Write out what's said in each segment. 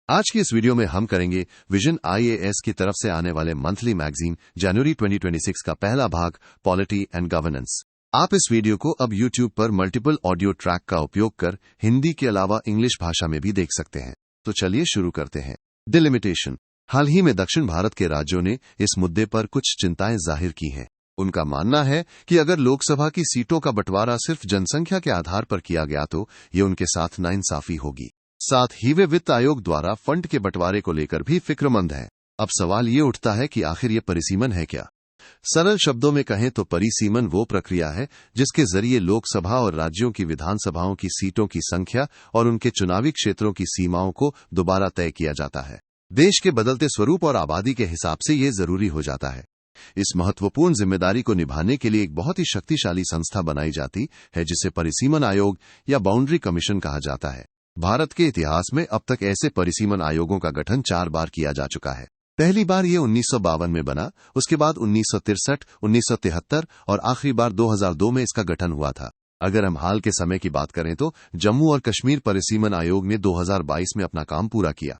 आज की इस वीडियो में हम करेंगे विजन आईएएस की तरफ से आने वाले मंथली मैगजीन जनवरी 2026 का पहला भाग पॉलिटी एंड गवर्नेंस। आप इस वीडियो को अब YouTube पर मल्टीपल ऑडियो ट्रैक का उपयोग कर हिंदी के अलावा इंग्लिश भाषा में भी देख सकते हैं। तो चलिए शुरू करते हैं। डिलिमिटेशन। हाल ही में दक्षिण भारत के राज्यों ने इस मुद्दे पर कुछ चिंताएं जाहिर की हैं। उनका मानना है कि अगर लोकसभा की सीटों का बंटवारा सिर्फ जनसंख्या के आधार पर किया गया तो ये उनके साथ नाइंसाफी होगी। साथ ही वे वित्त आयोग द्वारा फंड के बंटवारे को लेकर भी फिक्रमंद हैं। अब सवाल ये उठता है कि आखिर ये परिसीमन है क्या? सरल शब्दों में कहें तो परिसीमन वो प्रक्रिया है जिसके जरिए लोकसभा और राज्यों की विधानसभाओं की सीटों की संख्या और उनके चुनावी क्षेत्रों की सीमाओं को दोबारा तय किया जाता है। देश के बदलते स्वरूप और आबादी के हिसाब से ये जरूरी हो जाता है। इस महत्वपूर्ण जिम्मेदारी को निभाने के लिए एक बहुत ही शक्तिशाली संस्था बनाई जाती है जिसे परिसीमन आयोग या बाउंड्री कमीशन कहा जाता है। भारत के इतिहास में अब तक ऐसे परिसीमन आयोगों का गठन 4 बार किया जा चुका है। पहली बार ये 1952 में बना, उसके बाद 1963, 1973 और आखिरी बार 2002 में इसका गठन हुआ था। अगर हम हाल के समय की बात करें तो जम्मू और कश्मीर परिसीमन आयोग ने 2022 में अपना काम पूरा किया।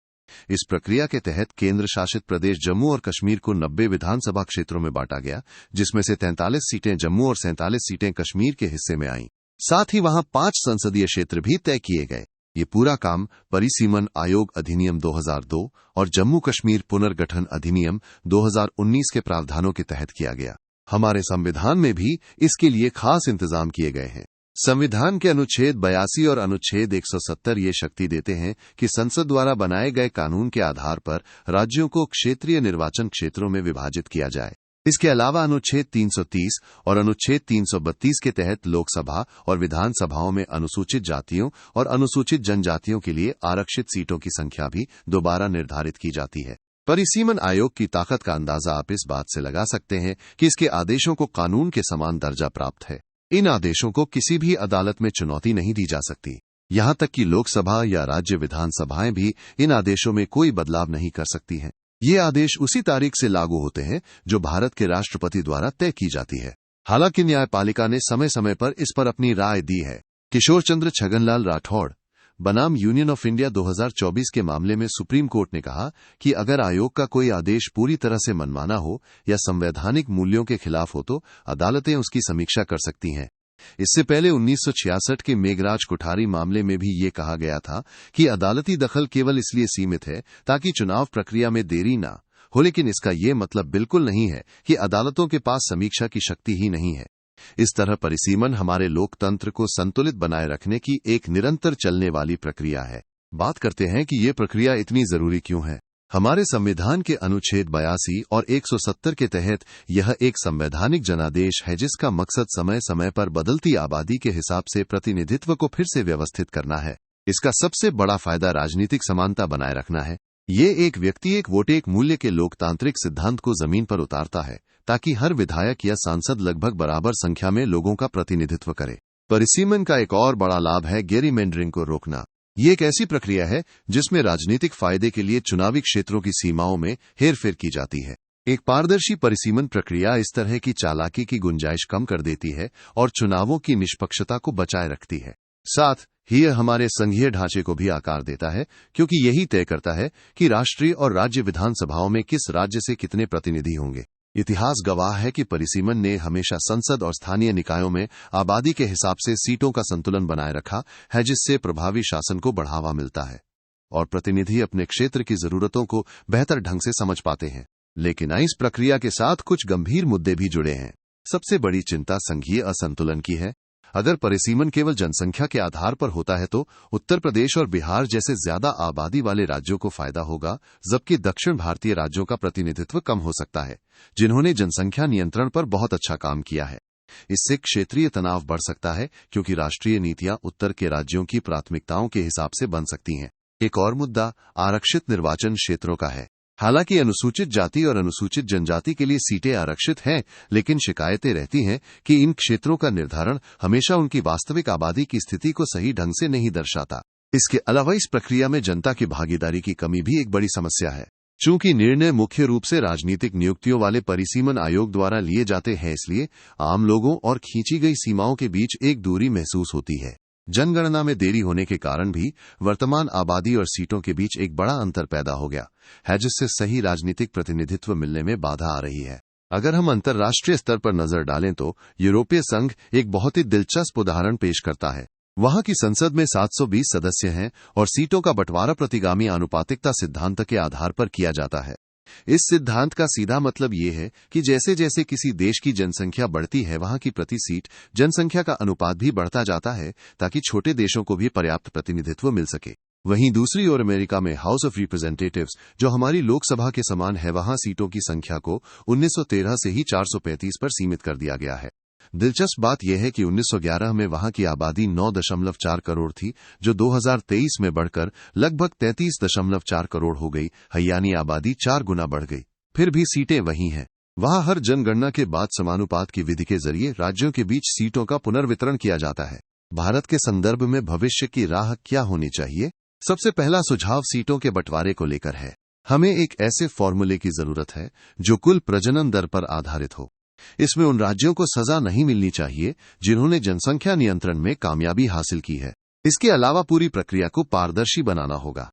इस प्रक्रिया के तहत केंद्र शासित प्रदेश जम्मू और कश्मीर को 90 विधानसभा क्षेत्रों में बांटा गया, जिसमें से 43 सीटें जम्मू और 47 सीटें कश्मीर के हिस्से में आईं। साथ ही वहां 5 संसदीय क्षेत्र भी तय किए गए। ये पूरा काम परिसीमन आयोग अधिनियम 2002 और जम्मू कश्मीर पुनर्गठन अधिनियम 2019 के प्रावधानों के तहत किया गया। हमारे संविधान में भी इसके लिए खास इंतजाम किए गए हैं। संविधान के अनुच्छेद 82 और अनुच्छेद 170 ये शक्ति देते हैं कि संसद द्वारा बनाए गए कानून के आधार पर राज्यों को क्षेत्रीय निर्वाचन क्षेत्रों में विभाजित किया जाए। इसके अलावा अनुच्छेद 330 और अनुच्छेद 332 के तहत लोकसभा और विधानसभाओं में अनुसूचित जातियों और अनुसूचित जनजातियों के लिए आरक्षित सीटों की संख्या भी दोबारा निर्धारित की जाती है। परिसीमन आयोग की ताकत का अंदाजा आप इस बात से लगा सकते हैं कि इसके आदेशों को कानून के समान दर्जा प्राप्त है। इन आदेशों को किसी भी अदालत में चुनौती नहीं दी जा सकती। यहां तक कि लोकसभा या राज्य विधानसभाएं भी इन आदेशों में कोई बदलाव नहीं कर सकती हैं। ये आदेश उसी तारीख से लागू होते हैं जो भारत के राष्ट्रपति द्वारा तय की जाती है। हालांकि न्यायपालिका ने समय समय पर इस पर अपनी राय दी है। किशोर चंद्र छगनलाल राठौड़ बनाम यूनियन ऑफ इंडिया 2024 के मामले में सुप्रीम कोर्ट ने कहा कि अगर आयोग का कोई आदेश पूरी तरह से मनमाना हो या संवैधानिक मूल्यों के खिलाफ हो तो अदालतें उसकी समीक्षा कर सकती हैं। इससे पहले 1966 के मेघराज कोठारी मामले में भी ये कहा गया था कि अदालती दखल केवल इसलिए सीमित है ताकि चुनाव प्रक्रिया में देरी ना हो, लेकिन इसका ये मतलब बिल्कुल नहीं है कि अदालतों के पास समीक्षा की शक्ति ही नहीं है। इस तरह परिसीमन हमारे लोकतंत्र को संतुलित बनाए रखने की एक निरंतर चलने वाली प्रक्रिया है। बात करते हैं कि ये प्रक्रिया इतनी जरूरी क्यों है। हमारे संविधान के अनुच्छेद 82 और 170 के तहत यह एक संवैधानिक जनादेश है जिसका मकसद समय समय पर बदलती आबादी के हिसाब से प्रतिनिधित्व को फिर से व्यवस्थित करना है। इसका सबसे बड़ा फायदा राजनीतिक समानता बनाए रखना है। ये एक व्यक्ति एक वोट एक मूल्य के लोकतांत्रिक सिद्धांत को जमीन पर उतारता है ताकि हर विधायक या सांसद लगभग बराबर संख्या में लोगों का प्रतिनिधित्व करे। परिसीमन का एक और बड़ा लाभ है गेरीमेंडरिंग को रोकना। ये एक ऐसी प्रक्रिया है जिसमें राजनीतिक फायदे के लिए चुनावी क्षेत्रों की सीमाओं में हेरफेर की जाती है। एक पारदर्शी परिसीमन प्रक्रिया इस तरह की चालाकी की गुंजाइश कम कर देती है और चुनावों की निष्पक्षता को बचाए रखती है। साथ ही यह हमारे संघीय ढांचे को भी आकार देता है क्योंकि यही तय करता है कि राष्ट्रीय और राज्य विधानसभाओं में किस राज्य से कितने प्रतिनिधि होंगे। इतिहास गवाह है कि परिसीमन ने हमेशा संसद और स्थानीय निकायों में आबादी के हिसाब से सीटों का संतुलन बनाए रखा है, जिससे प्रभावी शासन को बढ़ावा मिलता है और प्रतिनिधि अपने क्षेत्र की जरूरतों को बेहतर ढंग से समझ पाते हैं। लेकिन इस प्रक्रिया के साथ कुछ गंभीर मुद्दे भी जुड़े हैं। सबसे बड़ी चिंता संघीय असंतुलन की है। अगर परिसीमन केवल जनसंख्या के आधार पर होता है तो उत्तर प्रदेश और बिहार जैसे ज्यादा आबादी वाले राज्यों को फायदा होगा, जबकि दक्षिण भारतीय राज्यों का प्रतिनिधित्व कम हो सकता है जिन्होंने जनसंख्या नियंत्रण पर बहुत अच्छा काम किया है। इससे क्षेत्रीय तनाव बढ़ सकता है क्योंकि राष्ट्रीय नीतियां उत्तर के राज्यों की प्राथमिकताओं के हिसाब से बन सकती हैं। एक और मुद्दा आरक्षित निर्वाचन क्षेत्रों का है। हालांकि अनुसूचित जाति और अनुसूचित जनजाति के लिए सीटें आरक्षित हैं, लेकिन शिकायतें रहती हैं कि इन क्षेत्रों का निर्धारण हमेशा उनकी वास्तविक आबादी की स्थिति को सही ढंग से नहीं दर्शाता। इसके अलावा इस प्रक्रिया में जनता की भागीदारी की कमी भी एक बड़ी समस्या है। चूंकि निर्णय मुख्य रूप से राजनीतिक नियुक्तियों वाले परिसीमन आयोग द्वारा लिए जाते हैं, इसलिए आम लोगों और खींची गई सीमाओं के बीच एक दूरी महसूस होती है। जनगणना में देरी होने के कारण भी वर्तमान आबादी और सीटों के बीच एक बड़ा अंतर पैदा हो गया है, जिससे सही राजनीतिक प्रतिनिधित्व मिलने में बाधा आ रही है। अगर हम अंतर्राष्ट्रीय स्तर पर नजर डालें तो यूरोपीय संघ एक बहुत ही दिलचस्प उदाहरण पेश करता है। वहां की संसद में 720 सदस्य हैं और सीटों का बंटवारा प्रतिगामी आनुपातिकता सिद्धांत के आधार पर किया जाता है। इस सिद्धांत का सीधा मतलब ये है कि जैसे जैसे किसी देश की जनसंख्या बढ़ती है, वहां की प्रति सीट जनसंख्या का अनुपात भी बढ़ता जाता है, ताकि छोटे देशों को भी पर्याप्त प्रतिनिधित्व मिल सके। वहीं दूसरी ओर अमेरिका में हाउस ऑफ रिप्रेजेंटेटिव्स, जो हमारी लोकसभा के समान है, वहां सीटों की संख्या को 1913 से ही 435 पर सीमित कर दिया गया है। दिलचस्प बात यह है कि 1911 में वहां की आबादी 9.4 करोड़ थी, जो 2023 में बढ़कर लगभग 33.4 करोड़ हो गई है, यानी आबादी 4 गुना बढ़ गई। फिर भी सीटें वही हैं। वहां हर जनगणना के बाद समानुपात की विधि के जरिए राज्यों के बीच सीटों का पुनर्वितरण किया जाता है। भारत के संदर्भ में भविष्य की राह क्या होनी चाहिए? सबसे पहला सुझाव सीटों के बंटवारे को लेकर है। हमें एक ऐसे फॉर्मूले की जरूरत है जो कुल प्रजनन दर पर आधारित हो। इसमें उन राज्यों को सजा नहीं मिलनी चाहिए जिन्होंने जनसंख्या नियंत्रण में कामयाबी हासिल की है। इसके अलावा पूरी प्रक्रिया को पारदर्शी बनाना होगा।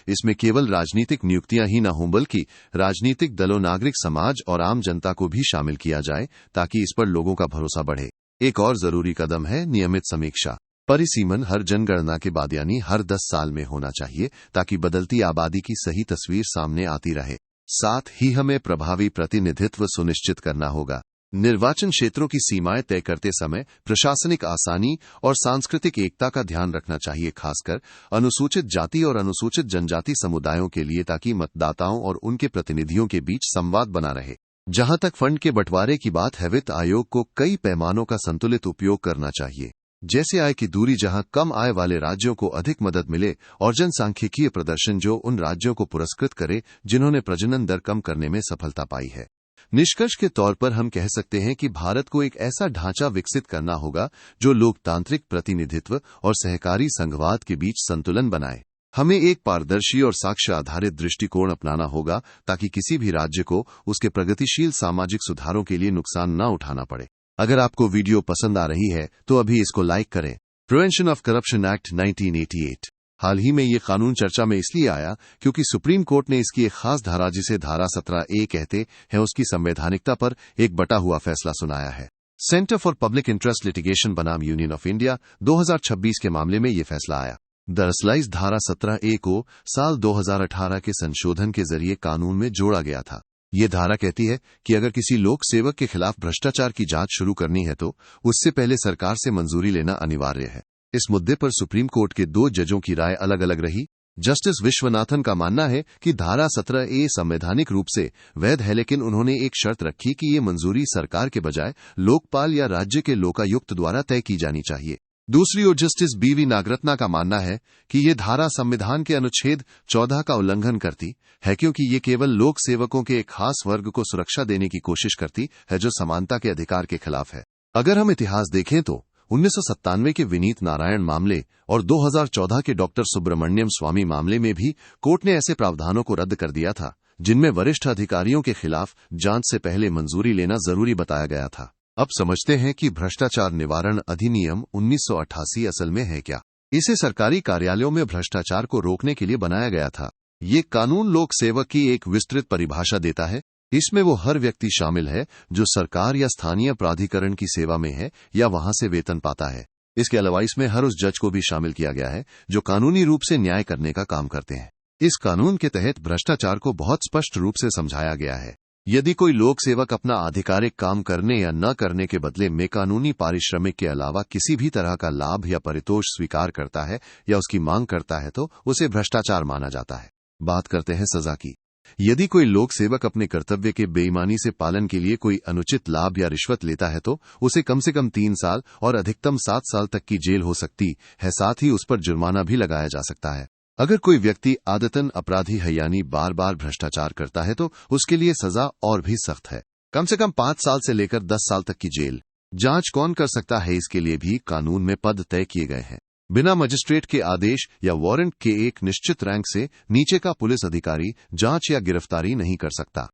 इसमें केवल राजनीतिक नियुक्तियां ही न हों, बल्कि राजनीतिक दलों, नागरिक समाज और आम जनता को भी शामिल किया जाए, ताकि इस पर लोगों का भरोसा बढ़े। एक और जरूरी कदम है नियमित समीक्षा। परिसीमन हर जनगणना के बाद यानी हर 10 साल में होना चाहिए, ताकि बदलती आबादी की सही तस्वीर सामने आती रहे। साथ ही हमें प्रभावी प्रतिनिधित्व सुनिश्चित करना होगा। निर्वाचन क्षेत्रों की सीमाएं तय करते समय प्रशासनिक आसानी और सांस्कृतिक एकता का ध्यान रखना चाहिए, खासकर अनुसूचित जाति और अनुसूचित जनजाति समुदायों के लिए, ताकि मतदाताओं और उनके प्रतिनिधियों के बीच संवाद बना रहे। जहां तक फंड के बंटवारे की बात है, वित्त आयोग को कई पैमानों का संतुलित उपयोग करना चाहिए। जैसे आय की दूरी, जहां कम आय वाले राज्यों को अधिक मदद मिले, और जनसांख्यिकीय प्रदर्शन, जो उन राज्यों को पुरस्कृत करे जिन्होंने प्रजनन दर कम करने में सफलता पाई है। निष्कर्ष के तौर पर हम कह सकते हैं कि भारत को एक ऐसा ढांचा विकसित करना होगा जो लोकतांत्रिक प्रतिनिधित्व और सहकारी संघवाद के बीच संतुलन बनाए। हमें एक पारदर्शी और साक्ष्य आधारित दृष्टिकोण अपनाना होगा, ताकि किसी भी राज्य को उसके प्रगतिशील सामाजिक सुधारों के लिए नुकसान न उठाना पड़े। अगर आपको वीडियो पसंद आ रही है तो अभी इसको लाइक करें। Prevention of corruption act 1988। हाल ही में ये कानून चर्चा में इसलिए आया क्योंकि सुप्रीम कोर्ट ने इसकी एक खास धारा, जिसे धारा 17A कहते हैं, उसकी संवैधानिकता पर एक बटा हुआ फैसला सुनाया है। Centre for public interest litigation बनाम यूनियन ऑफ इंडिया 2026 के मामले में ये फैसला आया। दरअसल इस धारा 17A को साल 2018 के संशोधन के जरिए कानून में जोड़ा गया था। ये धारा कहती है कि अगर किसी लोक सेवक के खिलाफ भ्रष्टाचार की जांच शुरू करनी है तो उससे पहले सरकार से मंजूरी लेना अनिवार्य है। इस मुद्दे पर सुप्रीम कोर्ट के 2 जजों की राय अलग अलग रही। जस्टिस विश्वनाथन का मानना है कि धारा 17A संवैधानिक रूप से वैध है, लेकिन उन्होंने एक शर्त रखी कि ये मंजूरी सरकार के बजाय लोकपाल या राज्य के लोकायुक्त द्वारा तय की जानी चाहिए। दूसरी ओर जस्टिस BV नागरत्ना का मानना है कि ये धारा संविधान के अनुच्छेद 14 का उल्लंघन करती है, क्योंकि ये केवल लोक सेवकों के एक खास वर्ग को सुरक्षा देने की कोशिश करती है, जो समानता के अधिकार के खिलाफ है। अगर हम इतिहास देखें तो 1997 के विनीत नारायण मामले और 2014 के डॉक्टर सुब्रमण्यम स्वामी मामले में भी कोर्ट ने ऐसे प्रावधानों को रद्द कर दिया था, जिनमें वरिष्ठ अधिकारियों के खिलाफ जांच से पहले मंजूरी लेना जरूरी बताया गया था। अब समझते हैं कि भ्रष्टाचार निवारण अधिनियम 1988 असल में है क्या। इसे सरकारी कार्यालयों में भ्रष्टाचार को रोकने के लिए बनाया गया था। ये कानून लोक सेवक की एक विस्तृत परिभाषा देता है। इसमें वो हर व्यक्ति शामिल है जो सरकार या स्थानीय प्राधिकरण की सेवा में है या वहां से वेतन पाता है। इसके अलावा इसमें हर उस जज को भी शामिल किया गया है जो कानूनी रूप से न्याय करने का काम करते हैं। इस कानून के तहत भ्रष्टाचार को बहुत स्पष्ट रूप से समझाया गया है। यदि कोई लोक सेवक अपना आधिकारिक काम करने या न करने के बदले में कानूनी पारिश्रमिक के अलावा किसी भी तरह का लाभ या परितोष स्वीकार करता है या उसकी मांग करता है, तो उसे भ्रष्टाचार माना जाता है। बात करते हैं सजा की। यदि कोई लोक सेवक अपने कर्तव्य के बेईमानी से पालन के लिए कोई अनुचित लाभ या रिश्वत लेता है तो उसे कम से कम 3 साल और अधिकतम 7 साल तक की जेल हो सकती है। साथ ही उस पर जुर्माना भी लगाया जा सकता है। अगर कोई व्यक्ति आदतन अपराधी है, यानी बार बार भ्रष्टाचार करता है, तो उसके लिए सजा और भी सख्त है, कम से कम 5 साल से लेकर 10 साल तक की जेल। जांच कौन कर सकता है, इसके लिए भी कानून में पद तय किए गए हैं। बिना मजिस्ट्रेट के आदेश या वारंट के एक निश्चित रैंक से नीचे का पुलिस अधिकारी जांच या गिरफ्तारी नहीं कर सकता।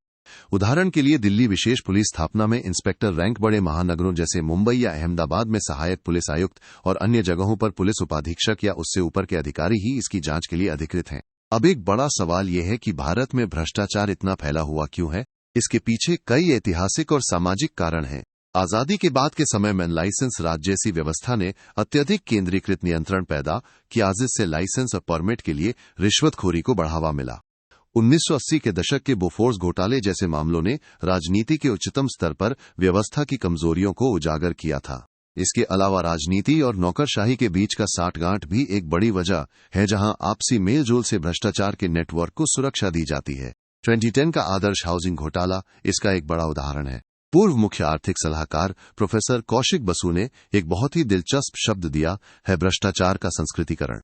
उदाहरण के लिए दिल्ली विशेष पुलिस स्थापना में इंस्पेक्टर रैंक बड़े महानगरों जैसे मुंबई या अहमदाबाद में सहायक पुलिस आयुक्त और अन्य जगहों पर पुलिस उपाधीक्षक या उससे ऊपर के अधिकारी ही इसकी जांच के लिए अधिकृत हैं। अब एक बड़ा सवाल यह है कि भारत में भ्रष्टाचार इतना फैला हुआ क्यों है? इसके पीछे कई ऐतिहासिक और सामाजिक कारण हैं। आजादी के बाद के समय में लाइसेंस राज जैसी व्यवस्था ने अत्यधिक केंद्रीकृत नियंत्रण पैदा किया, जिससे लाइसेंस और परमिट के लिए रिश्वतखोरी को बढ़ावा मिला। 1980 के दशक के बोफोर्स घोटाले जैसे मामलों ने राजनीति के उच्चतम स्तर पर व्यवस्था की कमजोरियों को उजागर किया था। इसके अलावा राजनीति और नौकरशाही के बीच का साठगांठ भी एक बड़ी वजह है, जहां आपसी मेलजोल से भ्रष्टाचार के नेटवर्क को सुरक्षा दी जाती है। 2010 का आदर्श हाउसिंग घोटाला इसका एक बड़ा उदाहरण है। पूर्व मुख्य आर्थिक सलाहकार प्रोफेसर कौशिक बसु ने एक बहुत ही दिलचस्प शब्द दिया है, भ्रष्टाचार का संस्कृतिकरण।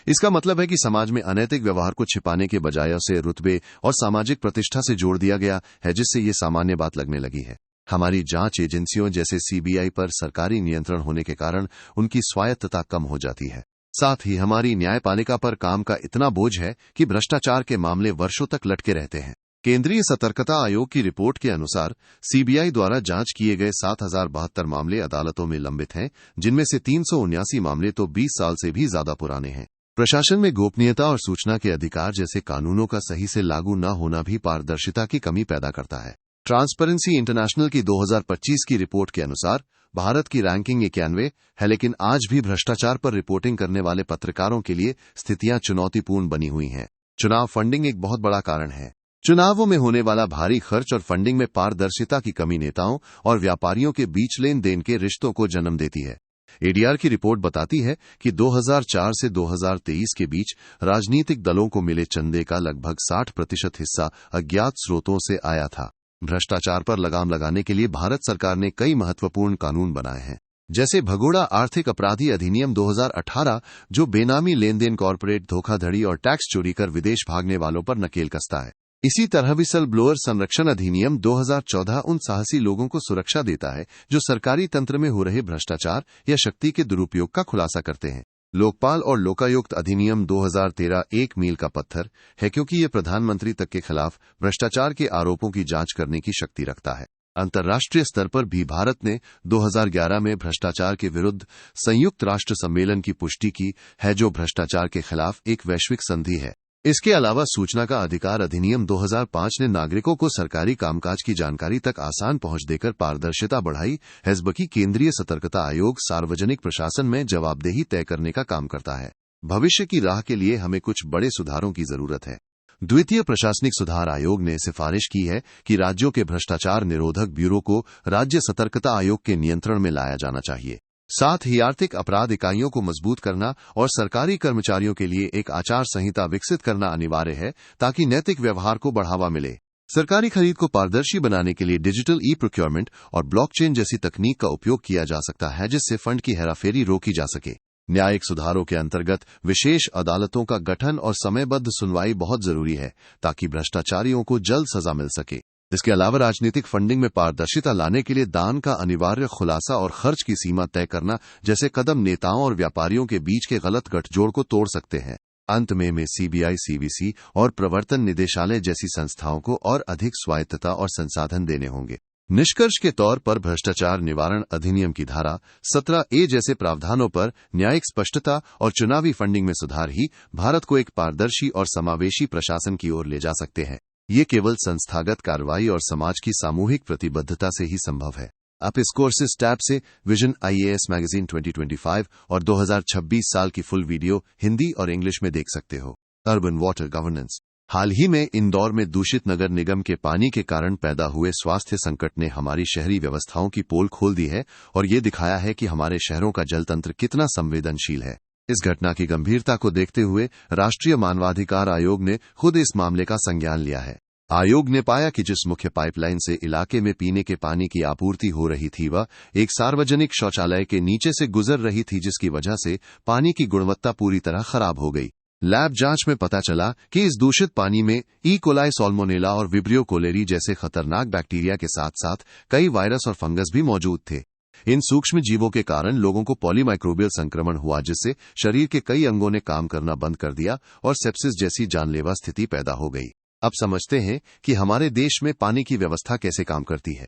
इसका मतलब है कि समाज में अनैतिक व्यवहार को छिपाने के बजाय उसे रुतबे और सामाजिक प्रतिष्ठा से जोड़ दिया गया है, जिससे ये सामान्य बात लगने लगी है। हमारी जांच एजेंसियों जैसे सीबीआई पर सरकारी नियंत्रण होने के कारण उनकी स्वायत्तता कम हो जाती है। साथ ही हमारी न्यायपालिका पर काम का इतना बोझ है कि भ्रष्टाचार के मामले वर्षों तक लटके रहते हैं। केंद्रीय सतर्कता आयोग की रिपोर्ट के अनुसार सीबीआई द्वारा जांच किए गए 7072 मामले अदालतों में लंबित हैं, जिनमें से 379 मामले तो 20 साल से भी ज्यादा पुराने हैं। प्रशासन में गोपनीयता और सूचना के अधिकार जैसे कानूनों का सही से लागू न होना भी पारदर्शिता की कमी पैदा करता है। ट्रांसपेरेंसी इंटरनेशनल की 2025 की रिपोर्ट के अनुसार भारत की रैंकिंग 91 है, लेकिन आज भी भ्रष्टाचार पर रिपोर्टिंग करने वाले पत्रकारों के लिए स्थितियां चुनौतीपूर्ण बनी हुई हैं। चुनाव फंडिंग एक बहुत बड़ा कारण है। चुनावों में होने वाला भारी खर्च और फंडिंग में पारदर्शिता की कमी नेताओं और व्यापारियों के बीच लेन देन के रिश्तों को जन्म देती है। एडीआर की रिपोर्ट बताती है कि 2004 से 2023 के बीच राजनीतिक दलों को मिले चंदे का लगभग 60% हिस्सा अज्ञात स्रोतों से आया था। भ्रष्टाचार पर लगाम लगाने के लिए भारत सरकार ने कई महत्वपूर्ण कानून बनाए हैं, जैसे भगोड़ा आर्थिक अपराधी अधिनियम 2018, जो बेनामी लेन देन, कॉर्पोरेट धोखाधड़ी और टैक्स चोरी कर विदेश भागने वालों पर नकेल कसता है। इसी तरह विसल ब्लोअर संरक्षण अधिनियम 2014 उन साहसी लोगों को सुरक्षा देता है जो सरकारी तंत्र में हो रहे भ्रष्टाचार या शक्ति के दुरुपयोग का खुलासा करते हैं। लोकपाल और लोकायुक्त अधिनियम 2013 एक मील का पत्थर है, क्योंकि ये प्रधानमंत्री तक के खिलाफ भ्रष्टाचार के आरोपों की जांच करने की शक्ति रखता है। अंतर्राष्ट्रीय स्तर पर भी भारत ने 2011 में भ्रष्टाचार के विरुद्ध संयुक्त राष्ट्र सम्मेलन की पुष्टि की है, जो भ्रष्टाचार के खिलाफ एक वैश्विक संधि है। इसके अलावा सूचना का अधिकार अधिनियम 2005 ने नागरिकों को सरकारी कामकाज की जानकारी तक आसान पहुंच देकर पारदर्शिता बढ़ाई है, जबकि केंद्रीय सतर्कता आयोग सार्वजनिक प्रशासन में जवाबदेही तय करने का काम करता है। भविष्य की राह के लिए हमें कुछ बड़े सुधारों की जरूरत है। द्वितीय प्रशासनिक सुधार आयोग ने सिफारिश की है कि राज्यों के भ्रष्टाचार निरोधक ब्यूरो को राज्य सतर्कता आयोग के नियंत्रण में लाया जाना चाहिए। साथ ही आर्थिक अपराध इकाइयों को मजबूत करना और सरकारी कर्मचारियों के लिए एक आचार संहिता विकसित करना अनिवार्य है, ताकि नैतिक व्यवहार को बढ़ावा मिले। सरकारी खरीद को पारदर्शी बनाने के लिए डिजिटल ई प्रोक्योरमेंट और ब्लॉकचेन जैसी तकनीक का उपयोग किया जा सकता है, जिससे फंड की हेराफेरी रोकी जा सके। न्यायिक सुधारों के अंतर्गत विशेष अदालतों का गठन और समयबद्ध सुनवाई बहुत जरूरी है, ताकि भ्रष्टाचारियों को जल्द सजा मिल सके। इसके अलावा राजनीतिक फंडिंग में पारदर्शिता लाने के लिए दान का अनिवार्य खुलासा और खर्च की सीमा तय करना जैसे कदम नेताओं और व्यापारियों के बीच के गलत गठजोड़ को तोड़ सकते हैं। अंत में सीबीआई, सीवीसी और प्रवर्तन निदेशालय जैसी संस्थाओं को और अधिक स्वायत्तता और संसाधन देने होंगे। निष्कर्ष के तौर पर भ्रष्टाचार निवारण अधिनियम की धारा 17A जैसे प्रावधानों पर न्यायिक स्पष्टता और चुनावी फंडिंग में सुधार ही भारत को एक पारदर्शी और समावेशी प्रशासन की ओर ले जा सकते हैं। ये केवल संस्थागत कार्रवाई और समाज की सामूहिक प्रतिबद्धता से ही संभव है। आप इस कोर्सेज टैब से विजन IAS मैगजीन 2025 और 2026 साल की फुल वीडियो हिंदी और इंग्लिश में देख सकते हो। Urban water governance. हाल ही में इंदौर में दूषित नगर निगम के पानी के कारण पैदा हुए स्वास्थ्य संकट ने हमारी शहरी व्यवस्थाओं की पोल खोल दी है और ये दिखाया है कि हमारे शहरों का जल तंत्र कितना संवेदनशील है। इस घटना की गंभीरता को देखते हुए राष्ट्रीय मानवाधिकार आयोग ने खुद इस मामले का संज्ञान लिया है। आयोग ने पाया कि जिस मुख्य पाइपलाइन से इलाके में पीने के पानी की आपूर्ति हो रही थी, वह एक सार्वजनिक शौचालय के नीचे से गुजर रही थी, जिसकी वजह से पानी की गुणवत्ता पूरी तरह खराब हो गई। लैब जांच में पता चला कि इस दूषित पानी में ई कोलाई, साल्मोनेला और विब्रियो कोलेरी जैसे खतरनाक बैक्टीरिया के साथ साथ कई वायरस और फंगस भी मौजूद थे। इन सूक्ष्म जीवों के कारण लोगों को पॉलीमाइक्रोबियल संक्रमण हुआ, जिससे शरीर के कई अंगों ने काम करना बंद कर दिया और सेप्सिस जैसी जानलेवा स्थिति पैदा हो गई। अब समझते हैं कि हमारे देश में पानी की व्यवस्था कैसे काम करती है।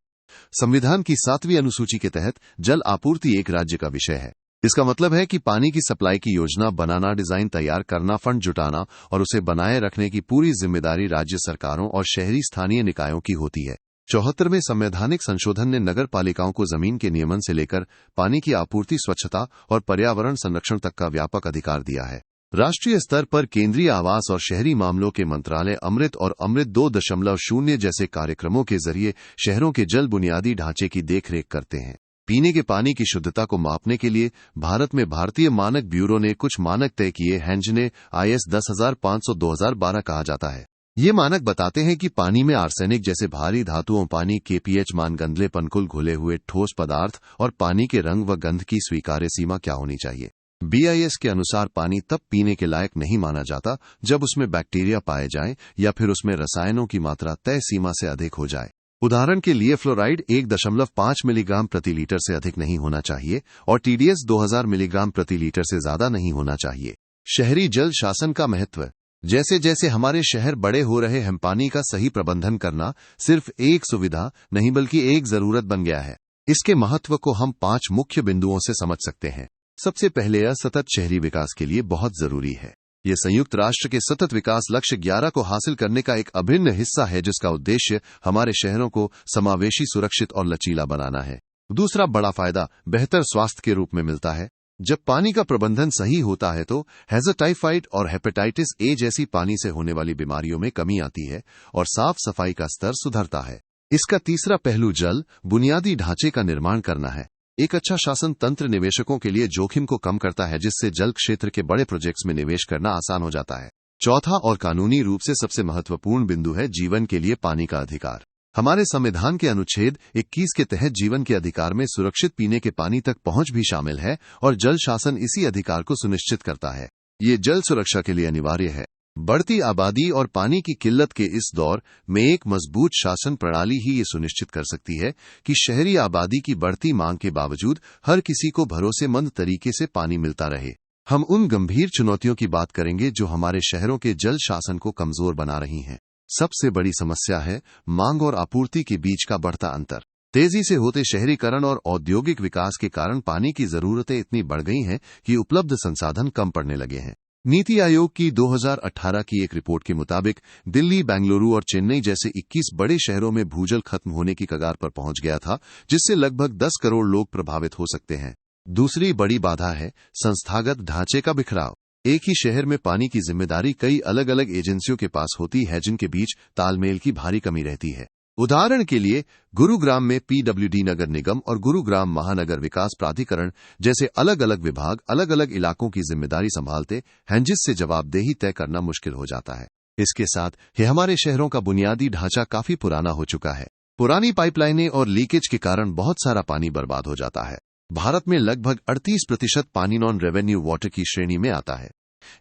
संविधान की 7वीं अनुसूची के तहत जल आपूर्ति एक राज्य का विषय है। इसका मतलब है कि पानी की सप्लाई की योजना बनाना, डिजाइन तैयार करना, फंड जुटाना और उसे बनाए रखने की पूरी जिम्मेदारी राज्य सरकारों और शहरी स्थानीय निकायों की होती है। 74वें संवैधानिक संशोधन ने नगर पालिकाओं को जमीन के नियमन से लेकर पानी की आपूर्ति, स्वच्छता और पर्यावरण संरक्षण तक का व्यापक अधिकार दिया है। राष्ट्रीय स्तर पर केंद्रीय आवास और शहरी मामलों के मंत्रालय अमृत और अमृत 2.0 जैसे कार्यक्रमों के जरिए शहरों के जल बुनियादी ढांचे की देखरेख करते हैं। पीने के पानी की शुद्धता को मापने के लिए भारत में भारतीय मानक ब्यूरो ने कुछ मानक तय किए हैं, जिन्हें IS 10500-2012 कहा जाता है। ये मानक बताते हैं कि पानी में आर्सेनिक जैसे भारी धातुओं, पानी के pH मान, गंधलेपन, कुल घुले हुए ठोस पदार्थ और पानी के रंग व गंध की स्वीकार्य सीमा क्या होनी चाहिए। BIS के अनुसार पानी तब पीने के लायक नहीं माना जाता जब उसमें बैक्टीरिया पाए जाएं या फिर उसमें रसायनों की मात्रा तय सीमा से अधिक हो जाए। उदाहरण के लिए फ्लोराइड 1.5 मिलीग्राम प्रति लीटर से अधिक नहीं होना चाहिए और TDS 2000 मिलीग्राम प्रति लीटर से ज्यादा नहीं होना चाहिए। शहरी जल शासन का महत्व। जैसे जैसे हमारे शहर बड़े हो रहे हैं, पानी का सही प्रबंधन करना सिर्फ एक सुविधा नहीं बल्कि एक जरूरत बन गया है। इसके महत्व को हम 5 मुख्य बिंदुओं से समझ सकते हैं। सबसे पहले, यह सतत शहरी विकास के लिए बहुत जरूरी है। यह संयुक्त राष्ट्र के सतत विकास लक्ष्य 11 को हासिल करने का एक अभिन्न हिस्सा है, जिसका उद्देश्य हमारे शहरों को समावेशी, सुरक्षित और लचीला बनाना है। दूसरा बड़ा फायदा बेहतर स्वास्थ्य के रूप में मिलता है। जब पानी का प्रबंधन सही होता है तो टाइफाइड और हेपेटाइटिस ए जैसी पानी से होने वाली बीमारियों में कमी आती है और साफ सफाई का स्तर सुधरता है। इसका तीसरा पहलू जल बुनियादी ढांचे का निर्माण करना है। एक अच्छा शासन तंत्र निवेशकों के लिए जोखिम को कम करता है, जिससे जल क्षेत्र के बड़े प्रोजेक्ट्स में निवेश करना आसान हो जाता है। चौथा और कानूनी रूप से सबसे महत्वपूर्ण बिंदु है जीवन के लिए पानी का अधिकार। हमारे संविधान के अनुच्छेद 21 के तहत जीवन के अधिकार में सुरक्षित पीने के पानी तक पहुंच भी शामिल है और जल शासन इसी अधिकार को सुनिश्चित करता है। ये जल सुरक्षा के लिए अनिवार्य है। बढ़ती आबादी और पानी की किल्लत के इस दौर में एक मजबूत शासन प्रणाली ही ये सुनिश्चित कर सकती है कि शहरी आबादी की बढ़ती मांग के बावजूद हर किसी को भरोसेमंद तरीके से पानी मिलता रहे। हम उन गंभीर चुनौतियों की बात करेंगे जो हमारे शहरों के जल शासन को कमजोर बना रही हैं। सबसे बड़ी समस्या है मांग और आपूर्ति के बीच का बढ़ता अंतर। तेजी से होते शहरीकरण और औद्योगिक विकास के कारण पानी की जरूरतें इतनी बढ़ गई हैं कि उपलब्ध संसाधन कम पड़ने लगे हैं। नीति आयोग की 2018 की एक रिपोर्ट के मुताबिक दिल्ली, बेंगलुरु और चेन्नई जैसे 21 बड़े शहरों में भूजल खत्म होने की कगार पर पहुंच गया था, जिससे लगभग 10 करोड़ लोग प्रभावित हो सकते हैं। दूसरी बड़ी बाधा है संस्थागत ढांचे का बिखराव। एक ही शहर में पानी की जिम्मेदारी कई अलग अलग एजेंसियों के पास होती है, जिनके बीच तालमेल की भारी कमी रहती है। उदाहरण के लिए गुरुग्राम में PWD नगर निगम और गुरुग्राम महानगर विकास प्राधिकरण जैसे अलग अलग विभाग अलग अलग इलाकों की जिम्मेदारी संभालते हैं, जिससे जवाबदेही तय करना मुश्किल हो जाता है। इसके साथ ही हमारे शहरों का बुनियादी ढांचा काफी पुराना हो चुका है। पुरानी पाइपलाइनें और लीकेज के कारण बहुत सारा पानी बर्बाद हो जाता है। भारत में लगभग 38% पानी नॉन रेवेन्यू वाटर की श्रेणी में आता है।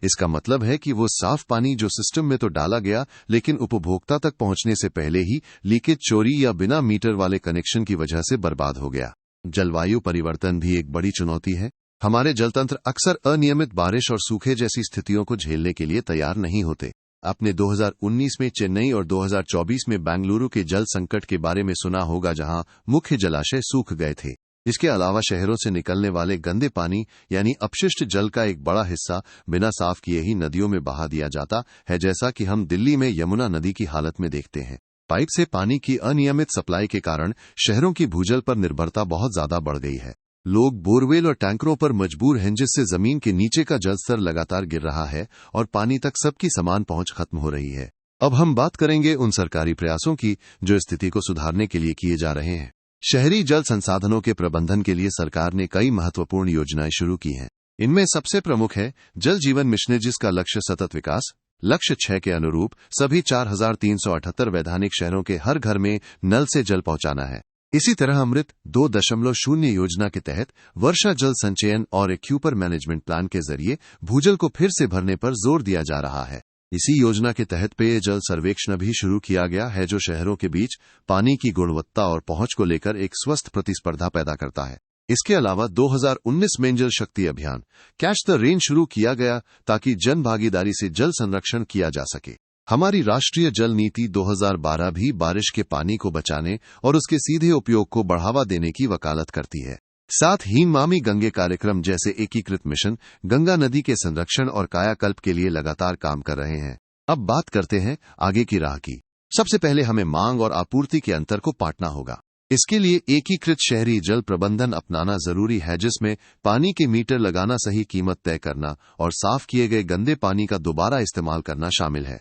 इसका मतलब है कि वो साफ पानी जो सिस्टम में तो डाला गया, लेकिन उपभोक्ता तक पहुंचने से पहले ही लीकेज, चोरी या बिना मीटर वाले कनेक्शन की वजह से बर्बाद हो गया। जलवायु परिवर्तन भी एक बड़ी चुनौती है। हमारे जलतंत्र अक्सर अनियमित बारिश और सूखे जैसी स्थितियों को झेलने के लिए तैयार नहीं होते। आपने 2019 में चेन्नई और 2024 में बेंगलुरु के जल संकट के बारे में सुना होगा, जहां मुख्य जलाशय सूख गए थे। इसके अलावा शहरों से निकलने वाले गंदे पानी यानी अपशिष्ट जल का एक बड़ा हिस्सा बिना साफ किए ही नदियों में बहा दिया जाता है, जैसा कि हम दिल्ली में यमुना नदी की हालत में देखते हैं। पाइप से पानी की अनियमित सप्लाई के कारण शहरों की भूजल पर निर्भरता बहुत ज्यादा बढ़ गई है। लोग बोरवेल और टैंकरों पर मजबूर हैं, जिससे जमीन के नीचे का जल स्तर लगातार गिर रहा है और पानी तक सबकी समान पहुंच खत्म हो रही है। अब हम बात करेंगे उन सरकारी प्रयासों की जो स्थिति को सुधारने के लिए किए जा रहे हैं। शहरी जल संसाधनों के प्रबंधन के लिए सरकार ने कई महत्वपूर्ण योजनाएं शुरू की हैं। इनमें सबसे प्रमुख है जल जीवन मिशन, जिसका लक्ष्य सतत विकास। लक्ष्य 6 के अनुरूप सभी 4378 वैधानिक शहरों के हर घर में नल से जल पहुंचाना है। इसी तरह अमृत 2.0 योजना के तहत वर्षा जल संचयन और एक्यूपर मैनेजमेंट प्लान के जरिए भूजल को फिर से भरने पर जोर दिया जा रहा है। इसी योजना के तहत पेयजल सर्वेक्षण भी शुरू किया गया है, जो शहरों के बीच पानी की गुणवत्ता और पहुंच को लेकर एक स्वस्थ प्रतिस्पर्धा पैदा करता है। इसके अलावा 2019 में जल शक्ति अभियान कैच द रेन शुरू किया गया, ताकि जन भागीदारी से जल संरक्षण किया जा सके। हमारी राष्ट्रीय जल नीति 2012 भी बारिश के पानी को बचाने और उसके सीधे उपयोग को बढ़ावा देने की वकालत करती है। साथ ही नमामि गंगे कार्यक्रम जैसे एकीकृत मिशन गंगा नदी के संरक्षण और कायाकल्प के लिए लगातार काम कर रहे हैं। अब बात करते हैं आगे की राह की। सबसे पहले हमें मांग और आपूर्ति के अंतर को पाटना होगा। इसके लिए एकीकृत शहरी जल प्रबंधन अपनाना जरूरी है, जिसमें पानी के मीटर लगाना, सही कीमत तय करना और साफ किए गए गंदे पानी का दोबारा इस्तेमाल करना शामिल है।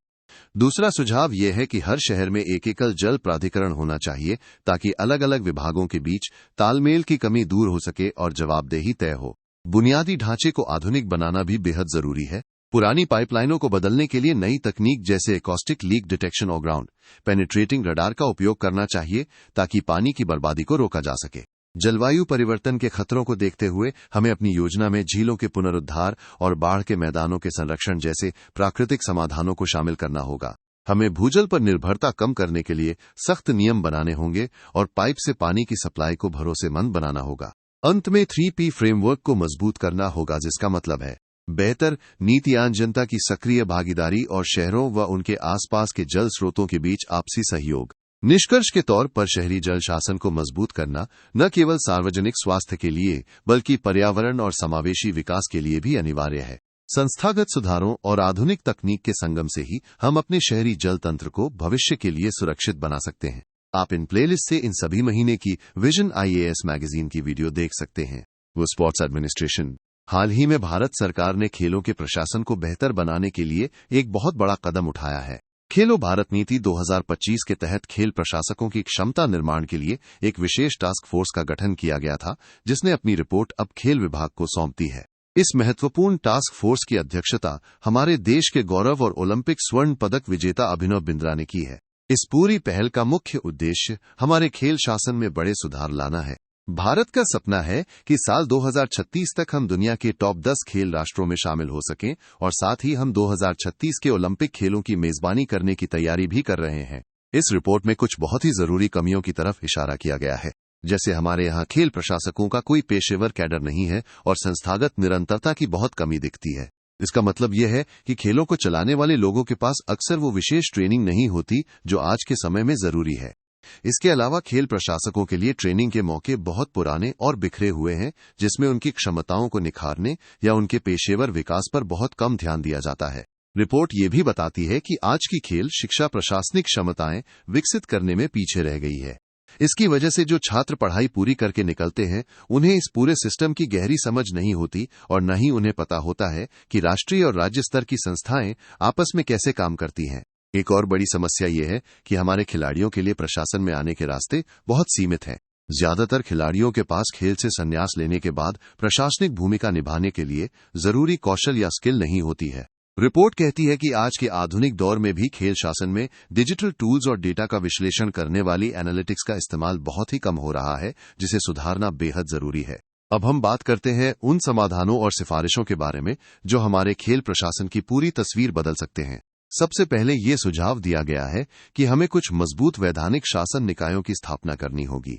दूसरा सुझाव यह है कि हर शहर में एक एकल जल प्राधिकरण होना चाहिए, ताकि अलग अलग विभागों के बीच तालमेल की कमी दूर हो सके और जवाबदेही तय हो। बुनियादी ढांचे को आधुनिक बनाना भी बेहद जरूरी है। पुरानी पाइपलाइनों को बदलने के लिए नई तकनीक जैसे एकॉस्टिक लीक डिटेक्शन और ग्राउंड पेनिट्रेटिंग रडार का उपयोग करना चाहिए, ताकि पानी की बर्बादी को रोका जा सके। जलवायु परिवर्तन के खतरों को देखते हुए हमें अपनी योजना में झीलों के पुनरुद्धार और बाढ़ के मैदानों के संरक्षण जैसे प्राकृतिक समाधानों को शामिल करना होगा। हमें भूजल पर निर्भरता कम करने के लिए सख्त नियम बनाने होंगे और पाइप से पानी की सप्लाई को भरोसेमंद बनाना होगा। अंत में 3P फ्रेमवर्क को मजबूत करना होगा, जिसका मतलब है बेहतर नीतियां, जनता की सक्रिय भागीदारी और शहरों व उनके आसपास के जल स्रोतों के बीच आपसी सहयोग। निष्कर्ष के तौर पर शहरी जल शासन को मजबूत करना न केवल सार्वजनिक स्वास्थ्य के लिए बल्कि पर्यावरण और समावेशी विकास के लिए भी अनिवार्य है। संस्थागत सुधारों और आधुनिक तकनीक के संगम से ही हम अपने शहरी जल तंत्र को भविष्य के लिए सुरक्षित बना सकते हैं। आप इन प्लेलिस्ट से इन सभी महीने की विजन IAS मैगजीन की वीडियो देख सकते हैं। वो स्पोर्ट्स एडमिनिस्ट्रेशन। हाल ही में भारत सरकार ने खेलों के प्रशासन को बेहतर बनाने के लिए एक बहुत बड़ा कदम उठाया है। खेलो भारत नीति 2025 के तहत खेल प्रशासकों की क्षमता निर्माण के लिए एक विशेष टास्क फोर्स का गठन किया गया था, जिसने अपनी रिपोर्ट अब खेल विभाग को सौंपती है। इस महत्वपूर्ण टास्क फोर्स की अध्यक्षता हमारे देश के गौरव और ओलंपिक स्वर्ण पदक विजेता अभिनव बिंद्रा ने की है। इस पूरी पहल का मुख्य उद्देश्य हमारे खेल शासन में बड़े सुधार लाना है। भारत का सपना है कि साल 2036 तक हम दुनिया के टॉप 10 खेल राष्ट्रों में शामिल हो सकें और साथ ही हम 2036 के ओलंपिक खेलों की मेजबानी करने की तैयारी भी कर रहे हैं। इस रिपोर्ट में कुछ बहुत ही जरूरी कमियों की तरफ इशारा किया गया है, जैसे हमारे यहाँ खेल प्रशासकों का कोई पेशेवर कैडर नहीं है और संस्थागत निरंतरता की बहुत कमी दिखती है। इसका मतलब यह है कि खेलों को चलाने वाले लोगों के पास अक्सर वो विशेष ट्रेनिंग नहीं होती जो आज के समय में जरूरी है। इसके अलावा खेल प्रशासकों के लिए ट्रेनिंग के मौके बहुत पुराने और बिखरे हुए हैं, जिसमें उनकी क्षमताओं को निखारने या उनके पेशेवर विकास पर बहुत कम ध्यान दिया जाता है। रिपोर्ट ये भी बताती है कि आज की खेल शिक्षा प्रशासनिक क्षमताएं विकसित करने में पीछे रह गई है। इसकी वजह से जो छात्र पढ़ाई पूरी करके निकलते हैं, उन्हें इस पूरे सिस्टम की गहरी समझ नहीं होती और न ही उन्हें पता होता है कि राष्ट्रीय और राज्य स्तर की संस्थाएं आपस में कैसे काम करती हैं। एक और बड़ी समस्या ये है कि हमारे खिलाड़ियों के लिए प्रशासन में आने के रास्ते बहुत सीमित हैं। ज्यादातर खिलाड़ियों के पास खेल से संन्यास लेने के बाद प्रशासनिक भूमिका निभाने के लिए जरूरी कौशल या स्किल नहीं होती है। रिपोर्ट कहती है कि आज के आधुनिक दौर में भी खेल शासन में डिजिटल टूल्स और डेटा का विश्लेषण करने वाली एनालिटिक्स का इस्तेमाल बहुत ही कम हो रहा है, जिसे सुधारना बेहद जरूरी है। अब हम बात करते हैं उन समाधानों और सिफारिशों के बारे में जो हमारे खेल प्रशासन की पूरी तस्वीर बदल सकते हैं। सबसे पहले ये सुझाव दिया गया है कि हमें कुछ मजबूत वैधानिक शासन निकायों की स्थापना करनी होगी।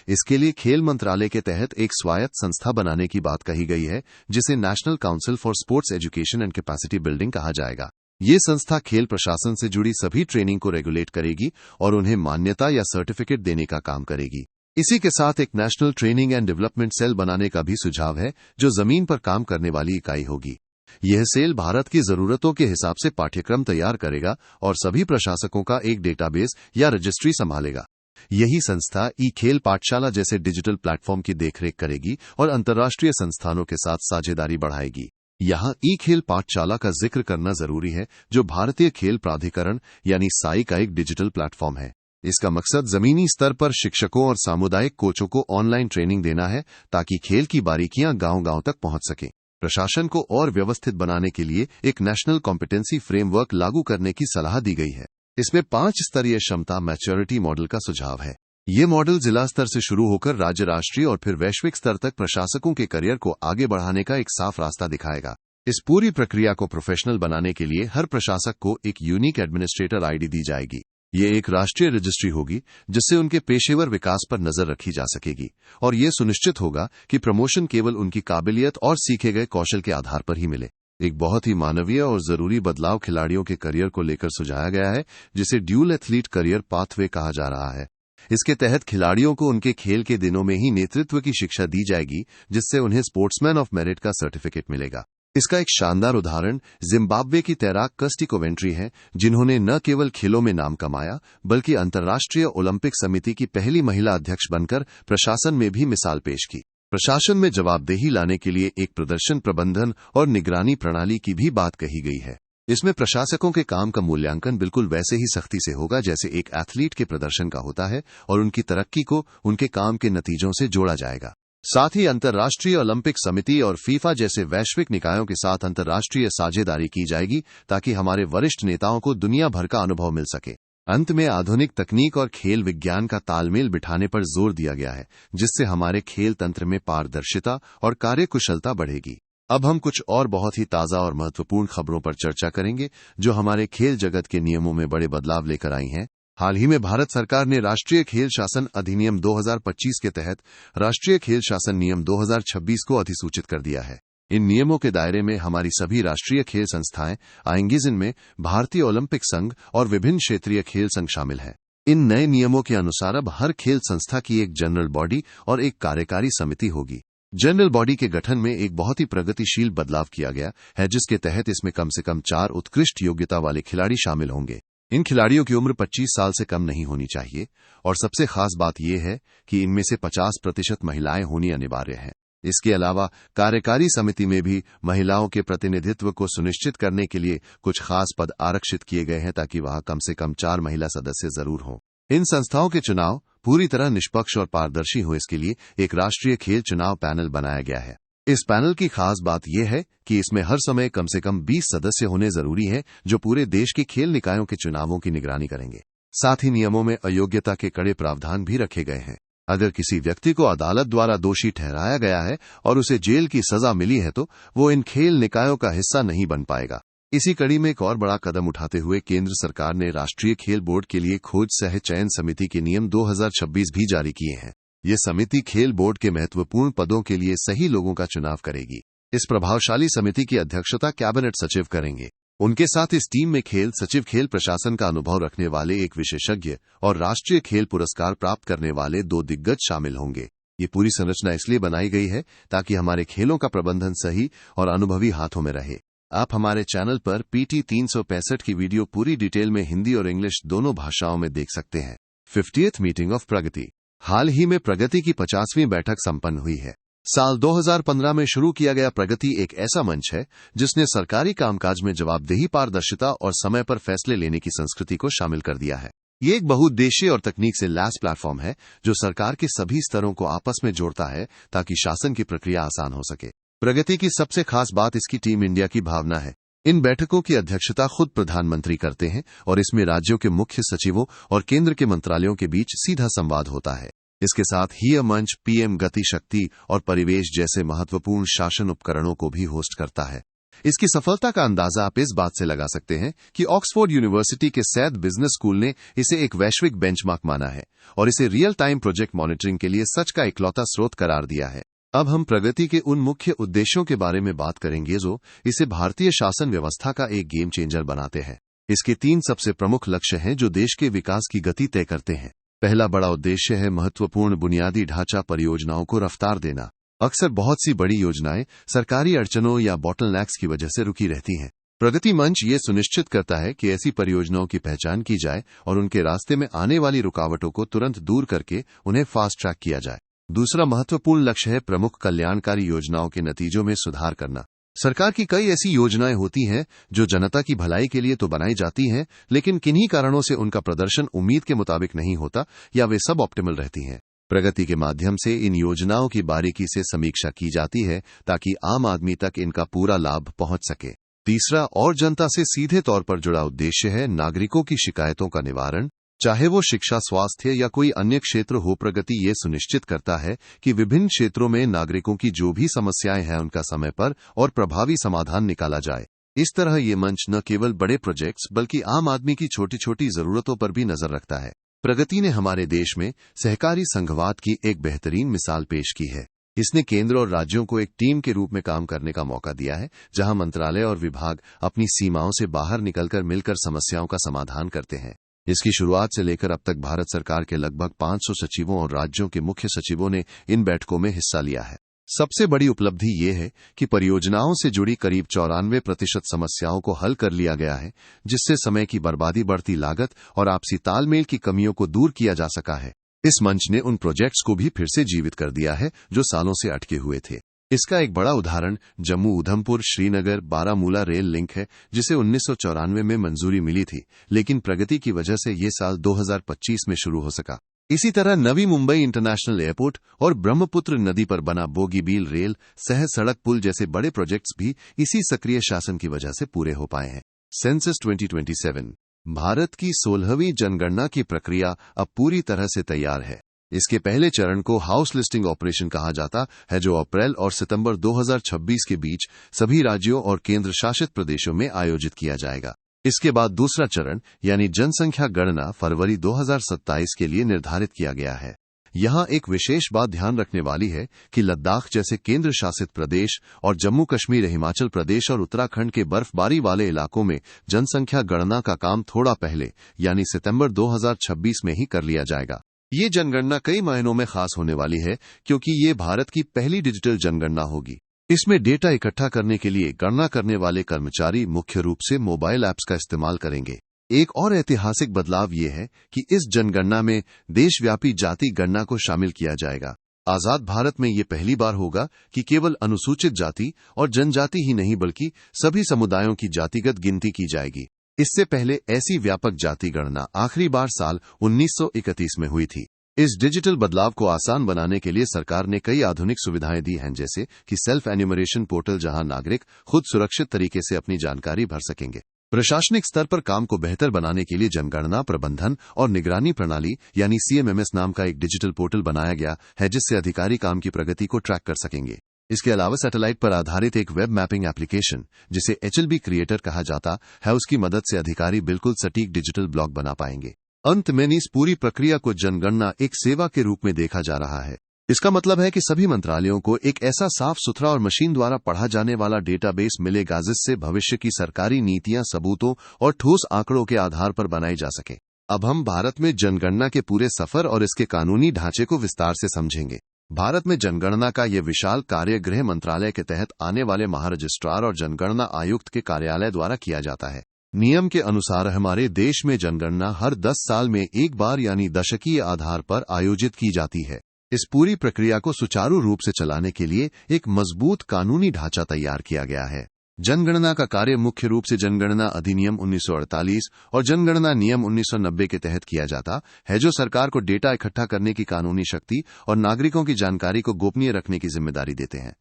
इसके लिए खेल मंत्रालय के तहत एक स्वायत्त संस्था बनाने की बात कही गई है, जिसे national council for sports education and capacity building कहा जाएगा। ये संस्था खेल प्रशासन से जुड़ी सभी ट्रेनिंग को रेगुलेट करेगी और उन्हें मान्यता या सर्टिफिकेट देने का काम करेगी। इसी के साथ एक national training and development cell बनाने का भी सुझाव है, जो जमीन पर काम करने वाली इकाई होगी। यह सेल भारत की जरूरतों के हिसाब से पाठ्यक्रम तैयार करेगा और सभी प्रशासकों का एक डेटाबेस या रजिस्ट्री संभालेगा। यही संस्था ई खेल पाठशाला जैसे डिजिटल प्लेटफॉर्म की देखरेख करेगी और अंतर्राष्ट्रीय संस्थानों के साथ साझेदारी बढ़ाएगी। यहाँ ई खेल पाठशाला का जिक्र करना जरूरी है, जो भारतीय खेल प्राधिकरण यानी साई का एक डिजिटल प्लेटफॉर्म है। इसका मकसद जमीनी स्तर पर शिक्षकों और सामुदायिक कोचों को ऑनलाइन ट्रेनिंग देना है, ताकि खेल की बारीकियां गांव-गांव तक पहुंच सकें। प्रशासन को और व्यवस्थित बनाने के लिए एक नेशनल कॉम्पिटेंसी फ्रेमवर्क लागू करने की सलाह दी गई है। इसमें 5 स्तरीय क्षमता मैच्योरिटी मॉडल का सुझाव है। ये मॉडल जिला स्तर से शुरू होकर राज्य, राष्ट्रीय और फिर वैश्विक स्तर तक प्रशासकों के करियर को आगे बढ़ाने का एक साफ रास्ता दिखाएगा। इस पूरी प्रक्रिया को प्रोफेशनल बनाने के लिए हर प्रशासक को एक यूनिक एडमिनिस्ट्रेटर आईडी दी जाएगी। ये एक राष्ट्रीय रजिस्ट्री होगी, जिससे उनके पेशेवर विकास पर नजर रखी जा सकेगी और ये सुनिश्चित होगा कि प्रमोशन केवल उनकी काबिलियत और सीखे गए कौशल के आधार पर ही मिले। एक बहुत ही मानवीय और जरूरी बदलाव खिलाड़ियों के करियर को लेकर सुझाया गया है, जिसे ड्यूल एथलीट करियर पाथवे कहा जा रहा है। इसके तहत खिलाड़ियों को उनके खेल के दिनों में ही नेतृत्व की शिक्षा दी जाएगी, जिससे उन्हें स्पोर्ट्समैन ऑफ मेरिट का सर्टिफिकेट मिलेगा। इसका एक शानदार उदाहरण जिम्बाब्वे की तैराक कस्टी कोवेंट्री है, जिन्होंने न केवल खेलों में नाम कमाया बल्कि अंतर्राष्ट्रीय ओलंपिक समिति की पहली महिला अध्यक्ष बनकर प्रशासन में भी मिसाल पेश की। प्रशासन में जवाबदेही लाने के लिए एक प्रदर्शन प्रबंधन और निगरानी प्रणाली की भी बात कही गई है। इसमें प्रशासकों के काम का मूल्यांकन बिल्कुल वैसे ही सख्ती से होगा जैसे एक एथलीट के प्रदर्शन का होता है, और उनकी तरक्की को उनके काम के नतीजों से जोड़ा जाएगा। साथ ही अंतर्राष्ट्रीय ओलंपिक समिति और फीफा जैसे वैश्विक निकायों के साथ अंतर्राष्ट्रीय साझेदारी की जाएगी, ताकि हमारे वरिष्ठ नेताओं को दुनिया भर का अनुभव मिल सके। अंत में आधुनिक तकनीक और खेल विज्ञान का तालमेल बिठाने पर जोर दिया गया है, जिससे हमारे खेल तंत्र में पारदर्शिता और कार्यकुशलता बढ़ेगी। अब हम कुछ और बहुत ही ताजा और महत्वपूर्ण खबरों पर चर्चा करेंगे, जो हमारे खेल जगत के नियमों में बड़े बदलाव लेकर आई हैं। हाल ही में भारत सरकार ने राष्ट्रीय खेल शासन अधिनियम 2025 के तहत राष्ट्रीय खेल शासन नियम 2026 को अधिसूचित कर दिया है। इन नियमों के दायरे में हमारी सभी राष्ट्रीय खेल संस्थाएं आएंगी, जिनमें भारतीय ओलंपिक संघ और विभिन्न क्षेत्रीय खेल संघ शामिल हैं। इन नए नियमों के अनुसार अब हर खेल संस्था की एक जनरल बॉडी और एक कार्यकारी समिति होगी। जनरल बॉडी के गठन में एक बहुत ही प्रगतिशील बदलाव किया गया है, जिसके तहत इसमें कम से कम 4 उत्कृष्ट योग्यता वाले खिलाड़ी शामिल होंगे। इन खिलाड़ियों की उम्र 25 साल से कम नहीं होनी चाहिए, और सबसे खास बात यह है कि इनमें से 50% महिलाएं होनी अनिवार्य है। इसके अलावा कार्यकारी समिति में भी महिलाओं के प्रतिनिधित्व को सुनिश्चित करने के लिए कुछ खास पद आरक्षित किए गए हैं, ताकि वहां कम से कम 4 महिला सदस्य जरूर हों। इन संस्थाओं के चुनाव पूरी तरह निष्पक्ष और पारदर्शी हो, इसके लिए एक राष्ट्रीय खेल चुनाव पैनल बनाया गया है। इस पैनल की खास बात यह है कि इसमें हर समय कम से कम 20 सदस्य होने जरूरी है, जो पूरे देश के खेल निकायों के चुनावों की निगरानी करेंगे। साथ ही नियमों में अयोग्यता के कड़े प्रावधान भी रखे गए हैं। अगर किसी व्यक्ति को अदालत द्वारा दोषी ठहराया गया है और उसे जेल की सजा मिली है, तो वो इन खेल निकायों का हिस्सा नहीं बन पाएगा। इसी कड़ी में एक और बड़ा कदम उठाते हुए केंद्र सरकार ने राष्ट्रीय खेल बोर्ड के लिए खोज सह चयन समिति के नियम 2026 भी जारी किए हैं। ये समिति खेल बोर्ड के महत्वपूर्ण पदों के लिए सही लोगों का चुनाव करेगी। इस प्रभावशाली समिति की अध्यक्षता कैबिनेट सचिव करेंगे। उनके साथ इस टीम में खेल सचिव, खेल प्रशासन का अनुभव रखने वाले एक विशेषज्ञ और राष्ट्रीय खेल पुरस्कार प्राप्त करने वाले 2 दिग्गज शामिल होंगे। ये पूरी संरचना इसलिए बनाई गई है ताकि हमारे खेलों का प्रबंधन सही और अनुभवी हाथों में रहे। आप हमारे चैनल पर PT 365 की वीडियो पूरी डिटेल में हिंदी और इंग्लिश दोनों भाषाओं में देख सकते हैं। 50th मीटिंग ऑफ प्रगति। हाल ही में प्रगति की 50वीं बैठक संपन्न हुई है। साल 2015 में शुरू किया गया प्रगति एक ऐसा मंच है जिसने सरकारी कामकाज में जवाबदेही, पारदर्शिता और समय पर फैसले लेने की संस्कृति को शामिल कर दिया है। ये एक बहुउद्देशीय और तकनीक से लैस प्लेटफॉर्म है जो सरकार के सभी स्तरों को आपस में जोड़ता है, ताकि शासन की प्रक्रिया आसान हो सके। प्रगति की सबसे खास बात इसकी टीम इंडिया की भावना है। इन बैठकों की अध्यक्षता खुद प्रधानमंत्री करते हैं, और इसमें राज्यों के मुख्य सचिवों और केंद्र के मंत्रालयों के बीच सीधा संवाद होता है। इसके साथ ही यह मंच PM गति, शक्ति और परिवेश जैसे महत्वपूर्ण शासन उपकरणों को भी होस्ट करता है। इसकी सफलता का अंदाजा आप इस बात से लगा सकते हैं कि ऑक्सफोर्ड यूनिवर्सिटी के सैद बिजनेस स्कूल ने इसे एक वैश्विक बेंचमार्क माना है और इसे रियल टाइम प्रोजेक्ट मॉनिटरिंग के लिए सच का इकलौता स्रोत करार दिया है। अब हम प्रगति के उन मुख्य उद्देश्यों के बारे में बात करेंगे जो इसे भारतीय शासन व्यवस्था का एक गेम चेंजर बनाते हैं। इसके 3 सबसे प्रमुख लक्ष्य हैं जो देश के विकास की गति तय करते हैं। पहला बड़ा उद्देश्य है महत्वपूर्ण बुनियादी ढांचा परियोजनाओं को रफ्तार देना। अक्सर बहुत सी बड़ी योजनाएं सरकारी अड़चनों या बॉटलनेक्स की वजह से रुकी रहती हैं। प्रगति मंच ये सुनिश्चित करता है कि ऐसी परियोजनाओं की पहचान की जाए और उनके रास्ते में आने वाली रुकावटों को तुरंत दूर करके उन्हें फास्ट ट्रैक किया जाए। दूसरा महत्वपूर्ण लक्ष्य है प्रमुख कल्याणकारी योजनाओं के नतीजों में सुधार करना। सरकार की कई ऐसी योजनाएं होती हैं जो जनता की भलाई के लिए तो बनाई जाती हैं, लेकिन किन्हीं कारणों से उनका प्रदर्शन उम्मीद के मुताबिक नहीं होता या वे सब ऑप्टिमल रहती हैं। प्रगति के माध्यम से इन योजनाओं की बारीकी से समीक्षा की जाती है ताकि आम आदमी तक इनका पूरा लाभ पहुंच सके। तीसरा और जनता से सीधे तौर पर जुड़ा उद्देश्य है नागरिकों की शिकायतों का निवारण, चाहे वो शिक्षा, स्वास्थ्य या कोई अन्य क्षेत्र हो। प्रगति ये सुनिश्चित करता है कि विभिन्न क्षेत्रों में नागरिकों की जो भी समस्याएं हैं उनका समय पर और प्रभावी समाधान निकाला जाए। इस तरह ये मंच न केवल बड़े प्रोजेक्ट्स बल्कि आम आदमी की छोटी छोटी जरूरतों पर भी नजर रखता है। प्रगति ने हमारे देश में सहकारी संघवाद की एक बेहतरीन मिसाल पेश की है। इसने केंद्र और राज्यों को एक टीम के रूप में काम करने का मौका दिया है, जहां मंत्रालय और विभाग अपनी सीमाओं से बाहर निकलकर मिलकर समस्याओं का समाधान करते हैं। इसकी शुरुआत से लेकर अब तक भारत सरकार के लगभग 500 सचिवों और राज्यों के मुख्य सचिवों ने इन बैठकों में हिस्सा लिया है। सबसे बड़ी उपलब्धि ये है कि परियोजनाओं से जुड़ी करीब 94% समस्याओं को हल कर लिया गया है, जिससे समय की बर्बादी, बढ़ती लागत और आपसी तालमेल की कमियों को दूर किया जा सका है। इस मंच ने उन प्रोजेक्ट्स को भी फिर से जीवित कर दिया है जो सालों से अटके हुए थे। इसका एक बड़ा उदाहरण जम्मू उधमपुर श्रीनगर बारामूला रेल लिंक है, जिसे 1994 में मंजूरी मिली थी, लेकिन प्रगति की वजह से ये साल 2025 में शुरू हो सका। इसी तरह नवी मुंबई इंटरनेशनल एयरपोर्ट और ब्रह्मपुत्र नदी पर बना बोगीबील रेल सह सड़क पुल जैसे बड़े प्रोजेक्ट्स भी इसी सक्रिय शासन की वजह से पूरे हो पाए हैं। सेंसस 2027 भारत की 16वीं जनगणना की प्रक्रिया अब पूरी तरह से तैयार है। इसके पहले चरण को हाउस लिस्टिंग ऑपरेशन कहा जाता है, जो अप्रैल और सितंबर 2026 के बीच सभी राज्यों और केंद्र शासित प्रदेशों में आयोजित किया जाएगा। इसके बाद दूसरा चरण यानी जनसंख्या गणना फरवरी 2027 के लिए निर्धारित किया गया है। यहाँ एक विशेष बात ध्यान रखने वाली है कि लद्दाख जैसे केंद्र शासित प्रदेश और जम्मू कश्मीर, हिमाचल प्रदेश और उत्तराखंड के बर्फबारी वाले इलाकों में जनसंख्या गणना का काम थोड़ा पहले यानी सितंबर 2026 में ही कर लिया जाएगा। ये जनगणना कई मायनों में खास होने वाली है, क्योंकि ये भारत की पहली डिजिटल जनगणना होगी। इसमें डेटा इकट्ठा करने के लिए गणना करने वाले कर्मचारी मुख्य रूप से मोबाइल ऐप्स का इस्तेमाल करेंगे। एक और ऐतिहासिक बदलाव ये है कि इस जनगणना में देशव्यापी जाति गणना को शामिल किया जाएगा। आजाद भारत में ये पहली बार होगा कि केवल अनुसूचित जाति और जनजाति ही नहीं बल्कि सभी समुदायों की जातिगत गिनती की जाएगी। इससे पहले ऐसी व्यापक जाति गणना आखिरी बार साल 1931 में हुई थी। इस डिजिटल बदलाव को आसान बनाने के लिए सरकार ने कई आधुनिक सुविधाएं दी हैं, जैसे कि सेल्फ एन्यूमरेशन पोर्टल, जहां नागरिक खुद सुरक्षित तरीके से अपनी जानकारी भर सकेंगे। प्रशासनिक स्तर पर काम को बेहतर बनाने के लिए जनगणना प्रबंधन और निगरानी प्रणाली यानी CMMS नाम का एक डिजिटल पोर्टल बनाया गया है, जिससे अधिकारी काम की प्रगति को ट्रैक कर सकेंगे। इसके अलावा सैटेलाइट पर आधारित एक वेब मैपिंग एप्लीकेशन, जिसे HLB क्रिएटर कहा जाता है, उसकी मदद से अधिकारी बिल्कुल सटीक डिजिटल ब्लॉग बना पाएंगे। अंत में इस पूरी प्रक्रिया को जनगणना एक सेवा के रूप में देखा जा रहा है। इसका मतलब है कि सभी मंत्रालयों को एक ऐसा साफ सुथरा और मशीन द्वारा पढ़ा जाने वाला डेटाबेस मिलेगा, जिससे भविष्य की सरकारी नीतियां सबूतों और ठोस आंकड़ों के आधार पर बनाई जा सके। अब हम भारत में जनगणना के पूरे सफर और इसके कानूनी ढांचे को विस्तार से समझेंगे। भारत में जनगणना का यह विशाल कार्य गृह मंत्रालय के तहत आने वाले महारजिस्ट्रार और जनगणना आयुक्त के कार्यालय द्वारा किया जाता है। नियम के अनुसार हमारे देश में जनगणना हर 10 साल में एक बार यानी दशकीय आधार पर आयोजित की जाती है। इस पूरी प्रक्रिया को सुचारू रूप से चलाने के लिए एक मजबूत कानूनी ढांचा तैयार किया गया है। जनगणना का कार्य मुख्य रूप से जनगणना अधिनियम 1948 और जनगणना नियम 1990 के तहत किया जाता है, जो सरकार को डेटा इकट्ठा करने की कानूनी शक्ति और नागरिकों की जानकारी को गोपनीय रखने की जिम्मेदारी देते हैं।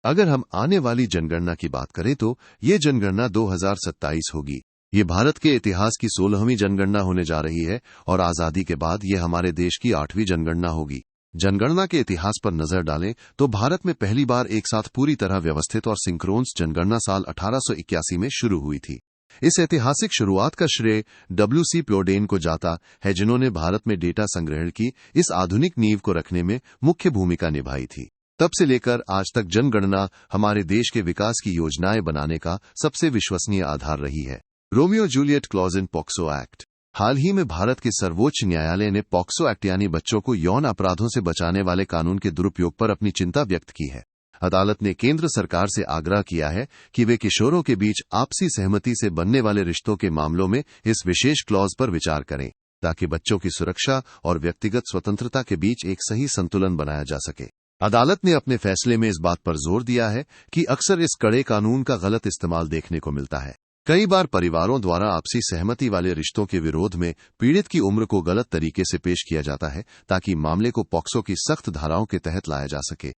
अगर हम आने वाली जनगणना की बात करें तो ये जनगणना 2027 होगी। ये भारत के इतिहास की 16वीं जनगणना होने जा रही है और आजादी के बाद ये हमारे देश की 8वीं जनगणना होगी। जनगणना के इतिहास पर नजर डालें तो भारत में पहली बार एक साथ पूरी तरह व्यवस्थित और सिंक्रोन्स जनगणना साल 1881 में शुरू हुई थी। इस ऐतिहासिक शुरुआत का श्रेय WC प्योडेन को जाता है, जिन्होंने भारत में डेटा संग्रहण की इस आधुनिक नींव को रखने में मुख्य भूमिका निभाई थी। तब से लेकर आज तक जनगणना हमारे देश के विकास की योजनाएं बनाने का सबसे विश्वसनीय आधार रही है। रोमियो जूलियट क्लॉज इन पॉक्सो एक्ट। हाल ही में भारत के सर्वोच्च न्यायालय ने पॉक्सो एक्ट यानी बच्चों को यौन अपराधों से बचाने वाले कानून के दुरुपयोग पर अपनी चिंता व्यक्त की है। अदालत ने केंद्र सरकार से आग्रह किया है कि वे किशोरों के बीच आपसी सहमति से बनने वाले रिश्तों के मामलों में इस विशेष क्लॉज पर विचार करें, ताकि बच्चों की सुरक्षा और व्यक्तिगत स्वतंत्रता के बीच एक सही संतुलन बनाया जा सके। अदालत ने अपने फैसले में इस बात पर जोर दिया है कि अक्सर इस कड़े कानून का गलत इस्तेमाल देखने को मिलता है। कई बार परिवारों द्वारा आपसी सहमति वाले रिश्तों के विरोध में पीड़ित की उम्र को गलत तरीके से पेश किया जाता है, ताकि मामले को पॉक्सो की सख्त धाराओं के तहत लाया जा सके।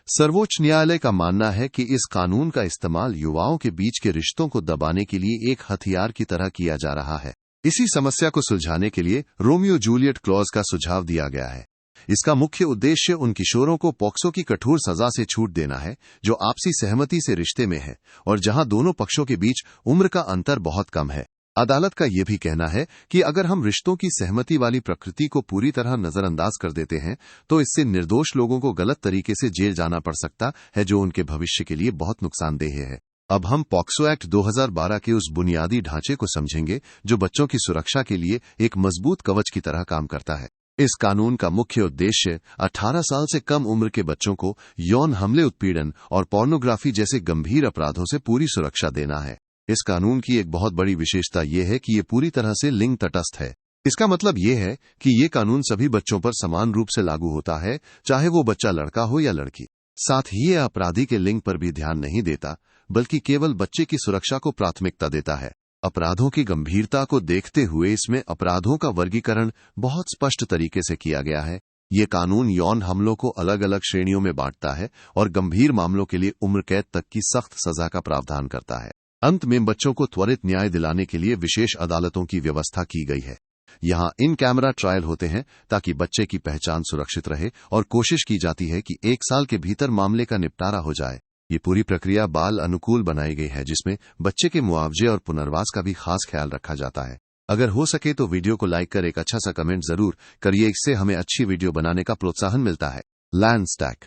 सर्वोच्च न्यायालय का मानना है कि इस कानून का इस्तेमाल युवाओं के बीच के रिश्तों को दबाने के लिए एक हथियार की तरह किया जा रहा है। इसी समस्या को सुलझाने के लिए रोमियो जूलियट क्लॉज का सुझाव दिया गया है। इसका मुख्य उद्देश्य उन किशोरों को पॉक्सो की कठोर सजा से छूट देना है जो आपसी सहमति से रिश्ते में है और जहां दोनों पक्षों के बीच उम्र का अंतर बहुत कम है। अदालत का यह भी कहना है कि अगर हम रिश्तों की सहमति वाली प्रकृति को पूरी तरह नजरअंदाज कर देते हैं तो इससे निर्दोष लोगों को गलत तरीके से जेल जाना पड़ सकता है, जो उनके भविष्य के लिए बहुत नुकसानदेह है। अब हम पॉक्सो एक्ट 2012 के उस बुनियादी ढांचे को समझेंगे जो बच्चों की सुरक्षा के लिए एक मजबूत कवच की तरह काम करता है। इस कानून का मुख्य उद्देश्य 18 साल से कम उम्र के बच्चों को यौन हमले, उत्पीड़न और पोर्नोग्राफी जैसे गंभीर अपराधों से पूरी सुरक्षा देना है। इस कानून की एक बहुत बड़ी विशेषता यह है कि ये पूरी तरह से लिंग तटस्थ है। इसका मतलब यह है कि ये कानून सभी बच्चों पर समान रूप से लागू होता है, चाहे वो बच्चा लड़का हो या लड़की। साथ ही ये अपराधी के लिंग पर भी ध्यान नहीं देता, बल्कि केवल बच्चे की सुरक्षा को प्राथमिकता देता है। अपराधों की गंभीरता को देखते हुए इसमें अपराधों का वर्गीकरण बहुत स्पष्ट तरीके से किया गया है। ये कानून यौन हमलों को अलग अलग श्रेणियों में बांटता है और गंभीर मामलों के लिए उम्र कैद तक की सख्त सजा का प्रावधान करता है। अंत में बच्चों को त्वरित न्याय दिलाने के लिए विशेष अदालतों की व्यवस्था की गई है। यहाँ इन कैमरा ट्रायल होते हैं ताकि बच्चे की पहचान सुरक्षित रहे और कोशिश की जाती है कि 1 साल के भीतर मामले का निपटारा हो जाए। ये पूरी प्रक्रिया बाल अनुकूल बनाई गई है, जिसमें बच्चे के मुआवजे और पुनर्वास का भी खास ख्याल रखा जाता है। अगर हो सके तो वीडियो को लाइक कर एक अच्छा सा कमेंट जरूर करिए, इससे हमें अच्छी वीडियो बनाने का प्रोत्साहन मिलता है। Land stack.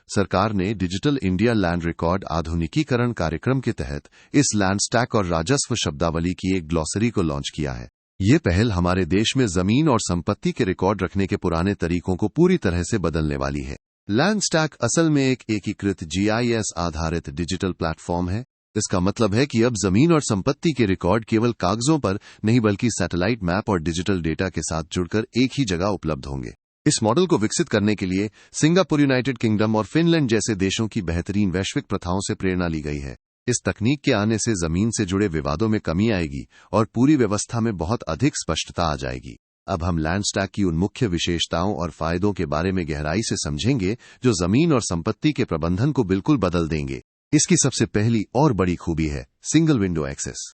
सरकार ने डिजिटल इंडिया लैंड रिकॉर्ड आधुनिकीकरण कार्यक्रम के तहत इस लैंड स्टैक और राजस्व शब्दावली की एक ग्लॉसरी को लॉन्च किया है। ये पहल हमारे देश में जमीन और संपत्ति के रिकॉर्ड रखने के पुराने तरीकों को पूरी तरह से बदलने वाली है। लैंड स्टैक असल में एक एकीकृत GIS आधारित डिजिटल प्लेटफॉर्म है। इसका मतलब है कि अब जमीन और संपत्ति के रिकॉर्ड केवल कागजों पर नहीं बल्कि सैटेलाइट मैप और डिजिटल डेटा के साथ जुड़कर एक ही जगह उपलब्ध होंगे। इस मॉडल को विकसित करने के लिए सिंगापुर, यूनाइटेड किंगडम और फिनलैंड जैसे देशों की बेहतरीन वैश्विक प्रथाओं से प्रेरणा ली गई है। इस तकनीक के आने से जमीन से जुड़े विवादों में कमी आएगी और पूरी व्यवस्था में बहुत अधिक स्पष्टता आ जाएगी। अब हम लैंड स्टैक की उन मुख्य विशेषताओं और फायदों के बारे में गहराई से समझेंगे जो जमीन और संपत्ति के प्रबंधन को बिल्कुल बदल देंगे। इसकी सबसे पहली और बड़ी खूबी है सिंगल विंडो एक्सेस।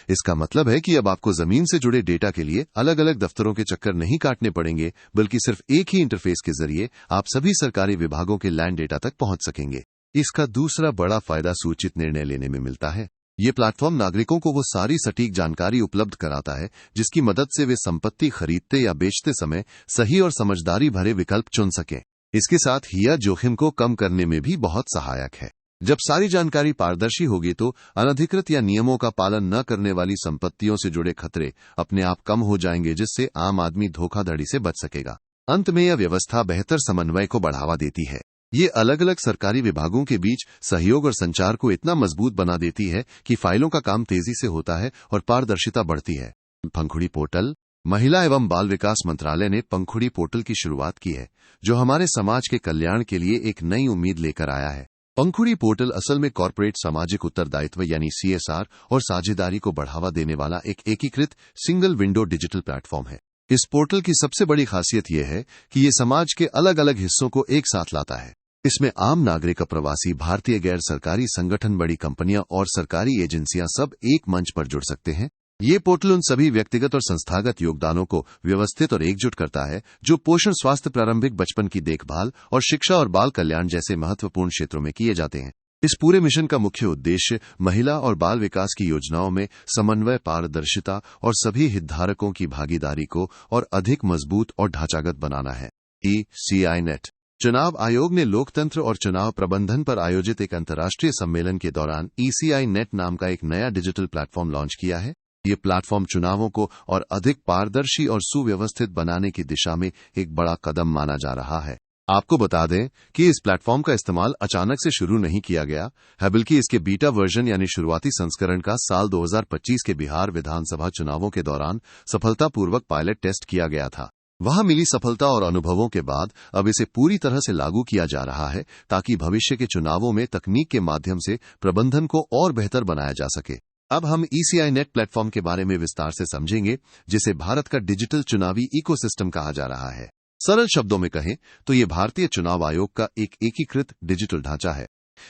इसका मतलब है कि अब आपको जमीन से जुड़े डेटा के लिए अलग अलग दफ्तरों के चक्कर नहीं काटने पड़ेंगे, बल्कि सिर्फ एक ही इंटरफेस के जरिए आप सभी सरकारी विभागों के लैंड डेटा तक पहुंच सकेंगे। इसका दूसरा बड़ा फायदा सूचित निर्णय लेने में मिलता है। ये प्लेटफॉर्म नागरिकों को वो सारी सटीक जानकारी उपलब्ध कराता है जिसकी मदद से वे संपत्ति खरीदते या बेचते समय सही और समझदारी भरे विकल्प चुन सकें। इसके साथ ही यह जोखिम को कम करने में भी बहुत सहायक है। जब सारी जानकारी पारदर्शी होगी तो अनधिकृत या नियमों का पालन न करने वाली संपत्तियों से जुड़े खतरे अपने आप कम हो जाएंगे, जिससे आम आदमी धोखाधड़ी से बच सकेगा। अंत में यह व्यवस्था बेहतर समन्वय को बढ़ावा देती है। ये अलग अलग सरकारी विभागों के बीच सहयोग और संचार को इतना मजबूत बना देती है कि फाइलों का काम तेजी से होता है और पारदर्शिता बढ़ती है। पंखुड़ी पोर्टल। महिला एवं बाल विकास मंत्रालय ने पंखुड़ी पोर्टल की शुरुआत की है, जो हमारे समाज के कल्याण के लिए एक नई उम्मीद लेकर आया है। पंखुड़ी पोर्टल असल में कॉर्पोरेट सामाजिक उत्तरदायित्व यानी CSR और साझेदारी को बढ़ावा देने वाला एक एकीकृत सिंगल विंडो डिजिटल प्लेटफॉर्म है। इस पोर्टल की सबसे बड़ी खासियत यह है कि ये समाज के अलग अलग हिस्सों को एक साथ लाता है। इसमें आम नागरिक, प्रवासी, भारतीय गैर सरकारी संगठन, बड़ी कंपनियां और सरकारी एजेंसियां सब एक मंच पर जुड़ सकते हैं। ये पोर्टल उन सभी व्यक्तिगत और संस्थागत योगदानों को व्यवस्थित और एकजुट करता है जो पोषण, स्वास्थ्य, प्रारंभिक बचपन की देखभाल और शिक्षा और बाल कल्याण जैसे महत्वपूर्ण क्षेत्रों में किए जाते हैं। इस पूरे मिशन का मुख्य उद्देश्य महिला और बाल विकास की योजनाओं में समन्वय, पारदर्शिता और सभी हितधारकों की भागीदारी को और अधिक मजबूत और ढांचागत बनाना है। ECI net. चुनाव आयोग ने लोकतंत्र और चुनाव प्रबंधन पर आयोजित एक अंतर्राष्ट्रीय सम्मेलन के दौरान ECI नेट नाम का एक नया डिजिटल प्लेटफॉर्म लॉन्च किया है। ये प्लेटफॉर्म चुनावों को और अधिक पारदर्शी और सुव्यवस्थित बनाने की दिशा में एक बड़ा कदम माना जा रहा है। आपको बता दें कि इस प्लेटफॉर्म का इस्तेमाल अचानक से शुरू नहीं किया गया है, बल्कि इसके बीटा वर्जन यानी शुरुआती संस्करण का साल 2025 के बिहार विधानसभा चुनावों के दौरान सफलतापूर्वक पायलट टेस्ट किया गया था। वहां मिली सफलता और अनुभवों के बाद अब इसे पूरी तरह से लागू किया जा रहा है ताकि भविष्य के चुनावों में तकनीक के माध्यम से प्रबंधन को और बेहतर बनाया जा सके। अब हम ECI नेट प्लेटफॉर्म के बारे में विस्तार से समझेंगे, जिसे भारत का डिजिटल चुनावी इकोसिस्टम कहा जा रहा है। सरल शब्दों में कहें तो ये भारतीय चुनाव आयोग का एक एकीकृत डिजिटल ढांचा है।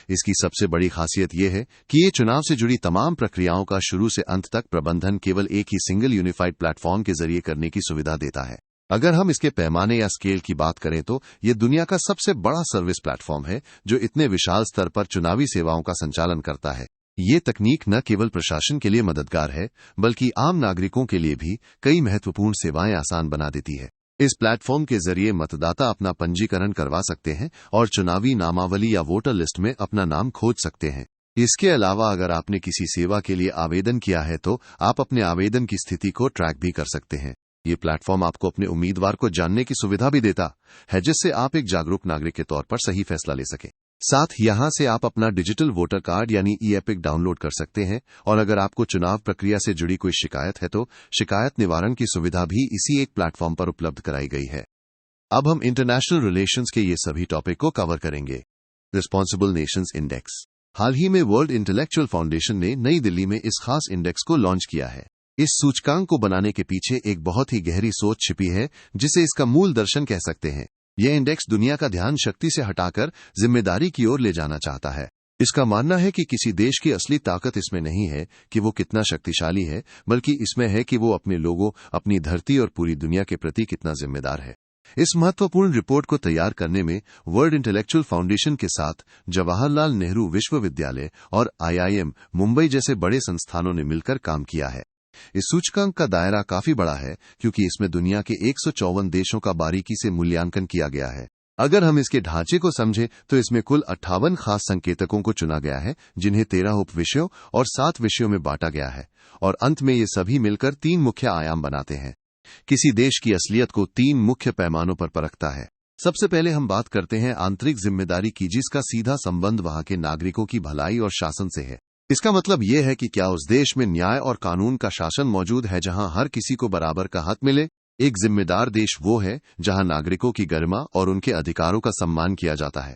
इसकी सबसे बड़ी खासियत यह है कि ये चुनाव से जुड़ी तमाम प्रक्रियाओं का शुरू से अंत तक प्रबंधन केवल एक ही सिंगल यूनिफाइड प्लेटफॉर्म के जरिए करने की सुविधा देता है। अगर हम इसके पैमाने या स्केल की बात करें तो ये दुनिया का सबसे बड़ा सर्विस प्लेटफॉर्म है जो इतने विशाल स्तर पर चुनावी सेवाओं का संचालन करता है। ये तकनीक न केवल प्रशासन के लिए मददगार है, बल्कि आम नागरिकों के लिए भी कई महत्वपूर्ण सेवाएं आसान बना देती है। इस प्लेटफॉर्म के जरिए मतदाता अपना पंजीकरण करवा सकते हैं और चुनावी नामावली या वोटर लिस्ट में अपना नाम खोज सकते हैं। इसके अलावा अगर आपने किसी सेवा के लिए आवेदन किया है तो आप अपने आवेदन की स्थिति को ट्रैक भी कर सकते हैं। ये प्लेटफॉर्म आपको अपने उम्मीदवार को जानने की सुविधा भी देता है, जिससे आप एक जागरूक नागरिक के तौर पर सही फैसला ले सकें। साथ यहां से आप अपना डिजिटल वोटर कार्ड यानी ई-एपिक डाउनलोड कर सकते हैं और अगर आपको चुनाव प्रक्रिया से जुड़ी कोई शिकायत है तो शिकायत निवारण की सुविधा भी इसी एक प्लेटफॉर्म पर उपलब्ध कराई गई है। अब हम इंटरनेशनल रिलेशंस के ये सभी टॉपिक को कवर करेंगे। Responsible nations index. हाल ही में वर्ल्ड इंटेलेक्चुअल फाउंडेशन ने नई दिल्ली में इस खास इंडेक्स को लॉन्च किया है। इस सूचकांक को बनाने के पीछे एक बहुत ही गहरी सोच छिपी है, जिसे इसका मूल दर्शन कह सकते हैं। यह इंडेक्स दुनिया का ध्यान शक्ति से हटाकर जिम्मेदारी की ओर ले जाना चाहता है। इसका मानना है कि किसी देश की असली ताकत इसमें नहीं है कि वो कितना शक्तिशाली है, बल्कि इसमें है कि वो अपने लोगों, अपनी धरती और पूरी दुनिया के प्रति कितना जिम्मेदार है। इस महत्वपूर्ण रिपोर्ट को तैयार करने में वर्ल्ड इंटेलेक्चुअल फाउंडेशन के साथ जवाहरलाल नेहरू विश्वविद्यालय और IIM मुंबई जैसे बड़े संस्थानों ने मिलकर काम किया है। इस सूचकांक का दायरा काफी बड़ा है, क्योंकि इसमें दुनिया के 154 देशों का बारीकी से मूल्यांकन किया गया है। अगर हम इसके ढांचे को समझें तो इसमें कुल 58 खास संकेतकों को चुना गया है, जिन्हें 13 उप विषयों और 7 विषयों में बांटा गया है, और अंत में ये सभी मिलकर 3 मुख्य आयाम बनाते हैं। किसी देश की असलियत को 3 मुख्य पैमानों पर परखता है। सबसे पहले हम बात करते हैं आंतरिक जिम्मेदारी की, जिसका सीधा संबंध वहां के नागरिकों की भलाई और शासन से है। इसका मतलब यह है कि क्या उस देश में न्याय और कानून का शासन मौजूद है जहां हर किसी को बराबर का हक मिले। एक जिम्मेदार देश वो है जहां नागरिकों की गरिमा और उनके अधिकारों का सम्मान किया जाता है।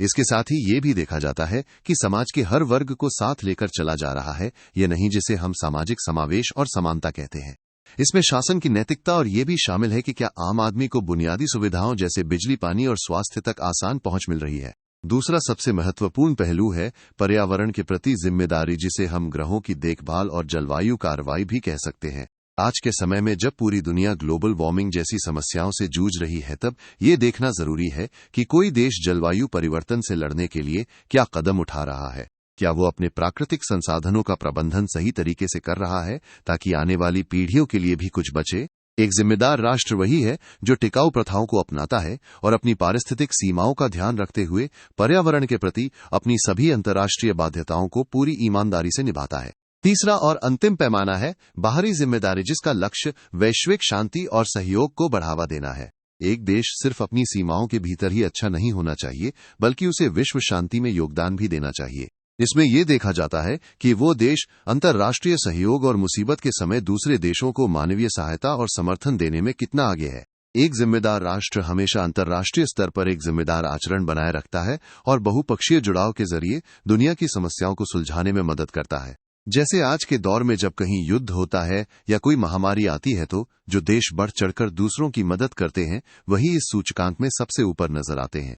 इसके साथ ही ये भी देखा जाता है कि समाज के हर वर्ग को साथ लेकर चला जा रहा है, ये नहीं जिसे हम सामाजिक समावेश और समानता कहते हैं। इसमें शासन की नैतिकता और ये भी शामिल है कि क्या आम आदमी को बुनियादी सुविधाओं जैसे बिजली, पानी और स्वास्थ्य तक आसान पहुंच मिल रही है। दूसरा सबसे महत्वपूर्ण पहलू है पर्यावरण के प्रति जिम्मेदारी, जिसे हम ग्रहों की देखभाल और जलवायु कार्रवाई भी कह सकते हैं। आज के समय में जब पूरी दुनिया ग्लोबल वार्मिंग जैसी समस्याओं से जूझ रही है, तब ये देखना जरूरी है कि कोई देश जलवायु परिवर्तन से लड़ने के लिए क्या कदम उठा रहा है। क्या वो अपने प्राकृतिक संसाधनों का प्रबंधन सही तरीके से कर रहा है, ताकि आने वाली पीढ़ियों के लिए भी कुछ बचे। एक जिम्मेदार राष्ट्र वही है जो टिकाऊ प्रथाओं को अपनाता है और अपनी पारिस्थितिक सीमाओं का ध्यान रखते हुए पर्यावरण के प्रति अपनी सभी अंतर्राष्ट्रीय बाध्यताओं को पूरी ईमानदारी से निभाता है। तीसरा और अंतिम पैमाना है बाहरी जिम्मेदारी, जिसका लक्ष्य वैश्विक शांति और सहयोग को बढ़ावा देना है। एक देश सिर्फ अपनी सीमाओं के भीतर ही अच्छा नहीं होना चाहिए, बल्कि उसे विश्व शांति में योगदान भी देना चाहिए। इसमें यह देखा जाता है कि वो देश अंतर्राष्ट्रीय सहयोग और मुसीबत के समय दूसरे देशों को मानवीय सहायता और समर्थन देने में कितना आगे है। एक जिम्मेदार राष्ट्र हमेशा अंतर्राष्ट्रीय स्तर पर एक जिम्मेदार आचरण बनाए रखता है और बहुपक्षीय जुड़ाव के जरिए दुनिया की समस्याओं को सुलझाने में मदद करता है। जैसे आज के दौर में जब कहीं युद्ध होता है या कोई महामारी आती है, तो जो देश बढ़ चढ़कर दूसरों की मदद करते हैं, वही इस सूचकांक में सबसे ऊपर नजर आते हैं।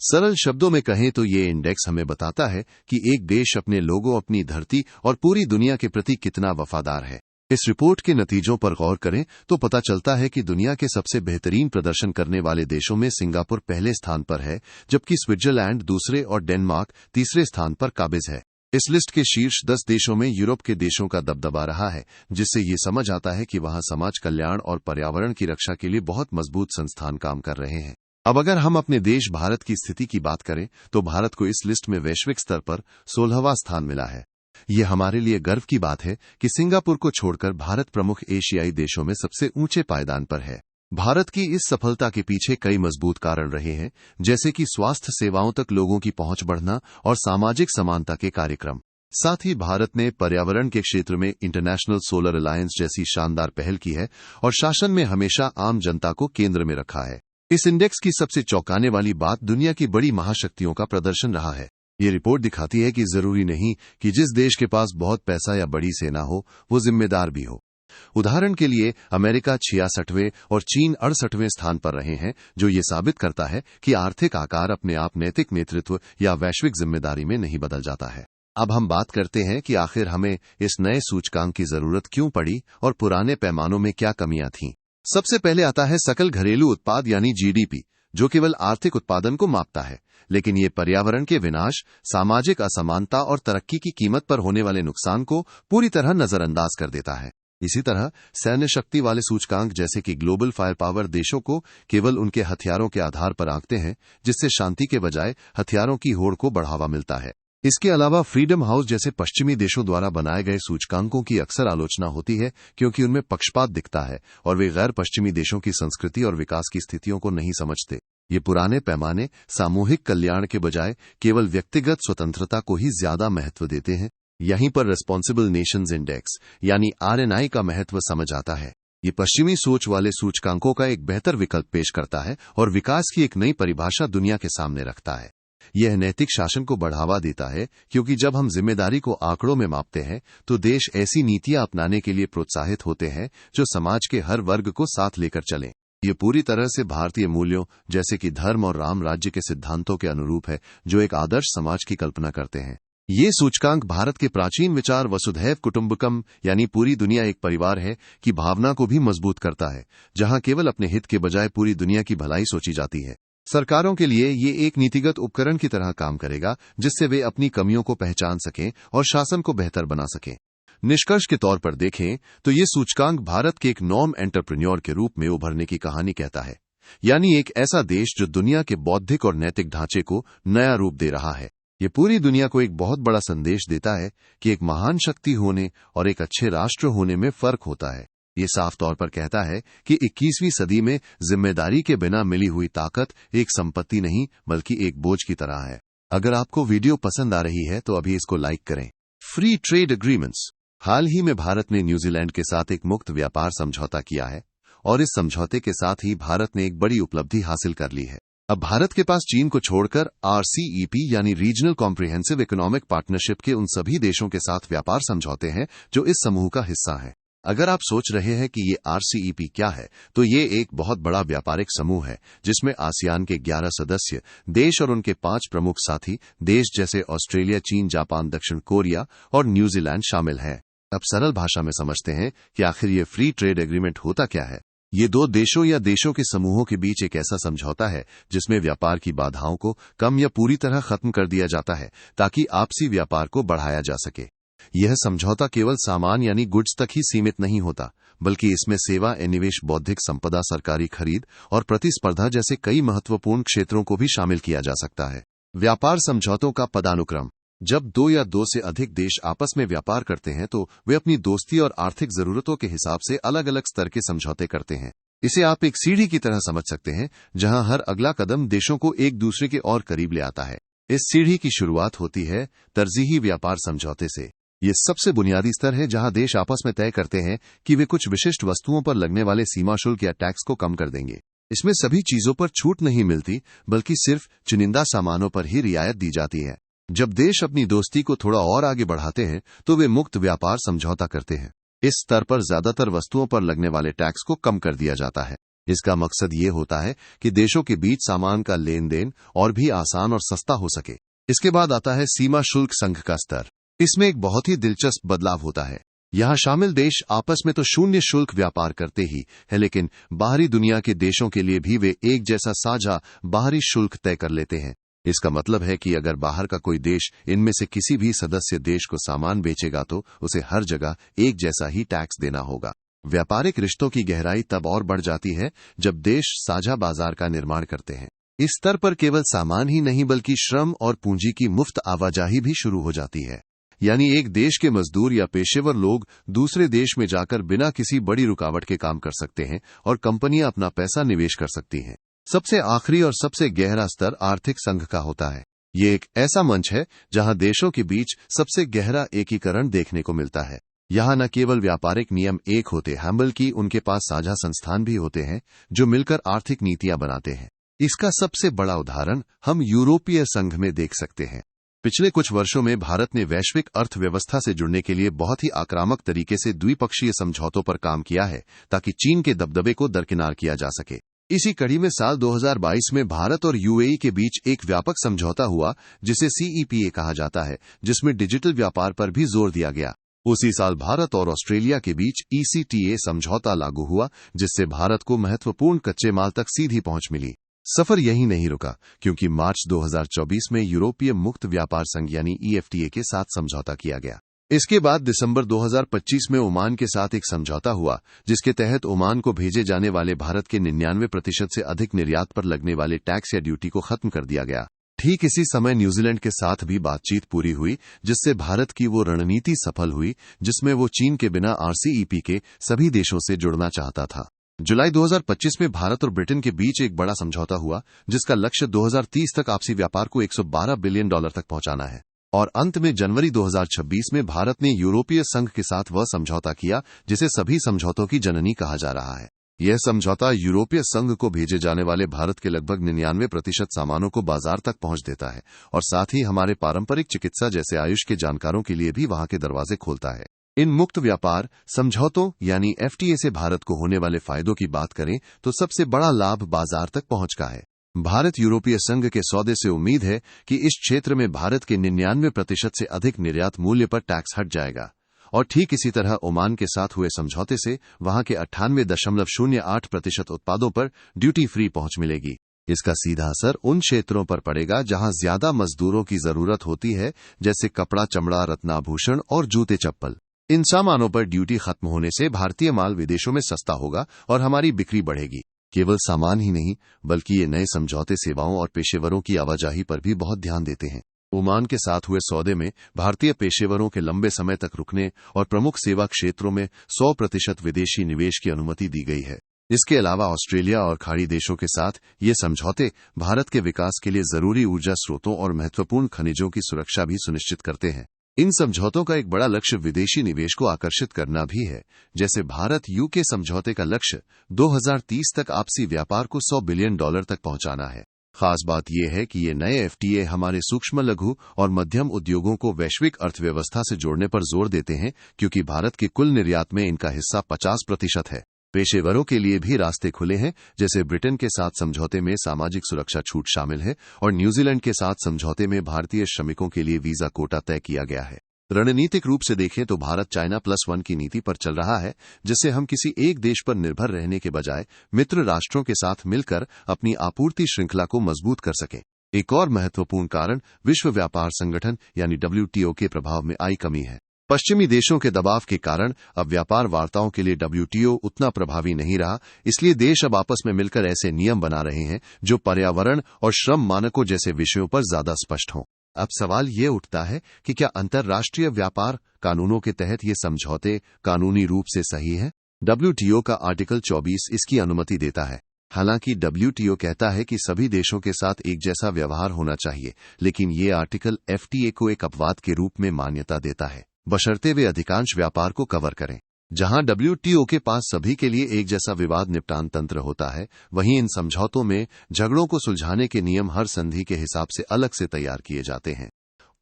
सरल शब्दों में कहें तो ये इंडेक्स हमें बताता है कि एक देश अपने लोगों, अपनी धरती और पूरी दुनिया के प्रति कितना वफादार है। इस रिपोर्ट के नतीजों पर गौर करें तो पता चलता है कि दुनिया के सबसे बेहतरीन प्रदर्शन करने वाले देशों में सिंगापुर पहले स्थान पर है, जबकि स्विट्जरलैंड दूसरे और डेनमार्क तीसरे स्थान पर काबिज है। इस लिस्ट के शीर्ष 10 देशों में यूरोप के देशों का दबदबा रहा है, जिससे ये समझ आता है कि वहां समाज कल्याण और पर्यावरण की रक्षा के लिए बहुत मजबूत संस्थान काम कर रहे हैं। अब अगर हम अपने देश भारत की स्थिति की बात करें तो भारत को इस लिस्ट में वैश्विक स्तर पर 16वां स्थान मिला है। ये हमारे लिए गर्व की बात है कि सिंगापुर को छोड़कर भारत प्रमुख एशियाई देशों में सबसे ऊंचे पायदान पर है। भारत की इस सफलता के पीछे कई मजबूत कारण रहे हैं, जैसे कि स्वास्थ्य सेवाओं तक लोगों की पहुंच बढ़ना और सामाजिक समानता के कार्यक्रम। साथ ही भारत ने पर्यावरण के क्षेत्र में इंटरनेशनल सोलर अलायंस जैसी शानदार पहल की है और शासन में हमेशा आम जनता को केंद्र में रखा है। इस इंडेक्स की सबसे चौंकाने वाली बात दुनिया की बड़ी महाशक्तियों का प्रदर्शन रहा है। ये रिपोर्ट दिखाती है कि जरूरी नहीं कि जिस देश के पास बहुत पैसा या बड़ी सेना हो, वो जिम्मेदार भी हो। उदाहरण के लिए अमेरिका 66वें और चीन 68वें स्थान पर रहे हैं, जो ये साबित करता है कि आर्थिक आकार अपने आप नैतिक नेतृत्व या वैश्विक जिम्मेदारी में नहीं बदल जाता है। अब हम बात करते हैं कि आखिर हमें इस नए सूचकांक की जरूरत क्यों पड़ी और पुराने पैमानों में क्या कमियां थीं। सबसे पहले आता है सकल घरेलू उत्पाद यानी GDP। जो केवल आर्थिक उत्पादन को मापता है, लेकिन ये पर्यावरण के विनाश, सामाजिक असमानता और तरक्की की कीमत पर होने वाले नुकसान को पूरी तरह नजरअंदाज कर देता है। इसी तरह सैन्य शक्ति वाले सूचकांक जैसे कि ग्लोबल फायर पावर देशों को केवल उनके हथियारों के आधार पर आंकते हैं, जिससे शांति के बजाय हथियारों की होड़ को बढ़ावा मिलता है। इसके अलावा फ्रीडम हाउस जैसे पश्चिमी देशों द्वारा बनाए गए सूचकांकों की अक्सर आलोचना होती है, क्योंकि उनमें पक्षपात दिखता है और वे गैर पश्चिमी देशों की संस्कृति और विकास की स्थितियों को नहीं समझते। ये पुराने पैमाने सामूहिक कल्याण के बजाय केवल व्यक्तिगत स्वतंत्रता को ही ज्यादा महत्व देते हैं। यहीं पर रिस्पॉन्सिबल नेशंस इंडेक्स यानी RNI का महत्व समझ आता है। ये पश्चिमी सोच वाले सूचकांकों का एक बेहतर विकल्प पेश करता है और विकास की एक नई परिभाषा दुनिया के सामने रखता है। यह नैतिक शासन को बढ़ावा देता है, क्योंकि जब हम जिम्मेदारी को आंकड़ों में मापते हैं तो देश ऐसी नीतियां अपनाने के लिए प्रोत्साहित होते हैं जो समाज के हर वर्ग को साथ लेकर चलें। ये पूरी तरह से भारतीय मूल्यों जैसे कि धर्म और राम राज्य के सिद्धांतों के अनुरूप है, जो एक आदर्श समाज की कल्पना करते हैं। ये सूचकांक भारत के प्राचीन विचार वसुधैव कुटुंबकम यानी पूरी दुनिया एक परिवार है की भावना को भी मजबूत करता है, जहां केवल अपने हित के बजाय पूरी दुनिया की भलाई सोची जाती है। सरकारों के लिए ये एक नीतिगत उपकरण की तरह काम करेगा, जिससे वे अपनी कमियों को पहचान सकें और शासन को बेहतर बना सकें। निष्कर्ष के तौर पर देखें तो ये सूचकांक भारत के एक नॉर्म एंटरप्रेन्योर के रूप में उभरने की कहानी कहता है, यानी एक ऐसा देश जो दुनिया के बौद्धिक और नैतिक ढांचे को नया रूप दे रहा है। ये पूरी दुनिया को एक बहुत बड़ा संदेश देता है कि एक महान शक्ति होने और एक अच्छे राष्ट्र होने में फर्क होता है। ये साफ तौर पर कहता है कि 21वीं सदी में जिम्मेदारी के बिना मिली हुई ताकत एक संपत्ति नहीं बल्कि एक बोझ की तरह है। अगर आपको वीडियो पसंद आ रही है तो अभी इसको लाइक करें। Free trade agreements. हाल ही में भारत ने न्यूजीलैंड के साथ एक मुक्त व्यापार समझौता किया है और इस समझौते के साथ ही भारत ने एक बड़ी उपलब्धि हासिल कर ली है। अब भारत के पास चीन को छोड़कर RCEP यानी रीजनल कॉम्प्रिहेंसिव इकोनॉमिक पार्टनरशिप के उन सभी देशों के साथ व्यापार समझौते हैं जो इस समूह का हिस्सा हैं। अगर आप सोच रहे हैं कि ये RCEP क्या है, तो ये एक बहुत बड़ा व्यापारिक समूह है जिसमें आसियान के 11 सदस्य देश और उनके 5 प्रमुख साथी देश जैसे ऑस्ट्रेलिया, चीन, जापान, दक्षिण कोरिया और न्यूजीलैंड शामिल हैं। अब सरल भाषा में समझते हैं कि आखिर ये फ्री ट्रेड एग्रीमेंट होता क्या है। ये दो देशों या देशों के समूहों के बीच एक ऐसा समझौता है जिसमें व्यापार की बाधाओं को कम या पूरी तरह खत्म कर दिया जाता है ताकि आपसी व्यापार को बढ़ाया जा सके। यह समझौता केवल सामान यानी गुड्स तक ही सीमित नहीं होता, बल्कि इसमें सेवा, निवेश, बौद्धिक संपदा, सरकारी खरीद और प्रतिस्पर्धा जैसे कई महत्वपूर्ण क्षेत्रों को भी शामिल किया जा सकता है। व्यापार समझौतों का पदानुक्रम। जब 2 या 2 से अधिक देश आपस में व्यापार करते हैं तो वे अपनी दोस्ती और आर्थिक जरूरतों के हिसाब से अलग अलग स्तर के समझौते करते हैं। इसे आप एक सीढ़ी की तरह समझ सकते हैं, जहां हर अगला कदम देशों को एक दूसरे के और करीब ले आता है। इस सीढ़ी की शुरुआत होती है तरजीही व्यापार समझौते से। ये सबसे बुनियादी स्तर है जहां देश आपस में तय करते हैं कि वे कुछ विशिष्ट वस्तुओं पर लगने वाले सीमा शुल्क या टैक्स को कम कर देंगे। इसमें सभी चीजों पर छूट नहीं मिलती, बल्कि सिर्फ चुनिंदा सामानों पर ही रियायत दी जाती है। जब देश अपनी दोस्ती को थोड़ा और आगे बढ़ाते हैं तो वे मुक्त व्यापार समझौता करते हैं। इस स्तर पर ज्यादातर वस्तुओं पर लगने वाले टैक्स को कम कर दिया जाता है। इसका मकसद ये होता है कि देशों के बीच सामान का लेन देन और भी आसान और सस्ता हो सके। इसके बाद आता है सीमा शुल्क संघ का स्तर। इसमें एक बहुत ही दिलचस्प बदलाव होता है। यहाँ शामिल देश आपस में तो शून्य शुल्क व्यापार करते ही है, लेकिन बाहरी दुनिया के देशों के लिए भी वे एक जैसा साझा बाहरी शुल्क तय कर लेते हैं। इसका मतलब है कि अगर बाहर का कोई देश इनमें से किसी भी सदस्य देश को सामान बेचेगा तो उसे हर जगह एक जैसा ही टैक्स देना होगा। व्यापारिक रिश्तों की गहराई तब और बढ़ जाती है जब देश साझा बाजार का निर्माण करते हैं। इस स्तर पर केवल सामान ही नहीं बल्कि श्रम और पूंजी की मुफ्त आवाजाही भी शुरू हो जाती है। यानी एक देश के मजदूर या पेशेवर लोग दूसरे देश में जाकर बिना किसी बड़ी रुकावट के काम कर सकते हैं और कंपनियां अपना पैसा निवेश कर सकती हैं। सबसे आखिरी और सबसे गहरा स्तर आर्थिक संघ का होता है। ये एक ऐसा मंच है जहां देशों के बीच सबसे गहरा एकीकरण देखने को मिलता है। यहाँ न केवल व्यापारिक नियम एक होते हैं, बल्कि उनके पास साझा संस्थान भी होते हैं जो मिलकर आर्थिक नीतियां बनाते हैं। इसका सबसे बड़ा उदाहरण हम यूरोपीय संघ में देख सकते हैं। पिछले कुछ वर्षों में भारत ने वैश्विक अर्थव्यवस्था से जुड़ने के लिए बहुत ही आक्रामक तरीके से द्विपक्षीय समझौतों पर काम किया है ताकि चीन के दबदबे को दरकिनार किया जा सके। इसी कड़ी में साल 2022 में भारत और UAE के बीच एक व्यापक समझौता हुआ जिसे CEPA कहा जाता है, जिसमें डिजिटल व्यापार पर भी जोर दिया गया। उसी साल भारत और ऑस्ट्रेलिया के बीच ECTA समझौता लागू हुआ, जिससे भारत को महत्वपूर्ण कच्चे माल तक सीधी पहुंच मिली। सफर यही नहीं रुका, क्योंकि मार्च 2024 में यूरोपीय मुक्त व्यापार संघ यानी EFTA के साथ समझौता किया गया। इसके बाद दिसंबर 2025 में ओमान के साथ एक समझौता हुआ, जिसके तहत ओमान को भेजे जाने वाले भारत के 99% से अधिक निर्यात पर लगने वाले टैक्स या ड्यूटी को खत्म कर दिया गया। ठीक इसी समय न्यूजीलैंड के साथ भी बातचीत पूरी हुई, जिससे भारत की वो रणनीति सफल हुई जिसमें वो चीन के बिना RCEP के सभी देशों से जुड़ना चाहता था। जुलाई 2025 में भारत और ब्रिटेन के बीच एक बड़ा समझौता हुआ, जिसका लक्ष्य 2030 तक आपसी व्यापार को $112 बिलियन तक पहुंचाना है। और अंत में जनवरी 2026 में भारत ने यूरोपीय संघ के साथ वह समझौता किया जिसे सभी समझौतों की जननी कहा जा रहा है। यह समझौता यूरोपीय संघ को भेजे जाने वाले भारत के लगभग 99% सामानों को बाजार तक पहुंच देता है और साथ ही हमारे पारंपरिक चिकित्सा जैसे आयुष के जानकारों के लिए भी वहां के दरवाजे खोलता है। इन मुक्त व्यापार समझौतों यानी FTA से भारत को होने वाले फायदों की बात करें तो सबसे बड़ा लाभ बाजार तक पहुंच का है। भारत यूरोपीय संघ के सौदे से उम्मीद है कि इस क्षेत्र में भारत के 99% से अधिक निर्यात मूल्य पर टैक्स हट जाएगा और ठीक इसी तरह ओमान के साथ हुए समझौते से वहां के 98.08% उत्पादों पर ड्यूटी फ्री पहुंच मिलेगी। इसका सीधा असर उन क्षेत्रों पर पड़ेगा जहां ज्यादा मजदूरों की जरूरत होती है, जैसे कपड़ा, चमड़ा, रत्नाभूषण और जूते चप्पल। इन सामानों पर ड्यूटी खत्म होने से भारतीय माल विदेशों में सस्ता होगा और हमारी बिक्री बढ़ेगी। केवल सामान ही नहीं, बल्कि ये नए समझौते सेवाओं और पेशेवरों की आवाजाही पर भी बहुत ध्यान देते हैं। ओमान के साथ हुए सौदे में भारतीय पेशेवरों के लंबे समय तक रुकने और प्रमुख सेवा क्षेत्रों में 100% विदेशी निवेश की अनुमति दी गई है। इसके अलावा ऑस्ट्रेलिया और खाड़ी देशों के साथ ये समझौते भारत के विकास के लिए जरूरी ऊर्जा स्रोतों और महत्वपूर्ण खनिजों की सुरक्षा भी सुनिश्चित करते हैं। इन समझौतों का एक बड़ा लक्ष्य विदेशी निवेश को आकर्षित करना भी है। जैसे भारत UK समझौते का लक्ष्य 2030 तक आपसी व्यापार को $100 बिलियन तक पहुंचाना है। खास बात यह है कि ये नए FTA हमारे सूक्ष्म, लघु और मध्यम उद्योगों को वैश्विक अर्थव्यवस्था से जोड़ने पर जोर देते हैं, क्योंकि भारत के कुल निर्यात में इनका हिस्सा 50% है। पेशेवरों के लिए भी रास्ते खुले हैं, जैसे ब्रिटेन के साथ समझौते में सामाजिक सुरक्षा छूट शामिल है और न्यूजीलैंड के साथ समझौते में भारतीय श्रमिकों के लिए वीजा कोटा तय किया गया है। रणनीतिक रूप से देखें तो भारत चाइना +1 की नीति पर चल रहा है, जिससे हम किसी एक देश पर निर्भर रहने के बजाय मित्र राष्ट्रों के साथ मिलकर अपनी आपूर्ति श्रृंखला को मजबूत कर सकें। एक और महत्वपूर्ण कारण विश्व व्यापार संगठन यानी WTO के प्रभाव में आई कमी है। पश्चिमी देशों के दबाव के कारण अब व्यापार वार्ताओं के लिए WTO उतना प्रभावी नहीं रहा, इसलिए देश अब आपस में मिलकर ऐसे नियम बना रहे हैं जो पर्यावरण और श्रम मानकों जैसे विषयों पर ज्यादा स्पष्ट हों। अब सवाल ये उठता है कि क्या अंतर्राष्ट्रीय व्यापार कानूनों के तहत ये समझौते कानूनी रूप से सही है? WTO का आर्टिकल 24 इसकी अनुमति देता है। हालांकि WTO कहता है कि सभी देशों के साथ एक जैसा व्यवहार होना चाहिए, लेकिन ये आर्टिकल FTA को एक अपवाद के रूप में मान्यता देता है, बशर्ते वे अधिकांश व्यापार को कवर करें। जहां WTO के पास सभी के लिए एक जैसा विवाद निपटान तंत्र होता है, वहीं इन समझौतों में झगड़ों को सुलझाने के नियम हर संधि के हिसाब से अलग से तैयार किए जाते हैं।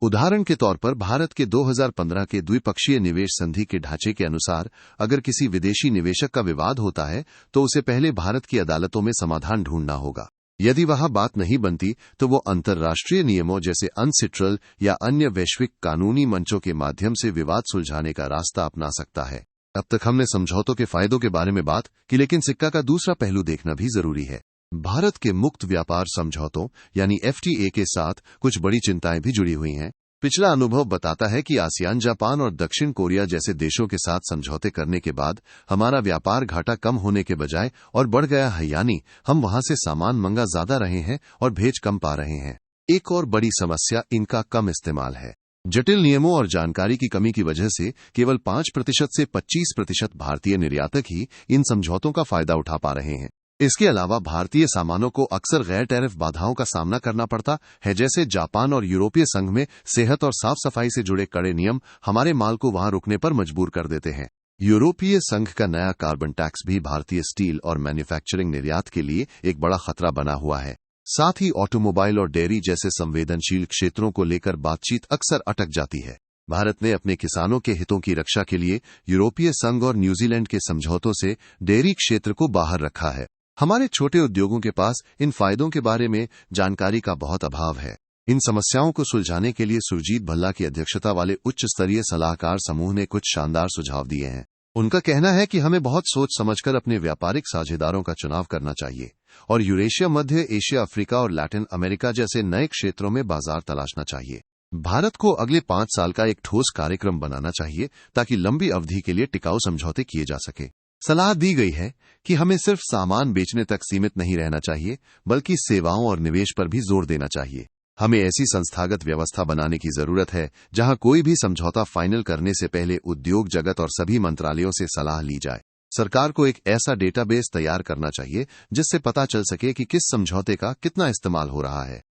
उदाहरण के तौर पर भारत के 2015 के द्विपक्षीय निवेश संधि के ढांचे के अनुसार अगर किसी विदेशी निवेशक का विवाद होता है तो उसे पहले भारत की अदालतों में समाधान ढूंढना होगा। यदि वहां बात नहीं बनती तो वो अंतर्राष्ट्रीय नियमों जैसे अनसिट्रल या अन्य वैश्विक कानूनी मंचों के माध्यम से विवाद सुलझाने का रास्ता अपना सकता है। अब तक हमने समझौतों के फायदों के बारे में बात की, लेकिन सिक्का का दूसरा पहलू देखना भी जरूरी है। भारत के मुक्त व्यापार समझौतों यानी FTA के साथ कुछ बड़ी चिंताएं भी जुड़ी हुई हैं। पिछला अनुभव बताता है कि आसियान, जापान और दक्षिण कोरिया जैसे देशों के साथ समझौते करने के बाद हमारा व्यापार घाटा कम होने के बजाय और बढ़ गया है, यानी हम वहां से सामान मंगा ज्यादा रहे हैं और भेज कम पा रहे हैं। एक और बड़ी समस्या इनका कम इस्तेमाल है। जटिल नियमों और जानकारी की कमी की वजह से केवल 5% से 25% भारतीय निर्यातक ही इन समझौतों का फायदा उठा पा रहे हैं। इसके अलावा भारतीय सामानों को अक्सर गैर टैरिफ बाधाओं का सामना करना पड़ता है, जैसे जापान और यूरोपीय संघ में सेहत और साफ सफाई से जुड़े कड़े नियम हमारे माल को वहां रुकने पर मजबूर कर देते हैं। यूरोपीय संघ का नया कार्बन टैक्स भी भारतीय स्टील और मैन्युफैक्चरिंग निर्यात के लिए एक बड़ा खतरा बना हुआ है। साथ ही ऑटोमोबाइल और डेयरी जैसे संवेदनशील क्षेत्रों को लेकर बातचीत अक्सर अटक जाती है। भारत ने अपने किसानों के हितों की रक्षा के लिए यूरोपीय संघ और न्यूजीलैंड के समझौतों से डेयरी क्षेत्र को बाहर रखा है। हमारे छोटे उद्योगों के पास इन फायदों के बारे में जानकारी का बहुत अभाव है। इन समस्याओं को सुलझाने के लिए सुरजीत भल्ला की अध्यक्षता वाले उच्च स्तरीय सलाहकार समूह ने कुछ शानदार सुझाव दिए हैं। उनका कहना है कि हमें बहुत सोच समझकर अपने व्यापारिक साझेदारों का चुनाव करना चाहिए। और यूरेशिया, मध्य एशिया, अफ्रीका और लैटिन अमेरिका जैसे नए क्षेत्रों में बाजार तलाशना चाहिए। भारत को अगले 5 साल का एक ठोस कार्यक्रम बनाना चाहिए ताकि लंबी अवधि के लिए टिकाऊ समझौते किए जा सके। सलाह दी गई है कि हमें सिर्फ सामान बेचने तक सीमित नहीं रहना चाहिए, बल्कि सेवाओं और निवेश पर भी जोर देना चाहिए। हमें ऐसी संस्थागत व्यवस्था बनाने की जरूरत है जहां कोई भी समझौता फाइनल करने से पहले उद्योग जगत और सभी मंत्रालयों से सलाह ली जाए। सरकार को एक ऐसा डेटाबेस तैयार करना चाहिए जिससे पता चल सके कि किस समझौते का कितना इस्तेमाल हो रहा है।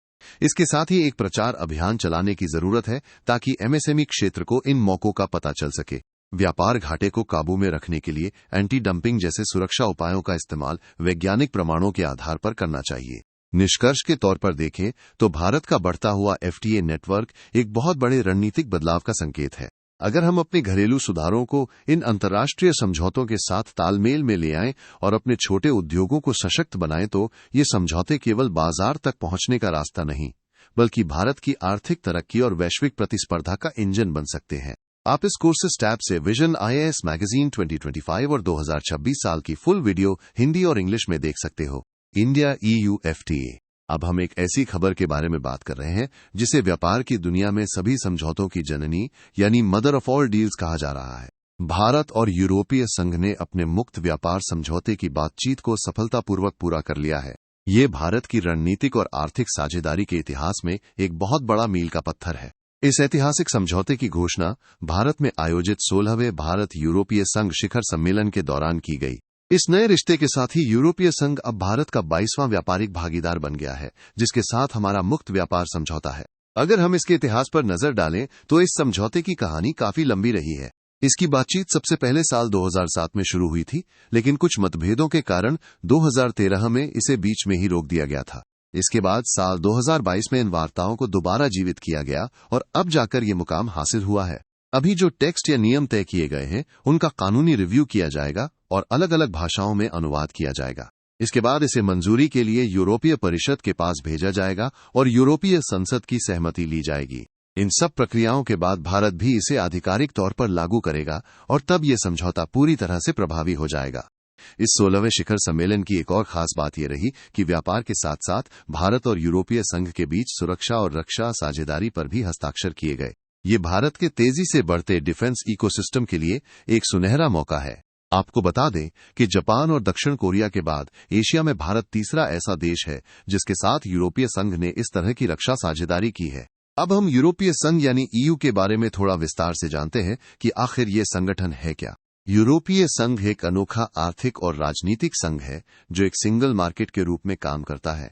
इसके साथ ही एक प्रचार अभियान चलाने की जरूरत है ताकि एमएसएमई क्षेत्र को इन मौकों का पता चल सके। व्यापार घाटे को काबू में रखने के लिए एंटी डंपिंग जैसे सुरक्षा उपायों का इस्तेमाल वैज्ञानिक प्रमाणों के आधार पर करना चाहिए। निष्कर्ष के तौर पर देखें तो भारत का बढ़ता हुआ एफटीए नेटवर्क एक बहुत बड़े रणनीतिक बदलाव का संकेत है। अगर हम अपने घरेलू सुधारों को इन अंतर्राष्ट्रीय समझौतों के साथ तालमेल में ले आएं और अपने छोटे उद्योगों को सशक्त बनाएं तो ये समझौते केवल बाजार तक पहुंचने का रास्ता नहीं, बल्कि भारत की आर्थिक तरक्की और वैश्विक प्रतिस्पर्धा का इंजन बन सकते हैं। आप इस कोर्सेस टैब से विजन आईएएस मैगजीन 2025 और 2026 साल की फुल वीडियो हिंदी और इंग्लिश में देख सकते हो। India EU FTA. अब हम एक ऐसी खबर के बारे में बात कर रहे हैं जिसे व्यापार की दुनिया में सभी समझौतों की जननी यानी मदर ऑफ ऑल डील्स कहा जा रहा है। भारत और यूरोपीय संघ ने अपने मुक्त व्यापार समझौते की बातचीत को सफलतापूर्वक पूरा कर लिया है। ये भारत की रणनीतिक और आर्थिक साझेदारी के इतिहास में एक बहुत बड़ा मील का पत्थर है। इस ऐतिहासिक समझौते की घोषणा भारत में आयोजित 16वें भारत यूरोपीय संघ शिखर सम्मेलन के दौरान की गई। इस नए रिश्ते के साथ ही यूरोपीय संघ अब भारत का 22वां व्यापारिक भागीदार बन गया है, जिसके साथ हमारा मुक्त व्यापार समझौता है। अगर हम इसके इतिहास पर नजर डालें तो इस समझौते की कहानी काफी लंबी रही है। इसकी बातचीत सबसे पहले साल 2007 में शुरू हुई थी, लेकिन कुछ मतभेदों के कारण 2013 में इसे बीच में ही रोक दिया गया था। इसके बाद साल 2022 में इन वार्ताओं को दोबारा जीवित किया गया और अब जाकर ये मुकाम हासिल हुआ है। अभी जो टेक्स्ट या नियम तय किए गए हैं उनका कानूनी रिव्यू किया जाएगा और अलग अलग भाषाओं में अनुवाद किया जाएगा। इसके बाद इसे मंजूरी के लिए यूरोपीय परिषद के पास भेजा जाएगा और यूरोपीय संसद की सहमति ली जाएगी। इन सब प्रक्रियाओं के बाद भारत भी इसे आधिकारिक तौर पर लागू करेगा और तब ये समझौता पूरी तरह से प्रभावी हो जाएगा। इस 16वें शिखर सम्मेलन की एक और खास बात यह रही कि व्यापार के साथ साथ भारत और यूरोपीय संघ के बीच सुरक्षा और रक्षा साझेदारी पर भी हस्ताक्षर किए गए। ये भारत के तेजी से बढ़ते डिफेंस इकोसिस्टम के लिए एक सुनहरा मौका है। आपको बता दें कि जापान और दक्षिण कोरिया के बाद एशिया में भारत तीसरा ऐसा देश है जिसके साथ यूरोपीय संघ ने इस तरह की रक्षा साझेदारी की है। अब हम यूरोपीय संघ यानी ईयू के बारे में थोड़ा विस्तार से जानते हैं कि आखिर ये संगठन है क्या। यूरोपीय संघ एक अनोखा आर्थिक और राजनीतिक संघ है जो एक सिंगल मार्केट के रूप में काम करता है।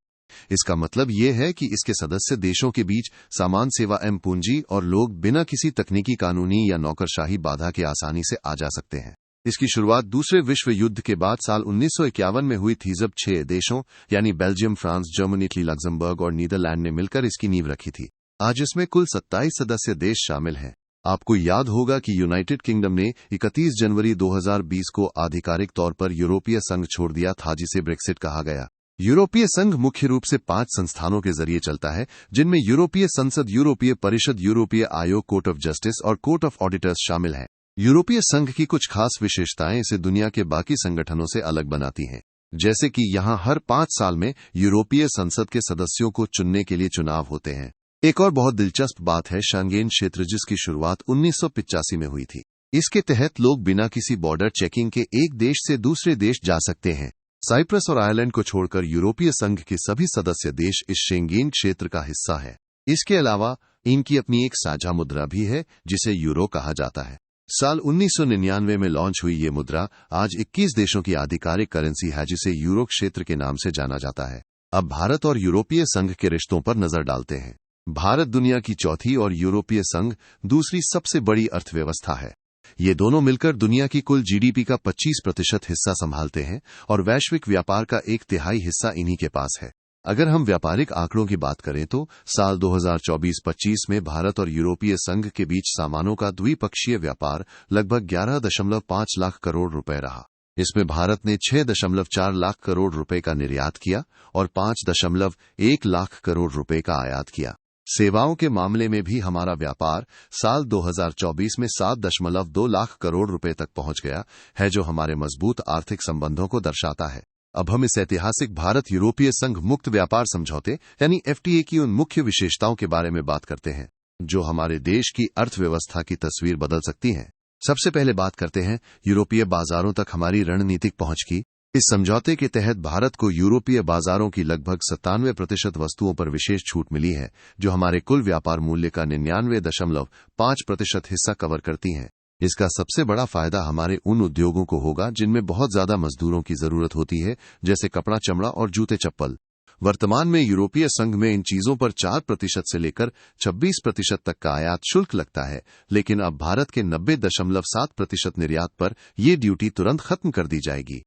इसका मतलब ये है कि इसके सदस्य देशों के बीच सामान, सेवा एवं पूंजी और लोग बिना किसी तकनीकी, कानूनी या नौकरशाही बाधा के आसानी से आ जा सकते हैं। इसकी शुरुआत दूसरे विश्व युद्ध के बाद साल 1951 में हुई थी, जब 6 देशों यानी Belgium, France, Germany, Italy, Luxembourg और नीदरलैंड ने मिलकर इसकी नींव रखी थी। आज इसमें कुल 27 सदस्य देश शामिल हैं। आपको याद होगा कि यूनाइटेड किंगडम ने 31 जनवरी 2020 को आधिकारिक तौर पर यूरोपीय संघ छोड़ दिया था, जिसे ब्रेक्सिट कहा गया। यूरोपीय संघ मुख्य रूप से 5 संस्थानों के जरिए चलता है, जिनमें यूरोपीय संसद, यूरोपीय परिषद, यूरोपीय आयोग, कोर्ट ऑफ जस्टिस और कोर्ट ऑफ ऑडिटर्स शामिल हैं। यूरोपीय संघ की कुछ खास विशेषताएं इसे दुनिया के बाकी संगठनों से अलग बनाती हैं, जैसे कि यहाँ हर 5 साल में यूरोपीय संसद के सदस्यों को चुनने के लिए चुनाव होते हैं। एक और बहुत दिलचस्प बात है शेंगेन क्षेत्र, जिसकी शुरुआत 1985 में हुई थी। इसके तहत लोग बिना किसी बॉर्डर चेकिंग के एक देश से दूसरे देश जा सकते हैं। साइप्रस और आयरलैंड को छोड़कर यूरोपीय संघ के सभी सदस्य देश इस शेंगेन क्षेत्र का हिस्सा है। इसके अलावा इनकी अपनी एक साझा मुद्रा भी है जिसे यूरो कहा जाता है। साल 1999 में लॉन्च हुई ये मुद्रा आज 21 देशों की आधिकारिक करेंसी है, जिसे यूरो क्षेत्र के नाम से जाना जाता है। अब भारत और यूरोपीय संघ के रिश्तों पर नजर डालते हैं। भारत दुनिया की चौथी और यूरोपीय संघ दूसरी सबसे बड़ी अर्थव्यवस्था है। ये दोनों मिलकर दुनिया की कुल जीडीपी का 25% हिस्सा संभालते हैं और वैश्विक व्यापार का 1/3 हिस्सा इन्हीं के पास है। अगर हम व्यापारिक आंकड़ों की बात करें तो साल 2024-25 में भारत और यूरोपीय संघ के बीच सामानों का द्विपक्षीय व्यापार लगभग 11.5 लाख करोड़ रुपए रहा। इसमें भारत ने 6.4 लाख करोड़ रुपए का निर्यात किया और 5.1 लाख करोड़ रुपए का आयात किया। सेवाओं के मामले में भी हमारा व्यापार साल 2024 में 7.2 लाख करोड़ रुपए तक पहुंच गया है, जो हमारे मजबूत आर्थिक संबंधों को दर्शाता है। अब हम इस ऐतिहासिक भारत यूरोपीय संघ मुक्त व्यापार समझौते यानी एफटीए की उन मुख्य विशेषताओं के बारे में बात करते हैं जो हमारे देश की अर्थव्यवस्था की तस्वीर बदल सकती हैं। सबसे पहले बात करते हैं यूरोपीय बाजारों तक हमारी रणनीतिक पहुंच की। इस समझौते के तहत भारत को यूरोपीय बाजारों की लगभग 97% वस्तुओं पर विशेष छूट मिली है, जो हमारे कुल व्यापार मूल्य का 99.5% हिस्सा कवर करती हैं। इसका सबसे बड़ा फायदा हमारे उन उद्योगों को होगा जिनमें बहुत ज्यादा मजदूरों की जरूरत होती है, जैसे कपड़ा, चमड़ा और जूते चप्पल। वर्तमान में यूरोपीय संघ में इन चीजों पर 4% से लेकर 26% तक का आयात शुल्क लगता है, लेकिन अब भारत के 90.7% निर्यात पर यह ड्यूटी तुरंत खत्म कर दी जाएगी।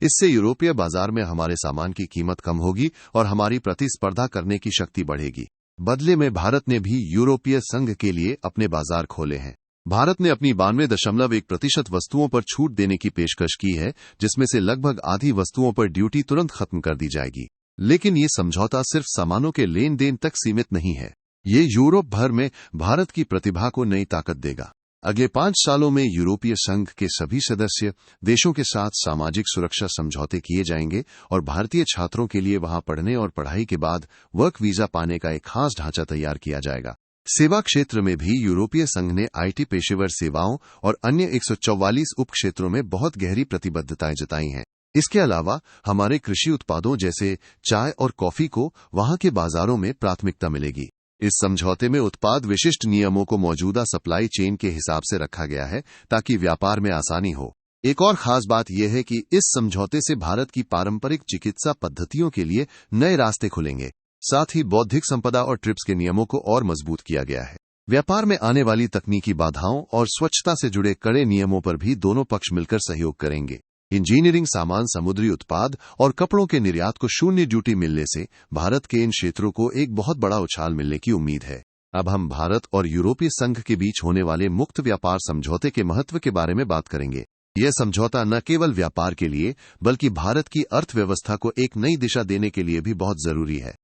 इससे यूरोपीय बाजार में हमारे सामान की कीमत कम होगी और हमारी प्रतिस्पर्धा करने की शक्ति बढ़ेगी। बदले में भारत ने भी यूरोपीय संघ के लिए अपने बाजार खोले हैं। भारत ने अपनी 92.1% वस्तुओं पर छूट देने की पेशकश की है, जिसमें से लगभग आधी वस्तुओं पर ड्यूटी तुरंत खत्म कर दी जाएगी। लेकिन ये समझौता सिर्फ सामानों के लेन देन तक सीमित नहीं है। ये यूरोप भर में भारत की प्रतिभा को नई ताकत देगा। अगले 5 सालों में यूरोपीय संघ के सभी सदस्य देशों के साथ सामाजिक सुरक्षा समझौते किए जाएंगे और भारतीय छात्रों के लिए वहां पढ़ने और पढ़ाई के बाद वर्क वीजा पाने का एक खास ढांचा तैयार किया जाएगा। सेवा क्षेत्र में भी यूरोपीय संघ ने आईटी पेशेवर सेवाओं और अन्य 144 उप क्षेत्रों में बहुत गहरी प्रतिबद्धताएं जताई हैं। इसके अलावा हमारे कृषि उत्पादों जैसे चाय और कॉफी को वहां के बाजारों में प्राथमिकता मिलेगी। इस समझौते में उत्पाद विशिष्ट नियमों को मौजूदा सप्लाई चेन के हिसाब से रखा गया है ताकि व्यापार में आसानी हो। एक और खास बात यह है कि इस समझौते से भारत की पारंपरिक चिकित्सा पद्धतियों के लिए नए रास्ते खुलेंगे। साथ ही बौद्धिक संपदा और ट्रिप्स के नियमों को और मजबूत किया गया है। व्यापार में आने वाली तकनीकी बाधाओं और स्वच्छता से जुड़े कड़े नियमों पर भी दोनों पक्ष मिलकर सहयोग करेंगे। इंजीनियरिंग सामान, समुद्री उत्पाद और कपड़ों के निर्यात को शून्य ड्यूटी मिलने से भारत के इन क्षेत्रों को एक बहुत बड़ा उछाल मिलने की उम्मीद है। अब हम भारत और यूरोपीय संघ के बीच होने वाले मुक्त व्यापार समझौते के महत्व के बारे में बात करेंगे। यह समझौता न केवल व्यापार के लिए बल्कि भारत की अर्थव्यवस्था को एक नई दिशा देने के लिए भी बहुत जरूरी है।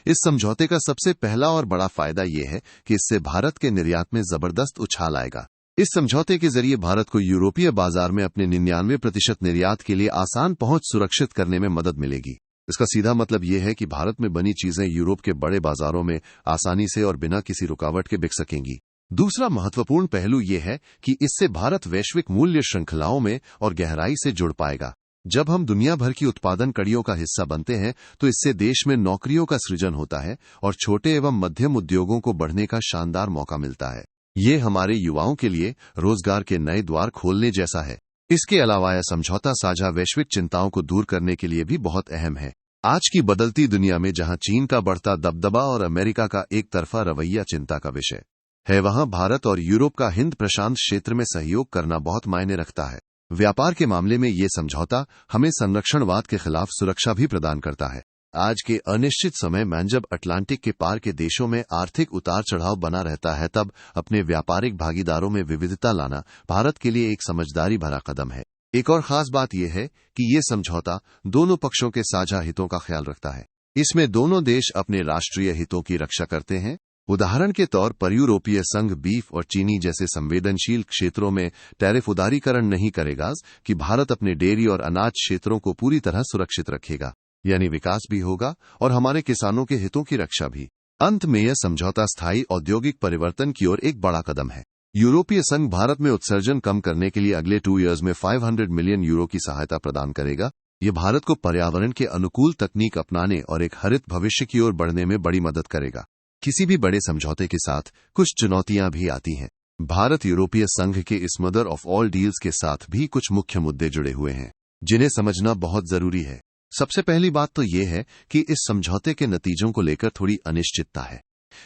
इस समझौते का सबसे पहला और बड़ा फायदा यह है कि इससे भारत के निर्यात में जबरदस्त उछाल आएगा। इस समझौते के जरिए भारत को यूरोपीय बाजार में अपने 99% निर्यात के लिए आसान पहुंच सुरक्षित करने में मदद मिलेगी। इसका सीधा मतलब यह है कि भारत में बनी चीजें यूरोप के बड़े बाजारों में आसानी से और बिना किसी रुकावट के बिक सकेंगी। दूसरा महत्वपूर्ण पहलू यह है कि इससे भारत वैश्विक मूल्य श्रृंखलाओं में और गहराई से जुड़ पाएगा। जब हम दुनिया भर की उत्पादन कड़ियों का हिस्सा बनते हैं तो इससे देश में नौकरियों का सृजन होता है और छोटे एवं मध्यम उद्योगों को बढ़ने का शानदार मौका मिलता है। ये हमारे युवाओं के लिए रोजगार के नए द्वार खोलने जैसा है। इसके अलावा यह समझौता साझा वैश्विक चिंताओं को दूर करने के लिए भी बहुत अहम है। आज की बदलती दुनिया में जहां चीन का बढ़ता दबदबा और अमेरिका का एक तरफा रवैया चिंता का विषय है, वहां भारत और यूरोप का हिंद प्रशांत क्षेत्र में सहयोग करना बहुत मायने रखता है। व्यापार के मामले में ये समझौता हमें संरक्षणवाद के खिलाफ सुरक्षा भी प्रदान करता है। आज के अनिश्चित समय में जब अटलांटिक के पार के देशों में आर्थिक उतार चढ़ाव बना रहता है, तब अपने व्यापारिक भागीदारों में विविधता लाना भारत के लिए एक समझदारी भरा कदम है। एक और खास बात यह है कि ये समझौता दोनों पक्षों के साझा हितों का ख्याल रखता है। इसमें दोनों देश अपने राष्ट्रीय हितों की रक्षा करते हैं। उदाहरण के तौर पर यूरोपीय संघ बीफ और चीनी जैसे संवेदनशील क्षेत्रों में टैरिफ उदारीकरण नहीं करेगा कि भारत अपने डेयरी और अनाज क्षेत्रों को पूरी तरह सुरक्षित रखेगा, यानी विकास भी होगा और हमारे किसानों के हितों की रक्षा भी। अंत में यह समझौता स्थायी औद्योगिक परिवर्तन की ओर एक बड़ा कदम है। यूरोपीय संघ भारत में उत्सर्जन कम करने के लिए अगले 2 इयर्स में 500 मिलियन यूरो की सहायता प्रदान करेगा। यह भारत को पर्यावरण के अनुकूल तकनीक अपनाने और एक हरित भविष्य की ओर बढ़ने में बड़ी मदद करेगा। किसी भी बड़े समझौते के साथ कुछ चुनौतियां भी आती हैं। भारत यूरोपीय संघ के इस मदर ऑफ ऑल डील्स के साथ भी कुछ मुख्य मुद्दे जुड़े हुए हैं जिन्हें समझना बहुत जरूरी है। सबसे पहली बात तो यह है कि इस समझौते के नतीजों को लेकर थोड़ी अनिश्चितता है।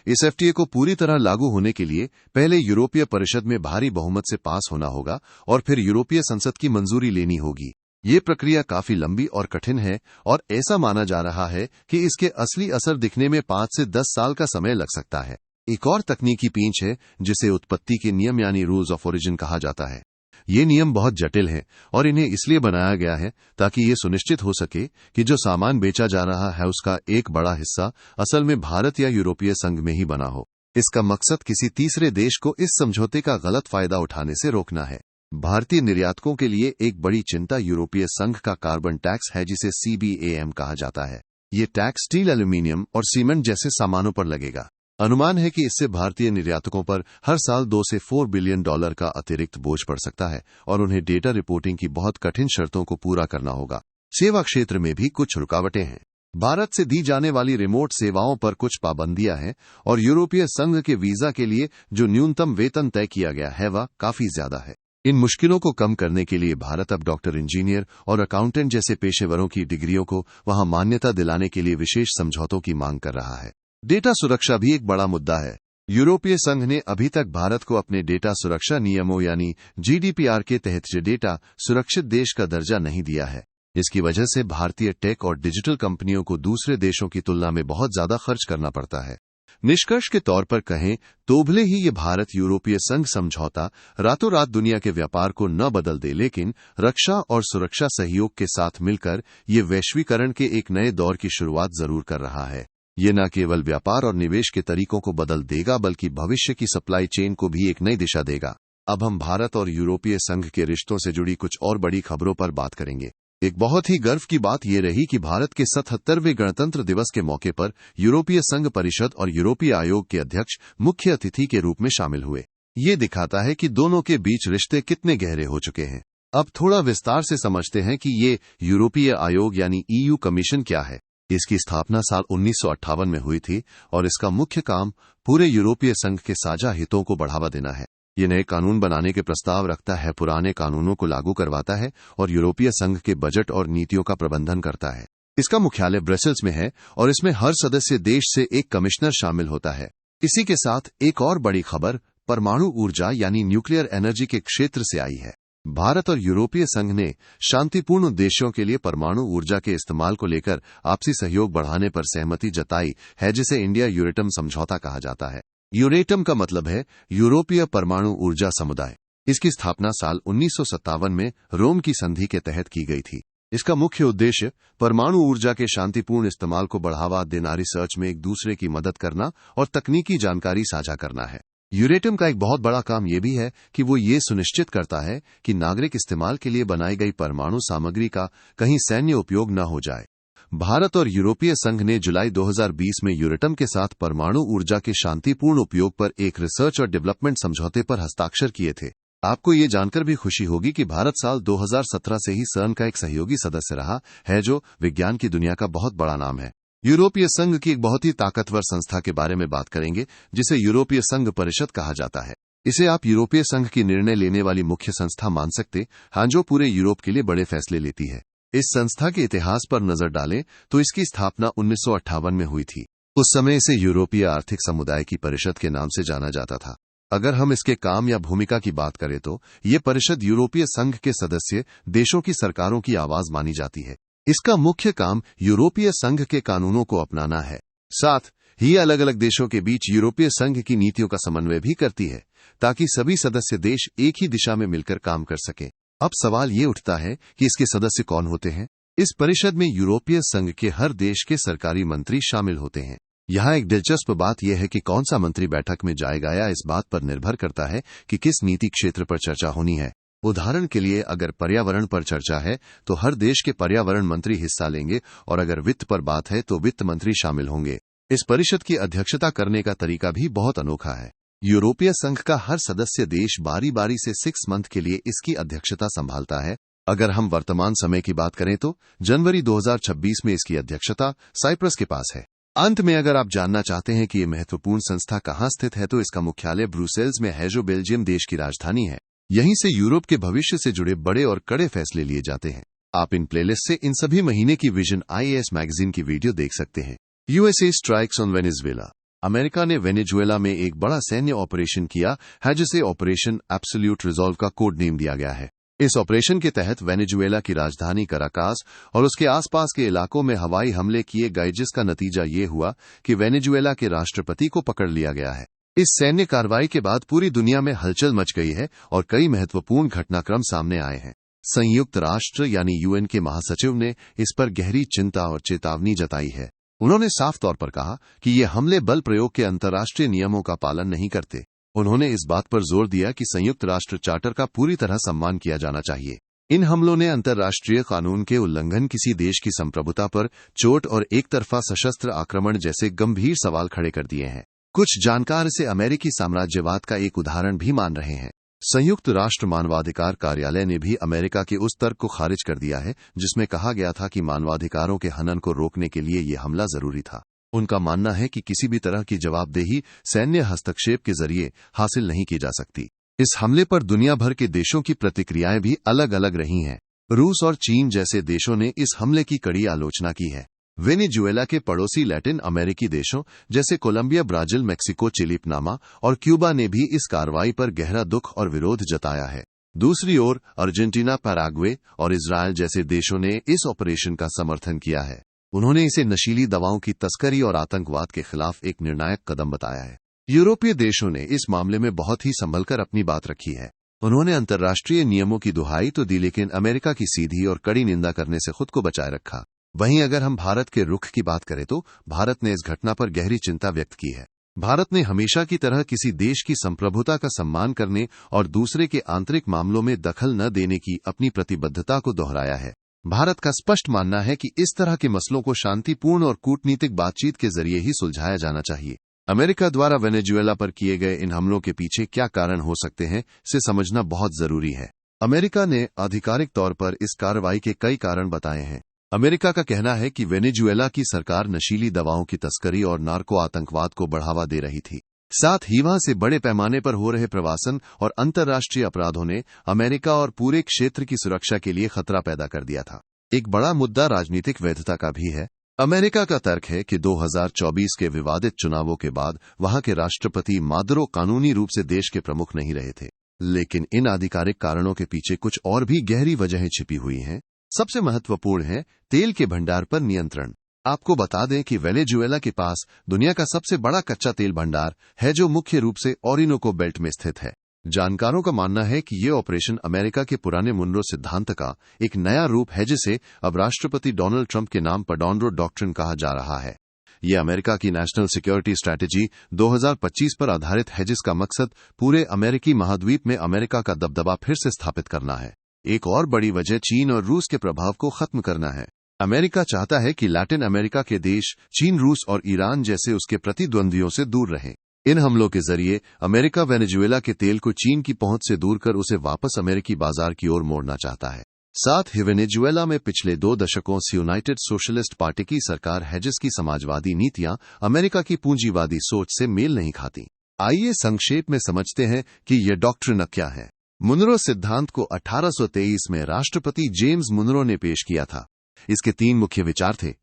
इस एफटीए को पूरी तरह लागू होने के लिए पहले यूरोपीय परिषद में भारी बहुमत से पास होना होगा और फिर यूरोपीय संसद की मंजूरी लेनी होगी। ये प्रक्रिया काफी लंबी और कठिन है और ऐसा माना जा रहा है कि इसके असली असर दिखने में 5 से 10 साल का समय लग सकता है। एक और तकनीकी पेंच है जिसे उत्पत्ति के नियम यानी रूल्स ऑफ ओरिजिन कहा जाता है। ये नियम बहुत जटिल हैं और इन्हें इसलिए बनाया गया है ताकि ये सुनिश्चित हो सके कि जो सामान बेचा जा रहा है उसका एक बड़ा हिस्सा असल में भारत या यूरोपीय संघ में ही बना हो। इसका मकसद किसी तीसरे देश को इस समझौते का गलत फायदा उठाने से रोकना है। भारतीय निर्यातकों के लिए एक बड़ी चिंता यूरोपीय संघ का कार्बन टैक्स है, जिसे CBAM कहा जाता है। ये टैक्स स्टील, एल्यूमीनियम और सीमेंट जैसे सामानों पर लगेगा। अनुमान है कि इससे भारतीय निर्यातकों पर हर साल $2 से $4 बिलियन का अतिरिक्त बोझ पड़ सकता है और उन्हें डेटा रिपोर्टिंग की बहुत कठिन शर्तों को पूरा करना होगा। सेवा क्षेत्र में भी कुछ रुकावटें हैं। भारत से दी जाने वाली रिमोट सेवाओं पर कुछ पाबंदियां हैं और यूरोपीय संघ के वीजा के लिए जो न्यूनतम वेतन तय किया गया है वह काफी ज्यादा है। इन मुश्किलों को कम करने के लिए भारत अब डॉक्टर, इंजीनियर और अकाउंटेंट जैसे पेशेवरों की डिग्रियों को वहां मान्यता दिलाने के लिए विशेष समझौतों की मांग कर रहा है। डेटा सुरक्षा भी एक बड़ा मुद्दा है। यूरोपीय संघ ने अभी तक भारत को अपने डेटा सुरक्षा नियमों यानी GDPR के तहत डेटा सुरक्षित देश का दर्जा नहीं दिया है। इसकी वजह से भारतीय टेक और डिजिटल कंपनियों को दूसरे देशों की तुलना में बहुत ज्यादा खर्च करना पड़ता है। निष्कर्ष के तौर पर कहें तो भले ही ये भारत यूरोपीय संघ समझौता रातों रात दुनिया के व्यापार को न बदल दे, लेकिन रक्षा और सुरक्षा सहयोग के साथ मिलकर ये वैश्वीकरण के एक नए दौर की शुरुआत जरूर कर रहा है। ये न केवल व्यापार और निवेश के तरीकों को बदल देगा बल्कि भविष्य की सप्लाई चेन को भी एक नई दिशा देगा। अब हम भारत और यूरोपीय संघ के रिश्तों से जुड़ी कुछ और बड़ी खबरों पर बात करेंगे। एक बहुत ही गर्व की बात यह रही कि भारत के 77वें गणतंत्र दिवस के मौके पर यूरोपीय संघ परिषद और यूरोपीय आयोग के अध्यक्ष मुख्य अतिथि के रूप में शामिल हुए। ये दिखाता है कि दोनों के बीच रिश्ते कितने गहरे हो चुके हैं। अब थोड़ा विस्तार से समझते हैं कि ये यूरोपीय आयोग यानी EU कमीशन क्या है। इसकी स्थापना साल 1958 में हुई थी और इसका मुख्य काम पूरे यूरोपीय संघ के साझा हितों को बढ़ावा देना है। ये नए कानून बनाने के प्रस्ताव रखता है, पुराने कानूनों को लागू करवाता है और यूरोपीय संघ के बजट और नीतियों का प्रबंधन करता है। इसका मुख्यालय ब्रसेल्स में है और इसमें हर सदस्य देश से एक कमिश्नर शामिल होता है। इसी के साथ एक और बड़ी खबर परमाणु ऊर्जा यानी न्यूक्लियर एनर्जी के क्षेत्र से आई है। भारत और यूरोपीय संघ ने शांतिपूर्ण उद्देश्यों के लिए परमाणु ऊर्जा के इस्तेमाल को लेकर आपसी सहयोग बढ़ाने पर सहमति जताई है, जिसे इंडिया यूरेटम समझौता कहा जाता है। यूरेटम का मतलब है यूरोपीय परमाणु ऊर्जा समुदाय। इसकी स्थापना साल 1957 में रोम की संधि के तहत की गई थी। इसका मुख्य उद्देश्य परमाणु ऊर्जा के शांतिपूर्ण इस्तेमाल को बढ़ावा देना, रिसर्च में एक दूसरे की मदद करना और तकनीकी जानकारी साझा करना है। यूरेटम का एक बहुत बड़ा काम यह भी है कि वो ये सुनिश्चित करता है कि नागरिक इस्तेमाल के लिए बनाई गई परमाणु सामग्री का कहीं सैन्य उपयोग न हो जाए। भारत और यूरोपीय संघ ने जुलाई 2020 में यूरेटम के साथ परमाणु ऊर्जा के शांतिपूर्ण उपयोग पर एक रिसर्च और डेवलपमेंट समझौते पर हस्ताक्षर किए थे। आपको ये जानकर भी खुशी होगी कि भारत साल 2017 से ही CERN का एक सहयोगी सदस्य रहा है, जो विज्ञान की दुनिया का बहुत बड़ा नाम है। यूरोपीय संघ की एक बहुत ही ताकतवर संस्था के बारे में बात करेंगे, जिसे यूरोपीय संघ परिषद कहा जाता है। इसे आप यूरोपीय संघ की निर्णय लेने वाली मुख्य संस्था मान सकते हैं, जो पूरे यूरोप के लिए बड़े फैसले लेती है। इस संस्था के इतिहास पर नजर डालें तो इसकी स्थापना 1958 में हुई थी। उस समय इसे यूरोपीय आर्थिक समुदाय की परिषद के नाम से जाना जाता था। अगर हम इसके काम या भूमिका की बात करें तो ये परिषद यूरोपीय संघ के सदस्य देशों की सरकारों की आवाज मानी जाती है। इसका मुख्य काम यूरोपीय संघ के कानूनों को अपनाना है। साथ ही अलग अलग देशों के बीच यूरोपीय संघ की नीतियों का समन्वय भी करती है, ताकि सभी सदस्य देश एक ही दिशा में मिलकर काम कर सकें। अब सवाल ये उठता है कि इसके सदस्य कौन होते हैं। इस परिषद में यूरोपीय संघ के हर देश के सरकारी मंत्री शामिल होते हैं। यहाँ एक दिलचस्प बात यह है कि कौन सा मंत्री बैठक में जाएगा या इस बात पर निर्भर करता है कि किस नीति क्षेत्र पर चर्चा होनी है। उदाहरण के लिए अगर पर्यावरण पर चर्चा है तो हर देश के पर्यावरण मंत्री हिस्सा लेंगे और अगर वित्त पर बात है तो वित्त मंत्री शामिल होंगे। इस परिषद की अध्यक्षता करने का तरीका भी बहुत अनोखा है। यूरोपीय संघ का हर सदस्य देश बारी बारी से 6 मंथ के लिए इसकी अध्यक्षता संभालता है। अगर हम वर्तमान समय की बात करें तो जनवरी 2026 में इसकी अध्यक्षता साइप्रस के पास है। अंत में अगर आप जानना चाहते हैं कि ये महत्वपूर्ण संस्था कहाँ स्थित है तो इसका मुख्यालय ब्रुसेल्स में है, जो बेल्जियम देश की राजधानी है। यहीं से यूरोप के भविष्य से जुड़े बड़े और कड़े फैसले लिए जाते हैं। आप इन प्लेलिस्ट से इन सभी महीने की विजन IAS मैगजीन की वीडियो देख सकते हैं। USA strikes on Venezuela. America ने वेनेजुएला में एक बड़ा सैन्य ऑपरेशन किया है, जिसे ऑपरेशन एब्सोल्यूट रिजॉल्व का कोड नेम दिया गया है। इस ऑपरेशन के तहत वेनेजुएला की राजधानी कराकास और उसके आसपास के इलाकों में हवाई हमले किए गए, जिसका नतीजा ये हुआ कि वेनेजुएला के राष्ट्रपति को पकड़ लिया गया है। इस सैन्य कार्रवाई के बाद पूरी दुनिया में हलचल मच गई है और कई महत्वपूर्ण घटनाक्रम सामने आए हैं। संयुक्त राष्ट्र यानी UN के महासचिव ने इस पर गहरी चिंता और चेतावनी जताई है। उन्होंने साफ तौर पर कहा कि ये हमले बल प्रयोग के अंतर्राष्ट्रीय नियमों का पालन नहीं करते। उन्होंने इस बात पर जोर दिया कि संयुक्त राष्ट्र चार्टर का पूरी तरह सम्मान किया जाना चाहिए। इन हमलों ने अंतर्राष्ट्रीय कानून के उल्लंघन, किसी देश की संप्रभुता पर चोट और एक तरफा सशस्त्र आक्रमण जैसे गंभीर सवाल खड़े कर दिए हैं। कुछ जानकार इसे अमेरिकी साम्राज्यवाद का एक उदाहरण भी मान रहे हैं। संयुक्त राष्ट्र मानवाधिकार कार्यालय ने भी अमेरिका के उस तर्क को खारिज कर दिया है जिसमें कहा गया था कि मानवाधिकारों के हनन को रोकने के लिए ये हमला जरूरी था। उनका मानना है कि किसी भी तरह की जवाबदेही सैन्य हस्तक्षेप के जरिए हासिल नहीं की जा सकती। इस हमले पर दुनिया भर के देशों की प्रतिक्रियाएं भी अलग अलग रही हैं। रूस और चीन जैसे देशों ने इस हमले की कड़ी आलोचना की है। वेनेजुएला के पड़ोसी लैटिन अमेरिकी देशों जैसे Colombia, Brazil, Mexico, Chile, Panama और क्यूबा ने भी इस कार्रवाई पर गहरा दुख और विरोध जताया है। दूसरी ओर अर्जेंटीना, पैराग्वे और इजरायल जैसे देशों ने इस ऑपरेशन का समर्थन किया है। उन्होंने इसे नशीली दवाओं की तस्करी और आतंकवाद के खिलाफ एक निर्णायक कदम बताया है। यूरोपीय देशों ने इस मामले में बहुत ही संभलकर अपनी बात रखी है। उन्होंने अंतर्राष्ट्रीय नियमों की दुहाई तो दी, लेकिन अमेरिका की सीधी और कड़ी निंदा करने से खुद को बचाए रखा। वहीं अगर हम भारत के रुख की बात करें तो भारत ने इस घटना पर गहरी चिंता व्यक्त की है। भारत ने हमेशा की तरह किसी देश की संप्रभुता का सम्मान करने और दूसरे के आंतरिक मामलों में दखल न देने की अपनी प्रतिबद्धता को दोहराया है। भारत का स्पष्ट मानना है कि इस तरह के मसलों को शांतिपूर्ण और कूटनीतिक बातचीत के जरिए ही सुलझाया जाना चाहिए। अमेरिका द्वारा वेनेजुएला पर किए गए इन हमलों के पीछे क्या कारण हो सकते हैं, इसे समझना बहुत जरूरी है। अमेरिका ने आधिकारिक तौर पर इस कार्रवाई के कई कारण बताए हैं। अमेरिका का कहना है कि वेनेजुएला की सरकार नशीली दवाओं की तस्करी और नार्को आतंकवाद को बढ़ावा दे रही थी। साथ ही वहां से बड़े पैमाने पर हो रहे प्रवासन और अंतर्राष्ट्रीय अपराधों ने अमेरिका और पूरे क्षेत्र की सुरक्षा के लिए खतरा पैदा कर दिया था। एक बड़ा मुद्दा राजनीतिक वैधता का भी है। अमेरिका का तर्क है कि 2024 के विवादित चुनावों के बाद वहां के राष्ट्रपति मादुरो कानूनी रूप से देश के प्रमुख नहीं रहे थे, लेकिन इन आधिकारिक कारणों के पीछे कुछ और भी गहरी वजहें छिपी हुई हैं। सबसे महत्वपूर्ण है तेल के भंडार पर नियंत्रण। आपको बता दें कि वेनेजुएला के पास दुनिया का सबसे बड़ा कच्चा तेल भंडार है, जो मुख्य रूप से ओरिनोको बेल्ट में स्थित है। जानकारों का मानना है कि ये ऑपरेशन अमेरिका के पुराने मुनरो सिद्धांत का एक नया रूप है, जिसे अब राष्ट्रपति डोनाल्ड ट्रंप के नाम पर डॉनरो डॉक्ट्रिन कहा जा रहा है। ये अमेरिका की नेशनल सिक्योरिटी स्ट्रैटेजी 2025 पर आधारित है, जिसका मकसद पूरे अमेरिकी महाद्वीप में अमेरिका का दबदबा फिर से स्थापित करना है। एक और बड़ी वजह चीन और रूस के प्रभाव को खत्म करना है। अमेरिका चाहता है कि लैटिन अमेरिका के देश चीन, रूस और ईरान जैसे उसके प्रतिद्वंद्वियों से दूर रहें। इन हमलों के जरिए अमेरिका वेनेजुएला के तेल को चीन की पहुंच से दूर कर उसे वापस अमेरिकी बाजार की ओर मोड़ना चाहता है। साथ ही वेनेजुएला में पिछले 2 दशकों से यूनाइटेड सोशलिस्ट पार्टी की सरकार है, जिसकी समाजवादी नीतियां अमेरिका की पूंजीवादी सोच से मेल नहीं खाती। आइए संक्षेप में समझते हैं कि यह डॉक्ट्रिन क्या है। मुनरो सिद्धांत को 1823 में राष्ट्रपति जेम्स मुनरो ने पेश किया था। इसके 3 मुख्य विचार थे।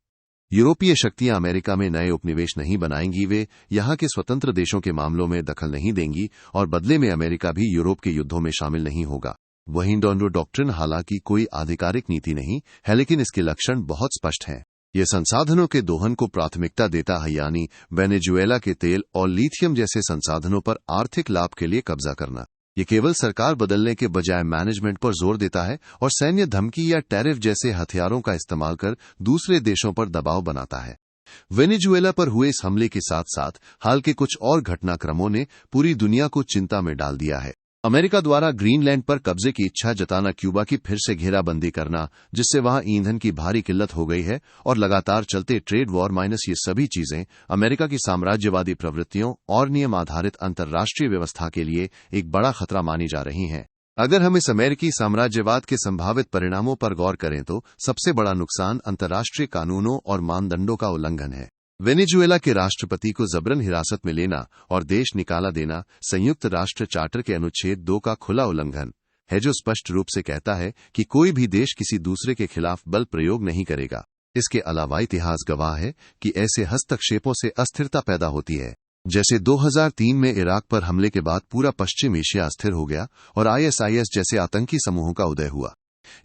यूरोपीय शक्तियां अमेरिका में नए उपनिवेश नहीं बनाएंगी, वे यहां के स्वतंत्र देशों के मामलों में दखल नहीं देंगी और बदले में अमेरिका भी यूरोप के युद्धों में शामिल नहीं होगा। वहीं डॉनरो डॉक्ट्रिन हालांकि कोई आधिकारिक नीति नहीं है, लेकिन इसके लक्षण बहुत स्पष्ट हैं। यह संसाधनों के दोहन को प्राथमिकता देता है, यानी वेनेजुएला के तेल और लिथियम जैसे संसाधनों पर आर्थिक लाभ के लिए कब्जा करना। ये केवल सरकार बदलने के बजाय मैनेजमेंट पर जोर देता है और सैन्य धमकी या टैरिफ जैसे हथियारों का इस्तेमाल कर दूसरे देशों पर दबाव बनाता है। वेनेजुएला पर हुए इस हमले के साथ साथ हाल के कुछ और घटनाक्रमों ने पूरी दुनिया को चिंता में डाल दिया है। अमेरिका द्वारा ग्रीनलैंड पर कब्जे की इच्छा जताना, क्यूबा की फिर से घेराबंदी करना जिससे वहां ईंधन की भारी किल्लत हो गई है, और लगातार चलते ट्रेड वॉर माइनस ये सभी चीजें अमेरिका की साम्राज्यवादी प्रवृत्तियों और नियम आधारित अंतर्राष्ट्रीय व्यवस्था के लिए एक बड़ा खतरा मानी जा रही हैं। अगर हम इस अमेरिकी साम्राज्यवाद के संभावित परिणामों पर गौर करें तो सबसे बड़ा नुकसान अंतर्राष्ट्रीय कानूनों और मानदंडों का उल्लंघन है। वेनेजुएला के राष्ट्रपति को जबरन हिरासत में लेना और देश निकाला देना संयुक्त राष्ट्र चार्टर के अनुच्छेद 2 का खुला उल्लंघन है, जो स्पष्ट रूप से कहता है कि कोई भी देश किसी दूसरे के खिलाफ बल प्रयोग नहीं करेगा। इसके अलावा इतिहास गवाह है कि ऐसे हस्तक्षेपों से अस्थिरता पैदा होती है। जैसे 2003 में इराक पर हमले के बाद पूरा पश्चिम एशिया अस्थिर हो गया और ISIS जैसे आतंकी समूहों का उदय हुआ।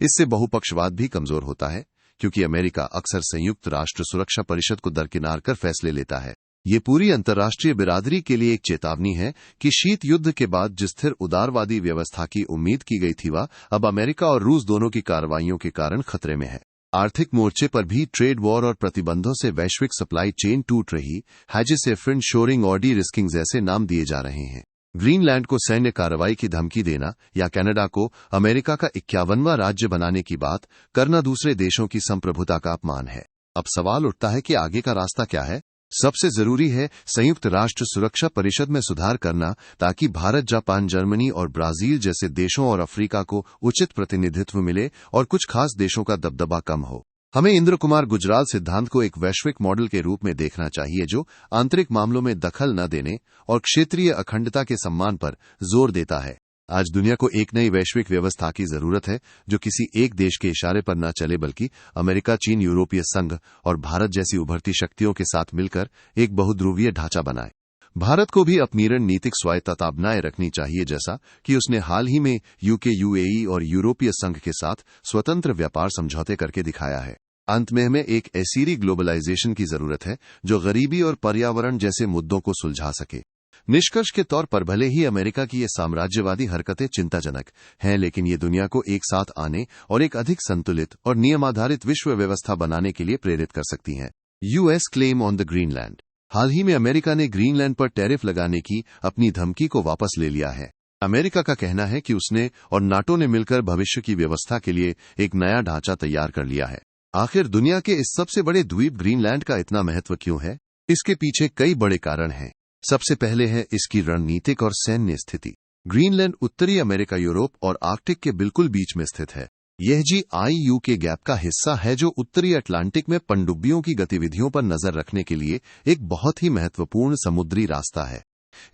इससे बहुपक्षवाद भी कमजोर होता है, क्योंकि अमेरिका अक्सर संयुक्त राष्ट्र सुरक्षा परिषद को दरकिनार कर फैसले लेता है। ये पूरी अंतर्राष्ट्रीय बिरादरी के लिए एक चेतावनी है कि शीत युद्ध के बाद जिस स्थिर उदारवादी व्यवस्था की उम्मीद की गई थी, वह अब अमेरिका और रूस दोनों की कार्रवाइयों के कारण खतरे में है। आर्थिक मोर्चे पर भी ट्रेड वॉर और प्रतिबंधों से वैश्विक सप्लाई चेन टूट रही है, जिसे फ्रेंड शोरिंग और डी रिस्किंग जैसे नाम दिए जा रहे हैं। ग्रीनलैंड को सैन्य कार्रवाई की धमकी देना या कनाडा को अमेरिका का 51वां राज्य बनाने की बात करना दूसरे देशों की संप्रभुता का अपमान है। अब सवाल उठता है कि आगे का रास्ता क्या है। सबसे जरूरी है संयुक्त राष्ट्र सुरक्षा परिषद में सुधार करना, ताकि भारत, जापान, जर्मनी और ब्राजील जैसे देशों और अफ्रीका को उचित प्रतिनिधित्व मिले और कुछ खास देशों का दबदबा कम हो। हमें इंद्र कुमार गुजराल सिद्धांत को एक वैश्विक मॉडल के रूप में देखना चाहिए, जो आंतरिक मामलों में दखल न देने और क्षेत्रीय अखंडता के सम्मान पर जोर देता है। आज दुनिया को एक नई वैश्विक व्यवस्था की जरूरत है, जो किसी एक देश के इशारे पर न चले, बल्कि अमेरिका, चीन, यूरोपीय संघ और भारत जैसी उभरती शक्तियों के साथ मिलकर एक बहुध्रुवीय ढांचा बनाए। भारत को भी अपनी रणनीतिक स्वायत्तता बनाए रखनी चाहिए, जैसा कि उसने हाल ही में यूके, यूएई और यूरोपीय संघ के साथ स्वतंत्र व्यापार समझौते करके दिखाया है। अंत में हमें एक ऐसी ग्लोबलाइजेशन की जरूरत है जो गरीबी और पर्यावरण जैसे मुद्दों को सुलझा सके। निष्कर्ष के तौर पर भले ही अमेरिका की ये साम्राज्यवादी हरकतें चिंताजनक हैं, लेकिन ये दुनिया को एक साथ आने और एक अधिक संतुलित और नियमाधारित विश्व व्यवस्था बनाने के लिए प्रेरित कर सकती हैं। US claim on the Greenland. हाल ही में अमेरिका ने ग्रीनलैंड पर टैरिफ लगाने की अपनी धमकी को वापस ले लिया है। अमेरिका का कहना है कि उसने और नाटो ने मिलकर भविष्य की व्यवस्था के लिए एक नया ढांचा तैयार कर लिया है। आखिर दुनिया के इस सबसे बड़े द्वीप ग्रीनलैंड का इतना महत्व क्यों है? इसके पीछे कई बड़े कारण हैं। सबसे पहले है इसकी रणनीतिक और सैन्य स्थिति। ग्रीनलैंड उत्तरी अमेरिका, यूरोप और आर्कटिक के बिल्कुल बीच में स्थित है। यह GIU के गैप का हिस्सा है, जो उत्तरी अटलांटिक में पनडुब्बियों की गतिविधियों पर नजर रखने के लिए एक बहुत ही महत्वपूर्ण समुद्री रास्ता है।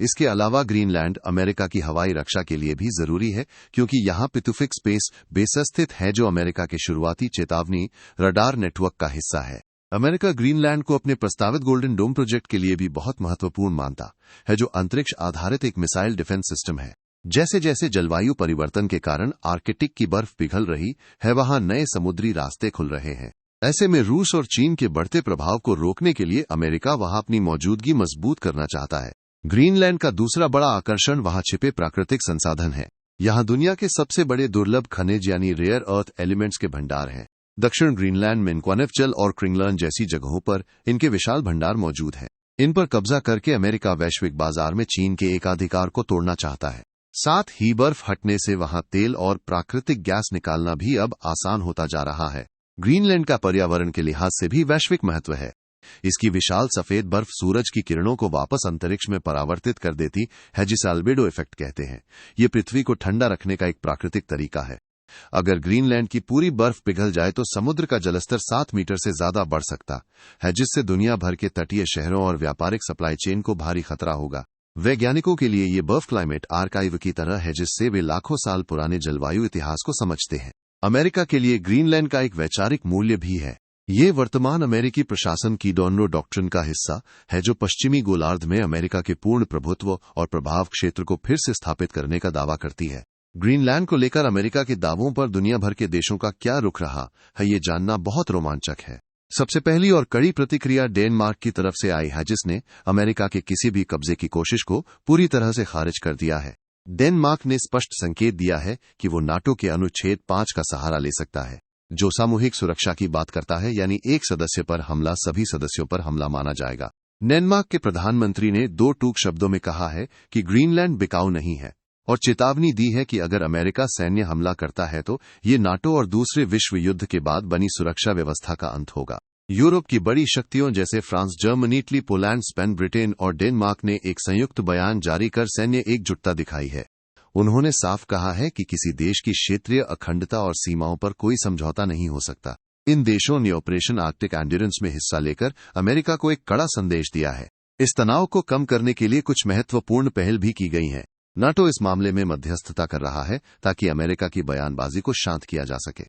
इसके अलावा ग्रीनलैंड अमेरिका की हवाई रक्षा के लिए भी जरूरी है, क्योंकि यहां पैसिफिक स्पेस बेस स्थित है, जो अमेरिका के शुरुआती चेतावनी रडार नेटवर्क का हिस्सा है। अमेरिका ग्रीनलैंड को अपने प्रस्तावित गोल्डन डोम प्रोजेक्ट के लिए भी बहुत महत्वपूर्ण मानता है, जो अंतरिक्ष आधारित एक मिसाइल डिफेंस सिस्टम है। जैसे जैसे जलवायु परिवर्तन के कारण आर्कटिक की बर्फ पिघल रही है, वहां नए समुद्री रास्ते खुल रहे हैं। ऐसे में रूस और चीन के बढ़ते प्रभाव को रोकने के लिए अमेरिका वहां अपनी मौजूदगी मजबूत करना चाहता है। ग्रीनलैंड का दूसरा बड़ा आकर्षण वहां छिपे प्राकृतिक संसाधन है। यहां दुनिया के सबसे बड़े दुर्लभ खनिज यानी रेयर अर्थ एलिमेंट्स के भंडार हैं। दक्षिण ग्रीनलैंड में क्वानेफजल और क्रिंगलर्न जैसी जगहों पर इनके विशाल भंडार मौजूद हैं। इन पर कब्जा करके अमेरिका वैश्विक बाजार में चीन के एकाधिकार को तोड़ना चाहता है। साथ ही बर्फ हटने से वहां तेल और प्राकृतिक गैस निकालना भी अब आसान होता जा रहा है। ग्रीनलैंड का पर्यावरण के लिहाज से भी वैश्विक महत्व है। इसकी विशाल सफेद बर्फ सूरज की किरणों को वापस अंतरिक्ष में परावर्तित कर देती है, जिसे अल्बेडो इफेक्ट कहते हैं। ये पृथ्वी को ठंडा रखने का एक प्राकृतिक तरीका है। अगर ग्रीनलैंड की पूरी बर्फ पिघल जाए तो समुद्र का जलस्तर 7 मीटर से ज्यादा बढ़ सकता है, जिससे दुनिया भर के तटीय शहरों और व्यापारिक सप्लाई चेन को भारी खतरा होगा। वैज्ञानिकों के लिए ये बर्फ क्लाइमेट आर्काइव की तरह है, जिससे वे लाखों साल पुराने जलवायु इतिहास को समझते हैं। अमेरिका के लिए ग्रीनलैंड का एक वैचारिक मूल्य भी है। ये वर्तमान अमेरिकी प्रशासन की डॉनरो डॉक्ट्रिन का हिस्सा है, जो पश्चिमी गोलार्ध में अमेरिका के पूर्ण प्रभुत्व और प्रभाव क्षेत्र को फिर से स्थापित करने का दावा करती है। ग्रीनलैंड को लेकर अमेरिका के दावों पर दुनिया भर के देशों का क्या रुख रहा है, ये जानना बहुत रोमांचक है। सबसे पहली और कड़ी प्रतिक्रिया डेनमार्क की तरफ से आई है, जिसने अमेरिका के किसी भी कब्जे की कोशिश को पूरी तरह से खारिज कर दिया है। डेनमार्क ने स्पष्ट संकेत दिया है कि वो नाटो के अनुच्छेद 5 का सहारा ले सकता है, जो सामूहिक सुरक्षा की बात करता है, यानी एक सदस्य पर हमला सभी सदस्यों पर हमला माना जाएगा। डेनमार्क के प्रधानमंत्री ने 2 टूक शब्दों में कहा है कि ग्रीनलैंड बिकाऊ नहीं है, और चेतावनी दी है कि अगर अमेरिका सैन्य हमला करता है तो ये नाटो और दूसरे विश्व युद्ध के बाद बनी सुरक्षा व्यवस्था का अंत होगा। यूरोप की बड़ी शक्तियों जैसे France, Germany, Italy, Poland, Spain, Britain और डेनमार्क ने एक संयुक्त बयान जारी कर सैन्य एकजुटता दिखाई है। उन्होंने साफ कहा है कि किसी देश की क्षेत्रीय अखंडता और सीमाओं पर कोई समझौता नहीं हो सकता। इन देशों ने ऑपरेशन आर्कटिक एंड्योरेंस में हिस्सा लेकर अमेरिका को एक कड़ा संदेश दिया है। इस तनाव को कम करने के लिए कुछ महत्वपूर्ण पहल भी की गई हैं। नाटो इस मामले में मध्यस्थता कर रहा है, ताकि अमेरिका की बयानबाजी को शांत किया जा सके।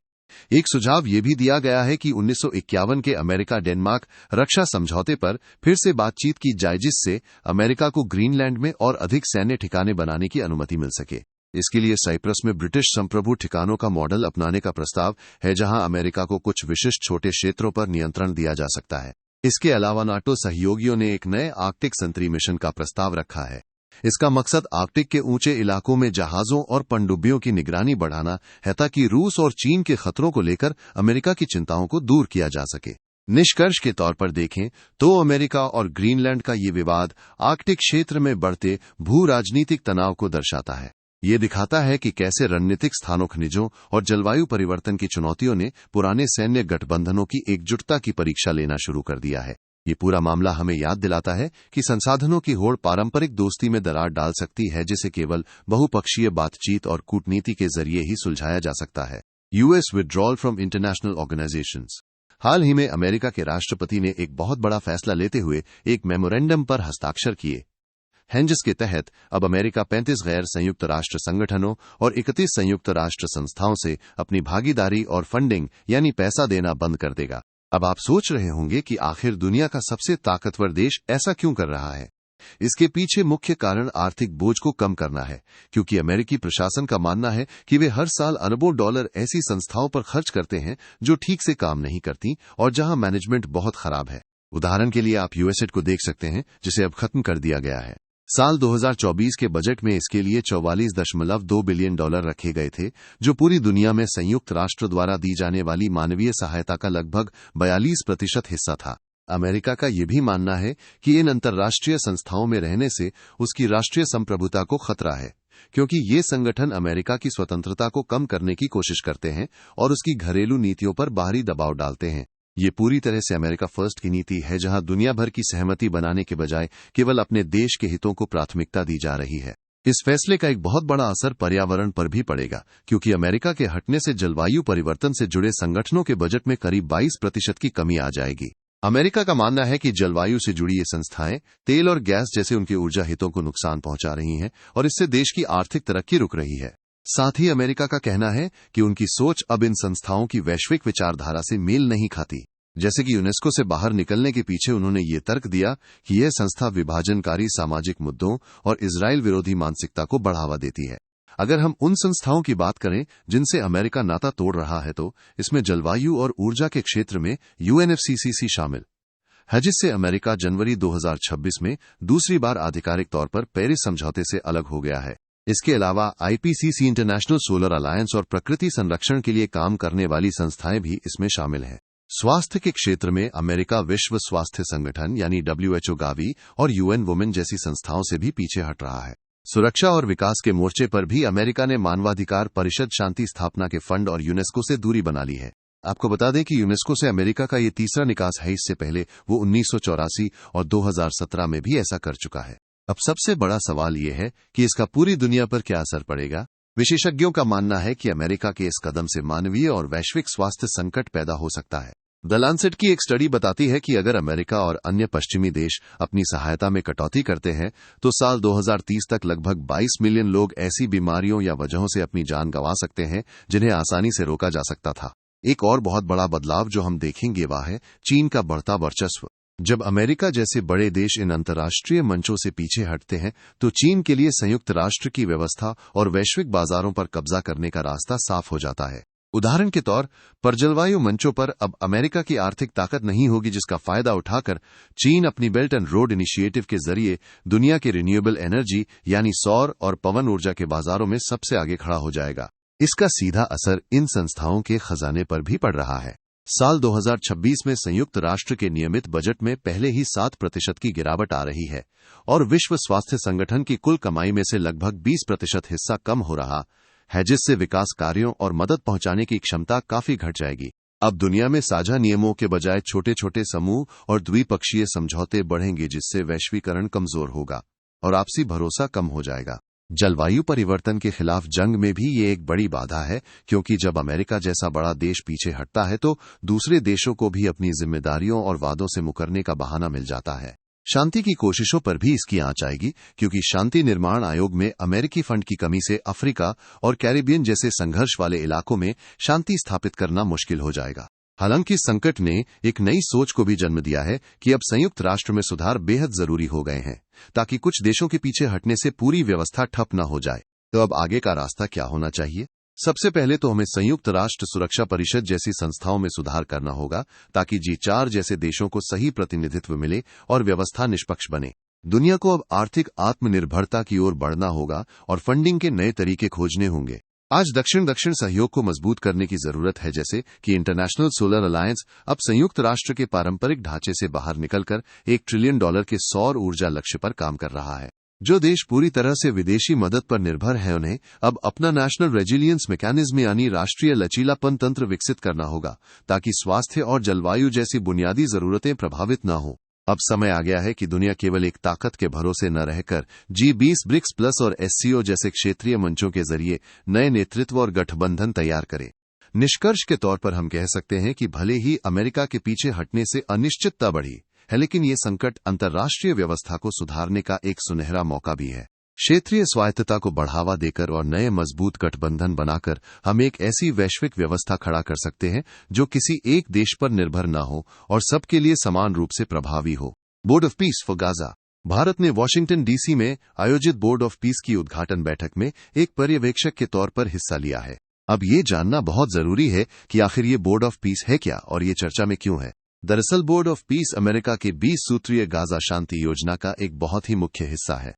एक सुझाव ये भी दिया गया है कि 1951 के अमेरिका डेनमार्क रक्षा समझौते पर फिर से बातचीत की जाए, जिससे अमेरिका को ग्रीनलैंड में और अधिक सैन्य ठिकाने बनाने की अनुमति मिल सके। इसके लिए साइप्रस में ब्रिटिश संप्रभु ठिकानों का मॉडल अपनाने का प्रस्ताव है, जहां अमेरिका को कुछ विशिष्ट छोटे क्षेत्रों पर नियंत्रण दिया जा सकता है। इसके अलावा नाटो सहयोगियों ने एक नए आर्कटिक संतरी मिशन का प्रस्ताव रखा है। इसका मकसद आर्कटिक के ऊंचे इलाकों में जहाजों और पनडुब्बियों की निगरानी बढ़ाना है, ताकि रूस और चीन के खतरों को लेकर अमेरिका की चिंताओं को दूर किया जा सके। निष्कर्ष के तौर पर देखें तो अमेरिका और ग्रीनलैंड का ये विवाद आर्कटिक क्षेत्र में बढ़ते भू राजनीतिक तनाव को दर्शाता है। ये दिखाता है कि कैसे रणनीतिक स्थानों खनिजों और जलवायु परिवर्तन की चुनौतियों ने पुराने सैन्य गठबंधनों की एकजुटता की परीक्षा लेना शुरू कर दिया है। ये पूरा मामला हमें याद दिलाता है कि संसाधनों की होड़ पारंपरिक दोस्ती में दरार डाल सकती है, जिसे केवल बहुपक्षीय बातचीत और कूटनीति के जरिए ही सुलझाया जा सकता है। US withdrawal from international organisations. हाल ही में अमेरिका के राष्ट्रपति ने एक बहुत बड़ा फैसला लेते हुए एक मेमोरेंडम पर हस्ताक्षर किए हैं, जिसके तहत अब अमेरिका 35 गैर संयुक्त राष्ट्र संगठनों और 31 संयुक्त राष्ट्र संस्थाओं से अपनी भागीदारी और फंडिंग यानी पैसा देना बंद कर देगा। अब आप सोच रहे होंगे कि आखिर दुनिया का सबसे ताकतवर देश ऐसा क्यों कर रहा है। इसके पीछे मुख्य कारण आर्थिक बोझ को कम करना है, क्योंकि अमेरिकी प्रशासन का मानना है कि वे हर साल अरबों डॉलर ऐसी संस्थाओं पर खर्च करते हैं जो ठीक से काम नहीं करती और जहां मैनेजमेंट बहुत खराब है। उदाहरण के लिए आप यूएसएड को देख सकते हैं, जिसे अब खत्म कर दिया गया है। साल 2024 के बजट में इसके लिए 44.2 बिलियन डॉलर रखे गए थे, जो पूरी दुनिया में संयुक्त राष्ट्र द्वारा दी जाने वाली मानवीय सहायता का लगभग 42% हिस्सा था। अमेरिका का यह भी मानना है कि इन अंतर्राष्ट्रीय संस्थाओं में रहने से उसकी राष्ट्रीय संप्रभुता को खतरा है, क्योंकि ये संगठन अमेरिका की स्वतंत्रता को कम करने की कोशिश करते हैं और उसकी घरेलू नीतियों पर बाहरी दबाव डालते हैं। ये पूरी तरह से अमेरिका फर्स्ट की नीति है, जहां दुनिया भर की सहमति बनाने के बजाय केवल अपने देश के हितों को प्राथमिकता दी जा रही है। इस फैसले का एक बहुत बड़ा असर पर्यावरण पर भी पड़ेगा, क्योंकि अमेरिका के हटने से जलवायु परिवर्तन से जुड़े संगठनों के बजट में करीब 22% की कमी आ जाएगी। अमेरिका का मानना है कि जलवायु से जुड़ी ये संस्थाएं तेल और गैस जैसे उनके ऊर्जा हितों को नुकसान पहुंचा रही हैं और इससे देश की आर्थिक तरक्की रुक रही है। साथ ही अमेरिका का कहना है कि उनकी सोच अब इन संस्थाओं की वैश्विक विचारधारा से मेल नहीं खाती। जैसे कि यूनेस्को से बाहर निकलने के पीछे उन्होंने ये तर्क दिया कि यह संस्था विभाजनकारी सामाजिक मुद्दों और इजराइल विरोधी मानसिकता को बढ़ावा देती है। अगर हम उन संस्थाओं की बात करें जिनसे अमेरिका नाता तोड़ रहा है, तो इसमें जलवायु और ऊर्जा के क्षेत्र में यूएनएफसीसीसी शामिल है, जिससे अमेरिका जनवरी 2026 में दूसरी बार आधिकारिक तौर पर पेरिस समझौते से अलग हो गया है। इसके अलावा आईपीसीसी इंटरनेशनल सोलर अलायंस और प्रकृति संरक्षण के लिए काम करने वाली संस्थाएं भी इसमें शामिल हैं। स्वास्थ्य के क्षेत्र में अमेरिका विश्व स्वास्थ्य संगठन यानी WHO गावी और यूएन वुमेन जैसी संस्थाओं से भी पीछे हट रहा है। सुरक्षा और विकास के मोर्चे पर भी अमेरिका ने मानवाधिकार परिषद शांति स्थापना के फंड और यूनेस्को से दूरी बना ली है। आपको बता दें कि यूनेस्को से अमेरिका का ये तीसरा निकास है। इससे पहले वो 1984 और 2017 में भी ऐसा कर चुका है। अब सबसे बड़ा सवाल ये है कि इसका पूरी दुनिया पर क्या असर पड़ेगा। विशेषज्ञों का मानना है कि अमेरिका के इस कदम से मानवीय और वैश्विक स्वास्थ्य संकट पैदा हो सकता है। द लांसेट की एक स्टडी बताती है कि अगर अमेरिका और अन्य पश्चिमी देश अपनी सहायता में कटौती करते हैं तो साल 2030 तक लगभग 22 मिलियन लोग ऐसी बीमारियों या वजहों से अपनी जान गंवा सकते हैं जिन्हें आसानी से रोका जा सकता था। एक और बहुत बड़ा बदलाव जो हम देखेंगे वह है चीन का बढ़ता वर्चस्व। जब अमेरिका जैसे बड़े देश इन अंतर्राष्ट्रीय मंचों से पीछे हटते हैं तो चीन के लिए संयुक्त राष्ट्र की व्यवस्था और वैश्विक बाजारों पर कब्जा करने का रास्ता साफ हो जाता है। उदाहरण के तौर पर जलवायु मंचों पर अब अमेरिका की आर्थिक ताकत नहीं होगी, जिसका फायदा उठाकर चीन अपनी बेल्ट एंड रोड इनिशिएटिव के जरिए दुनिया के रिन्यूएबल एनर्जी यानी सौर और पवन ऊर्जा के बाजारों में सबसे आगे खड़ा हो जाएगा। इसका सीधा असर इन संस्थाओं के खजाने पर भी पड़ रहा है। साल 2026 में संयुक्त राष्ट्र के नियमित बजट में पहले ही 7% की गिरावट आ रही है और विश्व स्वास्थ्य संगठन की कुल कमाई में से लगभग 20% हिस्सा कम हो रहा है, जिससे विकास कार्यों और मदद पहुंचाने की क्षमता काफी घट जाएगी। अब दुनिया में साझा नियमों के बजाय छोटे छोटे समूह और द्विपक्षीय समझौते बढ़ेंगे, जिससे वैश्वीकरण कमजोर होगा और आपसी भरोसा कम हो जाएगा। जलवायु परिवर्तन के खिलाफ जंग में भी ये एक बड़ी बाधा है, क्योंकि जब अमेरिका जैसा बड़ा देश पीछे हटता है तो दूसरे देशों को भी अपनी जिम्मेदारियों और वादों से मुकरने का बहाना मिल जाता है। शांति की कोशिशों पर भी इसकी आंच आएगी, क्योंकि शांति निर्माण आयोग में अमेरिकी फंड की कमी से अफ्रीका और कैरिबियन जैसे संघर्ष वाले इलाकों में शांति स्थापित करना मुश्किल हो जाएगा। हालांकि संकट ने एक नई सोच को भी जन्म दिया है कि अब संयुक्त राष्ट्र में सुधार बेहद जरूरी हो गए हैं, ताकि कुछ देशों के पीछे हटने से पूरी व्यवस्था ठप न हो जाए। तो अब आगे का रास्ता क्या होना चाहिए? सबसे पहले तो हमें संयुक्त राष्ट्र सुरक्षा परिषद जैसी संस्थाओं में सुधार करना होगा, ताकि G4 जैसे देशों को सही प्रतिनिधित्व मिले और व्यवस्था निष्पक्ष बने। दुनिया को अब आर्थिक आत्मनिर्भरता की ओर बढ़ना होगा और फंडिंग के नए तरीके खोजने होंगे। आज दक्षिण सहयोग को मजबूत करने की जरूरत है, जैसे कि इंटरनेशनल सोलर अलायंस अब संयुक्त राष्ट्र के पारंपरिक ढांचे से बाहर निकलकर $1 ट्रिलियन के सौर ऊर्जा लक्ष्य पर काम कर रहा है। जो देश पूरी तरह से विदेशी मदद पर निर्भर है, उन्हें अब अपना नेशनल रेजिलियंस मैकेनिज्म यानी राष्ट्रीय लचीलापन तंत्र विकसित करना होगा, ताकि स्वास्थ्य और जलवायु जैसी बुनियादी जरूरतें प्रभावित न हो। अब समय आ गया है कि दुनिया केवल एक ताकत के भरोसे न रहकर G20, ब्रिक्स प्लस और SCO जैसे क्षेत्रीय मंचों के जरिए नए नेतृत्व और गठबंधन तैयार करे। निष्कर्ष के तौर पर हम कह सकते हैं कि भले ही अमेरिका के पीछे हटने से अनिश्चितता बढ़ी है, लेकिन ये संकट अंतर्राष्ट्रीय व्यवस्था को सुधारने का एक सुनहरा मौका भी है। क्षेत्रीय स्वायत्तता को बढ़ावा देकर और नए मजबूत गठबंधन बनाकर हम एक ऐसी वैश्विक व्यवस्था खड़ा कर सकते हैं जो किसी एक देश पर निर्भर न हो और सबके लिए समान रूप से प्रभावी हो। Board of peace for Gaza. Bharat ने वॉशिंगटन DC में आयोजित बोर्ड ऑफ पीस की उद्घाटन बैठक में एक पर्यवेक्षक के तौर पर हिस्सा लिया है। अब ये जानना बहुत जरूरी है कि आखिर ये बोर्ड ऑफ पीस है क्या और ये चर्चा में क्यों है। दरअसल बोर्ड ऑफ पीस अमेरिका के 20 सूत्रीय गाजा शांति योजना का एक बहुत ही मुख्य हिस्सा है।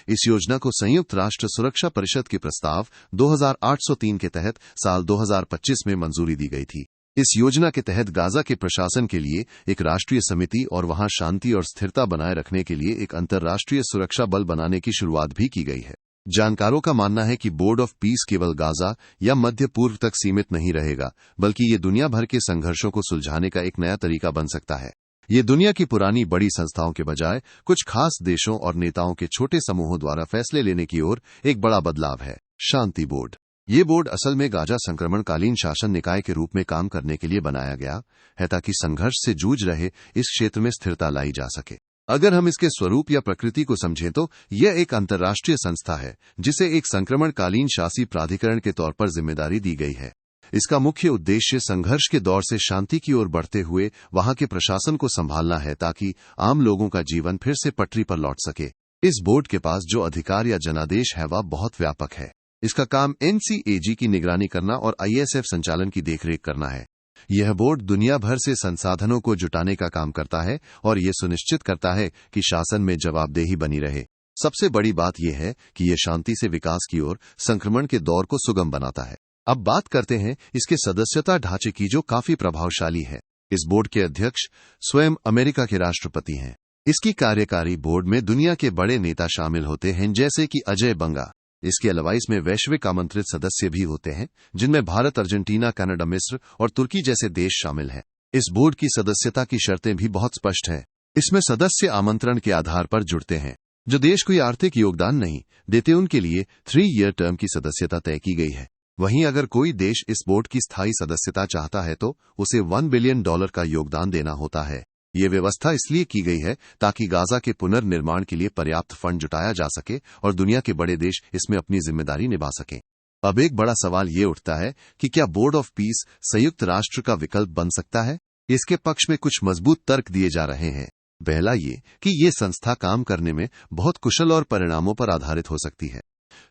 इस योजना को संयुक्त राष्ट्र सुरक्षा परिषद के प्रस्ताव 2803 के तहत साल 2025 में मंजूरी दी गई थी। इस योजना के तहत गाजा के प्रशासन के लिए एक राष्ट्रीय समिति और वहां शांति और स्थिरता बनाए रखने के लिए एक अंतर्राष्ट्रीय सुरक्षा बल बनाने की शुरुआत भी की गई है। जानकारों का मानना है कि बोर्ड ऑफ पीस केवल गाजा या मध्य पूर्व तक सीमित नहीं रहेगा, बल्कि ये दुनिया भर के संघर्षों को सुलझाने का एक नया तरीका बन सकता है। ये दुनिया की पुरानी बड़ी संस्थाओं के बजाय कुछ खास देशों और नेताओं के छोटे समूहों द्वारा फैसले लेने की ओर एक बड़ा बदलाव है। शांति बोर्ड। ये बोर्ड असल में गाजा संक्रमणकालीन शासन निकाय के रूप में काम करने के लिए बनाया गया है, ताकि संघर्ष से जूझ रहे इस क्षेत्र में स्थिरता लाई जा सके। अगर हम इसके स्वरूप या प्रकृति को समझें तो यह एक अंतर्राष्ट्रीय संस्था है जिसे एक संक्रमणकालीन शासी प्राधिकरण के तौर पर जिम्मेदारी दी गई है। इसका मुख्य उद्देश्य संघर्ष के दौर से शांति की ओर बढ़ते हुए वहां के प्रशासन को संभालना है, ताकि आम लोगों का जीवन फिर से पटरी पर लौट सके। इस बोर्ड के पास जो अधिकार या जनादेश है वह बहुत व्यापक है। इसका काम NCAG की निगरानी करना और ISF संचालन की देखरेख करना है। यह बोर्ड दुनिया भर से संसाधनों को जुटाने का काम करता है और ये सुनिश्चित करता है कि शासन में जवाबदेही बनी रहे। सबसे बड़ी बात यह है कि यह शांति से विकास की ओर संक्रमण के दौर को सुगम बनाता है। अब बात करते हैं इसके सदस्यता ढांचे की, जो काफी प्रभावशाली है। इस बोर्ड के अध्यक्ष स्वयं अमेरिका के राष्ट्रपति हैं। इसकी कार्यकारी बोर्ड में दुनिया के बड़े नेता शामिल होते हैं, जैसे कि अजय बंगा। इसके अलावा इसमें वैश्विक आमंत्रित सदस्य भी होते हैं, जिनमें भारत, अर्जेंटीना, कनाडा, मिस्र और तुर्की जैसे देश शामिल हैं। इस बोर्ड की सदस्यता की शर्तें भी बहुत स्पष्ट हैं। इसमें सदस्य आमंत्रण के आधार पर जुड़ते हैं। जो देश कोई आर्थिक योगदान नहीं देते उनके लिए 3 ईयर टर्म की सदस्यता तय की गई है। वहीं अगर कोई देश इस बोर्ड की स्थायी सदस्यता चाहता है तो उसे $1 बिलियन का योगदान देना होता है। ये व्यवस्था इसलिए की गई है ताकि गाजा के पुनर्निर्माण के लिए पर्याप्त फंड जुटाया जा सके और दुनिया के बड़े देश इसमें अपनी जिम्मेदारी निभा सकें। अब एक बड़ा सवाल ये उठता है कि क्या बोर्ड ऑफ पीस संयुक्त राष्ट्र का विकल्प बन सकता है? इसके पक्ष में कुछ मजबूत तर्क दिए जा रहे हैं। पहला ये कि ये संस्था काम करने में बहुत कुशल और परिणामों पर आधारित हो सकती है।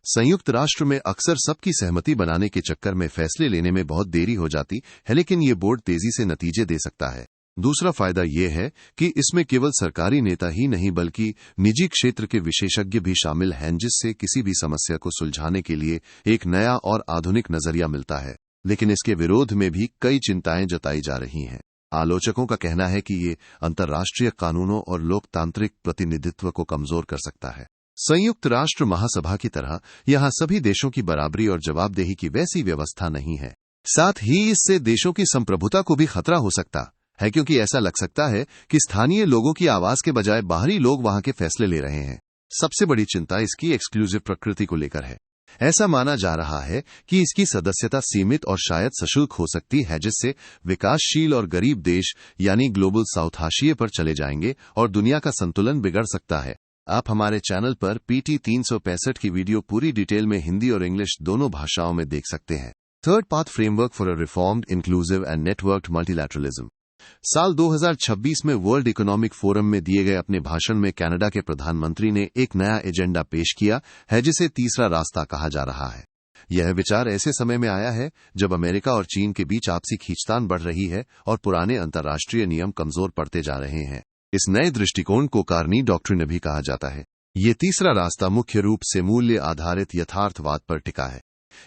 संयुक्त राष्ट्र में अक्सर सबकी सहमति बनाने के चक्कर में फैसले लेने में बहुत देरी हो जाती है, लेकिन ये बोर्ड तेजी से नतीजे दे सकता है। दूसरा फायदा ये है कि इसमें केवल सरकारी नेता ही नहीं बल्कि निजी क्षेत्र के विशेषज्ञ भी शामिल हैं, जिससे किसी भी समस्या को सुलझाने के लिए एक नया और आधुनिक नजरिया मिलता है। लेकिन इसके विरोध में भी कई चिंताएं जताई जा रही हैं। आलोचकों का कहना है कि ये अंतर्राष्ट्रीय कानूनों और लोकतांत्रिक प्रतिनिधित्व को कमजोर कर सकता है। संयुक्त राष्ट्र महासभा की तरह यहां सभी देशों की बराबरी और जवाबदेही की वैसी व्यवस्था नहीं है। साथ ही इससे देशों की संप्रभुता को भी खतरा हो सकता है, क्योंकि ऐसा लग सकता है कि स्थानीय लोगों की आवाज के बजाय बाहरी लोग वहां के फैसले ले रहे हैं। सबसे बड़ी चिंता इसकी एक्सक्लूसिव प्रकृति को लेकर है। ऐसा माना जा रहा है कि इसकी सदस्यता सीमित और शायद सशुल्क हो सकती है, जिससे विकासशील और गरीब देश यानी ग्लोबल साउथ हाशिए पर चले जाएंगे और दुनिया का संतुलन बिगड़ सकता है। आप हमारे चैनल पर PT 365 की वीडियो पूरी डिटेल में हिंदी और इंग्लिश दोनों भाषाओं में देख सकते हैं। Third path framework for a reformed, inclusive and networked multilateralism. साल 2026 में वर्ल्ड इकोनॉमिक फोरम में दिए गए अपने भाषण में कनाडा के प्रधानमंत्री ने एक नया एजेंडा पेश किया है, जिसे तीसरा रास्ता कहा जा रहा है। यह विचार ऐसे समय में आया है जब अमेरिका और चीन के बीच आपसी खींचतान बढ़ रही है और पुराने अंतर्राष्ट्रीय नियम कमजोर पड़ते जा रहे हैं। इस नए दृष्टिकोण को कार्नी डॉक्ट्रिन भी कहा जाता है। ये तीसरा रास्ता मुख्य रूप से मूल्य आधारित यथार्थवाद पर टिका है।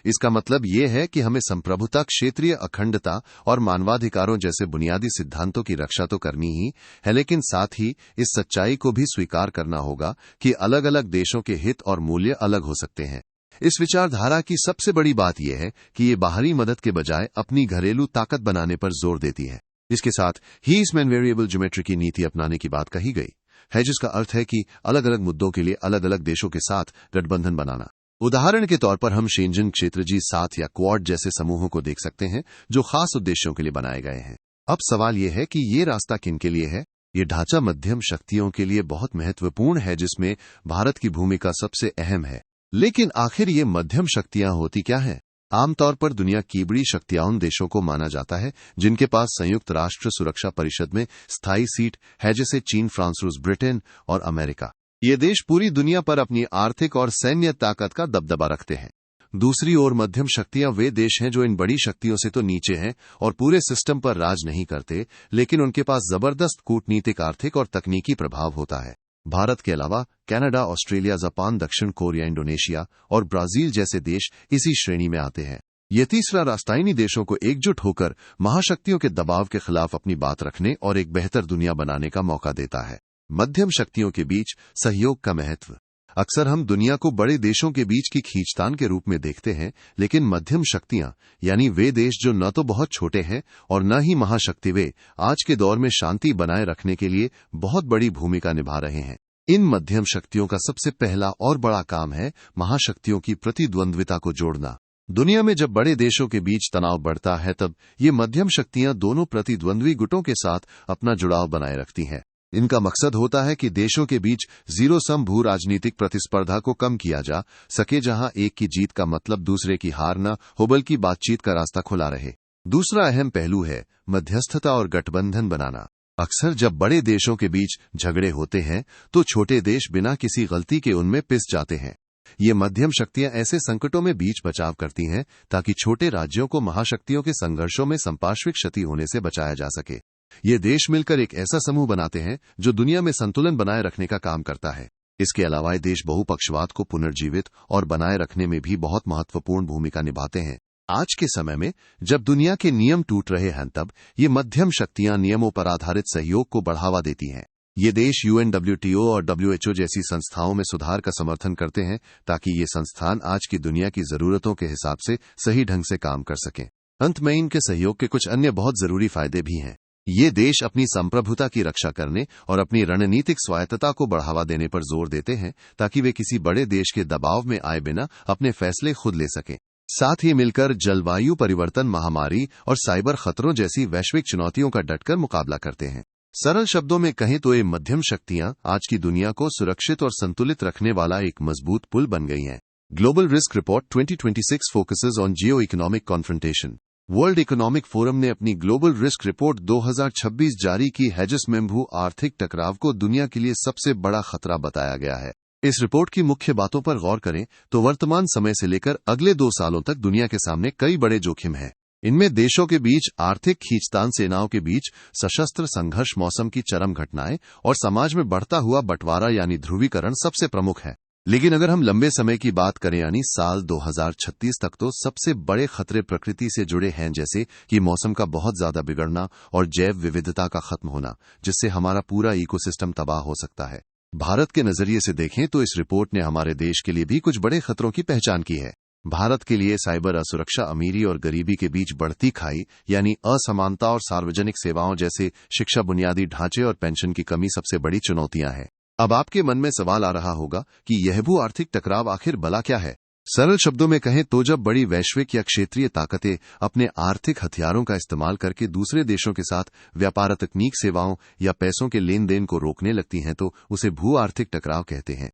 इसका मतलब ये है कि हमें संप्रभुता, क्षेत्रीय अखंडता और मानवाधिकारों जैसे बुनियादी सिद्धांतों की रक्षा तो करनी ही है, लेकिन साथ ही इस सच्चाई को भी स्वीकार करना होगा कि अलग अलग देशों के हित और मूल्य अलग हो सकते हैं। इस विचारधारा की सबसे बड़ी बात यह है कि ये बाहरी मदद के बजाय अपनी घरेलू ताकत बनाने पर जोर देती है। इसके साथ ही इसमें वेरिएबल ज्योमेट्री की नीति अपनाने की बात कही गई है, जिसका अर्थ है कि अलग अलग मुद्दों के लिए अलग अलग देशों के साथ गठबंधन बनाना। उदाहरण के तौर पर हम शेंजन क्षेत्र G7 या क्वाड जैसे समूहों को देख सकते हैं, जो खास उद्देश्यों के लिए बनाए गए हैं। अब सवाल यह है कि ये रास्ता किन के लिए है। ये ढांचा मध्यम शक्तियों के लिए बहुत महत्वपूर्ण है, जिसमें भारत की भूमिका सबसे अहम है। लेकिन आखिर ये मध्यम शक्तियां होती क्या हैं? आमतौर पर दुनिया की बड़ी शक्तियां उन देशों को माना जाता है जिनके पास संयुक्त राष्ट्र सुरक्षा परिषद में स्थायी सीट है, जैसे चीन, फ्रांस, रूस, ब्रिटेन और अमेरिका। ये देश पूरी दुनिया पर अपनी आर्थिक और सैन्य ताकत का दबदबा रखते हैं। दूसरी ओर मध्यम शक्तियां वे देश हैं जो इन बड़ी शक्तियों से तो नीचे हैं और पूरे सिस्टम पर राज नहीं करते, लेकिन उनके पास जबरदस्त कूटनीतिक, आर्थिक और तकनीकी प्रभाव होता है। भारत के अलावा कनाडा, ऑस्ट्रेलिया, जापान, दक्षिण कोरिया, इंडोनेशिया और ब्राजील जैसे देश इसी श्रेणी में आते हैं। ये तीसरा रास्ता इन्हीं देशों को एकजुट होकर महाशक्तियों के दबाव के खिलाफ अपनी बात रखने और एक बेहतर दुनिया बनाने का मौका देता है। मध्यम शक्तियों के बीच सहयोग का महत्व। अक्सर हम दुनिया को बड़े देशों के बीच की खींचतान के रूप में देखते हैं, लेकिन मध्यम शक्तियां यानी वे देश जो न तो बहुत छोटे हैं और न ही महाशक्ति, वे आज के दौर में शांति बनाए रखने के लिए बहुत बड़ी भूमिका निभा रहे हैं। इन मध्यम शक्तियों का सबसे पहला और बड़ा काम है महाशक्तियों की प्रतिद्वंद्विता को जोड़ना। दुनिया में जब बड़े देशों के बीच तनाव बढ़ता है, तब ये मध्यम शक्तियां दोनों प्रतिद्वंद्वी गुटों के साथ अपना जुड़ाव बनाए रखती हैं। इनका मकसद होता है कि देशों के बीच जीरो सम भू राजनीतिक प्रतिस्पर्धा को कम किया जा सके, जहां एक की जीत का मतलब दूसरे की हार न हो, बल्कि बातचीत का रास्ता खुला रहे। दूसरा अहम पहलू है मध्यस्थता और गठबंधन बनाना। अक्सर जब बड़े देशों के बीच झगड़े होते हैं, तो छोटे देश बिना किसी गलती के उनमें पिस जाते हैं। ये मध्यम शक्तियां ऐसे संकटों में बीच बचाव करती हैं ताकि छोटे राज्यों को महाशक्तियों के संघर्षों में संपार्श्विक क्षति होने से बचाया जा सके। ये देश मिलकर एक ऐसा समूह बनाते हैं जो दुनिया में संतुलन बनाए रखने का काम करता है। इसके अलावा ये देश बहुपक्षवाद को पुनर्जीवित और बनाए रखने में भी बहुत महत्वपूर्ण भूमिका निभाते हैं। आज के समय में जब दुनिया के नियम टूट रहे हैं, तब ये मध्यम शक्तियां नियमों पर आधारित सहयोग को बढ़ावा देती हैं। ये देश UN, WTO और WHO जैसी संस्थाओं में सुधार का समर्थन करते हैं ताकि ये संस्थान आज की दुनिया की जरूरतों के हिसाब से सही ढंग से काम कर सकें। अंत में इनके सहयोग के कुछ अन्य बहुत जरूरी फायदे भी हैं। ये देश अपनी संप्रभुता की रक्षा करने और अपनी रणनीतिक स्वायत्तता को बढ़ावा देने पर जोर देते हैं ताकि वे किसी बड़े देश के दबाव में आए बिना अपने फैसले खुद ले सकें। साथ ही मिलकर जलवायु परिवर्तन, महामारी और साइबर खतरों जैसी वैश्विक चुनौतियों का डटकर मुकाबला करते हैं। सरल शब्दों में कहें तो ये मध्यम शक्तियां आज की दुनिया को सुरक्षित और संतुलित रखने वाला एक मजबूत पुल बन गई हैं। Global risk report 2026 focuses on Jio economic confrontation. World economic forum ने अपनी ग्लोबल रिस्क रिपोर्ट 2026 जारी की है, जिसमें भू आर्थिक टकराव को दुनिया के लिए सबसे बड़ा खतरा बताया गया है। इस रिपोर्ट की मुख्य बातों पर गौर करें तो वर्तमान समय से लेकर अगले 2 सालों तक दुनिया के सामने कई बड़े जोखिम हैं। इनमें देशों के बीच आर्थिक खींचतान, सेनाओं के बीच सशस्त्र संघर्ष, मौसम की चरम घटनाएं और समाज में बढ़ता हुआ बंटवारा यानी ध्रुवीकरण सबसे प्रमुख है। लेकिन अगर हम लंबे समय की बात करें यानी साल 2036 तक, तो सबसे बड़े खतरे प्रकृति से जुड़े हैं, जैसे कि मौसम का बहुत ज्यादा बिगड़ना और जैव विविधता का खत्म होना, जिससे हमारा पूरा इकोसिस्टम तबाह हो सकता है। भारत के नजरिए से देखें तो इस रिपोर्ट ने हमारे देश के लिए भी कुछ बड़े खतरों की पहचान की है। भारत के लिए साइबर असुरक्षा, अमीरी और गरीबी के बीच बढ़ती खाई यानी असमानता और सार्वजनिक सेवाओं जैसे शिक्षा, बुनियादी ढांचे और पेंशन की कमी सबसे बड़ी चुनौतियां हैं। अब आपके मन में सवाल आ रहा होगा कि यह भू आर्थिक टकराव आखिर भला क्या है? सरल शब्दों में कहें तो जब बड़ी वैश्विक या क्षेत्रीय ताकतें अपने आर्थिक हथियारों का इस्तेमाल करके दूसरे देशों के साथ व्यापार, तकनीक, सेवाओं या पैसों के लेन देन को रोकने लगती हैं, तो उसे भू आर्थिक टकराव कहते हैं।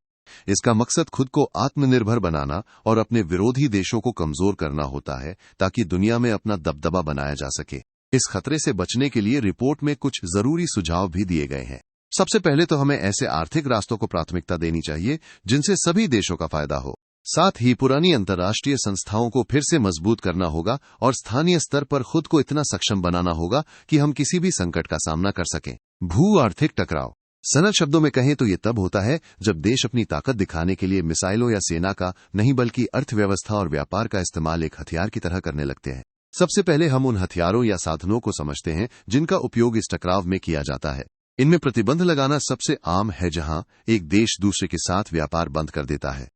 इसका मकसद खुद को आत्मनिर्भर बनाना और अपने विरोधी देशों को कमजोर करना होता है ताकि दुनिया में अपना दबदबा बनाया जा सके। इस खतरे से बचने के लिए रिपोर्ट में कुछ जरूरी सुझाव भी दिए गए हैं। सबसे पहले तो हमें ऐसे आर्थिक रास्तों को प्राथमिकता देनी चाहिए जिनसे सभी देशों का फायदा हो। साथ ही पुरानी अंतर्राष्ट्रीय संस्थाओं को फिर से मजबूत करना होगा और स्थानीय स्तर पर खुद को इतना सक्षम बनाना होगा कि हम किसी भी संकट का सामना कर सकें। भू आर्थिक टकराव सरल शब्दों में कहें तो ये तब होता है जब देश अपनी ताकत दिखाने के लिए मिसाइलों या सेना का नहीं बल्कि अर्थव्यवस्था और व्यापार का इस्तेमाल एक हथियार की तरह करने लगते हैं। सबसे पहले हम उन हथियारों या साधनों को समझते हैं जिनका उपयोग इस टकराव में किया जाता है। इनमें प्रतिबंध लगाना सबसे आम है, जहां एक देश दूसरे के साथ व्यापार बंद कर देता है।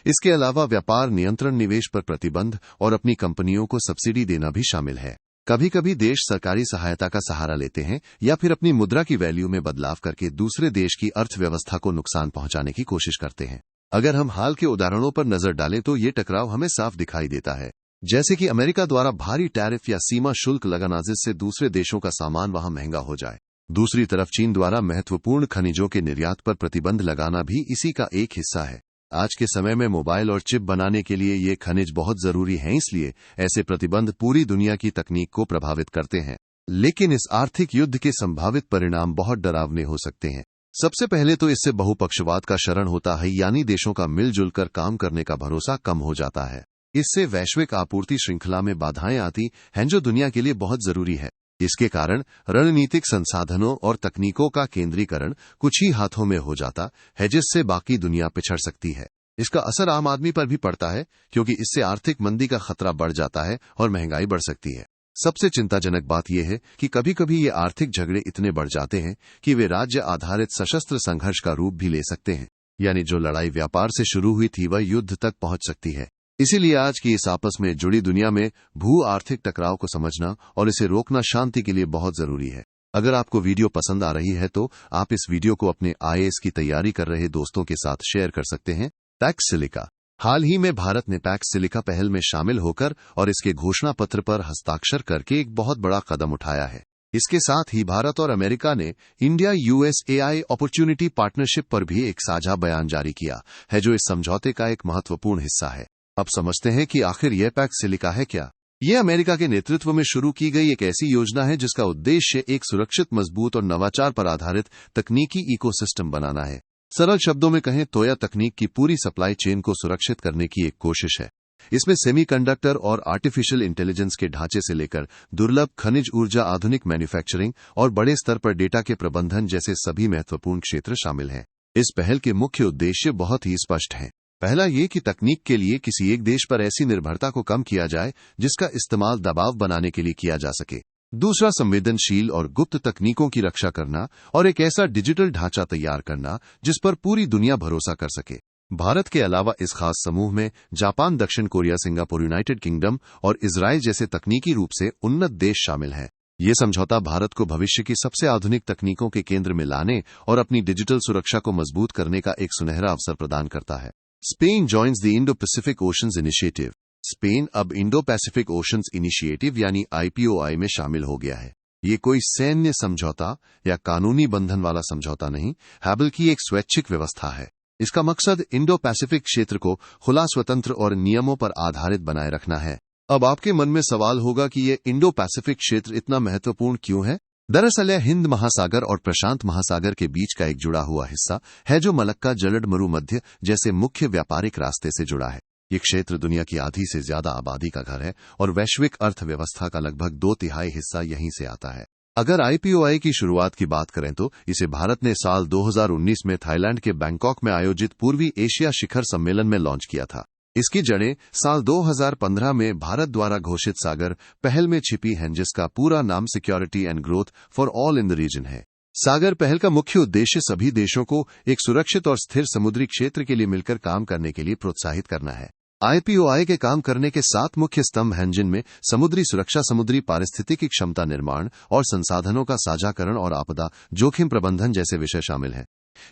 इसके अलावा व्यापार नियंत्रण, निवेश पर प्रतिबंध और अपनी कंपनियों को सब्सिडी देना भी शामिल है। कभी कभी देश सरकारी सहायता का सहारा लेते हैं या फिर अपनी मुद्रा की वैल्यू में बदलाव करके दूसरे देश की अर्थव्यवस्था को नुकसान पहुंचाने की कोशिश करते हैं। अगर हम हाल के उदाहरणों पर नजर डालें तो ये टकराव हमें साफ दिखाई देता है, जैसे कि अमेरिका द्वारा भारी टैरिफ या सीमा शुल्क लगाना जिससे दूसरे देशों का सामान वहां महंगा हो जाए। दूसरी तरफ चीन द्वारा महत्वपूर्ण खनिजों के निर्यात पर प्रतिबंध लगाना भी इसी का एक हिस्सा है। आज के समय में मोबाइल और चिप बनाने के लिए ये खनिज बहुत जरूरी हैं, इसलिए ऐसे प्रतिबंध पूरी दुनिया की तकनीक को प्रभावित करते हैं। लेकिन इस आर्थिक युद्ध के संभावित परिणाम बहुत डरावने हो सकते हैं। सबसे पहले तो इससे बहुपक्षवाद का शरण होता है, यानी देशों का मिलजुल कर काम करने का भरोसा कम हो जाता है। इससे वैश्विक आपूर्ति श्रृंखला में बाधाएं आती हैं जो दुनिया के लिए बहुत जरूरी है। इसके कारण रणनीतिक संसाधनों और तकनीकों का केंद्रीकरण कुछ ही हाथों में हो जाता है, जिससे बाकी दुनिया पिछड़ सकती है। इसका असर आम आदमी पर भी पड़ता है, क्योंकि इससे आर्थिक मंदी का खतरा बढ़ जाता है और महंगाई बढ़ सकती है। सबसे चिंताजनक बात यह है कि कभी कभी ये आर्थिक झगड़े इतने बढ़ जाते हैं कि वे राज्य आधारित सशस्त्र संघर्ष का रूप भी ले सकते हैं, यानी जो लड़ाई व्यापार से शुरू हुई थी वह युद्ध तक पहुंच सकती है। इसीलिए आज की इस आपस में जुड़ी दुनिया में भू आर्थिक टकराव को समझना और इसे रोकना शांति के लिए बहुत जरूरी है। अगर आपको वीडियो पसंद आ रही है तो आप इस वीडियो को अपने आईएएस की तैयारी कर रहे दोस्तों के साथ शेयर कर सकते हैं। PACS silica. हाल ही में भारत ने पैक्स सिलिका पहल में शामिल होकर और इसके घोषणा पत्र पर हस्ताक्षर करके एक बहुत बड़ा कदम उठाया है। इसके साथ ही भारत और अमेरिका ने इंडिया यूएसएआई अपॉर्चुनिटी पार्टनरशिप पर भी एक साझा बयान जारी किया है, जो इस समझौते का एक महत्वपूर्ण हिस्सा है। अब समझते हैं कि आखिर यह पैक्स सिलिका है क्या। यह अमेरिका के नेतृत्व में शुरू की गई एक ऐसी योजना है जिसका उद्देश्य एक सुरक्षित, मजबूत और नवाचार पर आधारित तकनीकी इकोसिस्टम बनाना है। सरल शब्दों में कहें तो यह तकनीक की पूरी सप्लाई चेन को सुरक्षित करने की एक कोशिश है। इसमें सेमीकंडक्टर और आर्टिफिशियल इंटेलिजेंस के ढांचे से लेकर दुर्लभ खनिज ऊर्जा, आधुनिक मैन्युफैक्चरिंग और बड़े स्तर पर डेटा के प्रबंधन जैसे सभी महत्वपूर्ण क्षेत्र शामिल हैं। इस पहल के मुख्य उद्देश्य बहुत ही स्पष्ट हैं। पहला ये कि तकनीक के लिए किसी एक देश पर ऐसी निर्भरता को कम किया जाए जिसका इस्तेमाल दबाव बनाने के लिए किया जा सके। दूसरा, संवेदनशील और गुप्त तकनीकों की रक्षा करना और एक ऐसा डिजिटल ढांचा तैयार करना जिस पर पूरी दुनिया भरोसा कर सके। भारत के अलावा इस खास समूह में जापान, दक्षिण कोरिया, सिंगापुर, यूनाइटेड किंगडम और इजराइल जैसे तकनीकी रूप से उन्नत देश शामिल हैं। ये समझौता भारत को भविष्य की सबसे आधुनिक तकनीकों के केंद्र में लाने और अपनी डिजिटल सुरक्षा को मजबूत करने का एक सुनहरा अवसर प्रदान करता है। Spain joins the Indo Pacific oceans initiative. Spain अब इंडो पैसिफिक ओशंस इनिशिएटिव यानी IPOI में शामिल हो गया है। ये कोई सैन्य समझौता या कानूनी बंधन वाला समझौता नहीं है, बल्कि एक स्वैच्छिक व्यवस्था है। इसका मकसद इंडो पैसिफिक क्षेत्र को खुला, स्वतंत्र और नियमों पर आधारित बनाए रखना है। अब आपके मन में सवाल होगा कि ये इंडो पैसिफिक क्षेत्र इतना महत्वपूर्ण क्यों है। दरअसल यह हिंद महासागर और प्रशांत महासागर के बीच का एक जुड़ा हुआ हिस्सा है, जो मलक्का, जलड, मरुमध्य जैसे मुख्य व्यापारिक रास्ते से जुड़ा है। ये क्षेत्र दुनिया की आधी से ज्यादा आबादी का घर है और वैश्विक अर्थव्यवस्था का लगभग 2/3 हिस्सा यहीं से आता है। अगर IPOI की शुरुआत की बात करें तो इसे भारत ने साल 2019 में थाईलैंड के बैंकॉक में आयोजित पूर्वी एशिया शिखर सम्मेलन में लॉन्च किया था। इसकी जड़ें साल 2015 में भारत द्वारा घोषित सागर पहल में छिपी हैं, जिसका पूरा नाम security and growth for all in the region है। सागर पहल का मुख्य उद्देश्य सभी देशों को एक सुरक्षित और स्थिर समुद्री क्षेत्र के लिए मिलकर काम करने के लिए प्रोत्साहित करना है। IPOI के काम करने के 7 मुख्य स्तंभ हैं, जिनमें समुद्री सुरक्षा, समुद्री पारिस्थितिकी क्षमता निर्माण और संसाधनों का साझाकरण और आपदा जोखिम प्रबंधन जैसे विषय शामिल हैं।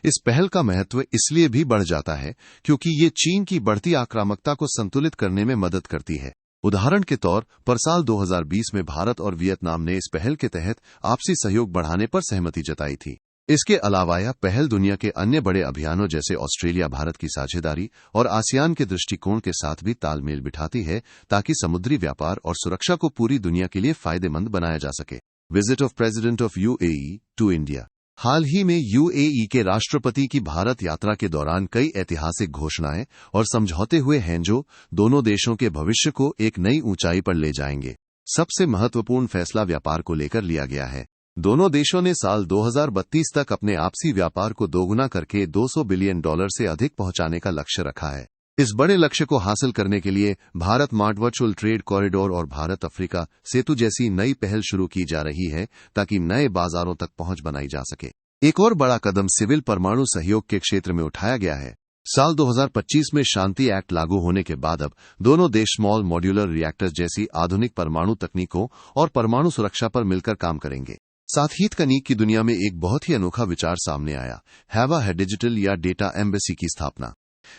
इस पहल का महत्व इसलिए भी बढ़ जाता है क्योंकि ये चीन की बढ़ती आक्रामकता को संतुलित करने में मदद करती है। उदाहरण के तौर पर साल 2020 में भारत और वियतनाम ने इस पहल के तहत आपसी सहयोग बढ़ाने पर सहमति जताई थी। इसके अलावा यह पहल दुनिया के अन्य बड़े अभियानों जैसे ऑस्ट्रेलिया भारत की साझेदारी और आसियान के दृष्टिकोण के साथ भी तालमेल बिठाती है, ताकि समुद्री व्यापार और सुरक्षा को पूरी दुनिया के लिए फायदेमंद बनाया जा सके। Visit of president of UAE to India. हाल ही में UAE के राष्ट्रपति की भारत यात्रा के दौरान कई ऐतिहासिक घोषणाएं और समझौते हुए हैं, जो दोनों देशों के भविष्य को एक नई ऊंचाई पर ले जाएंगे। सबसे महत्वपूर्ण फैसला व्यापार को लेकर लिया गया है। दोनों देशों ने साल 2032 तक अपने आपसी व्यापार को दोगुना करके $200 बिलियन से अधिक पहुंचाने का लक्ष्य रखा है। इस बड़े लक्ष्य को हासिल करने के लिए Bharat mart virtual trade corridor और भारत अफ्रीका सेतु जैसी नई पहल शुरू की जा रही है ताकि नए बाजारों तक पहुंच बनाई जा सके। एक और बड़ा कदम सिविल परमाणु सहयोग के क्षेत्र में उठाया गया है। साल 2025 में शांति एक्ट लागू होने के बाद अब दोनों देश स्मॉल मॉड्यूलर रिएक्टर्स जैसी आधुनिक परमाणु तकनीकों और परमाणु सुरक्षा पर मिलकर काम करेंगे। साथ ही तकनीक की दुनिया में एक बहुत ही अनोखा विचार सामने आया है डिजिटल या डेटा एम्बेसी की स्थापना।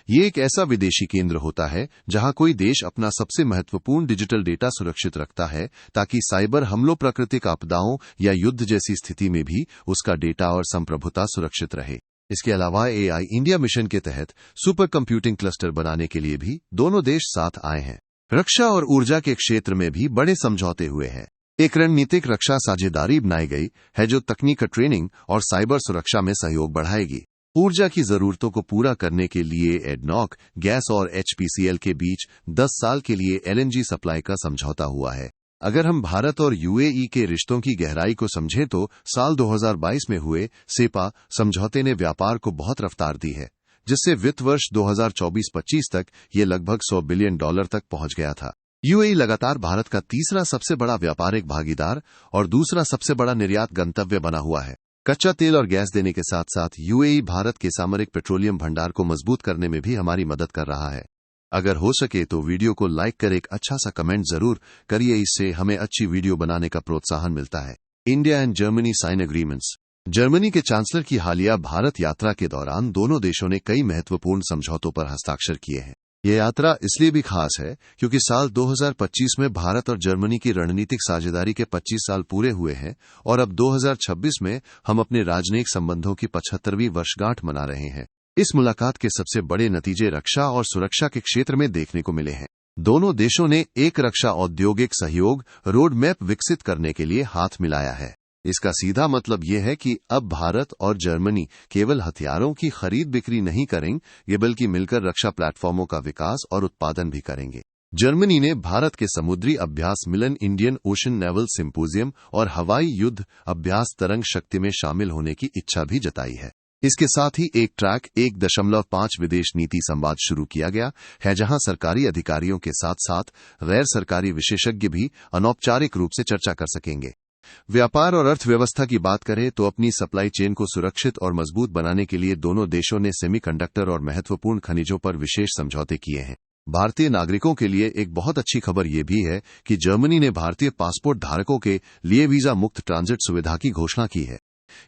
ये एक ऐसा विदेशी केंद्र होता है जहां कोई देश अपना सबसे महत्वपूर्ण डिजिटल डेटा सुरक्षित रखता है ताकि साइबर हमलों, प्राकृतिक आपदाओं या युद्ध जैसी स्थिति में भी उसका डेटा और संप्रभुता सुरक्षित रहे। इसके अलावा AI इंडिया मिशन के तहत सुपर कंप्यूटिंग क्लस्टर बनाने के लिए भी दोनों देश साथ आए हैं। रक्षा और ऊर्जा के क्षेत्र में भी बड़े समझौते हुए हैं। एक रणनीतिक रक्षा साझेदारी बनाई गई है जो तकनीक ट्रेनिंग और साइबर सुरक्षा में सहयोग बढ़ाएगी। ऊर्जा की जरूरतों को पूरा करने के लिए एडनॉक गैस और HPCL के बीच 10 साल के लिए LNG सप्लाई का समझौता हुआ है। अगर हम भारत और UAE के रिश्तों की गहराई को समझें तो साल 2022 में हुए सेपा समझौते ने व्यापार को बहुत रफ्तार दी है, जिससे वित्त वर्ष 2024-25 तक ये लगभग $100 बिलियन तक पहुंच गया था। UAE लगातार भारत का तीसरा सबसे बड़ा व्यापारिक भागीदार और दूसरा सबसे बड़ा निर्यात गंतव्य बना हुआ है। कच्चा तेल और गैस देने के साथ साथ UAE भारत के सामरिक पेट्रोलियम भंडार को मजबूत करने में भी हमारी मदद कर रहा है। अगर हो सके तो वीडियो को लाइक कर एक अच्छा सा कमेंट जरूर करिए, इससे हमें अच्छी वीडियो बनाने का प्रोत्साहन मिलता है। India and Germany sign agreements. Germany के चांसलर की हालिया भारत यात्रा के दौरान दोनों देशों ने कई महत्वपूर्ण समझौतों पर हस्ताक्षर किए हैं। यह यात्रा इसलिए भी खास है क्योंकि साल 2025 में भारत और जर्मनी की रणनीतिक साझेदारी के 25 साल पूरे हुए हैं और अब 2026 में हम अपने राजनयिक संबंधों की 75वीं वर्षगांठ मना रहे हैं। इस मुलाकात के सबसे बड़े नतीजे रक्षा और सुरक्षा के क्षेत्र में देखने को मिले हैं। दोनों देशों ने एक रक्षा औद्योगिक सहयोग रोड मैप विकसित करने के लिए हाथ मिलाया है। इसका सीधा मतलब यह है कि अब भारत और जर्मनी केवल हथियारों की खरीद बिक्री नहीं करेंगे बल्कि मिलकर रक्षा प्लेटफॉर्मों का विकास और उत्पादन भी करेंगे। जर्मनी ने भारत के समुद्री अभ्यास मिलन, इंडियन ओशन नेवल सिंपोजियम और हवाई युद्ध अभ्यास तरंग शक्ति में शामिल होने की इच्छा भी जताई है। इसके साथ ही एक ट्रैक 1.5 विदेश नीति संवाद शुरू किया गया है जहां सरकारी अधिकारियों के साथ साथ गैर सरकारी विशेषज्ञ भी अनौपचारिक रूप से चर्चा कर सकेंगे। व्यापार और अर्थव्यवस्था की बात करें तो अपनी सप्लाई चेन को सुरक्षित और मजबूत बनाने के लिए दोनों देशों ने सेमीकंडक्टर और महत्वपूर्ण खनिजों पर विशेष समझौते किए हैं। भारतीय नागरिकों के लिए एक बहुत अच्छी खबर यह भी है कि जर्मनी ने भारतीय पासपोर्ट धारकों के लिए वीजा मुक्त ट्रांजिट सुविधा की घोषणा की है।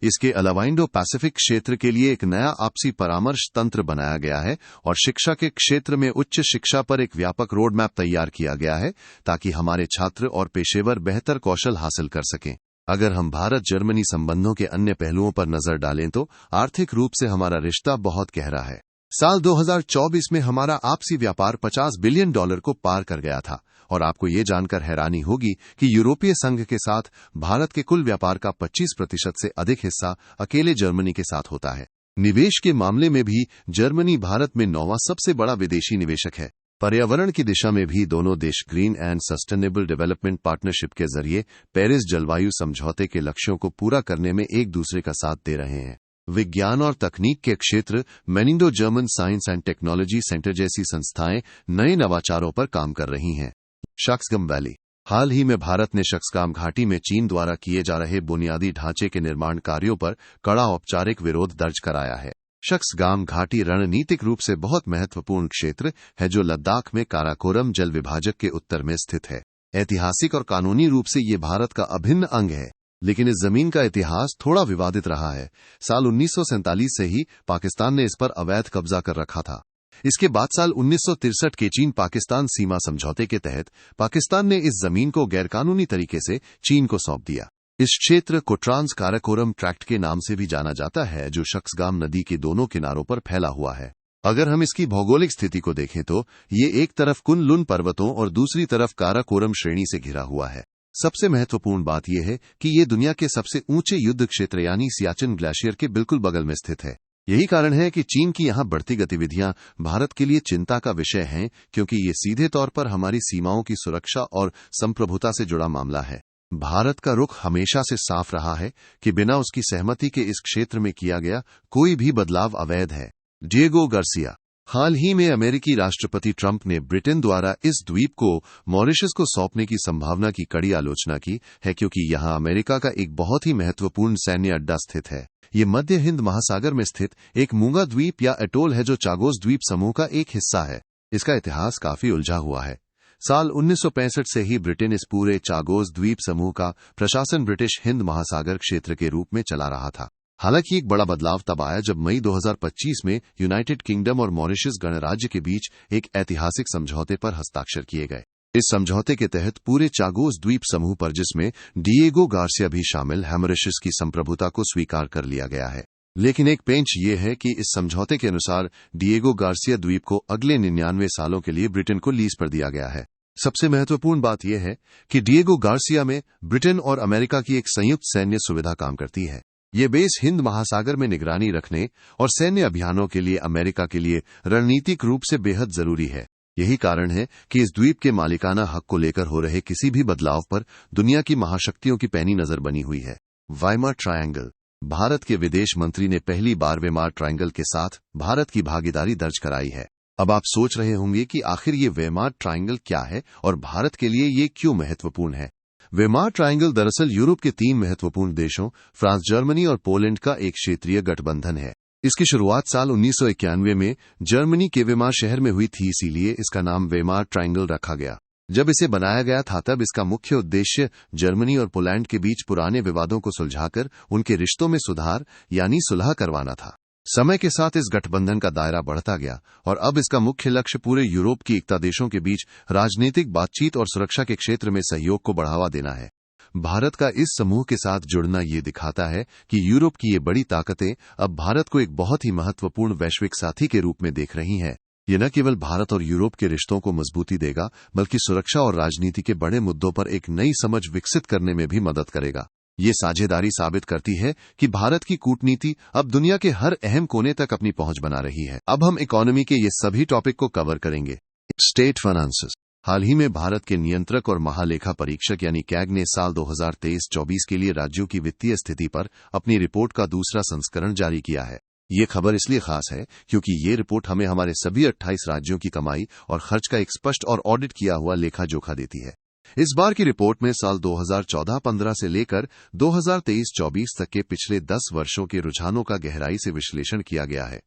इसके अलावा इंडो पैसिफिक क्षेत्र के लिए एक नया आपसी परामर्श तंत्र बनाया गया है और शिक्षा के क्षेत्र में उच्च शिक्षा पर एक व्यापक रोड मैप तैयार किया गया है ताकि हमारे छात्र और पेशेवर बेहतर कौशल हासिल कर सकें। अगर हम भारत जर्मनी संबंधों के अन्य पहलुओं पर नजर डालें तो आर्थिक रूप से हमारा रिश्ता बहुत गहरा है। साल 2024 में हमारा आपसी व्यापार $50 बिलियन को पार कर गया था और आपको ये जानकर हैरानी होगी कि यूरोपीय संघ के साथ भारत के कुल व्यापार का 25% से अधिक हिस्सा अकेले जर्मनी के साथ होता है। निवेश के मामले में भी जर्मनी भारत में 9वां सबसे बड़ा विदेशी निवेशक है। पर्यावरण की दिशा में भी दोनों देश green and sustainable development partnership के जरिए पेरिस जलवायु समझौते के लक्ष्यों को पूरा करने में एक दूसरे का साथ दे रहे हैं। विज्ञान और तकनीक के क्षेत्र में Indo German science and technology centre जैसी संस्थाएं नए नवाचारों पर काम कर रही हैं। शक्सगम वैली। हाल ही में भारत ने शक्सगाम घाटी में चीन द्वारा किए जा रहे बुनियादी ढांचे के निर्माण कार्यों पर कड़ा औपचारिक विरोध दर्ज कराया है। शक्सगाम घाटी रणनीतिक रूप से बहुत महत्वपूर्ण क्षेत्र है जो लद्दाख में काराकोरम जल विभाजक के उत्तर में स्थित है। ऐतिहासिक और कानूनी रूप से ये भारत का अभिन्न अंग है, लेकिन इस जमीन का इतिहास थोड़ा विवादित रहा है। साल 1947 से ही पाकिस्तान ने इस पर अवैध कब्जा कर रखा था। इसके बाद साल 1963 के चीन पाकिस्तान सीमा समझौते के तहत पाकिस्तान ने इस जमीन को गैरकानूनी तरीके से चीन को सौंप दिया। इस क्षेत्र को ट्रांस काराकोरम ट्रैक्ट के नाम से भी जाना जाता है जो शक्सगाम नदी के दोनों किनारों पर फैला हुआ है। अगर हम इसकी भौगोलिक स्थिति को देखें तो ये एक तरफ कुन लुन पर्वतों और दूसरी तरफ काराकोरम श्रेणी से घिरा हुआ है। सबसे महत्वपूर्ण बात यह है कि ये दुनिया के सबसे ऊंचे युद्ध क्षेत्र यानी सियाचिन ग्लेशियर के बिल्कुल बगल में स्थित है। यही कारण है कि चीन की यहां बढ़ती गतिविधियां भारत के लिए चिंता का विषय हैं, क्योंकि ये सीधे तौर पर हमारी सीमाओं की सुरक्षा और संप्रभुता से जुड़ा मामला है। भारत का रुख हमेशा से साफ रहा है कि बिना उसकी सहमति के इस क्षेत्र में किया गया कोई भी बदलाव अवैध है। Diego Garcia. हाल ही में अमेरिकी राष्ट्रपति ट्रंप ने ब्रिटेन द्वारा इस द्वीप को मॉरिशस को सौंपने की संभावना की कड़ी आलोचना की है, क्योंकि यहां अमेरिका का एक बहुत ही महत्वपूर्ण सैन्य अड्डा स्थित है। ये मध्य हिंद महासागर में स्थित एक मूंगा द्वीप या एटोल है जो चागोस द्वीप समूह का एक हिस्सा है। इसका इतिहास काफी उलझा हुआ है। साल 1965 से ही ब्रिटेन इस पूरे चागोस द्वीप समूह का प्रशासन ब्रिटिश हिंद महासागर क्षेत्र के रूप में चला रहा था। हालांकि एक बड़ा बदलाव तब आया जब मई 2025 में यूनाइटेड किंगडम और मॉरिशस गणराज्य के बीच एक ऐतिहासिक समझौते पर हस्ताक्षर किए गए। इस समझौते के तहत पूरे चागोस द्वीप समूह पर, जिसमें डिएगो गार्सिया भी शामिल, मॉरिशस की संप्रभुता को स्वीकार कर लिया गया है। लेकिन एक पेंच ये है कि इस समझौते के अनुसार डिएगो गार्सिया द्वीप को अगले 99 सालों के लिए ब्रिटेन को लीज पर दिया गया है। सबसे महत्वपूर्ण बात यह है कि डिएगो गार्सिया में ब्रिटेन और अमेरिका की एक संयुक्त सैन्य सुविधा काम करती है। ये बेस हिंद महासागर में निगरानी रखने और सैन्य अभियानों के लिए अमेरिका के लिए रणनीतिक रूप से बेहद जरूरी है। यही कारण है कि इस द्वीप के मालिकाना हक को लेकर हो रहे किसी भी बदलाव पर दुनिया की महाशक्तियों की पैनी नजर बनी हुई है। Weimar triangle. भारत के विदेश मंत्री ने पहली बार वेमार ट्रायंगल के साथ भारत की भागीदारी दर्ज कराई है। अब आप सोच रहे होंगे कि आखिर ये वेमार ट्रायंगल क्या है और भारत के लिए ये क्यों महत्वपूर्ण है। वेमार ट्रायंगल दरअसल यूरोप के 3 महत्वपूर्ण देशों फ्रांस, जर्मनी और पोलैंड का एक क्षेत्रीय गठबंधन है। इसकी शुरुआत साल 1991 में जर्मनी के वेमार शहर में हुई थी, इसीलिए इसका नाम वेमार ट्रायंगल रखा गया। जब इसे बनाया गया था तब इसका मुख्य उद्देश्य जर्मनी और पोलैंड के बीच पुराने विवादों को सुलझाकर उनके रिश्तों में सुधार यानी सुलह करवाना था। समय के साथ इस गठबंधन का दायरा बढ़ता गया और अब इसका मुख्य लक्ष्य पूरे यूरोप की एकता देशों के बीच राजनीतिक बातचीत और सुरक्षा के क्षेत्र में सहयोग को बढ़ावा देना है। भारत का इस समूह के साथ जुड़ना ये दिखाता है कि यूरोप की ये बड़ी ताकतें अब भारत को एक बहुत ही महत्वपूर्ण वैश्विक साथी के रूप में देख रही हैं। ये न केवल भारत और यूरोप के रिश्तों को मजबूती देगा, बल्कि सुरक्षा और राजनीति के बड़े मुद्दों पर एक नई समझ विकसित करने में भी मदद करेगा। ये साझेदारी साबित करती है कि भारत की कूटनीति अब दुनिया के हर अहम कोने तक अपनी पहुंच बना रही है। अब हम इकोनॉमी के ये सभी टॉपिक को कवर करेंगे। State finances. हाल ही में भारत के नियंत्रक और महालेखा परीक्षक यानी कैग ने साल 2023-24 के लिए राज्यों की वित्तीय स्थिति पर अपनी रिपोर्ट का दूसरा संस्करण जारी किया है। ये खबर इसलिए खास है क्योंकि ये रिपोर्ट हमें हमारे सभी 28 राज्यों की कमाई और खर्च का एक स्पष्ट और ऑडिट किया हुआ लेखा जोखा देती है। इस बार की रिपोर्ट में साल 2014-15 से लेकर 2023-24 तक के पिछले 10 वर्षों के रुझानों का गहराई से विश्लेषण किया गया है,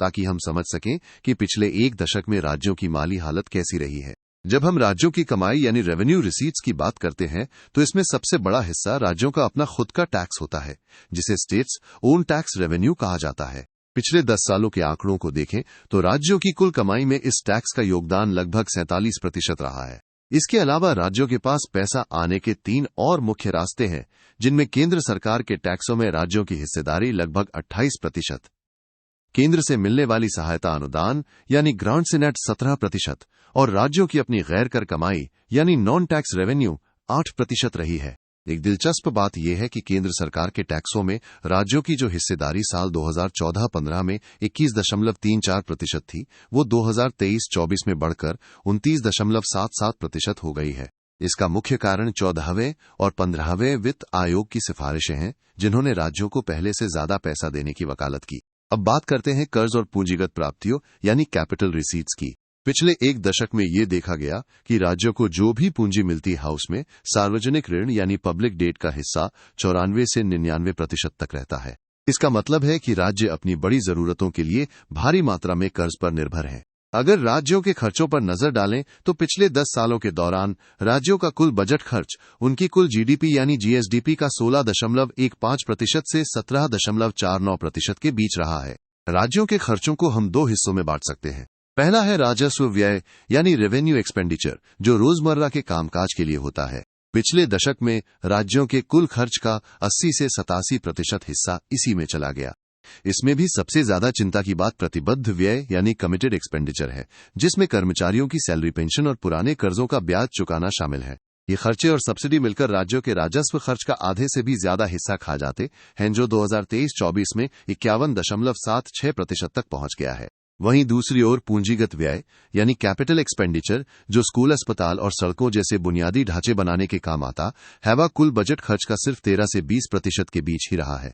ताकि हम समझ सकें कि पिछले एक दशक में राज्यों की माली हालत कैसी रही है। जब हम राज्यों की कमाई यानी रेवेन्यू रिसीट्स की बात करते हैं तो इसमें सबसे बड़ा हिस्सा राज्यों का अपना खुद का टैक्स होता है, जिसे स्टेट्स ओन टैक्स रेवेन्यू कहा जाता है। पिछले 10 सालों के आंकड़ों को देखें तो राज्यों की कुल कमाई में इस टैक्स का योगदान लगभग 47% रहा है। इसके अलावा राज्यों के पास पैसा आने के 3 और मुख्य रास्ते हैं, जिनमें केंद्र सरकार के टैक्सों में राज्यों की हिस्सेदारी लगभग 28%, केंद्र से मिलने वाली सहायता अनुदान यानी ग्रांट्स इन एड 17% और राज्यों की अपनी गैर कर कमाई यानी नॉन टैक्स रेवेन्यू 8% रही है। एक दिलचस्प बात यह है कि केंद्र सरकार के टैक्सों में राज्यों की जो हिस्सेदारी साल 2014-15 में 21.34% थी, वो 2023-24 में बढ़कर 29.77% हो गई है। इसका मुख्य कारण 14वें और 15वें वित्त आयोग की सिफारिशें हैं, जिन्होंने राज्यों को पहले से ज्यादा पैसा देने की वकालत की। अब बात करते हैं कर्ज और पूंजीगत प्राप्तियों यानी कैपिटल रिसीट्स की। पिछले एक दशक में ये देखा गया कि राज्यों को जो भी पूंजी मिलती है उसमें सार्वजनिक ऋण यानी पब्लिक डेट का हिस्सा 94 से 99% तक रहता है। इसका मतलब है कि राज्य अपनी बड़ी जरूरतों के लिए भारी मात्रा में कर्ज पर निर्भर हैं। अगर राज्यों के खर्चों पर नजर डालें तो पिछले 10 सालों के दौरान राज्यों का कुल बजट खर्च उनकी कुल जीडीपी यानी जीएसडीपी का 16.15% से 17.49% के बीच रहा है। राज्यों के खर्चों को हम 2 हिस्सों में बांट सकते हैं। पहला है राजस्व व्यय यानी रेवेन्यू एक्सपेंडिचर, जो रोजमर्रा के कामकाज के लिए होता है। पिछले दशक में राज्यों के कुल खर्च का 80 से 87% हिस्सा इसी में चला गया। इसमें भी सबसे ज्यादा चिंता की बात प्रतिबद्ध व्यय यानी कमिटेड एक्सपेंडिचर है, जिसमें कर्मचारियों की सैलरी, पेंशन और पुराने कर्जों का ब्याज चुकाना शामिल है। ये खर्चे और सब्सिडी मिलकर राज्यों के राजस्व खर्च का आधे से भी ज्यादा हिस्सा खा जाते हैं, जो 2023-24 में 51.76% तक पहुंच गया है। वहीं दूसरी ओर पूंजीगत व्यय यानी कैपिटल एक्सपेंडिचर, जो स्कूल, अस्पताल और सड़कों जैसे बुनियादी ढांचे बनाने के काम आता है, वह कुल बजट खर्च का सिर्फ 13 से 20% के बीच ही रहा है।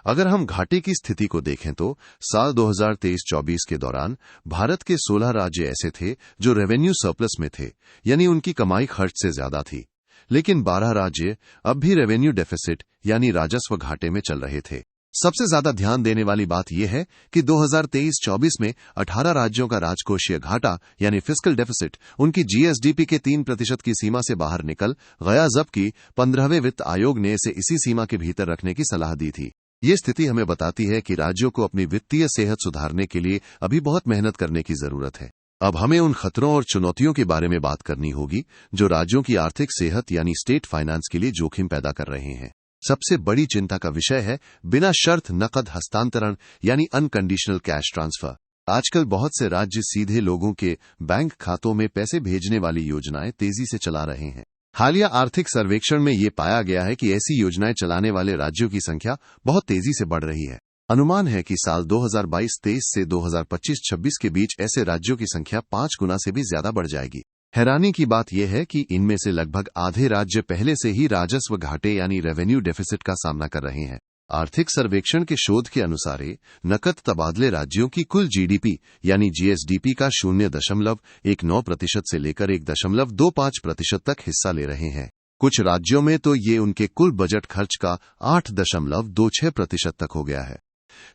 अगर हम घाटे की स्थिति को देखें तो साल 2023-24 के दौरान भारत के 16 राज्य ऐसे थे जो रेवेन्यू सरप्लस में थे, यानी उनकी कमाई खर्च से ज्यादा थी। लेकिन 12 राज्य अब भी रेवेन्यू डेफिसिट यानी राजस्व घाटे में चल रहे थे। सबसे ज्यादा ध्यान देने वाली बात यह है कि 2023-24 में 18 राज्यों का राजकोषीय घाटा यानी फिस्कल डेफिसिट उनकी जीएसडीपी के 3% की सीमा से बाहर निकल गया, जबकि 15वें वित्त आयोग ने इसे इसी सीमा के भीतर रखने की सलाह दी थी। ये स्थिति हमें बताती है कि राज्यों को अपनी वित्तीय सेहत सुधारने के लिए अभी बहुत मेहनत करने की जरूरत है। अब हमें उन खतरों और चुनौतियों के बारे में बात करनी होगी जो राज्यों की आर्थिक सेहत यानी स्टेट फाइनेंस के लिए जोखिम पैदा कर रहे हैं। सबसे बड़ी चिंता का विषय है बिना शर्त नकद हस्तांतरण यानी अनकंडीशनल कैश ट्रांसफर। आजकल बहुत से राज्य सीधे लोगों के बैंक खातों में पैसे भेजने वाली योजनाएं तेजी से चला रहे हैं। हालिया आर्थिक सर्वेक्षण में ये पाया गया है कि ऐसी योजनाएं चलाने वाले राज्यों की संख्या बहुत तेजी से बढ़ रही है। अनुमान है कि साल 2022-23 से 2025-26 के बीच ऐसे राज्यों की संख्या 5 गुना से भी ज्यादा बढ़ जाएगी। हैरानी की बात यह है कि इनमें से लगभग आधे राज्य पहले से ही राजस्व घाटे यानी रेवेन्यू डेफिसिट का सामना कर रहे हैं। आर्थिक सर्वेक्षण के शोध के अनुसार नकद तबादले राज्यों की कुल जीडीपी यानी जीएसडीपी का 0.19% से लेकर 1.25% तक हिस्सा ले रहे हैं। कुछ राज्यों में तो ये उनके कुल बजट खर्च का 8.26% तक हो गया है।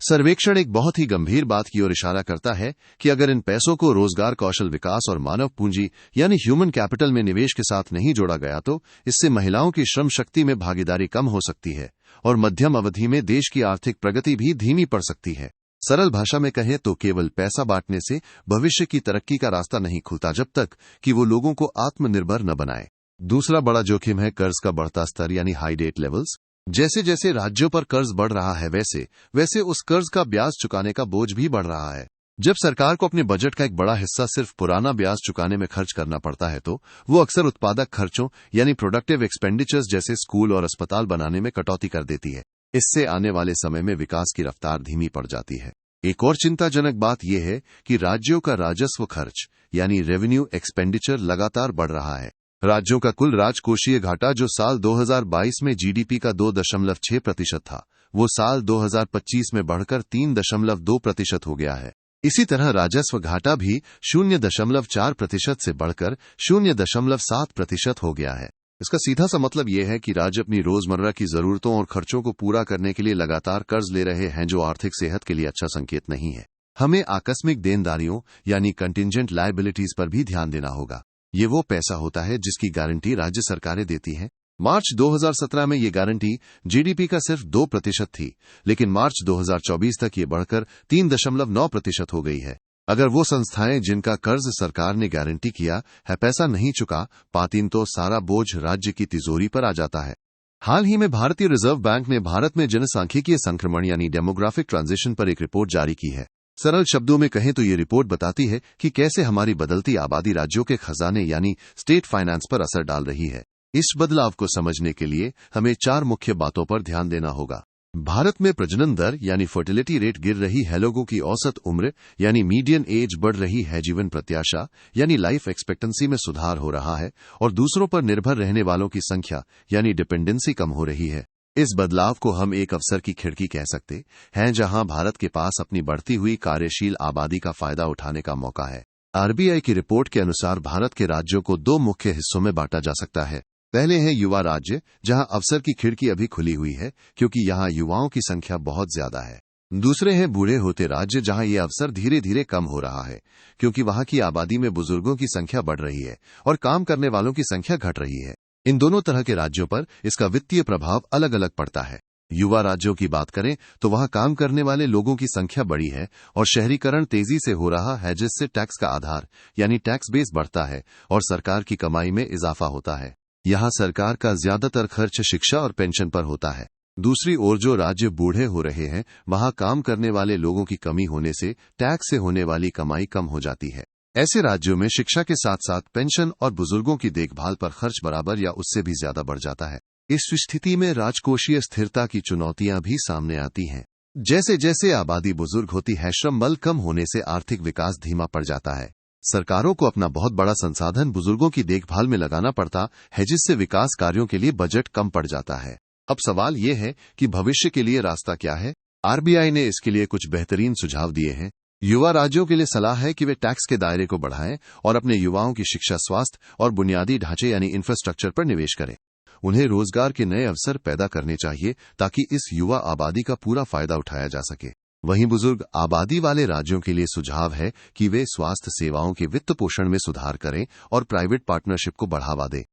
सर्वेक्षण एक बहुत ही गंभीर बात की ओर इशारा करता है कि अगर इन पैसों को रोजगार, कौशल विकास और मानव पूंजी यानी ह्यूमन कैपिटल में निवेश के साथ नहीं जोड़ा गया तो इससे महिलाओं की श्रम शक्ति में भागीदारी कम हो सकती है और मध्यम अवधि में देश की आर्थिक प्रगति भी धीमी पड़ सकती है। सरल भाषा में कहें तो केवल पैसा बांटने से भविष्य की तरक्की का रास्ता नहीं खुलता जब तक कि वो लोगों को आत्मनिर्भर न बनाए। दूसरा बड़ा जोखिम है कर्ज का बढ़ता स्तर यानी हाई डेट लेवल्स। जैसे जैसे राज्यों पर कर्ज बढ़ रहा है वैसे वैसे उस कर्ज का ब्याज चुकाने का बोझ भी बढ़ रहा है। जब सरकार को अपने बजट का एक बड़ा हिस्सा सिर्फ पुराना ब्याज चुकाने में खर्च करना पड़ता है तो वो अक्सर उत्पादक खर्चों यानी प्रोडक्टिव एक्सपेंडिचर्स जैसे स्कूल और अस्पताल बनाने में कटौती कर देती है। इससे आने वाले समय में विकास की रफ्तार धीमी पड़ जाती है। एक और चिंताजनक बात यह है कि राज्यों का राजस्व खर्च यानी रेवेन्यू एक्सपेंडिचर लगातार बढ़ रहा है। राज्यों का कुल राजकोषीय घाटा जो साल 2022 में जीडीपी का 2.6% था, वो साल 2025 में बढ़कर 3.2% हो गया है। इसी तरह राजस्व घाटा भी 0.4% से बढ़कर 0.7% हो गया है। इसका सीधा सा मतलब यह है कि राज्य अपनी रोजमर्रा की जरूरतों और खर्चों को पूरा करने के लिए लगातार कर्ज ले रहे हैं, जो आर्थिक सेहत के लिए अच्छा संकेत नहीं है। हमें आकस्मिक देनदारियों यानी कंटिंजेंट लायबिलिटीज पर भी ध्यान देना होगा। ये वो पैसा होता है जिसकी गारंटी राज्य सरकारें देती हैं। मार्च 2017 में ये गारंटी जीडीपी का सिर्फ 2% थी, लेकिन मार्च 2024 तक ये बढ़कर 3.9% हो गई है। अगर वो संस्थाएं जिनका कर्ज सरकार ने गारंटी किया है पैसा नहीं चुका पाती तो सारा बोझ राज्य की तिजोरी पर आ जाता है। हाल ही में भारतीय रिजर्व बैंक ने भारत में जनसांख्यिकीय संक्रमण यानी डेमोग्राफिक ट्रांजिशन पर एक रिपोर्ट जारी की है। सरल शब्दों में कहें तो ये रिपोर्ट बताती है कि कैसे हमारी बदलती आबादी राज्यों के खजाने यानी स्टेट फाइनेंस पर असर डाल रही है। इस बदलाव को समझने के लिए हमें 4 मुख्य बातों पर ध्यान देना होगा। भारत में प्रजनन दर यानी फर्टिलिटी रेट गिर रही है, लोगों की औसत उम्र यानी मीडियन एज बढ़ रही है, जीवन प्रत्याशा यानी लाइफ एक्सपेक्टेंसी में सुधार हो रहा है और दूसरों पर निर्भर रहने वालों की संख्या यानी डिपेंडेंसी कम हो रही है। इस बदलाव को हम एक अवसर की खिड़की कह सकते हैं, जहां भारत के पास अपनी बढ़ती हुई कार्यशील आबादी का फायदा उठाने का मौका है। आरबीआई की रिपोर्ट के अनुसार भारत के राज्यों को 2 मुख्य हिस्सों में बांटा जा सकता है। पहले है युवा राज्य, जहां अवसर की खिड़की अभी खुली हुई है क्योंकि यहां युवाओं की संख्या बहुत ज्यादा है। दूसरे हैं बूढ़े होते राज्य, जहां ये अवसर धीरे धीरे कम हो रहा है क्योंकि वहां की आबादी में बुजुर्गों की संख्या बढ़ रही है और काम करने वालों की संख्या घट रही है। इन दोनों तरह के राज्यों पर इसका वित्तीय प्रभाव अलग अलग पड़ता है। युवा राज्यों की बात करें तो वहां काम करने वाले लोगों की संख्या बड़ी है और शहरीकरण तेजी से हो रहा है, जिससे टैक्स का आधार यानी टैक्स बेस बढ़ता है और सरकार की कमाई में इजाफा होता है। यहां सरकार का ज्यादातर खर्च शिक्षा और पेंशन पर होता है। दूसरी ओर जो राज्य बूढ़े हो रहे हैं वहां काम करने वाले लोगों की कमी होने से टैक्स से होने वाली कमाई कम हो जाती है। ऐसे राज्यों में शिक्षा के साथ साथ पेंशन और बुजुर्गों की देखभाल पर खर्च बराबर या उससे भी ज्यादा बढ़ जाता है। इस स्थिति में राजकोषीय स्थिरता की चुनौतियां भी सामने आती हैं। जैसे जैसे आबादी बुजुर्ग होती है, श्रम बल कम होने से आर्थिक विकास धीमा पड़ जाता है। सरकारों को अपना बहुत बड़ा संसाधन बुजुर्गों की देखभाल में लगाना पड़ता है, जिससे विकास कार्यों के लिए बजट कम पड़ जाता है। अब सवाल यह है कि भविष्य के लिए रास्ता क्या है। आरबीआई ने इसके लिए कुछ बेहतरीन सुझाव दिए हैं। युवा राज्यों के लिए सलाह है कि वे टैक्स के दायरे को बढ़ाएं और अपने युवाओं की शिक्षा, स्वास्थ्य और बुनियादी ढांचे यानी इंफ्रास्ट्रक्चर पर निवेश करें। उन्हें रोजगार के नए अवसर पैदा करने चाहिए ताकि इस युवा आबादी का पूरा फायदा उठाया जा सके। वहीं बुजुर्ग आबादी वाले राज्यों के लिए सुझाव है कि वे स्वास्थ्य सेवाओं के वित्त पोषण में सुधार करें और प्राइवेट पार्टनरशिप को बढ़ावा दें।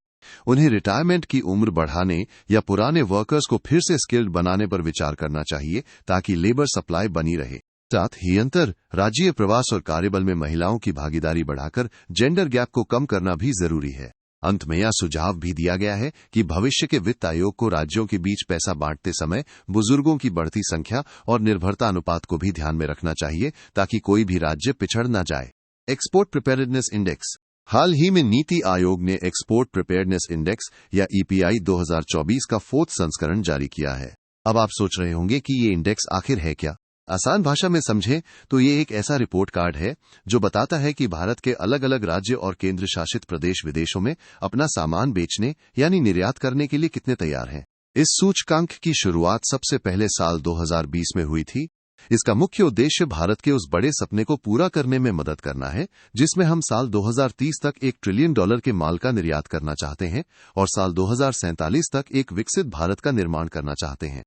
उन्हें रिटायरमेंट की उम्र बढ़ाने या पुराने वर्कर्स को फिर से स्किल्ड बनाने पर विचार करना चाहिए ताकि लेबर सप्लाई बनी रहे। साथ ही अंतर राज्यीय प्रवास और कार्यबल में महिलाओं की भागीदारी बढ़ाकर जेंडर गैप को कम करना भी जरूरी है। अंत में यह सुझाव भी दिया गया है कि भविष्य के वित्त आयोग को राज्यों के बीच पैसा बांटते समय बुजुर्गों की बढ़ती संख्या और निर्भरता अनुपात को भी ध्यान में रखना चाहिए ताकि कोई भी राज्य पिछड़ न जाए। Export preparedness index. हाल ही में नीति आयोग ने एक्सपोर्ट प्रिपेयर्डनेस इंडेक्स या ईपीआई 2024 का 4th संस्करण जारी किया है। अब आप सोच रहे होंगे कि ये इंडेक्स आखिर है क्या। आसान भाषा में समझें तो ये एक ऐसा रिपोर्ट कार्ड है जो बताता है कि भारत के अलग अलग राज्य और केंद्र शासित प्रदेश विदेशों में अपना सामान बेचने यानी निर्यात करने के लिए कितने तैयार हैं। इस सूचकांक की शुरुआत सबसे पहले साल 2020 में हुई थी। इसका मुख्य उद्देश्य भारत के उस बड़े सपने को पूरा करने में मदद करना है जिसमें हम साल 2030 तक $1 ट्रिलियन के माल का निर्यात करना चाहते हैं और साल 2047 तक एक विकसित भारत का निर्माण करना चाहते हैं।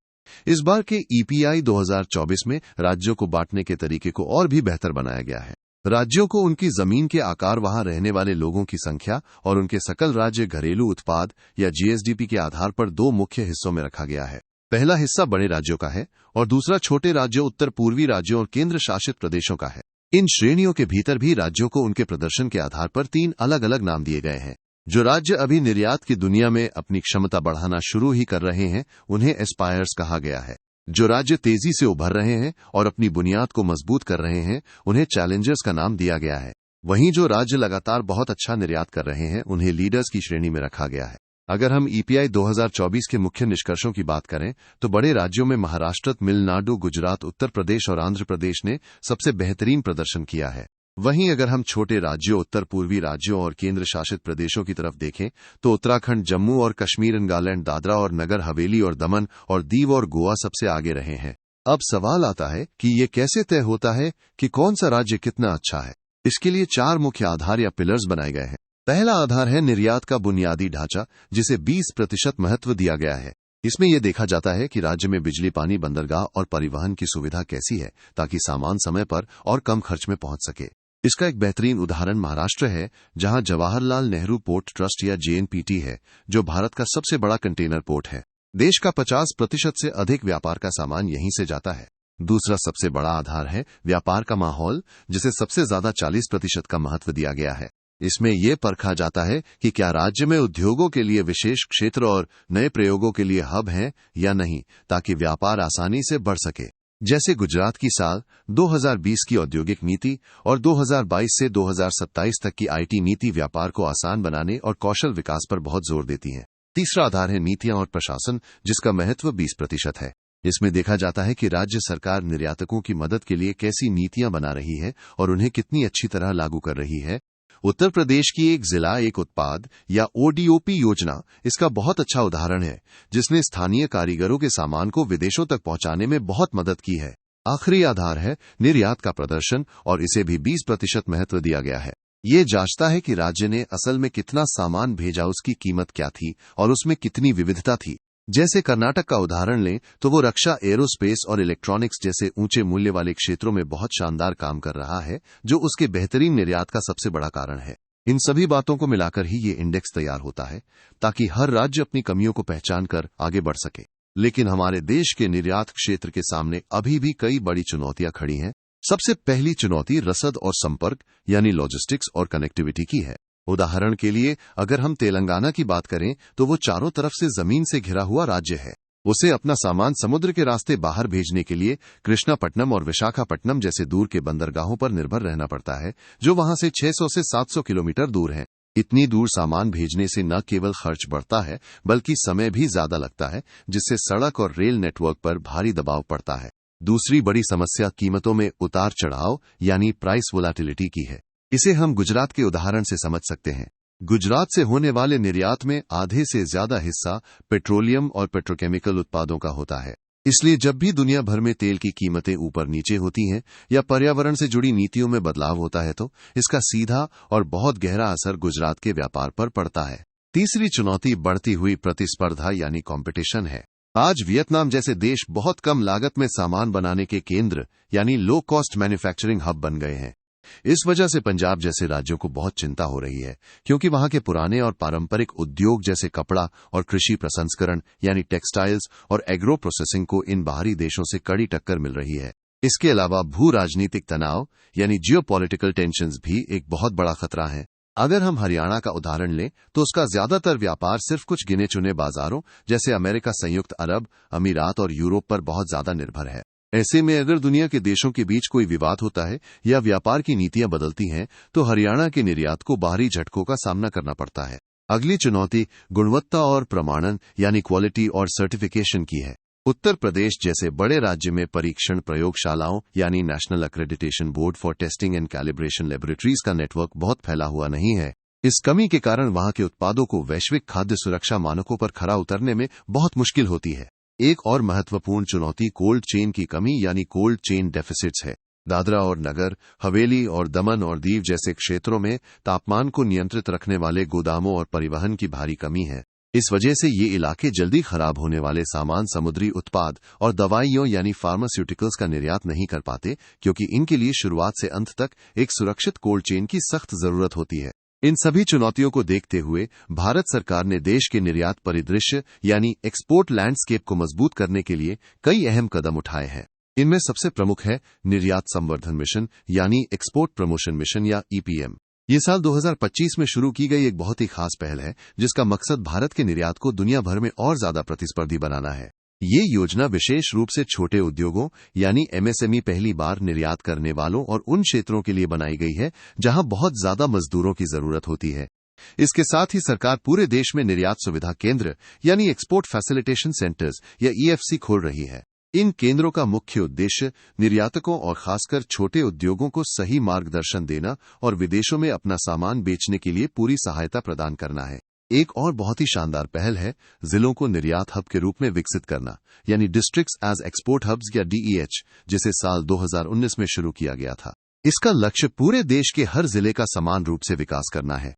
इस बार के ईपीआई 2024 में राज्यों को बांटने के तरीके को और भी बेहतर बनाया गया है। राज्यों को उनकी जमीन के आकार, वहां रहने वाले लोगों की संख्या और उनके सकल राज्य घरेलू उत्पाद या जीएसडीपी के आधार पर 2 मुख्य हिस्सों में रखा गया है। पहला हिस्सा बड़े राज्यों का है और दूसरा छोटे राज्यों, उत्तर पूर्वी राज्यों और केंद्र शासित प्रदेशों का है। इन श्रेणियों के भीतर भी राज्यों को उनके प्रदर्शन के आधार पर 3 अलग अलग नाम दिए गए हैं। जो राज्य अभी निर्यात की दुनिया में अपनी क्षमता बढ़ाना शुरू ही कर रहे हैं उन्हें एस्पायर्स कहा गया है। जो राज्य तेजी से उभर रहे हैं और अपनी बुनियाद को मजबूत कर रहे हैं उन्हें चैलेंजर्स का नाम दिया गया है। वहीं जो राज्य लगातार बहुत अच्छा निर्यात कर रहे हैं उन्हें लीडर्स की श्रेणी में रखा गया है। अगर हम ईपीआई 2024 के मुख्य निष्कर्षों की बात करें तो बड़े राज्यों में महाराष्ट्र, तमिलनाडु, गुजरात, उत्तर प्रदेश और आंध्र प्रदेश ने सबसे बेहतरीन प्रदर्शन किया है। वहीं अगर हम छोटे राज्यों, उत्तर पूर्वी राज्यों और केंद्र शासित प्रदेशों की तरफ देखें तो उत्तराखंड, जम्मू और कश्मीर, नागालैंड, दादरा और नगर हवेली और दमन और दीव और गोवा सबसे आगे रहे हैं। अब सवाल आता है कि ये कैसे तय होता है कि कौन सा राज्य कितना अच्छा है। इसके लिए 4 मुख्य आधार या पिलर्स बनाए गए हैं। पहला आधार है निर्यात का बुनियादी ढांचा, जिसे 20% महत्व दिया गया है। इसमें यह देखा जाता है कि राज्य में बिजली, पानी, बंदरगाह और परिवहन की सुविधा कैसी है ताकि सामान समय पर और कम खर्च में पहुंच सके। इसका एक बेहतरीन उदाहरण महाराष्ट्र है, जहां जवाहरलाल नेहरू पोर्ट ट्रस्ट या जेएनपीटी है, जो भारत का सबसे बड़ा कंटेनर पोर्ट है। देश का 50% से अधिक व्यापार का सामान यहीं से जाता है। दूसरा सबसे बड़ा आधार है व्यापार का माहौल, जिसे सबसे ज्यादा 40% का महत्व दिया गया है। इसमें यह परखा जाता है कि क्या राज्य में उद्योगों के लिए विशेष क्षेत्र और नए प्रयोगों के लिए हब हैं या नहीं, ताकि व्यापार आसानी से बढ़ सके। जैसे गुजरात की साल 2020 की औद्योगिक नीति और 2022 से 2027 तक की आईटी नीति व्यापार को आसान बनाने और कौशल विकास पर बहुत जोर देती हैं। तीसरा आधार है नीतियां और प्रशासन, जिसका महत्व 20% है। इसमें देखा जाता है कि राज्य सरकार निर्यातकों की मदद के लिए कैसी नीतियां बना रही है और उन्हें कितनी अच्छी तरह लागू कर रही है। उत्तर प्रदेश की एक जिला एक उत्पाद या ओडीओपी योजना इसका बहुत अच्छा उदाहरण है, जिसने स्थानीय कारीगरों के सामान को विदेशों तक पहुंचाने में बहुत मदद की है। आखिरी आधार है निर्यात का प्रदर्शन और इसे भी 20% महत्व दिया गया है। ये जांचता है कि राज्य ने असल में कितना सामान भेजा, उसकी कीमत क्या थी और उसमें कितनी विविधता थी। जैसे कर्नाटक का उदाहरण लें तो वो रक्षा, एरोस्पेस और इलेक्ट्रॉनिक्स जैसे ऊंचे मूल्य वाले क्षेत्रों में बहुत शानदार काम कर रहा है, जो उसके बेहतरीन निर्यात का सबसे बड़ा कारण है। इन सभी बातों को मिलाकर ही ये इंडेक्स तैयार होता है ताकि हर राज्य अपनी कमियों को पहचान कर आगे बढ़ सके। लेकिन हमारे देश के निर्यात क्षेत्र के सामने अभी भी कई बड़ी चुनौतियां खड़ी हैं। सबसे पहली चुनौती रसद और संपर्क यानी लॉजिस्टिक्स और कनेक्टिविटी की है। उदाहरण के लिए अगर हम तेलंगाना की बात करें तो वो चारों तरफ से जमीन से घिरा हुआ राज्य है। उसे अपना सामान समुद्र के रास्ते बाहर भेजने के लिए कृष्णापट्टनम और विशाखापट्टनम जैसे दूर के बंदरगाहों पर निर्भर रहना पड़ता है, जो वहां से 600 से 700 किलोमीटर दूर हैं। इतनी दूर सामान भेजने से न केवल खर्च बढ़ता है बल्कि समय भी ज्यादा लगता है, जिससे सड़क और रेल नेटवर्क पर भारी दबाव पड़ता है। दूसरी बड़ी समस्या कीमतों में उतार चढ़ाव यानी प्राइस वोलाटिलिटी की है। इसे हम गुजरात के उदाहरण से समझ सकते हैं। गुजरात से होने वाले निर्यात में आधे से ज्यादा हिस्सा पेट्रोलियम और पेट्रोकेमिकल उत्पादों का होता है। इसलिए जब भी दुनिया भर में तेल की कीमतें ऊपर नीचे होती हैं या पर्यावरण से जुड़ी नीतियों में बदलाव होता है तो इसका सीधा और बहुत गहरा असर गुजरात के व्यापार पर पड़ता है। तीसरी चुनौती बढ़ती हुई प्रतिस्पर्धा यानी कंपटीशन है। आज वियतनाम जैसे देश बहुत कम लागत में सामान बनाने के केंद्र यानी लो कॉस्ट मैन्युफैक्चरिंग हब बन गए हैं। इस वजह से पंजाब जैसे राज्यों को बहुत चिंता हो रही है, क्योंकि वहां के पुराने और पारंपरिक उद्योग जैसे कपड़ा और कृषि प्रसंस्करण यानी टेक्सटाइल्स और एग्रो प्रोसेसिंग को इन बाहरी देशों से कड़ी टक्कर मिल रही है। इसके अलावा भू राजनीतिक तनाव यानी जियोपॉलिटिकल टेंशन्स भी एक बहुत बड़ा खतरा है। अगर हम हरियाणा का उदाहरण लें तो उसका ज्यादातर व्यापार सिर्फ कुछ गिने चुने बाजारों जैसे अमेरिका, संयुक्त अरब अमीरात और यूरोप पर बहुत ज्यादा निर्भर है। ऐसे में अगर दुनिया के देशों के बीच कोई विवाद होता है या व्यापार की नीतियां बदलती हैं तो हरियाणा के निर्यात को बाहरी झटकों का सामना करना पड़ता है। अगली चुनौती गुणवत्ता और प्रमाणन यानी क्वालिटी और सर्टिफिकेशन की है। उत्तर प्रदेश जैसे बड़े राज्य में परीक्षण प्रयोगशालाओं यानी national accreditation board for testing and calibration laboratories का नेटवर्क बहुत फैला हुआ नहीं है। इस कमी के कारण वहां के उत्पादों को वैश्विक खाद्य सुरक्षा मानकों पर खरा उतरने में बहुत मुश्किल होती है। एक और महत्वपूर्ण चुनौती कोल्ड चेन की कमी यानी कोल्ड चेन डेफिसिट्स है। दादरा और नगर हवेली और दमन और दीव जैसे क्षेत्रों में तापमान को नियंत्रित रखने वाले गोदामों और परिवहन की भारी कमी है। इस वजह से ये इलाके जल्दी खराब होने वाले सामान, समुद्री उत्पाद और दवाइयों यानी फार्मास्यूटिकल्स का निर्यात नहीं कर पाते, क्योंकि इनके लिए शुरुआत से अंत तक एक सुरक्षित कोल्ड चेन की सख्त जरूरत होती है। इन सभी चुनौतियों को देखते हुए भारत सरकार ने देश के निर्यात परिदृश्य यानी एक्सपोर्ट लैंडस्केप को मजबूत करने के लिए कई अहम कदम उठाए हैं। इनमें सबसे प्रमुख है निर्यात संवर्धन मिशन यानी एक्सपोर्ट प्रमोशन मिशन या ईपीएम। ये साल 2025 में शुरू की गई एक बहुत ही खास पहल है, जिसका मकसद भारत के निर्यात को दुनिया भर में और ज्यादा प्रतिस्पर्धी बनाना है। ये योजना विशेष रूप से छोटे उद्योगों यानी एमएसएमई, पहली बार निर्यात करने वालों और उन क्षेत्रों के लिए बनाई गई है जहां बहुत ज्यादा मजदूरों की जरूरत होती है। इसके साथ ही सरकार पूरे देश में निर्यात सुविधा केंद्र यानी एक्सपोर्ट फैसिलिटेशन सेंटर्स या ईएफसी खोल रही है। इन केंद्रों का मुख्य उद्देश्य निर्यातकों और खासकर छोटे उद्योगों को सही मार्गदर्शन देना और विदेशों में अपना सामान बेचने के लिए पूरी सहायता प्रदान करना है। एक और बहुत ही शानदार पहल है जिलों को निर्यात हब के रूप में विकसित करना यानी डिस्ट्रिक्ट्स एज एक्सपोर्ट हब्स या डीईएच, जिसे साल 2019 में शुरू किया गया था। इसका लक्ष्य पूरे देश के हर जिले का समान रूप से विकास करना है।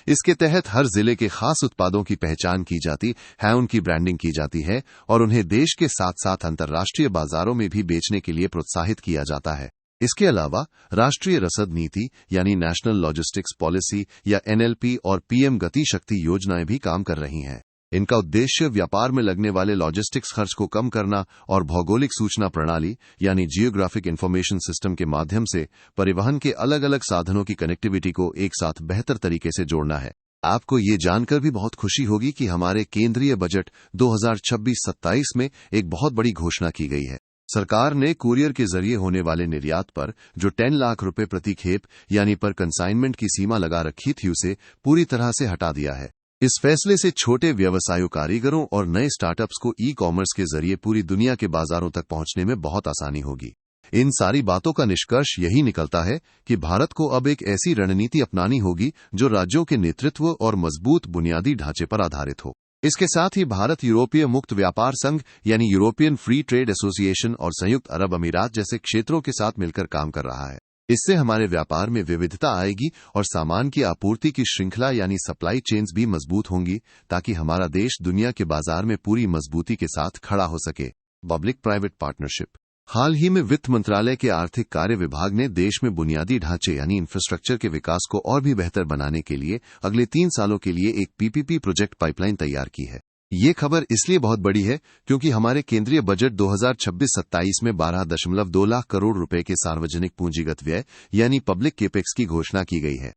इसके तहत हर जिले के खास उत्पादों की पहचान की जाती है, उनकी ब्रांडिंग की जाती है और उन्हें देश के साथ साथ अंतर्राष्ट्रीय बाजारों में भी बेचने के लिए प्रोत्साहित किया जाता है। इसके अलावा राष्ट्रीय रसद नीति यानी नेशनल लॉजिस्टिक्स पॉलिसी या एनएलपी और पीएम गति शक्ति योजनाएं भी काम कर रही हैं। इनका उद्देश्य व्यापार में लगने वाले लॉजिस्टिक्स खर्च को कम करना और भौगोलिक सूचना प्रणाली यानी जियोग्राफिक इंफॉर्मेशन सिस्टम के माध्यम से परिवहन के अलग अलग साधनों की कनेक्टिविटी को एक साथ बेहतर तरीके से जोड़ना है। आपको ये जानकर भी बहुत खुशी होगी कि हमारे केंद्रीय बजट 2026-27 में एक बहुत बड़ी घोषणा की गई है। सरकार ने कुरियर के जरिए होने वाले निर्यात पर जो 10 लाख रुपए प्रति खेप यानी पर कंसाइनमेंट की सीमा लगा रखी थी, उसे पूरी तरह से हटा दिया है। इस फैसले से छोटे व्यवसायों, कारीगरों और नए स्टार्टअप्स को ई कॉमर्स के जरिए पूरी दुनिया के बाजारों तक पहुंचने में बहुत आसानी होगी। इन सारी बातों का निष्कर्ष यही निकलता है कि भारत को अब एक ऐसी रणनीति अपनानी होगी जो राज्यों के नेतृत्व और मजबूत बुनियादी ढांचे पर आधारित हो। इसके साथ ही भारत यूरोपीय मुक्त व्यापार संघ यानी यूरोपियन फ्री ट्रेड एसोसिएशन और संयुक्त अरब अमीरात जैसे क्षेत्रों के साथ मिलकर काम कर रहा है। इससे हमारे व्यापार में विविधता आएगी और सामान की आपूर्ति की श्रृंखला यानी सप्लाई चेन्स भी मजबूत होंगी, ताकि हमारा देश दुनिया के बाजार में पूरी मजबूती के साथ खड़ा हो सके। Public private partnership. हाल ही में वित्त मंत्रालय के आर्थिक कार्य विभाग ने देश में बुनियादी ढांचे यानी इंफ्रास्ट्रक्चर के विकास को और भी बेहतर बनाने के लिए अगले 3 सालों के लिए एक पीपीपी प्रोजेक्ट पाइपलाइन तैयार की है। ये खबर इसलिए बहुत बड़ी है क्योंकि हमारे केंद्रीय बजट 2026-27 में 12.2 लाख करोड़ रुपए के सार्वजनिक पूंजीगत व्यय यानी पब्लिक केपेक्स की घोषणा की गई है।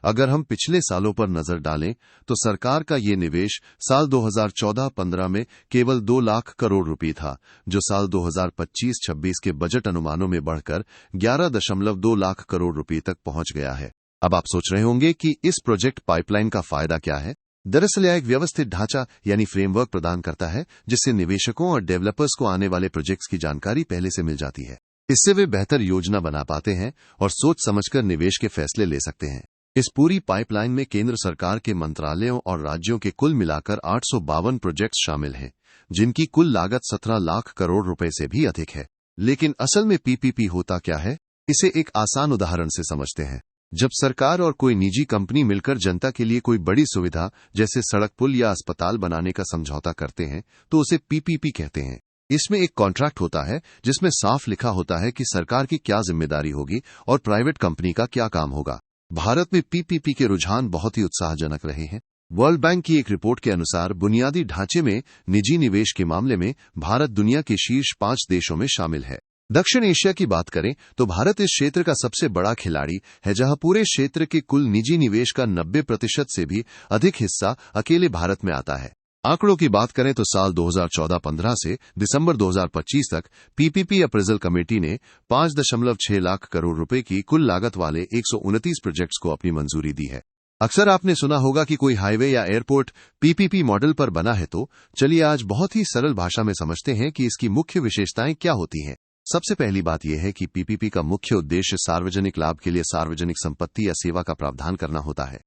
अगर हम पिछले सालों पर नजर डालें तो सरकार का ये निवेश साल 2014-15 में केवल 2 लाख करोड़ रुपए था, जो साल 2025-26 के बजट अनुमानों में बढ़कर 11.2 लाख करोड़ रुपए तक पहुंच गया है। अब आप सोच रहे होंगे कि इस प्रोजेक्ट पाइपलाइन का फायदा क्या है। दरअसल यह एक व्यवस्थित ढांचा यानी फ्रेमवर्क प्रदान करता है जिससे निवेशकों और डेवलपर्स को आने वाले प्रोजेक्ट्स की जानकारी पहले से मिल जाती है। इससे वे बेहतर योजना बना पाते हैं और सोच समझकर निवेश के फैसले ले सकते हैं। इस पूरी पाइपलाइन में केंद्र सरकार के मंत्रालयों और राज्यों के कुल मिलाकर 852 प्रोजेक्ट्स शामिल हैं, जिनकी कुल लागत 17 लाख करोड़ रुपए से भी अधिक है। लेकिन असल में पीपीपी होता क्या है, इसे एक आसान उदाहरण से समझते हैं। जब सरकार और कोई निजी कंपनी मिलकर जनता के लिए कोई बड़ी सुविधा जैसे सड़क, पुल या अस्पताल बनाने का समझौता करते हैं तो उसे पीपीपी कहते हैं। इसमें एक कॉन्ट्रैक्ट होता है जिसमें साफ लिखा होता है कि सरकार की क्या जिम्मेदारी होगी और प्राइवेट कंपनी का क्या काम होगा। भारत में पीपीपी के रुझान बहुत ही उत्साहजनक रहे हैं। वर्ल्ड बैंक की एक रिपोर्ट के अनुसार बुनियादी ढांचे में निजी निवेश के मामले में भारत दुनिया के शीर्ष 5 देशों में शामिल है। दक्षिण एशिया की बात करें तो भारत इस क्षेत्र का सबसे बड़ा खिलाड़ी है, जहां पूरे क्षेत्र के कुल निजी निवेश का 90% से भी अधिक हिस्सा अकेले भारत में आता है। आंकड़ों की बात करें तो साल 2014-15 से दिसंबर 2025 तक पीपीपी अप्रेजल कमेटी ने 5.6 लाख करोड़ रुपए की कुल लागत वाले 129 प्रोजेक्ट्स को अपनी मंजूरी दी है। अक्सर आपने सुना होगा कि कोई हाईवे या एयरपोर्ट पीपीपी मॉडल पर बना है, तो चलिए आज बहुत ही सरल भाषा में समझते हैं कि इसकी मुख्य विशेषताएं क्या होती हैं। सबसे पहली बात यह है कि पीपीपी का मुख्य उद्देश्य सार्वजनिक लाभ के लिए सार्वजनिक संपत्ति या सेवा का प्रावधान करना होता है।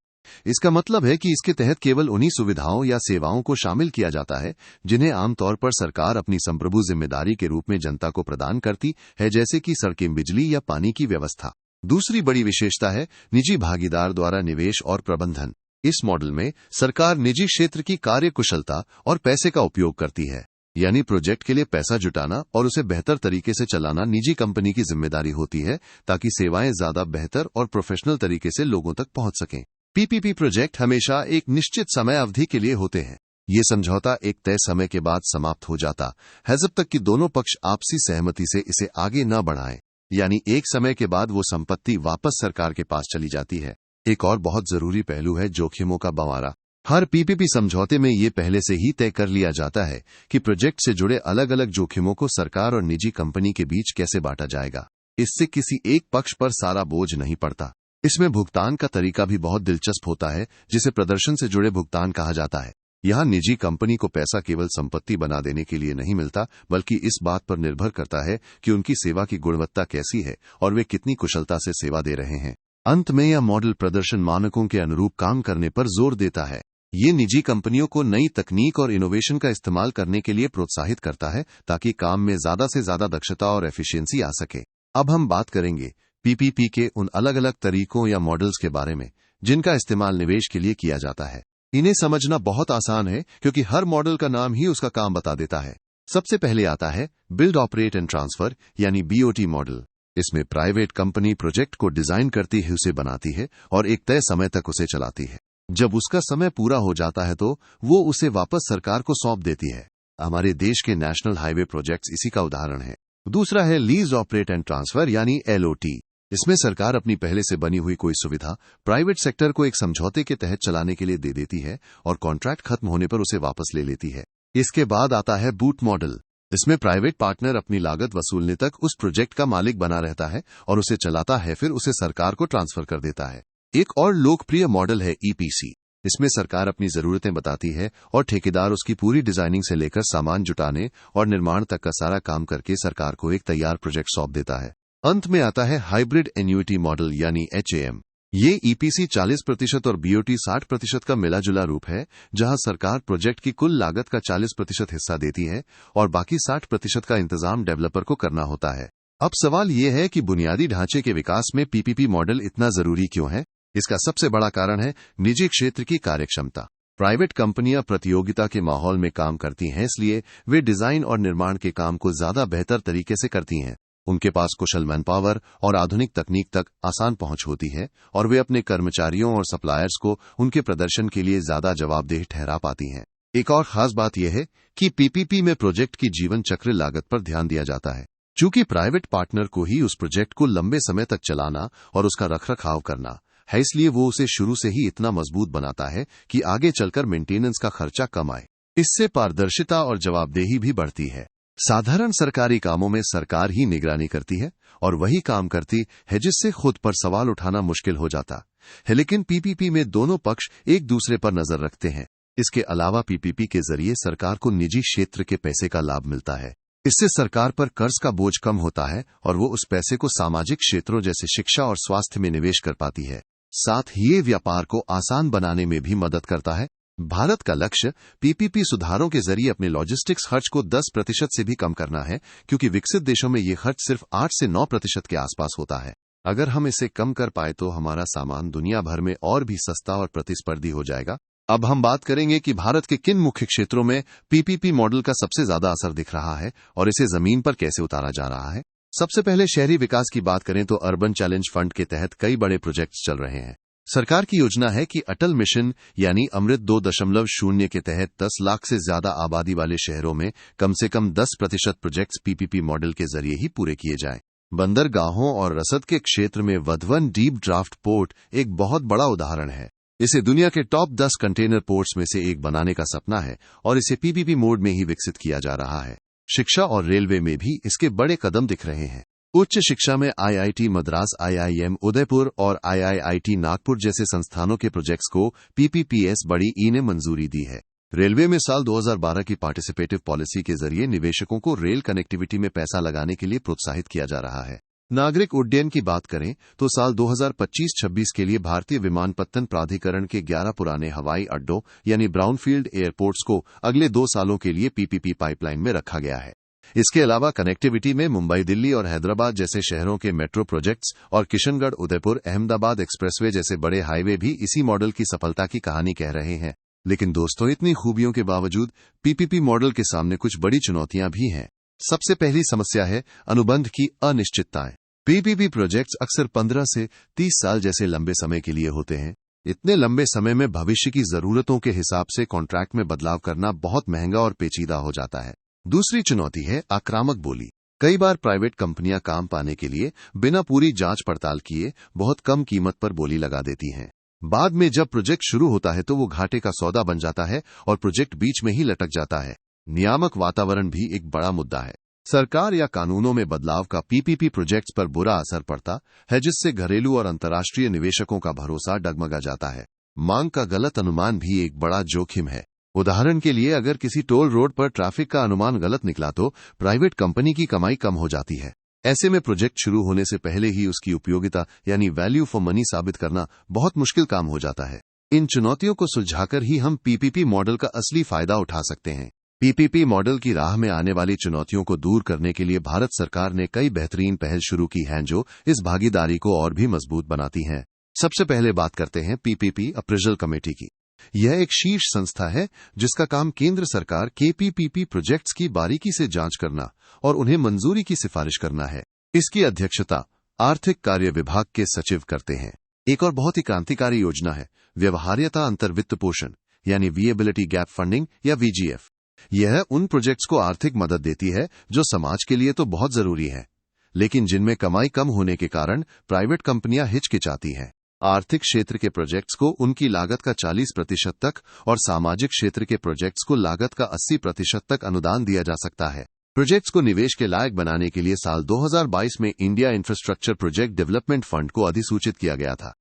इसका मतलब है कि इसके तहत केवल उन्हीं सुविधाओं या सेवाओं को शामिल किया जाता है जिन्हें आमतौर पर सरकार अपनी संप्रभु जिम्मेदारी के रूप में जनता को प्रदान करती है, जैसे कि सड़कें, बिजली या पानी की व्यवस्था। दूसरी बड़ी विशेषता है निजी भागीदार द्वारा निवेश और प्रबंधन। इस मॉडल में सरकार निजी क्षेत्र की कार्यकुशलता और पैसे का उपयोग करती है, यानी प्रोजेक्ट के लिए पैसा जुटाना और उसे बेहतर तरीके से चलाना निजी कंपनी की जिम्मेदारी होती है, ताकि सेवाएं ज्यादा बेहतर और प्रोफेशनल तरीके से लोगों तक पहुंच सकें। पीपीपी प्रोजेक्ट हमेशा एक निश्चित समय अवधि के लिए होते हैं। ये समझौता एक तय समय के बाद समाप्त हो जाता है, जब तक कि दोनों पक्ष आपसी सहमति से इसे आगे न बढ़ाएं, यानी एक समय के बाद वो संपत्ति वापस सरकार के पास चली जाती है। एक और बहुत जरूरी पहलू है जोखिमों का बंटवारा। हर पीपीपी समझौते में ये पहले से ही तय कर लिया जाता है कि प्रोजेक्ट से जुड़े अलग अलग जोखिमों को सरकार और निजी कंपनी के बीच कैसे बांटा जाएगा। इससे किसी एक पक्ष पर सारा बोझ नहीं पड़ता। इसमें भुगतान का तरीका भी बहुत दिलचस्प होता है, जिसे प्रदर्शन से जुड़े भुगतान कहा जाता है। यहाँ निजी कंपनी को पैसा केवल संपत्ति बना देने के लिए नहीं मिलता, बल्कि इस बात पर निर्भर करता है कि उनकी सेवा की गुणवत्ता कैसी है और वे कितनी कुशलता से सेवा दे रहे हैं। अंत में यह मॉडल प्रदर्शन मानकों के अनुरूप काम करने पर जोर देता है। ये निजी कंपनियों को नई तकनीक और इनोवेशन का इस्तेमाल करने के लिए प्रोत्साहित करता है, ताकि काम में ज्यादा से ज्यादा दक्षता और एफिशिएंसी आ सके। अब हम बात करेंगे पीपीपी के उन अलग अलग तरीकों या मॉडल्स के बारे में जिनका इस्तेमाल निवेश के लिए किया जाता है। इन्हें समझना बहुत आसान है, क्योंकि हर मॉडल का नाम ही उसका काम बता देता है। सबसे पहले आता है बिल्ड, ऑपरेट एंड ट्रांसफर यानी बीओटी मॉडल। इसमें प्राइवेट कंपनी प्रोजेक्ट को डिजाइन करती है, उसे बनाती है और एक तय समय तक उसे चलाती है। जब उसका समय पूरा हो जाता है तो वो उसे वापस सरकार को सौंप देती है। हमारे देश के नेशनल हाईवे प्रोजेक्ट्स इसी का उदाहरण है। दूसरा है लीज, ऑपरेट एंड ट्रांसफर यानी एलओटी। इसमें सरकार अपनी पहले से बनी हुई कोई सुविधा प्राइवेट सेक्टर को एक समझौते के तहत चलाने के लिए दे देती है और कॉन्ट्रैक्ट खत्म होने पर उसे वापस ले लेती है। इसके बाद आता है बूट मॉडल। इसमें प्राइवेट पार्टनर अपनी लागत वसूलने तक उस प्रोजेक्ट का मालिक बना रहता है और उसे चलाता है, फिर उसे सरकार को ट्रांसफर कर देता है। एक और लोकप्रिय मॉडल है ईपीसी। इसमें सरकार अपनी जरूरतें बताती है और ठेकेदार उसकी पूरी डिजाइनिंग से लेकर सामान जुटाने और निर्माण तक का सारा काम करके सरकार को एक तैयार प्रोजेक्ट सौंप देता है। अंत में आता है हाइब्रिड एन्युइटी मॉडल यानी एचएएम। ये ईपीसी 40% और बीओटी 60% का मिला जुला रूप है, जहां सरकार प्रोजेक्ट की कुल लागत का 40% हिस्सा देती है और बाकी 60% का इंतजाम डेवलपर को करना होता है। अब सवाल ये है कि बुनियादी ढांचे के विकास में पीपीपी मॉडल इतना जरूरी क्यों है? इसका सबसे बड़ा कारण है निजी क्षेत्र की कार्यक्षमता। प्राइवेट कंपनियां प्रतियोगिता के माहौल में काम करती हैं, इसलिए वे डिजाइन और निर्माण के काम को ज्यादा बेहतर तरीके से करती हैं। उनके पास कुशल मैनपावर और आधुनिक तकनीक तक आसान पहुंच होती है और वे अपने कर्मचारियों और सप्लायर्स को उनके प्रदर्शन के लिए ज्यादा जवाबदेह ठहरा पाती हैं। एक और खास बात यह है कि पीपीपी में प्रोजेक्ट की जीवन चक्र लागत पर ध्यान दिया जाता है। चूंकि प्राइवेट पार्टनर को ही उस प्रोजेक्ट को लंबे समय तक चलाना और उसका रखरखाव करना है, इसलिए वो उसे शुरू से ही इतना मजबूत बनाता है कि आगे चलकर मेंटेनेंस का खर्चा कम आए। इससे पारदर्शिता और जवाबदेही भी बढ़ती है। साधारण सरकारी कामों में सरकार ही निगरानी करती है और वही काम करती है जिससे खुद पर सवाल उठाना मुश्किल हो जाता है। लेकिन पीपीपी में दोनों पक्ष एक दूसरे पर नजर रखते हैं। इसके अलावा पीपीपी के जरिए सरकार को निजी क्षेत्र के पैसे का लाभ मिलता है। इससे सरकार पर कर्ज का बोझ कम होता है और वो उस पैसे को सामाजिक क्षेत्रों जैसे शिक्षा और स्वास्थ्य में निवेश कर पाती है। साथ ही ये व्यापार को आसान बनाने में भी मदद करता है। भारत का लक्ष्य पीपीपी सुधारों के जरिए अपने लॉजिस्टिक्स खर्च को 10% से भी कम करना है, क्योंकि विकसित देशों में ये खर्च सिर्फ 8 से 9% के आसपास होता है। अगर हम इसे कम कर पाए तो हमारा सामान दुनिया भर में और भी सस्ता और प्रतिस्पर्धी हो जाएगा। अब हम बात करेंगे कि भारत के किन मुख्य क्षेत्रों में पीपीपी मॉडल का सबसे ज्यादा असर दिख रहा है और इसे जमीन पर कैसे उतारा जा रहा है। सबसे पहले शहरी विकास की बात करें तो अर्बन चैलेंज फंड के तहत कई बड़े प्रोजेक्ट्स चल रहे हैं। सरकार की योजना है कि अटल मिशन यानी अमृत 2.0 के तहत 10 लाख से ज्यादा आबादी वाले शहरों में कम से कम 10% प्रोजेक्ट्स पीपीपी मॉडल के जरिए ही पूरे किए जाएं। बंदरगाहों और रसद के क्षेत्र में वधवन डीप ड्राफ्ट पोर्ट एक बहुत बड़ा उदाहरण है। इसे दुनिया के टॉप 10 कंटेनर पोर्ट्स में से एक बनाने का सपना है और इसे पीपीपी मोड में ही विकसित किया जा रहा है। शिक्षा और रेलवे में भी इसके बड़े कदम दिख रहे हैं। उच्च शिक्षा में आईआईटी मद्रास, आईआईएम उदयपुर और आईआईटी नागपुर जैसे संस्थानों के प्रोजेक्ट्स को पीपीपीएस बड़ी ई ने मंजूरी दी है। रेलवे में साल 2012 की पार्टिसिपेटिव पॉलिसी के जरिए निवेशकों को रेल कनेक्टिविटी में पैसा लगाने के लिए प्रोत्साहित किया जा रहा है। नागरिक उड्डयन की बात करें तो साल 2025-26 के लिए भारतीय विमानपत्तन प्राधिकरण के 11 पुराने हवाई अड्डों यानी ब्राउनफील्ड एयरपोर्ट्स को अगले 2 सालों के लिए पीपीपी पाइपलाइन में रखा गया है। इसके अलावा कनेक्टिविटी में मुंबई, दिल्ली और हैदराबाद जैसे शहरों के मेट्रो प्रोजेक्ट्स और किशनगढ़, उदयपुर, अहमदाबाद एक्सप्रेसवे जैसे बड़े हाईवे भी इसी मॉडल की सफलता की कहानी कह रहे हैं। लेकिन दोस्तों, इतनी खूबियों के बावजूद पीपीपी मॉडल के सामने कुछ बड़ी चुनौतियां भी हैं। सबसे पहली समस्या है अनुबंध की अनिश्चितताएं। पीपीपी प्रोजेक्ट्स अक्सर 15 से 30 साल जैसे लंबे समय के लिए होते हैं। इतने लंबे समय में भविष्य की जरूरतों के हिसाब से कॉन्ट्रैक्ट में बदलाव करना बहुत महंगा और पेचीदा हो जाता है। दूसरी चुनौती है आक्रामक बोली। कई बार प्राइवेट कंपनियां काम पाने के लिए बिना पूरी जांच पड़ताल किए बहुत कम कीमत पर बोली लगा देती हैं। बाद में जब प्रोजेक्ट शुरू होता है तो वो घाटे का सौदा बन जाता है और प्रोजेक्ट बीच में ही लटक जाता है। नियामक वातावरण भी एक बड़ा मुद्दा है। सरकार या कानूनों में बदलाव का पीपीपी प्रोजेक्ट्स पर बुरा असर पड़ता है, जिससे घरेलू और अंतर्राष्ट्रीय निवेशकों का भरोसा डगमगा जाता है। मांग का गलत अनुमान भी एक बड़ा जोखिम है। उदाहरण के लिए, अगर किसी टोल रोड पर ट्रैफिक का अनुमान गलत निकला तो प्राइवेट कंपनी की कमाई कम हो जाती है। ऐसे में प्रोजेक्ट शुरू होने से पहले ही उसकी उपयोगिता यानी वैल्यू फॉर मनी साबित करना बहुत मुश्किल काम हो जाता है। इन चुनौतियों को सुलझाकर ही हम पीपीपी मॉडल का असली फायदा उठा सकते हैं। पीपीपी मॉडल की राह में आने वाली चुनौतियों को दूर करने के लिए भारत सरकार ने कई बेहतरीन पहल शुरू की हैं जो इस भागीदारी को और भी मजबूत बनाती हैं। सबसे पहले बात करते हैं पीपीपी अप्रेजल कमेटी की। यह एक शीर्ष संस्था है जिसका काम केंद्र सरकार के पीपीपी प्रोजेक्ट्स की बारीकी से जांच करना और उन्हें मंजूरी की सिफारिश करना है। इसकी अध्यक्षता आर्थिक कार्य विभाग के सचिव करते हैं। एक और बहुत ही क्रांतिकारी योजना है व्यवहार्यता अंतर वित्त पोषण यानी विएबिलिटी गैप फंडिंग या वीजीएफ। यह उन प्रोजेक्ट्स को आर्थिक मदद देती है जो समाज के लिए तो बहुत जरूरी है, लेकिन जिनमें कमाई कम होने के कारण प्राइवेट कंपनियां हिचकिचाती हैं। आर्थिक क्षेत्र के प्रोजेक्ट्स को उनकी लागत का 40% तक और सामाजिक क्षेत्र के प्रोजेक्ट्स को लागत का 80% तक अनुदान दिया जा सकता है। प्रोजेक्ट्स को निवेश के लायक बनाने के लिए साल 2022 में India infrastructure project development fund को अधिसूचित किया गया था।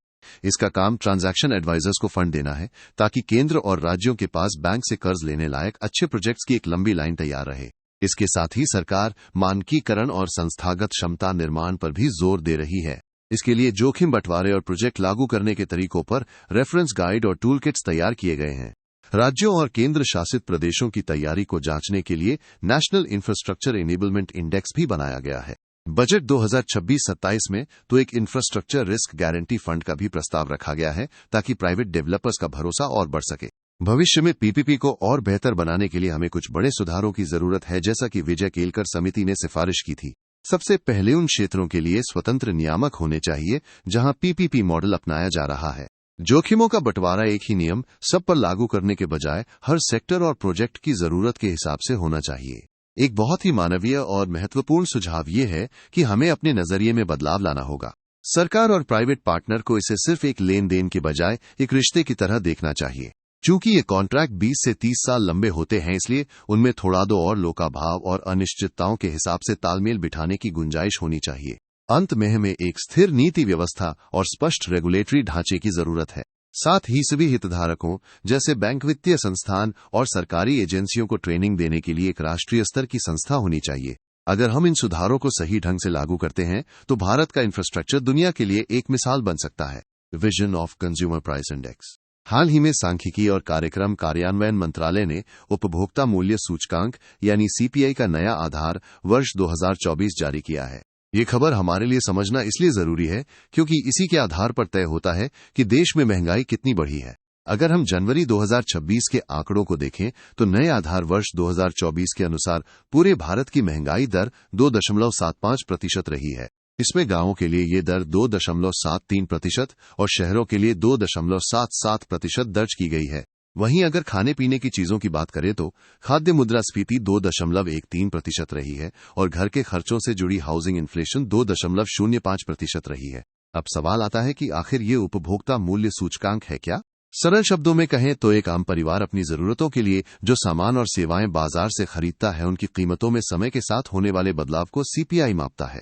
इसका काम ट्रांजैक्शन एडवाइजर्स को फंड देना है ताकि केंद्र और राज्यों के पास बैंक से कर्ज लेने लायक अच्छे प्रोजेक्ट्स की एक लंबी लाइन तैयार रहे। इसके साथ ही सरकार मानकीकरण और संस्थागत क्षमता निर्माण पर भी जोर दे रही है। इसके लिए जोखिम बंटवारे और प्रोजेक्ट लागू करने के तरीकों पर रेफरेंस गाइड और टूल किट्स तैयार किए गए हैं। राज्यों और केंद्र शासित प्रदेशों की तैयारी को जांचने के लिए नेशनल इंफ्रास्ट्रक्चर इनेबलमेंट इंडेक्स भी बनाया गया है। बजट 2026-27 में तो एक इंफ्रास्ट्रक्चर रिस्क गारंटी फंड का भी प्रस्ताव रखा गया है ताकि प्राइवेट डेवलपर्स का भरोसा और बढ़ सके। भविष्य में पीपीपी को और बेहतर बनाने के लिए हमें कुछ बड़े सुधारों की जरूरत है, जैसा कि विजय केलकर समिति ने सिफारिश की थी। सबसे पहले उन क्षेत्रों के लिए स्वतंत्र नियामक होने चाहिए जहां पीपीपी मॉडल अपनाया जा रहा है। जोखिमों का बंटवारा एक ही नियम सब पर लागू करने के बजाय हर सेक्टर और प्रोजेक्ट की जरूरत के हिसाब से होना चाहिए। एक बहुत ही मानवीय और महत्वपूर्ण सुझाव ये है कि हमें अपने नजरिए में बदलाव लाना होगा। सरकार और प्राइवेट पार्टनर को इसे सिर्फ एक लेन देन के बजाय एक रिश्ते की तरह देखना चाहिए। चूंकि ये कॉन्ट्रैक्ट 20 से 30 साल लंबे होते हैं, इसलिए उनमें थोड़ा दो और लोकाभाव और अनिश्चितताओं के हिसाब से तालमेल बिठाने की गुंजाइश होनी चाहिए। अंत में हमें एक स्थिर नीति व्यवस्था और स्पष्ट रेगुलेटरी ढांचे की जरूरत है। साथ ही सभी हितधारकों जैसे बैंक, वित्तीय संस्थान और सरकारी एजेंसियों को ट्रेनिंग देने के लिए एक राष्ट्रीय स्तर की संस्था होनी चाहिए। अगर हम इन सुधारों को सही ढंग से लागू करते हैं तो भारत का इंफ्रास्ट्रक्चर दुनिया के लिए एक मिसाल बन सकता है। Vision of consumer price index. हाल ही में सांख्यिकी और कार्यक्रम कार्यान्वयन मंत्रालय ने उपभोक्ता मूल्य सूचकांक यानी सीपीआई का नया आधार वर्ष 2024 जारी किया है। ये खबर हमारे लिए समझना इसलिए जरूरी है क्योंकि इसी के आधार पर तय होता है कि देश में महंगाई कितनी बढ़ी है। अगर हम जनवरी 2026 के आंकड़ों को देखें तो नए आधार वर्ष 2024 के अनुसार पूरे भारत की महंगाई दर 2.75% रही है। इसमें गांवों के लिए ये दर 2.73% और शहरों के लिए 2.77% दर्ज की गई है। वहीं अगर खाने पीने की चीजों की बात करें तो खाद्य मुद्रास्फीति 2.13% रही है और घर के खर्चों से जुड़ी हाउसिंग इन्फ्लेशन 2.05% रही है। अब सवाल आता है कि आखिर ये उपभोक्ता मूल्य सूचकांक है क्या? सरल शब्दों में कहें तो एक आम परिवार अपनी जरूरतों के लिए जो सामान और सेवाएं बाजार से खरीदता है, उनकी कीमतों में समय के साथ होने वाले बदलाव को सीपीआई मापता है।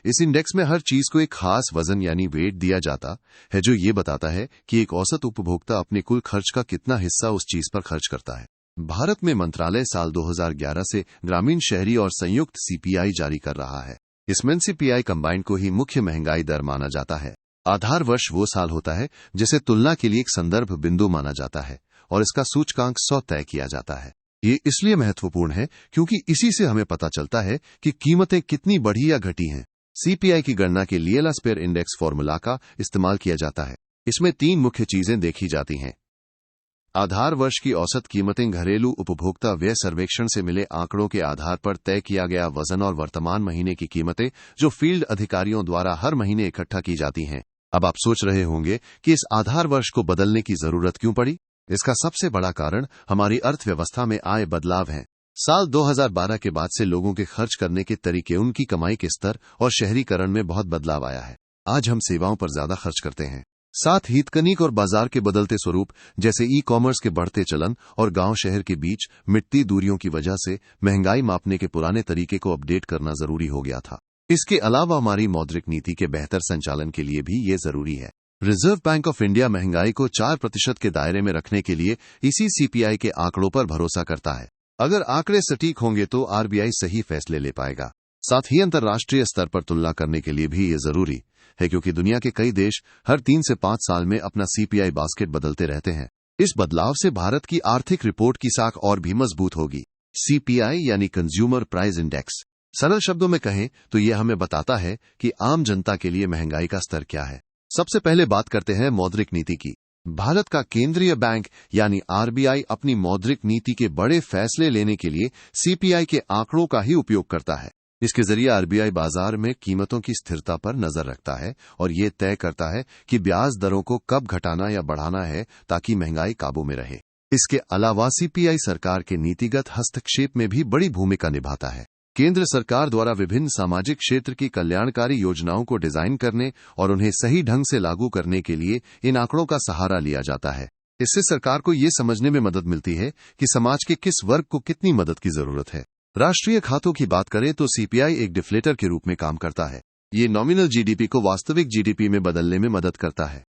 इस इंडेक्स में हर चीज को एक खास वजन यानी वेट दिया जाता है जो ये बताता है कि एक औसत उपभोक्ता अपने कुल खर्च का कितना हिस्सा उस चीज पर खर्च करता है। भारत में मंत्रालय साल 2011 से ग्रामीण, शहरी और संयुक्त सीपीआई जारी कर रहा है। इसमें सीपीआई कंबाइंड को ही मुख्य महंगाई दर माना जाता है। आधार वर्ष वो साल होता है जिसे तुलना के लिए एक संदर्भ बिंदु माना जाता है और इसका सूचकांक 100 तय किया जाता है। ये इसलिए महत्वपूर्ण है क्योंकि इसी से हमें पता चलता है कि कीमतें कितनी बढ़ी या घटी हैं। सीपीआई की गणना के लिए लास्पेयर इंडेक्स फॉर्मूला का इस्तेमाल किया जाता है। इसमें 3 मुख्य चीजें देखी जाती हैं। आधार वर्ष की औसत कीमतें घरेलू उपभोक्ता व्यय सर्वेक्षण से मिले आंकड़ों के आधार पर तय किया गया वजन और वर्तमान महीने की कीमतें जो फील्ड अधिकारियों द्वारा हर महीने इकट्ठा की जाती हैं। अब आप सोच रहे होंगे कि इस आधार वर्ष को बदलने की जरूरत क्यों पड़ी? इसका सबसे बड़ा कारण हमारी अर्थव्यवस्था में आए बदलाव हैं। साल 2012 के बाद से लोगों के खर्च करने के तरीके, उनकी कमाई के स्तर और शहरीकरण में बहुत बदलाव आया है। आज हम सेवाओं पर ज्यादा खर्च करते हैं। साथ ही तकनीक और बाजार के बदलते स्वरूप जैसे ई कॉमर्स के बढ़ते चलन और गांव शहर के बीच मिटती दूरियों की वजह से महंगाई मापने के पुराने तरीके को अपडेट करना जरूरी हो गया था। इसके अलावा हमारी मौद्रिक नीति के बेहतर संचालन के लिए भी ये जरूरी है। रिजर्व बैंक ऑफ इंडिया महंगाई को 4% के दायरे में रखने के लिए इसी सीपीआई के आंकड़ों पर भरोसा करता है। अगर आंकड़े सटीक होंगे तो आरबीआई सही फैसले ले पाएगा। साथ ही अंतर्राष्ट्रीय स्तर पर तुलना करने के लिए भी ये जरूरी है क्योंकि दुनिया के कई देश हर 3 से 5 साल में अपना सीपीआई बास्केट बदलते रहते हैं। इस बदलाव से भारत की आर्थिक रिपोर्ट की साख और भी मजबूत होगी। सीपीआई यानी कंज्यूमर प्राइस इंडेक्स। सरल शब्दों में कहें तो यह हमें बताता है कि आम जनता के लिए महंगाई का स्तर क्या है। सबसे पहले बात करते हैं मौद्रिक नीति की। भारत का केंद्रीय बैंक यानी आरबीआई अपनी मौद्रिक नीति के बड़े फैसले लेने के लिए सीपीआई के आंकड़ों का ही उपयोग करता है। इसके जरिए आरबीआई बाजार में कीमतों की स्थिरता पर नजर रखता है और ये तय करता है कि ब्याज दरों को कब घटाना या बढ़ाना है ताकि महंगाई काबू में रहे। इसके अलावा सीपीआई सरकार के नीतिगत हस्तक्षेप में भी बड़ी भूमिका निभाता है। केंद्र सरकार द्वारा विभिन्न सामाजिक क्षेत्र की कल्याणकारी योजनाओं को डिजाइन करने और उन्हें सही ढंग से लागू करने के लिए इन आंकड़ों का सहारा लिया जाता है। इससे सरकार को ये समझने में मदद मिलती है कि समाज के किस वर्ग को कितनी मदद की जरूरत है। राष्ट्रीय खातों की बात करें तो सीपीआई एक डिफ्लेटर के रूप में काम करता है। ये नॉमिनल जीडीपी को वास्तविक जीडीपी में बदलने में मदद करता है।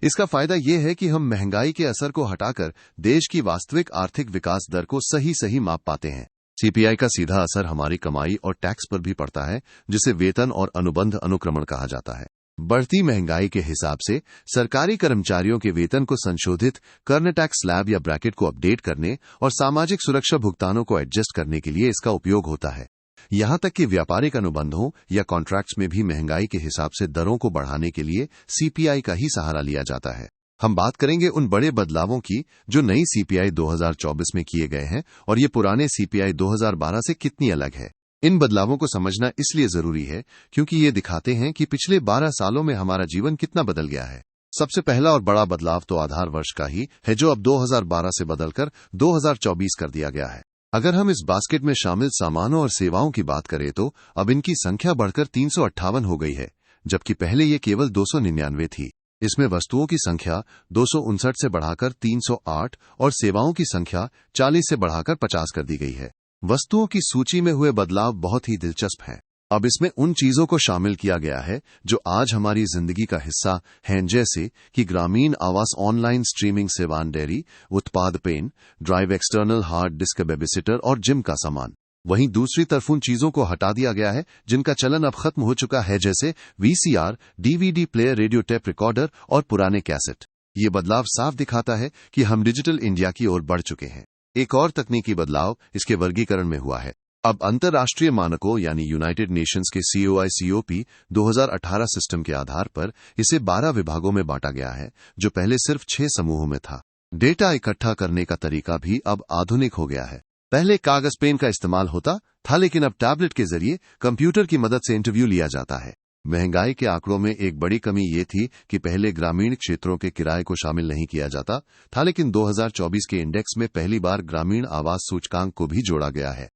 इसका फायदा ये है कि हम महंगाई के असर को हटाकर देश की वास्तविक आर्थिक विकास दर को सही माप पाते हैं। सीपीआई का सीधा असर हमारी कमाई और टैक्स पर भी पड़ता है, जिसे वेतन और अनुबंध अनुक्रमण कहा जाता है। बढ़ती महंगाई के हिसाब से सरकारी कर्मचारियों के वेतन को संशोधित करने, टैक्स स्लैब या ब्रैकेट को अपडेट करने और सामाजिक सुरक्षा भुगतानों को एडजस्ट करने के लिए इसका उपयोग होता है। यहां तक कि व्यापारिक अनुबंधों या कॉन्ट्रैक्ट्स में भी महंगाई के हिसाब से दरों को बढ़ाने के लिए सीपीआई का ही सहारा लिया जाता है। हम बात करेंगे उन बड़े बदलावों की जो नई सीपीआई 2024 में किए गए हैं और ये पुराने सीपीआई 2012 से कितनी अलग है। इन बदलावों को समझना इसलिए जरूरी है क्योंकि ये दिखाते हैं कि पिछले 12 सालों में हमारा जीवन कितना बदल गया है। सबसे पहला और बड़ा बदलाव तो आधार वर्ष का ही है, जो अब 2012 से बदलकर 2024 कर दिया गया है। अगर हम इस बास्केट में शामिल सामानों और सेवाओं की बात करें तो अब इनकी संख्या बढ़कर 358 हो गई है, जबकि पहले ये केवल 299 थी। इसमें वस्तुओं की संख्या 259 से बढ़ाकर 308 और सेवाओं की संख्या 40 से बढ़ाकर 50 कर दी गई है। वस्तुओं की सूची में हुए बदलाव बहुत ही दिलचस्प हैं। अब इसमें उन चीजों को शामिल किया गया है जो आज हमारी जिंदगी का हिस्सा हैं, जैसे कि ग्रामीण आवास, ऑनलाइन स्ट्रीमिंग सेवाएं, डेयरी उत्पाद, pen drive, external hard disk, babysitter और जिम का सामान। वहीं दूसरी तरफ उन चीजों को हटा दिया गया है जिनका चलन अब खत्म हो चुका है, जैसे VCR, DVD player, radio tape recorder और पुराने कैसेट। ये बदलाव साफ दिखाता है कि हम डिजिटल इंडिया की ओर बढ़ चुके हैं। एक और तकनीकी बदलाव इसके वर्गीकरण में हुआ है। अब अंतर्राष्ट्रीय मानकों यानी यूनाइटेड नेशंस के COI/COP 2018 सिस्टम के आधार पर इसे 12 विभागों में बांटा गया है, जो पहले सिर्फ 6 समूहों में था। डेटा इकट्ठा करने का तरीका भी अब आधुनिक हो गया है। पहले कागज पेन का इस्तेमाल होता था, लेकिन अब टैबलेट के जरिए कंप्यूटर की मदद से इंटरव्यू लिया जाता है। महंगाई के आंकड़ों में एक बड़ी कमी ये थी कि पहले ग्रामीण क्षेत्रों के किराए को शामिल नहीं किया जाता था, लेकिन 2024 के इंडेक्स में पहली बार ग्रामीण आवास सूचकांक को भी जोड़ा गया है।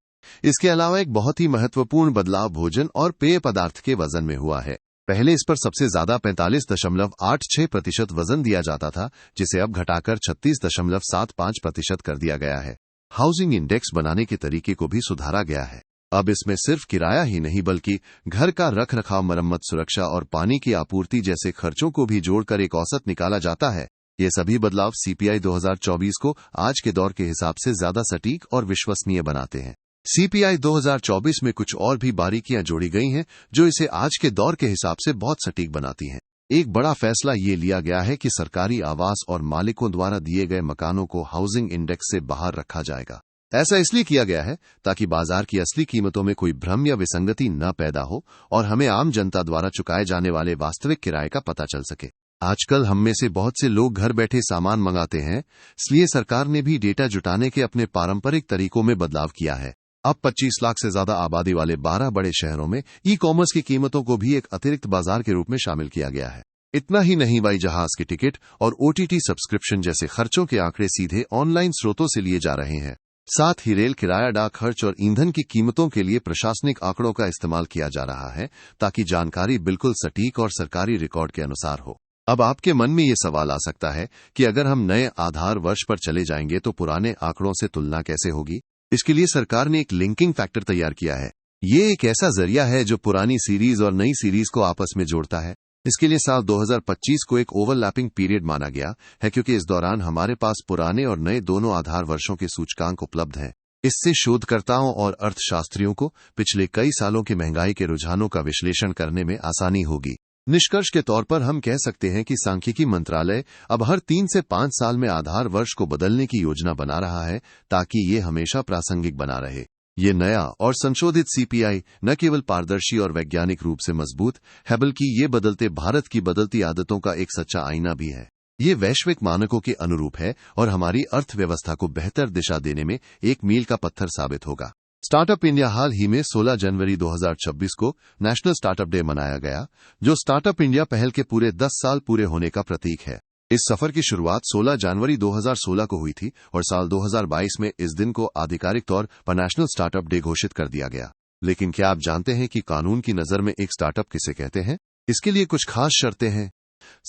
इसके अलावा एक बहुत ही महत्वपूर्ण बदलाव भोजन और पेय पदार्थ के वजन में हुआ है। पहले इस पर सबसे ज्यादा 45.86% वजन दिया जाता था, जिसे अब घटाकर 36.75% कर दिया गया है। हाउसिंग इंडेक्स बनाने के तरीके को भी सुधारा गया है। अब इसमें सिर्फ किराया ही नहीं बल्कि घर का रख रखाव, मरम्मत, सुरक्षा और पानी की आपूर्ति जैसे खर्चों को भी जोड़कर एक औसत निकाला जाता है। ये सभी बदलाव CPI 2024 को आज के दौर के हिसाब से ज्यादा सटीक और विश्वसनीय बनाते हैं। CPI 2024 में कुछ और भी बारीकियां जोड़ी गई हैं जो इसे आज के दौर के हिसाब से बहुत सटीक बनाती हैं। एक बड़ा फैसला ये लिया गया है कि सरकारी आवास और मालिकों द्वारा दिए गए मकानों को हाउसिंग इंडेक्स से बाहर रखा जाएगा। ऐसा इसलिए किया गया है ताकि बाजार की असली कीमतों में कोई भ्रम या विसंगति न पैदा हो और हमें आम जनता द्वारा चुकाए जाने वाले वास्तविक किराए का पता चल सके। आजकल हम में से बहुत से लोग घर बैठे सामान मंगाते हैं, इसलिए सरकार ने भी डेटा जुटाने के अपने पारंपरिक तरीकों में बदलाव किया है। अब 25 लाख से ज्यादा आबादी वाले 12 बड़े शहरों में ई-कॉमर्स की कीमतों को भी एक अतिरिक्त बाजार के रूप में शामिल किया गया है। इतना ही नहीं, हवाई जहाज के टिकट और OTT सब्सक्रिप्शन जैसे खर्चों के आंकड़े सीधे ऑनलाइन स्रोतों से लिए जा रहे हैं। साथ ही रेल किराया, डाक खर्च और ईंधन की कीमतों के लिए प्रशासनिक आंकड़ों का इस्तेमाल किया जा रहा है ताकि जानकारी बिल्कुल सटीक और सरकारी रिकॉर्ड के अनुसार हो। अब आपके मन में ये सवाल आ सकता है कि अगर हम नए आधार वर्ष पर चले जाएंगे तो पुराने आंकड़ों से तुलना कैसे होगी? इसके लिए सरकार ने एक लिंकिंग फैक्टर तैयार किया है। ये एक ऐसा जरिया है जो पुरानी सीरीज और नई सीरीज को आपस में जोड़ता है। इसके लिए साल 2025 को एक ओवरलैपिंग पीरियड माना गया है, क्योंकि इस दौरान हमारे पास पुराने और नए दोनों आधार वर्षों के सूचकांक उपलब्ध हैं। इससे शोधकर्ताओं और अर्थशास्त्रियों को पिछले कई सालों की महंगाई के रुझानों का विश्लेषण करने में आसानी होगी। निष्कर्ष के तौर पर हम कह सकते हैं कि सांख्यिकी मंत्रालय अब हर 3 से 5 साल में आधार वर्ष को बदलने की योजना बना रहा है ताकि ये हमेशा प्रासंगिक बना रहे। ये नया और संशोधित CPI न केवल पारदर्शी और वैज्ञानिक रूप से मजबूत है, बल्कि ये बदलते भारत की बदलती आदतों का एक सच्चा आईना भी है। ये वैश्विक मानकों के अनुरूप है और हमारी अर्थव्यवस्था को बेहतर दिशा देने में एक मील का पत्थर साबित होगा। स्टार्टअप इंडिया हाल ही में 16 जनवरी 2026 को नेशनल स्टार्टअप डे मनाया गया, जो स्टार्टअप इंडिया पहल के पूरे 10 साल पूरे होने का प्रतीक है। इस सफर की शुरुआत 16 जनवरी 2016 को हुई थी और साल 2022 में इस दिन को आधिकारिक तौर पर नेशनल स्टार्टअप डे घोषित कर दिया गया। लेकिन क्या आप जानते हैं कि कानून की नजर में एक स्टार्टअप किसे कहते हैं? इसके लिए कुछ खास शर्तें हैं।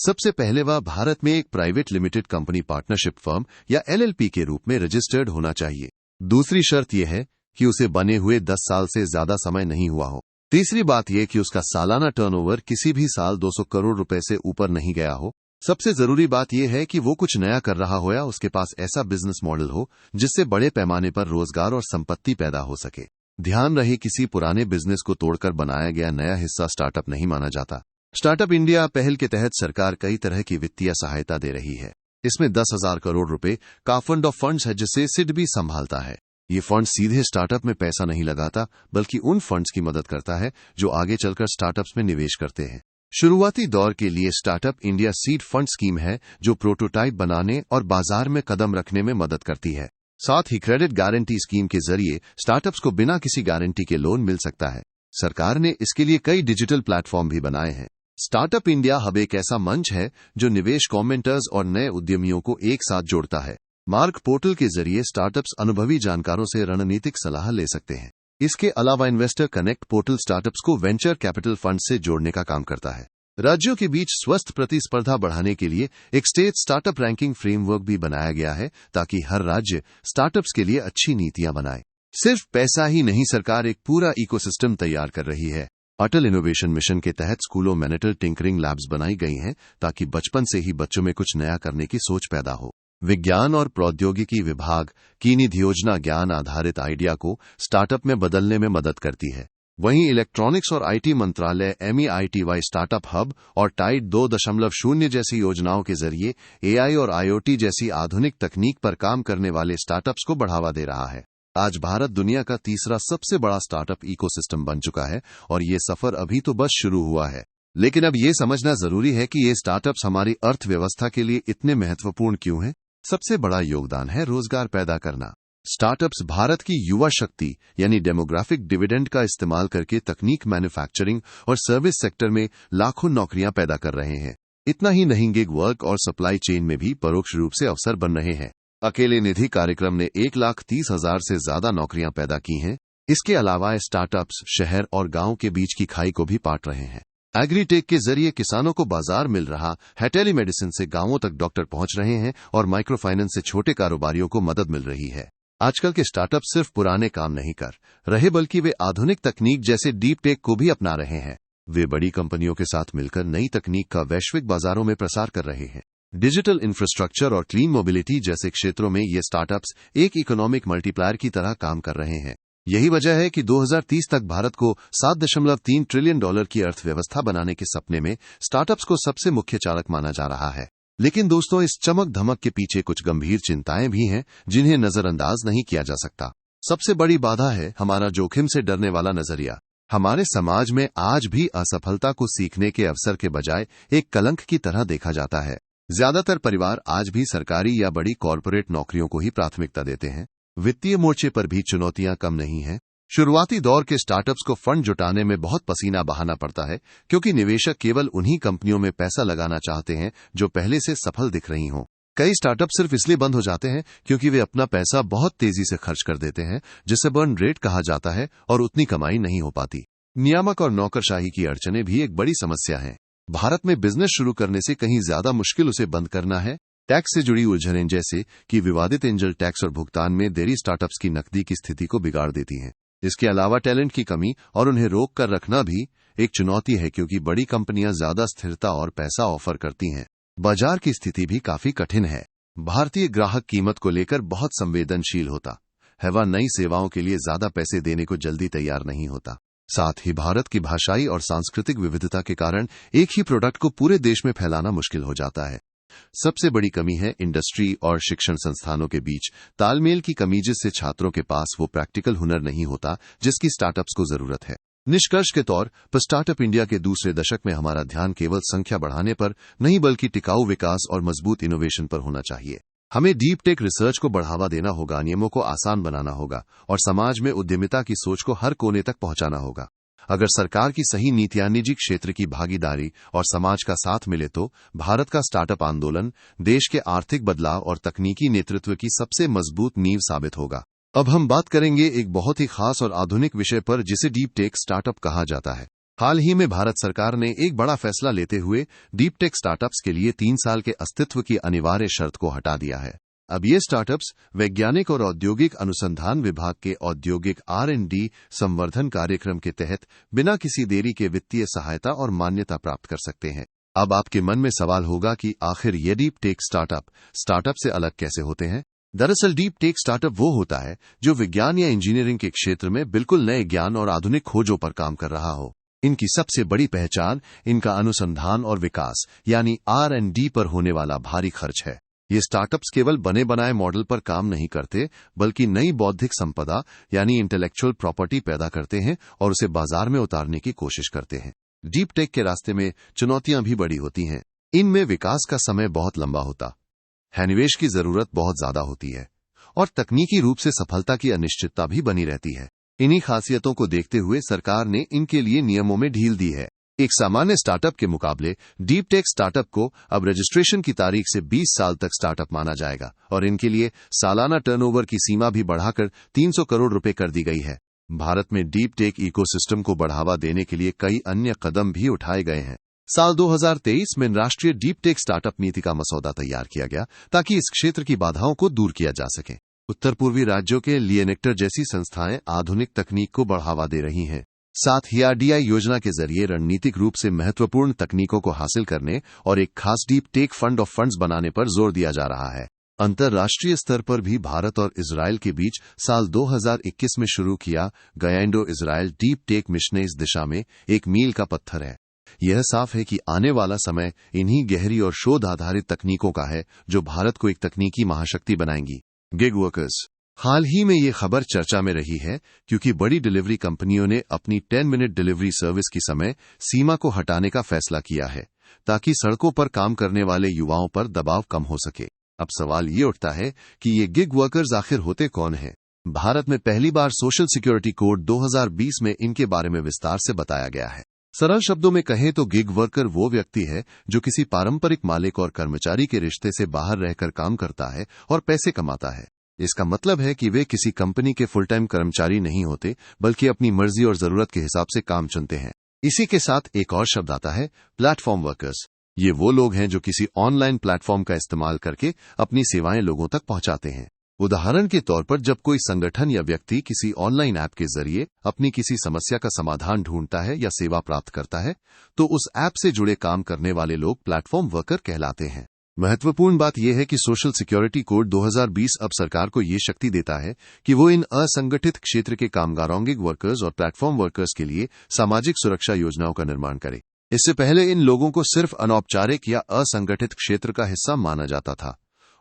सबसे पहले वह भारत में एक private limited company, partnership firm या LLP के रूप में रजिस्टर्ड होना चाहिए। दूसरी शर्त यह है कि उसे बने हुए 10 साल से ज्यादा समय नहीं हुआ हो। तीसरी बात यह कि उसका सालाना टर्नओवर किसी भी साल 200 करोड़ रुपए से ऊपर नहीं गया हो। सबसे जरूरी बात यह है कि वो कुछ नया कर रहा हो या उसके पास ऐसा बिजनेस मॉडल हो जिससे बड़े पैमाने पर रोजगार और संपत्ति पैदा हो सके। ध्यान रहे, किसी पुराने बिजनेस को तोड़कर बनाया गया नया हिस्सा स्टार्टअप नहीं माना जाता। स्टार्टअप इंडिया पहल के तहत सरकार कई तरह की वित्तीय सहायता दे रही है। इसमें 10,000 करोड़ रुपए का फंड ऑफ फंड्स है, जिसे सिड भी संभालता है। ये फंड सीधे स्टार्टअप में पैसा नहीं लगाता, बल्कि उन फंड्स की मदद करता है जो आगे चलकर स्टार्टअप्स में निवेश करते हैं। शुरुआती दौर के लिए startup India seed fund scheme है, जो प्रोटोटाइप बनाने और बाजार में कदम रखने में मदद करती है। साथ ही क्रेडिट गारंटी स्कीम के जरिए स्टार्टअप्स को बिना किसी गारंटी के लोन मिल सकता है। सरकार ने इसके लिए कई डिजिटल प्लेटफॉर्म भी बनाए हैं। स्टार्टअप इंडिया हब एक ऐसा मंच है जो निवेश कमेंटर्स और नए उद्यमियों को एक साथ जोड़ता है। मार्क पोर्टल के जरिए स्टार्टअप्स अनुभवी जानकारों से रणनीतिक सलाह ले सकते हैं। इसके अलावा इन्वेस्टर कनेक्ट पोर्टल स्टार्टअप्स को वेंचर कैपिटल फंड से जोड़ने का काम करता है। राज्यों के बीच स्वस्थ प्रतिस्पर्धा बढ़ाने के लिए एक स्टेट स्टार्टअप रैंकिंग फ्रेमवर्क भी बनाया गया है ताकि हर राज्य स्टार्टअप्स के लिए अच्छी नीतियां बनाए। सिर्फ पैसा ही नहीं, सरकार एक पूरा इकोसिस्टम तैयार कर रही है। अटल इनोवेशन मिशन के तहत स्कूलों में मेटल टिंकरिंग लैब्स बनाई गई हैं ताकि बचपन से ही बच्चों में कुछ नया करने की सोच पैदा हो। विज्ञान और प्रौद्योगिकी विभाग की निधि योजना ज्ञान आधारित आइडिया को स्टार्टअप में बदलने में मदद करती है। वहीं इलेक्ट्रॉनिक्स और आईटी मंत्रालय MEITY स्टार्टअप हब और टाइड 2.0 जैसी योजनाओं के जरिए AI और IoT जैसी आधुनिक तकनीक पर काम करने वाले स्टार्टअप्स को बढ़ावा दे रहा है। आज भारत दुनिया का तीसरा सबसे बड़ा स्टार्टअप इकोसिस्टम बन चुका है और ये सफर अभी तो बस शुरू हुआ है। लेकिन अब ये समझना जरूरी है कि ये स्टार्टअप्स हमारी अर्थव्यवस्था के लिए इतने महत्वपूर्ण क्यों हैं। सबसे बड़ा योगदान है रोजगार पैदा करना। स्टार्टअप्स भारत की युवा शक्ति यानी डेमोग्राफिक डिविडेंड का इस्तेमाल करके तकनीक, मैन्युफैक्चरिंग और सर्विस सेक्टर में लाखों नौकरियां पैदा कर रहे हैं। इतना ही नहीं, गिग वर्क और सप्लाई चेन में भी परोक्ष रूप से अवसर बन रहे हैं। अकेले निधि कार्यक्रम ने 1,30,000 से ज्यादा नौकरियां पैदा की हैं। इसके अलावा स्टार्टअप्स शहर और गांव के बीच की खाई को भी पाट रहे हैं। एग्रीटेक के जरिए किसानों को बाजार मिल रहा है, टेलीमेडिसिन से गांवों तक डॉक्टर पहुंच रहे हैं और माइक्रो फाइनेंस से छोटे कारोबारियों को मदद मिल रही है। आजकल के स्टार्टअप सिर्फ पुराने काम नहीं कर रहे बल्कि वे आधुनिक तकनीक जैसे डीप टेक को भी अपना रहे हैं। वे बड़ी कंपनियों के साथ मिलकर नई तकनीक का वैश्विक बाजारों में प्रसार कर रहे हैं। डिजिटल इंफ्रास्ट्रक्चर और क्लीन मोबिलिटी जैसे क्षेत्रों में ये स्टार्टअप्स एक इकोनॉमिक मल्टीप्लायर की तरह काम कर रहे हैं। यही वजह है कि 2030 तक भारत को $7.3 ट्रिलियन की अर्थव्यवस्था बनाने के सपने में स्टार्टअप्स को सबसे मुख्य चालक माना जा रहा है। लेकिन दोस्तों, इस चमक धमक के पीछे कुछ गंभीर चिंताएं भी हैं जिन्हें नजरअंदाज नहीं किया जा सकता। सबसे बड़ी बाधा है हमारा जोखिम से डरने वाला नजरिया। हमारे समाज में आज भी असफलता को सीखने के अवसर के बजाय एक कलंक की तरह देखा जाता है। ज्यादातर परिवार आज भी सरकारी या बड़ी कॉरपोरेट नौकरियों को ही प्राथमिकता देते हैं। वित्तीय मोर्चे पर भी चुनौतियां कम नहीं हैं। शुरुआती दौर के स्टार्टअप्स को फंड जुटाने में बहुत पसीना बहाना पड़ता है क्योंकि निवेशक केवल उन्हीं कंपनियों में पैसा लगाना चाहते हैं जो पहले से सफल दिख रही हों। कई स्टार्टअप सिर्फ इसलिए बंद हो जाते हैं क्योंकि वे अपना पैसा बहुत तेजी से खर्च कर देते हैं, जिसे बर्न रेट कहा जाता है, और उतनी कमाई नहीं हो पाती। नियामक और नौकरशाही की अड़चनें भी एक बड़ी समस्या हैं। भारत में बिजनेस शुरू करने से कहीं ज्यादा मुश्किल उसे बंद करना है। टैक्स से जुड़ी उलझनें जैसे कि विवादित एंजल टैक्स और भुगतान में देरी स्टार्टअप्स की नकदी की स्थिति को बिगाड़ देती हैं। इसके अलावा टैलेंट की कमी और उन्हें रोक कर रखना भी एक चुनौती है क्योंकि बड़ी कंपनियां ज्यादा स्थिरता और पैसा ऑफर करती हैं। बाजार की स्थिति भी काफी कठिन है। भारतीय ग्राहक कीमत को लेकर बहुत संवेदनशील होता है। वह नई सेवाओं के लिए ज्यादा पैसे देने को जल्दी तैयार नहीं होता। साथ ही भारत की भाषाई और सांस्कृतिक विविधता के कारण एक ही प्रोडक्ट को पूरे देश में फैलाना मुश्किल हो जाता है। सबसे बड़ी कमी है इंडस्ट्री और शिक्षण संस्थानों के बीच तालमेल की कमी, जिससे छात्रों के पास वो प्रैक्टिकल हुनर नहीं होता जिसकी स्टार्टअप्स को जरूरत है। निष्कर्ष के तौर पर स्टार्टअप इंडिया के दूसरे दशक में हमारा ध्यान केवल संख्या बढ़ाने पर नहीं बल्कि टिकाऊ विकास और मजबूत इनोवेशन पर होना चाहिए। हमें डीप टेक रिसर्च को बढ़ावा देना होगा, नियमों को आसान बनाना होगा और समाज में उद्यमिता की सोच को हर कोने तक पहुंचाना होगा। अगर सरकार की सही नीतियां, निजी क्षेत्र की भागीदारी और समाज का साथ मिले तो भारत का स्टार्टअप आंदोलन देश के आर्थिक बदलाव और तकनीकी नेतृत्व की सबसे मजबूत नींव साबित होगा। अब हम बात करेंगे एक बहुत ही खास और आधुनिक विषय पर जिसे डीप टेक स्टार्टअप कहा जाता है। हाल ही में भारत सरकार ने एक बड़ा फैसला लेते हुए डीप टेक स्टार्टअप्स के लिए 3 साल के अस्तित्व की अनिवार्य शर्त को हटा दिया है। अब ये स्टार्टअप्स वैज्ञानिक और औद्योगिक अनुसंधान विभाग के औद्योगिक R&D संवर्धन कार्यक्रम के तहत बिना किसी देरी के वित्तीय सहायता और मान्यता प्राप्त कर सकते हैं। अब आपके मन में सवाल होगा कि आखिर ये डीप टेक स्टार्टअप से अलग कैसे होते हैं। दरअसल डीप टेक स्टार्टअप वो होता है जो विज्ञान या इंजीनियरिंग के क्षेत्र में बिल्कुल नए ज्ञान और आधुनिक खोजों पर काम कर रहा हो। इनकी सबसे बड़ी पहचान इनका अनुसंधान और विकास यानी R&D पर होने वाला भारी खर्च है। ये स्टार्टअप्स केवल बने बनाए मॉडल पर काम नहीं करते बल्कि नई बौद्धिक संपदा यानी इंटेलेक्चुअल प्रॉपर्टी पैदा करते हैं और उसे बाजार में उतारने की कोशिश करते हैं। डीप टेक के रास्ते में चुनौतियां भी बड़ी होती हैं। इनमें विकास का समय बहुत लंबा होता है, निवेश की जरूरत बहुत ज्यादा होती है और तकनीकी रूप से सफलता की अनिश्चितता भी बनी रहती है। इन्हीं खासियतों को देखते हुए सरकार ने इनके लिए नियमों में ढील दी है। एक सामान्य स्टार्टअप के मुकाबले डीप टेक स्टार्टअप को अब रजिस्ट्रेशन की तारीख से 20 साल तक स्टार्टअप माना जाएगा और इनके लिए सालाना टर्नओवर की सीमा भी बढ़ाकर 300 करोड़ रुपए कर दी गई है। भारत में डीप टेक इकोसिस्टम को बढ़ावा देने के लिए कई अन्य कदम भी उठाए गए हैं। साल 2023 में राष्ट्रीय डीप टेक स्टार्टअप नीति का मसौदा तैयार किया गया ताकि इस क्षेत्र की बाधाओं को दूर किया जा सके। उत्तर पूर्वी राज्यों के लिएनेक्टर जैसी संस्थाएं आधुनिक तकनीक को बढ़ावा दे रही हैं। साथ ही आरडीआई योजना के जरिए रणनीतिक रूप से महत्वपूर्ण तकनीकों को हासिल करने और एक खास deep tech fund of funds बनाने पर जोर दिया जा रहा है। अंतर्राष्ट्रीय स्तर पर भी भारत और इजरायल के बीच साल 2021 में शुरू किया गया Indo Israel deep tech mission इस दिशा में एक मील का पत्थर है। यह साफ है कि आने वाला समय इन्हीं गहरी और शोध आधारित तकनीकों का है जो भारत को एक तकनीकी महाशक्ति बनाएंगी। Gig workers. हाल ही में ये खबर चर्चा में रही है क्योंकि बड़ी डिलीवरी कंपनियों ने अपनी 10 मिनट डिलीवरी सर्विस की समय सीमा को हटाने का फैसला किया है ताकि सड़कों पर काम करने वाले युवाओं पर दबाव कम हो सके। अब सवाल ये उठता है कि ये गिग वर्कर्स आखिर होते कौन हैं? भारत में पहली बार सोशल सिक्योरिटी कोड 2020 में इनके बारे में विस्तार से बताया गया है। सरल शब्दों में कहें तो गिग वर्कर वो व्यक्ति है जो किसी पारंपरिक मालिक और कर्मचारी के रिश्ते से बाहर रहकर काम करता है और पैसे कमाता है। इसका मतलब है कि वे किसी कंपनी के फुल टाइम कर्मचारी नहीं होते, बल्कि अपनी मर्जी और जरूरत के हिसाब से काम चुनते हैं। इसी के साथ एक और शब्द आता है प्लेटफॉर्म वर्कर्स। ये वो लोग हैं जो किसी ऑनलाइन प्लेटफॉर्म का इस्तेमाल करके अपनी सेवाएं लोगों तक पहुंचाते हैं। उदाहरण के तौर पर जब कोई संगठन या व्यक्ति किसी ऑनलाइन ऐप के जरिए अपनी किसी समस्या का समाधान ढूंढता है या सेवा प्राप्त करता है, तो उस ऐप से जुड़े काम करने वाले लोग प्लेटफॉर्म वर्कर कहलाते हैं। महत्वपूर्ण बात यह है कि सोशल सिक्योरिटी कोड 2020 अब सरकार को ये शक्ति देता है कि वो इन असंगठित क्षेत्र के कामगारों गिग वर्कर्स और प्लेटफॉर्म वर्कर्स के लिए सामाजिक सुरक्षा योजनाओं का निर्माण करे। इससे पहले इन लोगों को सिर्फ अनौपचारिक या असंगठित क्षेत्र का हिस्सा माना जाता था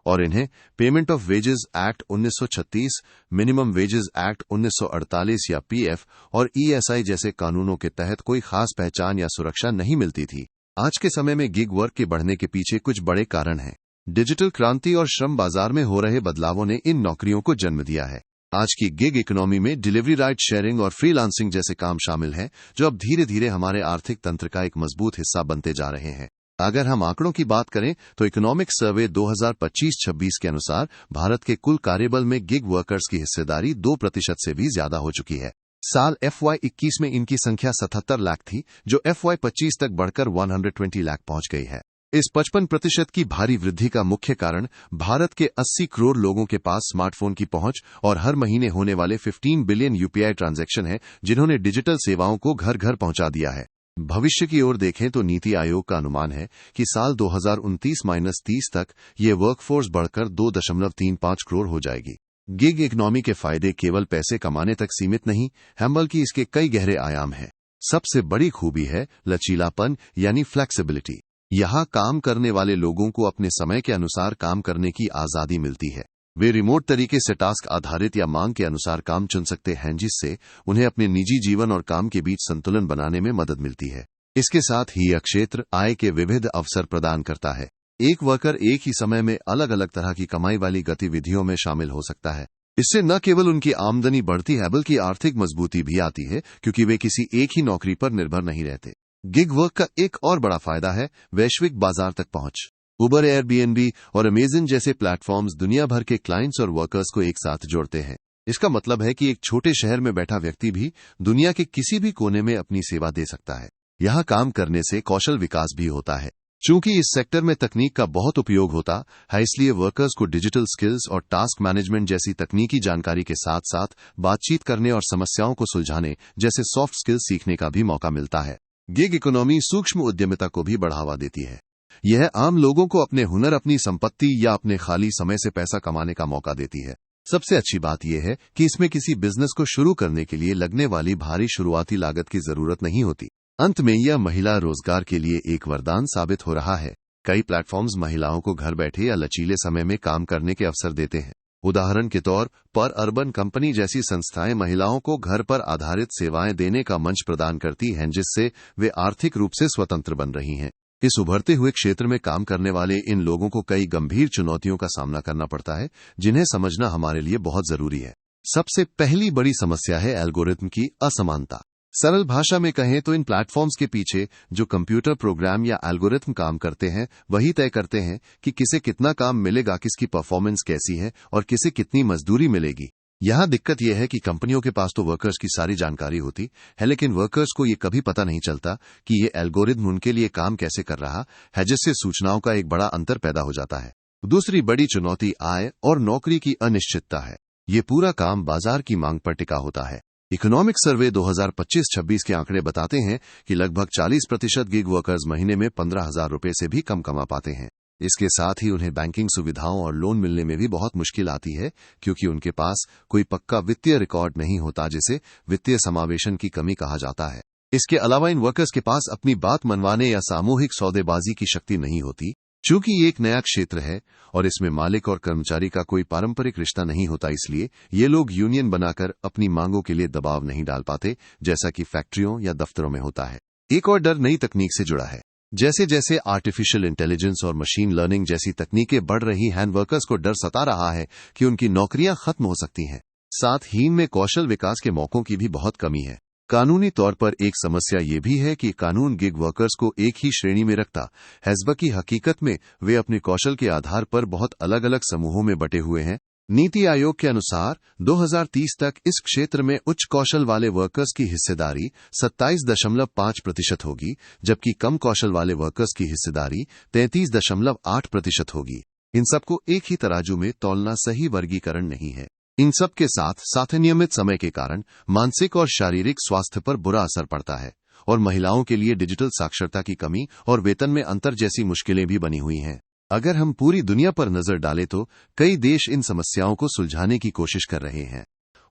और इन्हें payment of wages act 1936, minimum wages act 1948 या पीएफ और ईएसआई जैसे कानूनों के तहत कोई खास पहचान या सुरक्षा नहीं मिलती थी। आज के समय में गिग वर्क के बढ़ने के पीछे कुछ बड़े कारण हैं। डिजिटल क्रांति और श्रम बाजार में हो रहे बदलावों ने इन नौकरियों को जन्म दिया है। आज की गिग इकोनॉमी में डिलीवरी राइड शेयरिंग और फ्रीलांसिंग जैसे काम शामिल हैं, जो अब धीरे धीरे हमारे आर्थिक तंत्र का एक मजबूत हिस्सा बनते जा रहे हैं। अगर हम आंकड़ों की बात करें तो इकोनॉमिक सर्वे 2025-26 के अनुसार भारत के कुल कार्यबल में गिग वर्कर्स की हिस्सेदारी 2% से भी ज्यादा हो चुकी है। साल FY21 में इनकी संख्या 77 लाख थी, जो FY25 तक बढ़कर 120 लाख पहुंच गई है। इस 55% की भारी वृद्धि का मुख्य कारण भारत के 80 करोड़ लोगों के पास स्मार्टफोन की पहुंच और हर महीने होने वाले 15 बिलियन UPI ट्रांजैक्शन है, जिन्होंने डिजिटल सेवाओं को घर घर पहुंचा दिया है। भविष्य की ओर देखें तो नीति आयोग का अनुमान है कि साल 2029-30 तक ये वर्कफोर्स बढ़कर 2.35 करोड़ हो जाएगी। गिग इकोनॉमी के फायदे केवल पैसे कमाने तक सीमित नहीं हैं, बल्कि इसके कई गहरे आयाम हैं। सबसे बड़ी खूबी है लचीलापन यानी फ्लेक्सिबिलिटी। यहाँ काम करने वाले लोगों को अपने समय के अनुसार काम करने की आजादी मिलती है। वे रिमोट तरीके से टास्क आधारित या मांग के अनुसार काम चुन सकते हैं, जिससे उन्हें अपने निजी जीवन और काम के बीच संतुलन बनाने में मदद मिलती है। इसके साथ ही यह क्षेत्र आय के विविध अवसर प्रदान करता है। एक वर्कर एक ही समय में अलग अलग तरह की कमाई वाली गतिविधियों में शामिल हो सकता है। इससे न केवल उनकी आमदनी बढ़ती है, बल्कि आर्थिक मजबूती भी आती है, क्योंकि वे किसी एक ही नौकरी पर निर्भर नहीं रहते। गिग वर्क का एक और बड़ा फायदा है वैश्विक बाजार तक पहुंच। उबर, एयरबीएनबी और अमेजन जैसे प्लेटफॉर्म्स दुनिया भर के क्लाइंट्स और वर्कर्स को एक साथ जोड़ते हैं। इसका मतलब है कि एक छोटे शहर में बैठा व्यक्ति भी दुनिया के किसी भी कोने में अपनी सेवा दे सकता है। यहाँ काम करने से कौशल विकास भी होता है। चूंकि इस सेक्टर में तकनीक का बहुत उपयोग होता है, इसलिए वर्कर्स को डिजिटल स्किल्स और टास्क मैनेजमेंट जैसी तकनीकी जानकारी के साथ साथ बातचीत करने और समस्याओं को सुलझाने जैसे सॉफ्ट स्किल्स सीखने का भी मौका मिलता है। गिग इकोनॉमी सूक्ष्म उद्यमिता को भी बढ़ावा देती है। यह आम लोगों को अपने हुनर, अपनी संपत्ति या अपने खाली समय से पैसा कमाने का मौका देती है। सबसे अच्छी बात यह है कि इसमें किसी बिजनेस को शुरू करने के लिए लगने वाली भारी शुरुआती लागत की जरूरत नहीं होती। अंत में यह महिला रोजगार के लिए एक वरदान साबित हो रहा है। कई प्लेटफॉर्म्स महिलाओं को घर बैठे या लचीले समय में काम करने के अवसर देते हैं। उदाहरण के तौर पर अर्बन कंपनी जैसी संस्थाएं महिलाओं को घर पर आधारित सेवाएं देने का मंच प्रदान करती हैं, जिससे वे आर्थिक रूप से स्वतंत्र बन रही हैं। इस उभरते हुए क्षेत्र में काम करने वाले इन लोगों को कई गंभीर चुनौतियों का सामना करना पड़ता है, जिन्हें समझना हमारे लिए बहुत जरूरी है। सबसे पहली बड़ी समस्या है एल्गोरिथम की असमानता। सरल भाषा में कहें तो इन प्लेटफॉर्म्स के पीछे जो कंप्यूटर प्रोग्राम या एल्गोरिथम काम करते हैं, वही तय करते हैं कि किसे कितना काम मिलेगा, किसकी परफॉर्मेंस कैसी है और किसे कितनी मजदूरी मिलेगी। यहाँ दिक्कत यह है कि कंपनियों के पास तो वर्कर्स की सारी जानकारी होती है, लेकिन वर्कर्स को ये कभी पता नहीं चलता कि ये एल्गोरिथम उनके लिए काम कैसे कर रहा है, जिससे सूचनाओं का एक बड़ा अंतर पैदा हो जाता है। दूसरी बड़ी चुनौती आय और नौकरी की अनिश्चितता है। ये पूरा काम बाजार की मांग पर टिका होता है। इकोनॉमिक सर्वे 2025-26 के आंकड़े बताते हैं कि लगभग 40% गिग वर्कर्स महीने में 15,000 रुपए से भी कम कमा पाते हैं। इसके साथ ही उन्हें बैंकिंग सुविधाओं और लोन मिलने में भी बहुत मुश्किल आती है, क्योंकि उनके पास कोई पक्का वित्तीय रिकॉर्ड नहीं होता, जिसे वित्तीय समावेशन की कमी कहा जाता है। इसके अलावा इन वर्कर्स के पास अपनी बात मनवाने या सामूहिक सौदेबाजी की शक्ति नहीं होती। चूंकि ये एक नया क्षेत्र है और इसमें मालिक और कर्मचारी का कोई पारंपरिक रिश्ता नहीं होता, इसलिए ये लोग यूनियन बनाकर अपनी मांगों के लिए दबाव नहीं डाल पाते, जैसा कि फैक्ट्रियों या दफ्तरों में होता है। एक और डर नई तकनीक से जुड़ा है। जैसे जैसे आर्टिफिशियल इंटेलिजेंस और मशीन लर्निंग जैसी तकनीकें बढ़ रही हैं, वर्कर्स को डर सता रहा है कि उनकी नौकरियां खत्म हो सकती हैं। साथ ही इनमें कौशल विकास के मौकों की भी बहुत कमी है। कानूनी तौर पर एक समस्या ये भी है कि कानून गिग वर्कर्स को एक ही श्रेणी में रखता है, जबकि हकीकत में वे अपने कौशल के आधार पर बहुत अलग अलग समूहों में बटे हुए हैं। नीति आयोग के अनुसार 2030 तक इस क्षेत्र में उच्च कौशल वाले वर्कर्स की हिस्सेदारी 27.5% होगी, जबकि कम कौशल वाले वर्कर्स की हिस्सेदारी 33.8% होगी। इन सबको एक ही तराजू में तौलना सही वर्गीकरण नहीं है। इन सब के साथ साथ नियमित समय के कारण मानसिक और शारीरिक स्वास्थ्य पर बुरा असर पड़ता है, और महिलाओं के लिए डिजिटल साक्षरता की कमी और वेतन में अंतर जैसी मुश्किलें भी बनी हुई हैं। अगर हम पूरी दुनिया पर नजर डालें तो कई देश इन समस्याओं को सुलझाने की कोशिश कर रहे हैं।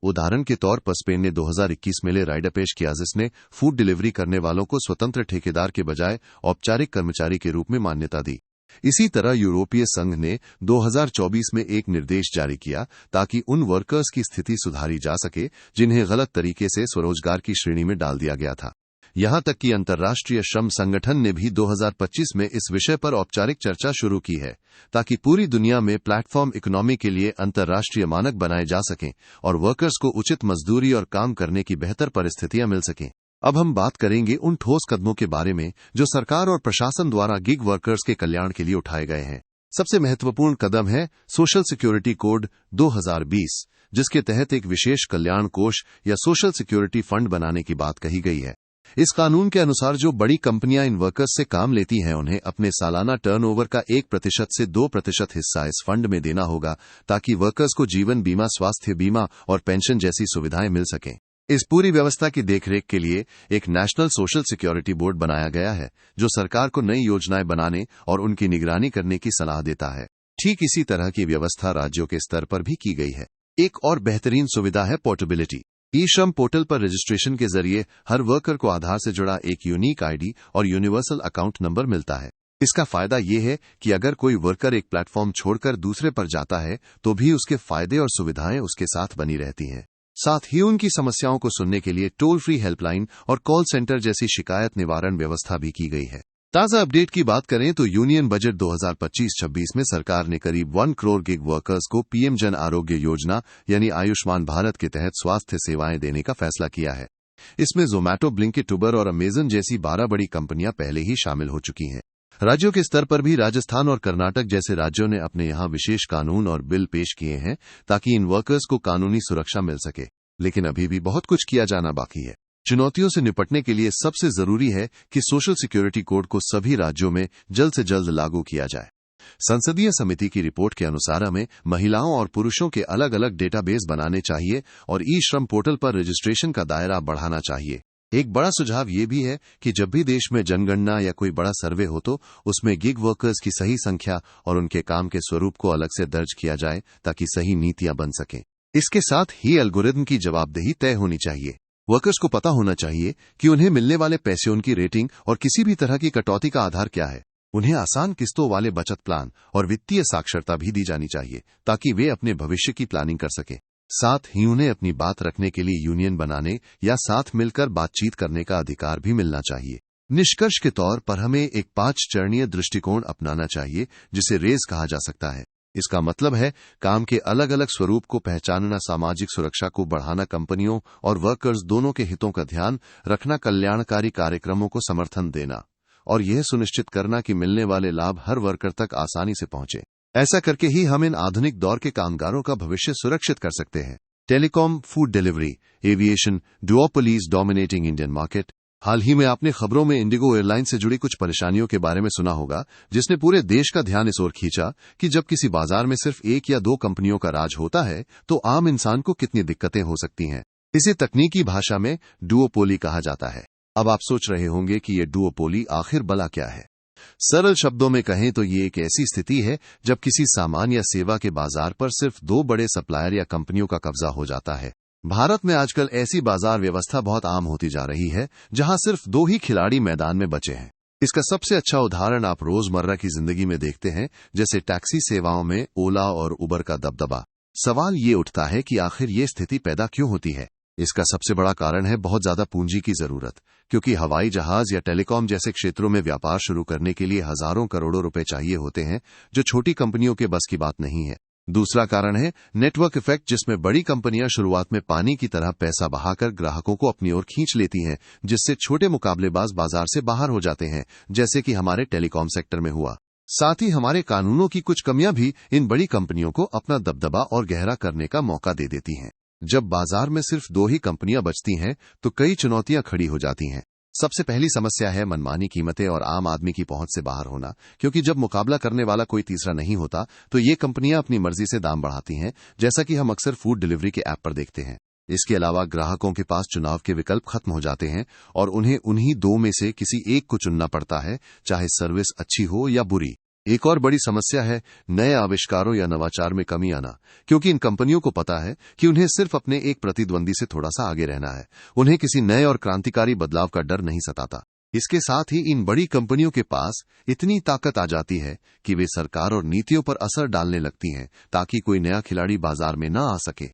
उदाहरण के तौर पर स्पेन ने 2021 में ले राइडर पेश किया, जिसने फूड डिलीवरी करने वालों को स्वतंत्र ठेकेदार के बजाय औपचारिक कर्मचारी के रूप में मान्यता दी। इसी तरह यूरोपीय संघ ने 2024 में एक निर्देश जारी किया ताकि उन वर्कर्स की स्थिति सुधारी जा सके जिन्हें गलत तरीके से स्वरोजगार की श्रेणी में डाल दिया गया था। यहां तक कि अंतर्राष्ट्रीय श्रम संगठन ने भी 2025 में इस विषय पर औपचारिक चर्चा शुरू की है, ताकि पूरी दुनिया में प्लेटफॉर्म इकोनॉमी के लिए अंतर्राष्ट्रीय मानक बनाए जा सकें और वर्कर्स को उचित मजदूरी और काम करने की बेहतर परिस्थितियां मिल सकें। अब हम बात करेंगे उन ठोस कदमों के बारे में जो सरकार और प्रशासन द्वारा गिग वर्कर्स के कल्याण के लिए उठाए गए हैं। सबसे महत्वपूर्ण कदम है सोशल सिक्योरिटी कोड 2020, जिसके तहत एक विशेष कल्याण कोष या सोशल सिक्योरिटी फंड बनाने की बात कही गई है। इस कानून के अनुसार जो बड़ी कंपनियां इन वर्कर्स से काम लेती हैं, उन्हें अपने सालाना टर्नओवर का 1% से 2% हिस्सा इस फंड में देना होगा, ताकि वर्कर्स को जीवन बीमा, स्वास्थ्य बीमा और पेंशन जैसी सुविधाएं मिल सकें। इस पूरी व्यवस्था की देखरेख के लिए एक नेशनल सोशल सिक्योरिटी बोर्ड बनाया गया है, जो सरकार को नई योजनाएं बनाने और उनकी निगरानी करने की सलाह देता है। ठीक इसी तरह की व्यवस्था राज्यों के स्तर पर भी की गई है। एक और बेहतरीन सुविधा है पोर्टेबिलिटी। ई श्रम पोर्टल पर रजिस्ट्रेशन के जरिए हर वर्कर को आधार से जुड़ा एक यूनिक आईडी और यूनिवर्सल अकाउंट नंबर मिलता है। इसका फायदा ये है कि अगर कोई वर्कर एक प्लेटफॉर्म छोड़कर दूसरे पर जाता है, तो भी उसके फायदे और सुविधाएं उसके साथ बनी रहती हैं। साथ ही उनकी समस्याओं को सुनने के लिए टोल फ्री हेल्पलाइन और कॉल सेंटर जैसी शिकायत निवारण व्यवस्था भी की गई है। ताजा अपडेट की बात करें तो यूनियन बजट 2025-26 में सरकार ने करीब 1 करोड़ गिग वर्कर्स को पीएम जन आरोग्य योजना यानी आयुष्मान भारत के तहत स्वास्थ्य सेवाएं देने का फैसला किया है। इसमें जोमैटो, ब्लिंकिट, उबर और अमेजन जैसी 12 बड़ी कंपनियां पहले ही शामिल हो चुकी हैं। राज्यों के स्तर पर भी राजस्थान और कर्नाटक जैसे राज्यों ने अपने यहां विशेष कानून और बिल पेश किए हैं, ताकि इन वर्कर्स को कानूनी सुरक्षा मिल सके। लेकिन अभी भी बहुत कुछ किया जाना बाकी है। चुनौतियों से निपटने के लिए सबसे जरूरी है कि सोशल सिक्योरिटी कोड को सभी राज्यों में जल्द से जल्द लागू किया जाए। संसदीय समिति की रिपोर्ट के अनुसार हमें महिलाओं और पुरुषों के अलग अलग डेटाबेस बनाने चाहिए और ई श्रम पोर्टल पर रजिस्ट्रेशन का दायरा बढ़ाना चाहिए। एक बड़ा सुझाव ये भी है कि जब भी देश में जनगणना या कोई बड़ा सर्वे हो, तो उसमें गिग वर्कर्स की सही संख्या और उनके काम के स्वरूप को अलग से दर्ज किया जाए, ताकि सही नीतियां बन सकें। इसके साथ ही एल्गोरिथम की जवाबदेही तय होनी चाहिए। वर्कर्स को पता होना चाहिए कि उन्हें मिलने वाले पैसे, उनकी रेटिंग और किसी भी तरह की कटौती का आधार क्या है। उन्हें आसान किस्तों वाले बचत प्लान और वित्तीय साक्षरता भी दी जानी चाहिए, ताकि वे अपने भविष्य की प्लानिंग कर सकें। साथ ही उन्हें अपनी बात रखने के लिए यूनियन बनाने या साथ मिलकर बातचीत करने का अधिकार भी मिलना चाहिए। निष्कर्ष के तौर पर हमें एक 5 चरणीय दृष्टिकोण अपनाना चाहिए, जिसे रेज कहा जा सकता है। इसका मतलब है काम के अलग अलग स्वरूप को पहचानना, सामाजिक सुरक्षा को बढ़ाना, कंपनियों और वर्कर्स दोनों के हितों का ध्यान रखना, कल्याणकारी कार्यक्रमों को समर्थन देना और यह सुनिश्चित करना कि मिलने वाले लाभ हर वर्कर तक आसानी से पहुंचे। ऐसा करके ही हम इन आधुनिक दौर के कामगारों का भविष्य सुरक्षित कर सकते हैं। Telecom, food delivery, aviation, duopolies dominating Indian market. हाल ही में आपने खबरों में इंडिगो एयरलाइन से जुड़ी कुछ परेशानियों के बारे में सुना होगा, जिसने पूरे देश का ध्यान इस ओर खींचा कि जब किसी बाजार में सिर्फ एक या दो कंपनियों का राज होता है तो आम इंसान को कितनी दिक्कतें हो सकती हैं। इसे तकनीकी भाषा में डुओपोली कहा जाता है। अब आप सोच रहे होंगे कि ये डुओपोली आखिर भला क्या है। सरल शब्दों में कहें तो ये एक ऐसी स्थिति है जब किसी सामान या सेवा के बाजार पर सिर्फ दो बड़े सप्लायर या कंपनियों का कब्जा हो जाता है। भारत में आजकल ऐसी बाजार व्यवस्था बहुत आम होती जा रही है, जहां सिर्फ दो ही खिलाड़ी मैदान में बचे हैं। इसका सबसे अच्छा उदाहरण आप रोजमर्रा की जिंदगी में देखते हैं, जैसे टैक्सी सेवाओं में ओला और उबर का दबदबा। सवाल ये उठता है कि आखिर ये स्थिति पैदा क्यों होती है। इसका सबसे बड़ा कारण है बहुत ज्यादा पूंजी की जरूरत, क्योंकि हवाई जहाज या टेलीकॉम जैसे क्षेत्रों में व्यापार शुरू करने के लिए हजारों करोड़ों रुपए चाहिए होते हैं, जो छोटी कंपनियों के बस की बात नहीं है। दूसरा कारण है नेटवर्क इफेक्ट, जिसमें बड़ी कंपनियां शुरुआत में पानी की तरह पैसा बहाकर ग्राहकों को अपनी ओर खींच लेती हैं, जिससे छोटे मुकाबलेबाज बाजार से बाहर हो जाते हैं, जैसे कि हमारे टेलीकॉम सेक्टर में हुआ। साथ ही हमारे कानूनों की कुछ कमियां भी इन बड़ी कंपनियों को अपना दबदबा और गहरा करने का मौका दे देती हैं। जब बाजार में सिर्फ दो ही कंपनियां बचती हैं तो कई चुनौतियां खड़ी हो जाती हैं। सबसे पहली समस्या है मनमानी कीमतें और आम आदमी की पहुंच से बाहर होना, क्योंकि जब मुकाबला करने वाला कोई तीसरा नहीं होता तो ये कंपनियां अपनी मर्जी से दाम बढ़ाती हैं, जैसा कि हम अक्सर फूड डिलीवरी के ऐप पर देखते हैं। इसके अलावा ग्राहकों के पास चुनाव के विकल्प खत्म हो जाते हैं और उन्हें उन्हीं दो में से किसी एक को चुनना पड़ता है, चाहे सर्विस अच्छी हो या बुरी। एक और बड़ी समस्या है नए आविष्कारों या नवाचार में कमी आना, क्योंकि इन कंपनियों को पता है कि उन्हें सिर्फ अपने एक प्रतिद्वंदी से थोड़ा सा आगे रहना है। उन्हें किसी नए और क्रांतिकारी बदलाव का डर नहीं सताता। इसके साथ ही इन बड़ी कंपनियों के पास इतनी ताकत आ जाती है कि वे सरकार और नीतियों पर असर डालने लगती हैं, ताकि कोई नया खिलाड़ी बाजार में न आ सके।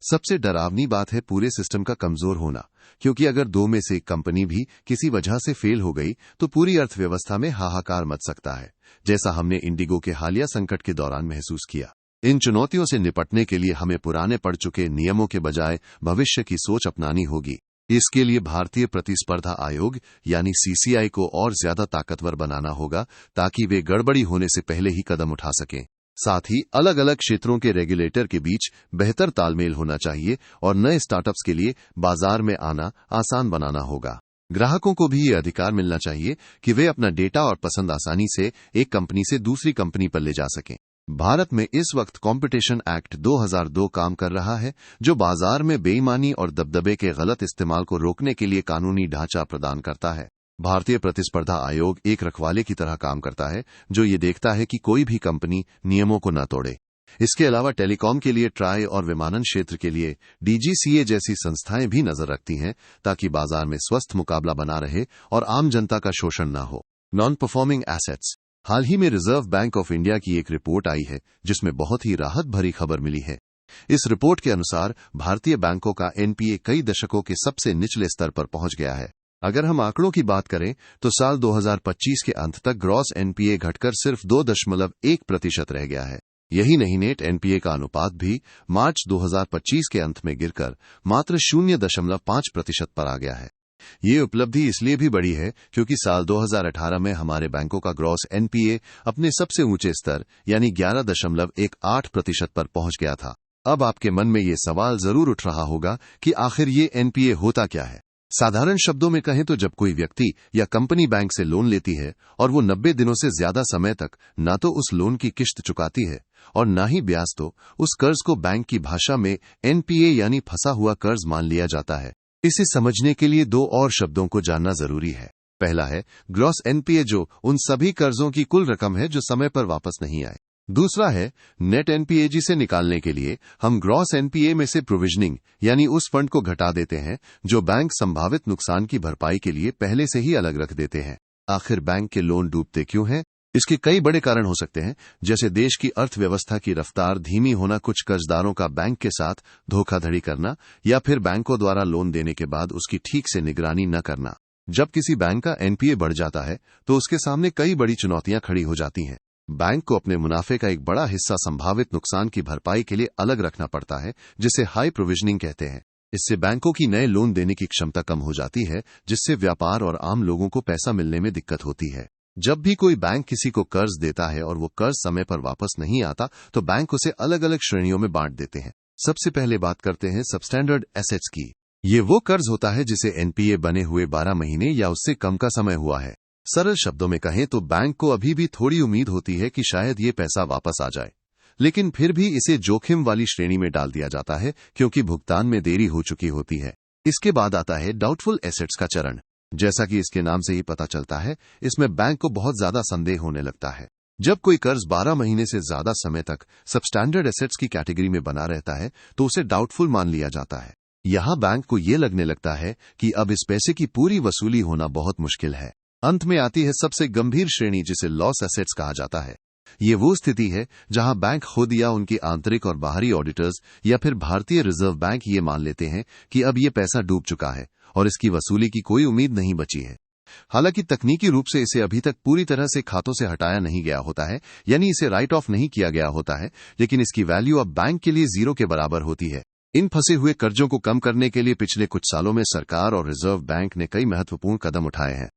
सबसे डरावनी बात है पूरे सिस्टम का कमजोर होना, क्योंकि अगर दो में से एक कंपनी भी किसी वजह से फेल हो गई तो पूरी अर्थव्यवस्था में हाहाकार मच सकता है, जैसा हमने इंडिगो के हालिया संकट के दौरान महसूस किया। इन चुनौतियों से निपटने के लिए हमें पुराने पड़ चुके नियमों के बजाय भविष्य की सोच अपनानी होगी। इसके लिए भारतीय प्रतिस्पर्धा आयोग यानी सीसीआई को और ज्यादा ताकतवर बनाना होगा, ताकि वे गड़बड़ी होने से पहले ही कदम उठा सकें। साथ ही अलग अलग क्षेत्रों के रेगुलेटर के बीच बेहतर तालमेल होना चाहिए और नए स्टार्टअप्स के लिए बाजार में आना आसान बनाना होगा। ग्राहकों को भी ये अधिकार मिलना चाहिए कि वे अपना डेटा और पसंद आसानी से एक कंपनी से दूसरी कंपनी पर ले जा सकें। भारत में इस वक्त कॉम्पिटिशन एक्ट 2002 काम कर रहा है, जो बाजार में बेईमानी और दबदबे के गलत इस्तेमाल को रोकने के लिए कानूनी ढांचा प्रदान करता है। भारतीय प्रतिस्पर्धा आयोग एक रखवाले की तरह काम करता है, जो ये देखता है कि कोई भी कंपनी नियमों को न तोड़े। इसके अलावा टेलीकॉम के लिए ट्राई और विमानन क्षेत्र के लिए डीजीसीए जैसी संस्थाएं भी नजर रखती हैं, ताकि बाजार में स्वस्थ मुकाबला बना रहे और आम जनता का शोषण न हो। Non performing assets. हाल ही में रिजर्व बैंक ऑफ इंडिया की एक रिपोर्ट आई है, जिसमें बहुत ही राहत भरी खबर मिली है। इस रिपोर्ट के अनुसार भारतीय बैंकों का एनपीए कई दशकों के सबसे निचले स्तर पर पहुंच गया है। अगर हम आंकड़ों की बात करें तो साल 2025 के अंत तक ग्रॉस एनपीए घटकर सिर्फ 2.1% रह गया है। यही नहीं, नेट एनपीए का अनुपात भी मार्च 2025 के अंत में गिरकर मात्र 0.5% पर आ गया है। ये उपलब्धि इसलिए भी बढ़ी है क्योंकि साल 2018 में हमारे बैंकों का ग्रॉस एनपीए अपने सबसे ऊंचे स्तर यानी 11.18% पर पहुंच गया था। अब आपके मन में ये सवाल जरूर उठ रहा होगा कि आखिर ये एनपीए होता क्या है। साधारण शब्दों में कहें तो जब कोई व्यक्ति या कंपनी बैंक से लोन लेती है और वो 90 दिनों से ज्यादा समय तक न तो उस लोन की किश्त चुकाती है और न ही ब्याज, तो उस कर्ज को बैंक की भाषा में एनपीए यानी फंसा हुआ कर्ज मान लिया जाता है। इसे समझने के लिए दो और शब्दों को जानना जरूरी है। पहला है ग्रॉस एनपीए, जो उन सभी कर्जों की कुल रकम है जो समय पर वापस नहीं आए। दूसरा है नेट एनपीए, जिसे निकालने के लिए हम ग्रॉस एनपीए में से प्रोविजनिंग यानी उस फंड को घटा देते हैं जो बैंक संभावित नुकसान की भरपाई के लिए पहले से ही अलग रख देते हैं। आखिर बैंक के लोन डूबते क्यों हैं? इसके कई बड़े कारण हो सकते हैं, जैसे देश की अर्थव्यवस्था की रफ्तार धीमी होना, कुछ कर्जदारों का बैंक के साथ धोखाधड़ी करना, या फिर बैंकों द्वारा लोन देने के बाद उसकी ठीक से निगरानी न करना। जब किसी बैंक का एनपीए बढ़ जाता है तो उसके सामने कई बड़ी चुनौतियां खड़ी हो जाती हैं। बैंक को अपने मुनाफे का एक बड़ा हिस्सा संभावित नुकसान की भरपाई के लिए अलग रखना पड़ता है, जिसे हाई प्रोविजनिंग कहते हैं। इससे बैंकों की नए लोन देने की क्षमता कम हो जाती है, जिससे व्यापार और आम लोगों को पैसा मिलने में दिक्कत होती है। जब भी कोई बैंक किसी को कर्ज देता है और वो कर्ज समय पर वापस नहीं आता तो बैंक उसे अलग अलग श्रेणियों में बांट देते हैं। सबसे पहले बात करते हैं सबस्टैंडर्ड एसेट्स की। ये वो कर्ज होता है जिसे एनपीए बने हुए 12 महीने या उससे कम का समय हुआ है। सरल शब्दों में कहें तो बैंक को अभी भी थोड़ी उम्मीद होती है कि शायद ये पैसा वापस आ जाए, लेकिन फिर भी इसे जोखिम वाली श्रेणी में डाल दिया जाता है क्योंकि भुगतान में देरी हो चुकी होती है। इसके बाद आता है डाउटफुल एसेट्स का चरण। जैसा कि इसके नाम से ही पता चलता है, इसमें बैंक को बहुत ज्यादा संदेह होने लगता है। जब कोई कर्ज 12 महीने से ज्यादा समय तक सबस्टैंडर्ड एसेट्स की कैटेगरी में बना रहता है तो उसे डाउटफुल मान लिया जाता है। यहां बैंक को यह लगने लगता है कि अब इस पैसे की पूरी वसूली होना बहुत मुश्किल है। अंत में आती है सबसे गंभीर श्रेणी, जिसे लॉस एसेट्स कहा जाता है। ये वो स्थिति है जहां बैंक खुद या उनके आंतरिक और बाहरी ऑडिटर्स या फिर भारतीय रिजर्व बैंक ये मान लेते हैं कि अब ये पैसा डूब चुका है और इसकी वसूली की कोई उम्मीद नहीं बची है। हालांकि तकनीकी रूप से इसे अभी तक पूरी तरह से खातों से हटाया नहीं गया होता है, यानी इसे राइट ऑफ नहीं किया गया होता है, लेकिन इसकी वैल्यू अब बैंक के लिए 0 के बराबर होती है। इन फंसे हुए कर्जों को कम करने के लिए पिछले कुछ सालों में सरकार और रिजर्व बैंक ने कई महत्वपूर्ण कदम उठाए हैं।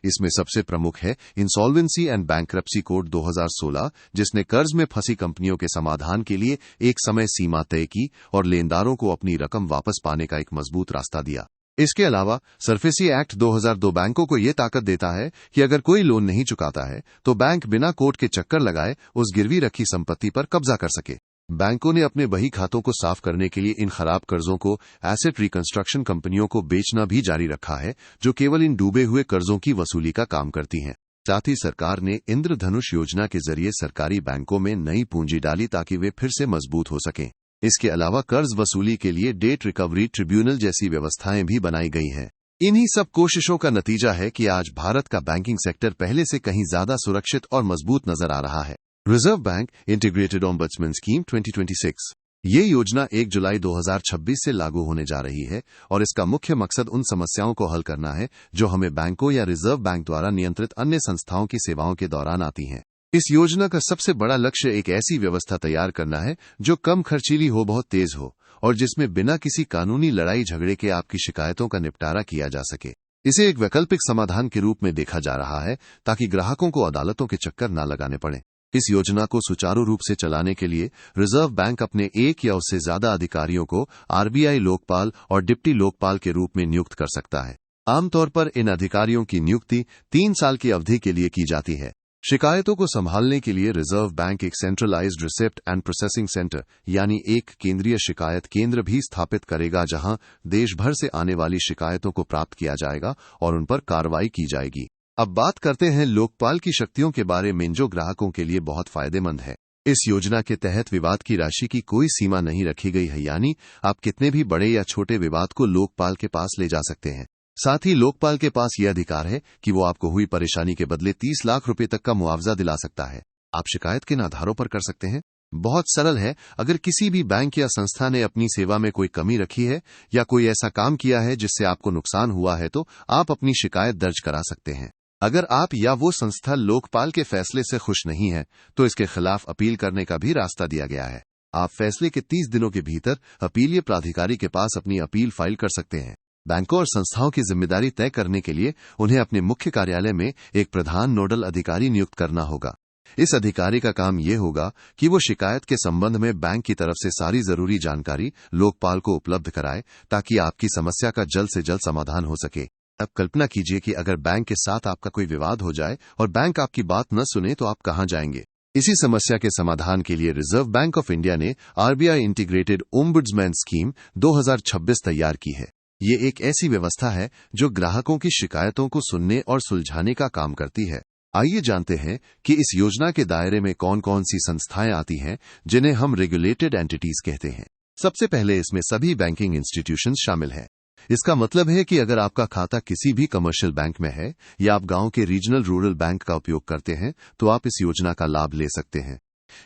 इसमें सबसे प्रमुख है इंसॉल्वेंसी एंड बैंक्रप्सी कोड 2016, जिसने कर्ज में फंसी कंपनियों के समाधान के लिए एक समय सीमा तय की और लेनदारों को अपनी रकम वापस पाने का एक मजबूत रास्ता दिया। इसके अलावा सरफेसी एक्ट 2002 बैंकों को यह ताकत देता है कि अगर कोई लोन नहीं चुकाता है तो बैंक बिना कोर्ट के चक्कर लगाए उस गिरवी रखी संपत्ति पर कब्जा कर सके। बैंकों ने अपने बही खातों को साफ करने के लिए इन खराब कर्जों को एसेट रिकंस्ट्रक्शन कंपनियों को बेचना भी जारी रखा है, जो केवल इन डूबे हुए कर्जों की वसूली का काम करती हैं। साथ ही सरकार ने इंद्रधनुष योजना के जरिए सरकारी बैंकों में नई पूंजी डाली ताकि वे फिर से मजबूत हो सकें। इसके अलावा कर्ज वसूली के लिए डेट रिकवरी ट्रिब्यूनल जैसी व्यवस्थाएं भी बनाई गई हैं। इन्हीं सब कोशिशों का नतीजा है कि आज भारत का बैंकिंग सेक्टर पहले से कहीं ज्यादा सुरक्षित और मजबूत नजर आ रहा है। Reserve bank integrated ombudsman scheme 2026, ये योजना 1 जुलाई 2026 से लागू होने जा रही है और इसका मुख्य मकसद उन समस्याओं को हल करना है जो हमें बैंकों या रिजर्व बैंक द्वारा नियंत्रित अन्य संस्थाओं की सेवाओं के दौरान आती हैं। इस योजना का सबसे बड़ा लक्ष्य एक ऐसी व्यवस्था तैयार करना है जो कम खर्चीली हो, बहुत तेज हो और जिसमें बिना किसी कानूनी लड़ाई झगड़े के आपकी शिकायतों का निपटारा किया जा सके। इसे एक वैकल्पिक समाधान के रूप में देखा जा रहा है ताकि ग्राहकों को अदालतों के चक्कर न लगाने पड़े। इस योजना को सुचारू रूप से चलाने के लिए रिजर्व बैंक अपने एक या उससे ज्यादा अधिकारियों को आरबीआई लोकपाल और डिप्टी लोकपाल के रूप में नियुक्त कर सकता है। आमतौर पर इन अधिकारियों की नियुक्ति 3 साल की अवधि के लिए की जाती है। शिकायतों को संभालने के लिए रिजर्व बैंक एक centralised receipt and processing centre यानी एक केंद्रीय शिकायत केंद्र भी स्थापित करेगा, जहां देश भर से आने वाली शिकायतों को प्राप्त किया जाएगा और उन पर कार्रवाई की जाएगी। अब बात करते हैं लोकपाल की शक्तियों के बारे में, जो ग्राहकों के लिए बहुत फायदेमंद है। इस योजना के तहत विवाद की राशि की कोई सीमा नहीं रखी गई है, यानी आप कितने भी बड़े या छोटे विवाद को लोकपाल के पास ले जा सकते हैं। साथ ही लोकपाल के पास यह अधिकार है कि वो आपको हुई परेशानी के बदले 30 लाख रुपए तक का मुआवजा दिला सकता है। आप शिकायत किन आधारों पर कर सकते हैं? बहुत सरल है। अगर किसी भी बैंक या संस्था ने अपनी सेवा में कोई कमी रखी है या कोई ऐसा काम किया है जिससे आपको नुकसान हुआ है तो आप अपनी शिकायत दर्ज करा सकते हैं। अगर आप या वो संस्था लोकपाल के फैसले से खुश नहीं है तो इसके खिलाफ अपील करने का भी रास्ता दिया गया है। आप फैसले के 30 दिनों के भीतर अपीलीय प्राधिकारी के पास अपनी अपील फाइल कर सकते हैं। बैंकों और संस्थाओं की जिम्मेदारी तय करने के लिए उन्हें अपने मुख्य कार्यालय में एक प्रधान नोडल अधिकारी नियुक्त करना होगा। इस अधिकारी का काम यह होगा कि वो शिकायत के संबंध में बैंक की तरफ से सारी जरूरी जानकारी लोकपाल को उपलब्ध कराए ताकि आपकी समस्या का जल्द से जल्द समाधान हो सके। अब कल्पना कीजिए कि अगर बैंक के साथ आपका कोई विवाद हो जाए और बैंक आपकी बात न सुने तो आप कहां जाएंगे? इसी समस्या के समाधान के लिए रिजर्व बैंक ऑफ इंडिया ने आरबीआई इंटीग्रेटेड ओम्बड्समैन स्कीम 2026 तैयार की है। ये एक ऐसी व्यवस्था है जो ग्राहकों की शिकायतों को सुनने और सुलझाने का काम करती है। आइए जानते हैं कि इस योजना के दायरे में कौन कौन सी संस्थाएं आती हैं जिन्हें हम रेगुलेटेड एंटिटीज कहते हैं। सबसे पहले इसमें सभी बैंकिंग इंस्टीट्यूशंस शामिल हैं। इसका मतलब है कि अगर आपका खाता किसी भी कमर्शियल बैंक में है या आप गांव के रीजनल रूरल बैंक का उपयोग करते हैं तो आप इस योजना का लाभ ले सकते हैं।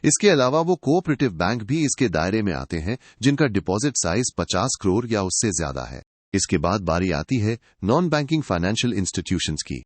इसके अलावा वो कोऑपरेटिव बैंक भी इसके दायरे में आते हैं जिनका डिपॉजिट साइज 50 करोड़ या उससे ज्यादा है। इसके बाद बारी आती है नॉन बैंकिंग फाइनेंशियल इंस्टीट्यूशंस की।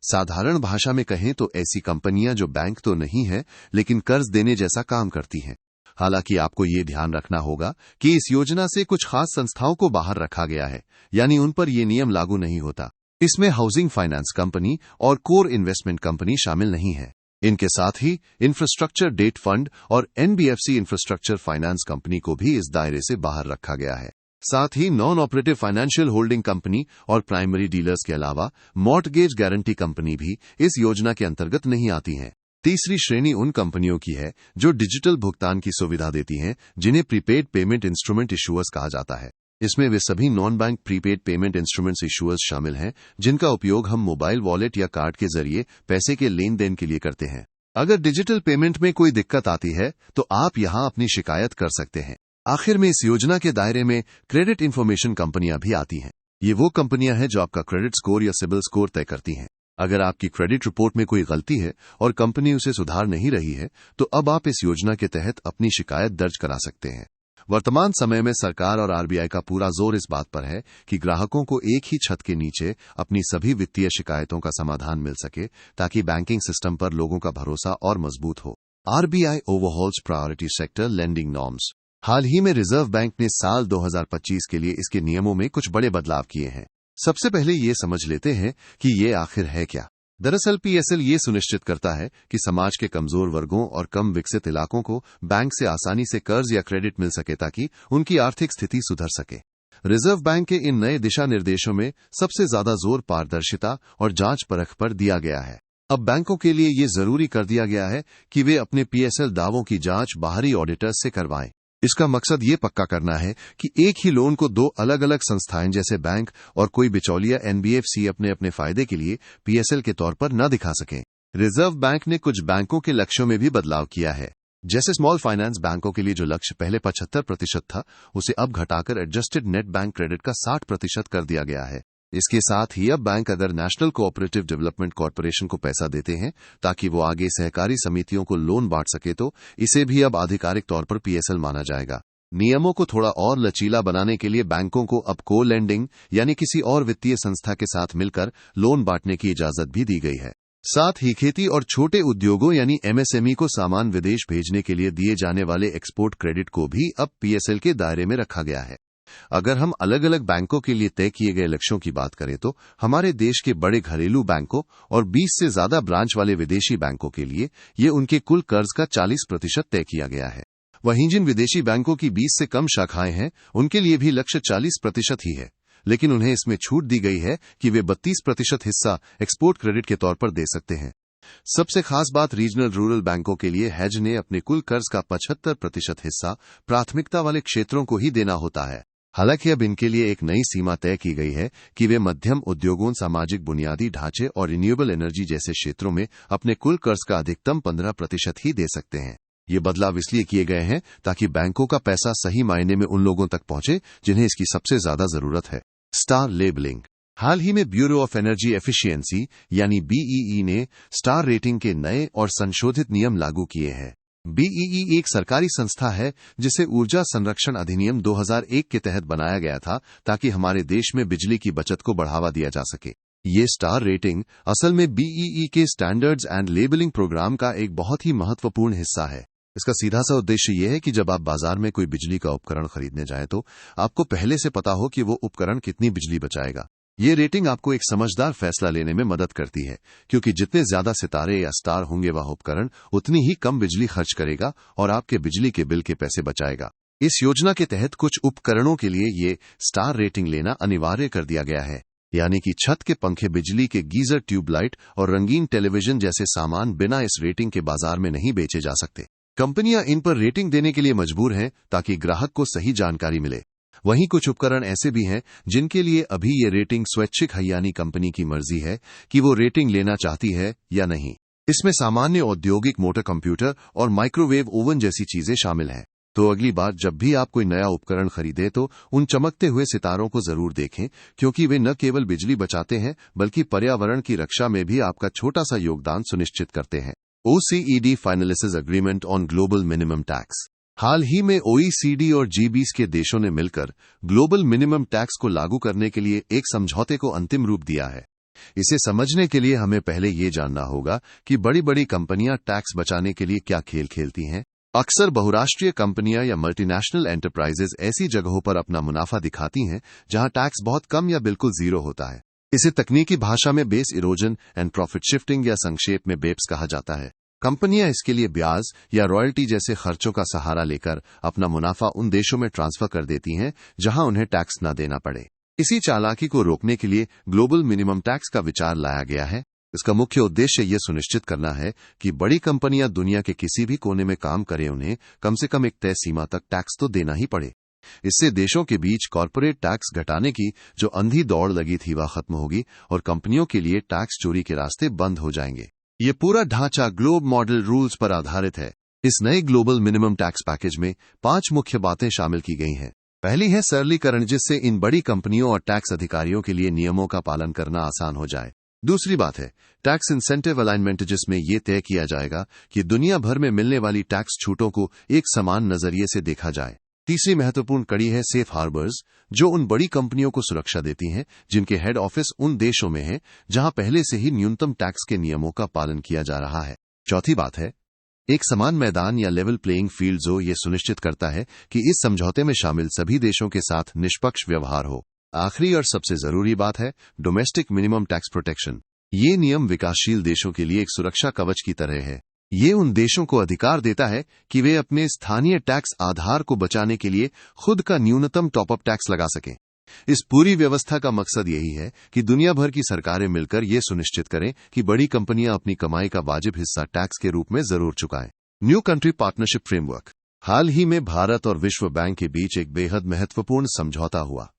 साधारण भाषा में कहें तो ऐसी कंपनियां जो बैंक तो नहीं है लेकिन कर्ज देने जैसा काम करती हैं। हालांकि आपको ये ध्यान रखना होगा कि इस योजना से कुछ खास संस्थाओं को बाहर रखा गया है, यानी उन पर ये नियम लागू नहीं होता। इसमें हाउसिंग फाइनेंस कंपनी और कोर इन्वेस्टमेंट कंपनी शामिल नहीं है। इनके साथ ही इंफ्रास्ट्रक्चर डेट फंड और एनबीएफसी इंफ्रास्ट्रक्चर फाइनेंस कंपनी को भी इस दायरे से बाहर रखा गया है। साथ ही non operative financial holding company और प्राइमरी डीलर्स के अलावा मॉर्टगेज गारंटी कंपनी भी इस योजना के अंतर्गत नहीं आती हैं। तीसरी श्रेणी उन कंपनियों की है जो डिजिटल भुगतान की सुविधा देती हैं, जिन्हें प्रीपेड पेमेंट इंस्ट्रूमेंट इशूअर्स कहा जाता है। इसमें वे सभी non bank prepaid payment instruments issuers शामिल हैं, जिनका उपयोग हम मोबाइल वॉलेट या कार्ड के जरिए पैसे के लेन देन के लिए करते हैं। अगर डिजिटल पेमेंट में कोई दिक्कत आती है तो आप यहां अपनी शिकायत कर सकते हैं। आखिर में इस योजना के दायरे में क्रेडिट इंफॉर्मेशन कंपनियां भी आती हैं। ये वो कंपनियां हैं जो आपका क्रेडिट स्कोर या सिबिल स्कोर तय करती हैं। अगर आपकी क्रेडिट रिपोर्ट में कोई गलती है और कंपनी उसे सुधार नहीं रही है, तो अब आप इस योजना के तहत अपनी शिकायत दर्ज करा सकते हैं। वर्तमान समय में सरकार और आरबीआई का पूरा जोर इस बात पर है कि ग्राहकों को एक ही छत के नीचे अपनी सभी वित्तीय शिकायतों का समाधान मिल सके, ताकि बैंकिंग सिस्टम पर लोगों का भरोसा और मजबूत हो। RBI overhauls priority sector lending norms. हाल ही में रिजर्व बैंक ने साल 2025 के लिए इसके नियमों में कुछ बड़े बदलाव किए हैं। सबसे पहले ये समझ लेते हैं कि ये आखिर है क्या। दरअसल पीएसएल ये सुनिश्चित करता है कि समाज के कमजोर वर्गों और कम विकसित इलाकों को बैंक से आसानी से कर्ज या क्रेडिट मिल सके, ताकि उनकी आर्थिक स्थिति सुधर सके। रिजर्व बैंक के इन नए दिशा निर्देशों में सबसे ज्यादा जोर पारदर्शिता और जांच परख पर दिया गया है। अब बैंकों के लिए ये जरूरी कर दिया गया है कि वे अपने पीएसएल दावों की जांच बाहरी ऑडिटर्स से करवाएं। इसका मकसद ये पक्का करना है कि एक ही लोन को दो अलग अलग संस्थाएं जैसे बैंक और कोई बिचौलिया एनबीएफसी अपने अपने फायदे के लिए पीएसएल के तौर पर न दिखा सकें। रिजर्व बैंक ने कुछ बैंकों के लक्ष्यों में भी बदलाव किया है। जैसे स्मॉल फाइनेंस बैंकों के लिए जो लक्ष्य पहले 75% था, उसे अब घटाकर एडजस्टेड नेट बैंक क्रेडिट का 60% कर दिया गया है। इसके साथ ही अब बैंक अगर नेशनल कोऑपरेटिव डेवलपमेंट कॉर्पोरेशन को पैसा देते हैं ताकि वो आगे सहकारी समितियों को लोन बांट सके, तो इसे भी अब आधिकारिक तौर पर पीएसएल माना जाएगा। नियमों को थोड़ा और लचीला बनाने के लिए बैंकों को अब को लेंडिंग यानी किसी और वित्तीय संस्था के साथ मिलकर लोन बांटने की इजाजत भी दी गई है। साथ ही खेती और छोटे उद्योगों यानी एमएसएमई को सामान विदेश भेजने के लिए दिए जाने वाले एक्सपोर्ट क्रेडिट को भी अब पीएसएल के दायरे में रखा गया है। अगर हम अलग अलग बैंकों के लिए तय किए गए लक्ष्यों की बात करें तो हमारे देश के बड़े घरेलू बैंकों और 20 से ज्यादा ब्रांच वाले विदेशी बैंकों के लिए ये उनके कुल कर्ज का 40% तय किया गया है। वहीं जिन विदेशी बैंकों की 20 से कम शाखाएं हैं, उनके लिए भी लक्ष्य 40% ही है, लेकिन उन्हें इसमें छूट दी गई है कि वे 32% हिस्सा एक्सपोर्ट क्रेडिट के तौर पर दे सकते हैं। सबसे खास बात रीजनल रूरल बैंकों के लिए हैज ने अपने कुल कर्ज का 75% हिस्सा प्राथमिकता वाले क्षेत्रों को ही देना होता है। हालांकि अब इनके लिए एक नई सीमा तय की गई है कि वे मध्यम उद्योगों, सामाजिक बुनियादी ढांचे और रिन्यूएबल एनर्जी जैसे क्षेत्रों में अपने कुल कर्ज का अधिकतम 15% ही दे सकते हैं। ये बदलाव इसलिए किए गए हैं ताकि बैंकों का पैसा सही मायने में उन लोगों तक पहुंचे जिन्हें इसकी सबसे ज्यादा जरूरत है। Star labelling. हाल ही में ब्यूरो ऑफ एनर्जी एफिशिएंसी यानी बीईई ने स्टार रेटिंग के नए और संशोधित नियम लागू किए हैं। बीईई एक सरकारी संस्था है जिसे ऊर्जा संरक्षण अधिनियम 2001 के तहत बनाया गया था, ताकि हमारे देश में बिजली की बचत को बढ़ावा दिया जा सके। ये स्टार रेटिंग असल में बीईई के स्टैंडर्ड्स एंड लेबलिंग प्रोग्राम का एक बहुत ही महत्वपूर्ण हिस्सा है। इसका सीधा सा उद्देश्य यह है कि जब आप बाजार में कोई बिजली का उपकरण खरीदने जाएं तो आपको पहले से पता हो कि वो उपकरण कितनी बिजली बचाएगा। ये रेटिंग आपको एक समझदार फैसला लेने में मदद करती है, क्योंकि जितने ज्यादा सितारे या स्टार होंगे वह उपकरण उतनी ही कम बिजली खर्च करेगा और आपके बिजली के बिल के पैसे बचाएगा। इस योजना के तहत कुछ उपकरणों के लिए ये स्टार रेटिंग लेना अनिवार्य कर दिया गया है, यानी कि छत के पंखे, बिजली के गीजर, ट्यूबलाइट और रंगीन टेलीविजन जैसे सामान बिना इस रेटिंग के बाजार में नहीं बेचे जा सकते। कंपनियां इन पर रेटिंग देने के लिए मजबूर हैं ताकि ग्राहक को सही जानकारी मिले। वहीं कुछ उपकरण ऐसे भी हैं जिनके लिए अभी ये रेटिंग स्वैच्छिक है, यानी कंपनी की मर्जी है कि वो रेटिंग लेना चाहती है या नहीं। इसमें सामान्य औद्योगिक मोटर कंप्यूटर और माइक्रोवेव ओवन जैसी चीजें शामिल हैं। तो अगली बार जब भी आप कोई नया उपकरण खरीदें तो उन चमकते हुए सितारों को जरूर देखें, क्योंकि वे न केवल बिजली बचाते हैं बल्कि पर्यावरण की रक्षा में भी आपका छोटा सा योगदान सुनिश्चित करते हैं। OECD finalises agreement on global minimum tax. हाल ही में OECD और G20 के देशों ने मिलकर ग्लोबल मिनिमम टैक्स को लागू करने के लिए एक समझौते को अंतिम रूप दिया है। इसे समझने के लिए हमें पहले ये जानना होगा कि बड़ी बड़ी कंपनियां टैक्स बचाने के लिए क्या खेल खेलती हैं। अक्सर बहुराष्ट्रीय कंपनियां या मल्टीनेशनल एंटरप्राइजेज ऐसी जगहों पर अपना मुनाफा दिखाती हैं जहां टैक्स बहुत कम या बिल्कुल जीरो होता है। इसे तकनीकी भाषा में base erosion and profit shifting या संक्षेप में बेप्स कहा जाता है। कंपनियां इसके लिए ब्याज या रॉयल्टी जैसे खर्चों का सहारा लेकर अपना मुनाफा उन देशों में ट्रांसफर कर देती हैं जहां उन्हें टैक्स न देना पड़े। इसी चालाकी को रोकने के लिए ग्लोबल मिनिमम टैक्स का विचार लाया गया है। इसका मुख्य उद्देश्य यह सुनिश्चित करना है कि बड़ी कंपनियां दुनिया के किसी भी कोने में काम करें, उन्हें कम से कम एक तय सीमा तक टैक्स तो देना ही पड़े। इससे देशों के बीच कॉरपोरेट टैक्स घटाने की जो अंधी दौड़ लगी थी वह खत्म होगी और कंपनियों के लिए टैक्स चोरी के रास्ते बंद हो जाएंगे। ये पूरा ढांचा ग्लोब मॉडल रूल्स पर आधारित है। इस नए ग्लोबल मिनिमम टैक्स पैकेज में 5 मुख्य बातें शामिल की गई हैं। पहली है सरलीकरण, जिससे इन बड़ी कंपनियों और टैक्स अधिकारियों के लिए नियमों का पालन करना आसान हो जाए। दूसरी बात है टैक्स इंसेंटिव अलाइनमेंट, जिसमें यह तय किया जाएगा कि दुनिया भर में मिलने वाली टैक्स छूटों को एक समान नजरिए से देखा जाए। तीसरी महत्वपूर्ण कड़ी है सेफ हार्बर्स, जो उन बड़ी कंपनियों को सुरक्षा देती हैं जिनके हेड ऑफिस उन देशों में है जहां पहले से ही न्यूनतम टैक्स के नियमों का पालन किया जा रहा है। चौथी बात है एक समान मैदान या लेवल प्लेइंग फील्ड, जो ये सुनिश्चित करता है कि इस समझौते में शामिल सभी देशों के साथ निष्पक्ष व्यवहार हो। आखिरी और सबसे जरूरी बात है डोमेस्टिक मिनिमम टैक्स प्रोटेक्शन। ये नियम विकासशील देशों के लिए एक सुरक्षा कवच की तरह है। ये उन देशों को अधिकार देता है कि वे अपने स्थानीय टैक्स आधार को बचाने के लिए खुद का न्यूनतम टॉपअप टैक्स लगा सकें। इस पूरी व्यवस्था का मकसद यही है कि दुनिया भर की सरकारें मिलकर ये सुनिश्चित करें कि बड़ी कंपनियां अपनी कमाई का वाजिब हिस्सा टैक्स के रूप में जरूर चुकाएं। New country partnership framework. हाल ही में भारत और विश्व बैंक के बीच एक बेहद महत्वपूर्ण समझौता हुआ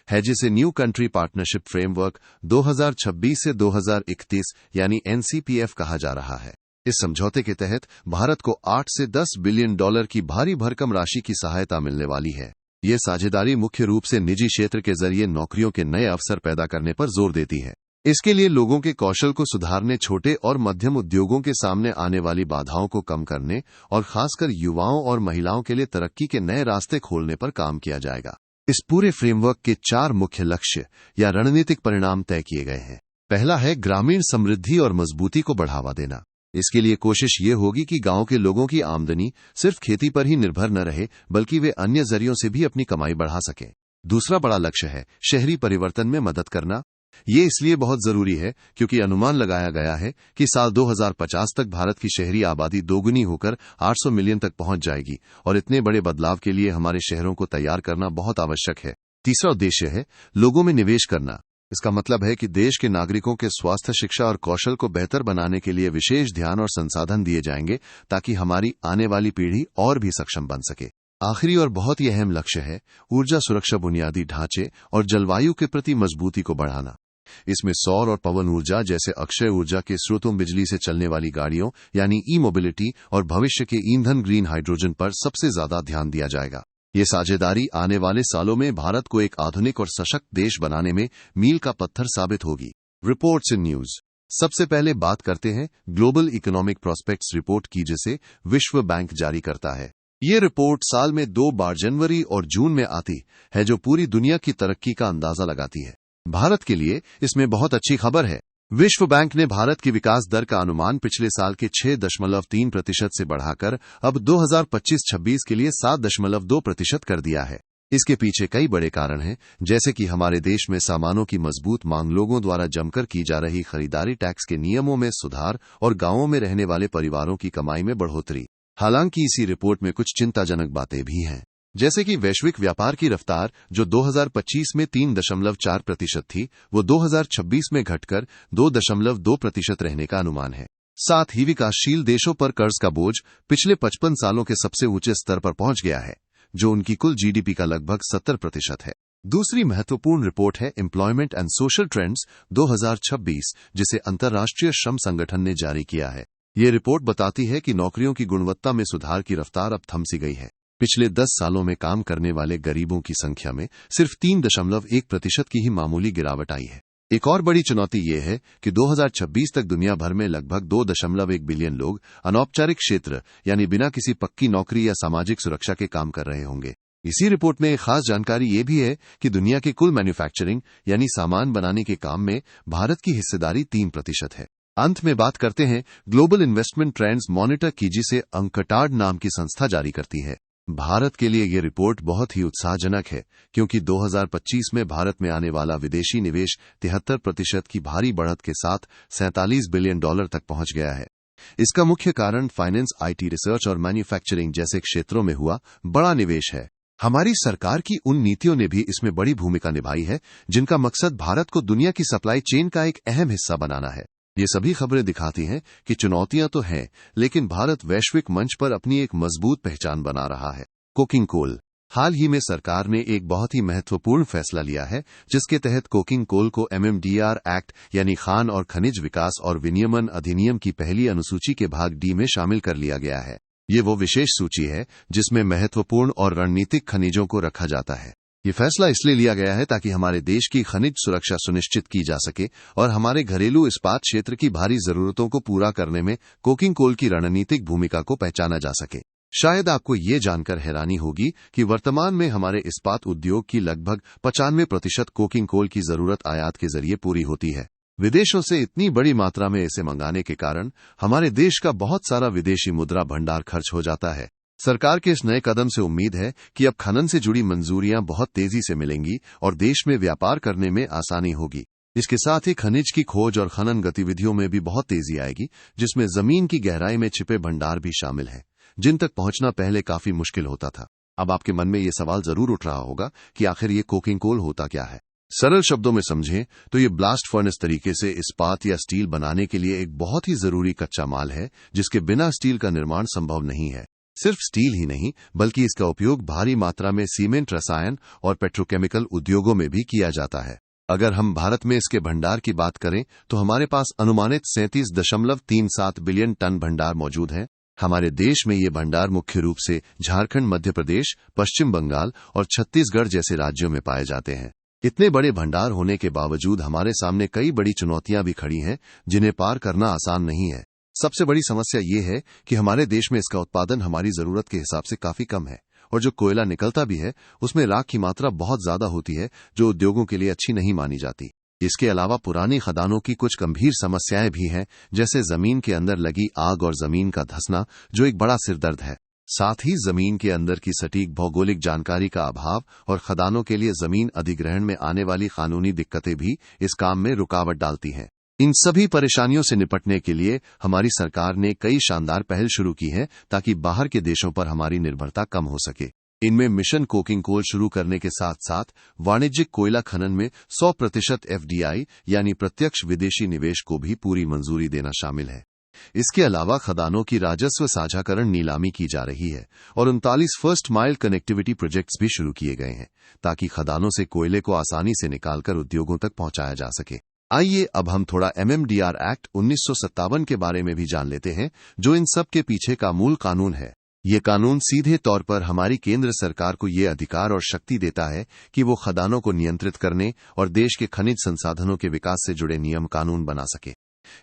है, जिसे न्यू कंट्री पार्टनरशिप फ्रेमवर्क 2026 से 2031 यानी NCPF कहा जा रहा है। इस समझौते के तहत भारत को 8 से 10 बिलियन डॉलर की भारी भरकम राशि की सहायता मिलने वाली है। यह साझेदारी मुख्य रूप से निजी क्षेत्र के जरिए नौकरियों के नए अवसर पैदा करने पर जोर देती है। इसके लिए लोगों के कौशल को सुधारने, छोटे और मध्यम उद्योगों के सामने आने वाली बाधाओं को कम करने और खासकर युवाओं और महिलाओं के लिए तरक्की के नए रास्ते खोलने पर काम किया जाएगा। इस पूरे फ्रेमवर्क के 4 मुख्य लक्ष्य या रणनीतिक परिणाम तय किए गए हैं। पहला है ग्रामीण समृद्धि और मजबूती को बढ़ावा देना। इसके लिए कोशिश ये होगी कि गांव के लोगों की आमदनी सिर्फ खेती पर ही निर्भर न रहे, बल्कि वे अन्य जरियों से भी अपनी कमाई बढ़ा सकें। दूसरा बड़ा लक्ष्य है शहरी परिवर्तन में मदद करना। ये इसलिए बहुत जरूरी है क्योंकि अनुमान लगाया गया है कि साल 2050 तक भारत की शहरी आबादी दोगुनी होकर 800 मिलियन तक पहुंच जाएगी और इतने बड़े बदलाव के लिए हमारे शहरों को तैयार करना बहुत आवश्यक है। तीसरा उद्देश्य है लोगों में निवेश करना। इसका मतलब है कि देश के नागरिकों के स्वास्थ्य, शिक्षा और कौशल को बेहतर बनाने के लिए विशेष ध्यान और संसाधन दिए जाएंगे ताकि हमारी आने वाली पीढ़ी और भी सक्षम बन सके। आखिरी और बहुत ही अहम लक्ष्य है ऊर्जा सुरक्षा, बुनियादी ढांचे और जलवायु के प्रति मजबूती को बढ़ाना। इसमें सौर और पवन ऊर्जा जैसे अक्षय ऊर्जा के स्रोतों, बिजली से चलने वाली गाड़ियों यानी ई-मोबिलिटी और भविष्य के ईंधन ग्रीन हाइड्रोजन पर सबसे ज्यादा ध्यान दिया जाएगा। ये साझेदारी आने वाले सालों में भारत को एक आधुनिक और सशक्त देश बनाने में मील का पत्थर साबित होगी। Reports in news. सबसे पहले बात करते हैं ग्लोबल इकोनॉमिक प्रोस्पेक्ट्स रिपोर्ट की, जिसे विश्व बैंक जारी करता है। ये रिपोर्ट साल में 2 बार जनवरी और जून में आती है, जो पूरी दुनिया की तरक्की का अंदाजा लगाती है। भारत के लिए इसमें बहुत अच्छी खबर है। विश्व बैंक ने भारत की विकास दर का अनुमान पिछले साल के 6.3% से बढ़ाकर अब 2025-26 के लिए 7.2% कर दिया है। इसके पीछे कई बड़े कारण हैं, जैसे कि हमारे देश में सामानों की मजबूत मांग, लोगों द्वारा जमकर की जा रही खरीदारी, टैक्स के नियमों में सुधार और गांवों में रहने वाले परिवारों की कमाई में बढ़ोतरी। हालांकि इसी रिपोर्ट में कुछ चिंताजनक बातें भी हैं, जैसे कि वैश्विक व्यापार की रफ्तार जो 2025 में 3.4% थी, वो 2026 में घटकर 2.2% रहने का अनुमान है। साथ ही विकासशील देशों पर कर्ज का बोझ पिछले 55 सालों के सबसे ऊंचे स्तर पर पहुंच गया है, जो उनकी कुल जीडीपी का लगभग 70% है। दूसरी महत्वपूर्ण रिपोर्ट है एम्प्लॉयमेंट एंड सोशल ट्रेंड्स 2026, जिसे अंतर्राष्ट्रीय श्रम संगठन ने जारी किया है। ये रिपोर्ट बताती है कि नौकरियों की गुणवत्ता में सुधार की रफ्तार अब थम सी गई है। पिछले 10 सालों में काम करने वाले गरीबों की संख्या में सिर्फ 3.1% की ही मामूली गिरावट आई है। एक और बड़ी चुनौती ये है कि 2026 तक दुनिया भर में लगभग 2.1 बिलियन लोग अनौपचारिक क्षेत्र यानी बिना किसी पक्की नौकरी या सामाजिक सुरक्षा के काम कर रहे होंगे। इसी रिपोर्ट में एक खास जानकारी ये भी है कि दुनिया के कुल मैन्युफैक्चरिंग यानी सामान बनाने के काम में भारत की हिस्सेदारी 3% है। अंत में बात करते हैं ग्लोबल इन्वेस्टमेंट ट्रेंड्स मॉनिटर की, जिसे अंकटाड नाम की संस्था जारी करती है। भारत के लिए ये रिपोर्ट बहुत ही उत्साहजनक है, क्योंकि 2025 में भारत में आने वाला विदेशी निवेश 73% की भारी बढ़त के साथ $47 बिलियन तक पहुंच गया है। इसका मुख्य कारण फाइनेंस, आईटी, रिसर्च और मैन्युफैक्चरिंग जैसे क्षेत्रों में हुआ बड़ा निवेश है। हमारी सरकार की उन नीतियों ने भी इसमें बड़ी भूमिका निभाई है, जिनका मकसद भारत को दुनिया की सप्लाई चेन का एक अहम हिस्सा बनाना है। ये सभी खबरें दिखाती हैं कि चुनौतियां तो हैं, लेकिन भारत वैश्विक मंच पर अपनी एक मजबूत पहचान बना रहा है। Coking coal. हाल ही में सरकार ने एक बहुत ही महत्वपूर्ण फैसला लिया है, जिसके तहत कोकिंग कोल को MMDR एक्ट यानी खान और खनिज विकास और विनियमन अधिनियम की पहली अनुसूची के भाग डी में शामिल कर लिया गया है। ये वो विशेष सूची है जिसमें महत्वपूर्ण और रणनीतिक खनिजों को रखा जाता है। ये फैसला इसलिए लिया गया है ताकि हमारे देश की खनिज सुरक्षा सुनिश्चित की जा सके और हमारे घरेलू इस्पात क्षेत्र की भारी जरूरतों को पूरा करने में कोकिंग कोल की रणनीतिक भूमिका को पहचाना जा सके। शायद आपको ये जानकर हैरानी होगी कि वर्तमान में हमारे इस्पात उद्योग की लगभग 95% कोकिंग कोल की जरूरत आयात के जरिए पूरी होती है। विदेशों से इतनी बड़ी मात्रा में इसे मंगाने के कारण हमारे देश का बहुत सारा विदेशी मुद्रा भंडार खर्च हो जाता है। सरकार के इस नए कदम से उम्मीद है कि अब खनन से जुड़ी मंजूरियां बहुत तेजी से मिलेंगी और देश में व्यापार करने में आसानी होगी। इसके साथ ही खनिज की खोज और खनन गतिविधियों में भी बहुत तेजी आएगी, जिसमें जमीन की गहराई में छिपे भंडार भी शामिल हैं, जिन तक पहुंचना पहले काफी मुश्किल होता था। अब आपके मन में ये सवाल जरूर उठ रहा होगा कि आखिर ये कोकिंग कोल होता क्या है। सरल शब्दों में समझें तो ये ब्लास्ट फर्नेस तरीके से इस्पात या स्टील बनाने के लिए एक बहुत ही जरूरी कच्चा माल है, जिसके बिना स्टील का निर्माण संभव नहीं है। सिर्फ स्टील ही नहीं, बल्कि इसका उपयोग भारी मात्रा में सीमेंट, रसायन और पेट्रोकेमिकल उद्योगों में भी किया जाता है। अगर हम भारत में इसके भंडार की बात करें तो हमारे पास अनुमानित 37.37 बिलियन टन भंडार मौजूद है। हमारे देश में ये भंडार मुख्य रूप से झारखंड, मध्य प्रदेश, पश्चिम बंगाल और छत्तीसगढ़ जैसे राज्यों में पाए जाते हैं। इतने बड़े भंडार होने के बावजूद हमारे सामने कई बड़ी चुनौतियां भी खड़ी हैं, जिन्हें पार करना आसान नहीं है। सबसे बड़ी समस्या ये है कि हमारे देश में इसका उत्पादन हमारी जरूरत के हिसाब से काफी कम है, और जो कोयला निकलता भी है उसमें राख की मात्रा बहुत ज्यादा होती है, जो उद्योगों के लिए अच्छी नहीं मानी जाती। इसके अलावा पुरानी खदानों की कुछ गंभीर समस्याएं भी हैं, जैसे जमीन के अंदर लगी आग और जमीन का धंसना, जो एक बड़ा सिरदर्द है। साथ ही जमीन के अंदर की सटीक भौगोलिक जानकारी का अभाव और खदानों के लिए जमीन अधिग्रहण में आने वाली कानूनी दिक्कतें भी इस काम में रुकावट डालती हैं। इन सभी परेशानियों से निपटने के लिए हमारी सरकार ने कई शानदार पहल शुरू की है, ताकि बाहर के देशों पर हमारी निर्भरता कम हो सके। इनमें मिशन कोकिंग कोल शुरू करने के साथ साथ वाणिज्यिक कोयला खनन में 100% FDI यानी प्रत्यक्ष विदेशी निवेश को भी पूरी मंजूरी देना शामिल है। इसके अलावा खदानों की राजस्व साझाकरण नीलामी की जा रही है और 39 फर्स्ट माइल कनेक्टिविटी प्रोजेक्ट्स भी शुरू किए गए हैं, ताकि खदानों से कोयले को आसानी से निकालकर उद्योगों तक पहुंचाया जा सके। आइए अब हम थोड़ा MMDR एक्ट 1957 के बारे में भी जान लेते हैं, जो इन सब के पीछे का मूल कानून है। ये कानून सीधे तौर पर हमारी केंद्र सरकार को ये अधिकार और शक्ति देता है कि वो खदानों को नियंत्रित करने और देश के खनिज संसाधनों के विकास से जुड़े नियम कानून बना सके।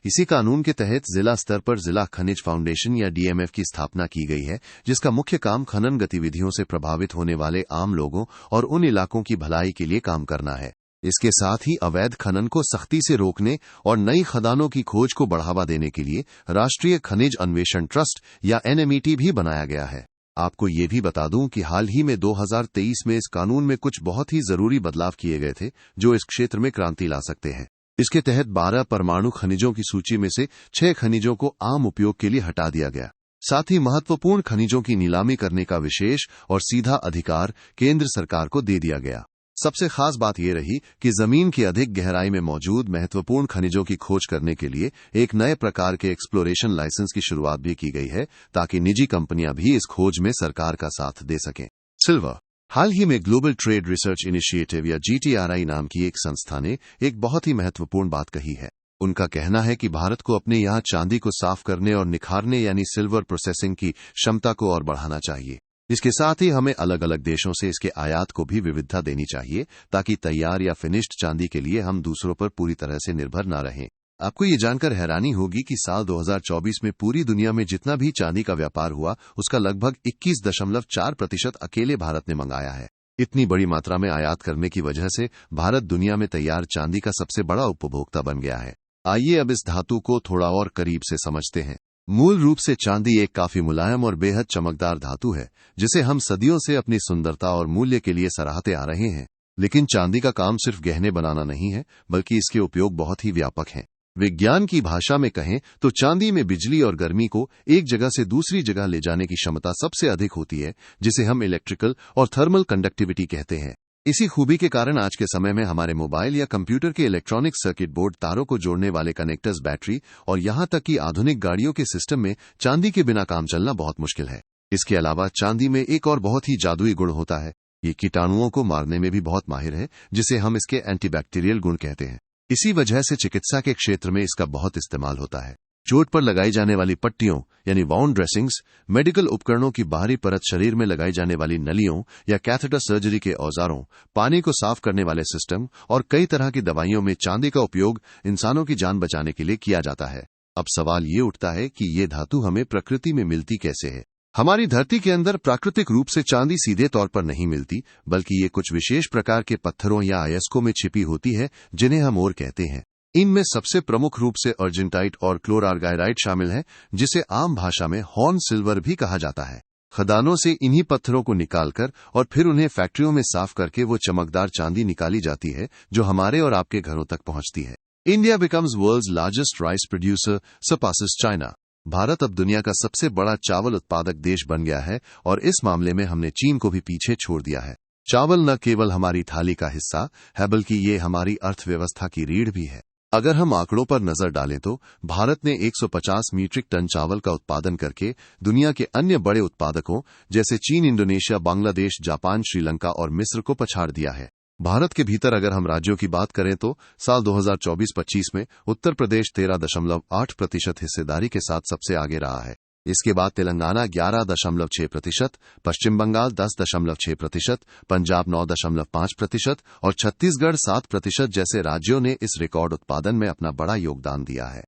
इसी कानून के तहत जिला स्तर पर जिला खनिज फाउंडेशन या DMF की स्थापना की गई है, जिसका मुख्य काम खनन गतिविधियों से प्रभावित होने वाले आम लोगों और उन इलाकों की भलाई के लिए काम करना है। इसके साथ ही अवैध खनन को सख्ती से रोकने और नई खदानों की खोज को बढ़ावा देने के लिए राष्ट्रीय खनिज अन्वेषण ट्रस्ट या NMET भी बनाया गया है। आपको ये भी बता दूं कि हाल ही में 2023 में इस कानून में कुछ बहुत ही जरूरी बदलाव किए गए थे, जो इस क्षेत्र में क्रांति ला सकते हैं। इसके तहत 12 परमाणु खनिजों की सूची में से 6 खनिजों को आम उपयोग के लिए हटा दिया गया। साथ ही महत्वपूर्ण खनिजों की नीलामी करने का विशेष और सीधा अधिकार केंद्र सरकार को दे दिया गया। सबसे खास बात यह रही कि जमीन की अधिक गहराई में मौजूद महत्वपूर्ण खनिजों की खोज करने के लिए एक नए प्रकार के एक्सप्लोरेशन लाइसेंस की शुरुआत भी की गई है, ताकि निजी कंपनियां भी इस खोज में सरकार का साथ दे सकें। सिल्वर। हाल ही में ग्लोबल ट्रेड रिसर्च इनिशिएटिव या GTRI नाम की एक संस्था ने एक बहुत ही महत्वपूर्ण बात कही है। उनका कहना है कि भारत को अपने यहाँ चांदी को साफ करने और निखारने यानी सिल्वर प्रोसेसिंग की क्षमता को और बढ़ाना चाहिए। इसके साथ ही हमें अलग अलग देशों से इसके आयात को भी विविधता देनी चाहिए, ताकि तैयार या फिनिश्ड चांदी के लिए हम दूसरों पर पूरी तरह से निर्भर न रहें। आपको ये जानकर हैरानी होगी कि साल 2024 में पूरी दुनिया में जितना भी चांदी का व्यापार हुआ, उसका लगभग 21.4% अकेले भारत ने मंगाया है। इतनी बड़ी मात्रा में आयात करने की वजह से भारत दुनिया में तैयार चांदी का सबसे बड़ा उपभोक्ता बन गया है। आइए अब इस धातु को थोड़ा और करीब से समझते हैं। मूल रूप से चांदी एक काफी मुलायम और बेहद चमकदार धातु है, जिसे हम सदियों से अपनी सुंदरता और मूल्य के लिए सराहते आ रहे हैं। लेकिन चांदी का काम सिर्फ गहने बनाना नहीं है, बल्कि इसके उपयोग बहुत ही व्यापक हैं। विज्ञान की भाषा में कहें तो चांदी में बिजली और गर्मी को एक जगह से दूसरी जगह ले जाने की क्षमता सबसे अधिक होती है, जिसे हम इलेक्ट्रिकल और थर्मल कंडक्टिविटी कहते हैं। इसी खूबी के कारण आज के समय में हमारे मोबाइल या कंप्यूटर के इलेक्ट्रॉनिक सर्किट बोर्ड, तारों को जोड़ने वाले कनेक्टर्स, बैटरी और यहां तक कि आधुनिक गाड़ियों के सिस्टम में चांदी के बिना काम चलना बहुत मुश्किल है। इसके अलावा चांदी में एक और बहुत ही जादुई गुण होता है। ये कीटाणुओं को मारने में भी बहुत माहिर है, जिसे हम इसके एंटीबैक्टीरियल गुण कहते हैं। इसी वजह से चिकित्सा के क्षेत्र में इसका बहुत इस्तेमाल होता है। चोट पर लगाई जाने वाली पट्टियों यानी वाउंड ड्रेसिंग्स, मेडिकल उपकरणों की बाहरी परत, शरीर में लगाई जाने वाली नलियों या कैथेटर सर्जरी के औजारों, पानी को साफ करने वाले सिस्टम और कई तरह की दवाइयों में चांदी का उपयोग इंसानों की जान बचाने के लिए किया जाता है। अब सवाल ये उठता है कि ये धातु हमें प्रकृति में मिलती कैसे है। हमारी धरती के अंदर प्राकृतिक रूप से चांदी सीधे तौर पर नहीं मिलती, बल्कि ये कुछ विशेष प्रकार के पत्थरों या अयस्कों में छिपी होती है, जिन्हें हम ओर कहते हैं। इनमें सबसे प्रमुख रूप से अर्जेंटाइट और क्लोरारगाइराइट शामिल है, जिसे आम भाषा में हॉर्न सिल्वर भी कहा जाता है। खदानों से इन्हीं पत्थरों को निकालकर और फिर उन्हें फैक्ट्रियों में साफ करके वो चमकदार चांदी निकाली जाती है, जो हमारे और आपके घरों तक पहुंचती है। India becomes world's largest rice producer, surpasses China. Bharat अब दुनिया का सबसे बड़ा चावल उत्पादक देश बन गया है और इस मामले में हमने चीन को भी पीछे छोड़ दिया है। चावल न केवल हमारी थाली का हिस्सा है, बल्कि ये हमारी अर्थव्यवस्था की रीढ़ भी है। अगर हम आंकड़ों पर नजर डालें तो भारत ने 150 मीट्रिक टन चावल का उत्पादन करके दुनिया के अन्य बड़े उत्पादकों जैसे चीन, इंडोनेशिया, बांग्लादेश, जापान, श्रीलंका और मिस्र को पछाड़ दिया है। भारत के भीतर अगर हम राज्यों की बात करें तो साल 2024-25 में उत्तर प्रदेश 13.8% हिस्सेदारी के साथ सबसे आगे रहा है। इसके बाद तेलंगाना 11.6%, पश्चिम बंगाल 10.6%, पंजाब 9.5% और छत्तीसगढ़ 7% जैसे राज्यों ने इस रिकॉर्ड उत्पादन में अपना बड़ा योगदान दिया है।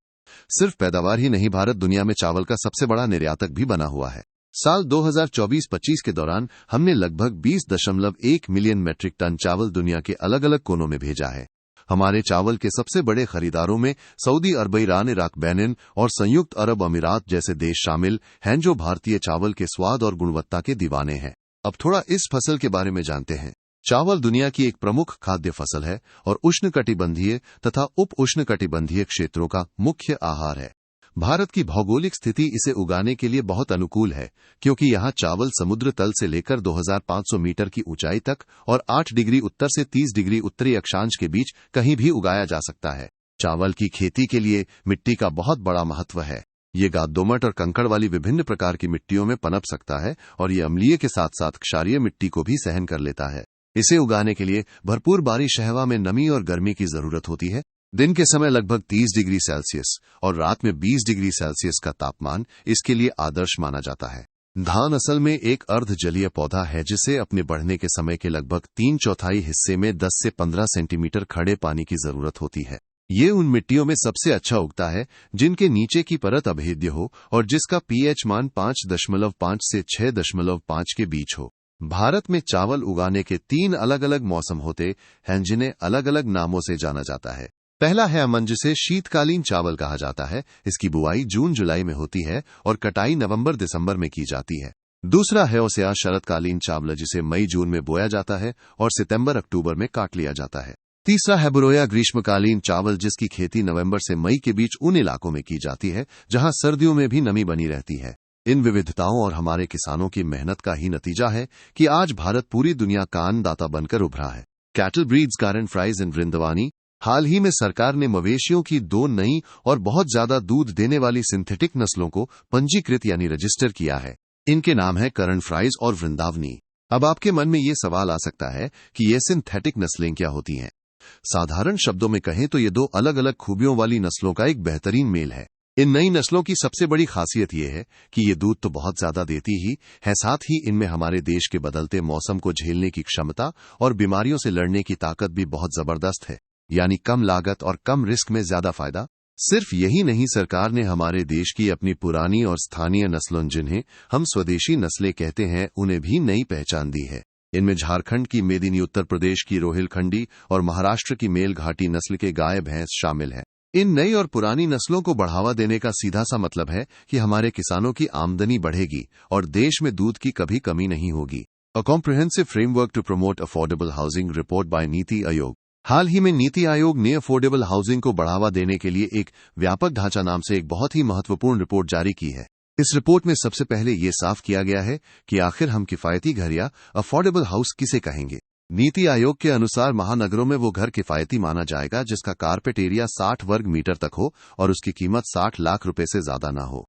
सिर्फ पैदावार ही नहीं, भारत दुनिया में चावल का सबसे बड़ा निर्यातक भी बना हुआ है। साल 2024-25 के दौरान हमने लगभग 20.1 मिलियन मैट्रिक टन चावल दुनिया के अलग अलग कोनों में भेजा है। हमारे चावल के सबसे बड़े खरीदारों में सऊदी अरब, ईरान, इराक, बेनिन और संयुक्त अरब अमीरात जैसे देश शामिल हैं, जो भारतीय चावल के स्वाद और गुणवत्ता के दीवाने हैं। अब थोड़ा इस फसल के बारे में जानते हैं। चावल दुनिया की एक प्रमुख खाद्य फसल है और उष्णकटिबंधीय तथा उप उष्णकटिबंधीय क्षेत्रों का मुख्य आहार है। भारत की भौगोलिक स्थिति इसे उगाने के लिए बहुत अनुकूल है, क्योंकि यहाँ चावल समुद्र तल से लेकर 2500 मीटर की ऊंचाई तक और 8 डिग्री उत्तर से 30 डिग्री उत्तरी अक्षांश के बीच कहीं भी उगाया जा सकता है। चावल की खेती के लिए मिट्टी का बहुत बड़ा महत्व है। ये गाद, दोमट और कंकड़ वाली विभिन्न प्रकार की मिट्टियों में पनप सकता है और ये अम्लीय के साथ साथ क्षारीय मिट्टी को भी सहन कर लेता है। इसे उगाने के लिए भरपूर बारिश, हवा में नमी और गर्मी की जरूरत होती है। दिन के समय लगभग 30 डिग्री सेल्सियस और रात में 20 डिग्री सेल्सियस का तापमान इसके लिए आदर्श माना जाता है। धान असल में एक अर्ध जलीय पौधा है, जिसे अपने बढ़ने के समय के लगभग 3/4 हिस्से में 10 से 15 सेंटीमीटर खड़े पानी की जरूरत होती है। ये उन मिट्टियों में सबसे अच्छा उगता है जिनके नीचे की परत अभेद्य हो और जिसका पीएच मान 5.5 से 6.5 के बीच हो। भारत में चावल उगाने के 3 अलग अलग मौसम होते हैं, जिन्हें अलग अलग नामों से जाना जाता है। पहला है अमन, जिसे शीतकालीन चावल कहा जाता है। इसकी बुआई जून जुलाई में होती है और कटाई नवंबर दिसंबर में की जाती है। दूसरा है ओसिया, शरतकालीन चावल, जिसे मई जून में बोया जाता है और सितंबर अक्टूबर में काट लिया जाता है। तीसरा है बुरोया, ग्रीष्मकालीन चावल, जिसकी खेती नवंबर से मई के बीच उन इलाकों में की जाती है जहां सर्दियों में भी नमी बनी रहती है। इन विविधताओं और हमारे किसानों की मेहनत का ही नतीजा है कि आज भारत पूरी दुनिया का अन्नदाता बनकर उभरा है। कैटल ब्रीड्स कारण फ्राइज एंड वृंदवानी। हाल ही में सरकार ने मवेशियों की 2 नई और बहुत ज्यादा दूध देने वाली सिंथेटिक नस्लों को पंजीकृत यानी रजिस्टर किया है। इनके नाम है करण फ्राइज और वृंदावनी। अब आपके मन में ये सवाल आ सकता है कि ये सिंथेटिक नस्लें क्या होती हैं? साधारण शब्दों में कहें तो ये 2 अलग अलग खूबियों वाली नस्लों का एक बेहतरीन मेल है। इन नई नस्लों की सबसे बड़ी खासियत यह है कि ये दूध तो बहुत ज्यादा देती ही है, साथ ही इनमें हमारे देश के बदलते मौसम को झेलने की क्षमता और बीमारियों से लड़ने की ताकत भी बहुत जबरदस्त है। यानी कम लागत और कम रिस्क में ज्यादा फायदा। सिर्फ यही नहीं, सरकार ने हमारे देश की अपनी पुरानी और स्थानीय नस्लों, जिन्हें हम स्वदेशी नस्लें कहते हैं, उन्हें भी नई पहचान दी है। इनमें झारखंड की मेदिनी, उत्तर प्रदेश की रोहिलखंडी और महाराष्ट्र की मेलघाटी नस्ल के गाय भैंस शामिल हैं। इन नई और पुरानी नस्लों को बढ़ावा देने का सीधा सा मतलब है कि हमारे किसानों की आमदनी बढ़ेगी और देश में दूध की कभी कमी नहीं होगी। A comprehensive framework to promote affordable housing, report by NITI Aayog. हाल ही में नीति आयोग ने अफोर्डेबल हाउसिंग को बढ़ावा देने के लिए एक व्यापक ढांचा नाम से एक बहुत ही महत्वपूर्ण रिपोर्ट जारी की है। इस रिपोर्ट में सबसे पहले ये साफ किया गया है कि आखिर हम किफायती घर या अफोर्डेबल हाउस किसे कहेंगे। नीति आयोग के अनुसार महानगरों में वो घर किफायती माना जाएगा जिसका कारपेट एरिया 60 वर्ग मीटर तक हो और उसकी कीमत 60 लाख रुपए से ज्यादा ना हो।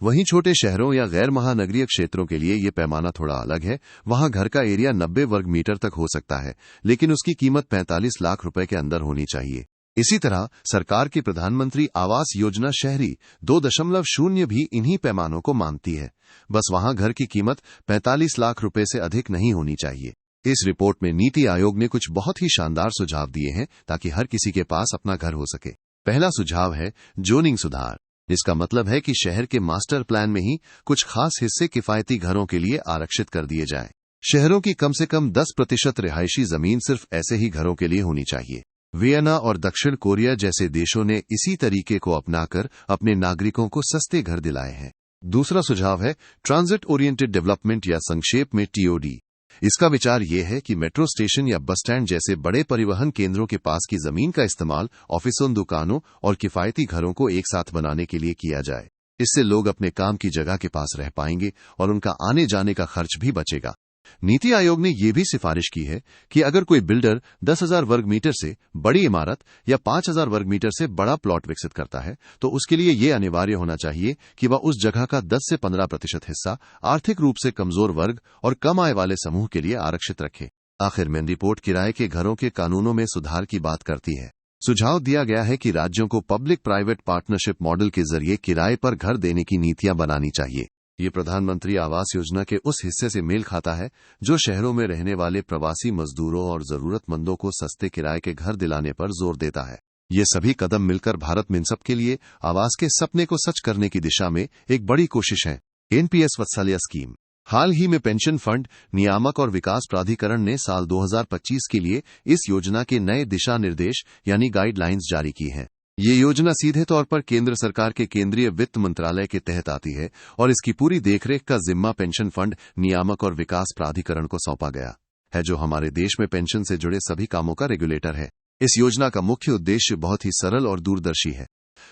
वहीं छोटे शहरों या गैर महानगरीय क्षेत्रों के लिए ये पैमाना थोड़ा अलग है। वहां घर का एरिया 90 वर्ग मीटर तक हो सकता है, लेकिन उसकी कीमत 45 लाख रुपए के अंदर होनी चाहिए। इसी तरह सरकार की प्रधानमंत्री आवास योजना शहरी 2.0 भी इन्हीं पैमानों को मानती है। बस वहां घर की कीमत 45 लाख रुपए से अधिक नहीं होनी चाहिए। इस रिपोर्ट में नीति आयोग ने कुछ बहुत ही शानदार सुझाव दिए हैं ताकि हर किसी के पास अपना घर हो सके। पहला सुझाव है जोनिंग सुधार। इसका मतलब है कि शहर के मास्टर प्लान में ही कुछ खास हिस्से किफायती घरों के लिए आरक्षित कर दिए जाएं। शहरों की कम से कम 10% रिहायशी जमीन सिर्फ ऐसे ही घरों के लिए होनी चाहिए। वियना और दक्षिण कोरिया जैसे देशों ने इसी तरीके को अपनाकर अपने नागरिकों को सस्ते घर दिलाए हैं। दूसरा सुझाव है ट्रांजिट ओरिएंटेड डेवलपमेंट या संक्षेप में टीओडी। इसका विचार यह है कि मेट्रो स्टेशन या बस स्टैंड जैसे बड़े परिवहन केंद्रों के पास की जमीन का इस्तेमाल ऑफिसों, दुकानों और किफायती घरों को एक साथ बनाने के लिए किया जाए। इससे लोग अपने काम की जगह के पास रह पाएंगे और उनका आने जाने का खर्च भी बचेगा। नीति आयोग ने यह भी सिफारिश की है कि अगर कोई बिल्डर 10,000 वर्ग मीटर से बड़ी इमारत या 5,000 वर्ग मीटर से बड़ा प्लॉट विकसित करता है तो उसके लिए यह अनिवार्य होना चाहिए कि वह उस जगह का 10 से 15% हिस्सा आर्थिक रूप से कमजोर वर्ग और कम आय वाले समूह के लिए आरक्षित रखे। आखिर में रिपोर्ट किराए के घरों के कानूनों में सुधार की बात करती है। सुझाव दिया गया है कि राज्यों को पब्लिक प्राइवेट पार्टनरशिप मॉडल के जरिए किराए पर घर देने की नीतियां बनानी चाहिए। ये प्रधानमंत्री आवास योजना के उस हिस्से से मेल खाता है जो शहरों में रहने वाले प्रवासी मजदूरों और जरूरतमंदों को सस्ते किराए के घर दिलाने पर जोर देता है। ये सभी कदम मिलकर भारत में सबके लिए आवास के सपने को सच करने की दिशा में एक बड़ी कोशिश है। NPS Vatsalya scheme. हाल ही में पेंशन फंड नियामक और विकास प्राधिकरण ने साल 2025 के लिए इस योजना के नए दिशा निर्देश यानी गाइडलाइंस जारी की हैं। ये योजना सीधे तौर पर केंद्र सरकार के केंद्रीय वित्त मंत्रालय के तहत आती है और इसकी पूरी देखरेख का जिम्मा पेंशन फंड नियामक और विकास प्राधिकरण को सौंपा गया है, जो हमारे देश में पेंशन से जुड़े सभी कामों का रेगुलेटर है। इस योजना का मुख्य उद्देश्य बहुत ही सरल और दूरदर्शी है।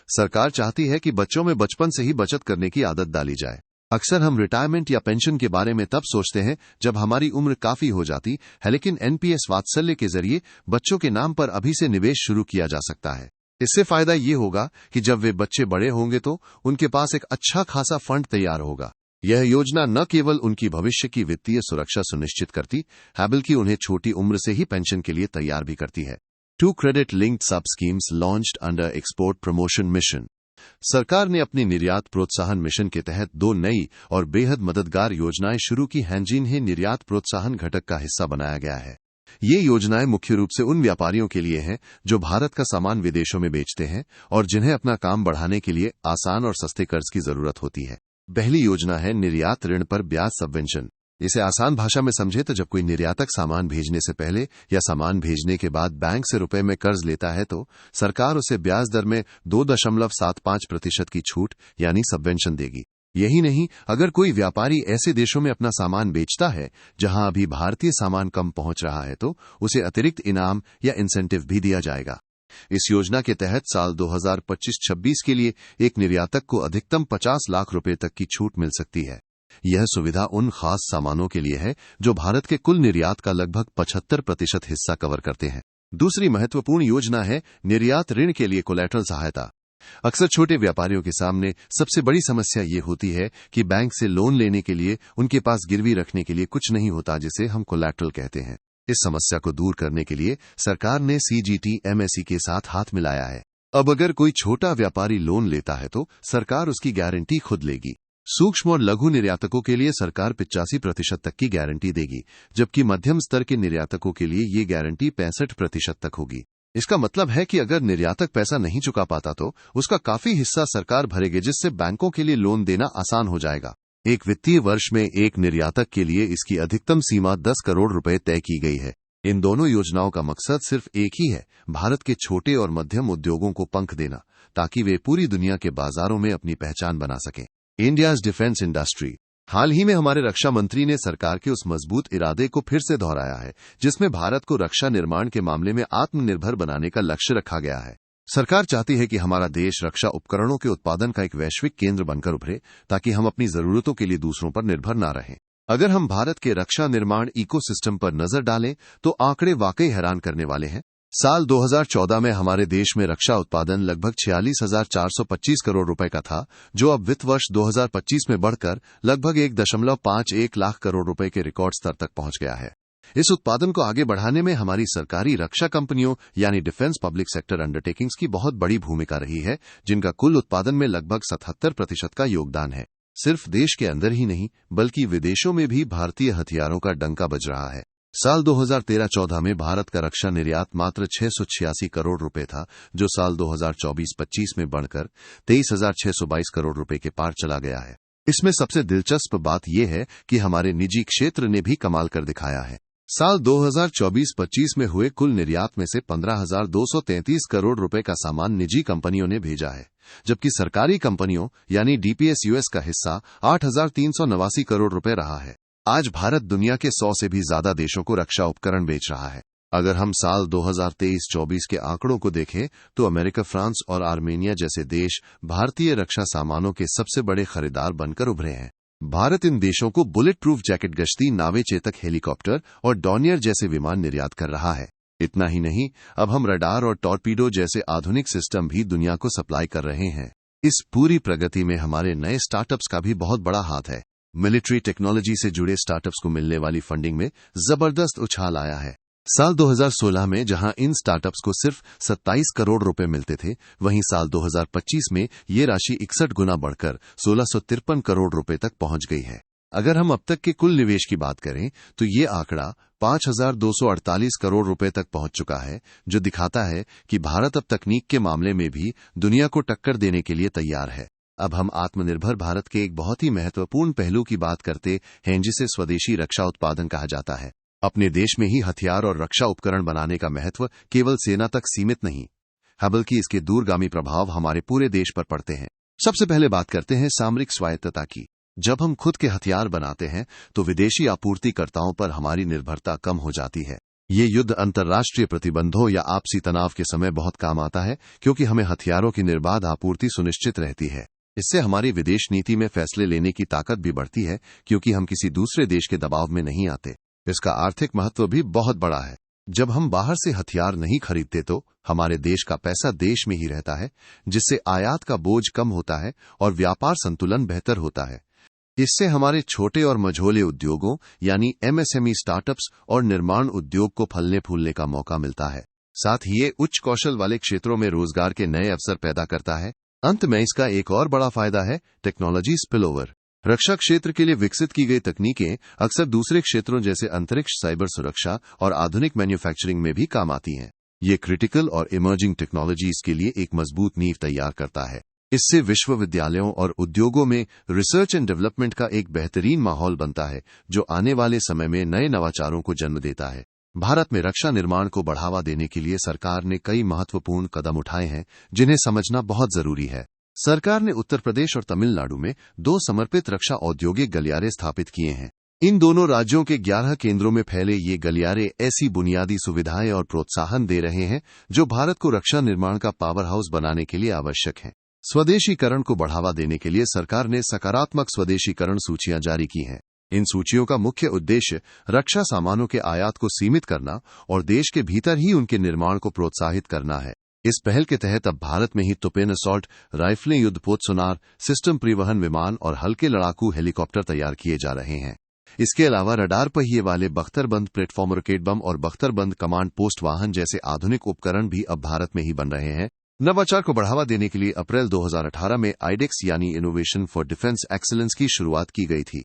सरकार चाहती है कि बच्चों में बचपन से ही बचत करने की आदत डाली जाए। अक्सर हम रिटायरमेंट या पेंशन के बारे में तब सोचते हैं जब हमारी उम्र काफी हो जाती है, लेकिन एनपीएस वात्सल्य के जरिए बच्चों के नाम पर अभी से निवेश शुरू किया जा सकता है। इससे फायदा ये होगा कि जब वे बच्चे बड़े होंगे तो उनके पास एक अच्छा खासा फंड तैयार होगा। यह योजना न केवल उनकी भविष्य की वित्तीय सुरक्षा सुनिश्चित करती है बल्कि उन्हें छोटी उम्र से ही पेंशन के लिए तैयार भी करती है। 2 क्रेडिट लिंक्ड सब schemes launched under export promotion mission. सरकार ने अपनी निर्यात प्रोत्साहन मिशन के तहत 2 नई और बेहद मददगार योजनाएं शुरू की हैं जिन्हें निर्यात प्रोत्साहन घटक का हिस्सा बनाया गया है। ये योजनाएं मुख्य रूप से उन व्यापारियों के लिए हैं जो भारत का सामान विदेशों में बेचते हैं और जिन्हें अपना काम बढ़ाने के लिए आसान और सस्ते कर्ज की जरूरत होती है। पहली योजना है निर्यात ऋण पर ब्याज सबवेंशन। इसे आसान भाषा में समझे तो जब कोई निर्यातक सामान भेजने से पहले या सामान भेजने के बाद बैंक से रुपए में कर्ज लेता है तो सरकार उसे ब्याज दर में 2.75% की छूट यानी सबवेंशन देगी। यही नहीं, अगर कोई व्यापारी ऐसे देशों में अपना सामान बेचता है जहां अभी भारतीय सामान कम पहुंच रहा है तो उसे अतिरिक्त इनाम या इंसेंटिव भी दिया जाएगा। इस योजना के तहत साल 2025-26 के लिए एक निर्यातक को अधिकतम 50 लाख रुपए तक की छूट मिल सकती है। यह सुविधा उन खास सामानों के लिए है जो भारत के कुल निर्यात का लगभग 75% हिस्सा कवर करते हैं। दूसरी महत्वपूर्ण योजना है निर्यात ऋण के लिए कोलैटरल सहायता। अक्सर छोटे व्यापारियों के सामने सबसे बड़ी समस्या ये होती है कि बैंक से लोन लेने के लिए उनके पास गिरवी रखने के लिए कुछ नहीं होता, जिसे हम कोलैटरल कहते हैं। इस समस्या को दूर करने के लिए सरकार ने CGTMSE के साथ हाथ मिलाया है। अब अगर कोई छोटा व्यापारी लोन लेता है तो सरकार उसकी गारंटी खुद लेगी। सूक्ष्म और लघु निर्यातकों के लिए सरकार 85% तक की गारंटी देगी, जबकि मध्यम स्तर के निर्यातकों के लिए ये गारंटी 65% तक होगी। इसका मतलब है कि अगर निर्यातक पैसा नहीं चुका पाता तो उसका काफी हिस्सा सरकार भरेगी, जिससे बैंकों के लिए लोन देना आसान हो जाएगा। एक वित्तीय वर्ष में एक निर्यातक के लिए इसकी अधिकतम सीमा 10 करोड़ रुपए तय की गई है। इन दोनों योजनाओं का मकसद सिर्फ एक ही है, भारत के छोटे और मध्यम उद्योगों को पंख देना, ताकि वे पूरी दुनिया के बाजारों में अपनी पहचान बना सकें। India's defence industry. हाल ही में हमारे रक्षा मंत्री ने सरकार के उस मजबूत इरादे को फिर से दोहराया है जिसमें भारत को रक्षा निर्माण के मामले में आत्मनिर्भर बनाने का लक्ष्य रखा गया है। सरकार चाहती है कि हमारा देश रक्षा उपकरणों के उत्पादन का एक वैश्विक केंद्र बनकर उभरे ताकि हम अपनी जरूरतों के लिए दूसरों पर निर्भर न रहें। अगर हम भारत के रक्षा निर्माण इकोसिस्टम पर नजर डालें तो आंकड़े वाकई हैरान करने वाले हैं। साल 2014 में हमारे देश में रक्षा उत्पादन लगभग 46,425 करोड़ रुपए का था, जो अब वित्त वर्ष 2025 में बढ़कर लगभग 1.51 लाख करोड़ रुपए के रिकॉर्ड स्तर तक पहुंच गया है। इस उत्पादन को आगे बढ़ाने में हमारी सरकारी रक्षा कंपनियों यानी डिफेंस पब्लिक सेक्टर अंडरटेकिंग्स की बहुत बड़ी भूमिका रही है, जिनका कुल उत्पादन में लगभग 77% का योगदान है। सिर्फ देश के अंदर ही नहीं बल्कि विदेशों में भी भारतीय हथियारों का डंका बज रहा है। साल 2013-14 में भारत का रक्षा निर्यात मात्र 686 करोड़ रुपए था, जो साल 2024-25 में बढ़कर 23,622 करोड़ रुपए के पार चला गया है। इसमें सबसे दिलचस्प बात यह है कि हमारे निजी क्षेत्र ने भी कमाल कर दिखाया है। साल 2024-25 में हुए कुल निर्यात में से 15,233 करोड़ रुपए का सामान निजी कंपनियों ने भेजा है, जबकि सरकारी कंपनियों यानी डीपीएसयूएस का हिस्सा 8,389 करोड़ रुपए रहा है। आज भारत दुनिया के 100 से भी ज्यादा देशों को रक्षा उपकरण बेच रहा है। अगर हम साल 2023-24 के आंकड़ों को देखें तो अमेरिका, फ्रांस और आर्मेनिया जैसे देश भारतीय रक्षा सामानों के सबसे बड़े खरीदार बनकर उभरे हैं। भारत इन देशों को बुलेट प्रूफ जैकेट गश्ती नावें, चेतक हेलीकॉप्टर और डॉर्नियर जैसे विमान निर्यात कर रहा है। इतना ही नहीं, अब हम रडार और टॉर्पीडो जैसे आधुनिक सिस्टम भी दुनिया को सप्लाई कर रहे हैं। इस पूरी प्रगति में हमारे नए स्टार्टअप्स का भी बहुत बड़ा हाथ है। मिलिट्री टेक्नोलॉजी से जुड़े स्टार्टअप्स को मिलने वाली फंडिंग में जबरदस्त उछाल आया है। साल 2016 में जहां इन स्टार्टअप्स को सिर्फ 27 करोड़ रुपए मिलते थे, वहीं साल 2025 में ये राशि 61 गुना बढ़कर 1653 करोड़ रुपए तक पहुंच गई है। अगर हम अब तक के कुल निवेश की बात करें तो ये आंकड़ा 5,248 करोड़ रुपए तक पहुंच चुका है, जो दिखाता है कि भारत अब तकनीक के मामले में भी दुनिया को टक्कर देने के लिए तैयार है। अब हम आत्मनिर्भर भारत के एक बहुत ही महत्वपूर्ण पहलू की बात करते हैं, जिसे स्वदेशी रक्षा उत्पादन कहा जाता है। अपने देश में ही हथियार और रक्षा उपकरण बनाने का महत्व केवल सेना तक सीमित नहीं है, बल्कि इसके दूरगामी प्रभाव हमारे पूरे देश पर पड़ते हैं। सबसे पहले बात करते हैं सामरिक स्वायत्तता की। जब हम खुद के हथियार बनाते हैं तो विदेशी आपूर्तिकर्ताओं पर हमारी निर्भरता कम हो जाती है। ये युद्ध अंतर्राष्ट्रीय प्रतिबंधों या आपसी तनाव के समय बहुत काम आता है, क्योंकि हमें हथियारों की निर्बाध आपूर्ति सुनिश्चित रहती है। इससे हमारी विदेश नीति में फैसले लेने की ताकत भी बढ़ती है, क्योंकि हम किसी दूसरे देश के दबाव में नहीं आते। इसका आर्थिक महत्व भी बहुत बड़ा है। जब हम बाहर से हथियार नहीं खरीदते तो हमारे देश का पैसा देश में ही रहता है, जिससे आयात का बोझ कम होता है और व्यापार संतुलन बेहतर होता है। इससे हमारे छोटे और मझोले उद्योगों यानी एमएसएमई स्टार्टअप्स और निर्माण उद्योग को फलने फूलने का मौका मिलता है। साथ ही ये उच्च कौशल वाले क्षेत्रों में रोजगार के नए अवसर पैदा करता है। अंत में इसका एक और बड़ा फायदा है टेक्नोलॉजी स्पिलओवर। रक्षा क्षेत्र के लिए विकसित की गई तकनीकें अक्सर दूसरे क्षेत्रों जैसे अंतरिक्ष, साइबर सुरक्षा और आधुनिक मैन्युफैक्चरिंग में भी काम आती हैं। ये क्रिटिकल और इमर्जिंग टेक्नोलॉजीज के लिए एक मजबूत नींव तैयार करता है। इससे विश्वविद्यालयों और उद्योगों में रिसर्च एंड डेवलपमेंट का एक बेहतरीन माहौल बनता है, जो आने वाले समय में नए नवाचारों को जन्म देता है। भारत में रक्षा निर्माण को बढ़ावा देने के लिए सरकार ने कई महत्वपूर्ण कदम उठाए हैं, जिन्हें समझना बहुत जरूरी है। सरकार ने उत्तर प्रदेश और तमिलनाडु में 2 समर्पित रक्षा औद्योगिक गलियारे स्थापित किए हैं। इन दोनों राज्यों के 11 केंद्रों में फैले ये गलियारे ऐसी बुनियादी सुविधाएं और प्रोत्साहन दे रहे हैं जो भारत को रक्षा निर्माण का पावर हाउस बनाने के लिए आवश्यक हैं। स्वदेशीकरण को बढ़ावा देने के लिए सरकार ने सकारात्मक स्वदेशीकरण सूचियां जारी की हैं। इन सूचियों का मुख्य उद्देश्य रक्षा सामानों के आयात को सीमित करना और देश के भीतर ही उनके निर्माण को प्रोत्साहित करना है। इस पहल के तहत अब भारत में ही तोपें, असॉल्ट राइफलें, युद्धपोत सोनार सिस्टम, परिवहन विमान और हल्के लड़ाकू हेलीकॉप्टर तैयार किए जा रहे हैं। इसके अलावा रडार पहिए वाले बख्तरबंद प्लेटफॉर्म, रॉकेट बम और बख्तरबंद कमांड पोस्ट वाहन जैसे आधुनिक उपकरण भी अब भारत में ही बन रहे हैं। नवाचार को बढ़ावा देने के लिए अप्रैल 2018 में आईडेक्स यानी इनोवेशन फॉर डिफेंस एक्सीलेंस की शुरुआत की गई थी।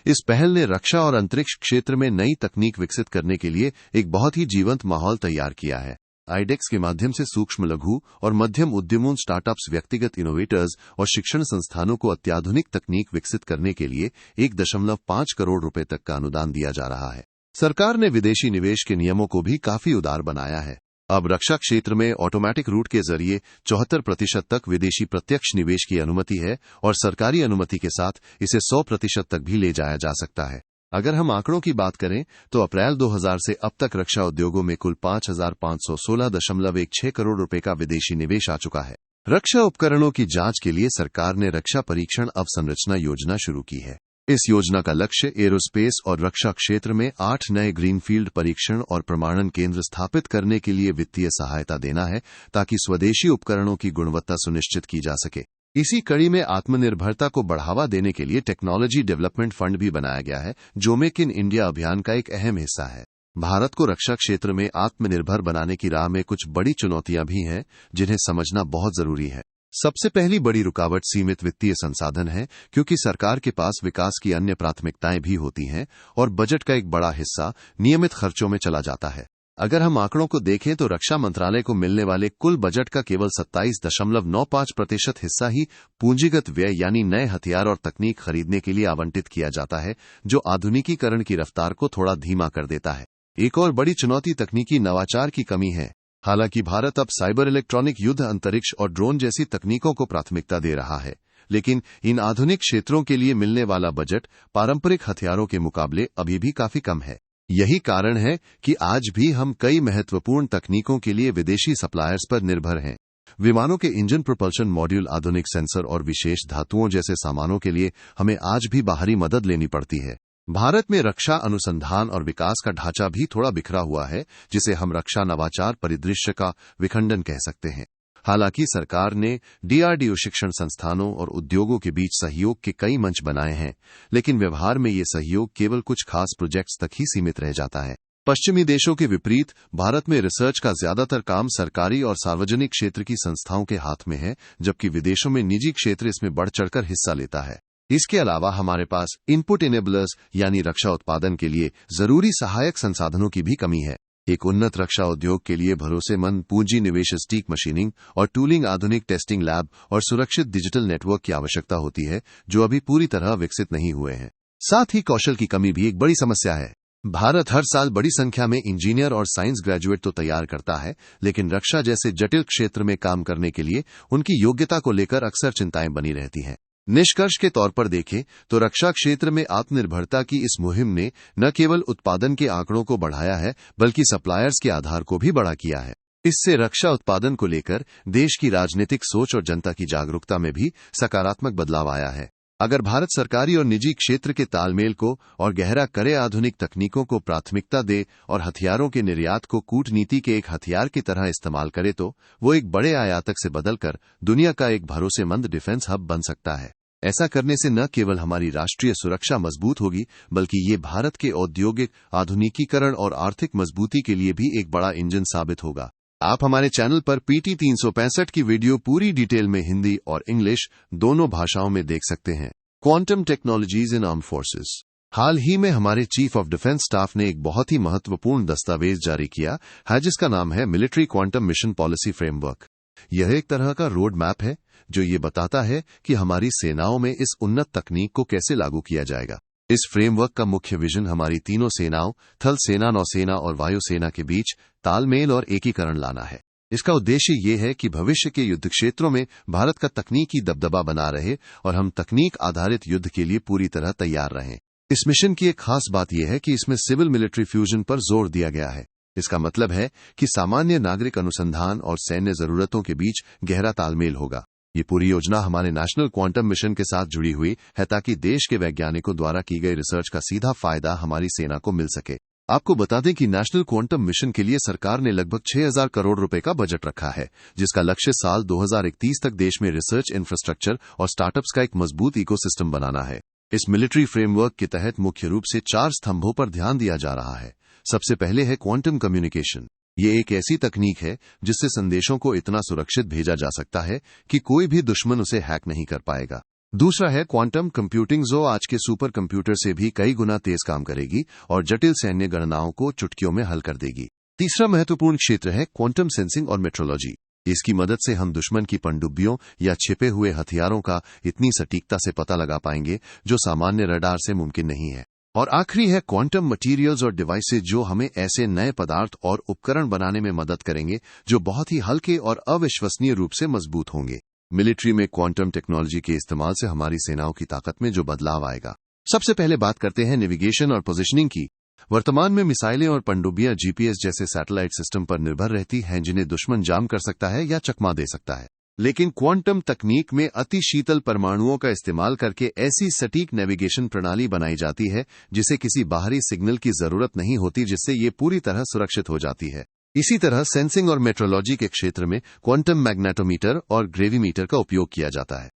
इस पहल ने रक्षा और अंतरिक्ष क्षेत्र में नई तकनीक विकसित करने के लिए एक बहुत ही जीवंत माहौल तैयार किया है। आईडेक्स के माध्यम से सूक्ष्म, लघु और मध्यम उद्यमों, स्टार्टअप्स, व्यक्तिगत इनोवेटर्स और शिक्षण संस्थानों को अत्याधुनिक तकनीक विकसित करने के लिए 1.5 करोड़ रुपए तक का अनुदान दिया जा रहा है। सरकार ने विदेशी निवेश के नियमों को भी काफी उदार बनाया है। अब रक्षा क्षेत्र में ऑटोमेटिक रूट के जरिए 74% तक विदेशी प्रत्यक्ष निवेश की अनुमति है और सरकारी अनुमति के साथ इसे 100% तक भी ले जाया जा सकता है। अगर हम आंकड़ों की बात करें तो अप्रैल 2000 से अब तक रक्षा उद्योगों में कुल 5,516.16 करोड़ रुपए का विदेशी निवेश आ चुका है। रक्षा उपकरणों की जांच के लिए सरकार ने रक्षा परीक्षण अवसंरचना योजना शुरू की है। इस योजना का लक्ष्य एरोस्पेस और रक्षा क्षेत्र में 8 नए ग्रीनफील्ड परीक्षण और प्रमाणन केंद्र स्थापित करने के लिए वित्तीय सहायता देना है, ताकि स्वदेशी उपकरणों की गुणवत्ता सुनिश्चित की जा सके। इसी कड़ी में आत्मनिर्भरता को बढ़ावा देने के लिए टेक्नोलॉजी डेवलपमेंट फंड भी बनाया गया है, जो मेक इन इंडिया अभियान का एक अहम हिस्सा है। भारत को रक्षा क्षेत्र में आत्मनिर्भर बनाने की राह में कुछ बड़ी चुनौतियां भी हैं, जिन्हें समझना बहुत जरूरी है। सबसे पहली बड़ी रुकावट सीमित वित्तीय संसाधन है, क्योंकि सरकार के पास विकास की अन्य प्राथमिकताएं भी होती हैं और बजट का एक बड़ा हिस्सा नियमित खर्चों में चला जाता है। अगर हम आंकड़ों को देखें तो रक्षा मंत्रालय को मिलने वाले कुल बजट का केवल 27.95% हिस्सा ही पूंजीगत व्यय यानी नए हथियार और तकनीक खरीदने के लिए आवंटित किया जाता है, जो आधुनिकीकरण की रफ्तार को थोड़ा धीमा कर देता है। एक और बड़ी चुनौती तकनीकी नवाचार की कमी है। हालांकि भारत अब साइबर इलेक्ट्रॉनिक युद्ध, अंतरिक्ष और ड्रोन जैसी तकनीकों को प्राथमिकता दे रहा है, लेकिन इन आधुनिक क्षेत्रों के लिए मिलने वाला बजट पारंपरिक हथियारों के मुकाबले अभी भी काफी कम है। यही कारण है कि आज भी हम कई महत्वपूर्ण तकनीकों के लिए विदेशी सप्लायर्स पर निर्भर हैं। विमानों के इंजन, प्रोपल्शन मॉड्यूल, आधुनिक सेंसर और विशेष धातुओं जैसे सामानों के लिए हमें आज भी बाहरी मदद लेनी पड़ती है। भारत में रक्षा अनुसंधान और विकास का ढांचा भी थोड़ा बिखरा हुआ है, जिसे हम रक्षा नवाचार परिदृश्य का विखंडन कह सकते हैं। हालांकि सरकार ने डीआरडीओ, शिक्षण संस्थानों और उद्योगों के बीच सहयोग के कई मंच बनाए हैं, लेकिन व्यवहार में ये सहयोग केवल कुछ खास प्रोजेक्ट्स तक ही सीमित रह जाता है। पश्चिमी देशों के विपरीत भारत में रिसर्च का ज्यादातर काम सरकारी और सार्वजनिक क्षेत्र की संस्थाओं के हाथ में है, जबकि विदेशों में निजी क्षेत्र इसमें बढ़ चढ़कर हिस्सा लेता है। इसके अलावा हमारे पास इनपुट इनेबलर्स यानी रक्षा उत्पादन के लिए जरूरी सहायक संसाधनों की भी कमी है। एक उन्नत रक्षा उद्योग के लिए भरोसेमंद पूंजी निवेश, सटीक मशीनिंग और टूलिंग, आधुनिक टेस्टिंग लैब और सुरक्षित डिजिटल नेटवर्क की आवश्यकता होती है, जो अभी पूरी तरह विकसित नहीं हुए हैं। साथ ही कौशल की कमी भी एक बड़ी समस्या है। भारत हर साल बड़ी संख्या में इंजीनियर और साइंस ग्रेजुएट तो तैयार करता है, लेकिन रक्षा जैसे जटिल क्षेत्र में काम करने के लिए उनकी योग्यता को लेकर अक्सर चिंताएं बनी रहती हैं। निष्कर्ष के तौर पर देखें तो रक्षा क्षेत्र में आत्मनिर्भरता की इस मुहिम ने न केवल उत्पादन के आंकड़ों को बढ़ाया है, बल्कि सप्लायर्स के आधार को भी बड़ा किया है। इससे रक्षा उत्पादन को लेकर देश की राजनीतिक सोच और जनता की जागरूकता में भी सकारात्मक बदलाव आया है। अगर भारत सरकारी और निजी क्षेत्र के तालमेल को और गहरा करे, आधुनिक तकनीकों को प्राथमिकता दे और हथियारों के निर्यात को कूटनीति के एक हथियार की तरह इस्तेमाल करे, तो वो एक बड़े आयातक से बदलकर दुनिया का एक भरोसेमंद डिफेंस हब बन सकता है। ऐसा करने से न केवल हमारी राष्ट्रीय सुरक्षा मजबूत होगी, बल्कि ये भारत के औद्योगिक आधुनिकीकरण और आर्थिक मजबूती के लिए भी एक बड़ा इंजन साबित होगा। आप हमारे चैनल पर PT 365 की वीडियो पूरी डिटेल में हिंदी और इंग्लिश दोनों भाषाओं में देख सकते हैं। Quantum technologies in arm forces. हाल ही में हमारे चीफ ऑफ डिफेंस स्टाफ ने एक बहुत ही महत्वपूर्ण दस्तावेज जारी किया है, जिसका नाम है military quantum mission policy framework. यह एक तरह का रोड मैप है, जो ये बताता है कि हमारी सेनाओं में इस उन्नत तकनीक को कैसे लागू किया जाएगा। इस फ्रेमवर्क का मुख्य विजन हमारी तीनों सेनाओं, थल सेना, नौसेना और वायुसेना के बीच तालमेल और एकीकरण लाना है। इसका उद्देश्य ये है कि भविष्य के युद्ध क्षेत्रों में भारत का तकनीकी दबदबा बना रहे और हम तकनीक आधारित युद्ध के लिए पूरी तरह तैयार रहें। इस मिशन की एक खास बात यह है कि इसमें सिविल मिलिट्री फ्यूजन पर जोर दिया गया है। इसका मतलब है कि सामान्य नागरिक अनुसंधान और सैन्य जरूरतों के बीच गहरा तालमेल होगा। ये पूरी योजना हमारे नेशनल क्वांटम मिशन के साथ जुड़ी हुई है, ताकि देश के वैज्ञानिकों द्वारा की गई रिसर्च का सीधा फायदा हमारी सेना को मिल सके। आपको बता दें कि नेशनल क्वांटम मिशन के लिए सरकार ने लगभग 6,000 करोड़ रुपए का बजट रखा है, जिसका लक्ष्य साल 2031 तक देश में रिसर्च इंफ्रास्ट्रक्चर और स्टार्टअप्स का एक मजबूत इकोसिस्टम बनाना है। इस मिलिट्री फ्रेमवर्क के तहत मुख्य रूप से 4 स्तंभों पर ध्यान दिया जा रहा है। सबसे पहले है क्वांटम कम्युनिकेशन। ये एक ऐसी तकनीक है जिससे संदेशों को इतना सुरक्षित भेजा जा सकता है कि कोई भी दुश्मन उसे हैक नहीं कर पाएगा। दूसरा है क्वांटम कंप्यूटिंग, जो आज के सुपर कंप्यूटर से भी कई गुना तेज काम करेगी और जटिल सैन्य गणनाओं को चुटकियों में हल कर देगी। तीसरा महत्वपूर्ण क्षेत्र है क्वांटम सेंसिंग और मेट्रोलॉजी। इसकी मदद से हम दुश्मन की पनडुब्बियों या छिपे हुए हथियारों का इतनी सटीकता से पता लगा पाएंगे, जो सामान्य रडार से मुमकिन नहीं है। और आखिरी है क्वांटम मटेरियल्स और डिवाइसेज, जो हमें ऐसे नए पदार्थ और उपकरण बनाने में मदद करेंगे जो बहुत ही हल्के और अविश्वसनीय रूप से मजबूत होंगे। मिलिट्री में क्वांटम टेक्नोलॉजी के इस्तेमाल से हमारी सेनाओं की ताकत में जो बदलाव आएगा। सबसे पहले बात करते हैं नेविगेशन और पोजिशनिंग की। वर्तमान में मिसाइलें और पनडुब्बियां जीपीएस जैसे सैटेलाइट सिस्टम पर निर्भर रहती हैं, जिन्हें दुश्मन जाम कर सकता है या चकमा दे सकता है। लेकिन क्वांटम तकनीक में अति शीतल परमाणुओं का इस्तेमाल करके ऐसी सटीक नेविगेशन प्रणाली बनाई जाती है जिसे किसी बाहरी सिग्नल की जरूरत नहीं होती, जिससे ये पूरी तरह सुरक्षित हो जाती है। इसी तरह सेंसिंग और मेट्रोलॉजी के क्षेत्र में क्वांटम मैग्नेटोमीटर और ग्रेविमीटर का उपयोग किया जाता है।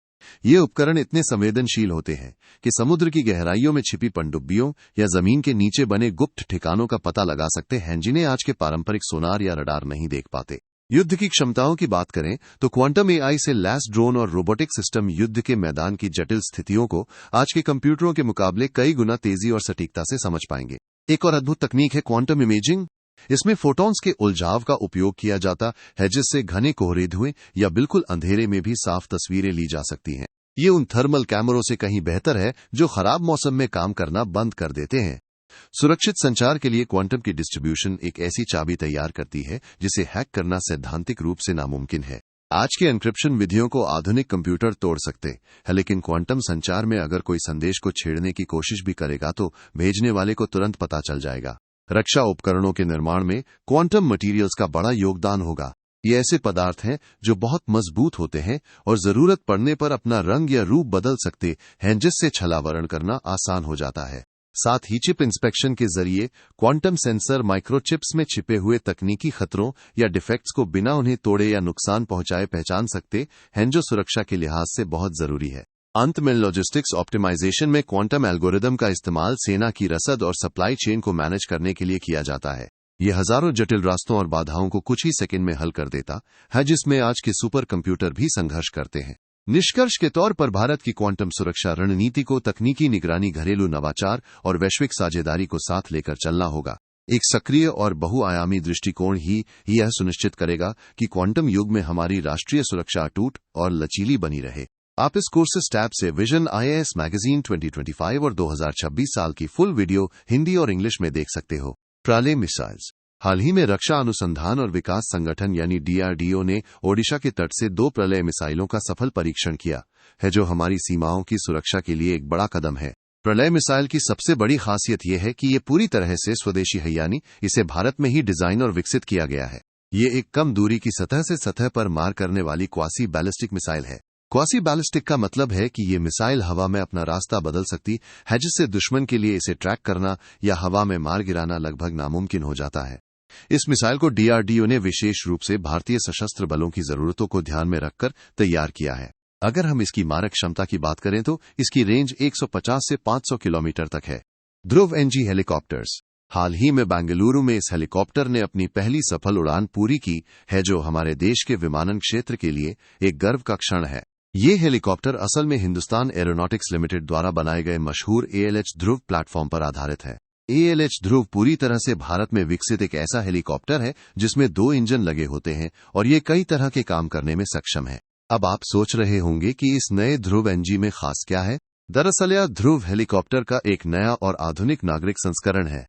ये उपकरण इतने संवेदनशील होते हैं कि समुद्र की गहराइयों में छिपी पनडुब्बियों या जमीन के नीचे बने गुप्त ठिकानों का पता लगा सकते हैं, जिन्हें आज के पारंपरिक सोनार या रडार नहीं देख पाते। युद्ध की क्षमताओं की बात करें तो क्वांटम एआई से लैस ड्रोन और रोबोटिक सिस्टम युद्ध के मैदान की जटिल स्थितियों को आज के कंप्यूटरों के मुकाबले कई गुना तेजी और सटीकता से समझ पाएंगे। एक और अद्भुत तकनीक है क्वांटम इमेजिंग। इसमें फोटॉन्स के उलझाव का उपयोग किया जाता है, जिससे घने कोहरे धुएं या बिल्कुल अंधेरे में भी साफ तस्वीरें ली जा सकती हैं। ये उन थर्मल कैमरों से कहीं बेहतर है जो खराब मौसम में काम करना बंद कर देते हैं। सुरक्षित संचार के लिए क्वांटम की डिस्ट्रीब्यूशन एक ऐसी चाबी तैयार करती है जिसे हैक करना सैद्धांतिक रूप से नामुमकिन है। आज के एन्क्रिप्शन विधियों को आधुनिक कंप्यूटर तोड़ सकते हैं, लेकिन क्वांटम संचार में अगर कोई संदेश को छेड़ने की कोशिश भी करेगा तो भेजने वाले को तुरंत पता चल जाएगा। रक्षा उपकरणों के निर्माण में क्वांटम मटेरियल्स का बड़ा योगदान होगा। ये ऐसे पदार्थ हैं जो बहुत मजबूत होते हैं और जरूरत पड़ने पर अपना रंग या रूप बदल सकते हैं, जिससे छलावरण करना आसान हो जाता है। साथ ही चिप इंस्पेक्शन के जरिए क्वांटम सेंसर माइक्रोचिप्स में छिपे हुए तकनीकी खतरों या डिफेक्ट्स को बिना उन्हें तोड़े या नुकसान पहुंचाए पहचान सकते हैं, जो सुरक्षा के लिहाज से बहुत जरूरी है। अंत में लॉजिस्टिक्स ऑप्टिमाइजेशन में क्वांटम एल्गोरिदम का इस्तेमाल सेना की रसद और सप्लाई चेन को मैनेज करने के लिए किया जाता है। ये हजारों जटिल रास्तों और बाधाओं को कुछ ही सेकंड में हल कर देता है, जिसमें आज के सुपर कंप्यूटर भी संघर्ष करते हैं। निष्कर्ष के तौर पर भारत की क्वांटम सुरक्षा रणनीति को तकनीकी निगरानी, घरेलू नवाचार और वैश्विक साझेदारी को साथ लेकर चलना होगा। एक सक्रिय और बहुआयामी दृष्टिकोण ही यह सुनिश्चित करेगा कि क्वांटम युग में हमारी राष्ट्रीय सुरक्षा अटूट और लचीली बनी रहे। आप इस कोर्सेज टैब से विजन आईएएस मैगजीन 2025 और 2026 साल की फुल वीडियो हिंदी और इंग्लिश में देख सकते हो। प्रलय मिसाइल्स। हाल ही में रक्षा अनुसंधान और विकास संगठन यानी डीआरडीओ ने ओडिशा के तट से 2 प्रलय मिसाइलों का सफल परीक्षण किया है, जो हमारी सीमाओं की सुरक्षा के लिए एक बड़ा कदम है। प्रलय मिसाइल की सबसे बड़ी खासियत यह है कि ये पूरी तरह से स्वदेशी है, यानी इसे भारत में ही डिजाइन और विकसित किया गया है। ये एक कम दूरी की सतह से सतह पर मार करने वाली क्वासी बैलिस्टिक मिसाइल है। क्वासी बैलिस्टिक का मतलब है कि ये मिसाइल हवा में अपना रास्ता बदल सकती है, जिससे दुश्मन के लिए इसे ट्रैक करना या हवा में मार गिराना लगभग नामुमकिन हो जाता है। इस मिसाइल को डीआरडीओ ने विशेष रूप से भारतीय सशस्त्र बलों की जरूरतों को ध्यान में रखकर तैयार किया है। अगर हम इसकी मारक क्षमता की बात करें तो इसकी रेंज 150 से 500 किलोमीटर तक है। ध्रुव एनजी हेलीकॉप्टर्स। हाल ही में बेंगलुरु में इस हेलीकॉप्टर ने अपनी पहली सफल उड़ान पूरी की है, जो हमारे देश के विमानन क्षेत्र के लिए एक गर्व का क्षण है। ये हेलीकॉप्टर असल में हिंदुस्तान एरोनॉटिक्स लिमिटेड द्वारा बनाए गए मशहूर एएलएच ध्रुव प्लेटफॉर्म पर आधारित है। एएलएच ध्रुव पूरी तरह से भारत में विकसित एक ऐसा हेलीकॉप्टर है जिसमें 2 इंजन लगे होते हैं और ये कई तरह के काम करने में सक्षम है। अब आप सोच रहे होंगे कि इस नए ध्रुव एनजी में खास क्या है। दरअसल यह ध्रुव हेलीकॉप्टर का एक नया और आधुनिक नागरिक संस्करण है।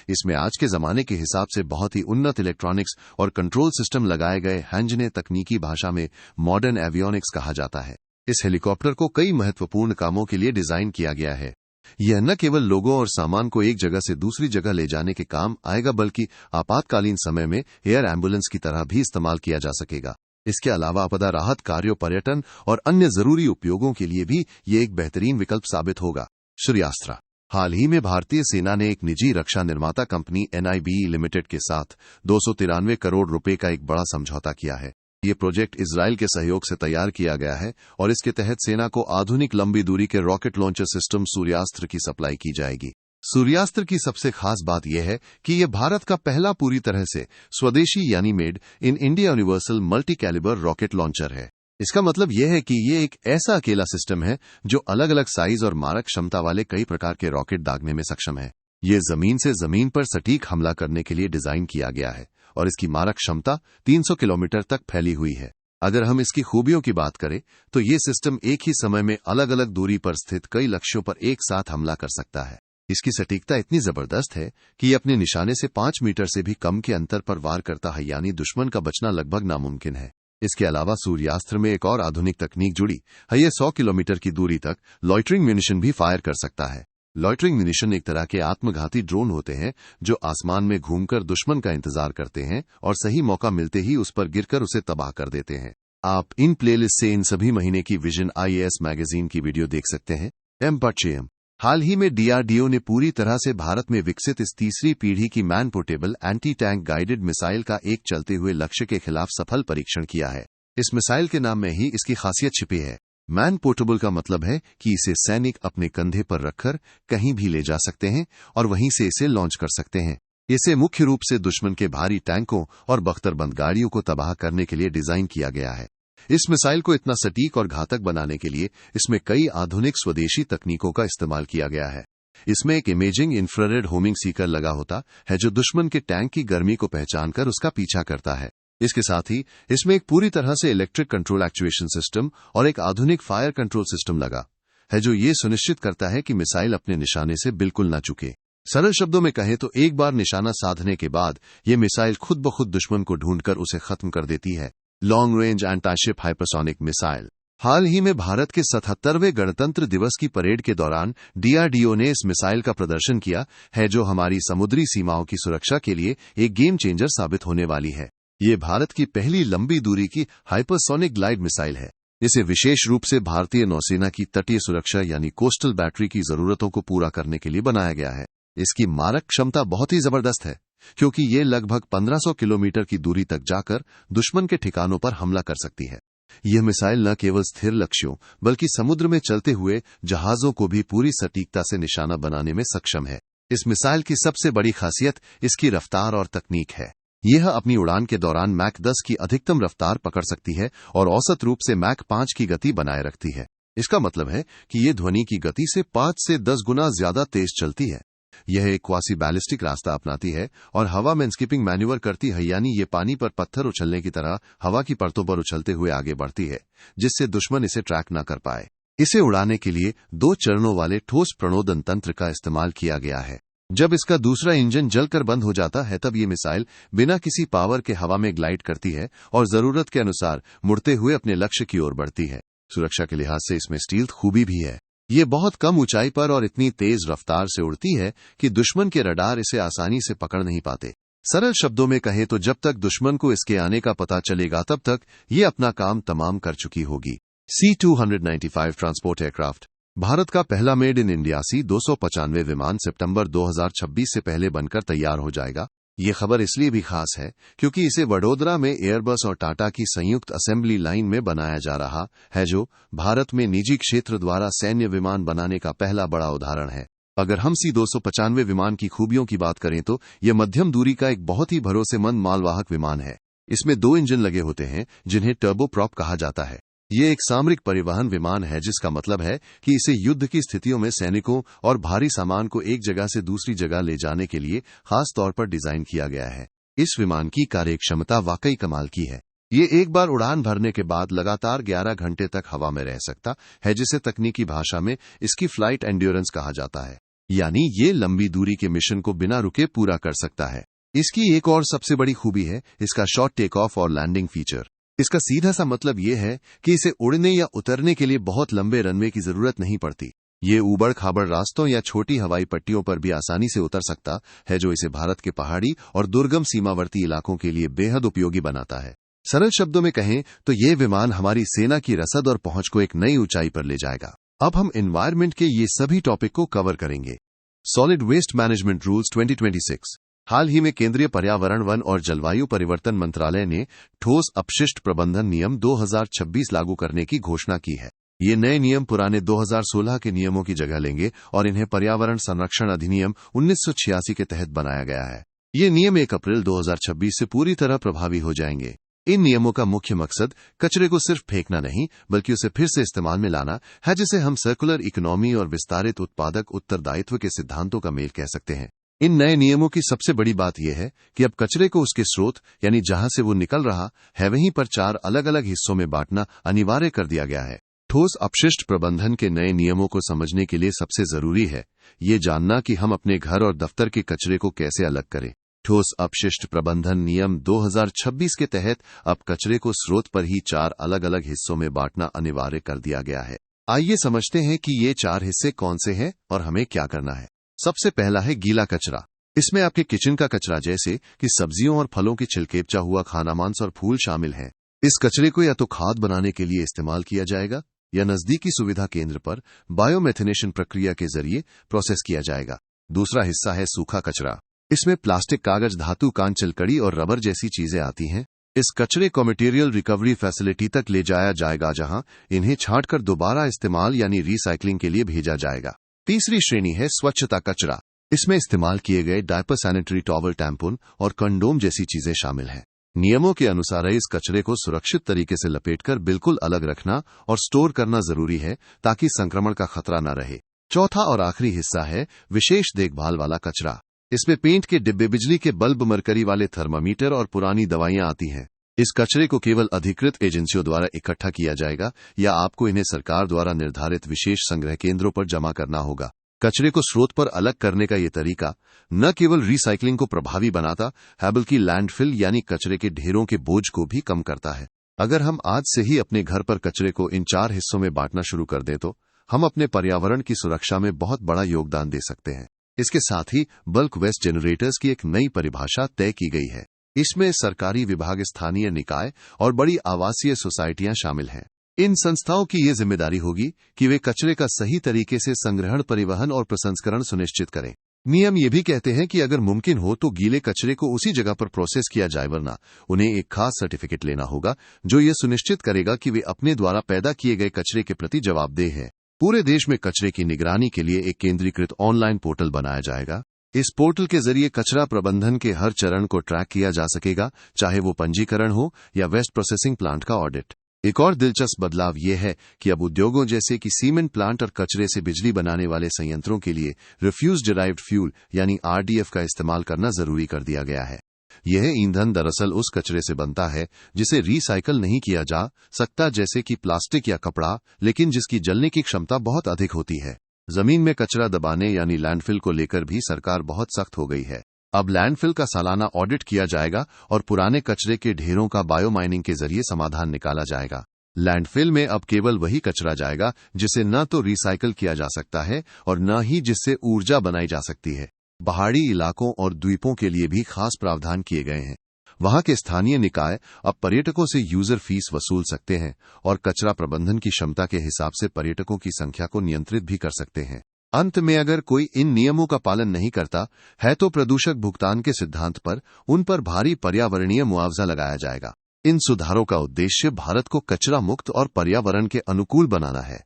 इसमें आज के जमाने के हिसाब से बहुत ही उन्नत इलेक्ट्रॉनिक्स और कंट्रोल सिस्टम लगाए गए हैं, जिन्हें तकनीकी भाषा में मॉडर्न एवियोनिक्स कहा जाता है। इस हेलीकॉप्टर को कई महत्वपूर्ण कामों के लिए डिजाइन किया गया है। यह न केवल लोगों और सामान को एक जगह से दूसरी जगह ले जाने के काम आएगा, बल्कि आपातकालीन समय में एयर एम्बुलेंस की तरह भी इस्तेमाल किया जा सकेगा। इसके अलावा आपदा राहत कार्यों, पर्यटन और अन्य जरूरी उपयोगों के लिए भी ये एक बेहतरीन विकल्प साबित होगा। सूर्यास्त्र। हाल ही में भारतीय सेना ने एक निजी रक्षा निर्माता कंपनी NIBE लिमिटेड के साथ 293 करोड़ रुपए का एक बड़ा समझौता किया है। ये प्रोजेक्ट इजराइल के सहयोग से तैयार किया गया है और इसके तहत सेना को आधुनिक लंबी दूरी के रॉकेट लॉन्चर सिस्टम सूर्यास्त्र की सप्लाई की जाएगी। सूर्यास्त्र की सबसे खास बात यह है कि यह भारत का पहला पूरी तरह से स्वदेशी यानी made in India universal multi calibre rocket launcher है। इसका मतलब यह है कि ये एक ऐसा अकेला सिस्टम है जो अलग अलग साइज और मारक क्षमता वाले कई प्रकार के रॉकेट दागने में सक्षम है। ये जमीन से जमीन पर सटीक हमला करने के लिए डिजाइन किया गया है और इसकी मारक क्षमता 300 किलोमीटर तक फैली हुई है। अगर हम इसकी खूबियों की बात करें तो ये सिस्टम एक ही समय में अलग अलग दूरी पर स्थित कई लक्ष्यों पर एक साथ हमला कर सकता है। इसकी सटीकता इतनी जबरदस्त है कि ये अपने निशाने से 5 मीटर से भी कम के अंतर पर वार करता है, यानी दुश्मन का बचना लगभग नामुमकिन है। इसके अलावा सूर्यास्त्र में एक और आधुनिक तकनीक जुड़ी है। ये 100 किलोमीटर की दूरी तक लॉइटरिंग म्यूनिशन भी फायर कर सकता है। लॉइटरिंग म्यूनिशन एक तरह के आत्मघाती ड्रोन होते हैं जो आसमान में घूमकर दुश्मन का इंतजार करते हैं और सही मौका मिलते ही उस पर गिरकर उसे तबाह कर देते हैं। आप इन प्लेलिस्ट से इन सभी महीने की विजन IAS मैगजीन की वीडियो देख सकते हैं। M हाल ही में DRDO ने पूरी तरह से भारत में विकसित इस तीसरी पीढ़ी की man portable anti tank guided missile का एक चलते हुए लक्ष्य के खिलाफ सफल परीक्षण किया है। इस मिसाइल के नाम में ही इसकी खासियत छिपी है। मैन पोर्टेबल का मतलब है कि इसे सैनिक अपने कंधे पर रखकर कहीं भी ले जा सकते हैं और वहीं से इसे लॉन्च कर सकते हैं। इसे मुख्य रूप से दुश्मन के भारी टैंकों और बख्तरबंद गाड़ियों को तबाह करने के लिए डिजाइन किया गया है। इस मिसाइल को इतना सटीक और घातक बनाने के लिए इसमें कई आधुनिक स्वदेशी तकनीकों का इस्तेमाल किया गया है। इसमें एक इमेजिंग इंफ्रारेड होमिंग सीकर लगा होता है जो दुश्मन के टैंक की गर्मी को पहचानकर उसका पीछा करता है। इसके साथ ही इसमें एक पूरी तरह से इलेक्ट्रिक कंट्रोल एक्चुएशन सिस्टम और एक आधुनिक फायर कंट्रोल सिस्टम लगा है जो ये सुनिश्चित करता है कि मिसाइल अपने निशाने से बिल्कुल न चुके। सरल शब्दों में कहें तो एक बार निशाना साधने के बाद ये मिसाइल खुद ब खुद दुश्मन को ढूंढकर उसे खत्म कर देती है। Long range antiship hypersonic missile. हाल ही में भारत के 77वें गणतंत्र दिवस की परेड के दौरान DRDO ने इस मिसाइल का प्रदर्शन किया है जो हमारी समुद्री सीमाओं की सुरक्षा के लिए एक गेम चेंजर साबित होने वाली है। ये भारत की पहली लंबी दूरी की हाइपरसोनिक ग्लाइड मिसाइल है। इसे विशेष रूप से भारतीय नौसेना की तटीय सुरक्षा यानी कोस्टल बैटरी की जरूरतों को पूरा करने के लिए बनाया गया है। इसकी मारक क्षमता बहुत ही जबरदस्त है क्योंकि ये लगभग 1500 किलोमीटर की दूरी तक जाकर दुश्मन के ठिकानों पर हमला कर सकती है। यह मिसाइल न केवल स्थिर लक्ष्यों बल्कि समुद्र में चलते हुए जहाजों को भी पूरी सटीकता से निशाना बनाने में सक्षम है। इस मिसाइल की सबसे बड़ी खासियत इसकी रफ्तार और तकनीक है। यह अपनी उड़ान के दौरान मैक 10 की अधिकतम रफ्तार पकड़ सकती है और औसत रूप से मैक 5 की गति बनाए रखती है। इसका मतलब है कि ये ध्वनि की गति से 5 से 10 गुना ज्यादा तेज चलती है। यह एक क्वासी बैलिस्टिक रास्ता अपनाती है और हवा में स्कीपिंग मैन्यूवर करती है, यानी ये पानी पर पत्थर उछलने की तरह हवा की परतों पर उछलते हुए आगे बढ़ती है जिससे दुश्मन इसे ट्रैक न कर पाए। इसे उड़ाने के लिए 2 चरणों वाले ठोस प्रणोदन तंत्र का इस्तेमाल किया गया है। जब इसका दूसरा इंजन जलकर बंद हो जाता है तब ये मिसाइल बिना किसी पावर के हवा में ग्लाइड करती है और जरूरत के अनुसार मुड़ते हुए अपने लक्ष्य की ओर बढ़ती है। सुरक्षा के लिहाज से इसमें स्टील्थ खूबी भी है। ये बहुत कम ऊंचाई पर और इतनी तेज रफ्तार से उड़ती है कि दुश्मन के रडार इसे आसानी से पकड़ नहीं पाते। सरल शब्दों में कहें तो जब तक दुश्मन को इसके आने का पता चलेगा तब तक ये अपना काम तमाम कर चुकी होगी। C-295 transport aircraft. भारत का पहला मेड इन इंडिया C-295 विमान सितंबर 2026 से पहले बनकर तैयार हो जाएगा। ये खबर इसलिए भी खास है क्योंकि इसे वडोदरा में एयरबस और टाटा की संयुक्त असेंबली लाइन में बनाया जा रहा है जो भारत में निजी क्षेत्र द्वारा सैन्य विमान बनाने का पहला बड़ा उदाहरण है। अगर हम C-295 विमान की खूबियों की बात करें तो यह मध्यम दूरी का एक बहुत ही भरोसेमंद मालवाहक विमान है। इसमें 2 इंजन लगे होते हैं जिन्हें टर्बोप्रॉप कहा जाता है। ये एक सामरिक परिवहन विमान है जिसका मतलब है कि इसे युद्ध की स्थितियों में सैनिकों और भारी सामान को एक जगह से दूसरी जगह ले जाने के लिए खास तौर पर डिजाइन किया गया है। इस विमान की कार्य क्षमता वाकई कमाल की है। ये एक बार उड़ान भरने के बाद लगातार 11 घंटे तक हवा में रह सकता है जिसे तकनीकी भाषा में इसकी फ्लाइट एंड्योरेंस कहा जाता है, यानी ये लंबी दूरी के मिशन को बिना रुके पूरा कर सकता है। इसकी एक और सबसे बड़ी खूबी है इसका शॉर्ट टेक ऑफ और लैंडिंग फीचर। इसका सीधा सा मतलब यह है कि इसे उड़ने या उतरने के लिए बहुत लंबे रनवे की जरूरत नहीं पड़ती। ये ऊबड़ खाबड़ रास्तों या छोटी हवाई पट्टियों पर भी आसानी से उतर सकता है जो इसे भारत के पहाड़ी और दुर्गम सीमावर्ती इलाकों के लिए बेहद उपयोगी बनाता है। सरल शब्दों में कहें तो ये विमान हमारी सेना की रसद और पहुंच को एक नई ऊंचाई पर ले जाएगा। अब हम एनवायरमेंट के ये सभी टॉपिक को कवर करेंगे। Solid waste management rules 2026। हाल ही में केंद्रीय पर्यावरण, वन और जलवायु परिवर्तन मंत्रालय ने ठोस अपशिष्ट प्रबंधन नियम 2026 लागू करने की घोषणा की है। ये नए नियम पुराने 2016 के नियमों की जगह लेंगे और इन्हें पर्यावरण संरक्षण अधिनियम 1986 के तहत बनाया गया है। ये नियम 1 अप्रैल 2026 से पूरी तरह प्रभावी हो जाएंगे। इन नियमों का मुख्य मकसद कचरे को सिर्फ फेंकना नहीं बल्कि उसे फिर से इस्तेमाल में लाना है, जिसे हम सर्कुलर इकोनॉमी और विस्तारित उत्पादक उत्तरदायित्व के सिद्धांतों का मेल कह सकते हैं। इन नए नियमों की सबसे बड़ी बात यह है कि अब कचरे को उसके स्रोत यानी जहां से वो निकल रहा है वहीं पर 4 अलग अलग हिस्सों में बांटना अनिवार्य कर दिया गया है। ठोस अपशिष्ट प्रबंधन के नए नियमों को समझने के लिए सबसे जरूरी है ये जानना कि हम अपने घर और दफ्तर के कचरे को कैसे अलग करें। ठोस अपशिष्ट प्रबंधन नियम 2026 के तहत अब कचरे को स्रोत पर ही 4 अलग अलग हिस्सों में बांटना अनिवार्य कर दिया गया है। आइए समझते हैं कि ये 4 हिस्से कौन से हैं और हमें क्या करना है। सबसे पहला है गीला कचरा। इसमें आपके किचन का कचरा जैसे कि सब्जियों और फलों के छिलके, बचा हुआ खाना, मांस और फूल शामिल हैं। इस कचरे को या तो खाद बनाने के लिए इस्तेमाल किया जाएगा या नजदीकी सुविधा केंद्र पर बायोमेथिनेशन प्रक्रिया के जरिए प्रोसेस किया जाएगा। दूसरा हिस्सा है सूखा कचरा। इसमें प्लास्टिक, कागज, धातु, कांच, लकड़ी और रबर जैसी चीजें आती हैं। इस कचरे को मटेरियल रिकवरी फैसिलिटी तक ले जाया जाएगा जहां इन्हें छांटकर दोबारा इस्तेमाल यानी रिसाइकलिंग के लिए भेजा जाएगा। तीसरी श्रेणी है स्वच्छता कचरा। इसमें इस्तेमाल किए गए डायपर, सैनिटरी टॉवल, टैम्पून और कंडोम जैसी चीजें शामिल हैं। नियमों के अनुसार इस कचरे को सुरक्षित तरीके से लपेटकर बिल्कुल अलग रखना और स्टोर करना जरूरी है ताकि संक्रमण का खतरा न रहे। चौथा और आखिरी हिस्सा है विशेष देखभाल वाला कचरा। इसमें पेंट के डिब्बे, बिजली के बल्ब, मरकरी वाले थर्मामीटर और पुरानी दवाइयां आती हैं। इस कचरे को केवल अधिकृत एजेंसियों द्वारा इकट्ठा किया जाएगा या आपको इन्हें सरकार द्वारा निर्धारित विशेष संग्रह केंद्रों पर जमा करना होगा। कचरे को स्रोत पर अलग करने का ये तरीका न केवल रिसाइकलिंग को प्रभावी बनाता है बल्कि लैंडफिल यानी कचरे के ढेरों के बोझ को भी कम करता है। अगर हम आज से ही अपने घर पर कचरे को इन 4 हिस्सों में बांटना शुरू कर दें तो हम अपने पर्यावरण की सुरक्षा में बहुत बड़ा योगदान दे सकते हैं। इसके साथ ही बल्क वेस्ट जनरेटर्स की एक नई परिभाषा तय की गई है। इसमें सरकारी विभाग, स्थानीय निकाय और बड़ी आवासीय सोसाइटियां शामिल हैं। इन संस्थाओं की ये जिम्मेदारी होगी कि वे कचरे का सही तरीके से संग्रहण, परिवहन और प्रसंस्करण सुनिश्चित करें। नियम ये भी कहते हैं कि अगर मुमकिन हो तो गीले कचरे को उसी जगह पर प्रोसेस किया जाए, वरना उन्हें एक खास सर्टिफिकेट लेना होगा जो ये सुनिश्चित करेगा कि वे अपने द्वारा पैदा किए गए कचरे के प्रति जवाबदेह है। पूरे देश में कचरे की निगरानी के लिए एक केंद्रीकृत ऑनलाइन पोर्टल बनाया जाएगा। इस पोर्टल के जरिए कचरा प्रबंधन के हर चरण को ट्रैक किया जा सकेगा, चाहे वो पंजीकरण हो या वेस्ट प्रोसेसिंग प्लांट का ऑडिट। एक और दिलचस्प बदलाव यह है कि अब उद्योगों जैसे कि सीमेंट प्लांट और कचरे से बिजली बनाने वाले संयंत्रों के लिए रिफ्यूज डिराइव्ड फ्यूल यानी आरडीएफ का इस्तेमाल करना जरूरी कर दिया गया है। यह ईंधन दरअसल उस कचरे से बनता है जिसे रिसाइकल नहीं किया जा सकता, जैसे कि प्लास्टिक या कपड़ा, लेकिन जिसकी जलने की क्षमता बहुत अधिक होती है। जमीन में कचरा दबाने यानी लैंडफिल को लेकर भी सरकार बहुत सख्त हो गई है। अब लैंडफिल का सालाना ऑडिट किया जाएगा और पुराने कचरे के ढेरों का बायोमाइनिंग के जरिए समाधान निकाला जाएगा। लैंडफिल में अब केवल वही कचरा जाएगा जिसे न तो रिसाइकल किया जा सकता है और न ही जिससे ऊर्जा बनाई जा सकती है। पहाड़ी इलाकों और द्वीपों के लिए भी खास प्रावधान किए गए हैं। वहां के स्थानीय निकाय अब पर्यटकों से यूजर फीस वसूल सकते हैं और कचरा प्रबंधन की क्षमता के हिसाब से पर्यटकों की संख्या को नियंत्रित भी कर सकते हैं। अंत में अगर कोई इन नियमों का पालन नहीं करता है तो प्रदूषक भुगतान के सिद्धांत पर उन पर भारी पर्यावरणीय मुआवजा लगाया जाएगा। इन सुधारों का उद्देश्य भारत को कचरा मुक्त और पर्यावरण के अनुकूल बनाना है।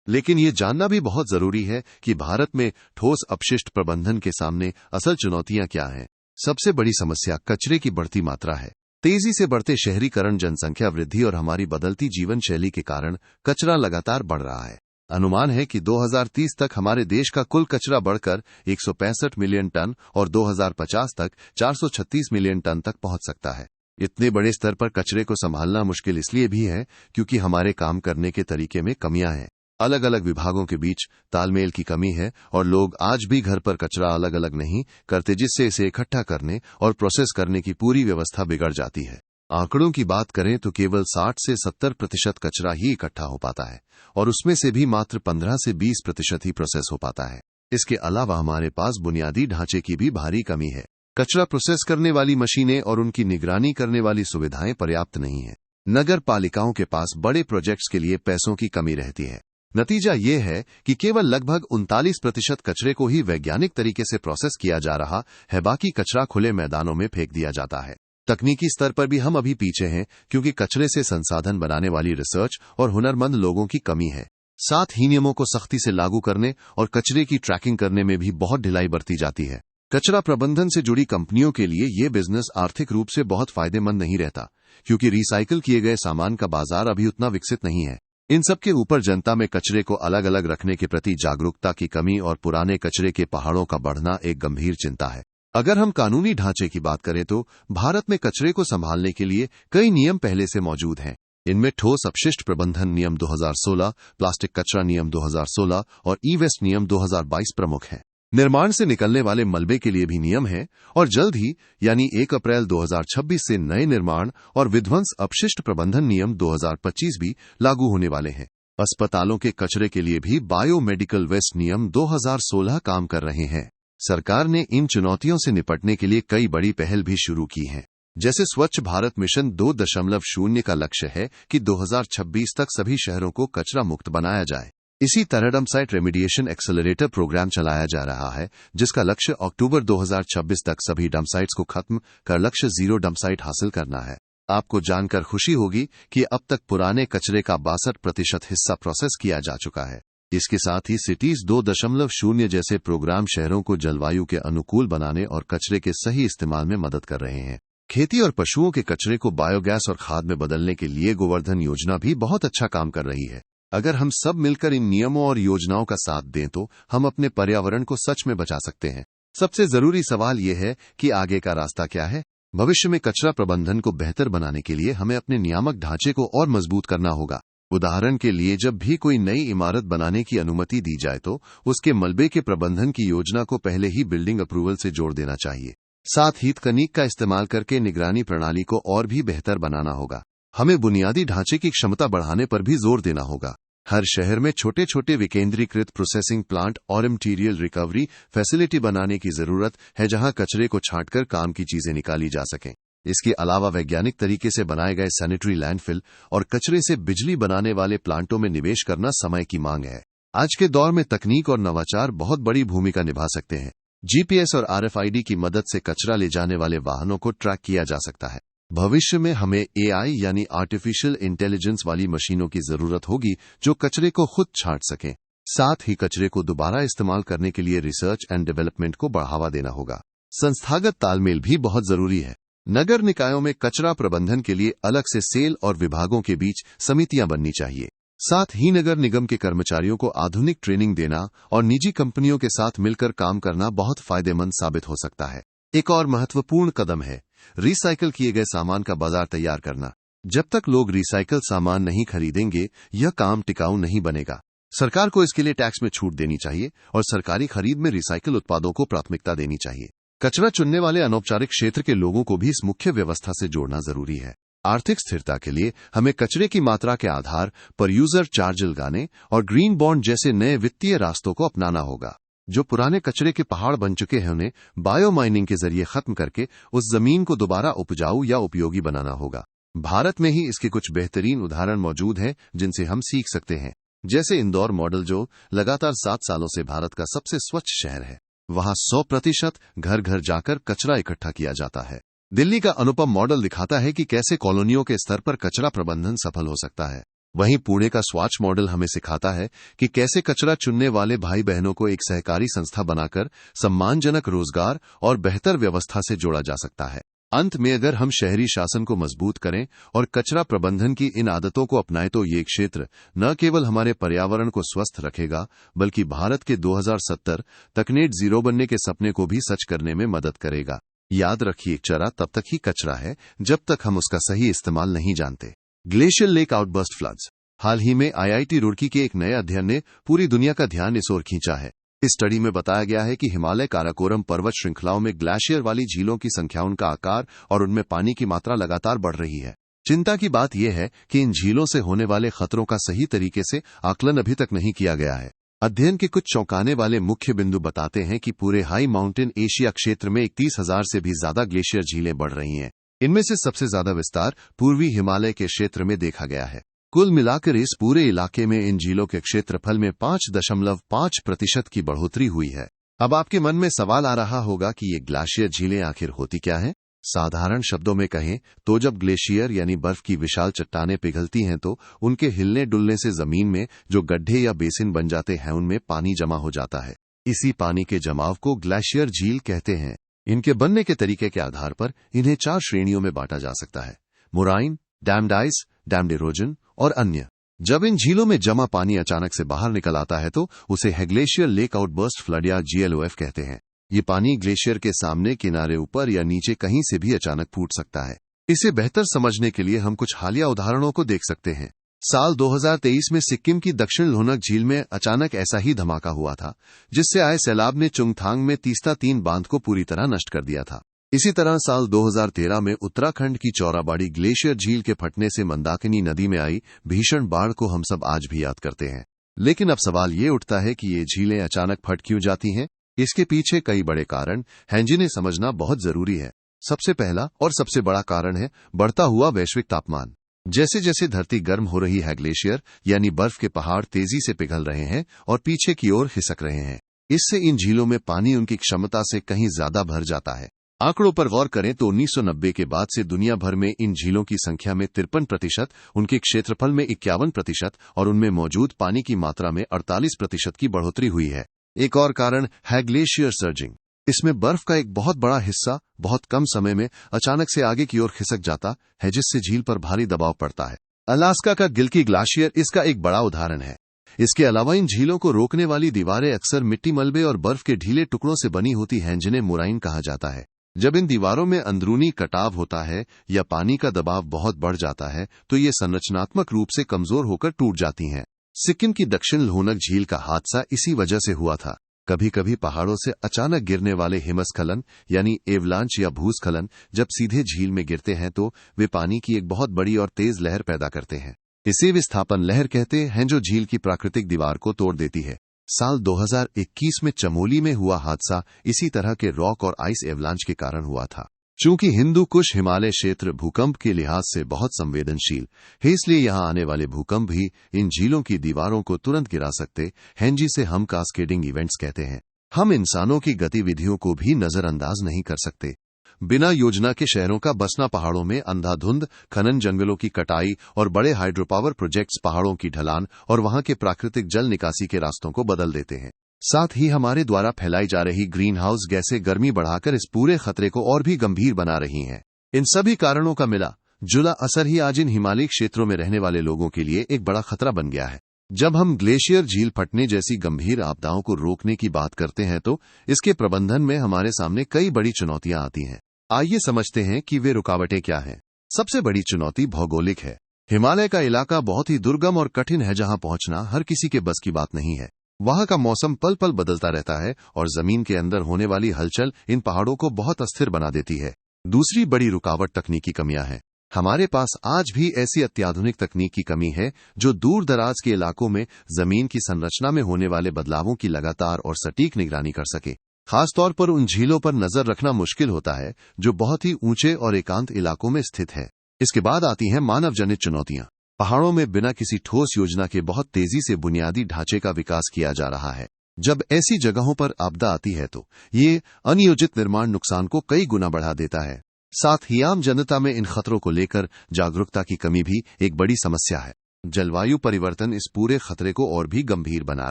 लेकिन ये जानना भी बहुत जरूरी है कि भारत में ठोस अपशिष्ट प्रबंधन के सामने असल चुनौतियां क्या हैं। सबसे बड़ी समस्या कचरे की बढ़ती मात्रा है। तेजी से बढ़ते शहरीकरण, जनसंख्या वृद्धि और हमारी बदलती जीवन शैली के कारण कचरा लगातार बढ़ रहा है। अनुमान है कि 2030 तक हमारे देश का कुल कचरा बढ़कर 165 मिलियन टन और 2050 तक 436 मिलियन टन तक पहुंच सकता है। इतने बड़े स्तर पर कचरे को संभालना मुश्किल इसलिए भी है क्योंकि हमारे काम करने के तरीके में कमियां हैं। अलग अलग विभागों के बीच तालमेल की कमी है और लोग आज भी घर पर कचरा अलग अलग नहीं करते, जिससे इसे इकट्ठा करने और प्रोसेस करने की पूरी व्यवस्था बिगड़ जाती है। आंकड़ों की बात करें तो केवल 60 से 70% कचरा ही इकट्ठा हो पाता है और उसमें से भी मात्र 15 से 20% ही प्रोसेस हो पाता है। इसके अलावा हमारे पास बुनियादी ढांचे की भी भारी कमी है। कचरा प्रोसेस करने वाली मशीनें और उनकी निगरानी करने वाली सुविधाएं पर्याप्त नहीं है। नगर पालिकाओं के पास बड़े प्रोजेक्ट्स के लिए पैसों की कमी रहती है। नतीजा ये है कि केवल लगभग 39% कचरे को ही वैज्ञानिक तरीके से प्रोसेस किया जा रहा है, बाकी कचरा खुले मैदानों में फेंक दिया जाता है। तकनीकी स्तर पर भी हम अभी पीछे हैं क्योंकि कचरे से संसाधन बनाने वाली रिसर्च और हुनरमंद लोगों की कमी है। साथ ही नियमों को सख्ती से लागू करने और कचरे की ट्रैकिंग करने में भी बहुत ढिलाई बरती जाती है। कचरा प्रबंधन से जुड़ी कंपनियों के लिए ये बिजनेस आर्थिक रूप से बहुत फायदेमंद नहीं रहता क्योंकि रिसाइकिल किए गए सामान का बाजार अभी उतना विकसित नहीं है। इन सब के ऊपर जनता में कचरे को अलग अलग रखने के प्रति जागरूकता की कमी और पुराने कचरे के पहाड़ों का बढ़ना एक गंभीर चिंता है। अगर हम कानूनी ढांचे की बात करें तो भारत में कचरे को संभालने के लिए कई नियम पहले से मौजूद हैं। इनमें ठोस अपशिष्ट प्रबंधन नियम 2016, प्लास्टिक कचरा नियम 2016 और ई वेस्ट नियम 2022 प्रमुख हैं। निर्माण से निकलने वाले मलबे के लिए भी नियम है और जल्द ही यानी 1 अप्रैल 2026 से नए निर्माण और विध्वंस अपशिष्ट प्रबंधन नियम 2025 भी लागू होने वाले हैं। अस्पतालों के कचरे के लिए भी बायोमेडिकल वेस्ट नियम 2016 काम कर रहे हैं। सरकार ने इन चुनौतियों से निपटने के लिए कई बड़ी पहल भी शुरू की हैं। जैसे स्वच्छ भारत मिशन 2.0 का लक्ष्य है कि 2026 तक सभी शहरों को कचरा मुक्त बनाया जाए। इसी तरह dump site remediation accelerator programme चलाया जा रहा है, जिसका लक्ष्य अक्टूबर 2026 तक सभी डंप साइट्स को खत्म कर लक्ष्य जीरो डंप साइट हासिल करना है। आपको जानकर खुशी होगी कि अब तक पुराने कचरे का 62% हिस्सा प्रोसेस किया जा चुका है। इसके साथ ही सिटीज 2.0 जैसे प्रोग्राम शहरों को जलवायु के अनुकूल बनाने और कचरे के सही इस्तेमाल में मदद कर रहे हैं। खेती और पशुओं के कचरे को बायोगैस और खाद में बदलने के लिए गोवर्धन योजना भी बहुत अच्छा काम कर रही है। अगर हम सब मिलकर इन नियमों और योजनाओं का साथ दें तो हम अपने पर्यावरण को सच में बचा सकते हैं। सबसे जरूरी सवाल यह है कि आगे का रास्ता क्या है। भविष्य में कचरा प्रबंधन को बेहतर बनाने के लिए हमें अपने नियामक ढांचे को और मजबूत करना होगा। उदाहरण के लिए, जब भी कोई नई इमारत बनाने की अनुमति दी जाए तो उसके मलबे के प्रबंधन की योजना को पहले ही बिल्डिंग अप्रूवल से जोड़ देना चाहिए। साथ ही तकनीक का इस्तेमाल करके निगरानी प्रणाली को और भी बेहतर बनाना होगा। हमें बुनियादी ढांचे की क्षमता बढ़ाने पर भी जोर देना होगा। हर शहर में छोटे छोटे विकेंद्रीकृत प्रोसेसिंग प्लांट और मटीरियल रिकवरी फैसिलिटी बनाने की जरूरत है, जहां कचरे को छांटकर काम की चीजें निकाली जा सकें। इसके अलावा वैज्ञानिक तरीके से बनाए गए सैनिटरी लैंडफिल और कचरे से बिजली बनाने वाले प्लांटों में निवेश करना समय की मांग है। आज के दौर में तकनीक और नवाचार बहुत बड़ी भूमिका निभा सकते हैं। जीपीएस और RFID की मदद से कचरा ले जाने वाले वाहनों को ट्रैक किया जा सकता है। भविष्य में हमें AI यानी आर्टिफिशियल इंटेलिजेंस वाली मशीनों की जरूरत होगी जो कचरे को खुद छांट सकें। साथ ही कचरे को दोबारा इस्तेमाल करने के लिए रिसर्च एंड डेवलपमेंट को बढ़ावा देना होगा। संस्थागत तालमेल भी बहुत जरूरी है। नगर निकायों में कचरा प्रबंधन के लिए अलग से सेल और विभागों के बीच समितियां बननी चाहिए। साथ ही नगर निगम के कर्मचारियों को आधुनिक ट्रेनिंग देना और निजी कंपनियों के साथ मिलकर काम करना बहुत फायदेमंद साबित हो सकता है। एक और महत्वपूर्ण कदम है रिसाइकल किए गए सामान का बाजार तैयार करना। जब तक लोग रिसाइकल सामान नहीं खरीदेंगे, यह काम टिकाऊ नहीं बनेगा। सरकार को इसके लिए टैक्स में छूट देनी चाहिए और सरकारी खरीद में रिसाइकल उत्पादों को प्राथमिकता देनी चाहिए। कचरा चुनने वाले अनौपचारिक क्षेत्र के लोगों को भी इस मुख्य व्यवस्था से जोड़ना जरूरी है। आर्थिक स्थिरता के लिए हमें कचरे की मात्रा के आधार पर यूजर चार्ज लगाने और ग्रीन बॉन्ड जैसे नए वित्तीय रास्तों को अपनाना होगा। जो पुराने कचरे के पहाड़ बन चुके हैं उन्हें बायो माइनिंग के जरिए खत्म करके उस जमीन को दोबारा उपजाऊ या उपयोगी बनाना होगा। भारत में ही इसके कुछ बेहतरीन उदाहरण मौजूद हैं जिनसे हम सीख सकते हैं, जैसे इंदौर मॉडल जो लगातार 7 सालों से भारत का सबसे स्वच्छ शहर है। वहां 100% घर घर जाकर कचरा इकट्ठा किया जाता है। दिल्ली का अनुपम मॉडल दिखाता है कि कैसे कॉलोनियों के स्तर पर कचरा प्रबंधन सफल हो सकता है। वहीं पुणे का स्वच्छ मॉडल हमें सिखाता है कि कैसे कचरा चुनने वाले भाई बहनों को एक सहकारी संस्था बनाकर सम्मानजनक रोजगार और बेहतर व्यवस्था से जोड़ा जा सकता है। अंत में, अगर हम शहरी शासन को मजबूत करें और कचरा प्रबंधन की इन आदतों को अपनाएं तो ये क्षेत्र न केवल हमारे पर्यावरण को स्वस्थ रखेगा बल्कि भारत के 2070 तक नेट जीरो बनने के सपने को भी सच करने में मदद करेगा। याद रखिए, कचरा तब तक ही कचरा है जब तक हम उसका सही इस्तेमाल नहीं जानते। Glacial lake outburst floods. हाल ही में IIT रुड़की के एक नए अध्ययन ने पूरी दुनिया का ध्यान इस ओर खींचा है। इस स्टडी में बताया गया है कि हिमालय काराकोरम पर्वत श्रृंखलाओं में ग्लेशियर वाली झीलों की संख्या, उनका आकार और उनमें पानी की मात्रा लगातार बढ़ रही है। चिंता की बात यह है कि इन झीलों से होने वाले खतरों का सही तरीके से आकलन अभी तक नहीं किया गया है। अध्ययन के कुछ चौंकाने वाले मुख्य बिंदु बताते हैं कि पूरे हाई माउंटेन एशिया क्षेत्र में 31,000 से भी ज्यादा ग्लेशियर झीलें बढ़ रही हैं। इनमें से सबसे ज्यादा विस्तार पूर्वी हिमालय के क्षेत्र में देखा गया है। कुल मिलाकर इस पूरे इलाके में इन झीलों के क्षेत्रफल में 5.5% की बढ़ोतरी हुई है। अब आपके मन में सवाल आ रहा होगा कि ये ग्लेशियर झीलें आखिर होती क्या हैं? साधारण शब्दों में कहें तो जब ग्लेशियर यानी बर्फ की विशाल चट्टानें पिघलती हैं तो उनके हिलने डुलने से जमीन में जो गड्ढे या बेसिन बन जाते हैं उनमें पानी जमा हो जाता है। इसी पानी के जमाव को ग्लेशियर झील कहते हैं। इनके बनने के तरीके के आधार पर इन्हें 4 श्रेणियों में बांटा जा सकता है: moraine, dammed ice, dammed erosion और अन्य। जब इन झीलों में जमा पानी अचानक से बाहर निकल आता है तो उसे ग्लेशियर लेक आउटबर्स्ट फ्लड या GLOF कहते हैं। ये पानी ग्लेशियर के सामने, किनारे, ऊपर या नीचे कहीं से भी अचानक फूट सकता है। इसे बेहतर समझने के लिए हम कुछ हालिया उदाहरणों को देख सकते हैं। साल 2023 में सिक्किम की दक्षिण लोहनक झील में अचानक ऐसा ही धमाका हुआ था, जिससे आए सैलाब ने चुंगथांग में तीस्ता 3 बांध को पूरी तरह नष्ट कर दिया था। इसी तरह साल 2013 में उत्तराखंड की चौराबाड़ी ग्लेशियर झील के फटने से मंदाकिनी नदी में आई भीषण बाढ़ को हम सब आज भी याद करते हैं। लेकिन अब सवाल ये उठता है कि ये झीलें अचानक फट क्यों जाती हैं? इसके पीछे कई बड़े कारण हैं जिन्हें समझना बहुत जरूरी है। सबसे पहला और सबसे बड़ा कारण है बढ़ता हुआ वैश्विक तापमान। जैसे जैसे धरती गर्म हो रही है, ग्लेशियर यानी बर्फ के पहाड़ तेजी से पिघल रहे हैं और पीछे की ओर खिसक रहे हैं। इससे इन झीलों में पानी उनकी क्षमता से कहीं ज्यादा भर जाता है। आंकड़ों पर गौर करें तो 1990 के बाद से दुनिया भर में इन झीलों की संख्या में 53%, उनके क्षेत्रफल में 51% और उनमें मौजूद पानी की मात्रा में 48% की बढ़ोतरी हुई है। एक और कारण है ग्लेशियर सर्जिंग। इसमें बर्फ का एक बहुत बड़ा हिस्सा बहुत कम समय में अचानक से आगे की ओर खिसक जाता है, जिससे झील पर भारी दबाव पड़ता है। अलास्का का गिल्की ग्लेशियर इसका एक बड़ा उदाहरण है। इसके अलावा इन झीलों को रोकने वाली दीवारें अक्सर मिट्टी, मलबे और बर्फ के ढीले टुकड़ों से बनी होती हैं, जिन्हें मोराइन कहा जाता है। जब इन दीवारों में अंदरूनी कटाव होता है या पानी का दबाव बहुत बढ़ जाता है तो ये संरचनात्मक रूप से कमजोर होकर टूट जाती हैं। सिक्किम की दक्षिण लोहनक झील का हादसा इसी वजह से हुआ था। कभी कभी पहाड़ों से अचानक गिरने वाले हिमस्खलन यानी एवलांच या भूस्खलन जब सीधे झील में गिरते हैं तो वे पानी की एक बहुत बड़ी और तेज लहर पैदा करते हैं। इसे विस्थापन लहर कहते हैं, जो झील की प्राकृतिक दीवार को तोड़ देती है। साल 2021 में चमोली में हुआ हादसा इसी तरह के रॉक और आइस एवलांच के कारण हुआ था। चूंकि हिंदू कुश हिमालय क्षेत्र भूकंप के लिहाज से बहुत संवेदनशील है, इसलिए यहां आने वाले भूकंप भी इन झीलों की दीवारों को तुरंत गिरा सकते हैं, जिसे हम कास्केडिंग इवेंट्स कहते हैं। हम इंसानों की गतिविधियों को भी नजरअंदाज नहीं कर सकते। बिना योजना के शहरों का बसना, पहाड़ों में अंधाधुंध खनन, जंगलों की कटाई और बड़े हाइड्रोपावर प्रोजेक्ट्स पहाड़ों की ढलान और वहां के प्राकृतिक जल निकासी के रास्तों को बदल देते हैं। साथ ही हमारे द्वारा फैलाई जा रही ग्रीन हाउस गैसें गर्मी बढ़ाकर इस पूरे खतरे को और भी गंभीर बना रही हैं। इन सभी कारणों का मिला जुला असर ही आज इन हिमालयी क्षेत्रों में रहने वाले लोगों के लिए एक बड़ा खतरा बन गया है। जब हम ग्लेशियर झील फटने जैसी गंभीर आपदाओं को रोकने की बात करते हैं तो इसके प्रबंधन में हमारे सामने कई बड़ी चुनौतियां आती हैं। आइए समझते हैं कि वे रुकावटें क्या हैं। सबसे बड़ी चुनौती भौगोलिक है। हिमालय का इलाका बहुत ही दुर्गम और कठिन है, जहां पहुंचना हर किसी के बस की बात नहीं है। वहां का मौसम पल पल बदलता रहता है और जमीन के अंदर होने वाली हलचल इन पहाड़ों को बहुत अस्थिर बना देती है। दूसरी बड़ी रुकावट तकनीकी कमियां हैं। हमारे पास आज भी ऐसी अत्याधुनिक तकनीक की कमी है जो दूर दराज के इलाकों में जमीन की संरचना में होने वाले बदलावों की लगातार और सटीक निगरानी कर सके। खासतौर पर उन झीलों पर नजर रखना मुश्किल होता है जो बहुत ही ऊंचे और एकांत इलाकों में स्थित है। इसके बाद आती हैं मानव जनित चुनौतियां। पहाड़ों में बिना किसी ठोस योजना के बहुत तेजी से बुनियादी ढांचे का विकास किया जा रहा है। जब ऐसी जगहों पर आपदा आती है तो ये अनियोजित निर्माण नुकसान को कई गुना बढ़ा देता है। साथ ही आम जनता में इन खतरों को लेकर जागरूकता की कमी भी एक बड़ी समस्या है। जलवायु परिवर्तन इस पूरे खतरे को और भी गंभीर बना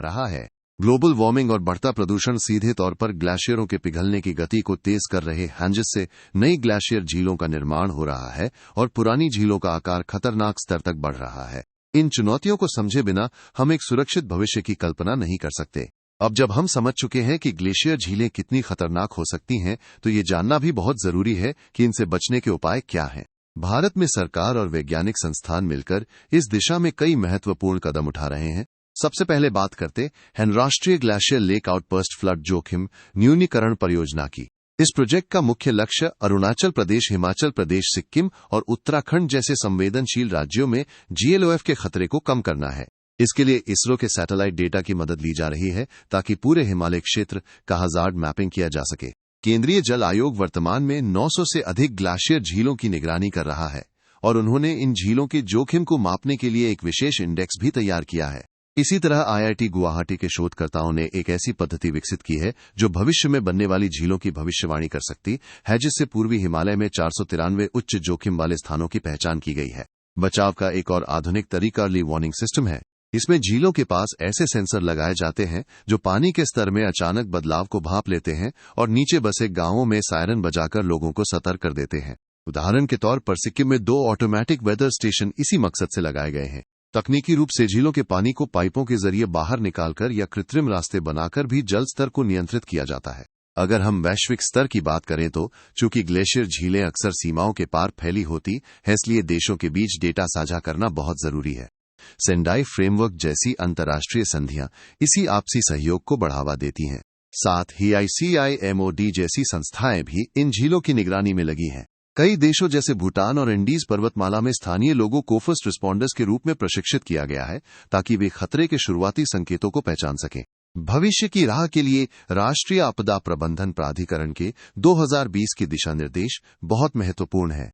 रहा है। ग्लोबल वार्मिंग और बढ़ता प्रदूषण सीधे तौर पर ग्लेशियरों के पिघलने की गति को तेज कर रहे हैं, जिससे नई ग्लेशियर झीलों का निर्माण हो रहा है और पुरानी झीलों का आकार खतरनाक स्तर तक बढ़ रहा है। इन चुनौतियों को समझे बिना हम एक सुरक्षित भविष्य की कल्पना नहीं कर सकते। अब जब हम समझ चुके हैं कि ग्लेशियर झीलें कितनी खतरनाक हो सकती हैं, तो ये जानना भी बहुत जरूरी है कि इनसे बचने के उपाय क्या हैं। भारत में सरकार और वैज्ञानिक संस्थान मिलकर इस दिशा में कई महत्वपूर्ण कदम उठा रहे हैं। सबसे पहले बात करते हैं राष्ट्रीय ग्लेशियर लेक आउटबर्स्ट फ्लड जोखिम न्यूनीकरण परियोजना की। इस प्रोजेक्ट का मुख्य लक्ष्य अरुणाचल प्रदेश, हिमाचल प्रदेश, सिक्किम और उत्तराखंड जैसे संवेदनशील राज्यों में GLOF के खतरे को कम करना है। इसके लिए इसरो के सैटेलाइट डेटा की मदद ली जा रही है ताकि पूरे हिमालय क्षेत्र का हजार्ड मैपिंग किया जा सके। केंद्रीय जल आयोग वर्तमान में 900 से अधिक ग्लेशियर झीलों की निगरानी कर रहा है और उन्होंने इन झीलों के जोखिम को मापने के लिए एक विशेष इंडेक्स भी तैयार किया है। इसी तरह IIT गुवाहाटी के शोधकर्ताओं ने एक ऐसी पद्धति विकसित की है जो भविष्य में बनने वाली झीलों की भविष्यवाणी कर सकती है, जिससे पूर्वी हिमालय में 493 उच्च जोखिम वाले स्थानों की पहचान की गई है। बचाव का एक और आधुनिक तरीका अर्ली वार्निंग सिस्टम है। इसमें झीलों के पास ऐसे सेंसर लगाए जाते हैं जो पानी के स्तर में अचानक बदलाव को भांप लेते हैं और नीचे बसे गांवों में सायरन बजाकर लोगों को सतर्क कर देते हैं। उदाहरण के तौर पर सिक्किम में 2 ऑटोमेटिक वेदर स्टेशन इसी मकसद से लगाए गए हैं। तकनीकी रूप से झीलों के पानी को पाइपों के जरिए बाहर निकालकर या कृत्रिम रास्ते बनाकर भी जल स्तर को नियंत्रित किया जाता है। अगर हम वैश्विक स्तर की बात करें तो चूंकि ग्लेशियर झीलें अक्सर सीमाओं के पार फैली होती है, इसलिए देशों के बीच डेटा साझा करना बहुत जरूरी है। सेंडाई फ्रेमवर्क जैसी अंतर्राष्ट्रीय संधियां इसी आपसी सहयोग को बढ़ावा देती हैं। साथ ही ICIMOD जैसी संस्थाएं भी इन झीलों की निगरानी में लगी हैं। कई देशों जैसे भूटान और एंडीज पर्वतमाला में स्थानीय लोगों को फर्स्ट रिस्पॉन्डर्स के रूप में प्रशिक्षित किया गया है, ताकि वे खतरे के शुरुआती संकेतों को पहचान सकें। भविष्य की राह के लिए राष्ट्रीय आपदा प्रबंधन प्राधिकरण के 2020 के दिशा निर्देश बहुत महत्वपूर्ण हैं।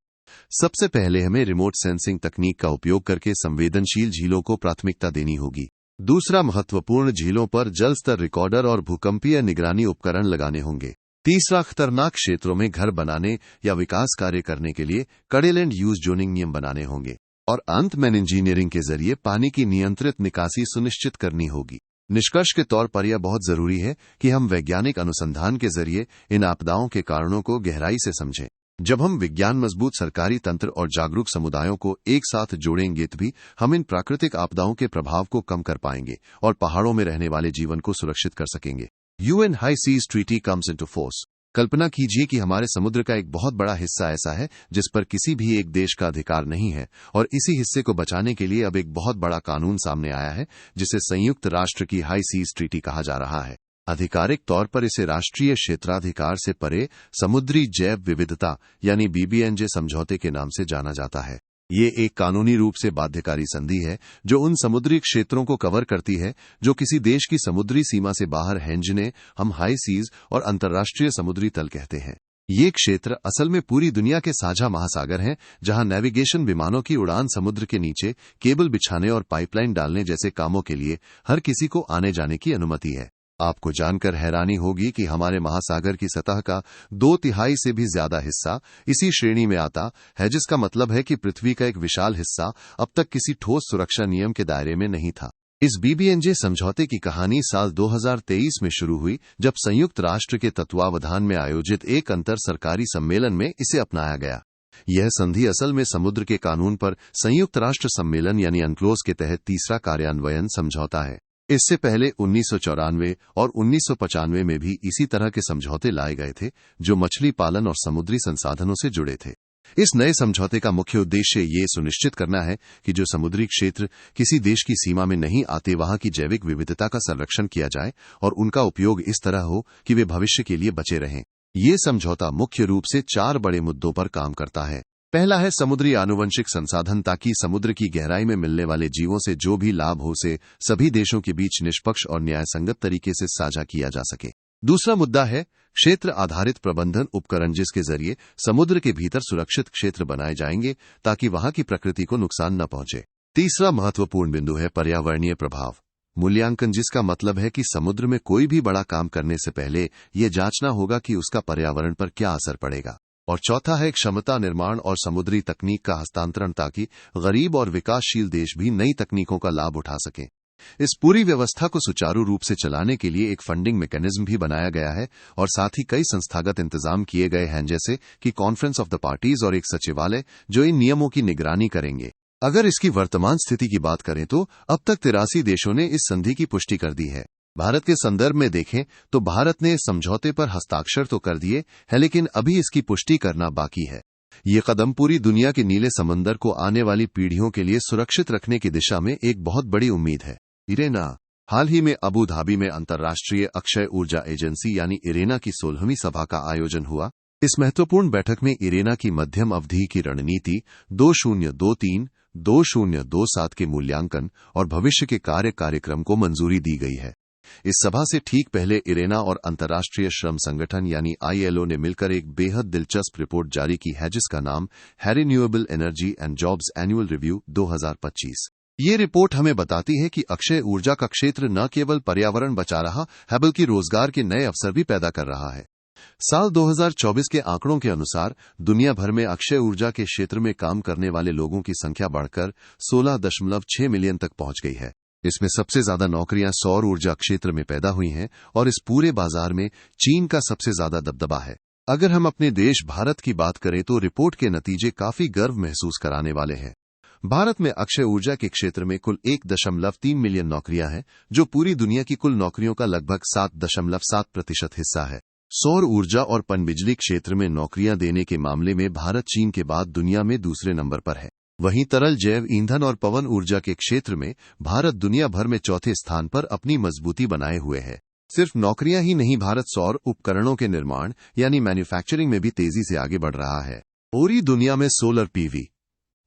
सबसे पहले हमें रिमोट सेंसिंग तकनीक का उपयोग करके संवेदनशील झीलों को प्राथमिकता देनी होगी। दूसरा, महत्वपूर्ण झीलों पर जल स्तर रिकॉर्डर और भूकंपीय निगरानी उपकरण लगाने होंगे। तीसरा, खतरनाक क्षेत्रों में घर बनाने या विकास कार्य करने के लिए कड़े लैंड यूज जोनिंग नियम बनाने होंगे। और अंत में इंजीनियरिंग के जरिए पानी की नियंत्रित निकासी सुनिश्चित करनी होगी। निष्कर्ष के तौर पर यह बहुत जरूरी है कि हम वैज्ञानिक अनुसंधान के जरिए इन आपदाओं के कारणों को गहराई से समझें। जब हम विज्ञान, मजबूत सरकारी तंत्र और जागरूक समुदायों को एक साथ जोड़ेंगे तभी हम इन प्राकृतिक आपदाओं के प्रभाव को कम कर पाएंगे और पहाड़ों में रहने वाले जीवन को सुरक्षित कर सकेंगे। UN high seas treaty comes into force. कल्पना कीजिए कि हमारे समुद्र का एक बहुत बड़ा हिस्सा ऐसा है जिस पर किसी भी एक देश का अधिकार नहीं है, और इसी हिस्से को बचाने के लिए अब एक बहुत बड़ा कानून सामने आया है जिसे संयुक्त राष्ट्र की हाई सीज ट्रीटी कहा जा रहा है। आधिकारिक तौर पर इसे राष्ट्रीय क्षेत्राधिकार से परे समुद्री जैव विविधता यानी BBNJ समझौते के नाम से जाना जाता है। ये एक कानूनी रूप से बाध्यकारी संधि है जो उन समुद्री क्षेत्रों को कवर करती है जो किसी देश की समुद्री सीमा से बाहर हैं, जिन्हें हम हाई सीज और अंतर्राष्ट्रीय समुद्री तल कहते हैं। ये क्षेत्र असल में पूरी दुनिया के साझा महासागर हैं, जहां नेविगेशन, विमानों की उड़ान, समुद्र के नीचे केबल बिछाने और पाइपलाइन डालने जैसे कामों के लिए हर किसी को आने जाने की अनुमति है। आपको जानकर हैरानी होगी कि हमारे महासागर की सतह का 2/3 से भी ज्यादा हिस्सा इसी श्रेणी में आता है, जिसका मतलब है कि पृथ्वी का एक विशाल हिस्सा अब तक किसी ठोस सुरक्षा नियम के दायरे में नहीं था। इस BBNJ समझौते की कहानी साल 2023 में शुरू हुई, जब संयुक्त राष्ट्र के तत्वावधान में आयोजित एक अंतर सरकारी सम्मेलन में इसे अपनाया गया। यह संधि असल में समुद्र के कानून पर संयुक्त राष्ट्र सम्मेलन यानी अनक्लोज के तहत तीसरा कार्यान्वयन समझौता है। इससे पहले 1994 और 1995 में भी इसी तरह के समझौते लाए गए थे, जो मछली पालन और समुद्री संसाधनों से जुड़े थे। इस नए समझौते का मुख्य उद्देश्य ये सुनिश्चित करना है कि जो समुद्री क्षेत्र किसी देश की सीमा में नहीं आते, वहां की जैविक विविधता का संरक्षण किया जाए और उनका उपयोग इस तरह हो कि वे भविष्य के लिए बचे रहें। ये समझौता मुख्य रूप से 4 बड़े मुद्दों पर काम करता है। पहला है समुद्री आनुवंशिक संसाधन, ताकि समुद्र की गहराई में मिलने वाले जीवों से जो भी लाभ हो से सभी देशों के बीच निष्पक्ष और न्यायसंगत तरीके से साझा किया जा सके। दूसरा मुद्दा है क्षेत्र आधारित प्रबंधन उपकरण, जिसके जरिए समुद्र के भीतर सुरक्षित क्षेत्र बनाए जाएंगे ताकि वहां की प्रकृति को नुकसान न पहुंचे। तीसरा महत्वपूर्ण बिंदु है पर्यावरणीय प्रभाव मूल्यांकन, जिसका मतलब है कि समुद्र में कोई भी बड़ा काम करने से पहले यह जांचना होगा कि उसका पर्यावरण पर क्या असर पड़ेगा। और चौथा है क्षमता निर्माण और समुद्री तकनीक का हस्तांतरण, ताकि गरीब और विकासशील देश भी नई तकनीकों का लाभ उठा सकें। इस पूरी व्यवस्था को सुचारू रूप से चलाने के लिए एक फंडिंग मैकेनिज्म भी बनाया गया है और साथ ही कई संस्थागत इंतजाम किए गए हैं, जैसे कि कॉन्फ्रेंस ऑफ द पार्टीज और एक सचिवालय जो इन नियमों की निगरानी करेंगे। अगर इसकी वर्तमान स्थिति की बात करें तो अब तक 83 देशों ने इस संधि की पुष्टि कर दी है। भारत के संदर्भ में देखें तो भारत ने इस समझौते पर हस्ताक्षर तो कर दिए हैं, लेकिन अभी इसकी पुष्टि करना बाकी है। ये कदम पूरी दुनिया के नीले समंदर को आने वाली पीढ़ियों के लिए सुरक्षित रखने की दिशा में एक बहुत बड़ी उम्मीद है। इरेना। हाल ही में अबू धाबी में अंतर्राष्ट्रीय अक्षय ऊर्जा एजेंसी यानी इरेना की 16वीं सभा का आयोजन हुआ। इस महत्वपूर्ण बैठक में इरेना की मध्यम अवधि की रणनीति 2023-2027 के मूल्यांकन और भविष्य के कार्यक्रम को मंजूरी दी गई है। इस सभा से ठीक पहले इरेना और अंतर्राष्ट्रीय श्रम संगठन यानी ILO ने मिलकर एक बेहद दिलचस्प रिपोर्ट जारी की है, जिसका नाम है renewable energy and jobs annual review 2025। ये रिपोर्ट हमें बताती है कि अक्षय ऊर्जा का क्षेत्र न केवल पर्यावरण बचा रहा है, बल्कि रोजगार के नए अवसर भी पैदा कर रहा है। साल 2024 के आंकड़ों के अनुसार दुनिया भर में अक्षय ऊर्जा के क्षेत्र में काम करने वाले लोगों की संख्या बढ़कर 16.6 मिलियन तक पहुंच गई है। इसमें सबसे ज्यादा नौकरियां सौर ऊर्जा क्षेत्र में पैदा हुई हैं और इस पूरे बाजार में चीन का सबसे ज्यादा दबदबा है। अगर हम अपने देश भारत की बात करें तो रिपोर्ट के नतीजे काफी गर्व महसूस कराने वाले हैं। भारत में अक्षय ऊर्जा के क्षेत्र में कुल 1.3 मिलियन नौकरियां हैं, जो पूरी दुनिया की कुल नौकरियों का लगभग 7.7% हिस्सा है। सौर ऊर्जा और पनबिजली क्षेत्र में नौकरियां देने के मामले में भारत चीन के बाद दुनिया में दूसरे नंबर पर है। वहीं तरल जैव ईंधन और पवन ऊर्जा के क्षेत्र में भारत दुनिया भर में चौथे स्थान पर अपनी मजबूती बनाए हुए है। सिर्फ नौकरियां ही नहीं, भारत सौर उपकरणों के निर्माण यानी मैन्युफैक्चरिंग में भी तेजी से आगे बढ़ रहा है। पूरी दुनिया में सोलर पीवी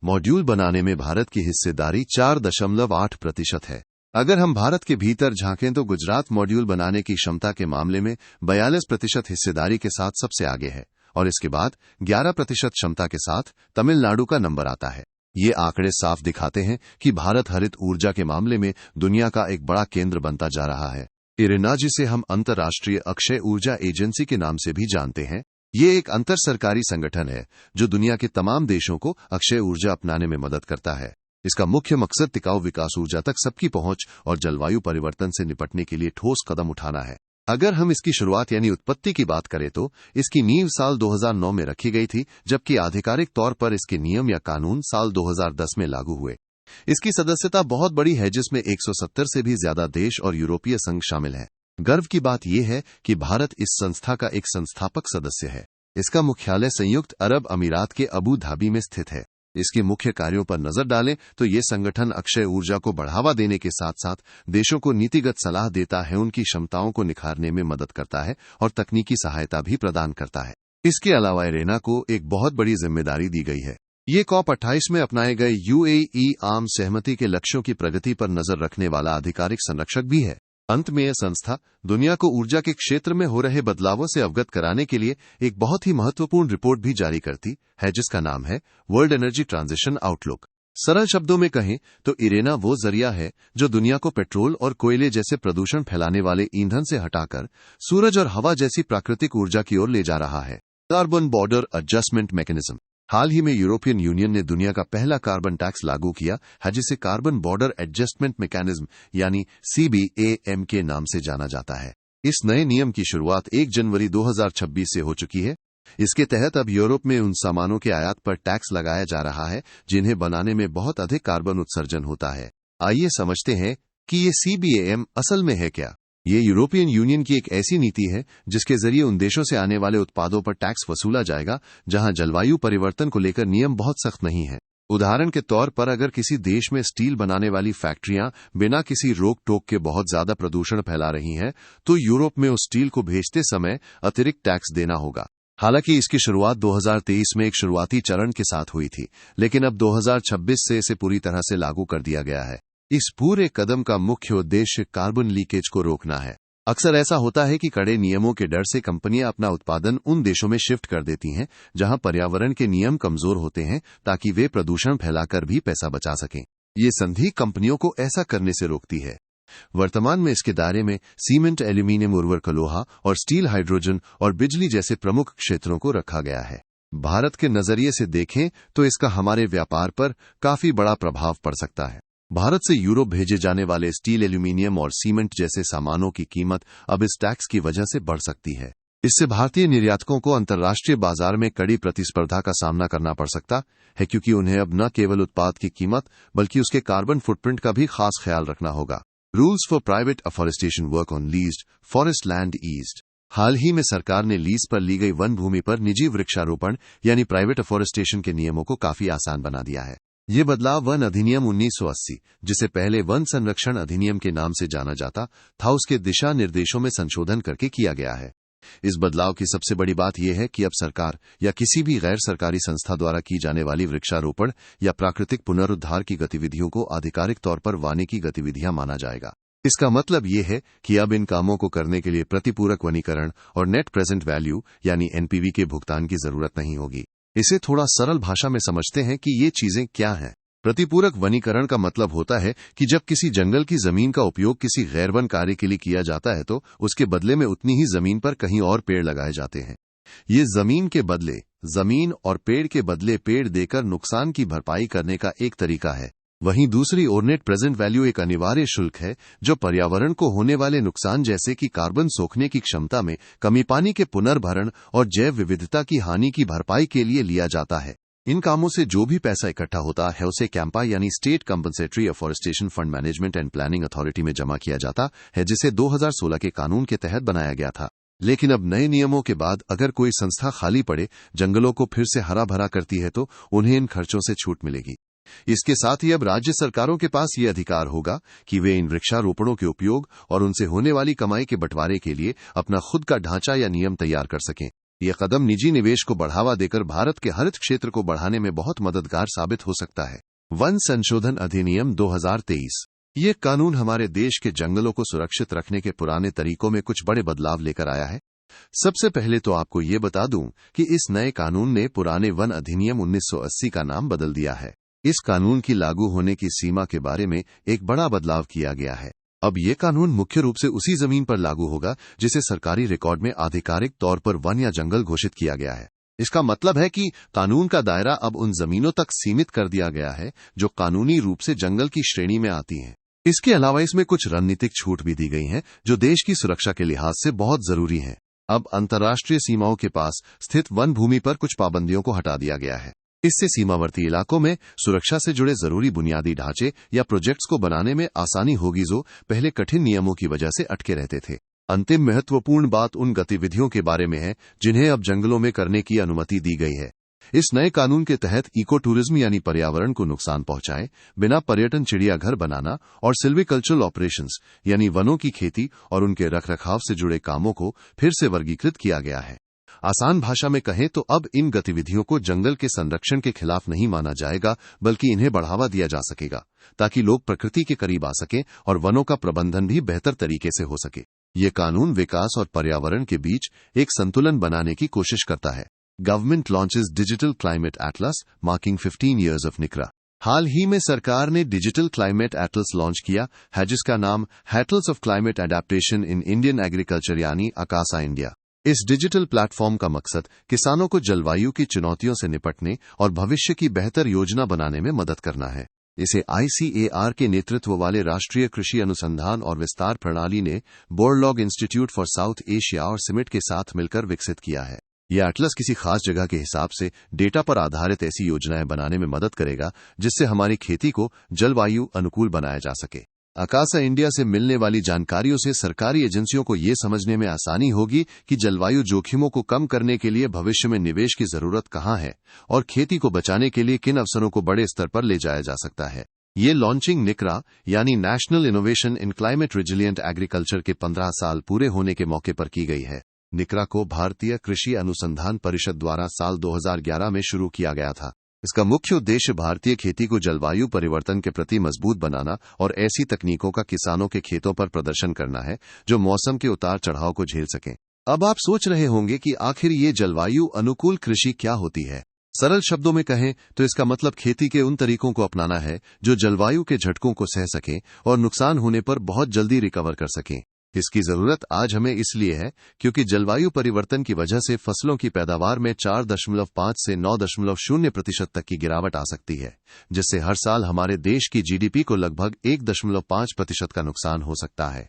मॉड्यूल बनाने में भारत की हिस्सेदारी 4.8% है। अगर हम भारत के भीतर झांकें तो गुजरात मॉड्यूल बनाने की क्षमता के मामले में 42% हिस्सेदारी के साथ सबसे आगे है और इसके बाद 11% क्षमता के साथ तमिलनाडु का नंबर आता है। ये आंकड़े साफ दिखाते हैं कि भारत हरित ऊर्जा के मामले में दुनिया का एक बड़ा केंद्र बनता जा रहा है। इरेना, जिसे हम अंतर्राष्ट्रीय अक्षय ऊर्जा एजेंसी के नाम से भी जानते हैं, ये एक अंतर सरकारी संगठन है जो दुनिया के तमाम देशों को अक्षय ऊर्जा अपनाने में मदद करता है। इसका मुख्य मकसद टिकाऊ विकास ऊर्जा तक सबकी पहुंच और जलवायु परिवर्तन से निपटने के लिए ठोस कदम उठाना है। अगर हम इसकी शुरुआत यानी उत्पत्ति की बात करें तो इसकी नींव साल 2009 में रखी गई थी, जबकि आधिकारिक तौर पर इसके नियम या कानून साल 2010 में लागू हुए। इसकी सदस्यता बहुत बड़ी है, जिसमें 170 से भी ज्यादा देश और यूरोपीय संघ शामिल है। गर्व की बात यह है कि भारत इस संस्था का एक संस्थापक सदस्य है। इसका मुख्यालय संयुक्त अरब अमीरात के अबू धाबी में स्थित है। इसके मुख्य कार्यों पर नजर डालें तो ये संगठन अक्षय ऊर्जा को बढ़ावा देने के साथ साथ देशों को नीतिगत सलाह देता है, उनकी क्षमताओं को निखारने में मदद करता है और तकनीकी सहायता भी प्रदान करता है। इसके अलावा इरेना को एक बहुत बड़ी जिम्मेदारी दी गई है। ये COP28 में अपनाए गए UAE आम सहमति के लक्ष्यों की प्रगति पर नजर रखने वाला आधिकारिक संरक्षक भी है। अंत में यह संस्था दुनिया को ऊर्जा के क्षेत्र में हो रहे बदलावों से अवगत कराने के लिए एक बहुत ही महत्वपूर्ण रिपोर्ट भी जारी करती है, जिसका नाम है वर्ल्ड एनर्जी ट्रांजिशन आउटलुक। सरल शब्दों में कहें तो इरेना वो जरिया है जो दुनिया को पेट्रोल और कोयले जैसे प्रदूषण फैलाने वाले ईंधन से हटाकर सूरज और हवा जैसी प्राकृतिक ऊर्जा की ओर ले जा रहा है। Carbon border adjustment mechanism. हाल ही में यूरोपियन यूनियन ने दुनिया का पहला कार्बन टैक्स लागू किया है, जिसे कार्बन बॉर्डर एडजस्टमेंट मैकेनिज्म यानी CBAM के नाम से जाना जाता है। इस नए नियम की शुरुआत 1 जनवरी 2026 से हो चुकी है। इसके तहत अब यूरोप में उन सामानों के आयात पर टैक्स लगाया जा रहा है जिन्हें बनाने में बहुत अधिक कार्बन उत्सर्जन होता है। आइए समझते हैं कि ये CBAM असल में है क्या। ये यूरोपियन यूनियन की एक ऐसी नीति है जिसके जरिए उन देशों से आने वाले उत्पादों पर टैक्स वसूला जाएगा जहां जलवायु परिवर्तन को लेकर नियम बहुत सख्त नहीं है। उदाहरण के तौर पर अगर किसी देश में स्टील बनाने वाली फैक्ट्रियां बिना किसी रोक टोक के बहुत ज्यादा प्रदूषण फैला रही हैं, तो यूरोप में उस स्टील को भेजते समय अतिरिक्त टैक्स देना होगा। हालांकि इसकी शुरुआत 2023 में एक शुरुआती चरण के साथ हुई थी, लेकिन अब 2026 से इसे पूरी तरह से लागू कर दिया गया है। इस पूरे कदम का मुख्य उद्देश्य कार्बन लीकेज को रोकना है। अक्सर ऐसा होता है कि कड़े नियमों के डर से कंपनियां अपना उत्पादन उन देशों में शिफ्ट कर देती हैं जहां पर्यावरण के नियम कमजोर होते हैं, ताकि वे प्रदूषण फैलाकर भी पैसा बचा सकें। ये संधि कंपनियों को ऐसा करने से रोकती है। वर्तमान में इसके दायरे में सीमेंट, एल्यूमीनियम, उर्वरक लोहा और स्टील, हाइड्रोजन और बिजली जैसे प्रमुख क्षेत्रों को रखा गया है। भारत के नजरिए से देखें तो इसका हमारे व्यापार पर काफी बड़ा प्रभाव पड़ सकता है। भारत से यूरोप भेजे जाने वाले स्टील, एल्यूमीनियम और सीमेंट जैसे सामानों की कीमत अब इस टैक्स की वजह से बढ़ सकती है। इससे भारतीय निर्यातकों को अंतर्राष्ट्रीय बाजार में कड़ी प्रतिस्पर्धा का सामना करना पड़ सकता है, क्योंकि उन्हें अब न केवल उत्पाद की कीमत बल्कि उसके कार्बन फुटप्रिंट का भी खास ख्याल रखना होगा। Rules for private afforestation work on leased forest land eased. हाल ही में सरकार ने लीज पर ली गई वन भूमि पर निजी वृक्षारोपण यानी प्राइवेट अफॉरेस्टेशन के नियमों को काफी आसान बना दिया है। ये बदलाव वन अधिनियम 1980, जिसे पहले वन संरक्षण अधिनियम के नाम से जाना जाता था, उसके दिशा निर्देशों में संशोधन करके किया गया है। इस बदलाव की सबसे बड़ी बात यह है कि अब सरकार या किसी भी गैर सरकारी संस्था द्वारा की जाने वाली वृक्षारोपण या प्राकृतिक पुनरुद्धार की गतिविधियों को आधिकारिक तौर पर वानिकी गतिविधियां माना जाएगा। इसका मतलब ये है कि अब इन कामों को करने के लिए प्रतिपूरक वनीकरण और नेट प्रेजेंट वैल्यू यानी NPV के भुगतान की जरूरत नहीं होगी। इसे थोड़ा सरल भाषा में समझते हैं कि ये चीजें क्या हैं। प्रतिपूरक वनीकरण का मतलब होता है कि जब किसी जंगल की जमीन का उपयोग किसी गैर वन कार्य के लिए किया जाता है तो उसके बदले में उतनी ही जमीन पर कहीं और पेड़ लगाए जाते हैं। ये जमीन और पेड़ के बदले पेड़ देकर नुकसान की भरपाई करने का एक तरीका है। वहीं दूसरी ओर नेट प्रेजेंट वैल्यू एक अनिवार्य शुल्क है जो पर्यावरण को होने वाले नुकसान जैसे कि कार्बन सोखने की क्षमता में कमी, पानी के पुनर्भरण और जैव विविधता की हानि की भरपाई के लिए लिया जाता है। इन कामों से जो भी पैसा इकट्ठा होता है उसे कैंपा यानी state compensatory afforestation fund management and planning authority में जमा किया जाता है, जिसे 2016 के कानून के तहत बनाया गया था। लेकिन अब नए नियमों के बाद अगर कोई संस्था खाली पड़े जंगलों को फिर से हरा भरा करती है तो उन्हें इन खर्चों से छूट मिलेगी। इसके साथ ही अब राज्य सरकारों के पास ये अधिकार होगा कि वे इन वृक्षारोपणों के उपयोग और उनसे होने वाली कमाई के बंटवारे के लिए अपना खुद का ढांचा या नियम तैयार कर सकें। यह कदम निजी निवेश को बढ़ावा देकर भारत के हरित क्षेत्र को बढ़ाने में बहुत मददगार साबित हो सकता है। वन संशोधन अधिनियम 2023 ये कानून हमारे देश के जंगलों को सुरक्षित रखने के पुराने तरीकों में कुछ बड़े बदलाव लेकर आया है। सबसे पहले तो आपको ये बता दूं कि इस नए कानून ने पुराने वन अधिनियम 1980 का नाम बदल दिया है। इस कानून की लागू होने की सीमा के बारे में एक बड़ा बदलाव किया गया है। अब ये कानून मुख्य रूप से उसी जमीन पर लागू होगा जिसे सरकारी रिकॉर्ड में आधिकारिक तौर पर वन या जंगल घोषित किया गया है। इसका मतलब है कि कानून का दायरा अब उन जमीनों तक सीमित कर दिया गया है जो कानूनी रूप से जंगल की श्रेणी में आती हैं। इसके अलावा इसमें कुछ रणनीतिक छूट भी दी गई हैं जो देश की सुरक्षा के लिहाज से बहुत जरूरी हैं। अब अंतर्राष्ट्रीय सीमाओं के पास स्थित वन भूमि पर कुछ पाबंदियों को हटा दिया गया है। इससे सीमावर्ती इलाकों में सुरक्षा से जुड़े जरूरी बुनियादी ढांचे या प्रोजेक्ट्स को बनाने में आसानी होगी जो पहले कठिन नियमों की वजह से अटके रहते थे। अंतिम महत्वपूर्ण बात उन गतिविधियों के बारे में है जिन्हें अब जंगलों में करने की अनुमति दी गई है। इस नए कानून के तहत इको टूरिज्म यानी पर्यावरण को नुकसान पहुंचाए बिना पर्यटन चिड़ियाघर बनाना और सिल्वीकल्चरल ऑपरेशंस यानी वनों की खेती और उनके रखरखाव से जुड़े कामों को फिर से वर्गीकृत किया गया है। आसान भाषा में कहें तो अब इन गतिविधियों को जंगल के संरक्षण के खिलाफ नहीं माना जाएगा बल्कि इन्हें बढ़ावा दिया जा सकेगा ताकि लोग प्रकृति के करीब आ सकें और वनों का प्रबंधन भी बेहतर तरीके से हो सके। ये कानून विकास और पर्यावरण के बीच एक संतुलन बनाने की कोशिश करता है। Government launches digital climate atlas marking 15 years of NICRA. हाल ही में सरकार ने डिजिटल क्लाइमेट एटलस लॉन्च किया है जिसका नाम Atlas of climate adaptation in Indian agriculture यानी आकासा इंडिया। इस डिजिटल प्लेटफॉर्म का मकसद किसानों को जलवायु की चुनौतियों से निपटने और भविष्य की बेहतर योजना बनाने में मदद करना है। इसे ICAR के नेतृत्व वाले राष्ट्रीय कृषि अनुसंधान और विस्तार प्रणाली ने Borlaug institute for south Asia और सिमिट के साथ मिलकर विकसित किया है। यह एटलस किसी खास जगह के हिसाब से डेटा पर आधारित ऐसी योजनाएं बनाने में मदद करेगा जिससे हमारी खेती को जलवायु अनुकूल बनाया जा सके। आकासा इंडिया से मिलने वाली जानकारियों से सरकारी एजेंसियों को ये समझने में आसानी होगी कि जलवायु जोखिमों को कम करने के लिए भविष्य में निवेश की जरूरत कहाँ है और खेती को बचाने के लिए किन अवसरों को बड़े स्तर पर ले जाया जा सकता है। ये लॉन्चिंग निकरा यानी national innovation in climate resilient agriculture के 15 साल पूरे होने के मौके पर की गई है। निकरा को भारतीय कृषि अनुसंधान परिषद द्वारा साल 2011 में शुरू किया गया था। इसका मुख्य उद्देश्य भारतीय खेती को जलवायु परिवर्तन के प्रति मजबूत बनाना और ऐसी तकनीकों का किसानों के खेतों पर प्रदर्शन करना है जो मौसम के उतार चढ़ाव को झेल सकें। अब आप सोच रहे होंगे कि आखिर ये जलवायु अनुकूल कृषि क्या होती है। सरल शब्दों में कहें तो इसका मतलब खेती के उन तरीकों को अपनाना है जो जलवायु के झटकों को सह सकें और नुकसान होने पर बहुत जल्दी रिकवर कर सकें। इसकी जरूरत आज हमें इसलिए है क्योंकि जलवायु परिवर्तन की वजह से फसलों की पैदावार में 4.5 से 9.0% तक की गिरावट आ सकती है, जिससे हर साल हमारे देश की GDP को लगभग 1.5% का नुकसान हो सकता है।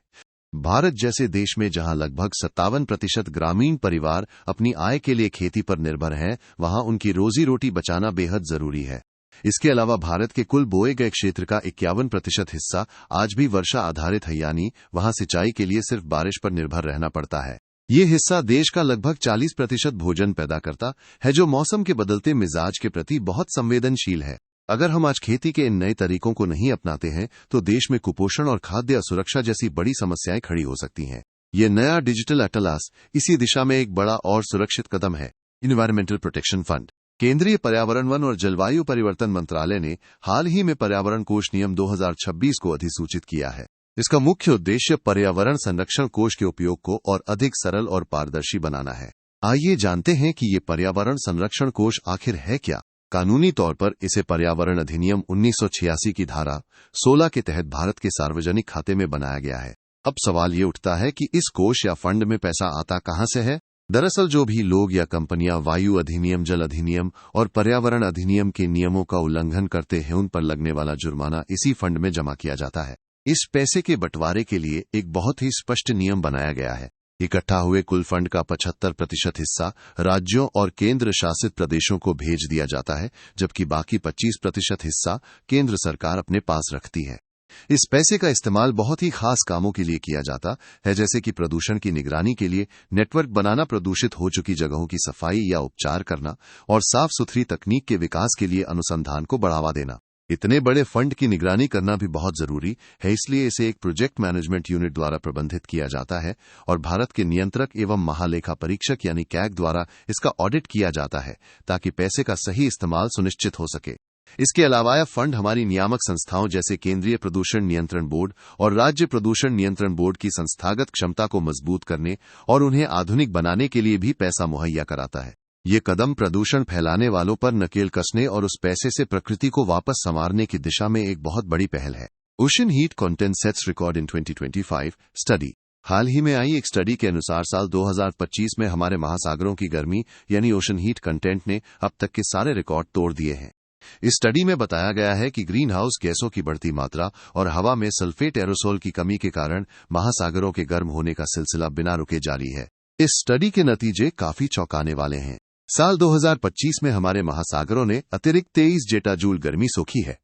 भारत जैसे देश में जहां लगभग 57% ग्रामीण परिवार अपनी आय के लिए खेती पर निर्भर हैं, वहां उनकी रोजी रोटी बचाना बेहद जरूरी है। इसके अलावा भारत के कुल बोए गए क्षेत्र का 51% हिस्सा आज भी वर्षा आधारित है, यानी वहां सिंचाई के लिए सिर्फ बारिश पर निर्भर रहना पड़ता है। ये हिस्सा देश का लगभग 40% भोजन पैदा करता है जो मौसम के बदलते मिजाज के प्रति बहुत संवेदनशील है। अगर हम आज खेती के इन नए तरीकों को नहीं अपनाते हैं तो देश में कुपोषण और खाद्य असुरक्षा जैसी बड़ी समस्याएं खड़ी हो सकती हैं। ये नया डिजिटल एटलस इसी दिशा में एक बड़ा और सुरक्षित कदम है। Environmental protection fund. केंद्रीय पर्यावरण, वन और जलवायु परिवर्तन मंत्रालय ने हाल ही में पर्यावरण कोष नियम 2026 को अधिसूचित किया है। इसका मुख्य उद्देश्य पर्यावरण संरक्षण कोष के उपयोग को और अधिक सरल और पारदर्शी बनाना है। आइए जानते हैं कि ये पर्यावरण संरक्षण कोष आखिर है क्या। कानूनी तौर पर इसे पर्यावरण अधिनियम 1986 की धारा 16 के तहत भारत के सार्वजनिक खाते में बनाया गया है। अब सवाल ये उठता है कि इस कोष या फंड में पैसा आता कहां से है। दरअसल जो भी लोग या कंपनियां वायु अधिनियम, जल अधिनियम और पर्यावरण अधिनियम के नियमों का उल्लंघन करते हैं, उन पर लगने वाला जुर्माना इसी फंड में जमा किया जाता है। इस पैसे के बंटवारे के लिए एक बहुत ही स्पष्ट नियम बनाया गया है। इकट्ठा हुए कुल फंड का 75% हिस्सा राज्यों और केंद्र शासित प्रदेशों को भेज दिया जाता है, जबकि बाकी 25% हिस्सा केंद्र सरकार अपने पास रखती है। इस पैसे का इस्तेमाल बहुत ही खास कामों के लिए किया जाता है, जैसे कि प्रदूषण की निगरानी के लिए नेटवर्क बनाना, प्रदूषित हो चुकी जगहों की सफाई या उपचार करना, और साफ सुथरी तकनीक के विकास के लिए अनुसंधान को बढ़ावा देना। इतने बड़े फंड की निगरानी करना भी बहुत जरूरी है, इसलिए इसे एक प्रोजेक्ट मैनेजमेंट यूनिट द्वारा प्रबंधित किया जाता है और भारत के नियंत्रक एवं महालेखा परीक्षक यानी कैग द्वारा इसका ऑडिट किया जाता है, ताकि पैसे का सही इस्तेमाल सुनिश्चित हो सके। इसके अलावा यह फंड हमारी नियामक संस्थाओं जैसे केंद्रीय प्रदूषण नियंत्रण बोर्ड और राज्य प्रदूषण नियंत्रण बोर्ड की संस्थागत क्षमता को मजबूत करने और उन्हें आधुनिक बनाने के लिए भी पैसा मुहैया कराता है। ये कदम प्रदूषण फैलाने वालों पर नकेल कसने और उस पैसे से प्रकृति को वापस संवारने की दिशा में एक बहुत बड़ी पहल है। Ocean heat content sets record in 2025 study. हाल ही में आई एक स्टडी के अनुसार साल 2025 में हमारे महासागरों की गर्मी यानी ओशन हीट कंटेंट ने अब तक के सारे रिकॉर्ड तोड़ दिए हैं। इस स्टडी में बताया गया है कि ग्रीन हाउस गैसों की बढ़ती मात्रा और हवा में सल्फेट एरोसोल की कमी के कारण महासागरों के गर्म होने का सिलसिला बिना रुके जारी है। इस स्टडी के नतीजे काफी चौंकाने वाले हैं। साल 2025 में हमारे महासागरों ने अतिरिक्त 23 जेटाजूल गर्मी सोखी है,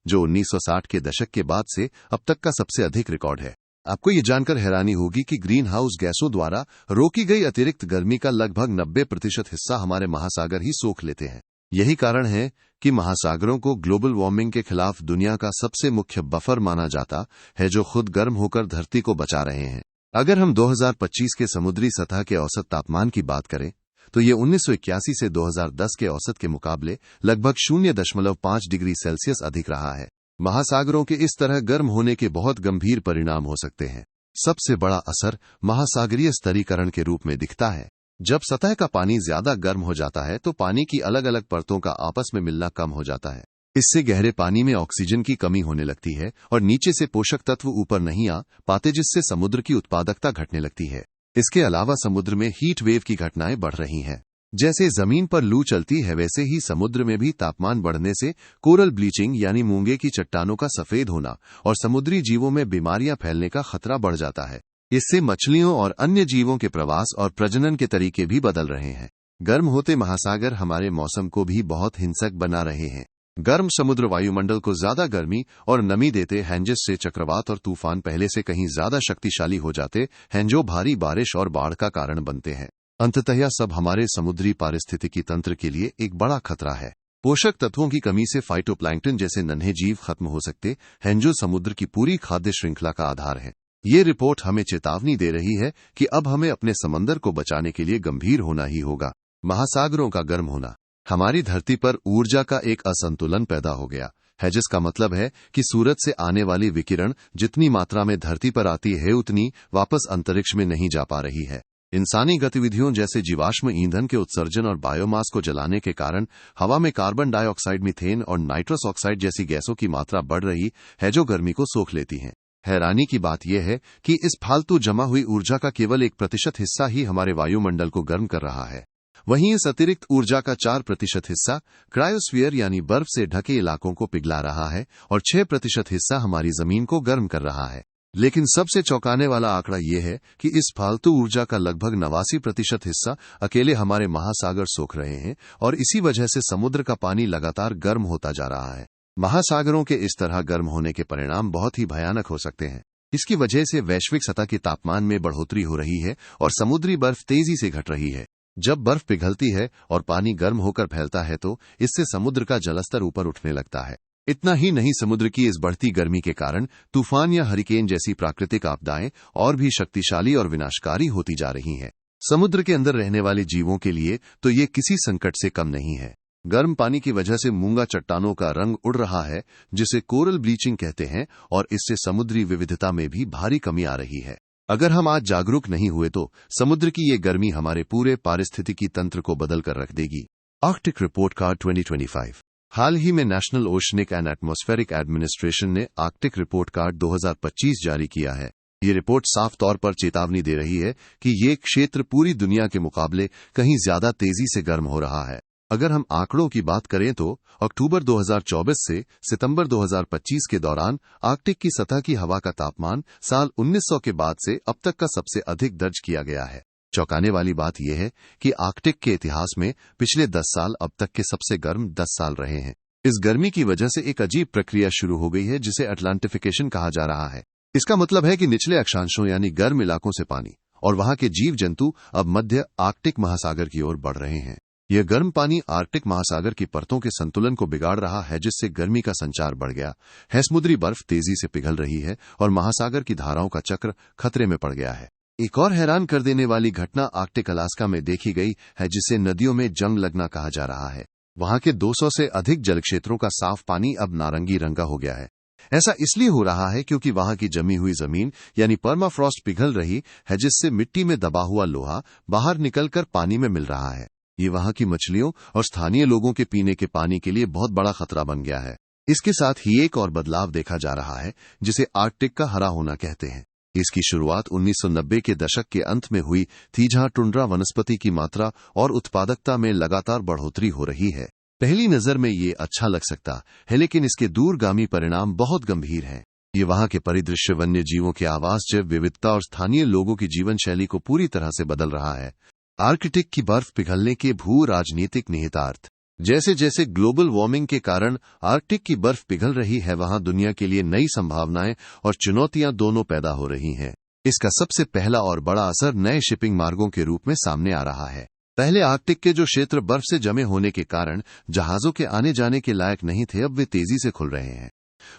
जो 1960 के दशक के बाद से अब तक का सबसे अधिक रिकॉर्ड है। आपको ये जानकर हैरानी होगी कि ग्रीन हाउस गैसों द्वारा रोकी गई अतिरिक्त गर्मी का लगभग 90% हिस्सा हमारे महासागर ही सोख लेते हैं। यही कारण है कि महासागरों को ग्लोबल वार्मिंग के खिलाफ दुनिया का सबसे मुख्य बफर माना जाता है, जो खुद गर्म होकर धरती को बचा रहे हैं। अगर हम 2025 के समुद्री सतह के औसत तापमान की बात करें तो ये 1981 से 2010 के औसत के मुकाबले लगभग 0.5 डिग्री सेल्सियस अधिक रहा है। महासागरों के इस तरह गर्म होने के बहुत गंभीर परिणाम हो सकते हैं। सबसे बड़ा असर महासागरीय स्तरीकरण के रूप में दिखता है। जब सतह का पानी ज्यादा गर्म हो जाता है तो पानी की अलग अलग परतों का आपस में मिलना कम हो जाता है। इससे गहरे पानी में ऑक्सीजन की कमी होने लगती है और नीचे से पोषक तत्व ऊपर नहीं आ पाते, जिससे समुद्र की उत्पादकता घटने लगती है। इसके अलावा समुद्र में हीट वेव की घटनाएं बढ़ रही हैं। जैसे जमीन पर लू चलती है, वैसे ही समुद्र में भी तापमान बढ़ने से कोरल ब्लीचिंग यानी मूंगे की चट्टानों का सफेद होना और समुद्री जीवों में बीमारियां फैलने का खतरा बढ़ जाता है। इससे मछलियों और अन्य जीवों के प्रवास और प्रजनन के तरीके भी बदल रहे हैं। गर्म होते महासागर हमारे मौसम को भी बहुत हिंसक बना रहे हैं। गर्म समुद्र वायुमंडल को ज्यादा गर्मी और नमी देते हैं, जिससे चक्रवात और तूफान पहले से कहीं ज्यादा शक्तिशाली हो जाते हैं, जो भारी बारिश और बाढ़ का कारण बनते हैं। अंततः यह सब हमारे समुद्री पारिस्थितिकी तंत्र के लिए एक बड़ा खतरा है। पोषक तत्वों की कमी से फाइटोप्लैंक्टन जैसे नन्हे जीव खत्म हो सकते हैं, जो समुद्र की पूरी खाद्य श्रृंखला का आधार है। ये रिपोर्ट हमें चेतावनी दे रही है कि अब हमें अपने समंदर को बचाने के लिए गंभीर होना ही होगा। महासागरों का गर्म होना। हमारी धरती पर ऊर्जा का एक असंतुलन पैदा हो गया है, जिसका मतलब है कि सूरज से आने वाली विकिरण जितनी मात्रा में धरती पर आती है, उतनी वापस अंतरिक्ष में नहीं जा पा रही है। इंसानी गतिविधियों जैसे जीवाश्म ईंधन के उत्सर्जन और बायोमास को जलाने के कारण हवा में कार्बन डाइऑक्साइड, मीथेन और नाइट्रस ऑक्साइड जैसी गैसों की मात्रा बढ़ रही है, जो गर्मी को सोख लेती हैं। हैरानी की बात यह है कि इस फालतू जमा हुई ऊर्जा का केवल 1% हिस्सा ही हमारे वायुमंडल को गर्म कर रहा है। वहीं इस अतिरिक्त ऊर्जा का 4% हिस्सा क्रायोस्फीयर यानी बर्फ से ढके इलाकों को पिघला रहा है और 6% हिस्सा हमारी जमीन को गर्म कर रहा है। लेकिन सबसे चौंकाने वाला आंकड़ा यह है कि इस फालतू ऊर्जा का लगभग 89% हिस्सा अकेले हमारे महासागर सोख रहे हैं और इसी वजह से समुद्र का पानी लगातार गर्म होता जा रहा है। महासागरों के इस तरह गर्म होने के परिणाम बहुत ही भयानक हो सकते हैं। इसकी वजह से वैश्विक सतह के तापमान में बढ़ोतरी हो रही है और समुद्री बर्फ तेजी से घट रही है। जब बर्फ पिघलती है और पानी गर्म होकर फैलता है तो इससे समुद्र का जलस्तर ऊपर उठने लगता है। इतना ही नहीं, समुद्र की इस बढ़ती गर्मी के कारण तूफान या हरिकेन जैसी प्राकृतिक आपदाएं और भी शक्तिशाली और विनाशकारी होती जा रही हैं। समुद्र के अंदर रहने वाले जीवों के लिए तो ये किसी संकट से कम नहीं है। गर्म पानी की वजह से मूंगा चट्टानों का रंग उड़ रहा है, जिसे कोरल ब्लीचिंग कहते हैं, और इससे समुद्री विविधता में भी भारी कमी आ रही है। अगर हम आज जागरूक नहीं हुए तो समुद्र की ये गर्मी हमारे पूरे पारिस्थितिकी तंत्र को बदल कर रख देगी। Arctic report card 2025। हाल ही में national oceanic and atmospheric administration ने आर्कटिक रिपोर्ट कार्ड 2025 जारी किया है। ये रिपोर्ट साफ तौर पर चेतावनी दे रही है कि ये क्षेत्र पूरी दुनिया के मुकाबले कहीं ज्यादा तेजी से गर्म हो रहा है। अगर हम आंकड़ों की बात करें तो अक्टूबर 2024 से सितंबर 2025 के दौरान आर्कटिक की सतह की हवा का तापमान साल 1900 के बाद से अब तक का सबसे अधिक दर्ज किया गया है। चौंकाने वाली बात यह है कि आर्कटिक के इतिहास में पिछले 10 साल अब तक के सबसे गर्म 10 साल रहे हैं। इस गर्मी की वजह से एक अजीब प्रक्रिया शुरू हो गई है जिसे अटलांटिफिकेशन कहा जा रहा है। इसका मतलब है कि निचले अक्षांशों यानी गर्म इलाकों से पानी और वहां के जीव जंतु अब मध्य आर्कटिक महासागर की ओर बढ़ रहे हैं। यह गर्म पानी आर्कटिक महासागर की परतों के संतुलन को बिगाड़ रहा है, जिससे गर्मी का संचार बढ़ गया है। समुद्री बर्फ तेजी से पिघल रही है और महासागर की धाराओं का चक्र खतरे में पड़ गया है। एक और हैरान कर देने वाली घटना आर्कटिक अलास्का में देखी गई है, जिसे नदियों में जंग लगना कहा जा रहा है। वहां के 200 से अधिक जल क्षेत्रों का साफ पानी अब नारंगी रंग का हो गया है। ऐसा इसलिए हो रहा है क्योंकि वहां की जमी हुई जमीन यानी परमाफ्रॉस्ट पिघल रही है, जिससे मिट्टी में दबा हुआ लोहा बाहर निकलकर पानी में मिल रहा है। ये वहां की मछलियों और स्थानीय लोगों के पीने के पानी के लिए बहुत बड़ा खतरा बन गया है। इसके साथ ही एक और बदलाव देखा जा रहा है जिसे आर्कटिक का हरा होना कहते हैं। इसकी शुरुआत 1990 के दशक के अंत में हुई थी, जहां टुंड्रा वनस्पति की मात्रा और उत्पादकता में लगातार बढ़ोतरी हो रही है। पहली नजर में ये अच्छा लग सकता है, लेकिन इसके दूरगामी परिणाम बहुत गंभीर हैं। ये वहां के परिदृश्य, वन्य जीवों के आवास, जैव विविधता और स्थानीय लोगों की जीवन शैली को पूरी तरह से बदल रहा है। आर्कटिक की बर्फ पिघलने के भू राजनीतिक निहितार्थ। जैसे जैसे ग्लोबल वार्मिंग के कारण आर्कटिक की बर्फ पिघल रही है, वहां दुनिया के लिए नई संभावनाएं और चुनौतियां दोनों पैदा हो रही हैं। इसका सबसे पहला और बड़ा असर नए शिपिंग मार्गों के रूप में सामने आ रहा है। पहले आर्कटिक के जो क्षेत्र बर्फ से जमे होने के कारण जहाजों के आने जाने के लायक नहीं थे, अब वे तेजी से खुल रहे हैं।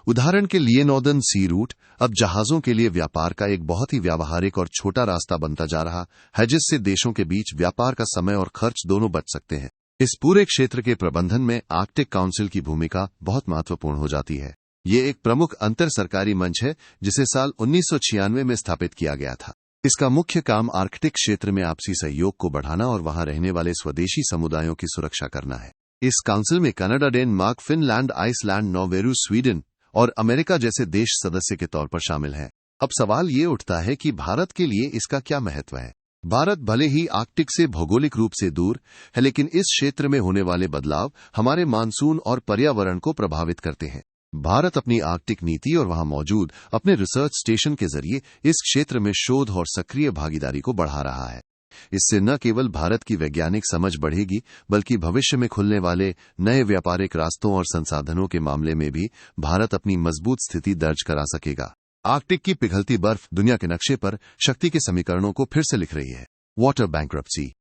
उदाहरण के लिए नॉर्दर्न सी रूट अब जहाजों के लिए व्यापार का एक बहुत ही व्यावहारिक और छोटा रास्ता बनता जा रहा है, जिससे देशों के बीच व्यापार का समय और खर्च दोनों बच सकते हैं। इस पूरे क्षेत्र के प्रबंधन में आर्कटिक काउंसिल की भूमिका बहुत महत्वपूर्ण हो जाती है। ये एक प्रमुख अंतर सरकारी मंच है जिसे साल 1996 में स्थापित किया गया था। इसका मुख्य काम आर्कटिक क्षेत्र में आपसी सहयोग को बढ़ाना और वहां रहने वाले स्वदेशी समुदायों की सुरक्षा करना है। इस काउंसिल में Canada, Denmark, Finland, Iceland, Norway, Sweden और अमेरिका जैसे देश सदस्य के तौर पर शामिल हैं। अब सवाल ये उठता है कि भारत के लिए इसका क्या महत्व है। भारत भले ही आर्कटिक से भौगोलिक रूप से दूर है, लेकिन इस क्षेत्र में होने वाले बदलाव हमारे मानसून और पर्यावरण को प्रभावित करते हैं। भारत अपनी आर्कटिक नीति और वहां मौजूद अपने रिसर्च स्टेशन के जरिए इस क्षेत्र में शोध और सक्रिय भागीदारी को बढ़ा रहा है। इससे न केवल भारत की वैज्ञानिक समझ बढ़ेगी, बल्कि भविष्य में खुलने वाले नए व्यापारिक रास्तों और संसाधनों के मामले में भी भारत अपनी मजबूत स्थिति दर्ज करा सकेगा। आर्कटिक की पिघलती बर्फ दुनिया के नक्शे पर शक्ति के समीकरणों को फिर से लिख रही है। Water bankruptcy.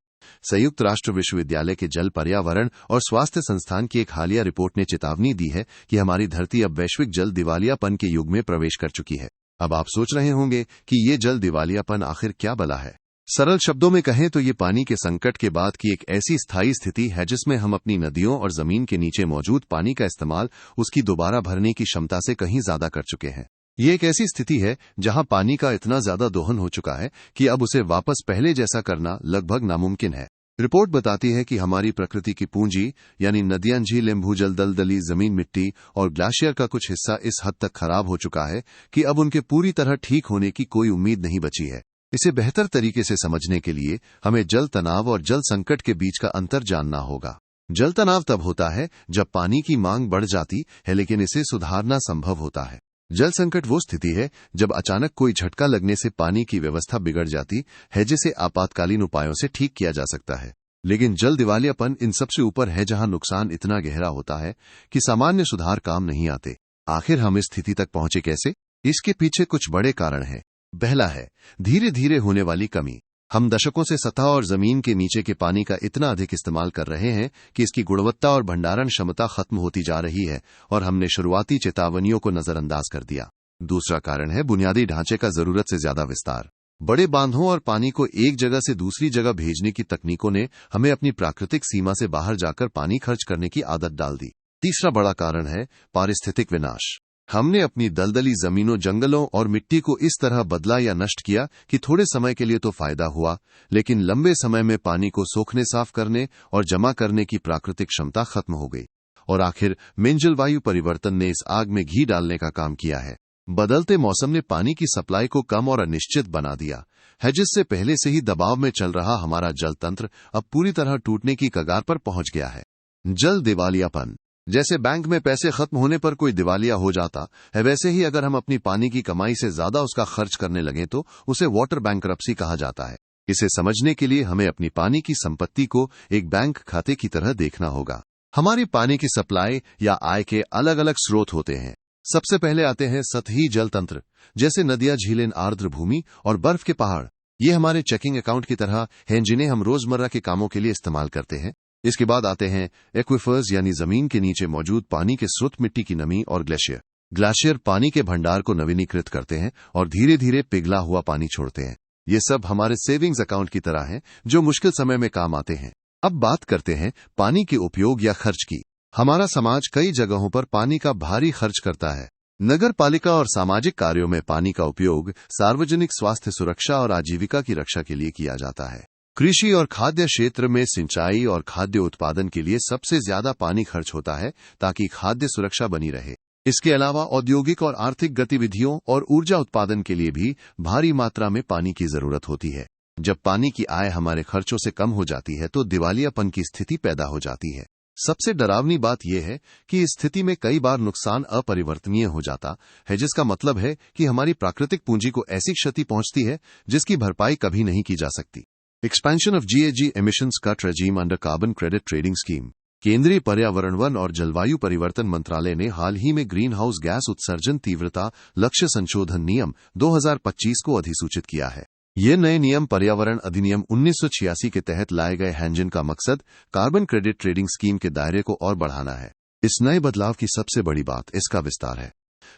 संयुक्त राष्ट्र विश्वविद्यालय के जल, पर्यावरण और स्वास्थ्य संस्थान की एक हालिया रिपोर्ट ने चेतावनी दी है कि हमारी धरती अब वैश्विक जल दिवालियापन के युग में प्रवेश कर चुकी है। अब आप सोच रहे होंगे कि ये जल दिवालियापन आखिर क्या बला है। सरल शब्दों में कहें तो ये पानी के संकट के बाद की एक ऐसी स्थायी स्थिति है जिसमें हम अपनी नदियों और जमीन के नीचे मौजूद पानी का इस्तेमाल उसकी दोबारा भरने की क्षमता से कहीं ज्यादा कर चुके हैं। ये एक ऐसी स्थिति है जहां पानी का इतना ज्यादा दोहन हो चुका है कि अब उसे वापस पहले जैसा करना लगभग नामुमकिन है। रिपोर्ट बताती है कि हमारी प्रकृति की पूंजी यानी नदियां, झीलें, भूजल, दलदली जमीन, मिट्टी और ग्लेशियर का कुछ हिस्सा इस हद तक खराब हो चुका है कि अब उनके पूरी तरह ठीक होने की कोई उम्मीद नहीं बची है। इसे बेहतर तरीके से समझने के लिए हमें जल तनाव और जल संकट के बीच का अंतर जानना होगा। जल तनाव तब होता है जब पानी की मांग बढ़ जाती है, लेकिन इसे सुधारना संभव होता है। जल संकट वो स्थिति है जब अचानक कोई झटका लगने से पानी की व्यवस्था बिगड़ जाती है, जिसे आपातकालीन उपायों से ठीक किया जा सकता है। लेकिन जल दिवालियापन इन सबसे ऊपर है, जहां नुकसान इतना गहरा होता है कि सामान्य सुधार काम नहीं आते। आखिर हम इस स्थिति तक पहुंचे कैसे? इसके पीछे कुछ बड़े कारण हैं। पहला है धीरे धीरे होने वाली कमी। हम दशकों से सतह और जमीन के नीचे के पानी का इतना अधिक इस्तेमाल कर रहे हैं कि इसकी गुणवत्ता और भंडारण क्षमता खत्म होती जा रही है और हमने शुरुआती चेतावनियों को नजरअंदाज कर दिया। दूसरा कारण है बुनियादी ढांचे का जरूरत से ज्यादा विस्तार। बड़े बांधों और पानी को एक जगह से दूसरी जगह भेजने की तकनीकों ने हमें अपनी प्राकृतिक सीमा से बाहर जाकर पानी खर्च करने की आदत डाल दी। तीसरा बड़ा कारण है पारिस्थितिक विनाश। हमने अपनी दलदली जमीनों, जंगलों और मिट्टी को इस तरह बदला या नष्ट किया कि थोड़े समय के लिए तो फायदा हुआ, लेकिन लंबे समय में पानी को सोखने, साफ करने और जमा करने की प्राकृतिक क्षमता खत्म हो गई। और आखिर में जलवायु परिवर्तन ने इस आग में घी डालने का काम किया है। बदलते मौसम ने पानी की सप्लाई को कम और अनिश्चित बना दिया है, जिससे पहले से ही दबाव में चल रहा हमारा जल तंत्र अब पूरी तरह टूटने की कगार पर पहुंच गया है। जल दिवालियापन। जैसे बैंक में पैसे खत्म होने पर कोई दिवालिया हो जाता है, वैसे ही अगर हम अपनी पानी की कमाई से ज्यादा उसका खर्च करने लगे तो उसे वाटर बैंक्रप्सी कहा जाता है। इसे समझने के लिए हमें अपनी पानी की संपत्ति को एक बैंक खाते की तरह देखना होगा। हमारी पानी की सप्लाई या आय के अलग अलग स्रोत होते हैं। सबसे पहले आते हैं सतही जल तंत्र, जैसे नदियां, झीलें, आर्द्र भूमि और बर्फ के पहाड़। ये हमारे चेकिंग अकाउंट की तरह हैं, जिन्हें हम रोजमर्रा के कामों के लिए इस्तेमाल करते हैं। इसके बाद आते हैं एक्विफर्स, यानी जमीन के नीचे मौजूद पानी के स्रोत, मिट्टी की नमी और ग्लेशियर। ग्लेशियर पानी के भंडार को नवीनीकृत करते हैं और धीरे धीरे पिघला हुआ पानी छोड़ते हैं। ये सब हमारे सेविंग्स अकाउंट की तरह हैं, जो मुश्किल समय में काम आते हैं। अब बात करते हैं पानी के उपयोग या खर्च की। हमारा समाज कई जगहों पर पानी का भारी खर्च करता है। नगर पालिका और सामाजिक कार्यों में पानी का उपयोग सार्वजनिक स्वास्थ्य, सुरक्षा और आजीविका की रक्षा के लिए किया जाता है। कृषि और खाद्य क्षेत्र में सिंचाई और खाद्य उत्पादन के लिए सबसे ज्यादा पानी खर्च होता है, ताकि खाद्य सुरक्षा बनी रहे। इसके अलावा औद्योगिक और आर्थिक गतिविधियों और ऊर्जा उत्पादन के लिए भी भारी मात्रा में पानी की जरूरत होती है। जब पानी की आय हमारे खर्चों से कम हो जाती है तो दिवालियापन की स्थिति पैदा हो जाती है। सबसे डरावनी बात यह है कि इस स्थिति में कई बार नुकसान अपरिवर्तनीय हो जाता है, जिसका मतलब है कि हमारी प्राकृतिक पूंजी को ऐसी क्षति पहुंचती है जिसकी भरपाई कभी नहीं की जा सकती। Expansion of GHG emissions cut regime under carbon credit trading scheme. केंद्रीय पर्यावरण, वन और जलवायु परिवर्तन मंत्रालय ने हाल ही में ग्रीन हाउस गैस उत्सर्जन तीव्रता लक्ष्य संशोधन नियम 2025 को अधिसूचित किया है। ये नए नियम पर्यावरण अधिनियम 1986 के तहत लाए गए हैं, जिनका मकसद कार्बन क्रेडिट ट्रेडिंग स्कीम के दायरे को और बढ़ाना है। इस नए बदलाव की सबसे बड़ी बात इसका विस्तार है।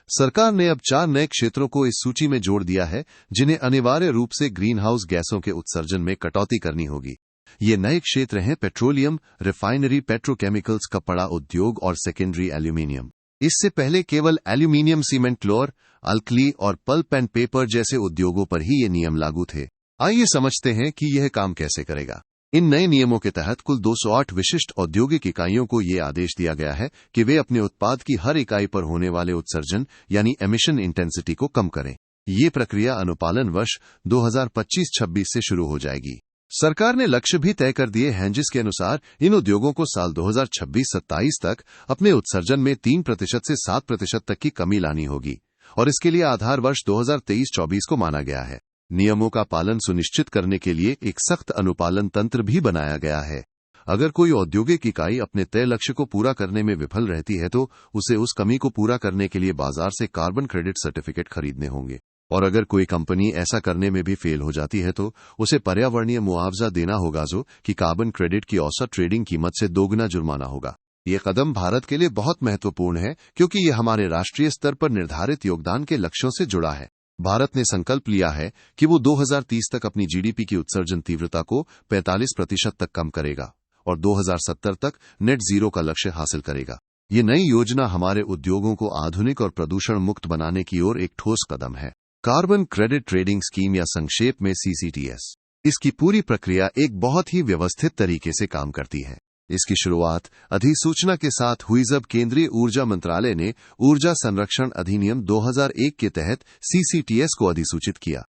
सरकार ने अब 4 नए क्षेत्रों को इस सूची में जोड़ दिया है, जिन्हें अनिवार्य रूप से ग्रीन हाउस गैसों के उत्सर्जन में कटौती करनी होगी। ये नए क्षेत्र हैं पेट्रोलियम, रिफाइनरी, पेट्रोकेमिकल्स, कपड़ा उद्योग और सेकेंडरी एल्यूमीनियम। इससे पहले केवल एल्यूमीनियम, सीमेंट, क्लोर, अल्कली और पल्प एंड पेपर जैसे उद्योगों पर ही ये नियम लागू थे। आइए समझते हैं कि यह काम कैसे करेगा। इन नए नियमों के तहत कुल 208 विशिष्ट औद्योगिक इकाइयों को ये आदेश दिया गया है कि वे अपने उत्पाद की हर इकाई पर होने वाले उत्सर्जन यानी एमिशन इंटेंसिटी को कम करें। ये प्रक्रिया अनुपालन वर्ष 2025-26 से शुरू हो जाएगी। सरकार ने लक्ष्य भी तय कर दिए हैं, जिसके अनुसार इन उद्योगों को साल 2026-27 तक अपने उत्सर्जन में 3% से 7% तक की कमी लानी होगी, और इसके लिए आधार वर्ष 2023-24 को माना गया है। नियमों का पालन सुनिश्चित करने के लिए एक सख्त अनुपालन तंत्र भी बनाया गया है। अगर कोई औद्योगिक इकाई अपने तय लक्ष्य को पूरा करने में विफल रहती है तो उसे उस कमी को पूरा करने के लिए बाजार से कार्बन क्रेडिट सर्टिफिकेट खरीदने होंगे, और अगर कोई कंपनी ऐसा करने में भी फेल हो जाती है तो उसे पर्यावरणीय मुआवजा देना होगा, जो कि कार्बन क्रेडिट की औसत ट्रेडिंग कीमत से 2 गुना जुर्माना होगा। ये कदम भारत के लिए बहुत महत्वपूर्ण है, क्योंकि ये हमारे राष्ट्रीय स्तर पर निर्धारित योगदान के लक्ष्यों से जुड़ा है। भारत ने संकल्प लिया है कि वो 2030 तक अपनी GDP की उत्सर्जन तीव्रता को 45% तक कम करेगा और 2070 तक नेट जीरो का लक्ष्य हासिल करेगा। ये नई योजना हमारे उद्योगों को आधुनिक और प्रदूषण मुक्त बनाने की ओर एक ठोस कदम है। कार्बन क्रेडिट ट्रेडिंग स्कीम या संक्षेप में CCTS। इसकी पूरी प्रक्रिया एक बहुत ही व्यवस्थित तरीके से काम करती है। इसकी शुरुआत अधिसूचना के साथ हुई, जब केंद्रीय ऊर्जा मंत्रालय ने ऊर्जा संरक्षण अधिनियम 2001 के तहत CCTS को अधिसूचित किया।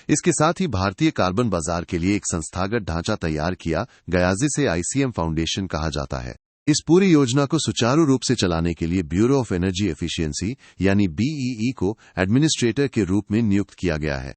इसके साथ ही भारतीय कार्बन बाजार के लिए एक संस्थागत ढांचा तैयार किया गया, जिसे ICM फाउंडेशन कहा जाता है। इस पूरी योजना को सुचारू रूप से चलाने के लिए ब्यूरो ऑफ एनर्जी एफिशिएंसी यानी BEE को एडमिनिस्ट्रेटर के रूप में नियुक्त किया गया है।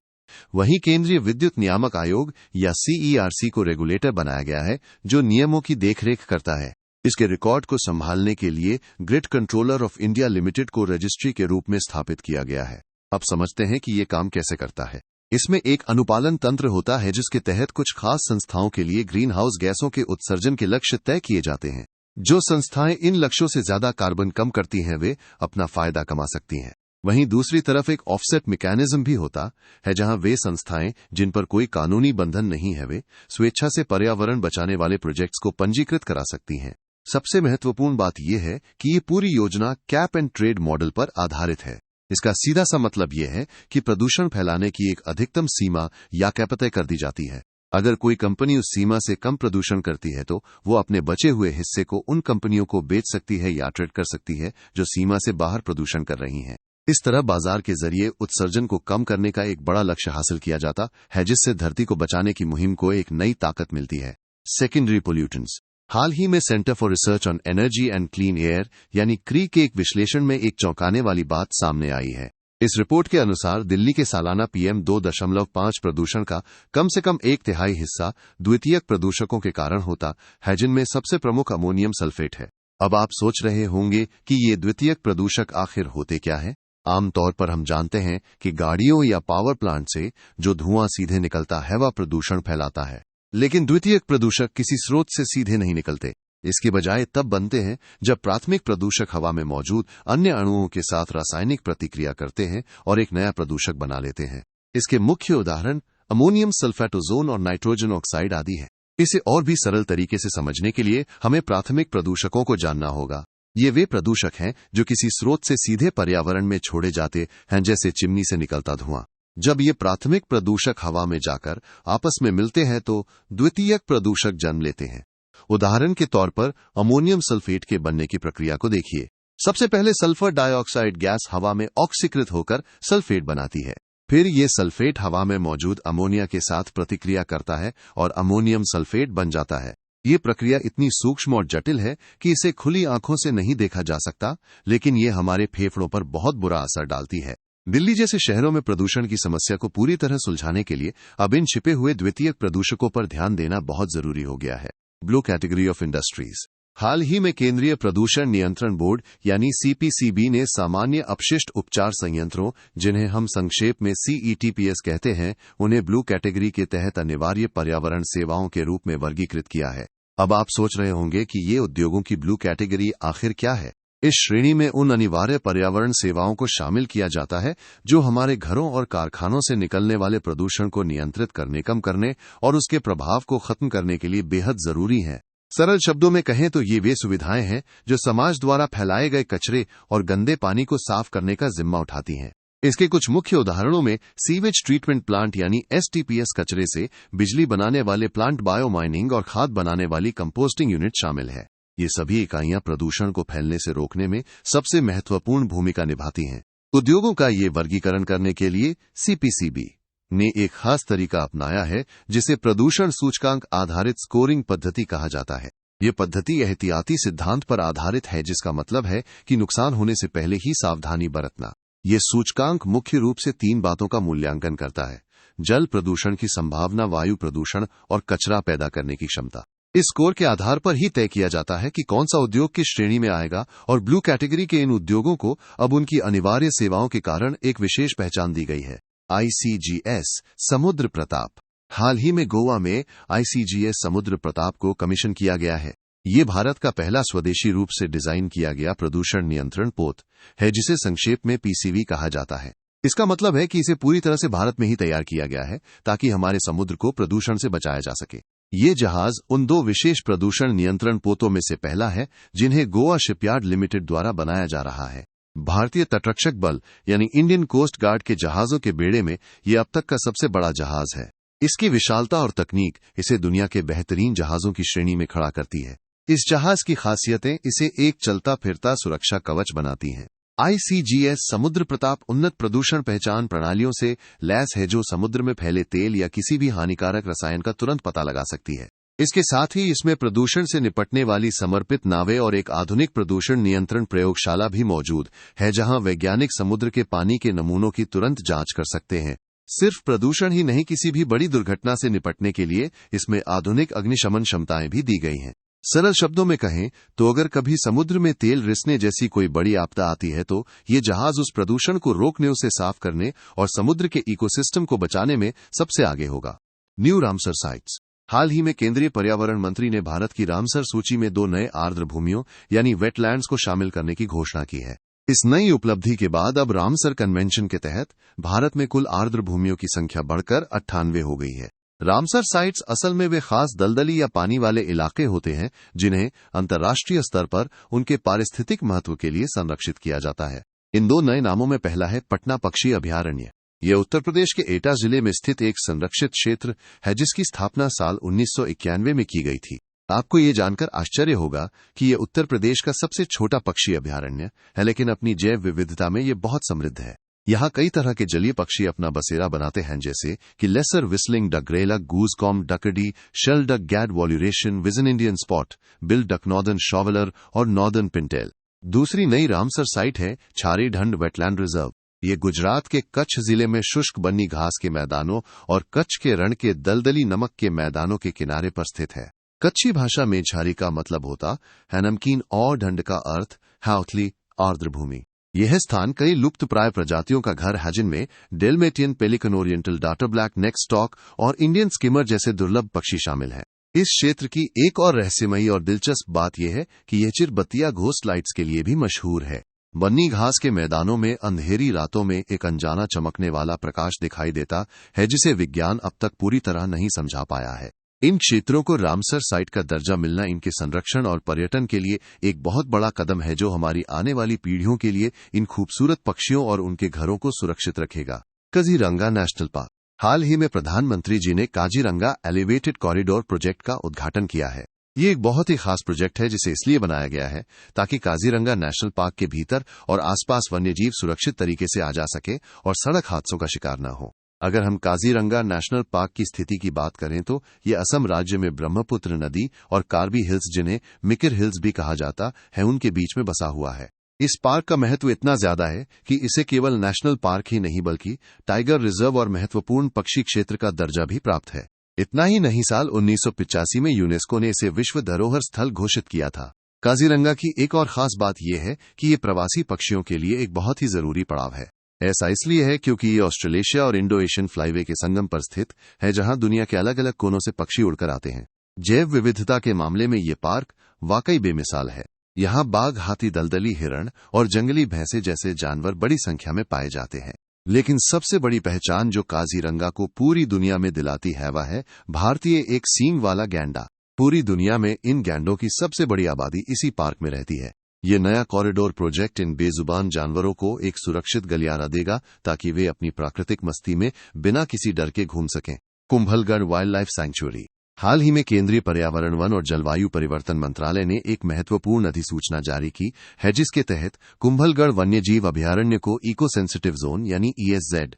वहीं केंद्रीय विद्युत नियामक आयोग या CERC को रेगुलेटर बनाया गया है, जो नियमों की देखरेख करता है। इसके रिकॉर्ड को संभालने के लिए grid controller of India limited को रजिस्ट्री के रूप में स्थापित किया गया है। अब समझते हैं कि ये काम कैसे करता है। इसमें एक अनुपालन तंत्र होता है, जिसके तहत कुछ खास संस्थाओं के लिए ग्रीन हाउस गैसों के उत्सर्जन के लक्ष्य तय किए जाते हैं। जो संस्थाएं इन लक्ष्यों से ज्यादा कार्बन कम करती हैं, वे अपना फायदा कमा सकती हैं। वहीं दूसरी तरफ एक ऑफसेट मैकेनिज्म भी होता है, जहां वे संस्थाएं जिन पर कोई कानूनी बंधन नहीं है, वे स्वेच्छा से पर्यावरण बचाने वाले प्रोजेक्ट्स को पंजीकृत करा सकती हैं। सबसे महत्वपूर्ण बात यह है कि ये पूरी योजना कैप एंड ट्रेड मॉडल पर आधारित है। इसका सीधा सा मतलब यह है कि प्रदूषण फैलाने की एक अधिकतम सीमा या कैप तय कर दी जाती है। अगर कोई कंपनी उस सीमा से कम प्रदूषण करती है तो वो अपने बचे हुए हिस्से को उन कंपनियों को बेच सकती है या ट्रेड कर सकती है जो सीमा से बाहर प्रदूषण कर रही हैं। इस तरह बाजार के जरिए उत्सर्जन को कम करने का एक बड़ा लक्ष्य हासिल किया जाता है, जिससे धरती को बचाने की मुहिम को एक नई ताकत मिलती है। Secondary pollutants. हाल ही में centre for research on energy and clean air यानी CREE के एक विश्लेषण में एक चौंकाने वाली बात सामने आई है। इस रिपोर्ट के अनुसार दिल्ली के सालाना PM 2.5 प्रदूषण का कम से कम 1/3 हिस्सा द्वितीयक प्रदूषकों के कारण होता है, जिनमें सबसे प्रमुख अमोनियम सल्फेट है। अब आप सोच रहे होंगे कि ये द्वितीयक प्रदूषक आखिर होते क्या है। आमतौर पर हम जानते हैं कि गाड़ियों या पावर प्लांट से जो धुआं सीधे निकलता है वह प्रदूषण फैलाता है, लेकिन द्वितीयक प्रदूषक किसी स्रोत से सीधे नहीं निकलते। इसके बजाय तब बनते हैं जब प्राथमिक प्रदूषक हवा में मौजूद अन्य अणुओं के साथ रासायनिक प्रतिक्रिया करते हैं और एक नया प्रदूषक बना लेते हैं। इसके मुख्य उदाहरण अमोनियम सल्फेट, ओजोन और नाइट्रोजन ऑक्साइड आदि हैं। इसे और भी सरल तरीके से समझने के लिए हमें प्राथमिक प्रदूषकों को जानना होगा। ये वे प्रदूषक हैं जो किसी स्रोत से सीधे पर्यावरण में छोड़े जाते हैं, जैसे चिमनी से निकलता धुआं। जब ये प्राथमिक प्रदूषक हवा में जाकर आपस में मिलते हैं तो द्वितीयक प्रदूषक जन्म लेते हैं। उदाहरण के तौर पर अमोनियम सल्फेट के बनने की प्रक्रिया को देखिए। सबसे पहले सल्फर डाइऑक्साइड गैस हवा में ऑक्सीकृत होकर सल्फेट बनाती है। फिर ये सल्फेट हवा में मौजूद अमोनिया के साथ प्रतिक्रिया करता है और अमोनियम सल्फेट बन जाता है। ये प्रक्रिया इतनी सूक्ष्म और जटिल है कि इसे खुली आंखों से नहीं देखा जा सकता, लेकिन ये हमारे फेफड़ों पर बहुत बुरा असर डालती है। दिल्ली जैसे शहरों में प्रदूषण की समस्या को पूरी तरह सुलझाने के लिए अब इन छिपे हुए द्वितीयक प्रदूषकों पर ध्यान देना बहुत जरूरी हो गया है। Blue category of industries. हाल ही में केंद्रीय प्रदूषण नियंत्रण बोर्ड यानी सीपीसीबी ने सामान्य अपशिष्ट उपचार संयंत्रों, जिन्हें हम संक्षेप में सीईटीपीएस कहते हैं, उन्हें ब्लू कैटेगरी के तहत अनिवार्य पर्यावरण सेवाओं के रूप में वर्गीकृत किया है। अब आप सोच रहे होंगे कि ये उद्योगों की ब्लू कैटेगरी आखिर क्या है। इस श्रेणी में उन अनिवार्य पर्यावरण सेवाओं को शामिल किया जाता है जो हमारे घरों और कारखानों से निकलने वाले प्रदूषण को नियंत्रित करने, कम करने और उसके प्रभाव को खत्म करने के लिए बेहद जरूरी हैं। सरल शब्दों में कहें तो ये वे सुविधाएं हैं जो समाज द्वारा फैलाए गए कचरे और गंदे पानी को साफ करने का जिम्मा उठाती हैं। इसके कुछ मुख्य उदाहरणों में सीवेज ट्रीटमेंट प्लांट यानी एसटीपीएस, कचरे से बिजली बनाने वाले प्लांट, बायोमाइनिंग और खाद बनाने वाली कंपोस्टिंग यूनिट शामिल है। ये सभी इकाइयां प्रदूषण को फैलने से रोकने में सबसे महत्वपूर्ण भूमिका निभाती हैं। उद्योगों का ये वर्गीकरण करने के लिए सीपीसीबी ने एक खास तरीका अपनाया है जिसे प्रदूषण सूचकांक आधारित स्कोरिंग पद्धति कहा जाता है। ये पद्धति एहतियाती सिद्धांत पर आधारित है, जिसका मतलब है कि नुकसान होने से पहले ही सावधानी बरतना। ये सूचकांक मुख्य रूप से 3 बातों का मूल्यांकन करता है: जल प्रदूषण की संभावना, वायु प्रदूषण और कचरा पैदा करने की क्षमता। इस स्कोर के आधार पर ही तय किया जाता है कि कौन सा उद्योग किस श्रेणी में आएगा, और ब्लू कैटेगरी के इन उद्योगों को अब उनकी अनिवार्य सेवाओं के कारण एक विशेष पहचान दी गई है। आईसीजीएस समुद्र प्रताप। हाल ही में गोवा में आईसीजीएस समुद्र प्रताप को कमीशन किया गया है। ये भारत का पहला स्वदेशी रूप से डिजाइन किया गया प्रदूषण नियंत्रण पोत है, जिसे संक्षेप में पीसीवी कहा जाता है। इसका मतलब है कि इसे पूरी तरह से भारत में ही तैयार किया गया है ताकि हमारे समुद्र को प्रदूषण से बचाया जा सके। ये जहाज उन 2 विशेष प्रदूषण नियंत्रण पोतों में से पहला है जिन्हें गोवा शिपयार्ड लिमिटेड द्वारा बनाया जा रहा है। भारतीय तटरक्षक बल यानी इंडियन कोस्ट गार्ड के जहाजों के बेड़े में यह अब तक का सबसे बड़ा जहाज है। इसकी विशालता और तकनीक इसे दुनिया के बेहतरीन जहाजों की श्रेणी में खड़ा करती है। इस जहाज की खासियतें इसे एक चलता फिरता सुरक्षा कवच बनाती हैं। आईसीजीएस समुद्र प्रताप उन्नत प्रदूषण पहचान प्रणालियों से लैस है जो समुद्र में फैले तेल या किसी भी हानिकारक रसायन का तुरंत पता लगा सकती है। इसके साथ ही इसमें प्रदूषण से निपटने वाली समर्पित नावें और एक आधुनिक प्रदूषण नियंत्रण प्रयोगशाला भी मौजूद है, जहां वैज्ञानिक समुद्र के पानी के नमूनों की तुरंत जांच कर सकते हैं। सिर्फ प्रदूषण ही नहीं, किसी भी बड़ी दुर्घटना से निपटने के लिए इसमें आधुनिक अग्निशमन क्षमताएं भी दी गई हैं। सरल शब्दों में कहें तो अगर कभी समुद्र में तेल रिसने जैसी कोई बड़ी आपदा आती है तो ये जहाज उस प्रदूषण को रोकने, उसे साफ करने और समुद्र के इकोसिस्टम को बचाने में सबसे आगे होगा। New Ramsar sites. हाल ही में केंद्रीय पर्यावरण मंत्री ने भारत की रामसर सूची में 2 नए आर्द्र भूमियों यानी वेटलैंड्स को शामिल करने की घोषणा की है। इस नई उपलब्धि के बाद अब रामसर कन्वेंशन के तहत भारत में कुल आर्द्र भूमियों की संख्या बढ़कर 98 हो गई है। रामसर साइट्स असल में वे खास दलदली या पानी वाले इलाके होते हैं जिन्हें अंतर्राष्ट्रीय स्तर पर उनके पारिस्थितिक महत्व के लिए संरक्षित किया जाता है। इन 2 नए नामों में पहला है पटना पक्षी अभयारण्य। यह उत्तर प्रदेश के एटा जिले में स्थित एक संरक्षित क्षेत्र है जिसकी स्थापना साल 1991 में की गई थी। आपको ये जानकर आश्चर्य होगा कि यह उत्तर प्रदेश का सबसे छोटा पक्षी अभयारण्य है, लेकिन अपनी जैव विविधता में यह बहुत समृद्ध है। यहाँ कई तरह के जलीय पक्षी अपना बसेरा बनाते हैं, जैसे कि lesser whistling duck, grey duck, गूजकॉम, डकडी, शेल डक, गैड वॉल्यूरेशन, wigeon Indian spot, bill duck, northern shoveler और नॉर्दर्न पिंटेल। दूसरी नई रामसर साइट है छारी ढंड वेटलैंड रिजर्व। ये गुजरात के कच्छ जिले में शुष्क बन्नी घास के मैदानों और कच्छ के रण के दलदली नमक के मैदानों के किनारे पर स्थित है। कच्ची भाषा में झारी का मतलब होता है नमकीन और ढंड का अर्थ है उथली आर्द्र भूमि। यह स्थान कई लुप्त प्राय प्रजातियों का घर है जिनमें Dalmatian pelican, oriental daughter black नेक स्टॉक और इंडियन स्किमर जैसे दुर्लभ पक्षी शामिल हैं। इस क्षेत्र की एक और रहस्यमयी और दिलचस्प बात यह है कि यह चिरबत्तिया घोस्ट लाइट्स के लिए भी मशहूर है। बन्नी घास के मैदानों में अंधेरी रातों में एक अनजाना चमकने वाला प्रकाश दिखाई देता है जिसे विज्ञान अब तक पूरी तरह नहीं समझा पाया है। इन क्षेत्रों को रामसर साइट का दर्जा मिलना इनके संरक्षण और पर्यटन के लिए एक बहुत बड़ा कदम है जो हमारी आने वाली पीढ़ियों के लिए इन खूबसूरत पक्षियों और उनके घरों को सुरक्षित रखेगा। Kaziranga national park. हाल ही में प्रधानमंत्री जी ने काजीरंगा एलिवेटेड कॉरिडोर प्रोजेक्ट का उद्घाटन किया है। ये एक बहुत ही खास प्रोजेक्ट है जिसे इसलिए बनाया गया है ताकि काजीरंगा नेशनल पार्क के भीतर और आसपास वन्यजीव सुरक्षित तरीके से आ जा सके और सड़क हादसों का शिकार न हो। अगर हम काजीरंगा नेशनल पार्क की स्थिति की बात करें तो ये असम राज्य में ब्रह्मपुत्र नदी और कार्बी हिल्स, जिन्हें मिकिर हिल्स भी कहा जाता है, उनके बीच में बसा हुआ है। इस पार्क का महत्व इतना ज्यादा है कि इसे केवल नेशनल पार्क ही नहीं बल्कि टाइगर रिजर्व और महत्वपूर्ण पक्षी क्षेत्र का दर्जा भी प्राप्त है। इतना ही नहीं, साल 1985 में यूनेस्को ने इसे विश्व धरोहर स्थल घोषित किया था। काजीरंगा की एक और खास बात यह है कि ये प्रवासी पक्षियों के लिए एक बहुत ही जरूरी पड़ाव है। ऐसा इसलिए है क्योंकि ये ऑस्ट्रेलेशिया और इंडो एशियन फ्लाईवे के संगम पर स्थित है जहां दुनिया के अलग अलग कोनों से पक्षी उड़कर आते हैं। जैव विविधता के मामले में ये पार्क वाकई बेमिसाल है। यहाँ बाघ, हाथी, दलदली हिरण और जंगली भैंसे जैसे जानवर बड़ी संख्या में पाए जाते हैं। लेकिन सबसे बड़ी पहचान जो काजीरंगा को पूरी दुनिया में दिलाती है वह है भारतीय एक सींग वाला गैंडा। पूरी दुनिया में इन गैंडों की सबसे बड़ी आबादी इसी पार्क में रहती है। ये नया कॉरिडोर प्रोजेक्ट इन बेजुबान जानवरों को एक सुरक्षित गलियारा देगा ताकि वे अपनी प्राकृतिक मस्ती में बिना किसी डर के घूम सकें। Kumbhalgarh wildlife sanctuary. हाल ही में केंद्रीय पर्यावरण, वन और जलवायु परिवर्तन मंत्रालय ने एक महत्वपूर्ण अधिसूचना जारी की है जिसके तहत कुंभलगढ़ वन्यजीव अभयारण्य को इको सेंसिटिव जोन यानी ESZ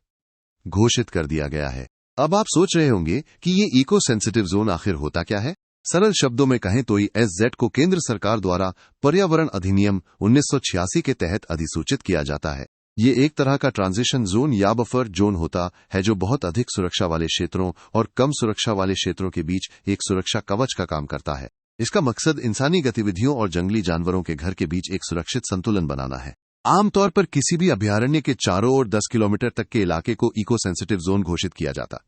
घोषित कर दिया गया है। अब आप सोच रहे होंगे कि ये इको सेंसिटिव जोन आखिर होता क्या है। सरल शब्दों में कहें तो ESZ को केंद्र सरकार द्वारा पर्यावरण अधिनियम 1986 के तहत अधिसूचित किया जाता है। ये एक तरह का ट्रांजिशन जोन या बफर जोन होता है जो बहुत अधिक सुरक्षा वाले क्षेत्रों और कम सुरक्षा वाले क्षेत्रों के बीच एक सुरक्षा कवच का काम करता है। इसका मकसद इंसानी गतिविधियों और जंगली जानवरों के घर के बीच एक सुरक्षित संतुलन बनाना है। आमतौर पर किसी भी अभयारण्य के चारों ओर 10 किलोमीटर तक के इलाके को इको सेंसिटिव जोन घोषित किया जाता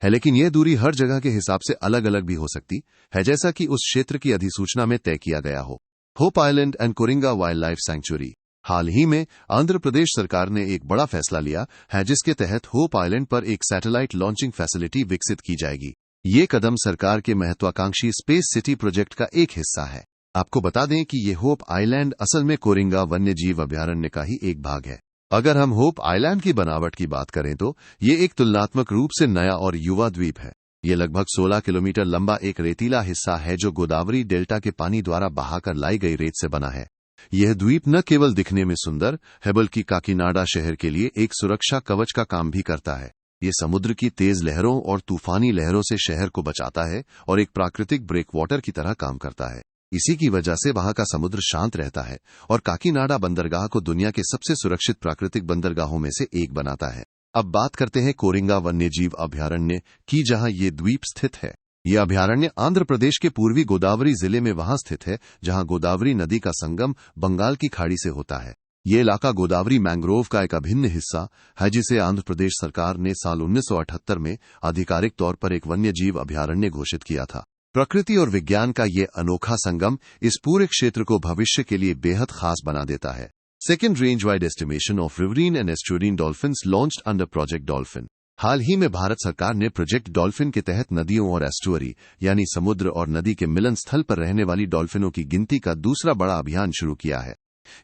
है, लेकिन यह दूरी हर जगह के हिसाब से अलग अलग भी हो सकती है, जैसा कि उस क्षेत्र की अधिसूचना में तय किया गया हो। Hope Island and Coringa wildlife sanctuary. हाल ही में आंध्र प्रदेश सरकार ने एक बड़ा फैसला लिया है जिसके तहत होप आइलैंड पर एक सैटेलाइट लॉन्चिंग फैसिलिटी विकसित की जाएगी। ये कदम सरकार के महत्वाकांक्षी स्पेस सिटी प्रोजेक्ट का एक हिस्सा है। आपको बता दें कि ये होप आइलैंड असल में कोरिंगा वन्यजीव अभयारण्य का ही एक भाग है। अगर हम होप आइलैंड की बनावट की बात करें तो ये एक तुलनात्मक रूप से नया और युवा द्वीप है। ये लगभग 16 किलोमीटर लंबा एक रेतीला हिस्सा है जो गोदावरी डेल्टा के पानी द्वारा बहाकर लाई गई रेत से बना है। यह द्वीप न केवल दिखने में सुंदर है बल्कि काकीनाडा शहर के लिए एक सुरक्षा कवच का काम भी करता है। ये समुद्र की तेज लहरों और तूफानी लहरों से शहर को बचाता है और एक प्राकृतिक ब्रेकवाटर की तरह काम करता है। इसी की वजह से वहां का समुद्र शांत रहता है और काकीनाडा बंदरगाह को दुनिया के सबसे सुरक्षित प्राकृतिक बंदरगाहों में से एक बनाता है। अब बात करते हैं कोरिंगा वन्यजीव अभयारण्य की, जहां ये द्वीप स्थित है। यह अभयारण्य आंध्र प्रदेश के पूर्वी गोदावरी जिले में वहां स्थित है जहां गोदावरी नदी का संगम बंगाल की खाड़ी से होता है। ये इलाका गोदावरी मैंग्रोव का एक अभिन्न हिस्सा है जिसे आंध्र प्रदेश सरकार ने साल 1978 में आधिकारिक तौर पर एक वन्यजीव अभयारण्य घोषित किया था। प्रकृति और विज्ञान का ये अनोखा संगम इस पूरे क्षेत्र को भविष्य के लिए बेहद खास बना देता है। Second range wide estimation of riverine and estuarine dolphins launched under project dolphin. हाल ही में भारत सरकार ने प्रोजेक्ट डॉल्फिन के तहत नदियों और एस्टुअरी यानी समुद्र और नदी के मिलन स्थल पर रहने वाली डॉल्फिनों की गिनती का दूसरा बड़ा अभियान शुरू किया है।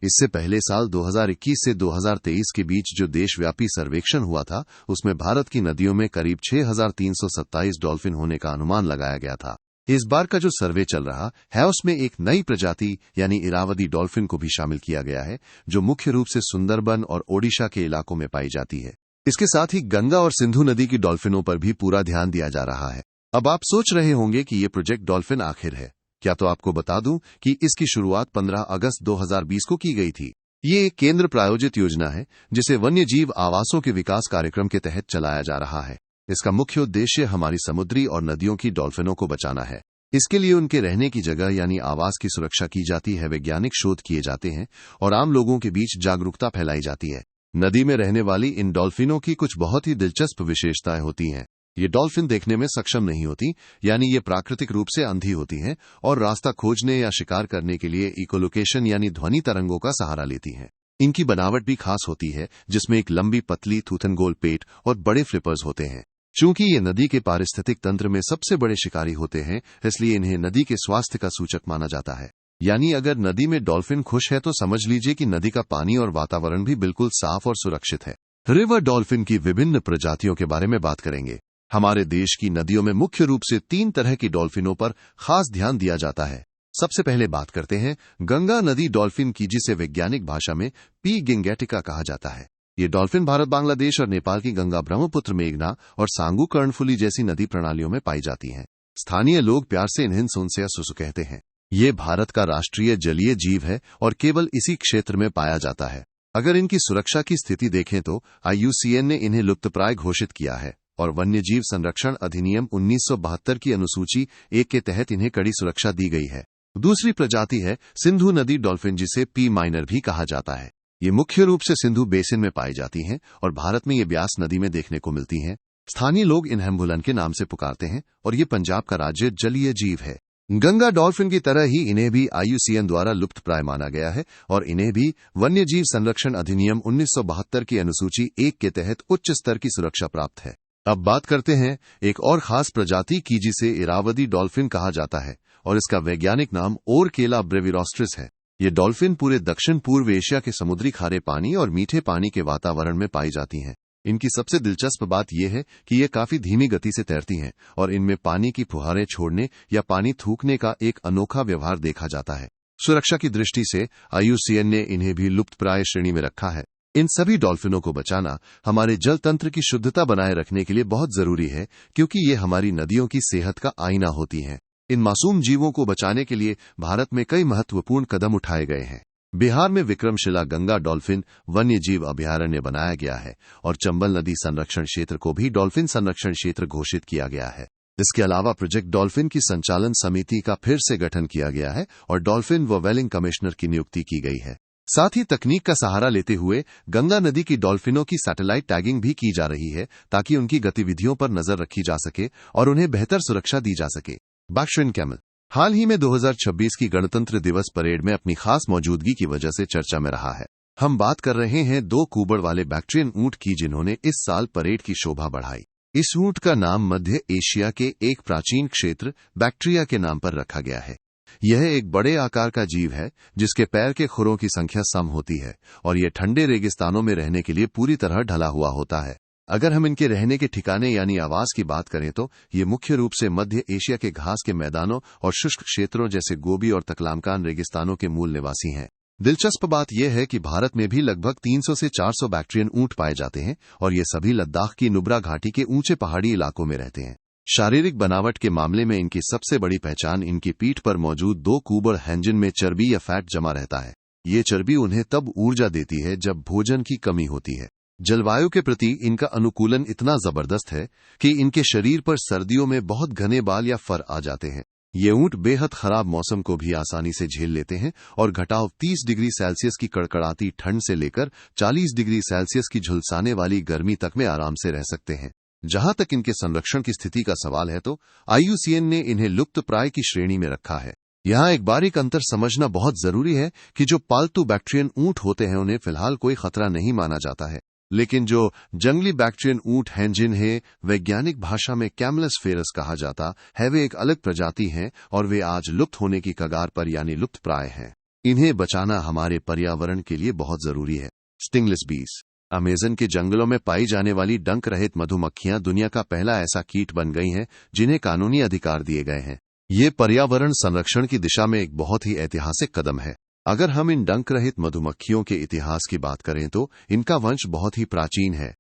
इससे पहले साल 2021 से 2023 के बीच जो देशव्यापी सर्वेक्षण हुआ था उसमें भारत की नदियों में करीब 6,327 डॉल्फिन होने का अनुमान लगाया गया था। इस बार का जो सर्वे चल रहा है उसमें एक नई प्रजाति यानी इरावदी डॉल्फिन को भी शामिल किया गया है जो मुख्य रूप से सुंदरबन और ओडिशा के इलाकों में पाई जाती है। इसके साथ ही गंगा और सिंधु नदी की डॉल्फिनों पर भी पूरा ध्यान दिया जा रहा है। अब आप सोच रहे होंगे कि ये प्रोजेक्ट डॉल्फिन आखिर है क्या, तो आपको बता दूं कि इसकी शुरुआत 15 अगस्त 2020 को की गई थी। ये एक केंद्र प्रायोजित योजना है जिसे वन्यजीव आवासों के विकास कार्यक्रम के तहत चलाया जा रहा है। इसका मुख्य उद्देश्य हमारी समुद्री और नदियों की डॉल्फिनों को बचाना है। इसके लिए उनके रहने की जगह यानी आवास की सुरक्षा की जाती है, वैज्ञानिक शोध किए जाते हैं और आम लोगों के बीच जागरूकता फैलाई जाती है। नदी में रहने वाली इन डॉल्फिनों की कुछ बहुत ही दिलचस्प विशेषताएं होती हैं। ये डॉल्फिन देखने में सक्षम नहीं होती, यानी ये प्राकृतिक रूप से अंधी होती हैं और रास्ता खोजने या शिकार करने के लिए इकोलोकेशन यानी ध्वनि तरंगों का सहारा लेती हैं। इनकी बनावट भी खास होती है, जिसमें एक लंबी पतली थूथनगोल पेट और बड़े फ्लिपर्स होते हैं। चूंकि ये नदी के पारिस्थितिक तंत्र में सबसे बड़े शिकारी होते हैं, इसलिए इन्हें नदी के स्वास्थ्य का सूचक माना जाता है। यानी अगर नदी में डॉल्फिन खुश है तो समझ लीजिए कि नदी का पानी और वातावरण भी बिल्कुल साफ और सुरक्षित है। रिवर डॉल्फिन की विभिन्न प्रजातियों के बारे में बात करेंगे। हमारे देश की नदियों में मुख्य रूप से 3 तरह की डॉल्फिनों पर खास ध्यान दिया जाता है। सबसे पहले बात करते हैं गंगा नदी डॉल्फिन की, जिसे वैज्ञानिक भाषा में पी गिंगेटिका कहा जाता है। ये डॉल्फिन भारत, बांग्लादेश और नेपाल की गंगा, ब्रह्मपुत्र, मेघना और सांगू कर्णफुली जैसी नदी प्रणालियों में पाई जाती हैं। स्थानीय लोग प्यार से इन्हें सुनसे या सुसु कहते हैं। ये भारत का राष्ट्रीय जलीय जीव है और केवल इसी क्षेत्र में पाया जाता है। अगर इनकी सुरक्षा की स्थिति देखें तो IUCN ने इन्हें लुप्तप्राय घोषित किया है और वन्यजीव संरक्षण अधिनियम 1972 की अनुसूची 1 के तहत इन्हें कड़ी सुरक्षा दी गई है। दूसरी प्रजाति है सिंधु नदी डॉल्फिन, जिसे पी माइनर भी कहा जाता है। ये मुख्य रूप से सिंधु बेसिन में पाई जाती हैं और भारत में ये ब्यास नदी में देखने को मिलती हैं। स्थानीय लोग इन्हें एम्बुलन के नाम से पुकारते हैं और ये पंजाब का राज्य जलीय जीव है। गंगा डॉल्फिन की तरह ही इन्हें भी IUCN द्वारा लुप्तप्राय माना गया है और इन्हें भी वन्यजीव संरक्षण अधिनियम 1972 की अनुसूची 1 के तहत उच्च स्तर की सुरक्षा प्राप्त है। अब बात करते हैं एक और खास प्रजाति की, जिसे इरावदी डॉल्फिन कहा जाता है और इसका वैज्ञानिक नाम ओरकेला ब्रेविरोस्ट्रिस है। ये डॉल्फिन पूरे दक्षिण पूर्व एशिया के समुद्री खारे पानी और मीठे पानी के वातावरण में पाई जाती हैं। इनकी सबसे दिलचस्प बात यह है कि ये काफी धीमी गति से तैरती हैं और इनमें पानी की फुहारें छोड़ने या पानी थूकने का एक अनोखा व्यवहार देखा जाता है। सुरक्षा की दृष्टि से IUCN ने इन्हें भी लुप्तप्राय श्रेणी में रखा है। इन सभी डॉल्फिनों को बचाना हमारे जल तंत्र की शुद्धता बनाए रखने के लिए बहुत जरूरी है, क्योंकि ये हमारी नदियों की सेहत का आईना होती हैं। इन मासूम जीवों को बचाने के लिए भारत में कई महत्वपूर्ण कदम उठाए गए हैं। बिहार में विक्रमशिला गंगा डॉल्फिन वन्य जीव अभयारण्य बनाया गया है और चंबल नदी संरक्षण क्षेत्र को भी डॉल्फिन संरक्षण क्षेत्र घोषित किया गया है। इसके अलावा प्रोजेक्ट डॉल्फिन की संचालन समिति का फिर से गठन किया गया है और डॉल्फिन व वेलिंग कमिश्नर की नियुक्ति की गई है। साथ ही तकनीक का सहारा लेते हुए गंगा नदी की डॉल्फिनों की सैटेलाइट टैगिंग भी की जा रही है, ताकि उनकी गतिविधियों पर नजर रखी जा सके और उन्हें बेहतर सुरक्षा दी जा सके। बैक्ट्रियन कैमल हाल ही में 2026 की गणतंत्र दिवस परेड में अपनी खास मौजूदगी की वजह से चर्चा में रहा है। हम बात कर रहे हैं 2 कुबड़ वाले बैक्ट्रियन ऊंट की, जिन्होंने इस साल परेड की शोभा बढ़ाई। इस ऊंट का नाम मध्य एशिया के एक प्राचीन क्षेत्र बैक्ट्रिया के नाम पर रखा गया है। यह एक बड़े आकार का जीव है जिसके पैर के खुरों की संख्या सम होती है और यह ठंडे रेगिस्तानों में रहने के लिए पूरी तरह ढला हुआ होता है। अगर हम इनके रहने के ठिकाने यानी आवास की बात करें तो ये मुख्य रूप से मध्य एशिया के घास के मैदानों और शुष्क क्षेत्रों जैसे गोबी और तकलामकान रेगिस्तानों के मूल निवासी हैं। दिलचस्प बात यह है कि भारत में भी लगभग 300 से 400 बैक्ट्रियन ऊंट पाए जाते हैं और ये सभी लद्दाख की नुब्रा घाटी के ऊंचे पहाड़ी इलाकों में रहते हैं। शारीरिक बनावट के मामले में इनकी सबसे बड़ी पहचान इनकी पीठ पर मौजूद 2 कुबड़ हैंजिन में चर्बी या फैट जमा रहता है। ये चर्बी उन्हें तब ऊर्जा देती है जब भोजन की कमी होती है। जलवायु के प्रति इनका अनुकूलन इतना जबरदस्त है कि इनके शरीर पर सर्दियों में बहुत घने बाल या फर आ जाते हैं। ये ऊंट बेहद खराब मौसम को भी आसानी से झेल लेते हैं और घटाव 30 डिग्री सेल्सियस की कड़कड़ाती ठंड से लेकर 40 डिग्री सेल्सियस की झुलसाने वाली गर्मी तक में आराम से रह सकते हैं। जहां तक इनके संरक्षण की स्थिति का सवाल है तो IUCN ने इन्हें लुप्तप्राय की श्रेणी में रखा है। यहाँ एक बारीक अंतर समझना बहुत जरूरी है कि जो पालतू बैक्ट्रियन ऊंट होते हैं उन्हें फिलहाल कोई खतरा नहीं माना जाता है, लेकिन जो जंगली बैक्ट्रियन ऊंट हैं जिन्हें वैज्ञानिक भाषा में कैमलस फेरस कहा जाता है, वे एक अलग प्रजाति हैं और वे आज लुप्त होने की कगार पर यानी लुप्तप्राय हैं। इन्हें बचाना हमारे पर्यावरण के लिए बहुत जरूरी है। स्टिंगलेस बीस अमेज़न के जंगलों में पाई जाने वाली डंक रहित मधुमक्खियां दुनिया का पहला ऐसा कीट बन गई हैं जिन्हें कानूनी अधिकार दिए गए हैं। ये पर्यावरण संरक्षण की दिशा में एक बहुत ही ऐतिहासिक कदम है। अगर हम इन डंक रहित मधुमक्खियों के इतिहास की बात करें तो इनका वंश बहुत ही प्राचीन है।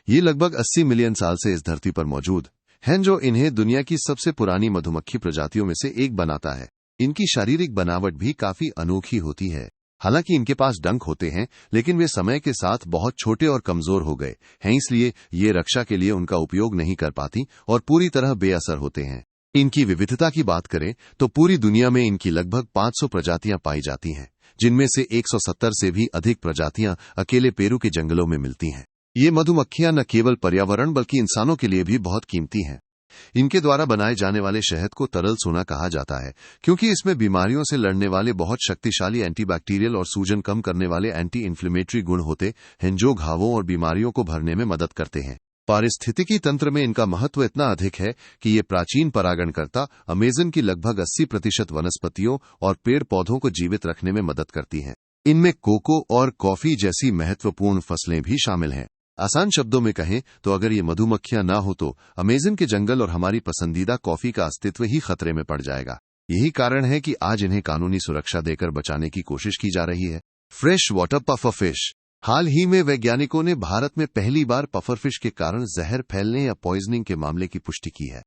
ये लगभग 80 मिलियन साल से इस धरती पर मौजूद हैं, जो इन्हें दुनिया की सबसे पुरानी मधुमक्खी प्रजातियों में से एक बनाता है। इनकी शारीरिक बनावट भी काफी अनोखी होती है। हालांकि इनके पास डंक होते हैं, लेकिन वे समय के साथ बहुत छोटे और कमजोर हो गए हैं, इसलिए ये रक्षा के लिए उनका उपयोग नहीं कर पाती और पूरी तरह बेअसर होते हैं। इनकी विविधता की बात करें तो पूरी दुनिया में इनकी लगभग 500 प्रजातियां पाई जाती हैं, जिनमें से 170 से भी अधिक प्रजातियां अकेले पेरू के जंगलों में मिलती हैं। ये मधुमक्खियां न केवल पर्यावरण बल्कि इंसानों के लिए भी बहुत कीमती हैं। इनके द्वारा बनाए जाने वाले शहद को तरल सोना कहा जाता है, क्योंकि इसमें बीमारियों से लड़ने वाले बहुत शक्तिशाली एंटीबैक्टीरियल और सूजन कम करने वाले एंटी इन्फ्लेमेटरी गुण होते हैं, जो घावों और बीमारियों को भरने में मदद करते हैं। पारिस्थितिकी तंत्र में इनका महत्व इतना अधिक है कि ये प्राचीन परागणकर्ता अमेज़न की लगभग 80% वनस्पतियों और पेड़ पौधों को जीवित रखने में मदद करती हैं। इनमें कोको और कॉफी जैसी महत्वपूर्ण फसलें भी शामिल हैं। आसान शब्दों में कहें तो अगर ये मधुमक्खियां ना हो तो अमेज़न के जंगल और हमारी पसंदीदा कॉफी का अस्तित्व ही खतरे में पड़ जाएगा। यही कारण है कि आज इन्हें कानूनी सुरक्षा देकर बचाने की कोशिश की जा रही है। Fresh water pufferfish. हाल ही में वैज्ञानिकों ने भारत में पहली बार पफरफिश के कारण जहर फैलने या पॉइजनिंग के मामले की पुष्टि की है।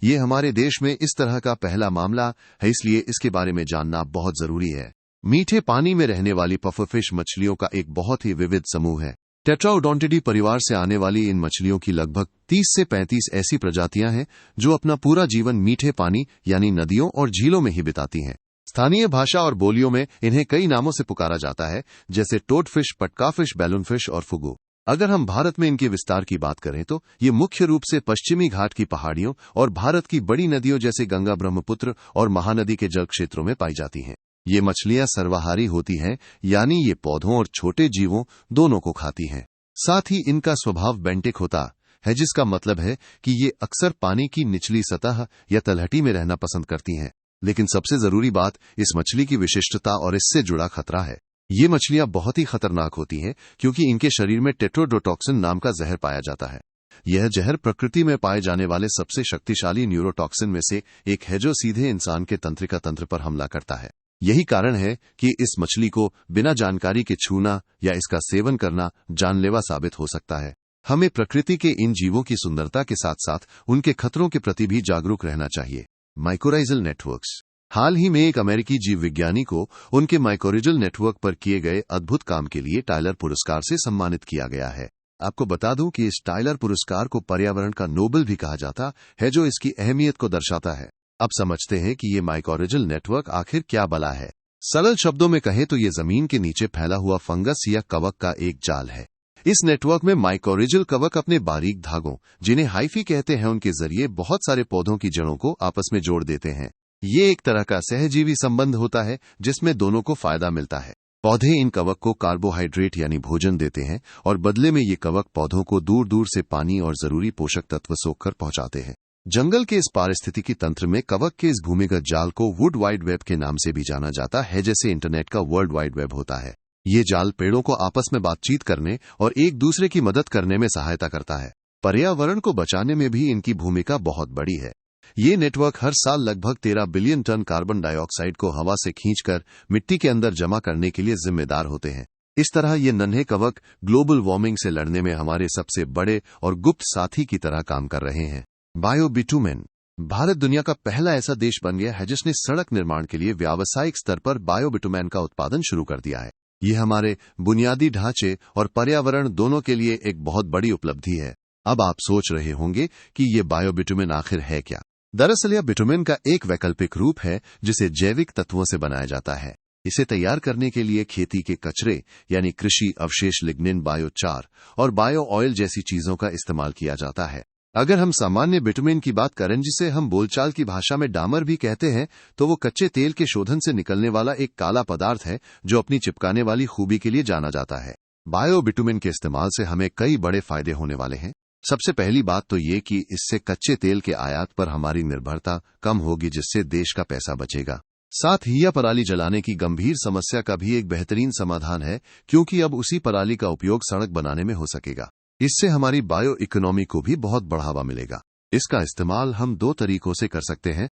ये हमारे देश में इस तरह का पहला मामला है, इसलिए इसके बारे में जानना बहुत जरूरी है। मीठे पानी में रहने वाली पफरफिश मछलियों का एक बहुत ही विविध समूह है। टेट्राओडोंटिडी परिवार से आने वाली इन मछलियों की लगभग 30 से 35 ऐसी प्रजातियां हैं जो अपना पूरा जीवन मीठे पानी यानी नदियों और झीलों में ही बिताती हैं। स्थानीय भाषा और बोलियों में इन्हें कई नामों से पुकारा जाता है, जैसे टोडफिश, पटकाफिश, बैलूनफिश और फुगू। अगर हम भारत में इनके विस्तार की बात करें तो ये मुख्य रूप से पश्चिमी घाट की पहाड़ियों और भारत की बड़ी नदियों जैसे गंगा, ब्रह्मपुत्र और महानदी के जल क्षेत्रों में पाई जाती हैं। ये मछलियां सर्वाहारी होती हैं, यानी ये पौधों और छोटे जीवों दोनों को खाती हैं। साथ ही इनका स्वभाव बेंटिक होता है, जिसका मतलब है कि ये अक्सर पानी की निचली सतह या तलहटी में रहना पसंद करती हैं। लेकिन सबसे जरूरी बात इस मछली की विशिष्टता और इससे जुड़ा खतरा है। ये मछलियां बहुत ही खतरनाक होती हैं क्योंकि इनके शरीर में टेट्रोडोटॉक्सिन नाम का जहर पाया जाता है। यह जहर प्रकृति में पाए जाने वाले सबसे शक्तिशाली न्यूरोटॉक्सिन में से एक है, जो सीधे इंसान के तंत्रिका तंत्र पर हमला करता है। यही कारण है कि इस मछली को बिना जानकारी के छूना या इसका सेवन करना जानलेवा साबित हो सकता है। हमें प्रकृति के इन जीवों की सुंदरता के साथ साथ उनके खतरों के प्रति भी जागरूक रहना चाहिए। Mycorrhizal networks. हाल ही में एक अमेरिकी जीव विज्ञानी को उनके माइकोराइजल नेटवर्क पर किए गए अद्भुत काम के लिए टाइलर पुरस्कार से सम्मानित किया गया है। आपको बता दूं कि इस टाइलर पुरस्कार को पर्यावरण का नोबेल भी कहा जाता है, जो इसकी अहमियत को दर्शाता है। अब समझते हैं कि ये माइकोराइजल नेटवर्क आखिर क्या बला है। सरल शब्दों में कहें तो ये जमीन के नीचे फैला हुआ फंगस या कवक का एक जाल है। इस नेटवर्क में माइकोराइजल कवक अपने बारीक धागों, जिन्हें हाइफी कहते हैं, उनके जरिए बहुत सारे पौधों की जड़ों को आपस में जोड़ देते हैं। ये एक तरह का सहजीवी संबंध होता है जिसमें दोनों को फायदा मिलता है। पौधे इन कवक को कार्बोहाइड्रेट यानी भोजन देते हैं और बदले में ये कवक पौधों को दूर दूर से पानी और जरूरी पोषक तत्व सोखकर पहुंचाते हैं। जंगल के इस पारिस्थितिकी तंत्र में कवक के इस भूमिगत जाल को वुड वाइड वेब के नाम से भी जाना जाता है, जैसे इंटरनेट का वर्ल्ड वाइड वेब होता है। ये जाल पेड़ों को आपस में बातचीत करने और एक दूसरे की मदद करने में सहायता करता है। पर्यावरण को बचाने में भी इनकी भूमिका बहुत बड़ी है। ये नेटवर्क हर साल लगभग 13 बिलियन टन कार्बन डाइऑक्साइड को हवा से खींचकर मिट्टी के अंदर जमा करने के लिए जिम्मेदार होते हैं। इस तरह ये नन्हे कवक ग्लोबल वार्मिंग से लड़ने में हमारे सबसे बड़े और गुप्त साथी की तरह काम कर रहे हैं। बायोबिटुमेन। भारत दुनिया का पहला ऐसा देश बन गया है जिसने सड़क निर्माण के लिए व्यावसायिक स्तर पर बायोबिटुमेन का उत्पादन शुरू कर दिया है। ये हमारे बुनियादी ढांचे और पर्यावरण दोनों के लिए एक बहुत बड़ी उपलब्धि है। अब आप सोच रहे होंगे कि ये बायोबिटुमेन आखिर है क्या। दरअसल यह बिटुमेन का एक वैकल्पिक रूप है जिसे जैविक तत्वों से बनाया जाता है। इसे तैयार करने के लिए खेती के कचरे यानी कृषि अवशेष, लिग्निन, बायोचार और बायो ऑयल जैसी चीजों का इस्तेमाल किया जाता है। अगर हम सामान्य बिटुमेन की बात करें, जिसे हम बोलचाल की भाषा में डामर भी कहते हैं, तो वो कच्चे तेल के शोधन से निकलने वाला एक काला पदार्थ है जो अपनी चिपकाने वाली खूबी के लिए जाना जाता है। बायो बिटुमेन के इस्तेमाल से हमें कई बड़े फायदे होने वाले हैं। सबसे पहली बात तो ये कि इससे कच्चे तेल के आयात पर हमारी निर्भरता कम होगी, जिससे देश का पैसा बचेगा। साथ ही यह पराली जलाने की गंभीर समस्या का भी एक बेहतरीन समाधान है, क्योंकि अब उसी पराली का उपयोग सड़क बनाने में हो सकेगा। इससे हमारी बायो इकोनॉमी को भी बहुत बढ़ावा मिलेगा। इसका इस्तेमाल हम 2 तरीकों से कर सकते हैं।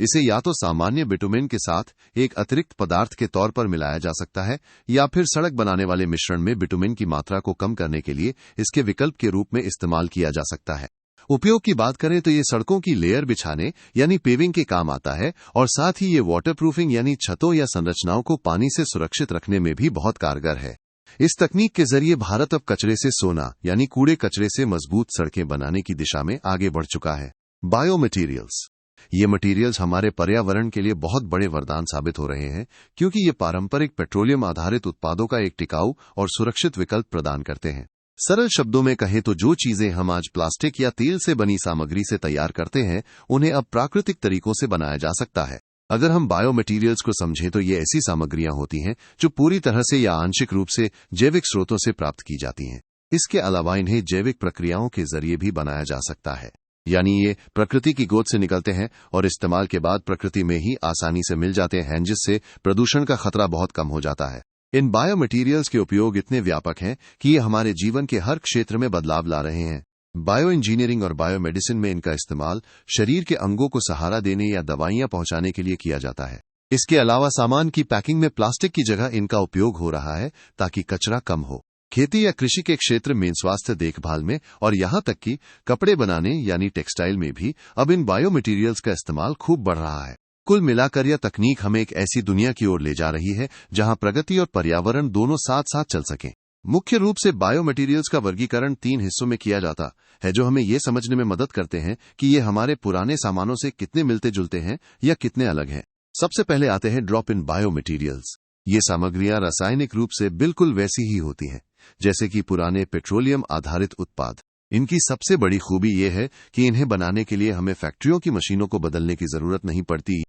इसे या तो सामान्य बिटुमेन के साथ एक अतिरिक्त पदार्थ के तौर पर मिलाया जा सकता है, या फिर सड़क बनाने वाले मिश्रण में बिटुमेन की मात्रा को कम करने के लिए इसके विकल्प के रूप में इस्तेमाल किया जा सकता है। उपयोग की बात करें तो ये सड़कों की लेयर बिछाने यानी पेविंग के काम आता है, और साथ ही ये वाटरप्रूफिंग यानी छतों या संरचनाओं को पानी से सुरक्षित रखने में भी बहुत कारगर है। इस तकनीक के जरिए भारत अब कचरे से सोना यानी कूड़े कचरे से मजबूत सड़कें बनाने की दिशा में आगे बढ़ चुका है। Bio materials. ये मटेरियल्स हमारे पर्यावरण के लिए बहुत बड़े वरदान साबित हो रहे हैं, क्योंकि ये पारंपरिक पेट्रोलियम आधारित उत्पादों का एक टिकाऊ और सुरक्षित विकल्प प्रदान करते हैं। सरल शब्दों में कहें तो जो चीजें हम आज प्लास्टिक या तेल से बनी सामग्री से तैयार करते हैं, उन्हें अब प्राकृतिक तरीकों से बनाया जा सकता है। अगर हम बायो मटेरियल्स को समझें तो ये ऐसी सामग्रियां होती हैं जो पूरी तरह से या आंशिक रूप से जैविक स्रोतों से प्राप्त की जाती हैं। इसके अलावा इन्हें जैविक प्रक्रियाओं के जरिए भी बनाया जा सकता है, यानी ये प्रकृति की गोद से निकलते हैं और इस्तेमाल के बाद प्रकृति में ही आसानी से मिल जाते हैं, जिससे प्रदूषण का खतरा बहुत कम हो जाता है। इन बायो मटेरियल्स के उपयोग इतने व्यापक हैं कि ये हमारे जीवन के हर क्षेत्र में बदलाव ला रहे हैं। बायो इंजीनियरिंग और बायो मेडिसिन में इनका इस्तेमाल शरीर के अंगों को सहारा देने या दवाइयां पहुंचाने के लिए किया जाता है। इसके अलावा सामान की पैकिंग में प्लास्टिक की जगह इनका उपयोग हो रहा है ताकि कचरा कम हो। खेती या कृषि के क्षेत्र में, स्वास्थ्य देखभाल में और यहां तक कि कपड़े बनाने यानी टेक्सटाइल में भी अब इन बायो मटेरियल्स का इस्तेमाल खूब बढ़ रहा है। कुल मिलाकर यह तकनीक हमें एक ऐसी दुनिया की ओर ले जा रही है जहां प्रगति और पर्यावरण दोनों साथ साथ चल सकें। मुख्य रूप से बायो मटेरियल्स का वर्गीकरण 3 हिस्सों में किया जाता है, जो हमें यह समझने में मदद करते हैं कि ये हमारे पुराने सामानों से कितने मिलते जुलते हैं या कितने अलग हैं। सबसे पहले आते हैं ड्रॉप इन बायो मटेरियल्स। ये सामग्रियां रासायनिक रूप से बिल्कुल वैसी ही होती हैं जैसे कि पुराने पेट्रोलियम आधारित उत्पाद। इनकी सबसे बड़ी खूबी यह है कि इन्हें बनाने के लिए हमें फैक्ट्रियों की मशीनों को बदलने की जरूरत नहीं पड़ती।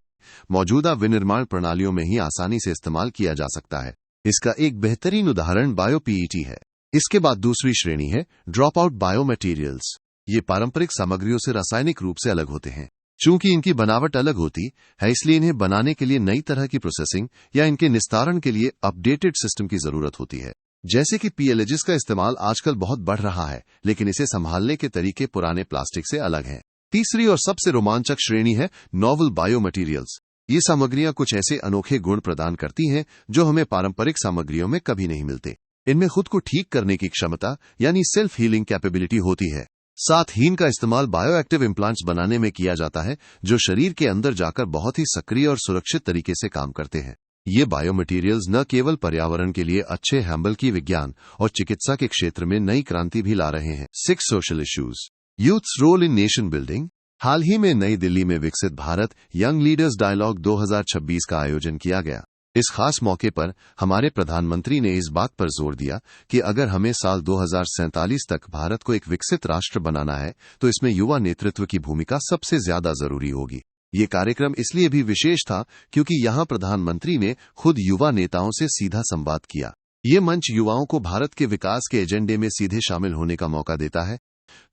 मौजूदा विनिर्माण प्रणालियों में ही आसानी से इस्तेमाल किया जा सकता है। इसका एक बेहतरीन उदाहरण बायो पीईटी है। इसके बाद दूसरी श्रेणी है ड्रॉप आउट बायो मटेरियल्स। ये पारंपरिक सामग्रियों से रासायनिक रूप से अलग होते हैं। चूंकि इनकी बनावट अलग होती है, इसलिए इन्हें बनाने के लिए नई तरह की प्रोसेसिंग या इनके निस्तारण के लिए अपडेटेड सिस्टम की जरूरत होती है। जैसे कि पीएलएजीज का इस्तेमाल आजकल बहुत बढ़ रहा है, लेकिन इसे संभालने के तरीके पुराने प्लास्टिक से अलग हैं। तीसरी और सबसे रोमांचक श्रेणी है नॉवल बायो मटेरियल्स। ये सामग्रियां कुछ ऐसे अनोखे गुण प्रदान करती हैं जो हमें पारंपरिक सामग्रियों में कभी नहीं मिलते। इनमें खुद को ठीक करने की क्षमता यानी सेल्फ हीलिंग कैपेबिलिटी होती है। साथ ही इनका इस्तेमाल बायोएक्टिव इम्प्लांट्स बनाने में किया जाता है, जो शरीर के अंदर जाकर बहुत ही सक्रिय और सुरक्षित तरीके से काम करते हैं। ये बायो मटेरियल्स न केवल पर्यावरण के लिए अच्छे हैं, बल्कि विज्ञान और चिकित्सा के क्षेत्र में नई क्रांति भी ला रहे हैं। 6 social issues. Youths role in nation building. हाल ही में नई दिल्ली में विकसित भारत यंग लीडर्स डायलॉग 2026 का आयोजन किया गया। इस खास मौके पर हमारे प्रधानमंत्री ने इस बात पर जोर दिया कि अगर हमें साल 2047 तक भारत को एक विकसित राष्ट्र बनाना है, तो इसमें युवा नेतृत्व की भूमिका सबसे ज्यादा जरूरी होगी। ये कार्यक्रम इसलिए भी विशेष था क्योंकि यहाँ प्रधानमंत्री ने खुद युवा नेताओं से सीधा संवाद किया। ये मंच युवाओं को भारत के विकास के एजेंडे में सीधे शामिल होने का मौका देता है।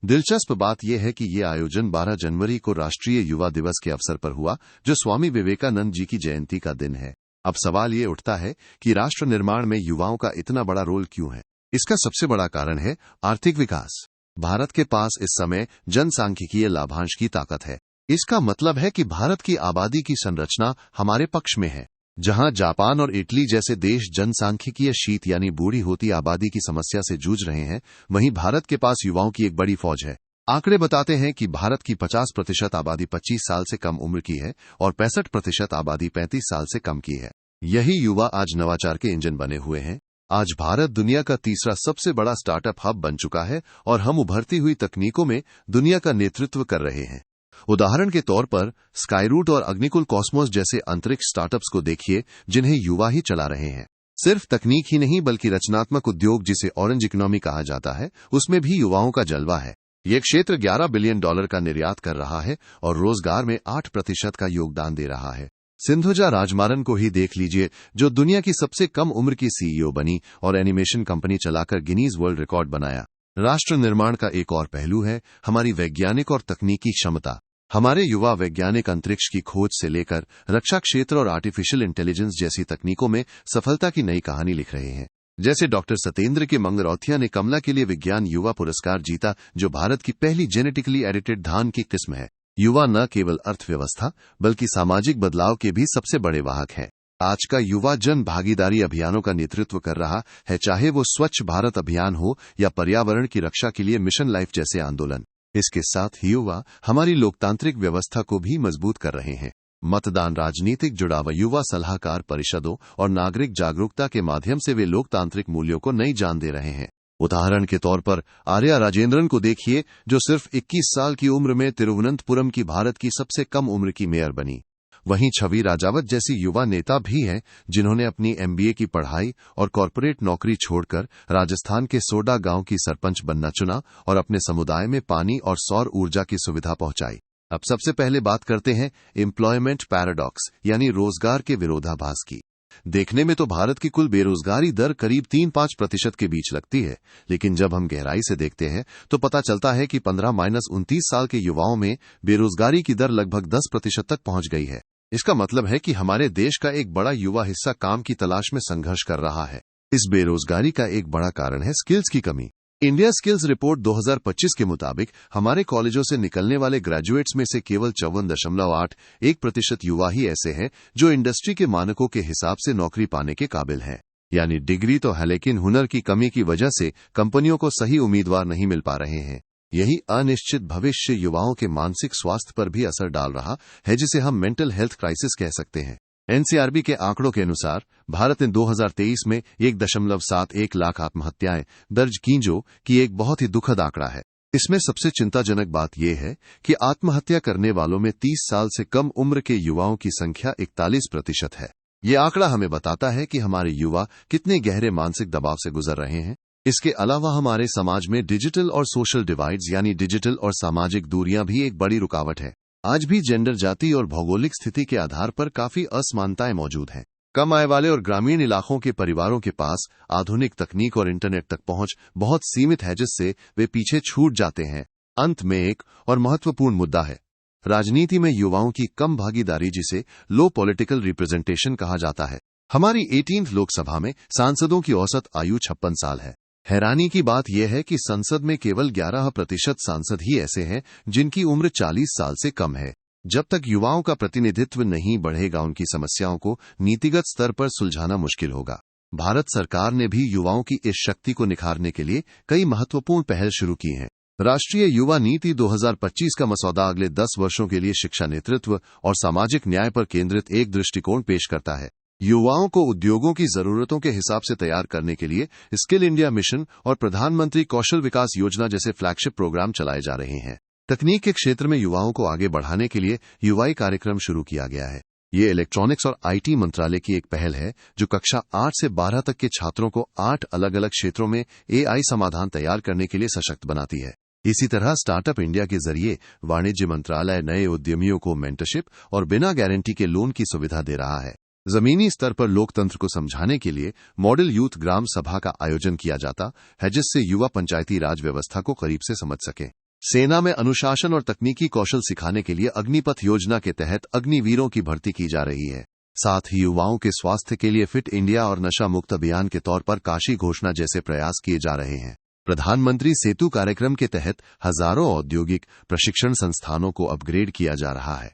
दिलचस्प बात यह है कि ये आयोजन 12 जनवरी को राष्ट्रीय युवा दिवस के अवसर पर हुआ, जो स्वामी विवेकानंद जी की जयंती का दिन है। अब सवाल ये उठता है कि राष्ट्र निर्माण में युवाओं का इतना बड़ा रोल क्यों है? इसका सबसे बड़ा कारण है आर्थिक विकास। भारत के पास इस समय जनसांख्यिकीय लाभांश की ताकत है। इसका मतलब है कि भारत की आबादी की संरचना हमारे पक्ष में है। जहां जापान और इटली जैसे देश जनसांख्यिकीय शीत यानी बूढ़ी होती आबादी की समस्या से जूझ रहे हैं, वहीं भारत के पास युवाओं की एक बड़ी फौज है। आंकड़े बताते हैं कि भारत की 50% आबादी 25 साल से कम उम्र की है और 65% आबादी 35 साल से कम की है। यही युवा आज नवाचार के इंजन बने हुए हैं। आज भारत दुनिया का तीसरा सबसे बड़ा स्टार्टअप हब बन चुका है और हम उभरती हुई तकनीकों में दुनिया का नेतृत्व कर रहे हैं। उदाहरण के तौर पर स्काईरूट और अग्निकुल कॉस्मोस जैसे अंतरिक्ष स्टार्टअप्स को देखिए, जिन्हें युवा ही चला रहे हैं। सिर्फ तकनीक ही नहीं, बल्कि रचनात्मक उद्योग, जिसे ऑरेंज इकोनॉमी कहा जाता है, उसमें भी युवाओं का जलवा है। यह क्षेत्र $11 बिलियन का निर्यात कर रहा है और रोजगार में 8% का योगदान दे रहा है। सिंधुजा राजमारन को ही देख लीजिए, जो दुनिया की सबसे कम उम्र की सीईओ बनी और एनिमेशन कंपनी चलाकर गिनीज वर्ल्ड रिकॉर्ड बनाया। राष्ट्र निर्माण का एक और पहलू है हमारी वैज्ञानिक और तकनीकी क्षमता। हमारे युवा वैज्ञानिक अंतरिक्ष की खोज से लेकर रक्षा क्षेत्र और आर्टिफिशियल इंटेलिजेंस जैसी तकनीकों में सफलता की नई कहानी लिख रहे हैं। जैसे डॉक्टर सत्येंद्र के मंगरौथिया ने कमला के लिए विज्ञान युवा पुरस्कार जीता, जो भारत की पहली जेनेटिकली एडिटेड धान की किस्म है। युवा न केवल अर्थव्यवस्था बल्कि सामाजिक बदलाव के भी सबसे बड़े वाहक हैं। आज का युवा जन भागीदारी अभियानों का नेतृत्व कर रहा है, चाहे वो स्वच्छ भारत अभियान हो या पर्यावरण की रक्षा के लिए मिशन लाइफ जैसे आंदोलन। इसके साथ ही युवा हमारी लोकतांत्रिक व्यवस्था को भी मजबूत कर रहे हैं। मतदान, राजनीतिक जुड़ाव, युवा सलाहकार परिषदों और नागरिक जागरूकता के माध्यम से वे लोकतांत्रिक मूल्यों को नई जान दे रहे हैं। उदाहरण के तौर पर आर्या राजेंद्रन को देखिए, जो सिर्फ 21 साल की उम्र में तिरुवनंतपुरम की भारत की सबसे कम उम्र की मेयर बनी। वहीं छवि राजावत जैसी युवा नेता भी हैं जिन्होंने अपनी एमबीए की पढ़ाई और कॉरपोरेट नौकरी छोड़कर राजस्थान के सोडा गांव की सरपंच बनना चुना और अपने समुदाय में पानी और सौर ऊर्जा की सुविधा पहुंचाई। अब सबसे पहले बात करते हैं एम्प्लॉयमेंट पैराडॉक्स यानी रोजगार के विरोधाभास की। देखने में तो भारत की कुल बेरोजगारी दर करीब 3-5% के बीच लगती है, लेकिन जब हम गहराई से देखते हैं तो पता चलता है कि 15-29 साल के युवाओं में बेरोजगारी की दर लगभग 10% तक पहुंच गई है। इसका मतलब है कि हमारे देश का एक बड़ा युवा हिस्सा काम की तलाश में संघर्ष कर रहा है। इस बेरोजगारी का एक बड़ा कारण है स्किल्स की कमी। इंडिया स्किल्स रिपोर्ट 2025 के मुताबिक हमारे कॉलेजों से निकलने वाले ग्रेजुएट्स में से केवल 54.81% युवा ही ऐसे हैं जो इंडस्ट्री के मानकों के हिसाब से नौकरी पाने के काबिल हैं। यानी डिग्री तो है, लेकिन हुनर की कमी की वजह से कंपनियों को सही उम्मीदवार नहीं मिल पा रहे हैं। यही अनिश्चित भविष्य युवाओं के मानसिक स्वास्थ्य पर भी असर डाल रहा है, जिसे हम मेंटल हेल्थ क्राइसिस कह सकते हैं। एनसीआरबी के आंकड़ों के अनुसार भारत ने 2023 में 1.71 लाख आत्महत्याएं दर्ज की, जो कि एक बहुत ही दुखद आंकड़ा है। इसमें सबसे चिंताजनक बात यह है कि आत्महत्या करने वालों में 30 साल से कम उम्र के युवाओं की संख्या 41% है। ये आंकड़ा हमें बताता है कि हमारे युवा कितने गहरे मानसिक दबाव से गुजर रहे हैं। इसके अलावा हमारे समाज में डिजिटल और सोशल डिवाइड्स यानी डिजिटल और सामाजिक दूरियां भी एक बड़ी रुकावट है। आज भी जेंडर, जाति और भौगोलिक स्थिति के आधार पर काफी असमानताएं मौजूद हैं। कम आय वाले और ग्रामीण इलाकों के परिवारों के पास आधुनिक तकनीक और इंटरनेट तक पहुंच बहुत सीमित है, जिससे वे पीछे छूट जाते हैं। अंत में एक और महत्वपूर्ण मुद्दा है राजनीति में युवाओं की कम भागीदारी, जिसे लो पॉलिटिकल रिप्रेजेंटेशन कहा जाता है। हमारी 18वीं लोकसभा में सांसदों की औसत आयु 56 साल है। हैरानी की बात यह है कि संसद में केवल 11% सांसद ही ऐसे हैं जिनकी उम्र 40 साल से कम है। जब तक युवाओं का प्रतिनिधित्व नहीं बढ़ेगा, उनकी समस्याओं को नीतिगत स्तर पर सुलझाना मुश्किल होगा। भारत सरकार ने भी युवाओं की इस शक्ति को निखारने के लिए कई महत्वपूर्ण पहल शुरू की हैं। राष्ट्रीय युवा नीति 2025 का मसौदा अगले 10 वर्षों के लिए शिक्षा, नेतृत्व और सामाजिक न्याय पर केंद्रित एक दृष्टिकोण पेश करता है। युवाओं को उद्योगों की जरूरतों के हिसाब से तैयार करने के लिए स्किल इंडिया मिशन और प्रधानमंत्री कौशल विकास योजना जैसे फ्लैगशिप प्रोग्राम चलाए जा रहे हैं। तकनीक के क्षेत्र में युवाओं को आगे बढ़ाने के लिए युवाई कार्यक्रम शुरू किया गया है। ये इलेक्ट्रॉनिक्स और आईटी मंत्रालय की एक पहल है जो कक्षा 8 से 12 तक के छात्रों को 8 अलग अलग क्षेत्रों में एआई समाधान तैयार करने के लिए सशक्त बनाती है। इसी तरह स्टार्टअप इंडिया के जरिए वाणिज्य मंत्रालय नए उद्यमियों को मेंटरशिप और बिना गारंटी के लोन की सुविधा दे रहा है। जमीनी स्तर पर लोकतंत्र को समझाने के लिए मॉडल यूथ ग्राम सभा का आयोजन किया जाता है, जिससे युवा पंचायती राज व्यवस्था को करीब से समझ सके। सेना में अनुशासन और तकनीकी कौशल सिखाने के लिए अग्निपथ योजना के तहत अग्निवीरों की भर्ती की जा रही है। साथ ही युवाओं के स्वास्थ्य के लिए फिट इंडिया और नशा मुक्त अभियान के तौर पर काशी घोषणा जैसे प्रयास किए जा रहे हैं। प्रधानमंत्री सेतु कार्यक्रम के तहत हजारों औद्योगिक प्रशिक्षण संस्थानों को अपग्रेड किया जा रहा है,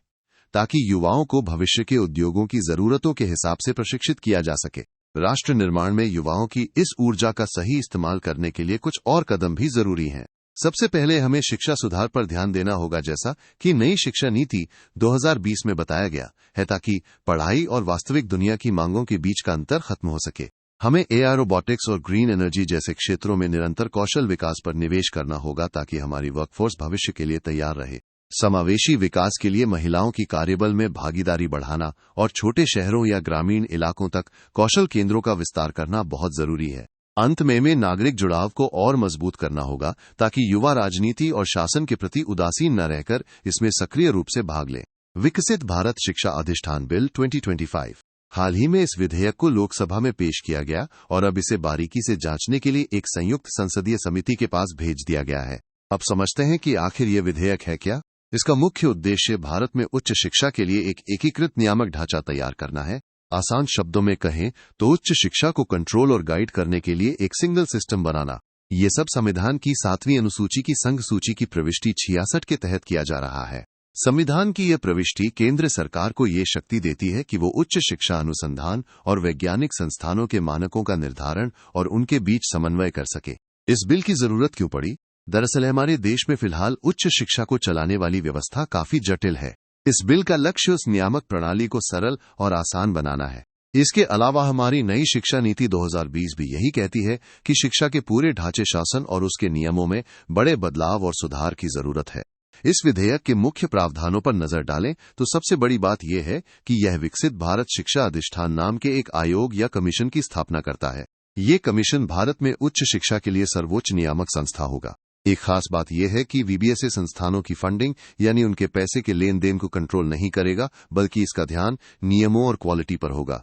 ताकि युवाओं को भविष्य के उद्योगों की जरूरतों के हिसाब से प्रशिक्षित किया जा सके। राष्ट्र निर्माण में युवाओं की इस ऊर्जा का सही इस्तेमाल करने के लिए कुछ और कदम भी जरूरी हैं। सबसे पहले हमें शिक्षा सुधार पर ध्यान देना होगा, जैसा कि नई शिक्षा नीति 2020 में बताया गया है, ताकि पढ़ाई और वास्तविक दुनिया की मांगों के बीच का अंतर खत्म हो सके। हमें एआई, रोबोटिक्स और ग्रीन एनर्जी जैसे क्षेत्रों में निरंतर कौशल विकास पर निवेश करना होगा, ताकि हमारी वर्कफोर्स भविष्य के लिए तैयार रहे। समावेशी विकास के लिए महिलाओं की कार्यबल में भागीदारी बढ़ाना और छोटे शहरों या ग्रामीण इलाकों तक कौशल केंद्रों का विस्तार करना बहुत जरूरी है। अंत में नागरिक जुड़ाव को और मजबूत करना होगा, ताकि युवा राजनीति और शासन के प्रति उदासीन न रहकर इसमें सक्रिय रूप से भाग लें। विकसित भारत शिक्षा अधिष्ठान बिल 2025 हाल ही में इस विधेयक को लोकसभा में पेश किया गया और अब इसे बारीकी से जांचने के लिए एक संयुक्त संसदीय समिति के पास भेज दिया गया है। अब समझते हैं कि आखिर ये विधेयक है क्या। इसका मुख्य उद्देश्य भारत में उच्च शिक्षा के लिए एक एकीकृत नियामक ढांचा तैयार करना है। आसान शब्दों में कहें तो उच्च शिक्षा को कंट्रोल और गाइड करने के लिए एक सिंगल सिस्टम बनाना। ये सब संविधान की 7वीं अनुसूची की संघ सूची की प्रविष्टि 66 के तहत किया जा रहा है। संविधान की यह प्रविष्टि केंद्र सरकार को ये शक्ति देती है कि वो उच्च शिक्षा अनुसंधान और वैज्ञानिक संस्थानों के मानकों का निर्धारण और उनके बीच समन्वय कर सके। इस बिल की जरूरत क्यों पड़ी? दरअसल हमारे देश में फिलहाल उच्च शिक्षा को चलाने वाली व्यवस्था काफी जटिल है। इस बिल का लक्ष्य उस नियामक प्रणाली को सरल और आसान बनाना है। इसके अलावा हमारी नई शिक्षा नीति 2020 भी यही कहती है कि शिक्षा के पूरे ढांचे, शासन और उसके नियमों में बड़े बदलाव और सुधार की जरूरत है। इस विधेयक के मुख्य प्रावधानों पर नजर डालें तो सबसे बड़ी बात यह है कि यह विकसित भारत शिक्षा अधिष्ठान नाम के एक आयोग या कमीशन की स्थापना करता है। ये कमीशन भारत में उच्च शिक्षा के लिए सर्वोच्च नियामक संस्था होगा। एक खास बात यह है कि वीबीएसए संस्थानों की फंडिंग यानी उनके पैसे के लेन देन को कंट्रोल नहीं करेगा, बल्कि इसका ध्यान नियमों और क्वालिटी पर होगा।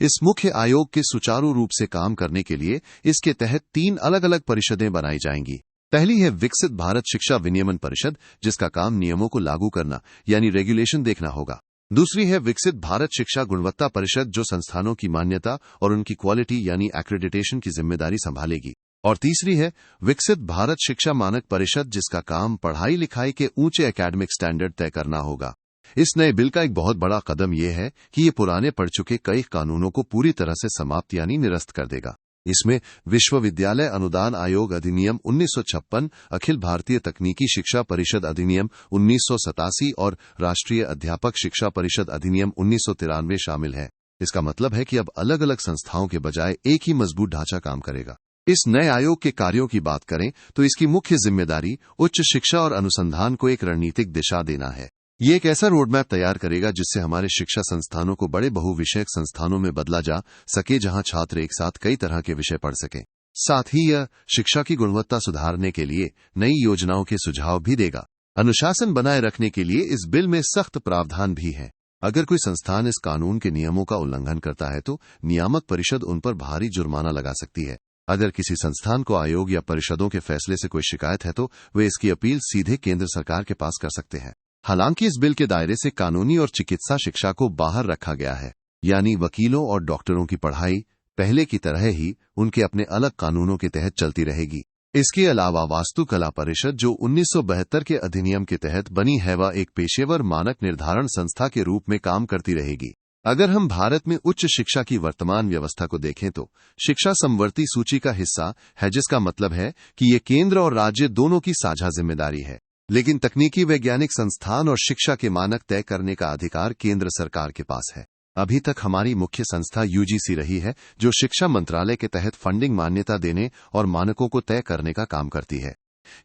इस मुख्य आयोग के सुचारू रूप से काम करने के लिए इसके तहत 3 अलग अलग परिषदें बनाई जाएंगी। पहली है विकसित भारत शिक्षा विनियमन परिषद, जिसका काम नियमों को लागू करना यानी रेगुलेशन देखना होगा। दूसरी है विकसित भारत शिक्षा गुणवत्ता परिषद, जो संस्थानों की मान्यता और उनकी क्वालिटी यानी एक्रेडिटेशन की जिम्मेदारी संभालेगी। और तीसरी है विकसित भारत शिक्षा मानक परिषद, जिसका काम पढ़ाई लिखाई के ऊंचे एकेडमिक स्टैंडर्ड तय करना होगा। इस नए बिल का एक बहुत बड़ा कदम यह है कि ये पुराने पड़ चुके कई कानूनों को पूरी तरह से समाप्त यानी निरस्त कर देगा। इसमें विश्वविद्यालय अनुदान आयोग अधिनियम 1956, अखिल भारतीय तकनीकी शिक्षा परिषद अधिनियम 1987 और राष्ट्रीय अध्यापक शिक्षा परिषद अधिनियम 1993 शामिल है। इसका मतलब है कि अब अलग अलग संस्थाओं के बजाय एक ही मजबूत ढांचा काम करेगा। इस नए आयोग के कार्यों की बात करें तो इसकी मुख्य जिम्मेदारी उच्च शिक्षा और अनुसंधान को एक रणनीतिक दिशा देना है। ये एक ऐसा रोडमैप तैयार करेगा जिससे हमारे शिक्षा संस्थानों को बड़े बहुविषयक संस्थानों में बदला जा सके, जहां छात्र एक साथ कई तरह के विषय पढ़ सकें। साथ ही यह शिक्षा की गुणवत्ता सुधारने के लिए नई योजनाओं के सुझाव भी देगा। अनुशासन बनाए रखने के लिए इस बिल में सख्त प्रावधान भी है। अगर कोई संस्थान इस कानून के नियमों का उल्लंघन करता है तो नियामक परिषद उन पर भारी जुर्माना लगा सकती है। अगर किसी संस्थान को आयोग या परिषदों के फैसले से कोई शिकायत है तो वे इसकी अपील सीधे केंद्र सरकार के पास कर सकते हैं। हालांकि इस बिल के दायरे से कानूनी और चिकित्सा शिक्षा को बाहर रखा गया है, यानी वकीलों और डॉक्टरों की पढ़ाई पहले की तरह ही उनके अपने अलग कानूनों के तहत चलती रहेगी। इसके अलावा वास्तुकला परिषद, जो 1972 के अधिनियम के तहत बनी है, वह एक पेशेवर मानक निर्धारण संस्था के रूप में काम करती रहेगी। अगर हम भारत में उच्च शिक्षा की वर्तमान व्यवस्था को देखें तो शिक्षा समवर्ती सूची का हिस्सा है, जिसका मतलब है कि ये केंद्र और राज्य दोनों की साझा जिम्मेदारी है। लेकिन तकनीकी वैज्ञानिक संस्थान और शिक्षा के मानक तय करने का अधिकार केंद्र सरकार के पास है। अभी तक हमारी मुख्य संस्था यूजीसी रही है, जो शिक्षा मंत्रालय के तहत फंडिंग, मान्यता देने और मानकों को तय करने का काम करती है।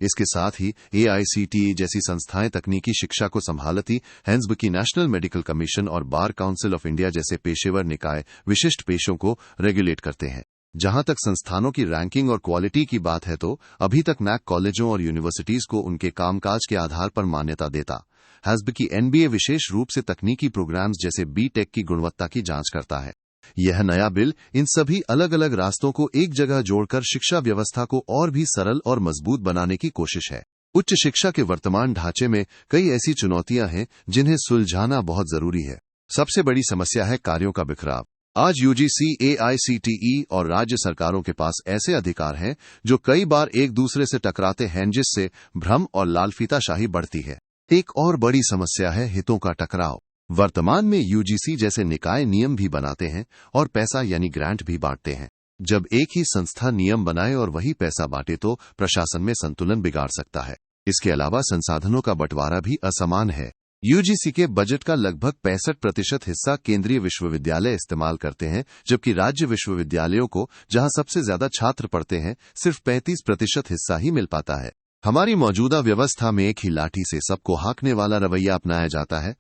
इसके साथ ही AICTE जैसी संस्थाएं तकनीकी शिक्षा को संभालती, हैंसबकी नेशनल मेडिकल कमीशन और बार काउंसिल ऑफ इंडिया जैसे पेशेवर निकाय विशिष्ट पेशों को रेगुलेट करते हैं। जहां तक संस्थानों की रैंकिंग और क्वालिटी की बात है तो अभी तक NAAC कॉलेजों और यूनिवर्सिटीज को उनके कामकाज के आधार पर मान्यता देता। हैंसबकी NBA विशेष रूप से तकनीकी प्रोग्राम्स जैसे BTech की गुणवत्ता की जांच करता है। यह नया बिल इन सभी अलग अलग रास्तों को एक जगह जोड़कर शिक्षा व्यवस्था को और भी सरल और मजबूत बनाने की कोशिश है। उच्च शिक्षा के वर्तमान ढांचे में कई ऐसी चुनौतियां हैं जिन्हें सुलझाना बहुत जरूरी है। सबसे बड़ी समस्या है कार्यों का बिखराव। आज UGC, AICTE और राज्य सरकारों के पास ऐसे अधिकार हैं जो कई बार एक दूसरे से टकराते हैं, जिससे भ्रम और लालफीताशाही बढ़ती है। एक और बड़ी समस्या है हितों का टकराव। वर्तमान में UGC जैसे निकाय नियम भी बनाते हैं और पैसा यानी ग्रांट भी बांटते हैं। जब एक ही संस्था नियम बनाए और वही पैसा बांटे तो प्रशासन में संतुलन बिगाड़ सकता है। इसके अलावा संसाधनों का बंटवारा भी असमान है। UGC के बजट का लगभग 65% हिस्सा केंद्रीय विश्वविद्यालय इस्तेमाल करते हैं, जबकि राज्य विश्वविद्यालयों को, जहां सबसे ज्यादा छात्र पढ़ते हैं, सिर्फ 35% हिस्सा ही मिल पाता है। हमारी मौजूदा व्यवस्था में एक ही लाठी से सबको हाँकने वाला रवैया अपनाया जाता है।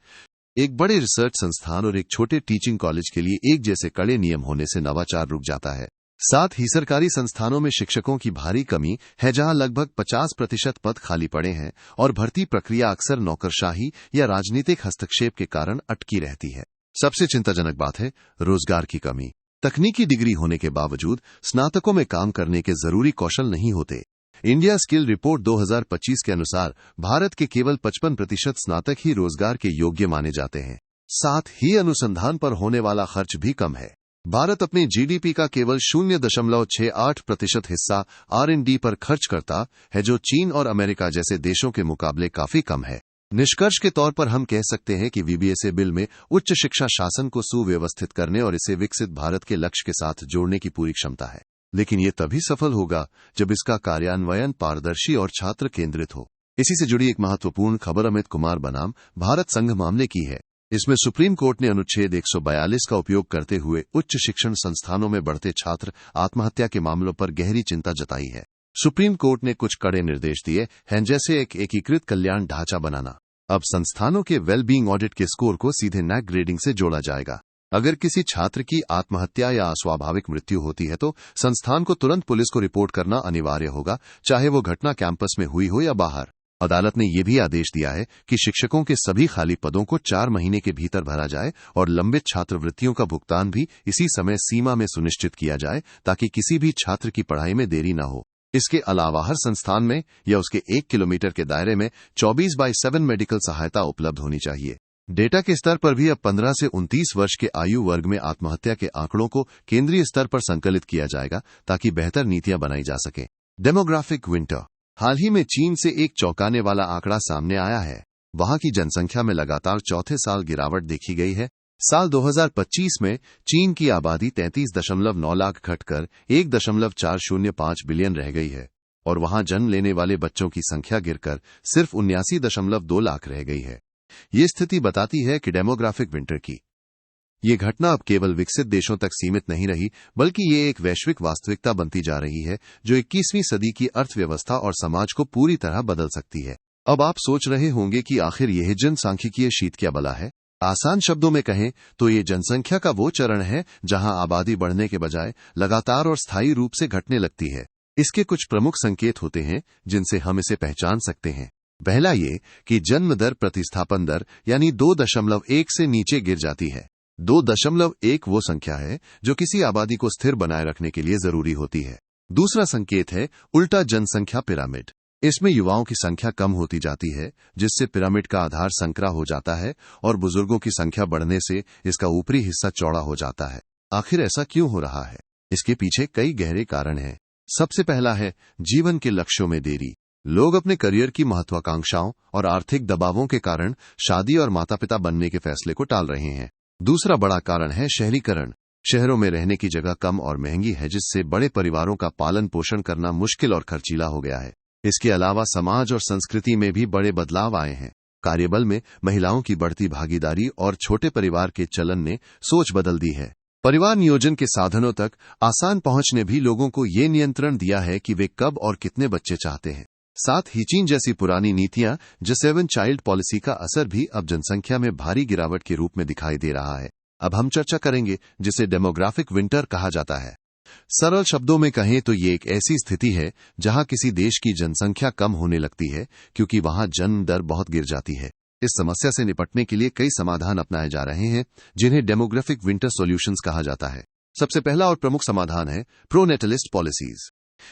एक बड़े रिसर्च संस्थान और एक छोटे टीचिंग कॉलेज के लिए एक जैसे कड़े नियम होने से नवाचार रुक जाता है। साथ ही सरकारी संस्थानों में शिक्षकों की भारी कमी है, जहां लगभग 50% पद खाली पड़े हैं और भर्ती प्रक्रिया अक्सर नौकरशाही या राजनीतिक हस्तक्षेप के कारण अटकी रहती है। सबसे चिंताजनक बात है रोजगार की कमी। तकनीकी डिग्री होने के बावजूद स्नातकों में काम करने के जरूरी कौशल नहीं होते। इंडिया स्किल रिपोर्ट 2025 के अनुसार भारत के केवल 55% स्नातक ही रोजगार के योग्य माने जाते हैं। साथ ही अनुसंधान पर होने वाला खर्च भी कम है। भारत अपने GDP का केवल 0.68% हिस्सा R&D पर खर्च करता है, जो चीन और अमेरिका जैसे देशों के मुकाबले काफी कम है। निष्कर्ष के तौर पर हम कह सकते हैं कि VBSA बिल में उच्च शिक्षा शासन को सुव्यवस्थित करने और इसे विकसित भारत के लक्ष्य के साथ जोड़ने की पूरी क्षमता है। लेकिन ये तभी सफल होगा जब इसका कार्यान्वयन पारदर्शी और छात्र केंद्रित हो। इसी से जुड़ी एक महत्वपूर्ण खबर अमित कुमार बनाम भारत संघ मामले की है। इसमें सुप्रीम कोर्ट ने अनुच्छेद 142 का उपयोग करते हुए उच्च शिक्षण संस्थानों में बढ़ते छात्र आत्महत्या के मामलों पर गहरी चिंता जताई है। सुप्रीम कोर्ट ने कुछ कड़े निर्देश दिए हैं, जैसे एक एकीकृत कल्याण ढांचा बनाना। अब संस्थानों के वेलबींग ऑडिट के स्कोर को सीधे नैक ग्रेडिंग से जोड़ा जाएगा। अगर किसी छात्र की आत्महत्या या अस्वाभाविक मृत्यु होती है तो संस्थान को तुरंत पुलिस को रिपोर्ट करना अनिवार्य होगा, चाहे वो घटना कैंपस में हुई हो या बाहर। अदालत ने यह भी आदेश दिया है कि शिक्षकों के सभी खाली पदों को 4 महीने के भीतर भरा जाए और लंबित छात्रवृत्तियों का भुगतान भी इसी समय सीमा में सुनिश्चित किया जाए, ताकि किसी भी छात्र की पढ़ाई में देरी न हो। इसके अलावा हर संस्थान में या उसके 1 किलोमीटर के दायरे में 24/7 मेडिकल सहायता उपलब्ध होनी चाहिए। डेटा के स्तर पर भी अब 15 से 29 वर्ष के आयु वर्ग में आत्महत्या के आंकड़ों को केंद्रीय स्तर पर संकलित किया जाएगा, ताकि बेहतर नीतियां बनाई जा सके। Demographic winter. हाल ही में चीन से एक चौंकाने वाला आंकड़ा सामने आया है। वहां की जनसंख्या में लगातार चौथे साल गिरावट देखी गई है। साल 2025 में चीन की आबादी 33.9 लाख घटकर 1.405 बिलियन रह गई है और वहां जन्म लेने वाले बच्चों की संख्या गिरकर सिर्फ 79.2 लाख रह गई है। ये स्थिति बताती है कि डेमोग्राफिक विंटर की ये घटना अब केवल विकसित देशों तक सीमित नहीं रही, बल्कि ये एक वैश्विक वास्तविकता बनती जा रही है, जो 21वीं सदी की अर्थव्यवस्था और समाज को पूरी तरह बदल सकती है। अब आप सोच रहे होंगे कि आखिर यह जनसांख्यिकीय शीत क्या बला है। आसान शब्दों में कहें तो ये जनसंख्या का वो चरण है जहां आबादी बढ़ने के बजाय लगातार और स्थायी रूप से घटने लगती है। इसके कुछ प्रमुख संकेत होते हैं जिनसे हम इसे पहचान सकते हैं। पहला ये कि जन्म दर प्रतिस्थापन दर यानी 2.1 से नीचे गिर जाती है। 2.1 वो संख्या है जो किसी आबादी को स्थिर बनाए रखने के लिए जरूरी होती है। दूसरा संकेत है उल्टा जनसंख्या पिरामिड। इसमें युवाओं की संख्या कम होती जाती है, जिससे पिरामिड का आधार संकरा हो जाता है और बुजुर्गों की संख्या बढ़ने से इसका ऊपरी हिस्सा चौड़ा हो जाता है। आखिर ऐसा क्यों हो रहा है? इसके पीछे कई गहरे कारण हैं। सबसे पहला है जीवन के लक्ष्यों में देरी। लोग अपने करियर की महत्वाकांक्षाओं और आर्थिक दबावों के कारण शादी और माता पिता बनने के फैसले को टाल रहे हैं। दूसरा बड़ा कारण है शहरीकरण। शहरों में रहने की जगह कम और महंगी है, जिससे बड़े परिवारों का पालन पोषण करना मुश्किल और खर्चीला हो गया है। इसके अलावा समाज और संस्कृति में भी बड़े बदलाव आए हैं। कार्यबल में महिलाओं की बढ़ती भागीदारी और छोटे परिवार के चलन ने सोच बदल दी है। परिवार नियोजन के साधनों तक आसान पहुंच ने भी लोगों को ये नियंत्रण दिया है कि वे कब और कितने बच्चे चाहते हैं। साथ ही चीन जैसी पुरानी नीतियां, जो 7 चाइल्ड पॉलिसी का असर भी अब जनसंख्या में भारी गिरावट के रूप में दिखाई दे रहा है। अब हम चर्चा करेंगे जिसे डेमोग्राफिक विंटर कहा जाता है। सरल शब्दों में कहें तो ये एक ऐसी स्थिति है जहां किसी देश की जनसंख्या कम होने लगती है क्योंकि वहां जन्म दर बहुत गिर जाती है। इस समस्या से निपटने के लिए कई समाधान अपनाए जा रहे हैं, जिन्हें डेमोग्राफिक विंटर सॉल्यूशंस कहा जाता है। सबसे पहला और प्रमुख समाधान है प्रोनेटलिस्ट पॉलिसीज।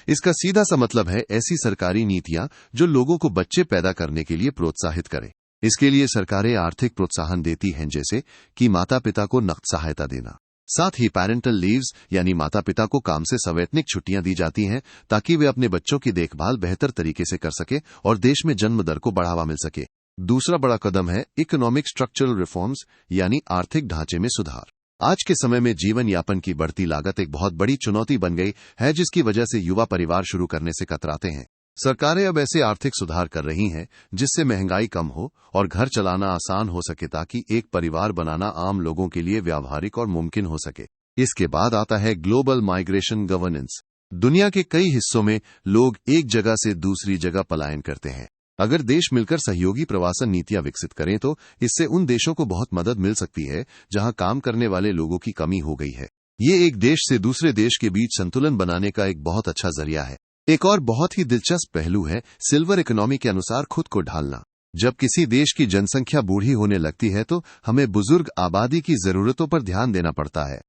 इसका सीधा सा मतलब है ऐसी सरकारी नीतियां जो लोगों को बच्चे पैदा करने के लिए प्रोत्साहित करें। इसके लिए सरकारें आर्थिक प्रोत्साहन देती हैं, जैसे कि माता पिता को नकद सहायता देना। साथ ही पैरेंटल लीव्स यानी माता पिता को काम से सवैतनिक छुट्टियां दी जाती हैं, ताकि वे अपने बच्चों की देखभाल बेहतर तरीके से कर सके और देश में जन्म दर को बढ़ावा मिल सके। दूसरा बड़ा कदम है इकोनॉमिक स्ट्रक्चरल रिफॉर्म्स यानी आर्थिक ढांचे में सुधार। आज के समय में जीवन यापन की बढ़ती लागत एक बहुत बड़ी चुनौती बन गई है, जिसकी वजह से युवा परिवार शुरू करने से कतराते हैं। सरकारें अब ऐसे आर्थिक सुधार कर रही हैं जिससे महंगाई कम हो और घर चलाना आसान हो सके, ताकि एक परिवार बनाना आम लोगों के लिए व्यावहारिक और मुमकिन हो सके। इसके बाद आता है ग्लोबल माइग्रेशन गवर्नेंस। दुनिया के कई हिस्सों में लोग एक जगह से दूसरी जगह पलायन करते हैं। अगर देश मिलकर सहयोगी प्रवासन नीतियां विकसित करें तो इससे उन देशों को बहुत मदद मिल सकती है जहां काम करने वाले लोगों की कमी हो गई है। ये एक देश से दूसरे देश के बीच संतुलन बनाने का एक बहुत अच्छा जरिया है। एक और बहुत ही दिलचस्प पहलू है सिल्वर इकोनॉमी के अनुसार खुद को ढालना। जब किसी देश की जनसंख्या बूढ़ी होने लगती है तो हमें बुजुर्ग आबादी की जरूरतों पर ध्यान देना पड़ता है।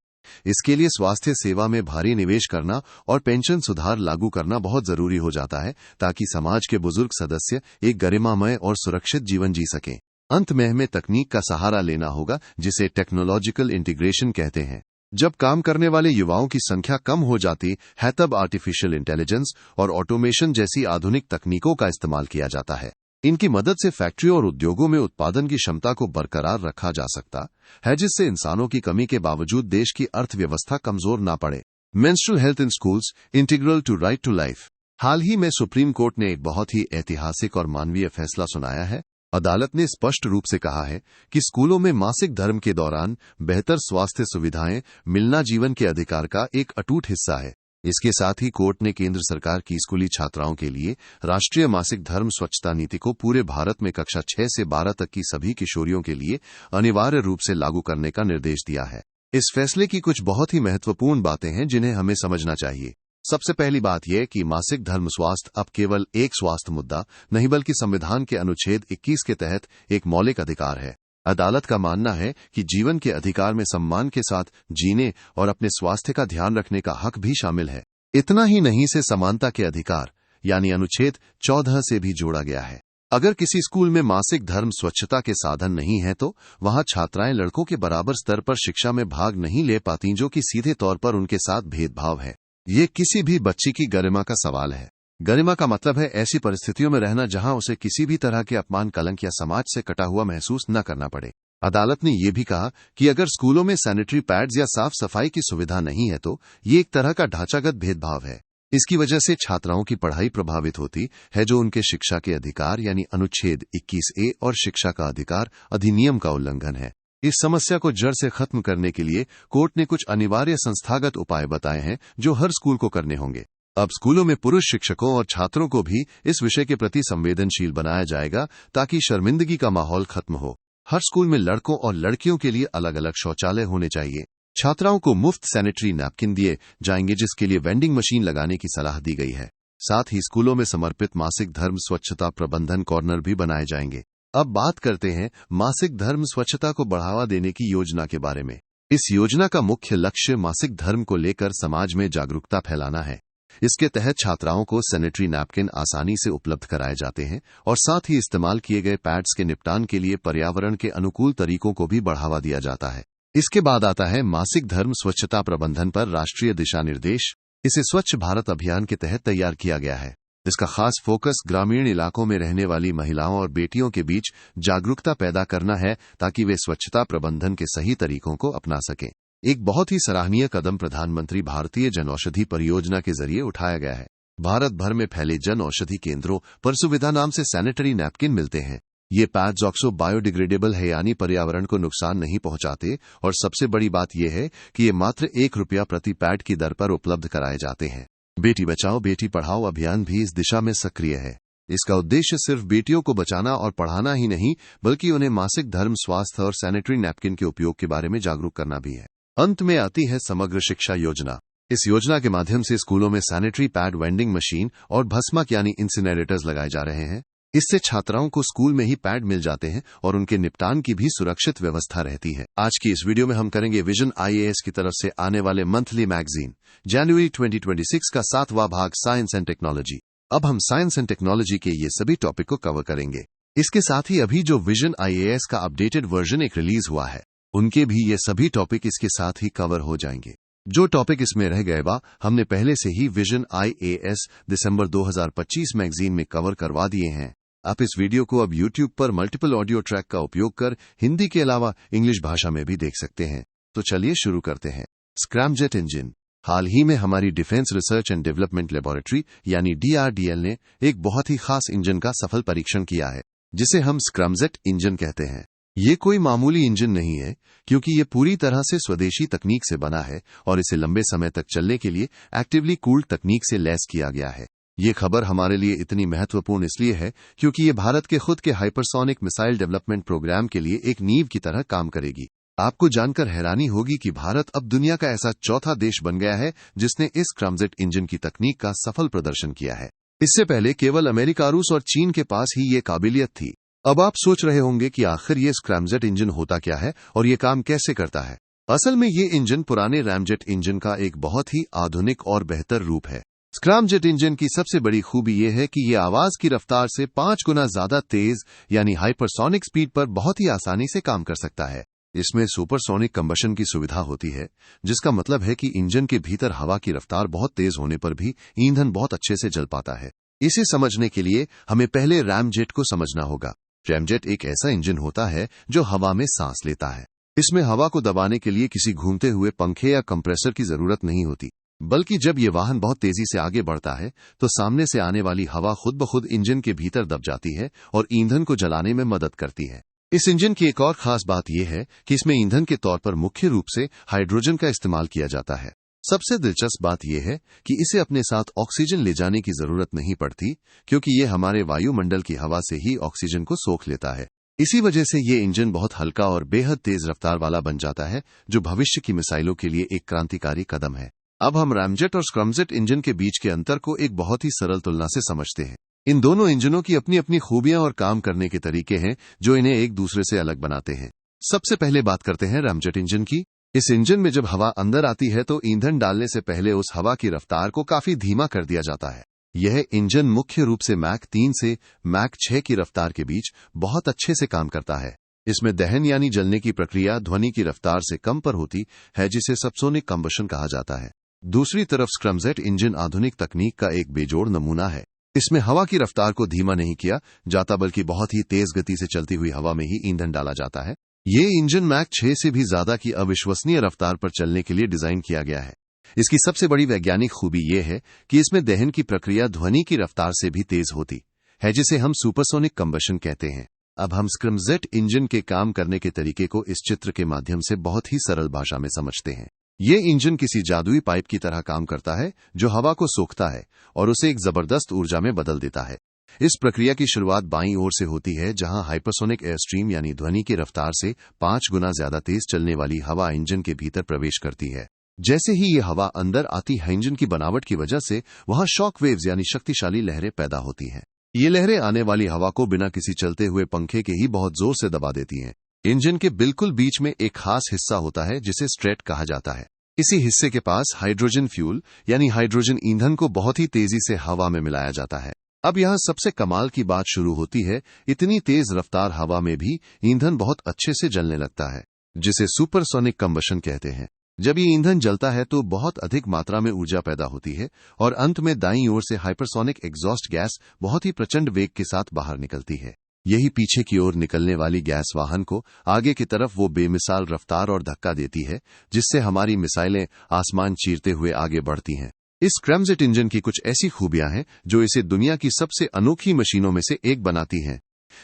इसके लिए स्वास्थ्य सेवा में भारी निवेश करना और पेंशन सुधार लागू करना बहुत जरूरी हो जाता है, ताकि समाज के बुजुर्ग सदस्य एक गरिमामय और सुरक्षित जीवन जी सकें। अंत में हमें तकनीक का सहारा लेना होगा, जिसे टेक्नोलॉजिकल इंटीग्रेशन कहते हैं। जब काम करने वाले युवाओं की संख्या कम हो जाती है तब आर्टिफिशियल इंटेलिजेंस और ऑटोमेशन जैसी आधुनिक तकनीकों का इस्तेमाल किया जाता है। इनकी मदद से फैक्ट्रियों और उद्योगों में उत्पादन की क्षमता को बरकरार रखा जा सकता है, जिससे इंसानों की कमी के बावजूद देश की अर्थव्यवस्था कमजोर ना पड़े। Menstrual health in schools integral to right to life. हाल ही में सुप्रीम कोर्ट ने एक बहुत ही ऐतिहासिक और मानवीय फैसला सुनाया है। अदालत ने स्पष्ट रूप से कहा है कि स्कूलों में मासिक धर्म के दौरान बेहतर स्वास्थ्य सुविधाएं मिलना जीवन के अधिकार का एक अटूट हिस्सा है। इसके साथ ही कोर्ट ने केंद्र सरकार की स्कूली छात्राओं के लिए राष्ट्रीय मासिक धर्म स्वच्छता नीति को पूरे भारत में कक्षा 6 से 12 तक की सभी किशोरियों के लिए अनिवार्य रूप से लागू करने का निर्देश दिया है। इस फैसले की कुछ बहुत ही महत्वपूर्ण बातें हैं जिन्हें हमें समझना चाहिए। सबसे पहली बात यह कि मासिक धर्म स्वास्थ्य अब केवल एक स्वास्थ्य मुद्दा नहीं बल्कि संविधान के अनुच्छेद 21 के तहत एक मौलिक अधिकार है। अदालत का मानना है कि जीवन के अधिकार में सम्मान के साथ जीने और अपने स्वास्थ्य का ध्यान रखने का हक भी शामिल है। इतना ही नहीं, से समानता के अधिकार यानी अनुच्छेद 14 से भी जोड़ा गया है। अगर किसी स्कूल में मासिक धर्म स्वच्छता के साधन नहीं है तो वहां छात्राएं लड़कों के बराबर स्तर पर शिक्षा में भाग नहीं ले पाती, जो कि सीधे तौर पर उनके साथ भेदभाव है। ये किसी भी बच्ची की गरिमा का सवाल है। गरिमा का मतलब है ऐसी परिस्थितियों में रहना जहां उसे किसी भी तरह के अपमान, कलंक या समाज से कटा हुआ महसूस न करना पड़े। अदालत ने यह भी कहा कि अगर स्कूलों में सैनिटरी पैड्स या साफ सफाई की सुविधा नहीं है तो ये एक तरह का ढांचागत भेदभाव है। इसकी वजह से छात्राओं की पढ़ाई प्रभावित होती है, जो उनके शिक्षा के अधिकार यानी अनुच्छेद 21A और शिक्षा का अधिकार अधिनियम का उल्लंघन है। इस समस्या को जड़ से खत्म करने के लिए कोर्ट ने कुछ अनिवार्य संस्थागत उपाय बताए हैं जो हर स्कूल को करने होंगे। अब स्कूलों में पुरुष शिक्षकों और छात्रों को भी इस विषय के प्रति संवेदनशील बनाया जाएगा ताकि शर्मिंदगी का माहौल खत्म हो। हर स्कूल में लड़कों और लड़कियों के लिए अलग अलग शौचालय होने चाहिए। छात्राओं को मुफ्त सैनिटरी नैपकिन दिए जाएंगे, जिसके लिए वेंडिंग मशीन लगाने की सलाह दी गई है। साथ ही स्कूलों में समर्पित मासिक धर्म स्वच्छता प्रबंधन कॉर्नर भी बनाए जाएंगे। अब बात करते हैं मासिक धर्म स्वच्छता को बढ़ावा देने की योजना के बारे में। इस योजना का मुख्य लक्ष्य मासिक धर्म को लेकर समाज में जागरूकता फैलाना है। इसके तहत छात्राओं को सैनिटरी नैपकिन आसानी से उपलब्ध कराए जाते हैं और साथ ही इस्तेमाल किए गए पैड्स के निपटान के लिए पर्यावरण के अनुकूल तरीकों को भी बढ़ावा दिया जाता है। इसके बाद आता है मासिक धर्म स्वच्छता प्रबंधन पर राष्ट्रीय दिशा निर्देश। इसे स्वच्छ भारत अभियान के तहत तैयार किया गया है। इसका खास फोकस ग्रामीण इलाकों में रहने वाली महिलाओं और बेटियों के बीच जागरूकता पैदा करना है ताकि वे स्वच्छता प्रबंधन के सही तरीकों को अपना सकें। एक बहुत ही सराहनीय कदम प्रधानमंत्री भारतीय जन औषधि परियोजना के जरिए उठाया गया है। भारत भर में फैले जन औषधि केंद्रों पर सुविधा नाम से सैनिटरी नैपकिन मिलते हैं। ये पैड्स ऑक्सो बायोडिग्रेडेबल है यानी पर्यावरण को नुकसान नहीं पहुंचाते, और सबसे बड़ी बात यह है कि ये मात्र ₹1 प्रति पैड की दर पर उपलब्ध कराए जाते हैं। बेटी बचाओ बेटी पढ़ाओ अभियान भी इस दिशा में सक्रिय है। इसका उद्देश्य सिर्फ बेटियों को बचाना और पढ़ाना ही नहीं बल्कि उन्हें मासिक धर्म स्वास्थ्य और सैनिटरी नैपकिन के उपयोग के बारे में जागरूक करना भी है। अंत में आती है समग्र शिक्षा योजना। इस योजना के माध्यम से स्कूलों में सैनिटरी पैड, वेंडिंग मशीन और भस्मक यानी इंसिनरेटर्स लगाए जा रहे हैं। इससे छात्राओं को स्कूल में ही पैड मिल जाते हैं और उनके निपटान की भी सुरक्षित व्यवस्था रहती है। आज की इस वीडियो में हम करेंगे विजन IAS की तरफ से आने वाले मंथली मैगजीन जनवरी 2026 का 7वां भाग साइंस एंड टेक्नोलॉजी। अब हम साइंस एंड टेक्नोलॉजी के ये सभी टॉपिक को कवर करेंगे। इसके साथ ही अभी जो विजन IAS का अपडेटेड वर्जन एक रिलीज हुआ है, उनके भी ये सभी टॉपिक इसके साथ ही कवर हो जाएंगे। जो टॉपिक इसमें रह गए बा हमने पहले से ही विजन IAS दिसंबर 2025 मैगजीन में कवर करवा दिए हैं। आप इस वीडियो को अब YouTube पर मल्टीपल ऑडियो ट्रैक का उपयोग कर हिंदी के अलावा इंग्लिश भाषा में भी देख सकते हैं। तो चलिए शुरू करते हैं। Scramjet engine. हाल ही में हमारी defence research and development laboratory यानी DRDL ने एक बहुत ही खास इंजन का सफल परीक्षण किया है, जिसे हम स्क्रैमजेट इंजन कहते हैं। ये कोई मामूली इंजन नहीं है, क्योंकि ये पूरी तरह से स्वदेशी तकनीक से बना है और इसे लंबे समय तक चलने के लिए एक्टिवली कूल्ड तकनीक से लैस किया गया है। ये खबर हमारे लिए इतनी महत्वपूर्ण इसलिए है क्योंकि ये भारत के खुद के हाइपरसोनिक मिसाइल डेवलपमेंट प्रोग्राम के लिए एक नींव की तरह काम करेगी। आपको जानकर हैरानी होगी कि भारत अब दुनिया का ऐसा चौथा देश बन गया है जिसने इस स्क्रैमजेट इंजन की तकनीक का सफल प्रदर्शन किया है। इससे पहले केवल अमेरिका, रूस और चीन के पास ही ये काबिलियत थी। अब आप सोच रहे होंगे कि आखिर ये स्क्रैमजेट इंजन होता क्या है और ये काम कैसे करता है। असल में ये इंजन पुराने रैमजेट इंजन का एक बहुत ही आधुनिक और बेहतर रूप है। स्क्रैमजेट इंजन की सबसे बड़ी खूबी यह है कि ये आवाज की रफ्तार से 5 गुना ज्यादा तेज यानी हाइपरसोनिक स्पीड पर बहुत ही आसानी से काम कर सकता है। इसमें सुपरसोनिक कंबशन की सुविधा होती है, जिसका मतलब है कि इंजन के भीतर हवा की रफ्तार बहुत तेज होने पर भी ईंधन बहुत अच्छे से जल पाता है। इसे समझने के लिए हमें पहले रैमजेट को समझना होगा। रैमजेट एक ऐसा इंजन होता है जो हवा में सांस लेता है। इसमें हवा को दबाने के लिए किसी घूमते हुए पंखे या कंप्रेसर की जरूरत नहीं होती। बल्कि जब ये वाहन बहुत तेजी से आगे बढ़ता है तो सामने से आने वाली हवा खुद ब खुद इंजन के भीतर दब जाती है और ईंधन को जलाने में मदद करती है। इस इंजन की एक और खास बात यह है कि इसमें ईंधन के तौर पर मुख्य रूप से हाइड्रोजन का इस्तेमाल किया जाता है। सबसे दिलचस्प बात यह है कि इसे अपने साथ ऑक्सीजन ले जाने की जरूरत नहीं पड़ती, क्योंकि ये हमारे वायुमंडल की हवा से ही ऑक्सीजन को सोख लेता है। इसी वजह से ये इंजन बहुत हल्का और बेहद तेज रफ्तार वाला बन जाता है, जो भविष्य की मिसाइलों के लिए एक क्रांतिकारी कदम है। अब हम रैमजेट और स्क्रमजेट इंजन के बीच के अंतर को एक बहुत ही सरल तुलना से समझते हैं। इन दोनों इंजनों की अपनी अपनी खूबियां और काम करने के तरीके हैं जो इन्हें एक दूसरे से अलग बनाते हैं। सबसे पहले बात करते हैं रैमजेट इंजन की। इस इंजन में जब हवा अंदर आती है तो ईंधन डालने से पहले उस हवा की रफ्तार को काफी धीमा कर दिया जाता है। यह इंजन मुख्य रूप से मैक 3 से मैक 6 की रफ्तार के बीच बहुत अच्छे से काम करता है। इसमें दहन यानी जलने की प्रक्रिया ध्वनि की रफ्तार से कम पर होती है, जिसे सबसोनिक कंबशन कहा जाता है। दूसरी तरफ स्क्रमजेट इंजन आधुनिक तकनीक का एक बेजोड़ नमूना है। इसमें हवा की रफ्तार को धीमा नहीं किया जाता, बल्कि बहुत ही तेज गति से चलती हुई हवा में ही ईंधन डाला जाता है। ये इंजन मैक 6 से भी ज्यादा की अविश्वसनीय रफ्तार पर चलने के लिए डिजाइन किया गया है। इसकी सबसे बड़ी वैज्ञानिक खूबी यह है कि इसमें दहन की प्रक्रिया ध्वनि की रफ्तार से भी तेज होती है, जिसे हम सुपरसोनिक कंबशन कहते हैं। अब हम स्क्रमजेट इंजन के काम करने के तरीके को इस चित्र के माध्यम से बहुत ही सरल भाषा में समझते हैं। ये इंजन किसी जादुई पाइप की तरह काम करता है जो हवा को सोखता है और उसे एक जबरदस्त ऊर्जा में बदल देता है। इस प्रक्रिया की शुरुआत बाईं ओर से होती है, जहां हाइपरसोनिक एयरस्ट्रीम यानी ध्वनि की रफ्तार से 5 गुना ज्यादा तेज चलने वाली हवा इंजन के भीतर प्रवेश करती है। जैसे ही ये हवा अंदर आती है, इंजन की बनावट की वजह से वहां शॉक वेव्स यानी शक्तिशाली लहरें पैदा होती हैं। ये लहरें आने वाली हवा को बिना किसी चलते हुए पंखे के ही बहुत जोर से दबा देती हैं। इंजन के बिल्कुल बीच में एक खास हिस्सा होता है जिसे स्ट्रेट कहा जाता है। इसी हिस्से के पास हाइड्रोजन फ्यूल यानी हाइड्रोजन ईंधन को बहुत ही तेजी से हवा में मिलाया जाता है। अब यहां सबसे कमाल की बात शुरू होती है। इतनी तेज रफ्तार हवा में भी ईंधन बहुत अच्छे से जलने लगता है, जिसे सुपरसोनिक कंबशन कहते हैं। जब ये ईंधन जलता है तो बहुत अधिक मात्रा में ऊर्जा पैदा होती है और अंत में दाईं ओर से हाइपरसोनिक एग्जॉस्ट गैस बहुत ही प्रचंड वेग के साथ बाहर निकलती है। यही पीछे की ओर निकलने वाली गैस वाहन को आगे की तरफ वो बेमिसाल रफ्तार और धक्का देती है, जिससे हमारी मिसाइलें आसमान चीरते हुए आगे बढ़ती हैं। इस स्क्रमजेट इंजन की कुछ ऐसी खूबियां हैं जो इसे दुनिया की सबसे अनोखी मशीनों में से एक बनाती हैं।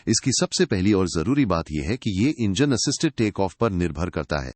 इसकी सबसे पहली और जरूरी बात यह है कि ये इंजन असिस्टेड टेक ऑफ पर निर्भर करता है।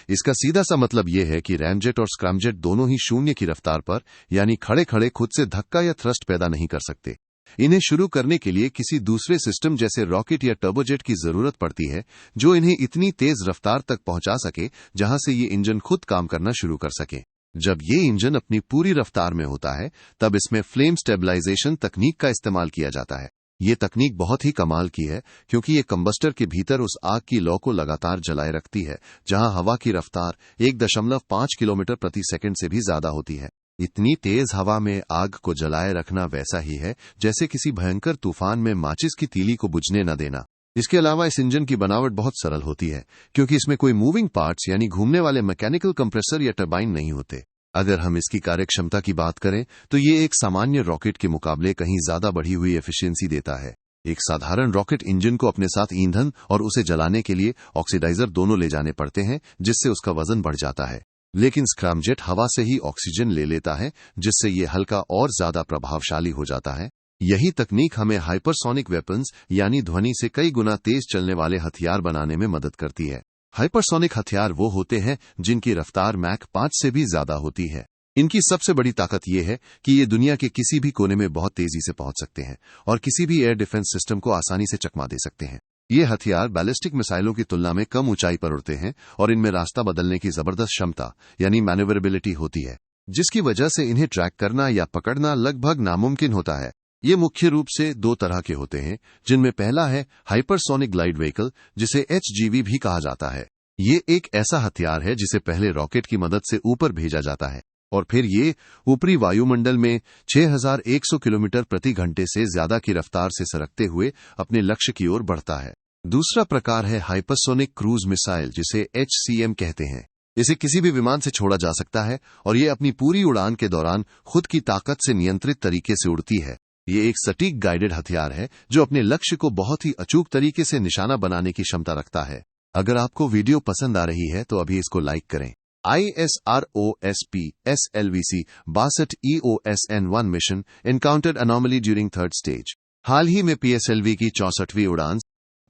इसका सीधा सा मतलब यह है कि रैमजेट और स्क्रमजेट दोनों ही शून्य की रफ्तार पर यानी खड़े खड़े खुद से धक्का या थ्रस्ट पैदा नहीं कर सकते। इन्हें शुरू करने के लिए किसी दूसरे सिस्टम जैसे रॉकेट या टर्बोजेट की जरूरत पड़ती है, जो इन्हें इतनी तेज रफ्तार तक पहुंचा सके जहां से ये इंजन खुद काम करना शुरू कर सके। जब ये इंजन अपनी पूरी रफ्तार में होता है तब इसमें फ्लेम स्टेबलाइजेशन तकनीक का इस्तेमाल किया जाता है। ये तकनीक बहुत ही कमाल की है, क्योंकि ये कंबस्टर के भीतर उस आग की लौ को लगातार जलाए रखती है जहां हवा की रफ्तार 1.5 किलोमीटर प्रति सेकंड से भी ज्यादा होती है। इतनी तेज हवा में आग को जलाए रखना वैसा ही है जैसे किसी भयंकर तूफान में माचिस की तीली को बुझने न देना। इसके अलावा इस इंजन की बनावट बहुत सरल होती है, क्योंकि इसमें कोई मूविंग पार्ट्स यानी घूमने वाले मैकेनिकल कंप्रेसर या टरबाइन नहीं होते। अगर हम इसकी कार्यक्षमता की बात करें तो ये एक सामान्य रॉकेट के मुकाबले कहीं ज्यादा बढ़ी हुई एफिशिएंसी देता है। एक साधारण रॉकेट इंजन को अपने साथ ईंधन और उसे जलाने के लिए ऑक्सीडाइजर दोनों ले जाने पड़ते हैं, जिससे उसका वजन बढ़ जाता है। लेकिन स्क्रमजेट हवा से ही ऑक्सीजन ले लेता है, जिससे ये हल्का और ज्यादा प्रभावशाली हो जाता है। यही तकनीक हमें हाइपरसोनिक वेपन्स यानी ध्वनि से कई गुना तेज चलने वाले हथियार बनाने में मदद करती है। हाइपरसोनिक हथियार वो होते हैं जिनकी रफ्तार मैक 5 से भी ज्यादा होती है। इनकी सबसे बड़ी ताकत यह है कि ये दुनिया के किसी भी कोने में बहुत तेजी से पहुंच सकते हैं और किसी भी एयर डिफेंस सिस्टम को आसानी से चकमा दे सकते हैं। ये हथियार बैलिस्टिक मिसाइलों की तुलना में कम ऊंचाई पर उड़ते हैं और इनमें रास्ता बदलने की जबरदस्त क्षमता यानी मैन्यूवरेबिलिटी होती है, जिसकी वजह से इन्हें ट्रैक करना या पकड़ना लगभग नामुमकिन होता है। ये मुख्य रूप से 2 तरह के होते हैं, जिनमें पहला है हाइपरसोनिक ग्लाइड व्हीकल, जिसे HGV भी कहा जाता है। ये एक ऐसा हथियार है जिसे पहले रॉकेट की मदद से ऊपर भेजा जाता है और फिर ये ऊपरी वायुमंडल में 6100 किलोमीटर प्रति घंटे से ज्यादा की रफ्तार से सरकते हुए अपने लक्ष्य की ओर बढ़ता है। दूसरा प्रकार है हाइपरसोनिक क्रूज मिसाइल, जिसे HCM कहते हैं। इसे किसी भी विमान से छोड़ा जा सकता है और ये अपनी पूरी उड़ान के दौरान खुद की ताकत से नियंत्रित तरीके से उड़ती है। ये एक सटीक गाइडेड हथियार है जो अपने लक्ष्य को बहुत ही अचूक तरीके से निशाना बनाने की क्षमता रखता है। अगर आपको वीडियो पसंद आ रही है तो अभी इसको लाइक करें ISROSP SLVC 62 EOSN-1 mission encountered anomaly during third stage. हाल ही में PSLV की 64वीं उड़ान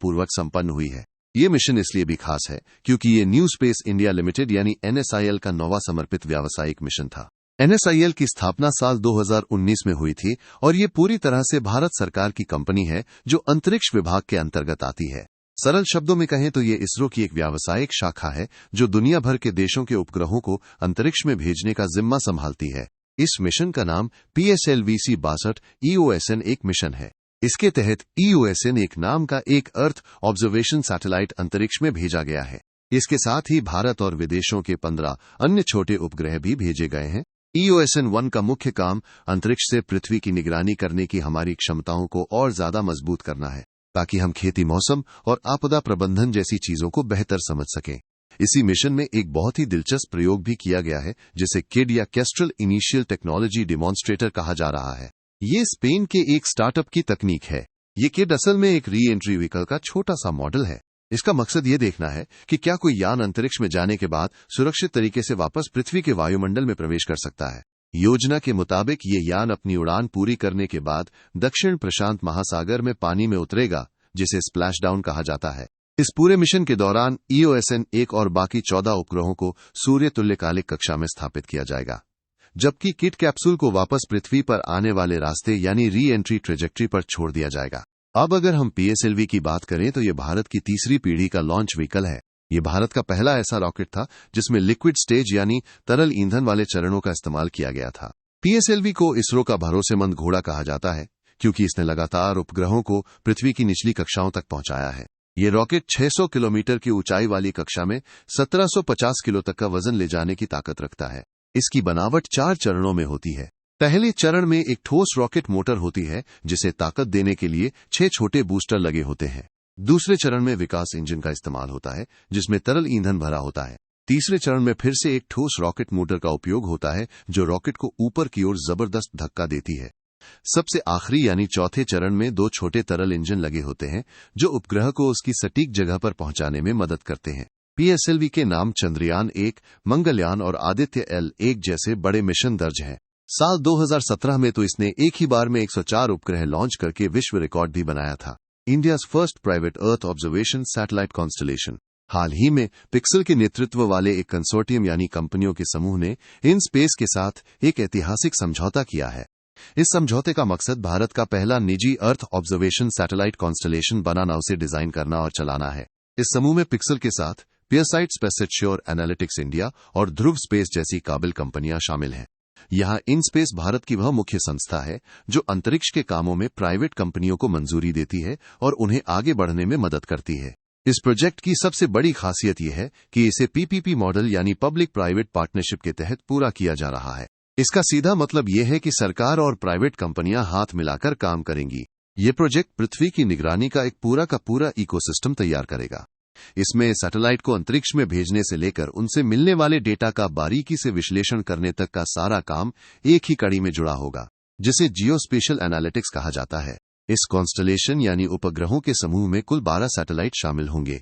पूर्वक संपन्न हुई है। ये मिशन इसलिए भी खास है क्योंकि ये न्यू स्पेस इंडिया लिमिटेड यानी NSIL का नौवां समर्पित व्यावसायिक मिशन था। NSIL की स्थापना साल 2019 में हुई थी और ये पूरी तरह से भारत सरकार की कंपनी है जो अंतरिक्ष विभाग के अंतर्गत आती है। सरल शब्दों में कहें तो ये इसरो की एक व्यावसायिक शाखा है जो दुनिया भर के देशों के उपग्रहों को अंतरिक्ष में भेजने का जिम्मा संभालती है। इस मिशन का नाम PSLV-C 62 EOSN एक मिशन है। इसके तहत EOSN एक नाम का एक अर्थ ऑब्जर्वेशन सैटेलाइट अंतरिक्ष में भेजा गया है। इसके साथ ही भारत और विदेशों के 15 अन्य छोटे उपग्रह भी भेजे गए हैं। EOSN-1 का मुख्य काम अंतरिक्ष से पृथ्वी की निगरानी करने की हमारी क्षमताओं को और ज्यादा मजबूत करना है ताकि हम खेती, मौसम और आपदा प्रबंधन जैसी चीजों को बेहतर समझ सकें। इसी मिशन में एक बहुत ही दिलचस्प प्रयोग भी किया गया है जिसे किड या केस्ट्रल इनिशियल टेक्नोलॉजी डिमॉन्स्ट्रेटर कहा जा रहा है। ये स्पेन के एक स्टार्टअप की तकनीक है। ये किड असल में एक री एंट्री व्हीकल का छोटा सा मॉडल है। इसका मकसद ये देखना है कि क्या कोई यान अंतरिक्ष में जाने के बाद सुरक्षित तरीके से वापस पृथ्वी के वायुमंडल में प्रवेश कर सकता है। योजना के मुताबिक ये यान अपनी उड़ान पूरी करने के बाद दक्षिण प्रशांत महासागर में पानी में उतरेगा जिसे स्प्लैश डाउन कहा जाता है। इस पूरे मिशन के दौरान EOSN-1 और बाकी 14 उपग्रहों को सूर्य तुल्यकालिक कक्षा में स्थापित किया जाएगा, जबकि किड कैप्सूल को वापस पृथ्वी पर आने वाले रास्ते यानी री एंट्री ट्रेजेक्ट्री पर छोड़ दिया जाएगा। अब अगर हम PSLV की बात करें तो ये भारत की तीसरी पीढ़ी का लॉन्च व्हीकल है। ये भारत का पहला ऐसा रॉकेट था जिसमें लिक्विड स्टेज यानी तरल ईंधन वाले चरणों का इस्तेमाल किया गया था। PSLV को इसरो का भरोसेमंद घोड़ा कहा जाता है क्योंकि इसने लगातार उपग्रहों को पृथ्वी की निचली कक्षाओं तक पहुंचाया है। ये रॉकेट 600 किलोमीटर की ऊंचाई वाली कक्षा में 1750 किलो तक का वजन ले जाने की ताकत रखता है। इसकी बनावट 4 चरणों में होती है। पहले चरण में एक ठोस रॉकेट मोटर होती है जिसे ताकत देने के लिए 6 छोटे बूस्टर लगे होते हैं। दूसरे चरण में विकास इंजन का इस्तेमाल होता है जिसमें तरल ईंधन भरा होता है। तीसरे चरण में फिर से एक ठोस रॉकेट मोटर का उपयोग होता है जो रॉकेट को ऊपर की ओर जबरदस्त धक्का देती है। सबसे आखिरी यानी चौथे चरण में 2 छोटे तरल इंजन लगे होते हैं जो उपग्रह को उसकी सटीक जगह पर पहुंचाने में मदद करते हैं। PSLV के नाम चंद्रयान 1, मंगलयान और आदित्य L1 जैसे बड़े मिशन दर्ज हैं। साल 2017 में तो इसने एक ही बार में 104 उपग्रह लॉन्च करके विश्व रिकॉर्ड भी बनाया था। India's first private earth observation satellite constellation. हाल ही में पिक्सल के नेतृत्व वाले एक कंसोर्टियम यानी कंपनियों के समूह ने इन स्पेस के साथ एक ऐतिहासिक समझौता किया है। इस समझौते का मकसद भारत का पहला निजी अर्थ ऑब्जर्वेशन सैटेलाइट कॉन्स्टलेशन बनाना, उसे डिजाइन करना और चलाना है। इस समूह में पिक्सल के साथ पियरसाइट स्पेसश्योर एनालिटिक्स इंडिया और ध्रुव स्पेस जैसी काबिल कंपनियां शामिल हैं। यहां इन स्पेस भारत की वह मुख्य संस्था है जो अंतरिक्ष के कामों में प्राइवेट कंपनियों को मंजूरी देती है और उन्हें आगे बढ़ने में मदद करती है। इस प्रोजेक्ट की सबसे बड़ी खासियत यह है कि इसे PPP मॉडल यानी पब्लिक प्राइवेट पार्टनरशिप के तहत पूरा किया जा रहा है। इसका सीधा मतलब यह है कि सरकार और प्राइवेट कंपनियां हाथ मिलाकर काम करेंगी। ये प्रोजेक्ट पृथ्वी की निगरानी का एक पूरा का पूरा इकोसिस्टम तैयार करेगा। इसमें सैटेलाइट को अंतरिक्ष में भेजने से लेकर उनसे मिलने वाले डेटा का बारीकी से विश्लेषण करने तक का सारा काम एक ही कड़ी में जुड़ा होगा, जिसे जियोस्पेशियल एनालिटिक्स कहा जाता है। इस कॉन्स्टलेशन यानी उपग्रहों के समूह में कुल 12 सैटेलाइट शामिल होंगे।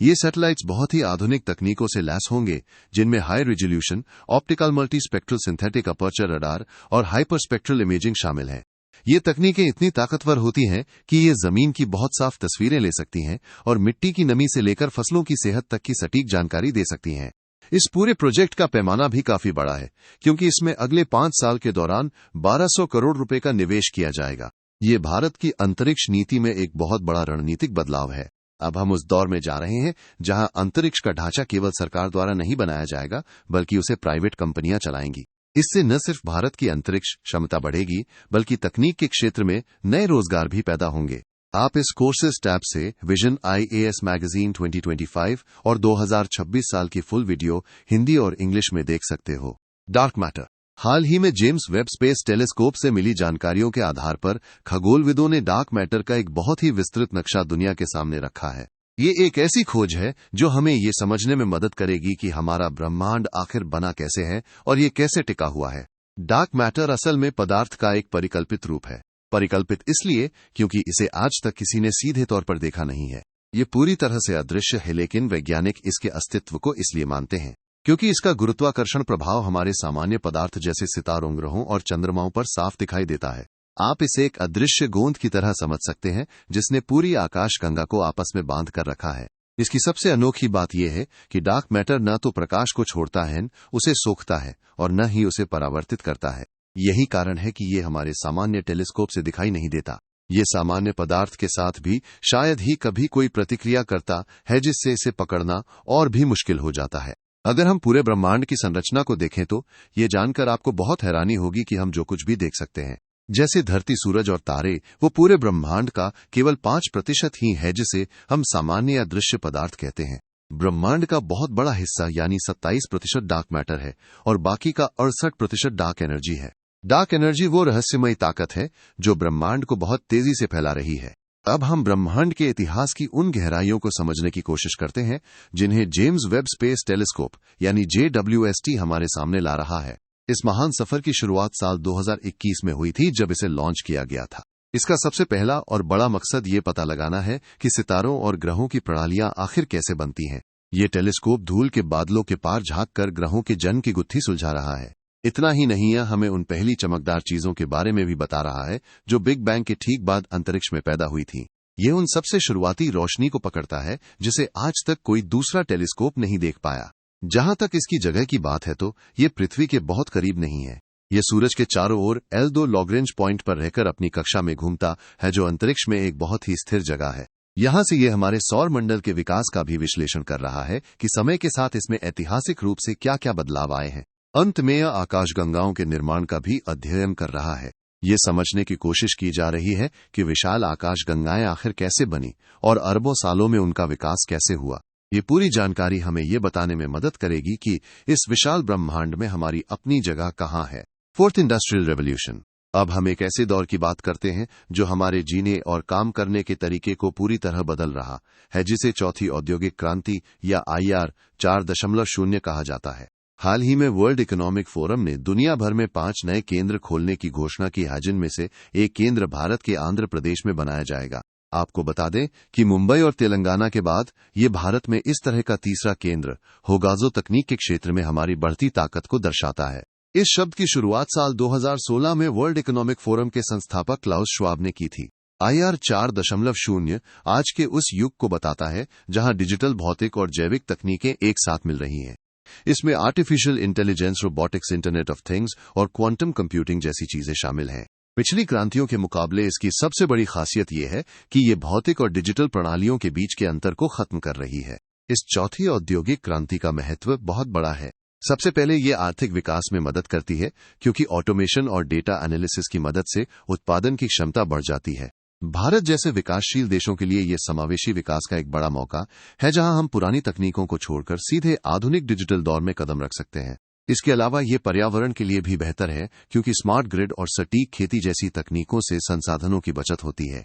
ये सैटेलाइट्स बहुत ही आधुनिक तकनीकों से लैस होंगे जिनमें high resolution, optical multi spectral synthetic aperture radar और हाइपरस्पेक्ट्रल इमेजिंग शामिल है। ये तकनीकें इतनी ताकतवर होती हैं कि ये जमीन की बहुत साफ तस्वीरें ले सकती हैं और मिट्टी की नमी से लेकर फसलों की सेहत तक की सटीक जानकारी दे सकती हैं। इस पूरे प्रोजेक्ट का पैमाना भी काफी बड़ा है क्योंकि इसमें अगले 5 साल के दौरान 1200 करोड़ रुपए का निवेश किया जाएगा। ये भारत की अंतरिक्ष नीति में एक बहुत बड़ा रणनीतिक बदलाव है। अब हम उस दौर में जा रहे हैं जहां अंतरिक्ष का ढांचा केवल सरकार द्वारा नहीं बनाया जाएगा बल्कि उसे प्राइवेट कंपनियां चलाएंगी। इससे न सिर्फ भारत की अंतरिक्ष क्षमता बढ़ेगी बल्कि तकनीक के क्षेत्र में नए रोजगार भी पैदा होंगे। आप इस कोर्सेज टैब से विजन IAS मैगजीन 2025 और 2026 साल की फुल वीडियो हिंदी और इंग्लिश में देख सकते हो। Dark matter. हाल ही में जेम्स वेब स्पेस टेलीस्कोप से मिली जानकारियों के आधार पर खगोलविदों ने डार्क मैटर का एक बहुत ही विस्तृत नक्शा दुनिया के सामने रखा है। ये एक ऐसी खोज है जो हमें ये समझने में मदद करेगी कि हमारा ब्रह्मांड आखिर बना कैसे है और ये कैसे टिका हुआ है। डार्क मैटर असल में पदार्थ का एक परिकल्पित रूप है। परिकल्पित इसलिए क्योंकि इसे आज तक किसी ने सीधे तौर पर देखा नहीं है। ये पूरी तरह से अदृश्य है, लेकिन वैज्ञानिक इसके अस्तित्व को इसलिए मानते हैं क्योंकि इसका गुरुत्वाकर्षण प्रभाव हमारे सामान्य पदार्थ जैसे सितारों, ग्रहों और चंद्रमाओं पर साफ दिखाई देता है। आप इसे एक अदृश्य गोंद की तरह समझ सकते हैं जिसने पूरी आकाशगंगा को आपस में बांध कर रखा है। इसकी सबसे अनोखी बात यह है कि डार्क मैटर न तो प्रकाश को छोड़ता है, उसे सोखता है और न ही उसे परावर्तित करता है। यही कारण है कि ये हमारे सामान्य टेलीस्कोप से दिखाई नहीं देता। ये सामान्य पदार्थ के साथ भी शायद ही कभी कोई प्रतिक्रिया करता है जिससे इसे पकड़ना और भी मुश्किल हो जाता है। अगर हम पूरे ब्रह्मांड की संरचना को देखें तो ये जानकर आपको बहुत हैरानी होगी कि हम जो कुछ भी देख सकते हैं, जैसे धरती, सूरज और तारे, वो पूरे ब्रह्मांड का केवल 5% ही है जिसे हम सामान्य या दृश्य पदार्थ कहते हैं। ब्रह्मांड का बहुत बड़ा हिस्सा यानी 27% डार्क मैटर है और बाकी का 68% डार्क एनर्जी है। डार्क एनर्जी वो रहस्यमयी ताकत है जो ब्रह्मांड को बहुत तेजी से फैला रही है। अब हम ब्रह्मांड के इतिहास की उन गहराइयों को समझने की कोशिश करते हैं जिन्हें जेम्स वेब स्पेस टेलीस्कोप यानी JWST हमारे सामने ला रहा है। इस महान सफर की शुरुआत साल 2021 में हुई थी जब इसे लॉन्च किया गया था। इसका सबसे पहला और बड़ा मकसद ये पता लगाना है कि सितारों और ग्रहों की प्रणालियां आखिर कैसे बनती हैं। ये टेलीस्कोप धूल के बादलों के पार झांककर ग्रहों के जन्म की गुत्थी सुलझा रहा है। इतना ही नहीं, यह हमें उन पहली चमकदार चीजों के बारे में भी बता रहा है जो बिग बैंग के ठीक बाद अंतरिक्ष में पैदा हुई थी। ये उन सबसे शुरुआती रोशनी को पकड़ता है जिसे आज तक कोई दूसरा टेलीस्कोप नहीं देख पाया। जहां तक इसकी जगह की बात है तो ये पृथ्वी के बहुत करीब नहीं है। ये सूरज के चारों ओर L2 लॉग्रेंज पॉइंट पर रहकर अपनी कक्षा में घूमता है जो अंतरिक्ष में एक बहुत ही स्थिर जगह है। यहां से ये हमारे सौर मंडल के विकास का भी विश्लेषण कर रहा है कि समय के साथ इसमें ऐतिहासिक रूप से क्या क्या बदलाव आए हैं। अंत में यह आकाशगंगाओं के निर्माण का भी अध्ययन कर रहा है। ये समझने की कोशिश की जा रही है कि विशाल आकाशगंगाएं आखिर कैसे बनी और अरबों सालों में उनका विकास कैसे हुआ। ये पूरी जानकारी हमें ये बताने में मदद करेगी कि इस विशाल ब्रह्मांड में हमारी अपनी जगह कहाँ है। Fourth industrial revolution. अब हम एक ऐसे दौर की बात करते हैं जो हमारे जीने और काम करने के तरीके को पूरी तरह बदल रहा है, जिसे चौथी औद्योगिक क्रांति या IR 4.0 कहा जाता है। हाल ही में वर्ल्ड इकोनॉमिक फोरम ने दुनिया भर में 5 नए केंद्र खोलने की घोषणा की है, जिनमें से एक केंद्र भारत के आंध्र प्रदेश में बनाया जाएगा। आपको बता दें कि मुंबई और तेलंगाना के बाद ये भारत में इस तरह का तीसरा केंद्र होगा जो तकनीक के क्षेत्र में हमारी बढ़ती ताकत को दर्शाता है। इस शब्द की शुरुआत साल 2016 में वर्ल्ड इकोनॉमिक फोरम के संस्थापक क्लाउस श्वाब ने की थी। IR 4.0 आज के उस युग को बताता है जहां डिजिटल, भौतिक और जैविक तकनीकें एक साथ मिल रही हैं। इसमें artificial intelligence, robotics, internet of things और क्वांटम कंप्यूटिंग जैसी चीजें शामिल हैं। पिछली क्रांतियों के मुकाबले इसकी सबसे बड़ी खासियत यह है कि ये भौतिक और डिजिटल प्रणालियों के बीच के अंतर को खत्म कर रही है। इस चौथी औद्योगिक क्रांति का महत्व बहुत बड़ा है। सबसे पहले ये आर्थिक विकास में मदद करती है क्योंकि ऑटोमेशन और डेटा एनालिसिस की मदद से उत्पादन की क्षमता बढ़ जाती है। भारत जैसे विकासशील देशों के लिए यह समावेशी विकास का एक बड़ा मौका है जहां हम पुरानी तकनीकों को छोड़कर सीधे आधुनिक डिजिटल दौर में कदम रख सकते हैं। इसके अलावा ये पर्यावरण के लिए भी बेहतर है क्योंकि स्मार्ट ग्रिड और सटीक खेती जैसी तकनीकों से संसाधनों की बचत होती है।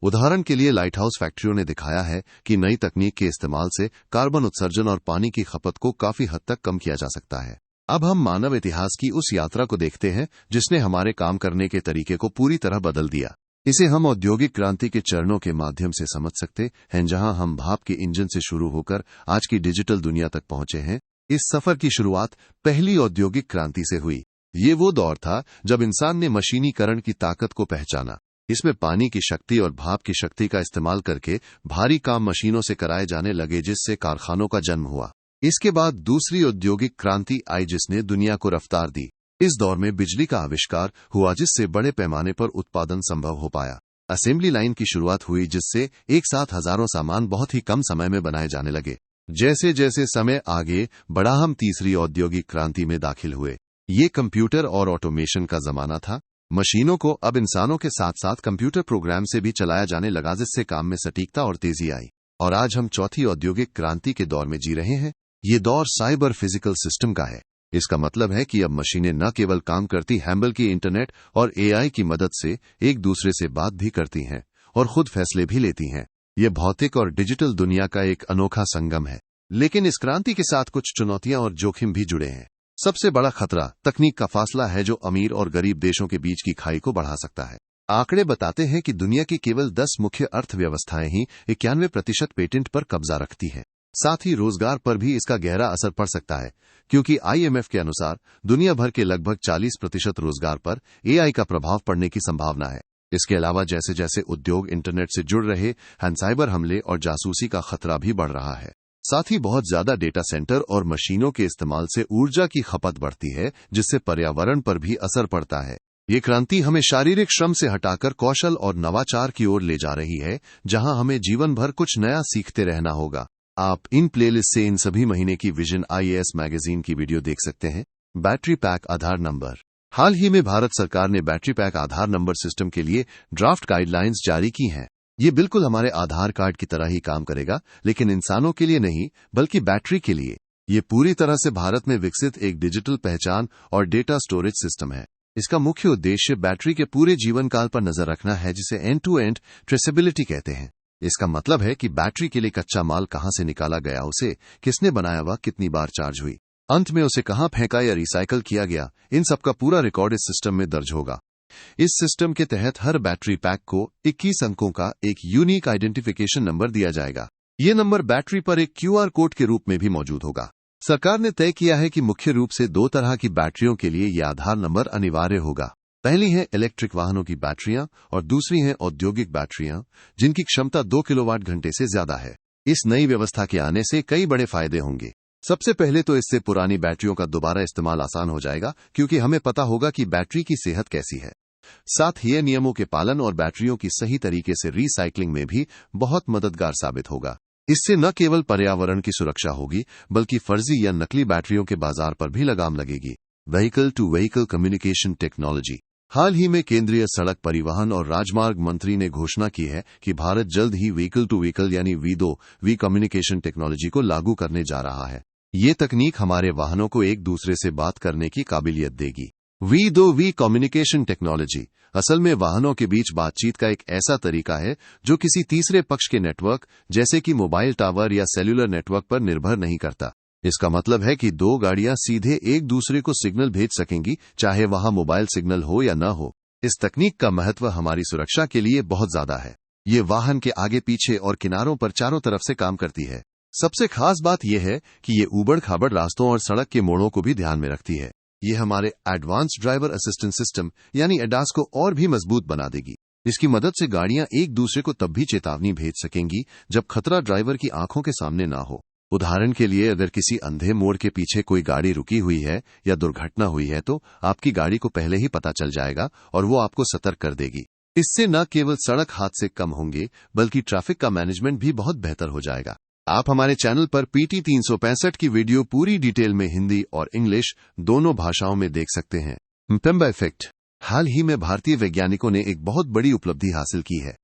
उदाहरण के लिए लाइट हाउस फैक्ट्रियों ने दिखाया है कि नई तकनीक के इस्तेमाल से कार्बन उत्सर्जन और पानी की खपत को काफी हद तक कम किया जा सकता है। अब हम मानव इतिहास की उस यात्रा को देखते हैं जिसने हमारे काम करने के तरीके को पूरी तरह बदल दिया। इसे हम औद्योगिक क्रांति के चरणों के माध्यम से समझ सकते हैं, जहां हम भाप के इंजन से शुरू होकर आज की डिजिटल दुनिया तक पहुंचे हैं। इस सफर की शुरुआत पहली औद्योगिक क्रांति से हुई। ये वो दौर था जब इंसान ने मशीनीकरण की ताकत को पहचाना। इसमें पानी की शक्ति और भाप की शक्ति का इस्तेमाल करके भारी काम मशीनों से कराए जाने लगे, जिससे कारखानों का जन्म हुआ। इसके बाद दूसरी औद्योगिक क्रांति आई जिसने दुनिया को रफ्तार दी। इस दौर में बिजली का आविष्कार हुआ जिससे बड़े पैमाने पर उत्पादन संभव हो पाया। असेंबली लाइन की शुरुआत हुई जिससे एक साथ हजारों सामान बहुत ही कम समय में बनाए जाने लगे। जैसे जैसे समय आगे बढ़ा हम तीसरी औद्योगिक क्रांति में दाखिल हुए। ये कंप्यूटर और ऑटोमेशन का जमाना था। मशीनों को अब इंसानों के साथ साथ कंप्यूटर प्रोग्राम से भी चलाया जाने लगा, जिससे काम में सटीकता और तेजी आई। और आज हम चौथी औद्योगिक क्रांति के दौर में जी रहे हैं। ये दौर साइबर फिजिकल सिस्टम का है। इसका मतलब है कि अब मशीनें न केवल काम करती हैं बल्कि इंटरनेट और AI की मदद से एक दूसरे से बात भी करती हैं और खुद फैसले भी लेती हैं। यह भौतिक और डिजिटल दुनिया का एक अनोखा संगम है। लेकिन इस क्रांति के साथ कुछ चुनौतियां और जोखिम भी जुड़े हैं। सबसे बड़ा खतरा तकनीक का फासला है, जो अमीर और गरीब देशों के बीच की खाई को बढ़ा सकता है। आंकड़े बताते हैं कि दुनिया की केवल 10 मुख्य अर्थव्यवस्थाएं ही 91% पेटेंट पर कब्जा रखती हैं। साथ ही रोजगार पर भी इसका गहरा असर पड़ सकता है, क्योंकि IMF के अनुसार दुनिया भर के लगभग 40% रोजगार पर AI का प्रभाव पड़ने की संभावना है। इसके अलावा जैसे जैसे उद्योग इंटरनेट से जुड़ रहे हैं, साइबर हमले और जासूसी का खतरा भी बढ़ रहा है। साथ ही बहुत ज्यादा डेटा सेंटर और मशीनों के इस्तेमाल से ऊर्जा की खपत बढ़ती है, जिससे पर्यावरण पर भी असर पड़ता है। ये क्रांति हमें शारीरिक श्रम से हटाकर कौशल और नवाचार की ओर ले जा रही है, जहां हमें जीवन भर कुछ नया सीखते रहना होगा। आप इन प्लेलिस्ट से इन सभी महीने की विजन IAS मैगजीन की वीडियो देख सकते हैं। बैटरी पैक आधार नंबर। हाल ही में भारत सरकार ने बैटरी पैक आधार नंबर सिस्टम के लिए ड्राफ्ट गाइडलाइंस जारी की हैं। ये बिल्कुल हमारे आधार कार्ड की तरह ही काम करेगा, लेकिन इंसानों के लिए नहीं, बल्कि बैटरी के लिए। ये पूरी तरह से भारत में विकसित एक डिजिटल पहचान और डेटा स्टोरेज सिस्टम है। इसका मुख्य उद्देश्य बैटरी के पूरे जीवन काल पर नजर रखना है, जिसे एंड टू एंड ट्रेसेबिलिटी कहते हैं। इसका मतलब है कि बैटरी के लिए कच्चा माल कहां से निकाला गया, उसे किसने बनाया, वह कितनी बार चार्ज हुई, अंत में उसे कहां फेंका या रिसाइकल किया गया, इन सब का पूरा रिकॉर्ड इस सिस्टम में दर्ज होगा। इस सिस्टम के तहत हर बैटरी पैक को 21 अंकों का एक यूनिक आइडेंटिफिकेशन नंबर दिया जाएगा। ये नंबर बैटरी पर एक QR कोड के रूप में भी मौजूद होगा। सरकार ने तय किया है कि मुख्य रूप से 2 तरह की बैटरियों के लिए यह आधार नंबर अनिवार्य होगा। पहली है इलेक्ट्रिक वाहनों की बैटरियां और दूसरी है औद्योगिक बैटरियां, जिनकी क्षमता 2 किलोवाट घंटे से ज्यादा है। इस नई व्यवस्था के आने से कई बड़े फायदे होंगे। सबसे पहले तो इससे पुरानी बैटरियों का दोबारा इस्तेमाल आसान हो जाएगा, क्योंकि हमें पता होगा कि बैटरी की सेहत कैसी है। साथ ही नियमों के पालन और बैटरियों की सही तरीके से रिसाइकलिंग में भी बहुत मददगार साबित होगा। इससे न केवल पर्यावरण की सुरक्षा होगी, बल्कि फर्जी या नकली बैटरियों के बाजार पर भी लगाम लगेगी। Vehicle to vehicle communication technology. हाल ही में केंद्रीय सड़क परिवहन और राजमार्ग मंत्री ने घोषणा की है कि भारत जल्द ही व्हीकल टू व्हीकल यानी V2V कम्युनिकेशन टेक्नोलॉजी को लागू करने जा रहा है। ये तकनीक हमारे वाहनों को एक दूसरे से बात करने की काबिलियत देगी। V2V कम्युनिकेशन टेक्नोलॉजी असल में वाहनों के बीच बातचीत का एक ऐसा तरीका है जो किसी तीसरे पक्ष के नेटवर्क, जैसे कि मोबाइल टावर या सेल्युलर नेटवर्क पर निर्भर नहीं करता। इसका मतलब है कि 2 गाड़ियां सीधे एक दूसरे को सिग्नल भेज सकेंगी, चाहे वहां मोबाइल सिग्नल हो या न हो। इस तकनीक का महत्व हमारी सुरक्षा के लिए बहुत ज्यादा है। ये वाहन के आगे पीछे और किनारों पर चारों तरफ से काम करती है। सबसे खास बात यह है कि ये ऊबड़ खाबड़ रास्तों और सड़क के मोड़ों को भी ध्यान में रखती है। ये हमारे एडवांस्ड ड्राइवर असिस्टेंट सिस्टम यानी ADAS को और भी मजबूत बना देगी। इसकी मदद से गाड़ियां एक दूसरे को तब भी चेतावनी भेज सकेंगी जब खतरा ड्राइवर की आंखों के सामने ना हो। उदाहरण के लिए, अगर किसी अंधे मोड़ के पीछे कोई गाड़ी रुकी हुई है या दुर्घटना हुई है, तो आपकी गाड़ी को पहले ही पता चल जाएगा और वो आपको सतर्क कर देगी। इससे न केवल सड़क हादसे कम होंगे, बल्कि ट्रैफिक का मैनेजमेंट भी बहुत बेहतर हो जाएगा। आप हमारे चैनल पर PT 365 की वीडियो पूरी डिटेल में हिंदी और इंग्लिश दोनों भाषाओं में देख सकते हैं। mpemba effect. हाल ही में भारतीय वैज्ञानिकों ने एक बहुत बड़ी उपलब्धि हासिल की है।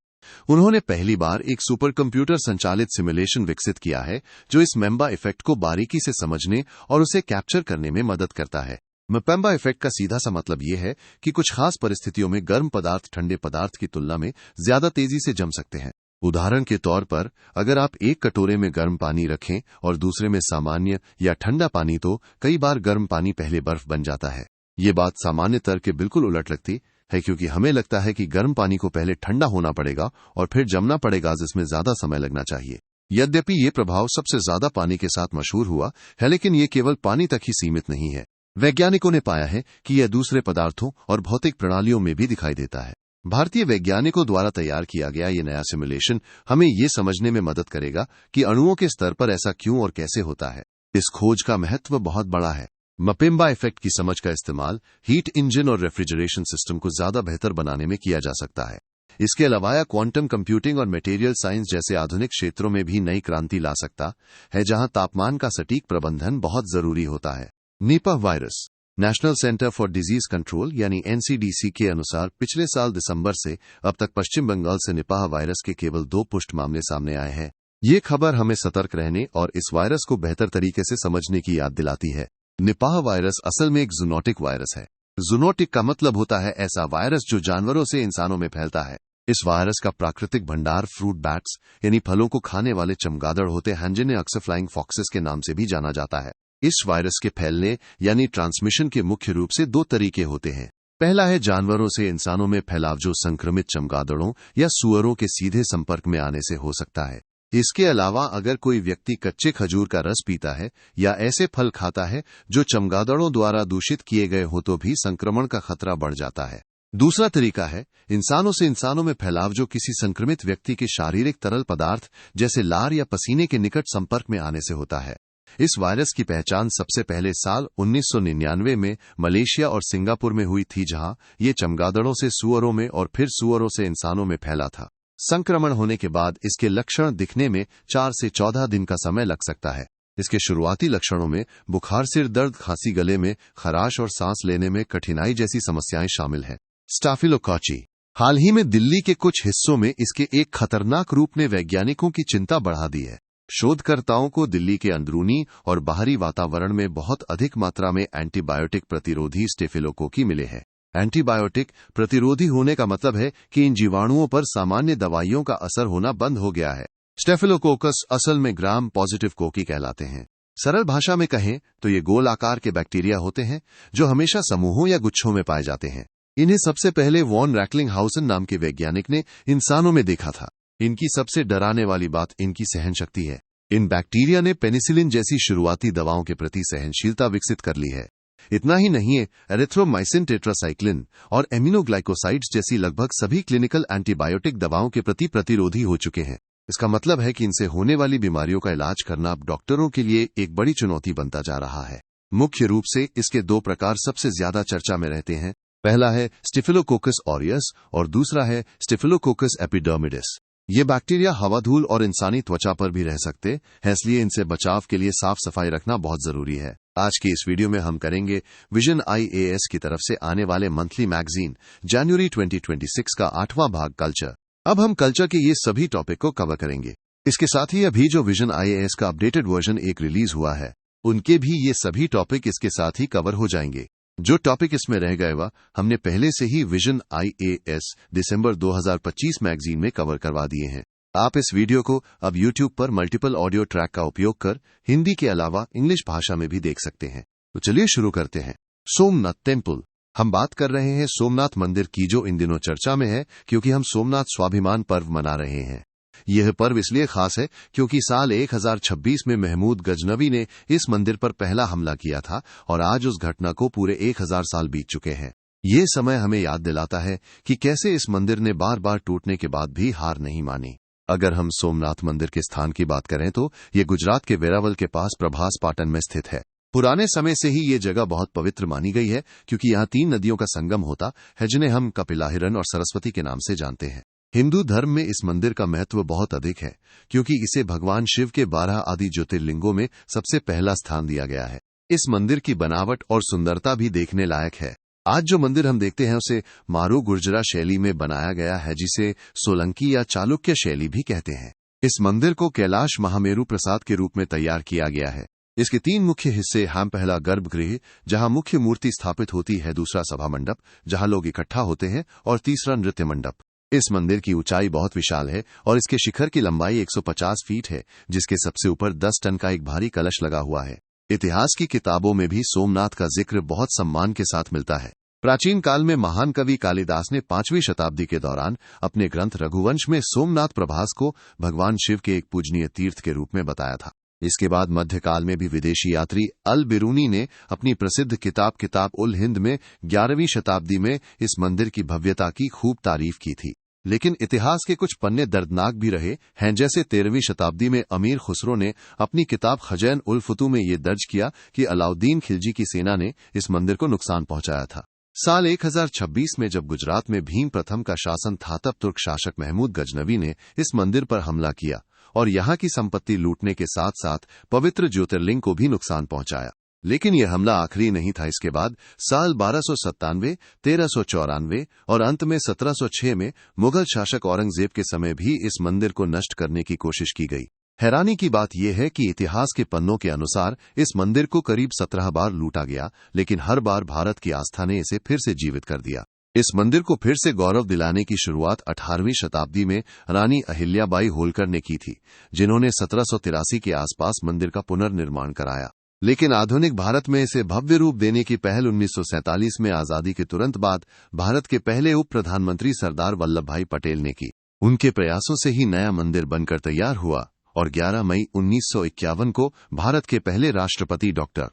उन्होंने पहली बार एक सुपर कंप्यूटर संचालित सिमुलेशन विकसित किया है, जो इस मेम्बा इफेक्ट को बारीकी से समझने और उसे कैप्चर करने में मदद करता है। मेम्बा इफेक्ट का सीधा सा मतलब यह है कि कुछ खास परिस्थितियों में गर्म पदार्थ ठंडे पदार्थ की तुलना में ज्यादा तेजी से जम सकते हैं। उदाहरण के तौर पर, अगर आप एक कटोरे में गर्म पानी रखें और दूसरे में सामान्य या ठंडा पानी, तो कई बार गर्म पानी पहले बर्फ बन जाता है। ये बात सामान्य तर्क के बिल्कुल उलट लगती है, क्योंकि हमें लगता है कि गर्म पानी को पहले ठंडा होना पड़ेगा और फिर जमना पड़ेगा, जिसमें ज्यादा समय लगना चाहिए। यद्यपि ये प्रभाव सबसे ज्यादा पानी के साथ मशहूर हुआ है, लेकिन ये केवल पानी तक ही सीमित नहीं है। वैज्ञानिकों ने पाया है कि यह दूसरे पदार्थों और भौतिक प्रणालियों में भी दिखाई देता है। भारतीय वैज्ञानिकों द्वारा तैयार किया गया ये नया सिमुलेशन हमें ये समझने में मदद करेगा कि अणुओं के स्तर पर ऐसा क्यों और कैसे होता है। इस खोज का महत्व बहुत बड़ा है। मेम्बा इफेक्ट की समझ का इस्तेमाल हीट इंजन और रेफ्रिजरेशन सिस्टम को ज्यादा बेहतर बनाने में किया जा सकता है। इसके अलावा क्वांटम कंप्यूटिंग और मटेरियल साइंस जैसे आधुनिक क्षेत्रों में भी नई क्रांति ला सकता है, जहां तापमान का सटीक प्रबंधन बहुत जरूरी होता है। Nipah virus. National centre for disease control यानी NCDC के अनुसार पिछले साल दिसंबर से अब तक पश्चिम बंगाल से निपाह वायरस के केवल 2 पुष्ट मामले सामने आए हैं। ये खबर हमें सतर्क रहने और इस वायरस को बेहतर तरीके से समझने की याद दिलाती है। निपाह वायरस असल में एक जूनोटिक वायरस है। जूनोटिक का मतलब होता है ऐसा वायरस जो जानवरों से इंसानों में फैलता है। इस वायरस का प्राकृतिक भंडार फ्रूट बैट्स यानी फलों को खाने वाले चमगादड़ होते हैं, जिन्हें अक्सर फ्लाइंग फॉक्सेस के नाम से भी जाना जाता है। इस वायरस के फैलने यानी ट्रांसमिशन के मुख्य रूप से 2 तरीके होते हैं। पहला है जानवरों से इंसानों में फैलाव, जो संक्रमित चमगादड़ों या सुअरों के सीधे संपर्क में आने से हो सकता है। इसके अलावा अगर कोई व्यक्ति कच्चे खजूर का रस पीता है या ऐसे फल खाता है जो चमगादड़ों द्वारा दूषित किए गए हो तो भी संक्रमण का खतरा बढ़ जाता है। दूसरा तरीका है इंसानों से इंसानों में फैलाव, जो किसी संक्रमित व्यक्ति के शारीरिक तरल पदार्थ जैसे लार या पसीने के निकट संपर्क में आने से होता है। इस वायरस की पहचान सबसे पहले साल 1999 में मलेशिया और सिंगापुर में हुई थी, जहां ये चमगादड़ों से सूअरों में और फिर सूअरों से इंसानों में फैला था। संक्रमण होने के बाद इसके लक्षण दिखने में 4 से 14 दिन का समय लग सकता है। इसके शुरुआती लक्षणों में बुखार, सिर दर्द, खांसी, गले में खराश और सांस लेने में कठिनाई जैसी समस्याएं शामिल हैं। स्टाफिलोकोची। हाल ही में दिल्ली के कुछ हिस्सों में इसके एक खतरनाक रूप ने वैज्ञानिकों की चिंता बढ़ा दी है। शोधकर्ताओं को दिल्ली के अंदरूनी और बाहरी वातावरण में बहुत अधिक मात्रा में एंटीबायोटिक प्रतिरोधी स्टेफिलोकोकी मिले हैं। एंटीबायोटिक प्रतिरोधी होने का मतलब है कि इन जीवाणुओं पर सामान्य दवाइयों का असर होना बंद हो गया है। स्टेफिलोकोकस असल में ग्राम पॉजिटिव कोकी कहलाते हैं। सरल भाषा में कहें तो ये गोल आकार के बैक्टीरिया होते हैं जो हमेशा समूहों या गुच्छों में पाए जाते हैं। इन्हें सबसे पहले वॉन रैटलिंगहाउसन नाम के वैज्ञानिक ने इंसानों में देखा था। इनकी सबसे डराने वाली बात इनकी सहनशक्ति है। इन बैक्टीरिया ने पेनिसिलिन जैसी शुरुआती दवाओं के प्रति सहनशीलता विकसित कर ली है। इतना ही नहीं है, एरिथ्रोमाइसिन, टेट्रासाइक्लिन और एमिनोग्लाइकोसाइड्स जैसी लगभग सभी क्लिनिकल एंटीबायोटिक दवाओं के प्रति प्रतिरोधी हो चुके हैं। इसका मतलब है कि इनसे होने वाली बीमारियों का इलाज करना अब डॉक्टरों के लिए एक बड़ी चुनौती बनता जा रहा है। मुख्य रूप से इसके 2 प्रकार सबसे ज्यादा चर्चा में रहते हैं। पहला है स्टेफिलोकोकस ऑरियस और दूसरा है स्टेफिलोकोकस एपिडर्मिडिस। ये बैक्टीरिया हवा, धूल और इंसानी त्वचा पर भी रह सकते हैं, इसलिए इनसे बचाव के लिए साफ सफाई रखना बहुत जरूरी है। आज की इस वीडियो में हम करेंगे विजन IAS की तरफ से आने वाले मंथली मैगजीन जनवरी 2026 का 8वां भाग कल्चर। अब हम कल्चर के ये सभी टॉपिक को कवर करेंगे। इसके साथ ही अभी जो विजन IAS का अपडेटेड वर्जन एक रिलीज हुआ है, उनके भी ये सभी टॉपिक इसके साथ ही कवर हो जाएंगे। जो टॉपिक इसमें रह गए वह हमने पहले से ही विजन IAS दिसंबर 2025 मैगजीन में कवर करवा दिए हैं। आप इस वीडियो को अब YouTube पर मल्टीपल ऑडियो ट्रैक का उपयोग कर हिंदी के अलावा इंग्लिश भाषा में भी देख सकते हैं। तो चलिए शुरू करते हैं। सोमनाथ टेम्पल। हम बात कर रहे हैं सोमनाथ मंदिर की, जो इन दिनों चर्चा में है क्योंकि हम सोमनाथ स्वाभिमान पर्व मना रहे हैं। यह पर्व इसलिए खास है क्योंकि साल 1026 में महमूद गजनवी ने इस मंदिर पर पहला हमला किया था और आज उस घटना को पूरे 1000 साल बीत चुके हैं। ये समय हमें याद दिलाता है कि कैसे इस मंदिर ने बार बार टूटने के बाद भी हार नहीं मानी। अगर हम सोमनाथ मंदिर के स्थान की बात करें तो ये गुजरात के वेरावल के पास प्रभास पाटन में स्थित है। पुराने समय से ही ये जगह बहुत पवित्र मानी गई है क्योंकि यहाँ 3 नदियों का संगम होता है, जिन्हें हम कपिलाहिरन और सरस्वती के नाम से जानते हैं। हिंदू धर्म में इस मंदिर का महत्व बहुत अधिक है क्योंकि इसे भगवान शिव के 12 आदि ज्योतिर्लिंगों में सबसे पहला स्थान दिया गया है। इस मंदिर की बनावट और सुंदरता भी देखने लायक है। आज जो मंदिर हम देखते हैं उसे मारू गुर्जरा शैली में बनाया गया है, जिसे सोलंकी या चालुक्य शैली भी कहते हैं। इस मंदिर को कैलाश महामेरु प्रसाद के रूप में तैयार किया गया है। इसके 3 मुख्य हिस्से हैं। पहला गर्भगृह, जहां मुख्य मूर्ति स्थापित होती है, दूसरा सभा मंडप जहां लोग इकट्ठा होते हैं, और तीसरा नृत्य मंडप। इस मंदिर की ऊंचाई बहुत विशाल है और इसके शिखर की लंबाई 150 फीट है, जिसके सबसे ऊपर 10 टन का एक भारी कलश लगा हुआ है। इतिहास की किताबों में भी सोमनाथ का जिक्र बहुत सम्मान के साथ मिलता है। प्राचीन काल में महान कवि कालिदास ने 5वीं शताब्दी के दौरान अपने ग्रंथ रघुवंश में सोमनाथ प्रभास को भगवान शिव के एक पूजनीय तीर्थ के रूप में बताया था। इसके बाद मध्यकाल में भी विदेशी यात्री अल बिरूनी ने अपनी प्रसिद्ध किताब उल हिंद में 11वीं शताब्दी में इस मंदिर की भव्यता की खूब तारीफ की थी। लेकिन इतिहास के कुछ पन्ने दर्दनाक भी रहे हैं, जैसे 13वीं शताब्दी में अमीर खुसरो ने अपनी किताब खजैन उल फुतू में ये दर्ज किया कि अलाउद्दीन खिलजी की सेना ने इस मंदिर को नुकसान पहुंचाया था। साल 1026 में जब गुजरात में भीम प्रथम का शासन था, तब तुर्क शासक महमूद गजनवी ने इस मंदिर पर हमला किया और यहाँ की संपत्ति लूटने के साथ साथ पवित्र ज्योतिर्लिंग को भी नुकसान पहुंचाया। लेकिन यह हमला आखिरी नहीं था। इसके बाद साल 1297, 1394 और अंत में 1706 में मुगल शासक औरंगजेब के समय भी इस मंदिर को नष्ट करने की कोशिश की गई। हैरानी की बात यह है कि इतिहास के पन्नों के अनुसार इस मंदिर को करीब 17 बार लूटा गया, लेकिन हर बार भारत की आस्था ने इसे फिर से जीवित कर दिया। इस मंदिर को फिर से गौरव दिलाने की शुरुआत 18वीं शताब्दी में रानी अहिल्याबाई होलकर ने की थी, जिन्होंने 1783 के आसपास मंदिर का पुनर्निर्माण कराया। लेकिन आधुनिक भारत में इसे भव्य रूप देने की पहल 1947 में आजादी के तुरंत बाद भारत के पहले उप प्रधानमंत्री सरदार वल्लभ भाई पटेल ने की। उनके प्रयासों से ही नया मंदिर बनकर तैयार हुआ और 11 मई 1951 को भारत के पहले राष्ट्रपति डॉक्टर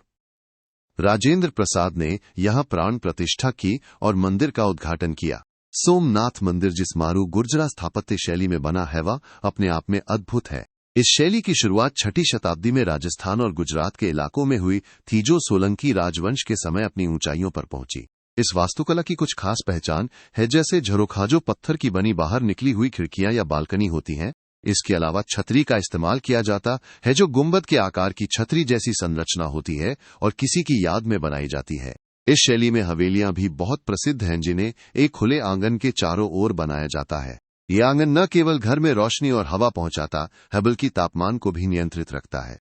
राजेंद्र प्रसाद ने यहां प्राण प्रतिष्ठा की और मंदिर का उद्घाटन किया। सोमनाथ मंदिर, जिस मारू गुर्जरा स्थापत्य शैली में बना है, वह अपने आप में अद्भुत है। इस शैली की शुरुआत 6ठी शताब्दी में राजस्थान और गुजरात के इलाकों में हुई थी, जो सोलंकी राजवंश के समय अपनी ऊंचाइयों पर पहुंची। इस वास्तुकला की कुछ खास पहचान है, जैसे झरोखाजो पत्थर की बनी बाहर निकली हुई खिड़कियां या बालकनी होती हैं। इसके अलावा छतरी का इस्तेमाल किया जाता है, जो गुंबद के आकार की छतरी जैसी संरचना होती है और किसी की याद में बनाई जाती है। इस शैली में हवेलियां भी बहुत प्रसिद्ध हैं, जिन्हें एक खुले आंगन के चारों ओर बनाया जाता है। ये आंगन न केवल घर में रोशनी और हवा पहुंचाता है, बल्कि तापमान को भी नियंत्रित रखता है।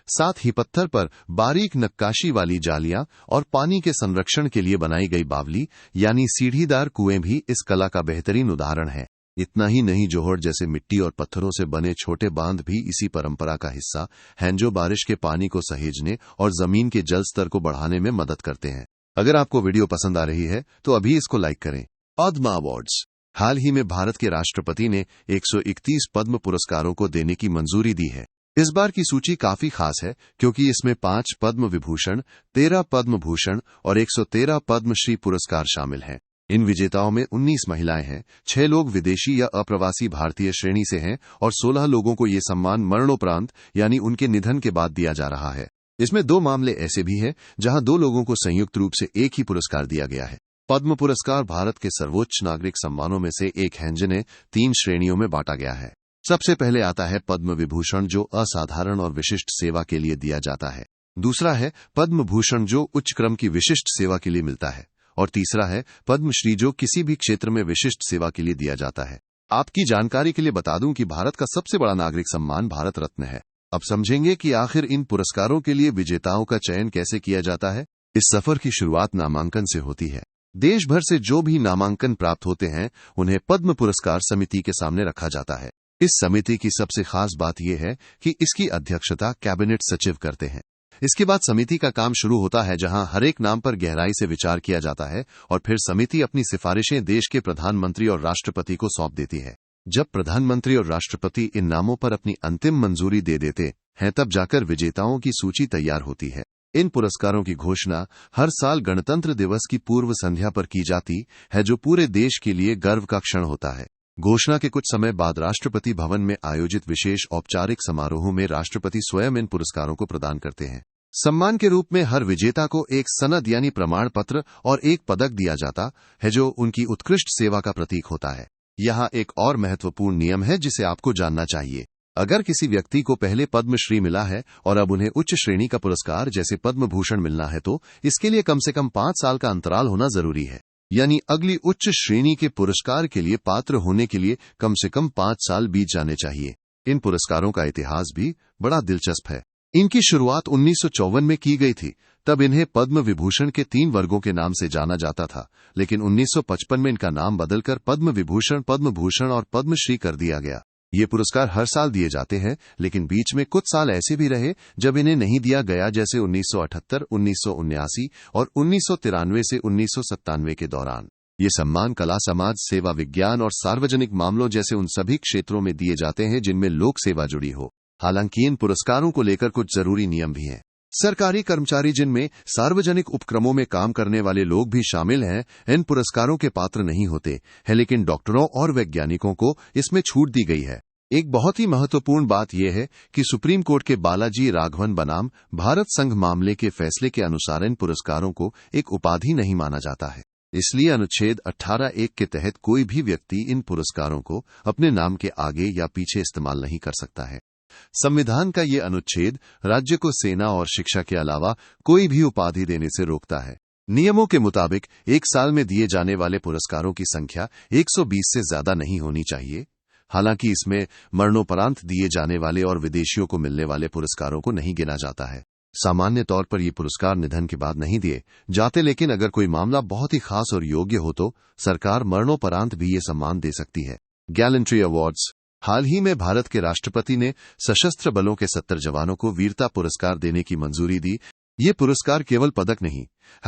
साथ ही पत्थर पर बारीक नक्काशी वाली जालियां और पानी के संरक्षण के लिए बनाई गई बावली यानी सीढ़ीदार कुएं भी इस कला का बेहतरीन उदाहरण है। इतना ही नहीं, जोहड़ जैसे मिट्टी और पत्थरों से बने छोटे बांध भी इसी परंपरा का हिस्सा हैं, जो बारिश के पानी को सहेजने और जमीन के जल स्तर को बढ़ाने में मदद करते हैं। अगर आपको वीडियो पसंद आ रही है तो अभी इसको लाइक करें। पद्म अवार्ड्स। हाल ही में भारत के राष्ट्रपति ने 131 पद्म पुरस्कारों को देने की मंजूरी दी है। इस बार की सूची काफी खास है, क्योंकि इसमें 5 पद्म विभूषण, 13 पद्म भूषण और 113 पद्मश्री पुरस्कार शामिल हैं। इन विजेताओं में 19 महिलाएं हैं, 6 लोग विदेशी या अप्रवासी भारतीय श्रेणी से हैं और 16 लोगों को ये सम्मान मरणोपरांत यानी उनके निधन के बाद दिया जा रहा है। इसमें 2 मामले ऐसे भी हैं जहां 2 लोगों को संयुक्त रूप से एक ही पुरस्कार दिया गया है। पद्म पुरस्कार भारत के सर्वोच्च नागरिक सम्मानों में से एक है, जिन्हें 3 श्रेणियों में बांटा गया है। सबसे पहले आता है पद्म विभूषण, जो असाधारण और विशिष्ट सेवा के लिए दिया जाता है। दूसरा है पद्म भूषण, जो उच्च क्रम की विशिष्ट सेवा के लिए मिलता है। और तीसरा है पद्मश्री, जो किसी भी क्षेत्र में विशिष्ट सेवा के लिए दिया जाता है। आपकी जानकारी के लिए बता दूं कि भारत का सबसे बड़ा नागरिक सम्मान भारत रत्न है। अब समझेंगे कि आखिर इन पुरस्कारों के लिए विजेताओं का चयन कैसे किया जाता है। इस सफर की शुरुआत नामांकन से होती है। देश भर से जो भी नामांकन प्राप्त होते हैं, उन्हें पद्म पुरस्कार समिति के सामने रखा जाता है। इस समिति की सबसे खास बात यह है कि इसकी अध्यक्षता कैबिनेट सचिव करते हैं। इसके बाद समिति का काम शुरू होता है, जहां हर एक नाम पर गहराई से विचार किया जाता है और फिर समिति अपनी सिफारिशें देश के प्रधानमंत्री और राष्ट्रपति को सौंप देती है। जब प्रधानमंत्री और राष्ट्रपति इन नामों पर अपनी अंतिम मंजूरी दे देते हैं, तब जाकर विजेताओं की सूची तैयार होती है। इन पुरस्कारों की घोषणा हर साल गणतंत्र दिवस की पूर्व संध्या पर की जाती है, जो पूरे देश के लिए गर्व का क्षण होता है। घोषणा के कुछ समय बाद राष्ट्रपति भवन में आयोजित विशेष औपचारिक समारोह में राष्ट्रपति स्वयं इन पुरस्कारों को प्रदान करते हैं। सम्मान के रूप में हर विजेता को एक सनद यानी प्रमाण पत्र और एक पदक दिया जाता है, जो उनकी उत्कृष्ट सेवा का प्रतीक होता है। यहाँ एक और महत्वपूर्ण नियम है, जिसे आपको जानना चाहिए। अगर किसी व्यक्ति को पहले पद्मश्री मिला है और अब उन्हें उच्च श्रेणी का पुरस्कार जैसे पद्म भूषण मिलना है, तो इसके लिए कम से कम 5 साल का अंतराल होना जरूरी है। यानी अगली उच्च श्रेणी के पुरस्कार के लिए पात्र होने के लिए कम से कम 5 साल बीत जाने चाहिए। इन पुरस्कारों का इतिहास भी बड़ा दिलचस्प है। इनकी शुरुआत 1954 में की गई थी। तब इन्हें पद्म विभूषण के 3 वर्गों के नाम से जाना जाता था, लेकिन 1955 में इनका नाम बदलकर पद्म विभूषण, पद्म भूषण और पद्मश्री कर दिया गया। ये पुरस्कार हर साल दिए जाते हैं, लेकिन बीच में कुछ साल ऐसे भी रहे जब इन्हें नहीं दिया गया, जैसे 1978, 1979 और 1993 से 1997 के दौरान। ये सम्मान कला, समाज सेवा, विज्ञान और सार्वजनिक मामलों जैसे उन सभी क्षेत्रों में दिए जाते हैं जिनमें लोक सेवा जुड़ी हो। हालांकि इन पुरस्कारों को लेकर कुछ जरूरी नियम भी हैं। सरकारी कर्मचारी, जिनमें सार्वजनिक उपक्रमों में काम करने वाले लोग भी शामिल हैं, इन पुरस्कारों के पात्र नहीं होते हैं, लेकिन डॉक्टरों और वैज्ञानिकों को इसमें छूट दी गई है। एक बहुत ही महत्वपूर्ण बात यह है कि सुप्रीम कोर्ट के बालाजी राघवन बनाम भारत संघ मामले के फैसले के अनुसार इन पुरस्कारों को एक उपाधि नहीं माना जाता है। इसलिए अनुच्छेद 18(1) के तहत कोई भी व्यक्ति इन पुरस्कारों को अपने नाम के आगे या पीछे इस्तेमाल नहीं कर सकता है। संविधान का ये अनुच्छेद राज्य को सेना और शिक्षा के अलावा कोई भी उपाधि देने से रोकता है। नियमों के मुताबिक एक साल में दिए जाने वाले पुरस्कारों की संख्या 120 से ज्यादा नहीं होनी चाहिए। हालांकि इसमें मरणोपरांत दिए जाने वाले और विदेशियों को मिलने वाले पुरस्कारों को नहीं गिना जाता है। सामान्य तौर पर ये पुरस्कार निधन के बाद नहीं दिए जाते, लेकिन अगर कोई मामला बहुत ही खास और योग्य हो तो सरकार मरणोपरांत भी ये सम्मान दे सकती है। Gallantry awards. हाल ही में भारत के राष्ट्रपति ने सशस्त्र बलों के 70 जवानों को वीरता पुरस्कार देने की मंजूरी दी। ये पुरस्कार केवल पदक नहीं,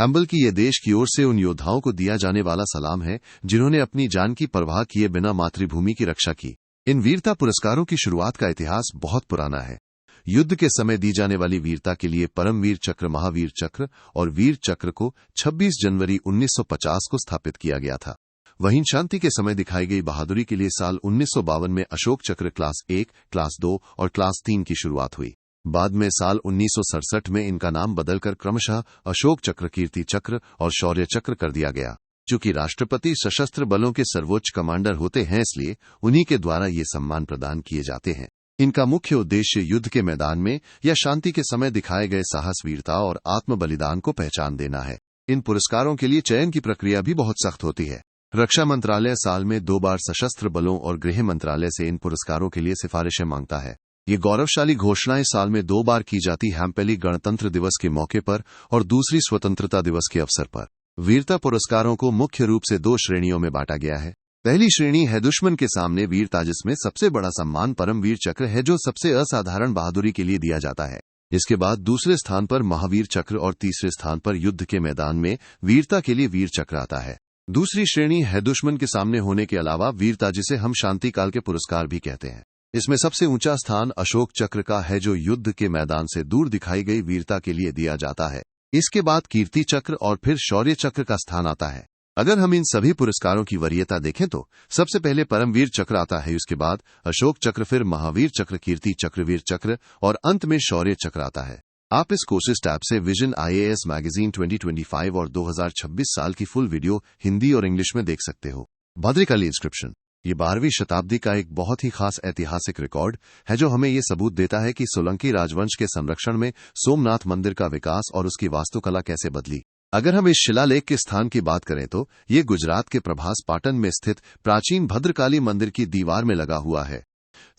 बल्कि ये देश की ओर से उन योद्धाओं को दिया जाने वाला सलाम है जिन्होंने अपनी जान की परवाह किए बिना मातृभूमि की रक्षा की। इन वीरता पुरस्कारों की शुरुआत का इतिहास बहुत पुराना है। युद्ध के समय दी जाने वाली वीरता के लिए परमवीर चक्र, महावीर चक्र और वीर चक्र को 26 जनवरी 1950 को स्थापित किया गया था। वहीं शांति के समय दिखाई गई बहादुरी के लिए साल 1952 में अशोक चक्र क्लास 1, क्लास 2 और क्लास 3 की शुरुआत हुई। बाद में साल 1967 में इनका नाम बदलकर क्रमशः अशोक चक्र, कीर्ति चक्र और शौर्य चक्र कर दिया गया। चूंकि राष्ट्रपति सशस्त्र बलों के सर्वोच्च कमांडर होते हैं, इसलिए उन्हीं के द्वारा ये सम्मान प्रदान किए जाते हैं। इनका मुख्य उद्देश्य युद्ध के मैदान में या शांति के समय दिखाए गए साहस, वीरता और आत्म बलिदान को पहचान देना है। इन पुरस्कारों के लिए चयन की प्रक्रिया भी बहुत सख्त होती है। रक्षा मंत्रालय साल में 2 बार सशस्त्र बलों और गृह मंत्रालय से इन पुरस्कारों के लिए सिफारिशें मांगता है। ये गौरवशाली घोषणाएं साल में 2 बार की जाती हैं, पहली गणतंत्र दिवस के मौके पर और दूसरी स्वतंत्रता दिवस के अवसर पर। वीरता पुरस्कारों को मुख्य रूप से 2 श्रेणियों में बांटा गया है। पहली श्रेणी है दुश्मन के सामने वीरता, जिसमें सबसे बड़ा सम्मान परमवीर चक्र है, जो सबसे असाधारण बहादुरी के लिए दिया जाता है। इसके बाद दूसरे स्थान पर महावीर चक्र और तीसरे स्थान पर युद्ध के मैदान में वीरता के लिए वीर चक्र आता है। दूसरी श्रेणी है दुश्मन के सामने होने के अलावा वीरता, जिसे हम शांति काल के पुरस्कार भी कहते हैं। इसमें सबसे ऊंचा स्थान अशोक चक्र का है, जो युद्ध के मैदान से दूर दिखाई गई वीरता के लिए दिया जाता है। इसके बाद कीर्ति चक्र और फिर शौर्य चक्र का स्थान आता है। अगर हम इन सभी पुरस्कारों की वरीयता देखें तो सबसे पहले परमवीर चक्र आता है, उसके बाद अशोक चक्र, फिर महावीर चक्र, कीर्ति चक्र, वीर चक्र और अंत में शौर्य चक्र आता है। आप इस कोर्सेज टैब से विजन IAS मैगजीन 2025 और 2026 साल की फुल वीडियो हिंदी और इंग्लिश में देख सकते हो। भद्रकाली इंस्क्रिप्शन ये 12वीं शताब्दी का एक बहुत ही खास ऐतिहासिक रिकॉर्ड है, जो हमें ये सबूत देता है कि सोलंकी राजवंश के संरक्षण में सोमनाथ मंदिर का विकास और उसकी वास्तुकला कैसे बदली। अगर हम इस शिलालेख के स्थान की बात करें तो ये गुजरात के प्रभास पाटन में स्थित प्राचीन भद्रकाली मंदिर की दीवार में लगा हुआ है।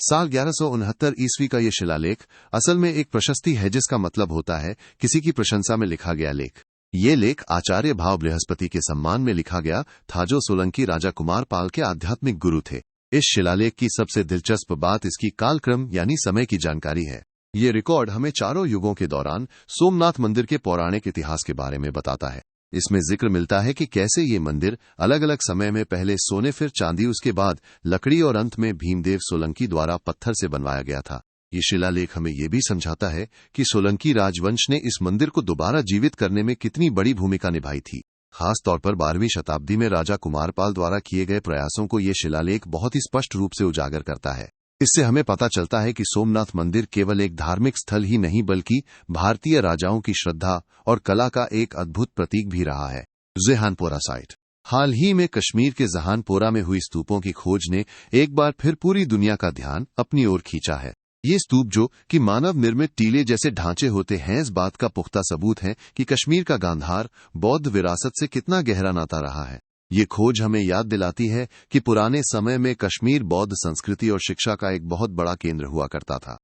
साल 1169 ईस्वी का ये शिलालेख असल में एक प्रशस्ति है, जिसका मतलब होता है किसी की प्रशंसा में लिखा गया लेख। ये लेख आचार्य भाव बृहस्पति के सम्मान में लिखा गया था, जो सोलंकी राजा कुमार पाल के आध्यात्मिक गुरु थे। इस शिलालेख की सबसे दिलचस्प बात इसकी कालक्रम यानी समय की जानकारी है। ये रिकॉर्ड हमें चारों युगों के दौरान सोमनाथ मंदिर के पौराणिक इतिहास के बारे में बताता है। इसमें जिक्र मिलता है कि कैसे ये मंदिर अलग अलग समय में पहले सोने, फिर चांदी, उसके बाद लकड़ी और अंत में भीमदेव सोलंकी द्वारा पत्थर से बनवाया गया था। ये शिलालेख हमें ये भी समझाता है कि सोलंकी राजवंश ने इस मंदिर को दोबारा जीवित करने में कितनी बड़ी भूमिका निभाई थी। खास तौर पर 12वीं शताब्दी में राजा कुमारपाल द्वारा किए गए प्रयासों को ये शिलालेख बहुत ही स्पष्ट रूप से उजागर करता है। इससे हमें पता चलता है कि सोमनाथ मंदिर केवल एक धार्मिक स्थल ही नहीं, बल्कि भारतीय राजाओं की श्रद्धा और कला का एक अद्भुत प्रतीक भी रहा है। जहानपोरा साइट हाल ही में कश्मीर के जहानपोरा में हुई स्तूपों की खोज ने एक बार फिर पूरी दुनिया का ध्यान अपनी ओर खींचा है। ये स्तूप, जो कि मानव निर्मित टीले जैसे ढांचे होते हैं, इस बात का पुख्ता सबूत है कि कश्मीर का गांधार बौद्ध विरासत से कितना गहरा नाता रहा है। ये खोज हमें याद दिलाती है कि पुराने समय में कश्मीर बौद्ध संस्कृति और शिक्षा का एक बहुत बड़ा केंद्र हुआ करता था।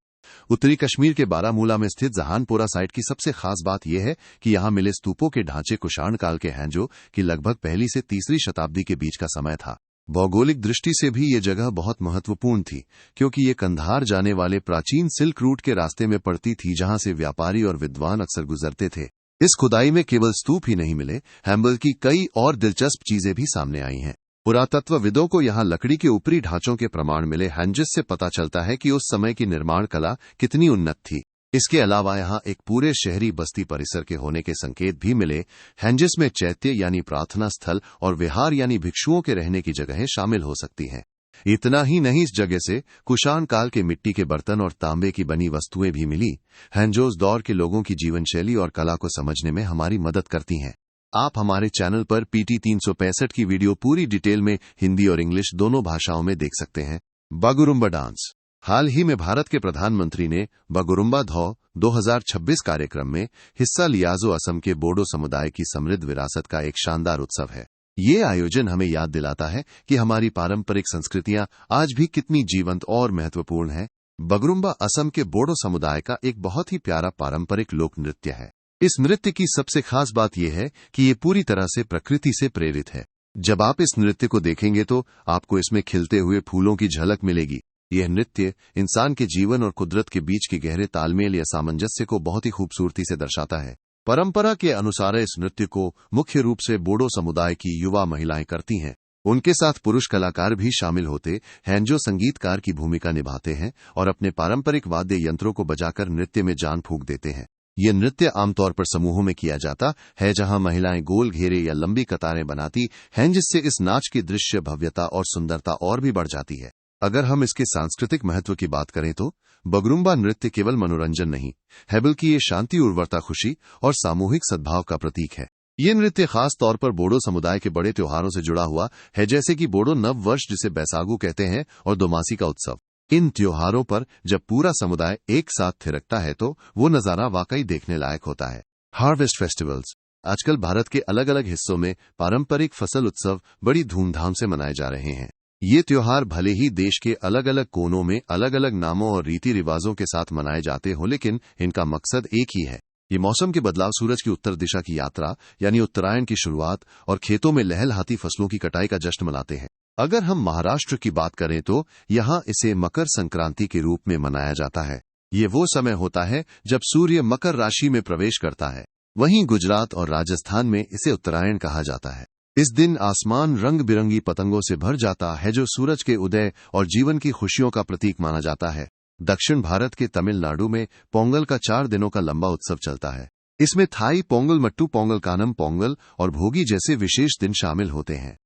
उत्तरी कश्मीर के बारामूला में स्थित जहानपोरा साइट की सबसे खास बात यह है कि यहाँ मिले स्तूपों के ढांचे कुषाण काल के हैं, जो कि लगभग पहली से तीसरी शताब्दी के बीच का समय था। भौगोलिक दृष्टि से भी ये जगह बहुत महत्वपूर्ण थी, क्योंकि ये कंधार जाने वाले प्राचीन सिल्क रूट के रास्ते में पड़ती थी, जहां से व्यापारी और विद्वान अक्सर गुजरते थे। इस खुदाई में केवल स्तूप ही नहीं मिले हैं, बल्कि कई और दिलचस्प चीजें भी सामने आई हैं। पुरातत्वविदों को यहाँ लकड़ी के ऊपरी ढांचों के प्रमाण मिले हैं, जिससे पता चलता है कि उस समय की निर्माण कला कितनी उन्नत थी। इसके अलावा यहाँ एक पूरे शहरी बस्ती परिसर के होने के संकेत भी मिले हैं, जिसमें चैत्य यानी प्रार्थना स्थल और विहार यानी भिक्षुओं के रहने की जगहें शामिल हो सकती हैं। इतना ही नहीं, इस जगह से कुषाण काल के मिट्टी के बर्तन और तांबे की बनी वस्तुएं भी मिली हैं, जो उस दौर के लोगों की जीवन शैली और कला को समझने में हमारी मदद करती हैं। आप हमारे चैनल पर PT 365 की वीडियो पूरी डिटेल में हिंदी और इंग्लिश दोनों भाषाओं में देख सकते हैं। बागुरुम्बा डांस हाल ही में भारत के प्रधानमंत्री ने बागुरुम्बा धौ 2026 कार्यक्रम में हिस्सा लिया, जो असम के बोडो समुदाय की समृद्ध विरासत का एक शानदार उत्सव है। ये आयोजन हमें याद दिलाता है कि हमारी पारंपरिक संस्कृतियां आज भी कितनी जीवंत और महत्वपूर्ण हैं। बागुरुम्बा असम के बोडो समुदाय का एक बहुत ही प्यारा पारंपरिक लोक नृत्य है। इस नृत्य की सबसे खास बात यह है कि ये पूरी तरह से प्रकृति से प्रेरित है। जब आप इस नृत्य को देखेंगे तो आपको इसमें खिलते हुए फूलों की झलक मिलेगी। यह नृत्य इंसान के जीवन और कुदरत के बीच के गहरे तालमेल या सामंजस्य को बहुत ही खूबसूरती से दर्शाता है। परंपरा के अनुसार इस नृत्य को मुख्य रूप से बोडो समुदाय की युवा महिलाएं करती हैं। उनके साथ पुरुष कलाकार भी शामिल होते हैं जो संगीतकार की भूमिका निभाते हैं और अपने पारंपरिक वाद्य यंत्रों को बजाकर नृत्य में जान फूंक देते हैं। ये नृत्य आमतौर पर समूहों में किया जाता है, जहां महिलाएं गोल घेरे या लंबी कतारें बनाती हैं, जिससे इस नाच की दृश्य भव्यता और सुंदरता और भी बढ़ जाती है। अगर हम इसके सांस्कृतिक महत्व की बात करें तो बगरुम्बा नृत्य केवल मनोरंजन नहीं है, बल्कि ये शांति, उर्वरता, खुशी और सामूहिक सद्भाव का प्रतीक है। ये नृत्य खास तौर पर बोडो समुदाय के बड़े त्योहारों से जुड़ा हुआ है, जैसे कि बोडो नव वर्ष जिसे बैसागु कहते हैं और दोमासी का उत्सव। इन त्योहारों पर जब पूरा समुदाय एक साथ थिरकता है तो वो नजारा वाकई देखने लायक होता है। Harvest festivals. आजकल भारत के अलग अलग हिस्सों में पारंपरिक फसल उत्सव बड़ी धूमधाम से मनाए जा रहे हैं। ये त्योहार भले ही देश के अलग अलग कोनों में अलग अलग नामों और रीति रिवाजों के साथ मनाए जाते हों, लेकिन इनका मकसद एक ही है। ये मौसम के बदलाव, सूरज की उत्तर दिशा की यात्रा यानी उत्तरायण की शुरुआत और खेतों में लहलहाती फसलों की कटाई का जश्न मनाते हैं। अगर हम महाराष्ट्र की बात करें तो यहाँ इसे मकर संक्रांति के रूप में मनाया जाता है। ये वो समय होता है जब सूर्य मकर राशि में प्रवेश करता है। वहीं गुजरात और राजस्थान में इसे उत्तरायण कहा जाता है। इस दिन आसमान रंग बिरंगी पतंगों से भर जाता है, जो सूरज के उदय और जीवन की खुशियों का प्रतीक माना जाता है। दक्षिण भारत के तमिलनाडु में पोंगल का 4 दिनों का लंबा उत्सव चलता है। इसमें थाई पोंगल, मट्टू पोंगल, कानम पोंगल और भोगी जैसे विशेष दिन शामिल होते हैं।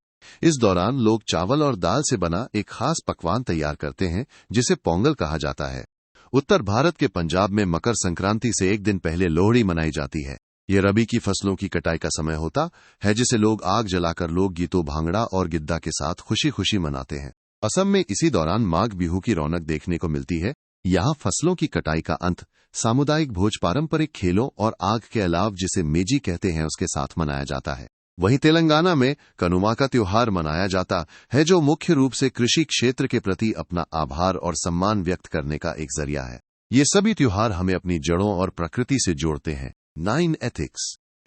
इस दौरान लोग चावल और दाल से बना एक खास पकवान तैयार करते हैं, जिसे पोंगल कहा जाता है। उत्तर भारत के पंजाब में मकर संक्रांति से एक दिन पहले लोहड़ी मनाई जाती है। ये रबी की फसलों की कटाई का समय होता है, जिसे लोग आग जलाकर लोक गीतों, भांगड़ा और गिद्दा के साथ खुशी खुशी मनाते हैं। असम में इसी दौरान माघ बिहू की रौनक देखने को मिलती है। यहाँ फसलों की कटाई का अंत सामुदायिक भोज, पारंपरिक खेलों और आग के अलाव जिसे मेजी कहते हैं उसके साथ मनाया जाता है। वहीं तेलंगाना में कनुमा का त्योहार मनाया जाता है, जो मुख्य रूप से कृषि क्षेत्र के प्रति अपना आभार और सम्मान व्यक्त करने का एक जरिया है। ये सभी त्योहार हमें अपनी जड़ों और प्रकृति से जोड़ते हैं। 9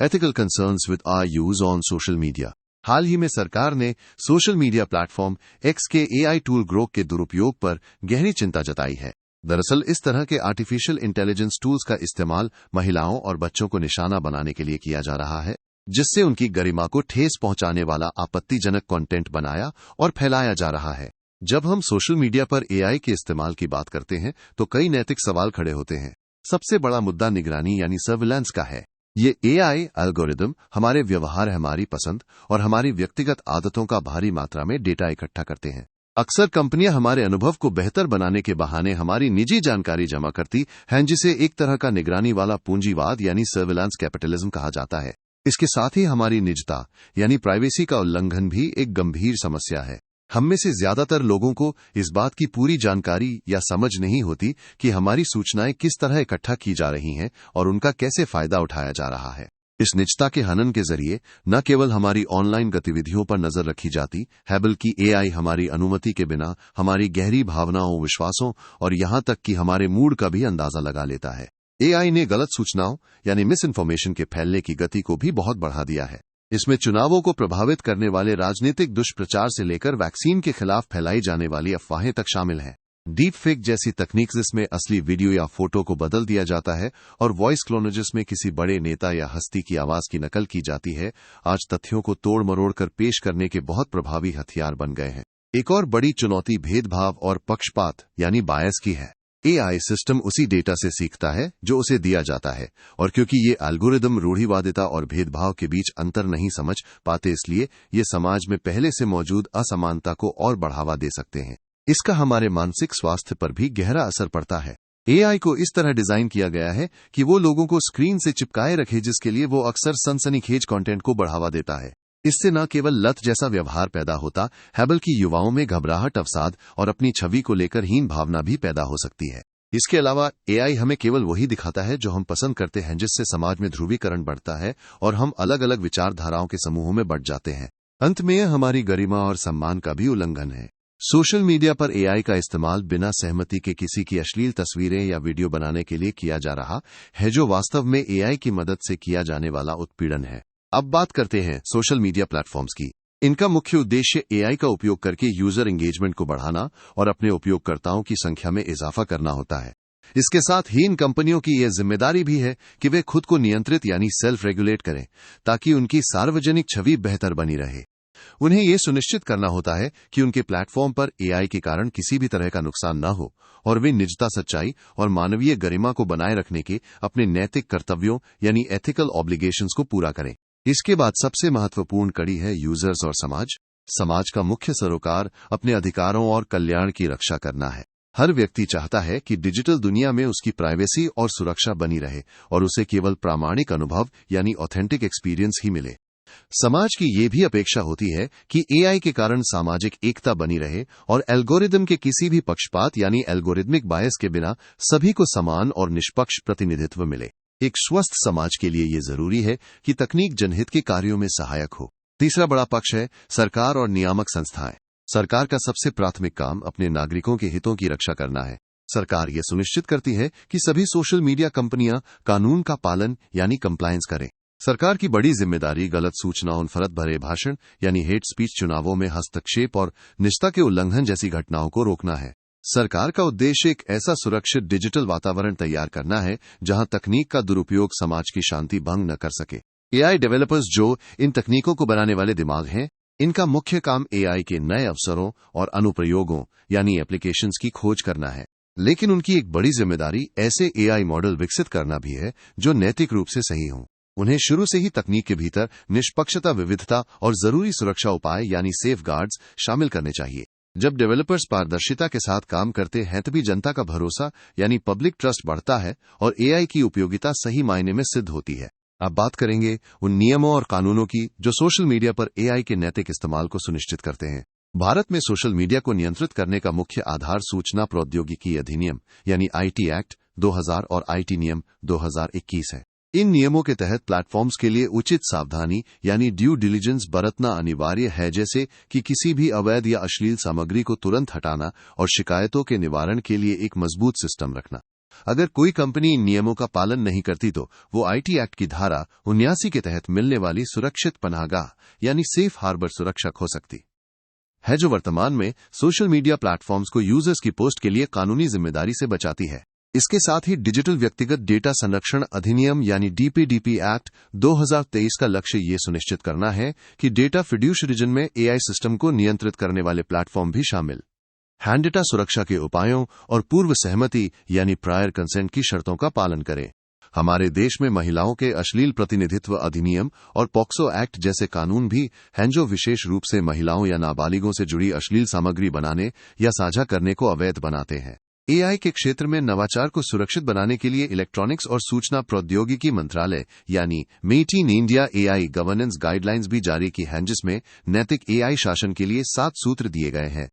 ethical concerns with our use on social media. हाल ही में सरकार ने सोशल मीडिया प्लेटफॉर्म एक्स के AI टूल ग्रोक के दुरुपयोग पर गहरी चिंता जताई है। दरअसल इस तरह के आर्टिफिशियल इंटेलिजेंस टूल्स का इस्तेमाल महिलाओं और बच्चों को निशाना बनाने के लिए किया जा रहा है, जिससे उनकी गरिमा को ठेस पहुंचाने वाला आपत्तिजनक कंटेंट बनाया और फैलाया जा रहा है। जब हम सोशल मीडिया पर AI के इस्तेमाल की बात करते हैं तो कई नैतिक सवाल खड़े होते हैं। सबसे बड़ा मुद्दा निगरानी यानी सर्विलांस का है। ये AI एल्गोरिदम हमारे व्यवहार, हमारी पसंद और हमारी व्यक्तिगत आदतों का भारी मात्रा में डेटा इकट्ठा करते हैं। अक्सर कंपनियां हमारे अनुभव को बेहतर बनाने के बहाने हमारी निजी जानकारी जमा करती हैं, जिसे एक तरह का निगरानी वाला पूंजीवाद यानी सर्विलांस कैपिटलिज्म कहा जाता है। इसके साथ ही हमारी निजता यानी प्राइवेसी का उल्लंघन भी एक गंभीर समस्या है। हम में से ज्यादातर लोगों को इस बात की पूरी जानकारी या समझ नहीं होती कि हमारी सूचनाएं किस तरह इकट्ठा की जा रही हैं और उनका कैसे फायदा उठाया जा रहा है। इस निजता के हनन के जरिए न केवल हमारी ऑनलाइन गतिविधियों पर नजर रखी जाती है, बल्कि AI हमारी अनुमति के बिना हमारी गहरी भावनाओं, विश्वासों और यहां तक कि हमारे मूड का भी अंदाजा लगा लेता है। AI ने गलत सूचनाओं यानी मिस इन्फॉर्मेशन के फैलने की गति को भी बहुत बढ़ा दिया है। इसमें चुनावों को प्रभावित करने वाले राजनीतिक दुष्प्रचार से लेकर वैक्सीन के खिलाफ फैलाई जाने वाली अफवाहें तक शामिल हैं। डीप फेक जैसी तकनीक, जिसमें असली वीडियो या फोटो को बदल दिया जाता है, और वॉइस क्लोन, जिसमें किसी बड़े नेता या हस्ती की आवाज की नकल की जाती है, आज तथ्यों को तोड़ मरोड़ कर पेश करने के बहुत प्रभावी हथियार बन गए हैं। एक और बड़ी चुनौती भेदभाव और पक्षपात यानी बायस की है। AI सिस्टम उसी डेटा से सीखता है जो उसे दिया जाता है, और क्योंकि ये एल्गोरिदम रूढ़िवादिता और भेदभाव के बीच अंतर नहीं समझ पाते, इसलिए ये समाज में पहले से मौजूद असमानता को और बढ़ावा दे सकते हैं। इसका हमारे मानसिक स्वास्थ्य पर भी गहरा असर पड़ता है। AI को इस तरह डिजाइन किया गया है कि वो लोगों को स्क्रीन से चिपकाए रखे, जिसके लिए वो अक्सर सनसनीखेज कंटेंट को बढ़ावा देता है। इससे न केवल लत जैसा व्यवहार पैदा होता है, बल्कि युवाओं में घबराहट, अवसाद और अपनी छवि को लेकर हीन भावना भी पैदा हो सकती है। इसके अलावा AI हमें केवल वही दिखाता है जो हम पसंद करते हैं, जिससे समाज में ध्रुवीकरण बढ़ता है और हम अलग अलग विचारधाराओं के समूहों में बंट जाते हैं। अंत में यह हमारी गरिमा और सम्मान का भी उल्लंघन है। सोशल मीडिया पर AI का इस्तेमाल बिना सहमति के किसी की अश्लील तस्वीरें या वीडियो बनाने के लिए किया जा रहा है, जो वास्तव में AI की मदद से किया जाने वाला उत्पीड़न है। अब बात करते हैं सोशल मीडिया प्लेटफॉर्म्स की। इनका मुख्य उद्देश्य AI का उपयोग करके यूजर एंगेजमेंट को बढ़ाना और अपने उपयोगकर्ताओं की संख्या में इजाफा करना होता है। इसके साथ ही इन कंपनियों की यह जिम्मेदारी भी है कि वे खुद को नियंत्रित यानी सेल्फ रेगुलेट करें, ताकि उनकी सार्वजनिक छवि बेहतर बनी रहे। उन्हें ये सुनिश्चित करना होता है कि उनके प्लेटफॉर्म पर एआई के कारण किसी भी तरह का नुकसान न हो और वे निजता, सच्चाई और मानवीय गरिमा को बनाए रखने के अपने नैतिक कर्तव्यों यानी एथिकल ऑब्लिगेशंस को पूरा करें। इसके बाद सबसे महत्वपूर्ण कड़ी है यूजर्स और समाज। समाज का मुख्य सरोकार अपने अधिकारों और कल्याण की रक्षा करना है। हर व्यक्ति चाहता है कि डिजिटल दुनिया में उसकी प्राइवेसी और सुरक्षा बनी रहे और उसे केवल प्रामाणिक अनुभव यानी ऑथेंटिक एक्सपीरियंस ही मिले। समाज की ये भी अपेक्षा होती है कि एआई के कारण सामाजिक एकता बनी रहे और एल्गोरिदम के किसी भी पक्षपात यानी एल्गोरिदमिक बायस के बिना सभी को समान और निष्पक्ष प्रतिनिधित्व मिले। एक स्वस्थ समाज के लिए ये जरूरी है कि तकनीक जनहित के कार्यों में सहायक हो। तीसरा बड़ा पक्ष है सरकार और नियामक संस्थाएं। सरकार का सबसे प्राथमिक काम अपने नागरिकों के हितों की रक्षा करना है। सरकार ये सुनिश्चित करती है कि सभी सोशल मीडिया कंपनियां कानून का पालन यानी कंप्लायंस करें। सरकार की बड़ी जिम्मेदारी गलत सूचनाओं, नफरत भरे भाषण यानी हेट स्पीच, चुनावों में हस्तक्षेप और निजता के उल्लंघन जैसी घटनाओं को रोकना है। सरकार का उद्देश्य एक ऐसा सुरक्षित डिजिटल वातावरण तैयार करना है जहां तकनीक का दुरुपयोग समाज की शांति भंग न कर सके। एआई डेवलपर्स, जो इन तकनीकों को बनाने वाले दिमाग हैं, इनका मुख्य काम एआई के नए अवसरों और अनुप्रयोगों यानी एप्लीकेशंस की खोज करना है। लेकिन उनकी एक बड़ी जिम्मेदारी ऐसे एआई मॉडल विकसित करना भी है जो नैतिक रूप से सही हों। उन्हें शुरू से ही तकनीक के भीतर निष्पक्षता, विविधता और जरूरी सुरक्षा उपाय यानी सेफ गार्ड्स शामिल करने चाहिए। जब डेवलपर्स पारदर्शिता के साथ काम करते हैं तभी जनता का भरोसा यानी पब्लिक ट्रस्ट बढ़ता है और एआई की उपयोगिता सही मायने में सिद्ध होती है। अब बात करेंगे उन नियमों और कानूनों की जो सोशल मीडिया पर एआई के नैतिक इस्तेमाल को सुनिश्चित करते हैं। भारत में सोशल मीडिया को नियंत्रित करने का मुख्य आधार सूचना प्रौद्योगिकी अधिनियम यानी आईटी एक्ट 2000 और आईटी नियम 2021 है। इन नियमों के तहत प्लेटफॉर्म्स के लिए उचित सावधानी यानी ड्यू डिलिजेंस बरतना अनिवार्य है, जैसे कि किसी भी अवैध या अश्लील सामग्री को तुरंत हटाना और शिकायतों के निवारण के लिए एक मजबूत सिस्टम रखना। अगर कोई कंपनी इन नियमों का पालन नहीं करती तो वो आईटी एक्ट की धारा 79 के तहत मिलने वाली सुरक्षित पनाहगाह यानी सेफ हार्बर सुरक्षक हो सकती है, जो वर्तमान में सोशल मीडिया प्लेटफॉर्म्स को यूजर्स की पोस्ट के लिए कानूनी जिम्मेदारी से बचाती है। इसके साथ ही डिजिटल व्यक्तिगत डेटा संरक्षण अधिनियम यानी डीपीडीपी एक्ट 2023 का लक्ष्य ये सुनिश्चित करना है कि डेटा फिड्यूशरिजन में एआई सिस्टम को नियंत्रित करने वाले प्लेटफॉर्म भी शामिल हैं। डेटा सुरक्षा के उपायों और पूर्व सहमति यानी प्रायर कंसेंट की शर्तों का पालन करें। हमारे देश में महिलाओं के अश्लील प्रतिनिधित्व अधिनियम और पॉक्सो एक्ट जैसे कानून भी हैं जो विशेष रूप से महिलाओं या नाबालिगों से जुड़ी अश्लील सामग्री बनाने या साझा करने को अवैध बनाते हैं। एआई के क्षेत्र में नवाचार को सुरक्षित बनाने के लिए इलेक्ट्रॉनिक्स और सूचना प्रौद्योगिकी मंत्रालय यानी made in India AI governance guidelines भी जारी की हैं, जिसमें नैतिक एआई शासन के लिए 7 सूत्र दिए गए हैं।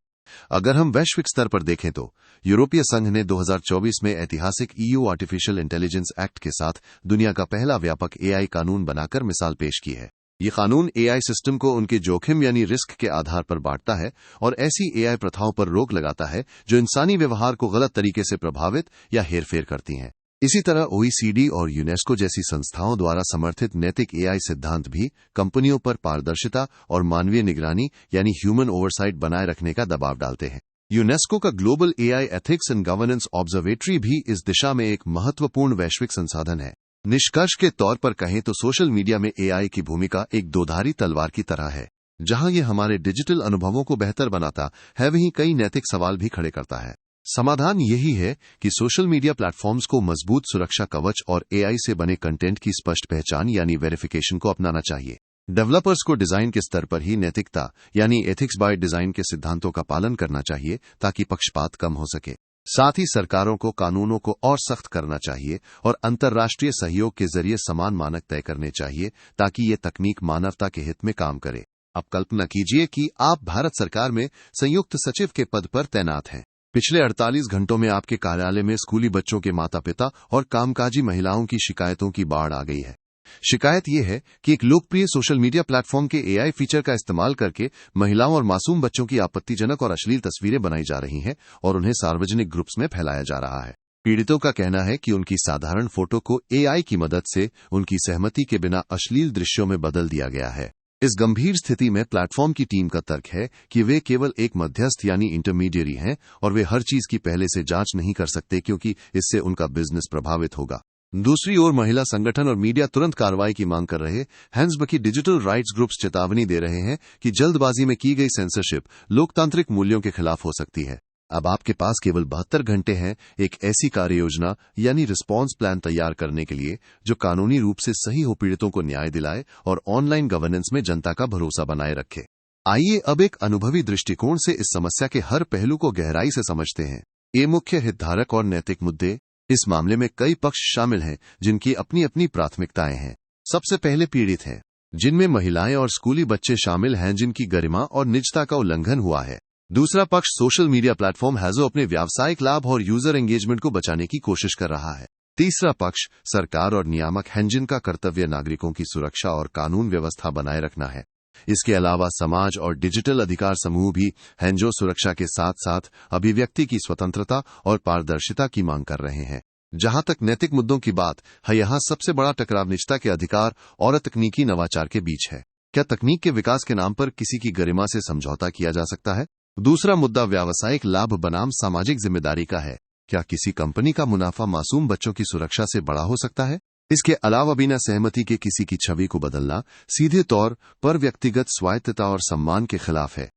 अगर हम वैश्विक स्तर पर देखें तो यूरोपीय संघ ने 2024 में ऐतिहासिक ईयू आर्टिफिशियल इंटेलिजेंस एक्ट के साथ दुनिया का पहला व्यापक एआई कानून बनाकर मिसाल पेश की है। ये कानून एआई सिस्टम को उनके जोखिम यानी रिस्क के आधार पर बांटता है और ऐसी एआई प्रथाओं पर रोक लगाता है जो इंसानी व्यवहार को गलत तरीके से प्रभावित या हेरफेर करती हैं। इसी तरह ओईसीडी और यूनेस्को जैसी संस्थाओं द्वारा समर्थित नैतिक एआई सिद्धांत भी कंपनियों पर पारदर्शिता और मानवीय निगरानी यानी ह्यूमन ओवरसाइट बनाए रखने का दबाव डालते हैं। यूनेस्को का global AI ethics and governance observatory भी इस दिशा में एक महत्वपूर्ण वैश्विक संसाधन है। निष्कर्ष के तौर पर कहें तो सोशल मीडिया में एआई की भूमिका एक दोधारी तलवार की तरह है। जहां ये हमारे डिजिटल अनुभवों को बेहतर बनाता है, वहीं कई नैतिक सवाल भी खड़े करता है। समाधान यही है कि सोशल मीडिया प्लेटफॉर्म्स को मजबूत सुरक्षा कवच और एआई से बने कंटेंट की स्पष्ट पहचान यानी वेरिफिकेशन को अपनाना चाहिए। डेवलपर्स को डिजाइन के स्तर पर ही नैतिकता यानी एथिक्स बाय डिजाइन के सिद्धांतों का पालन करना चाहिए ताकि पक्षपात कम हो सके। साथ ही सरकारों को कानूनों को और सख्त करना चाहिए और अंतर्राष्ट्रीय सहयोग के जरिए समान मानक तय करने चाहिए ताकि ये तकनीक मानवता के हित में काम करे। अब कल्पना कीजिए कि आप भारत सरकार में संयुक्त सचिव के पद पर तैनात हैं। पिछले 48 घंटों में आपके कार्यालय में स्कूली बच्चों के माता पिता और कामकाजी महिलाओं की शिकायतों की बाढ़ आ गई है। शिकायत यह है कि एक लोकप्रिय सोशल मीडिया प्लेटफॉर्म के एआई फीचर का इस्तेमाल करके महिलाओं और मासूम बच्चों की आपत्तिजनक और अश्लील तस्वीरें बनाई जा रही हैं और उन्हें सार्वजनिक ग्रुप्स में फैलाया जा रहा है। पीड़ितों का कहना है कि उनकी साधारण फोटो को एआई की मदद से उनकी सहमति के बिना अश्लील दृश्यों में बदल दिया गया है। इस गंभीर स्थिति में प्लेटफॉर्म की टीम का तर्क है कि वे केवल एक मध्यस्थ यानी इंटरमीडियरी हैं और वे हर चीज की पहले से जांच नहीं कर सकते क्योंकि इससे उनका बिजनेस प्रभावित होगा। दूसरी ओर महिला संगठन और मीडिया तुरंत कार्रवाई की मांग कर रहे हैं। बल्कि डिजिटल राइट्स ग्रुप्स चेतावनी दे रहे हैं कि जल्दबाजी में की गई सेंसरशिप लोकतांत्रिक मूल्यों के खिलाफ हो सकती है। अब आपके पास केवल 72 घंटे हैं एक ऐसी कार्य योजना यानी रिस्पॉन्स प्लान तैयार करने के लिए जो कानूनी रूप से सही हो, पीड़ितों को न्याय दिलाए और ऑनलाइन गवर्नेंस में जनता का भरोसा बनाए रखे। आइए अब एक अनुभवी दृष्टिकोण से इस समस्या के हर पहलू को गहराई से समझते हैं। ये मुख्य हितधारक और नैतिक मुद्दे। इस मामले में कई पक्ष शामिल हैं जिनकी अपनी अपनी प्राथमिकताएं हैं। सबसे पहले पीड़ित हैं, जिनमें महिलाएं और स्कूली बच्चे शामिल हैं जिनकी गरिमा और निजता का उल्लंघन हुआ है। दूसरा पक्ष सोशल मीडिया प्लेटफॉर्म है जो अपने व्यावसायिक लाभ और यूजर एंगेजमेंट को बचाने की कोशिश कर रहा है। तीसरा पक्ष सरकार और नियामक हैं जिनका कर्तव्य नागरिकों की सुरक्षा और कानून व्यवस्था बनाए रखना है। इसके अलावा समाज और डिजिटल अधिकार समूह भी हैं जो सुरक्षा के साथ साथ अभिव्यक्ति की स्वतंत्रता और पारदर्शिता की मांग कर रहे हैं। जहां तक नैतिक मुद्दों की बात है, यहां सबसे बड़ा टकराव निजता के अधिकार और तकनीकी नवाचार के बीच है। क्या तकनीक के विकास के नाम पर किसी की गरिमा से समझौता किया जा सकता है? दूसरा मुद्दा व्यावसायिक लाभ बनाम सामाजिक जिम्मेदारी का है। क्या किसी कंपनी का मुनाफा मासूम बच्चों की सुरक्षा से बड़ा हो सकता है? इसके अलावा बिना सहमति के किसी की छवि को बदलना सीधे तौर पर व्यक्तिगत स्वायत्तता और सम्मान के खिलाफ है।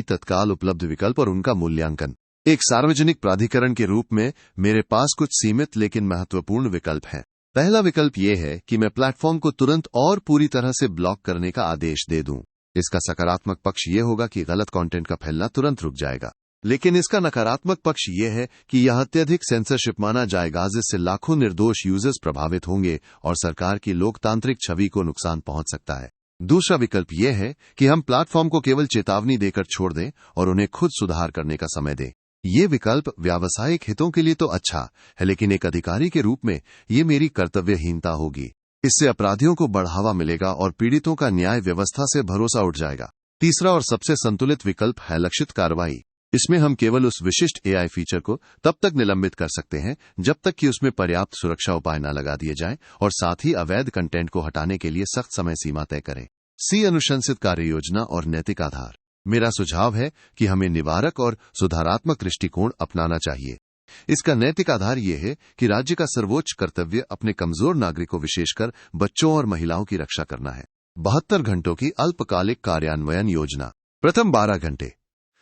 तत्काल उपलब्ध विकल्प और उनका मूल्यांकन। एक सार्वजनिक प्राधिकरण के रूप में मेरे पास कुछ सीमित लेकिन महत्वपूर्ण विकल्प हैं। पहला विकल्प यह है कि मैं प्लेटफॉर्म को तुरंत और पूरी तरह से ब्लॉक करने का आदेश दे दूं। इसका सकारात्मक पक्ष यह होगा कि गलत कंटेंट का फैलना तुरंत रुक जाएगा, लेकिन इसका नकारात्मक पक्ष यह है कि यह अत्यधिक सेंसरशिप माना जाएगा जिससे लाखों निर्दोष यूजर्स प्रभावित होंगे और सरकार की लोकतांत्रिक छवि को नुकसान पहुंच सकता है। दूसरा विकल्प यह है कि हम प्लेटफॉर्म को केवल चेतावनी देकर छोड़ दें और उन्हें खुद सुधार करने का समय दें। ये विकल्प व्यावसायिक हितों के लिए तो अच्छा है, लेकिन एक अधिकारी के रूप में ये मेरी कर्तव्यहीनता होगी। इससे अपराधियों को बढ़ावा मिलेगा और पीड़ितों का न्याय व्यवस्था से भरोसा उठ जाएगा। तीसरा और सबसे संतुलित विकल्प है लक्षित कार्रवाई। इसमें हम केवल उस विशिष्ट एआई फीचर को तब तक निलंबित कर सकते हैं जब तक कि उसमें पर्याप्त सुरक्षा उपाय न लगा दिए जाएं और साथ ही अवैध कंटेंट को हटाने के लिए सख्त समय सीमा तय करें। अनुशंसित कार्य योजना और नैतिक आधार। मेरा सुझाव है कि हमें निवारक और सुधारात्मक दृष्टिकोण अपनाना चाहिए। इसका नैतिक आधार यह है कि राज्य का सर्वोच्च कर्तव्य अपने कमजोर नागरिकों विशेषकर बच्चों और महिलाओं की रक्षा करना है। 72 घंटों की अल्पकालिक कार्यान्वयन योजना। प्रथम 12 घंटे।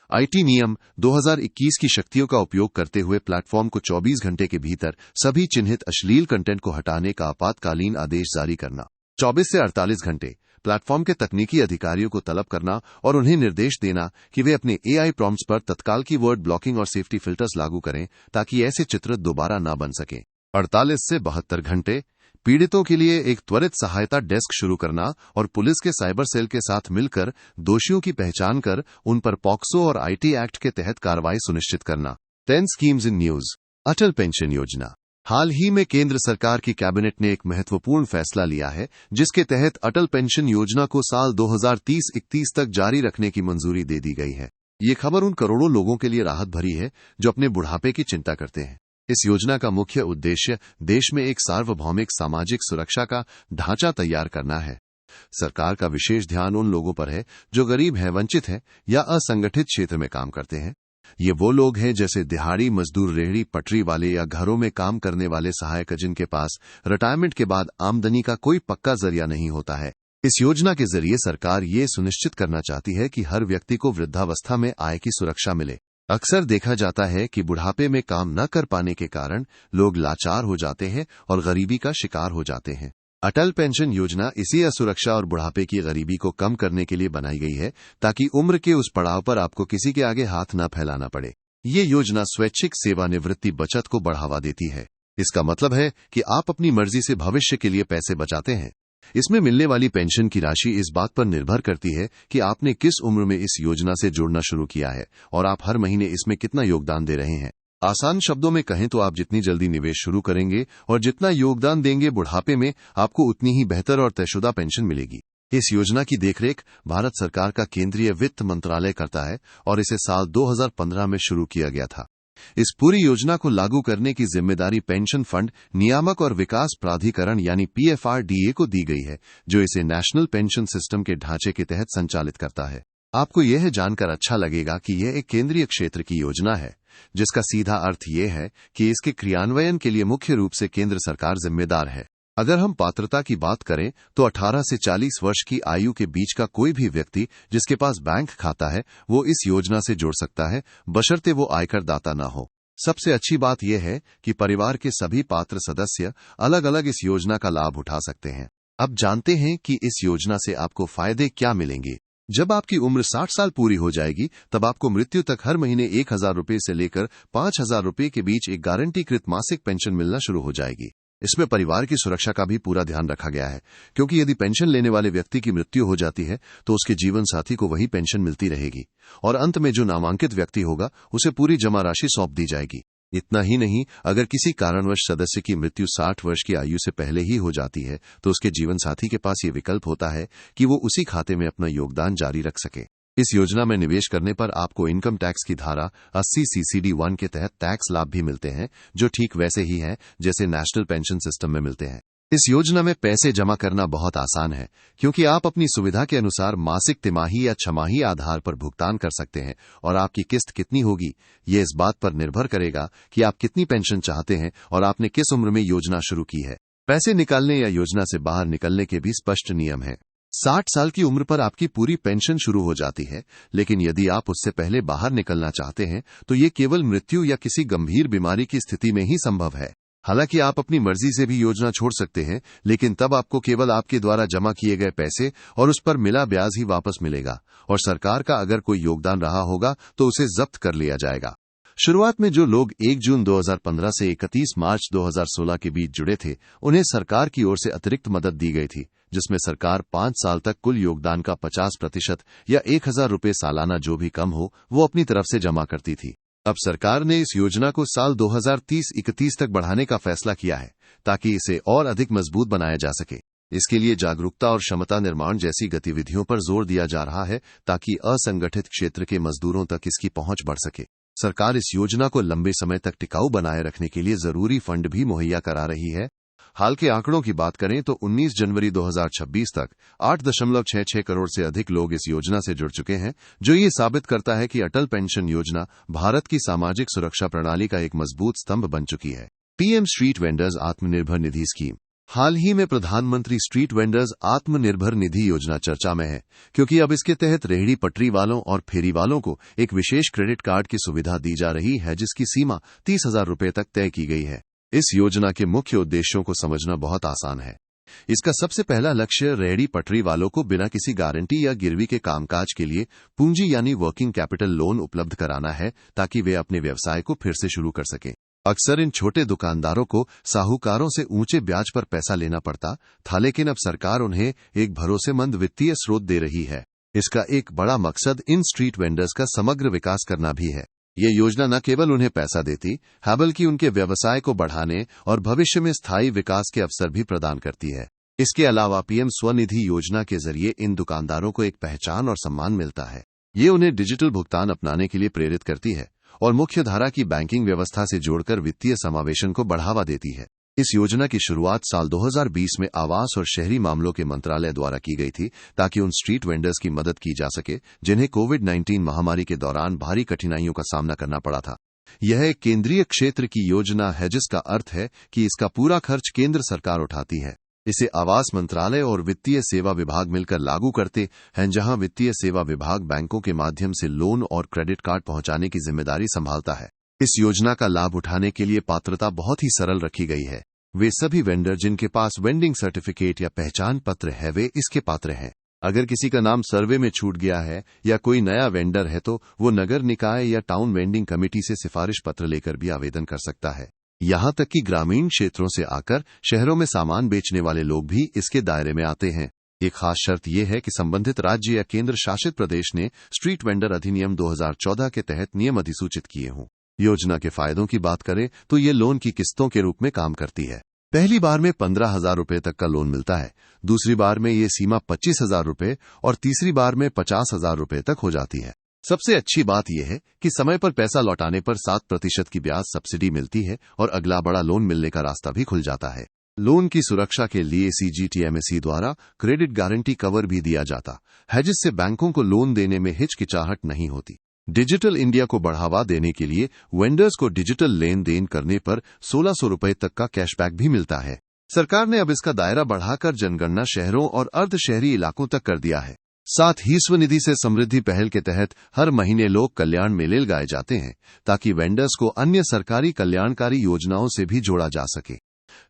आईटी नियम 2021 की शक्तियों का उपयोग करते हुए प्लेटफॉर्म को 24 घंटे के भीतर सभी चिन्हित अश्लील कंटेंट को हटाने का आपातकालीन आदेश जारी करना। 24 से 48 घंटे प्लेटफॉर्म के तकनीकी अधिकारियों को तलब करना और उन्हें निर्देश देना कि वे अपने एआई प्रॉम्प्ट्स पर तत्काल की वर्ड ब्लॉकिंग और सेफ्टी फिल्टर्स लागू करें ताकि ऐसे चित्र दोबारा न बन सकें। 48 से 72 घंटे पीड़ितों के लिए एक त्वरित सहायता डेस्क शुरू करना और पुलिस के साइबर सेल के साथ मिलकर दोषियों की पहचान कर उन पर पॉक्सो और आईटी एक्ट के तहत कार्रवाई सुनिश्चित करना। 10 schemes in news. Atal pension योजना। हाल ही में केंद्र सरकार की कैबिनेट ने एक महत्वपूर्ण फैसला लिया है जिसके तहत अटल पेंशन योजना को साल 2030-31 तक जारी रखने की मंजूरी दे दी गई है। ये खबर उन करोड़ों लोगों के लिए राहत भरी है जो अपने बुढ़ापे की चिंता करते हैं। इस योजना का मुख्य उद्देश्य देश में एक सार्वभौमिक सामाजिक सुरक्षा का ढांचा तैयार करना है। सरकार का विशेष ध्यान उन लोगों पर है जो गरीब हैं, वंचित हैं या असंगठित क्षेत्र में काम करते हैं। ये वो लोग हैं जैसे दिहाड़ी मजदूर, रेहड़ी पटरी वाले या घरों में काम करने वाले सहायक जिनके पास रिटायरमेंट के बाद आमदनी का कोई पक्का जरिया नहीं होता है। इस योजना के जरिए सरकार ये सुनिश्चित करना चाहती है कि हर व्यक्ति को वृद्धावस्था में आय की सुरक्षा मिले। अक्सर देखा जाता है कि बुढ़ापे में काम न कर पाने के कारण लोग लाचार हो जाते हैं और गरीबी का शिकार हो जाते हैं। अटल पेंशन योजना इसी असुरक्षा और बुढ़ापे की गरीबी को कम करने के लिए बनाई गई है ताकि उम्र के उस पड़ाव पर आपको किसी के आगे हाथ न फैलाना पड़े। ये योजना स्वैच्छिक सेवानिवृत्ति बचत को बढ़ावा देती है। इसका मतलब है कि आप अपनी मर्जी से भविष्य के लिए पैसे बचाते हैं। इसमें मिलने वाली पेंशन की राशि इस बात पर निर्भर करती है कि आपने किस उम्र में इस योजना से जुड़ना शुरू किया है और आप हर महीने इसमें कितना योगदान दे रहे हैं। आसान शब्दों में कहें तो आप जितनी जल्दी निवेश शुरू करेंगे और जितना योगदान देंगे बुढ़ापे में आपको उतनी ही बेहतर और तयशुदा पेंशन मिलेगी। इस योजना की देखरेख भारत सरकार का केंद्रीय वित्त मंत्रालय करता है और इसे साल 2015 में शुरू किया गया था। इस पूरी योजना को लागू करने की जिम्मेदारी पेंशन फंड नियामक और विकास प्राधिकरण यानी PFRDA को दी गई है, जो इसे नेशनल पेंशन सिस्टम के ढांचे के तहत संचालित करता है। आपको यह जानकर अच्छा लगेगा कि यह एक केंद्रीय क्षेत्र की योजना है, जिसका सीधा अर्थ यह है कि इसके क्रियान्वयन के लिए मुख्य रूप से केंद्र सरकार जिम्मेदार है। अगर हम पात्रता की बात करें तो 18 से 40 वर्ष की आयु के बीच का कोई भी व्यक्ति जिसके पास बैंक खाता है वो इस योजना से जुड़ सकता है, बशर्ते वो आयकर दाता न हो। सबसे अच्छी बात यह है कि परिवार के सभी पात्र सदस्य अलग अलग इस योजना का लाभ उठा सकते हैं। अब जानते हैं कि इस योजना से आपको फायदे क्या मिलेंगे। जब आपकी उम्र 60 साल पूरी हो जाएगी तब आपको मृत्यु तक हर महीने 1,000 रुपये से लेकर 5,000 रुपये के बीच एक गारंटीकृत मासिक पेंशन मिलना शुरू हो जाएगी। इसमें परिवार की सुरक्षा का भी पूरा ध्यान रखा गया है, क्योंकि यदि पेंशन लेने वाले व्यक्ति की मृत्यु हो जाती है तो उसके जीवन साथी को वही पेंशन मिलती रहेगी और अंत में जो नामांकित व्यक्ति होगा उसे पूरी जमा राशि सौंप दी जाएगी। इतना ही नहीं, अगर किसी कारणवश सदस्य की मृत्यु 60 वर्ष की आयु से पहले ही हो जाती है तो उसके जीवन साथी के पास ये विकल्प होता है कि वो उसी खाते में अपना योगदान जारी रख सके। इस योजना में निवेश करने पर आपको इनकम टैक्स की धारा 80 CCD 1 के तहत टैक्स लाभ भी मिलते हैं, जो ठीक वैसे ही हैं जैसे नेशनल पेंशन सिस्टम में मिलते हैं। इस योजना में पैसे जमा करना बहुत आसान है, क्योंकि आप अपनी सुविधा के अनुसार मासिक, तिमाही या छमाही आधार पर भुगतान कर सकते हैं और आपकी किस्त कितनी होगी ये इस बात पर निर्भर करेगा कि आप कितनी पेंशन चाहते हैं और आपने किस उम्र में योजना शुरू की है। पैसे निकालने या योजना से बाहर निकलने के भी स्पष्ट नियम हैं। 60 साल की उम्र पर आपकी पूरी पेंशन शुरू हो जाती है, लेकिन यदि आप उससे पहले बाहर निकलना चाहते हैं तो ये केवल मृत्यु या किसी गंभीर बीमारी की स्थिति में ही संभव है। हालांकि आप अपनी मर्जी से भी योजना छोड़ सकते हैं, लेकिन तब आपको केवल आपके द्वारा जमा किए गए पैसे और उस पर मिला ब्याज ही वापस मिलेगा और सरकार का अगर कोई योगदान रहा होगा तो उसे जब्त कर लिया जाएगा। शुरुआत में जो लोग 1 जून 2015 से 31 मार्च 2016 के बीच जुड़े थे, उन्हें सरकार की ओर से अतिरिक्त मदद दी गई थी, जिसमें सरकार 5 साल तक कुल योगदान का 50% या 1,000 रुपये सालाना जो भी कम हो वो अपनी तरफ से जमा करती थी। अब सरकार ने इस योजना को साल 2030-31 तक बढ़ाने का फैसला किया है, ताकि इसे और अधिक मजबूत बनाया जा सके। इसके लिए जागरूकता और क्षमता निर्माण जैसी गतिविधियों पर जोर दिया जा रहा है, ताकि असंगठित क्षेत्र के मजदूरों तक इसकी पहुंच बढ़ सके। सरकार इस योजना को लंबे समय तक टिकाऊ बनाए रखने के लिए जरूरी फंड भी मुहैया करा रही है। हाल के आंकड़ों की बात करें तो 19 जनवरी 2026 तक 8.66 करोड़ से अधिक लोग इस योजना से जुड़ चुके हैं, जो ये साबित करता है कि अटल पेंशन योजना भारत की सामाजिक सुरक्षा प्रणाली का एक मजबूत स्तंभ बन चुकी है। PM street vendors Atmanirbhar Nidhi scheme. हाल ही में प्रधानमंत्री स्ट्रीट वेंडर्स आत्मनिर्भर निधि योजना चर्चा में है, क्योंकि अब इसके तहत रेहड़ी पटरी वालों और फेरी वालों को एक विशेष क्रेडिट कार्ड की सुविधा दी जा रही है, जिसकी सीमा 30,000 रुपये तक तय की गई है। इस योजना के मुख्य उद्देश्यों को समझना बहुत आसान है। इसका सबसे पहला लक्ष्य रेहड़ी पटरी वालों को बिना किसी गारंटी या गिरवी के कामकाज के लिए पूंजी यानी वर्किंग कैपिटल लोन उपलब्ध कराना है, ताकि वे अपने व्यवसाय को फिर से शुरू कर सकें। अक्सर इन छोटे दुकानदारों को साहूकारों से ऊंचे ब्याज पर पैसा लेना पड़ता था, लेकिन अब सरकार उन्हें एक भरोसेमंद वित्तीय स्रोत दे रही है। इसका एक बड़ा मकसद इन स्ट्रीट वेंडर्स का समग्र विकास करना भी है। ये योजना न केवल उन्हें पैसा देती है, बल्कि उनके व्यवसाय को बढ़ाने और भविष्य में स्थायी विकास के अवसर भी प्रदान करती है। इसके अलावा पीएम स्वनिधि योजना के जरिए इन दुकानदारों को एक पहचान और सम्मान मिलता है। ये उन्हें डिजिटल भुगतान अपनाने के लिए प्रेरित करती है और मुख्यधारा की बैंकिंग व्यवस्था से जोड़कर वित्तीय समावेशन को बढ़ावा देती है। इस योजना की शुरुआत साल 2020 में आवास और शहरी मामलों के मंत्रालय द्वारा की गई थी, ताकि उन स्ट्रीट वेंडर्स की मदद की जा सके जिन्हें कोविड-19 महामारी के दौरान भारी कठिनाइयों का सामना करना पड़ा था। यह एक केंद्रीय क्षेत्र की योजना है, जिसका अर्थ है कि इसका पूरा खर्च केंद्र सरकार उठाती है। इसे आवास मंत्रालय और वित्तीय सेवा विभाग मिलकर लागू करते हैं, जहां वित्तीय सेवा विभाग बैंकों के माध्यम से लोन और क्रेडिट कार्ड पहुंचाने की जिम्मेदारी संभालता है। इस योजना का लाभ उठाने के लिए पात्रता बहुत ही सरल रखी गई है। वे सभी वेंडर जिनके पास वेंडिंग सर्टिफिकेट या पहचान पत्र है वे इसके पात्र हैं। अगर किसी का नाम सर्वे में छूट गया है या कोई नया वेंडर है तो वो नगर निकाय या टाउन वेंडिंग कमेटी से सिफारिश पत्र लेकर भी आवेदन कर सकता है। यहाँ तक कि ग्रामीण क्षेत्रों से आकर शहरों में सामान बेचने वाले लोग भी इसके दायरे में आते हैं। एक खास शर्त यह है कि संबंधित राज्य या केंद्र शासित प्रदेश ने स्ट्रीट वेंडर अधिनियम 2014 के तहत नियम अधिसूचित किए हों। योजना के फायदों की बात करें तो ये लोन की किस्तों के रूप में काम करती है। पहली बार में 15,000 रुपये तक का लोन मिलता है, दूसरी बार में ये सीमा 25,000 रुपये और तीसरी बार में 50,000 रुपये तक हो जाती है। सबसे अच्छी बात यह है कि समय पर पैसा लौटाने पर 7% की ब्याज सब्सिडी मिलती है और अगला बड़ा लोन मिलने का रास्ता भी खुल जाता है। लोन की सुरक्षा के लिए CGTMSE द्वारा क्रेडिट गारंटी कवर भी दिया जाता है, जिससे बैंकों को लोन देने में हिचकिचाहट नहीं होती। डिजिटल इंडिया को बढ़ावा देने के लिए वेंडर्स को डिजिटल लेन देन करने पर 1600 रुपए तक का कैशबैक भी मिलता है। सरकार ने अब इसका दायरा बढ़ाकर जनगणना शहरों और अर्ध शहरी इलाकों तक कर दिया है। साथ ही स्वनिधि से समृद्धि पहल के तहत हर महीने लोक कल्याण मेले लगाए जाते हैं, ताकि वेंडर्स को अन्य सरकारी कल्याणकारी योजनाओं से भी जोड़ा जा सके।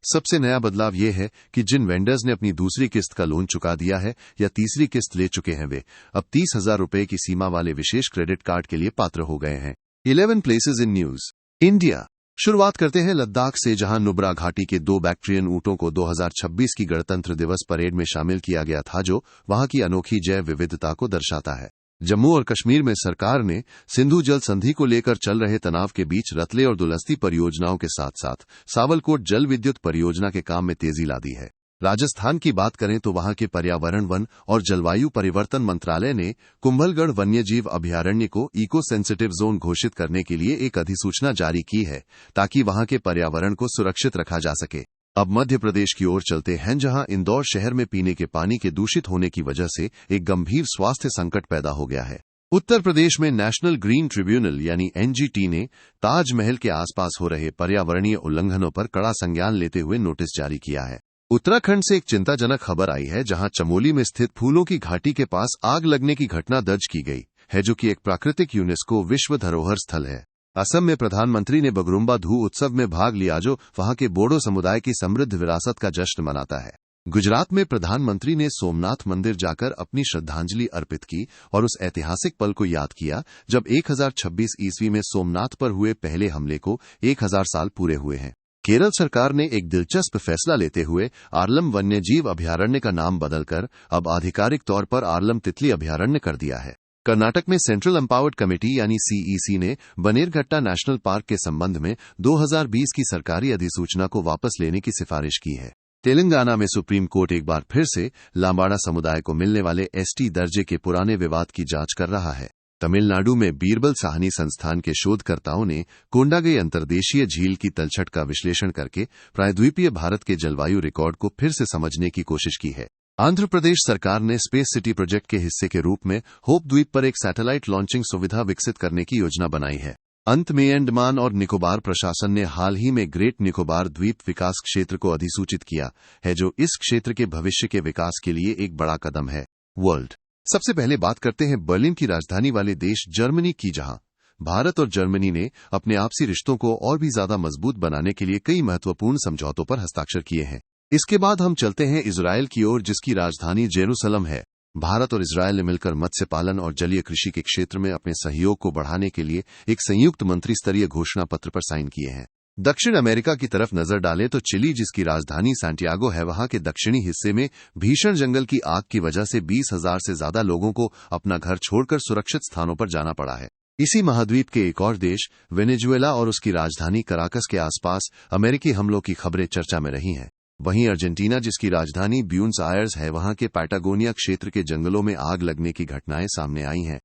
सबसे नया बदलाव यह है कि जिन वेंडर्स ने अपनी दूसरी किस्त का लोन चुका दिया है या तीसरी किस्त ले चुके हैं, वे अब 30,000 रुपए की सीमा वाले विशेष क्रेडिट कार्ड के लिए पात्र हो गए हैं। 11 प्लेसेस इन न्यूज इंडिया। शुरुआत करते हैं लद्दाख से, जहां नुब्रा घाटी के 2 बैक्ट्रियन ऊंटों को 2026 की गणतंत्र दिवस परेड में शामिल किया गया था, जो वहां की अनोखी जैव विविधता को दर्शाता है। जम्मू और कश्मीर में सरकार ने सिंधु जल संधि को लेकर चल रहे तनाव के बीच रतले और दुलस्ती परियोजनाओं के साथ साथ सावलकोट जल विद्युत परियोजना के काम में तेजी ला दी है। राजस्थान की बात करें तो वहां के पर्यावरण, वन और जलवायु परिवर्तन मंत्रालय ने कुंभलगढ़ वन्यजीव अभयारण्य को इको सेंसिटिव जोन घोषित करने के लिए एक अधिसूचना जारी की है, ताकि वहां के पर्यावरण को सुरक्षित रखा जा सके। अब मध्य प्रदेश की ओर चलते हैं, जहां इंदौर शहर में पीने के पानी के दूषित होने की वजह से एक गंभीर स्वास्थ्य संकट पैदा हो गया है। उत्तर प्रदेश में नेशनल ग्रीन ट्रिब्यूनल यानी NGT ने ताजमहल के आसपास हो रहे पर्यावरणीय उल्लंघनों पर कड़ा संज्ञान लेते हुए नोटिस जारी किया है। उत्तराखंड से एक चिंताजनक खबर आई है, जहां चमोली में स्थित फूलों की घाटी के पास आग लगने की घटना दर्ज की गई है, जो कि एक प्राकृतिक यूनेस्को विश्व धरोहर स्थल है। असम में प्रधानमंत्री ने बगरुम्बा धू उत्सव में भाग लिया, जो वहां के बोडो समुदाय की समृद्ध विरासत का जश्न मनाता है। गुजरात में प्रधानमंत्री ने सोमनाथ मंदिर जाकर अपनी श्रद्धांजलि अर्पित की और उस ऐतिहासिक पल को याद किया जब 1026 ईस्वी में सोमनाथ पर हुए पहले हमले को 1000 साल पूरे हुए हैं। केरल सरकार ने एक दिलचस्प फैसला लेते हुए आर्लम वन्यजीव अभयारण्य का नाम बदलकर अब आधिकारिक तौर पर आर्लम तितली अभयारण्य कर दिया है। कर्नाटक में सेंट्रल एम्पावर्ड कमेटी यानी CEC ने बनेरघट्टा नेशनल पार्क के संबंध में 2020 की सरकारी अधिसूचना को वापस लेने की सिफारिश की है। तेलंगाना में सुप्रीम कोर्ट एक बार फिर से लांबाड़ा समुदाय को मिलने वाले ST दर्जे के पुराने विवाद की जांच कर रहा है। तमिलनाडु में बीरबल साहनी संस्थान के शोधकर्ताओं ने कोंडागई अंतर्देशीय झील की तलछट का विश्लेषण करके प्रायद्वीपीय भारत के जलवायु रिकॉर्ड को फिर से समझने की कोशिश की है। आंध्र प्रदेश सरकार ने स्पेस सिटी प्रोजेक्ट के हिस्से के रूप में होप द्वीप पर एक सैटेलाइट लॉन्चिंग सुविधा विकसित करने की योजना बनाई है। अंत में अंडमान और निकोबार प्रशासन ने हाल ही में ग्रेट निकोबार द्वीप विकास क्षेत्र को अधिसूचित किया है, जो इस क्षेत्र के भविष्य के विकास के लिए एक बड़ा कदम है। वर्ल्ड। सबसे पहले बात करते हैं बर्लिन की राजधानी वाले देश जर्मनी की, जहां भारत और जर्मनी ने अपने आपसी रिश्तों को और भी ज्यादा मजबूत बनाने के लिए कई महत्वपूर्ण समझौतों पर हस्ताक्षर किए हैं। इसके बाद हम चलते हैं इजरायल की ओर, जिसकी राजधानी जेरूसलम है। भारत और इजरायल ने मिलकर मत्स्य पालन और जलीय कृषि के क्षेत्र में अपने सहयोग को बढ़ाने के लिए एक संयुक्त मंत्री स्तरीय घोषणा पत्र पर साइन किए हैं। दक्षिण अमेरिका की तरफ नजर डालें तो चिली, जिसकी राजधानी सैंटियागो है, वहां के दक्षिणी हिस्से में भीषण जंगल की आग की वजह से 20,000 से ज्यादा लोगों को अपना घर छोड़कर सुरक्षित स्थानों पर जाना पड़ा है। इसी महाद्वीप के एक और देश वेनेजुएला और उसकी राजधानी कराकस के आसपास अमेरिकी हमलों की खबरें चर्चा में रही हैं। वहीं अर्जेंटीना, जिसकी राजधानी ब्यूनस आयर्स है, वहां के पैटागोनिया क्षेत्र के जंगलों में आग लगने की घटनाएं सामने आई हैं।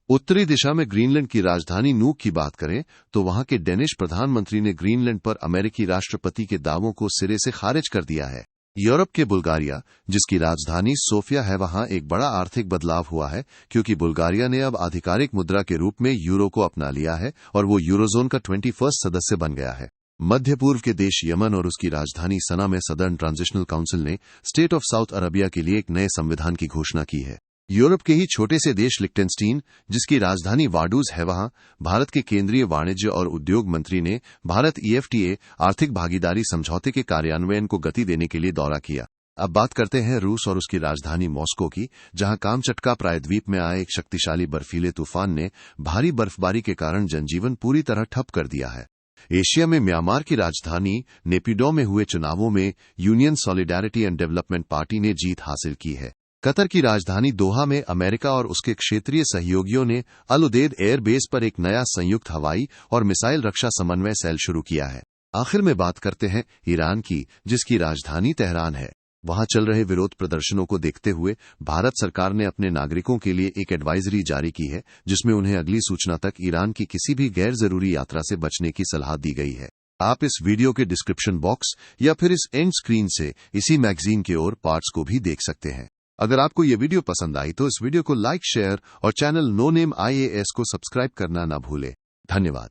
उत्तरी दिशा में ग्रीनलैंड की राजधानी नूक की बात करें तो वहां के डेनिश प्रधानमंत्री ने ग्रीनलैंड पर अमेरिकी राष्ट्रपति के दावों को सिरे से खारिज कर दिया है। यूरोप के बुल्गारिया, जिसकी राजधानी सोफिया है, वहां एक बड़ा आर्थिक बदलाव हुआ है, क्योंकि बुल्गारिया ने अब आधिकारिक मुद्रा के रूप में यूरो को अपना लिया है और वो यूरोजोन का 21वां सदस्य बन गया है। मध्य पूर्व के देश यमन और उसकी राजधानी सना में सदर्न ट्रांजिशनल काउंसिल ने स्टेट ऑफ साउथ अरबिया के लिए एक नए संविधान की घोषणा की है। यूरोप के ही छोटे से देश लिक्टेनस्टीन, जिसकी राजधानी वाडूज है, वहां भारत के केंद्रीय वाणिज्य और उद्योग मंत्री ने भारत EFTA आर्थिक भागीदारी समझौते के कार्यान्वयन को गति देने के लिए दौरा किया। अब बात करते हैं रूस और उसकी राजधानी मॉस्को की, जहां कामचटका प्रायद्वीप में आए एक शक्तिशाली बर्फीले तूफान ने भारी बर्फबारी के कारण जनजीवन पूरी तरह ठप कर दिया है। एशिया में म्यांमार की राजधानी नेपिडो में हुए चुनावों में union solidarity and development party ने जीत हासिल की है। कतर की राजधानी दोहा में अमेरिका और उसके क्षेत्रीय सहयोगियों ने अल उदेद एयर बेस पर एक नया संयुक्त हवाई और मिसाइल रक्षा समन्वय सेल शुरू किया है। आखिर में बात करते हैं ईरान की, जिसकी राजधानी तेहरान है। वहां चल रहे विरोध प्रदर्शनों को देखते हुए भारत सरकार ने अपने नागरिकों के लिए एक एडवाइजरी जारी की है, जिसमें उन्हें अगली सूचना तक ईरान की किसी भी गैर जरूरी यात्रा से बचने की सलाह दी गई है। आप इस वीडियो के डिस्क्रिप्शन बॉक्स या फिर इस एंड स्क्रीन से इसी मैगजीन के और पार्ट्स को भी देख सकते हैं। अगर आपको ये वीडियो पसंद आई तो इस वीडियो को लाइक, शेयर और चैनल नो नेम IAS को सब्सक्राइब करना ना भूलें। धन्यवाद।